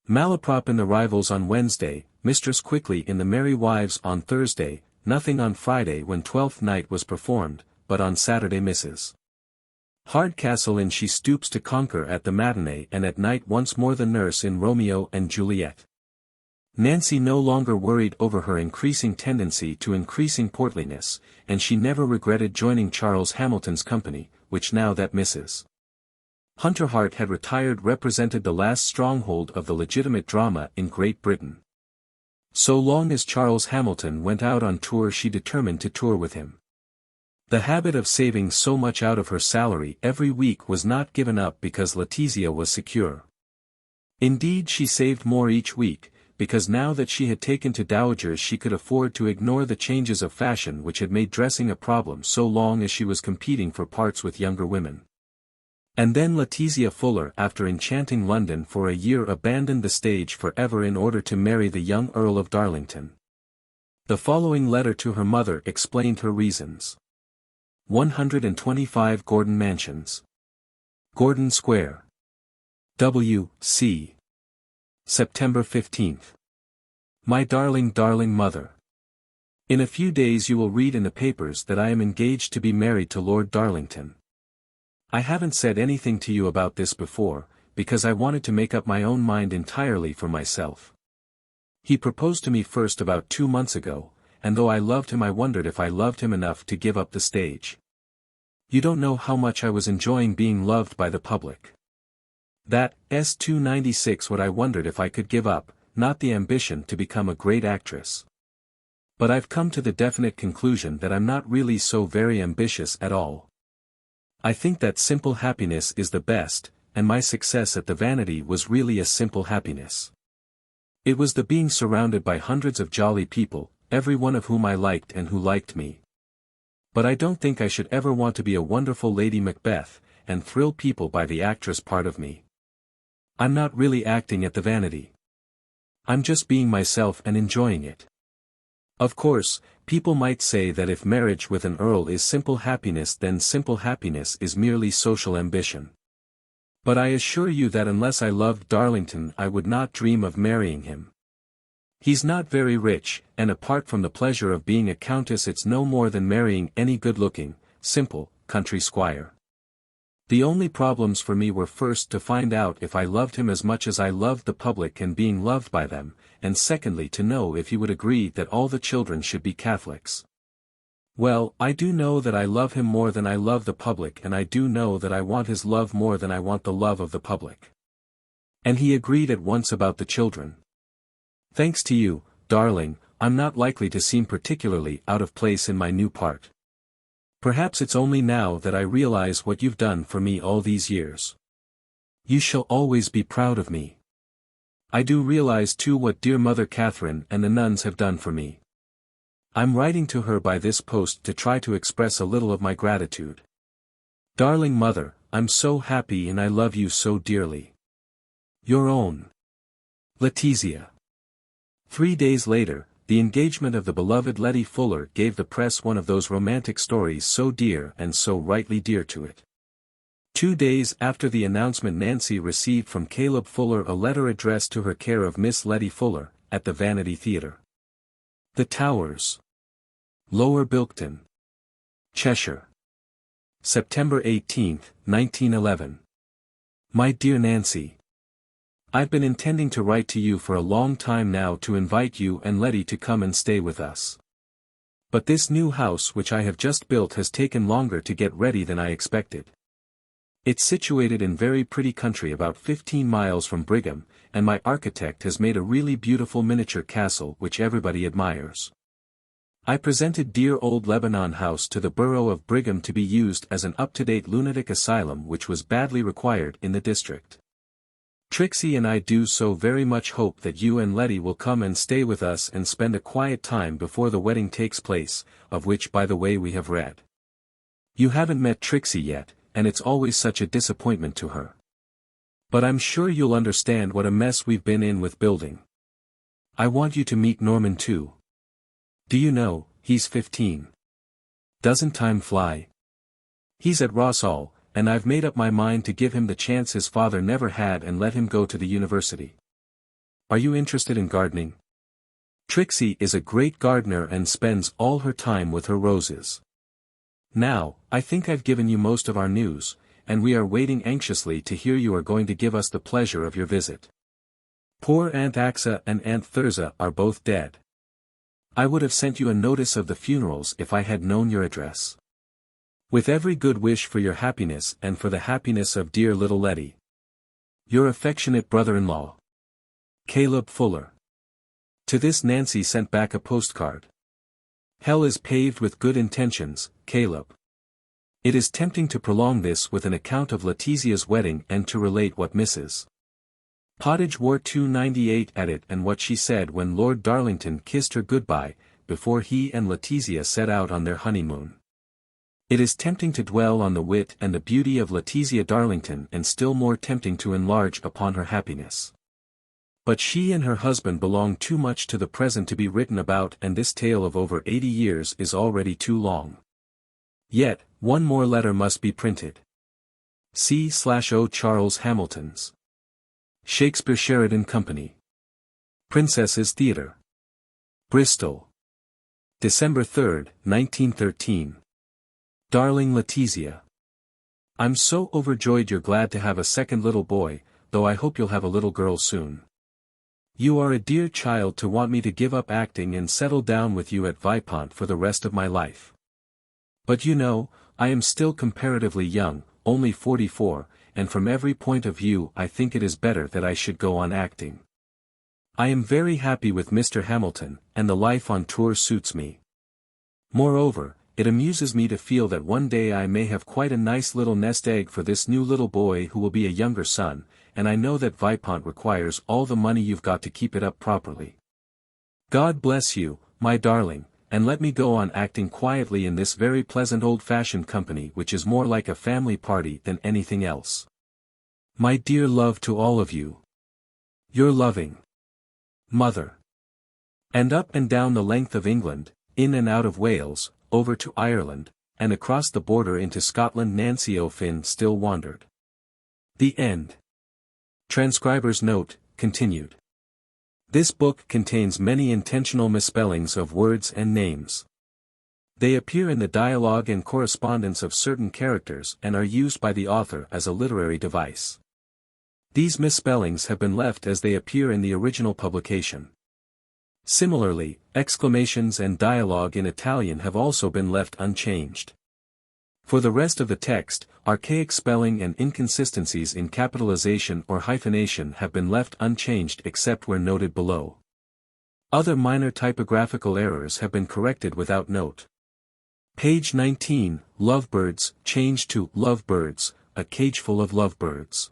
Malaprop in The Rivals on Wednesday, Mistress Quickly in The Merry Wives on Thursday, nothing on Friday when Twelfth Night was performed, but on Saturday Mrs. Hardcastle in She Stoops to Conquer at the matinee, and at night once more the nurse in Romeo and Juliet. Nancy no longer worried over her increasing tendency to increasing portliness, and she never regretted joining Charles Hamilton's company, which now that Mrs. Hunter Hart had retired represented the last stronghold of the legitimate drama in Great Britain. So long as Charles Hamilton went out on tour she determined to tour with him. The habit of saving so much out of her salary every week was not given up because Letizia was secure. Indeed, she saved more each week, because now that she had taken to dowagers she could afford to ignore the changes of fashion which had made dressing a problem so long as she was competing for parts with younger women. And then Letizia Fuller, after enchanting London for a year, abandoned the stage forever in order to marry the young Earl of Darlington. The following letter to her mother explained her reasons. 125 Gordon Mansions, Gordon Square, W.C. September 15th. My darling mother. In a few days you will read in the papers that I am engaged to be married to Lord Darlington. I haven't said anything to you about this before, because I wanted to make up my own mind entirely for myself. He proposed to me first about 2 months ago, and though I loved him I wondered if I loved him enough to give up the stage. You don't know how much I was enjoying being loved by the public. That's 296 what I wondered if I could give up, not the ambition to become a great actress. But I've come to the definite conclusion that I'm not really so very ambitious at all. I think that simple happiness is the best, and my success at the Vanity was really a simple happiness. It was the being surrounded by hundreds of jolly people, every one of whom I liked and who liked me. But I don't think I should ever want to be a wonderful Lady Macbeth, and thrill people by the actress part of me. I'm not really acting at the Vanity. I'm just being myself and enjoying it. Of course, people might say that if marriage with an earl is simple happiness, then simple happiness is merely social ambition. But I assure you that unless I loved Darlington I would not dream of marrying him. He's not very rich, and apart from the pleasure of being a countess it's no more than marrying any good-looking, simple, country squire. The only problems for me were first to find out if I loved him as much as I loved the public and being loved by them, and secondly to know if he would agree that all the children should be Catholics. Well, I do know that I love him more than I love the public, and I do know that I want his love more than I want the love of the public. And he agreed at once about the children. Thanks to you, darling, I'm not likely to seem particularly out of place in my new part. Perhaps it's only now that I realize what you've done for me all these years. You shall always be proud of me. I do realize too what dear Mother Catherine and the nuns have done for me. I'm writing to her by this post to try to express a little of my gratitude. Darling Mother, I'm so happy and I love you so dearly. Your own Letizia. 3 days later, the engagement of the beloved Letty Fuller gave the press one of those romantic stories so dear and so rightly dear to it. 2 days after the announcement, Nancy received from Caleb Fuller a letter addressed to her care of Miss Letty Fuller, at the Vanity Theatre. The Towers, Lower Bilkton, Cheshire. September 18, 1911. My dear Nancy, I've been intending to write to you for a long time now to invite you and Letty to come and stay with us. But this new house which I have just built has taken longer to get ready than I expected. It's situated in very pretty country about 15 miles from Brigham, and my architect has made a really beautiful miniature castle which everybody admires. I presented dear old Lebanon House to the borough of Brigham to be used as an up-to-date lunatic asylum which was badly required in the district. Trixie and I do so very much hope that you and Letty will come and stay with us and spend a quiet time before the wedding takes place, of which by the way we have read. You haven't met Trixie yet, and it's always such a disappointment to her. But I'm sure you'll understand what a mess we've been in with building. I want you to meet Norman too. Do you know, he's 15. Doesn't time fly? He's at Rossall, and I've made up my mind to give him the chance his father never had and let him go to the university. Are you interested in gardening? Trixie is a great gardener and spends all her time with her roses. Now, I think I've given you most of our news, and we are waiting anxiously to hear you are going to give us the pleasure of your visit. Poor Aunt Axa and Aunt Thirza are both dead. I would have sent you a notice of the funerals if I had known your address. With every good wish for your happiness and for the happiness of dear little Letty. Your affectionate brother-in-law, Caleb Fuller. To this Nancy sent back a postcard. Hell is paved with good intentions, Caleb. It is tempting to prolong this with an account of Letizia's wedding and to relate what Mrs. Pottage wore 298 at it and what she said when Lord Darlington kissed her goodbye, before he and Letizia set out on their honeymoon. It is tempting to dwell on the wit and the beauty of Letizia Darlington and still more tempting to enlarge upon her happiness. But she and her husband belong too much to the present to be written about, and this tale of over 80 years is already too long. Yet, one more letter must be printed. C/O Charles Hamilton's Shakespeare Sheridan Company. Princess's Theatre. Bristol. December 3, 1913. Darling Letizia. I'm so overjoyed you're glad to have a second little boy, though I hope you'll have a little girl soon. You are a dear child to want me to give up acting and settle down with you at Vipont for the rest of my life. But you know, I am still comparatively young, only 44, and from every point of view I think it is better that I should go on acting. I am very happy with Mr. Hamilton, and the life on tour suits me. Moreover, it amuses me to feel that one day I may have quite a nice little nest egg for this new little boy who will be a younger son, and I know that Vipont requires all the money you've got to keep it up properly. God bless you, my darling, and let me go on acting quietly in this very pleasant old-fashioned company which is more like a family party than anything else. My dear love to all of you. Your loving Mother. And up and down the length of England, in and out of Wales, over to Ireland, and across the border into Scotland Nancy O'Finn still wandered. The end. Transcriber's note, continued. This book contains many intentional misspellings of words and names. They appear in the dialogue and correspondence of certain characters and are used by the author as a literary device. These misspellings have been left as they appear in the original publication. Similarly, exclamations and dialogue in Italian have also been left unchanged. For the rest of the text, archaic spelling and inconsistencies in capitalization or hyphenation have been left unchanged except where noted below. Other minor typographical errors have been corrected without note. Page 19, lovebirds, changed to lovebirds, a cageful of lovebirds.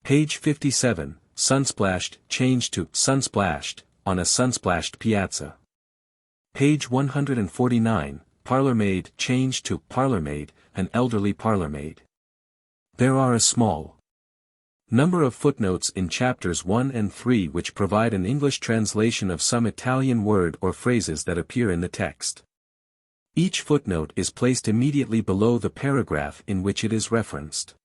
Page 57, sunsplashed, changed to sunsplashed, on a sunsplashed piazza. Page 149, parlourmaid, changed to parlourmaid, an elderly parlourmaid. There are a small number of footnotes in chapters 1 and 3 which provide an English translation of some Italian word or phrases that appear in the text. Each footnote is placed immediately below the paragraph in which it is referenced.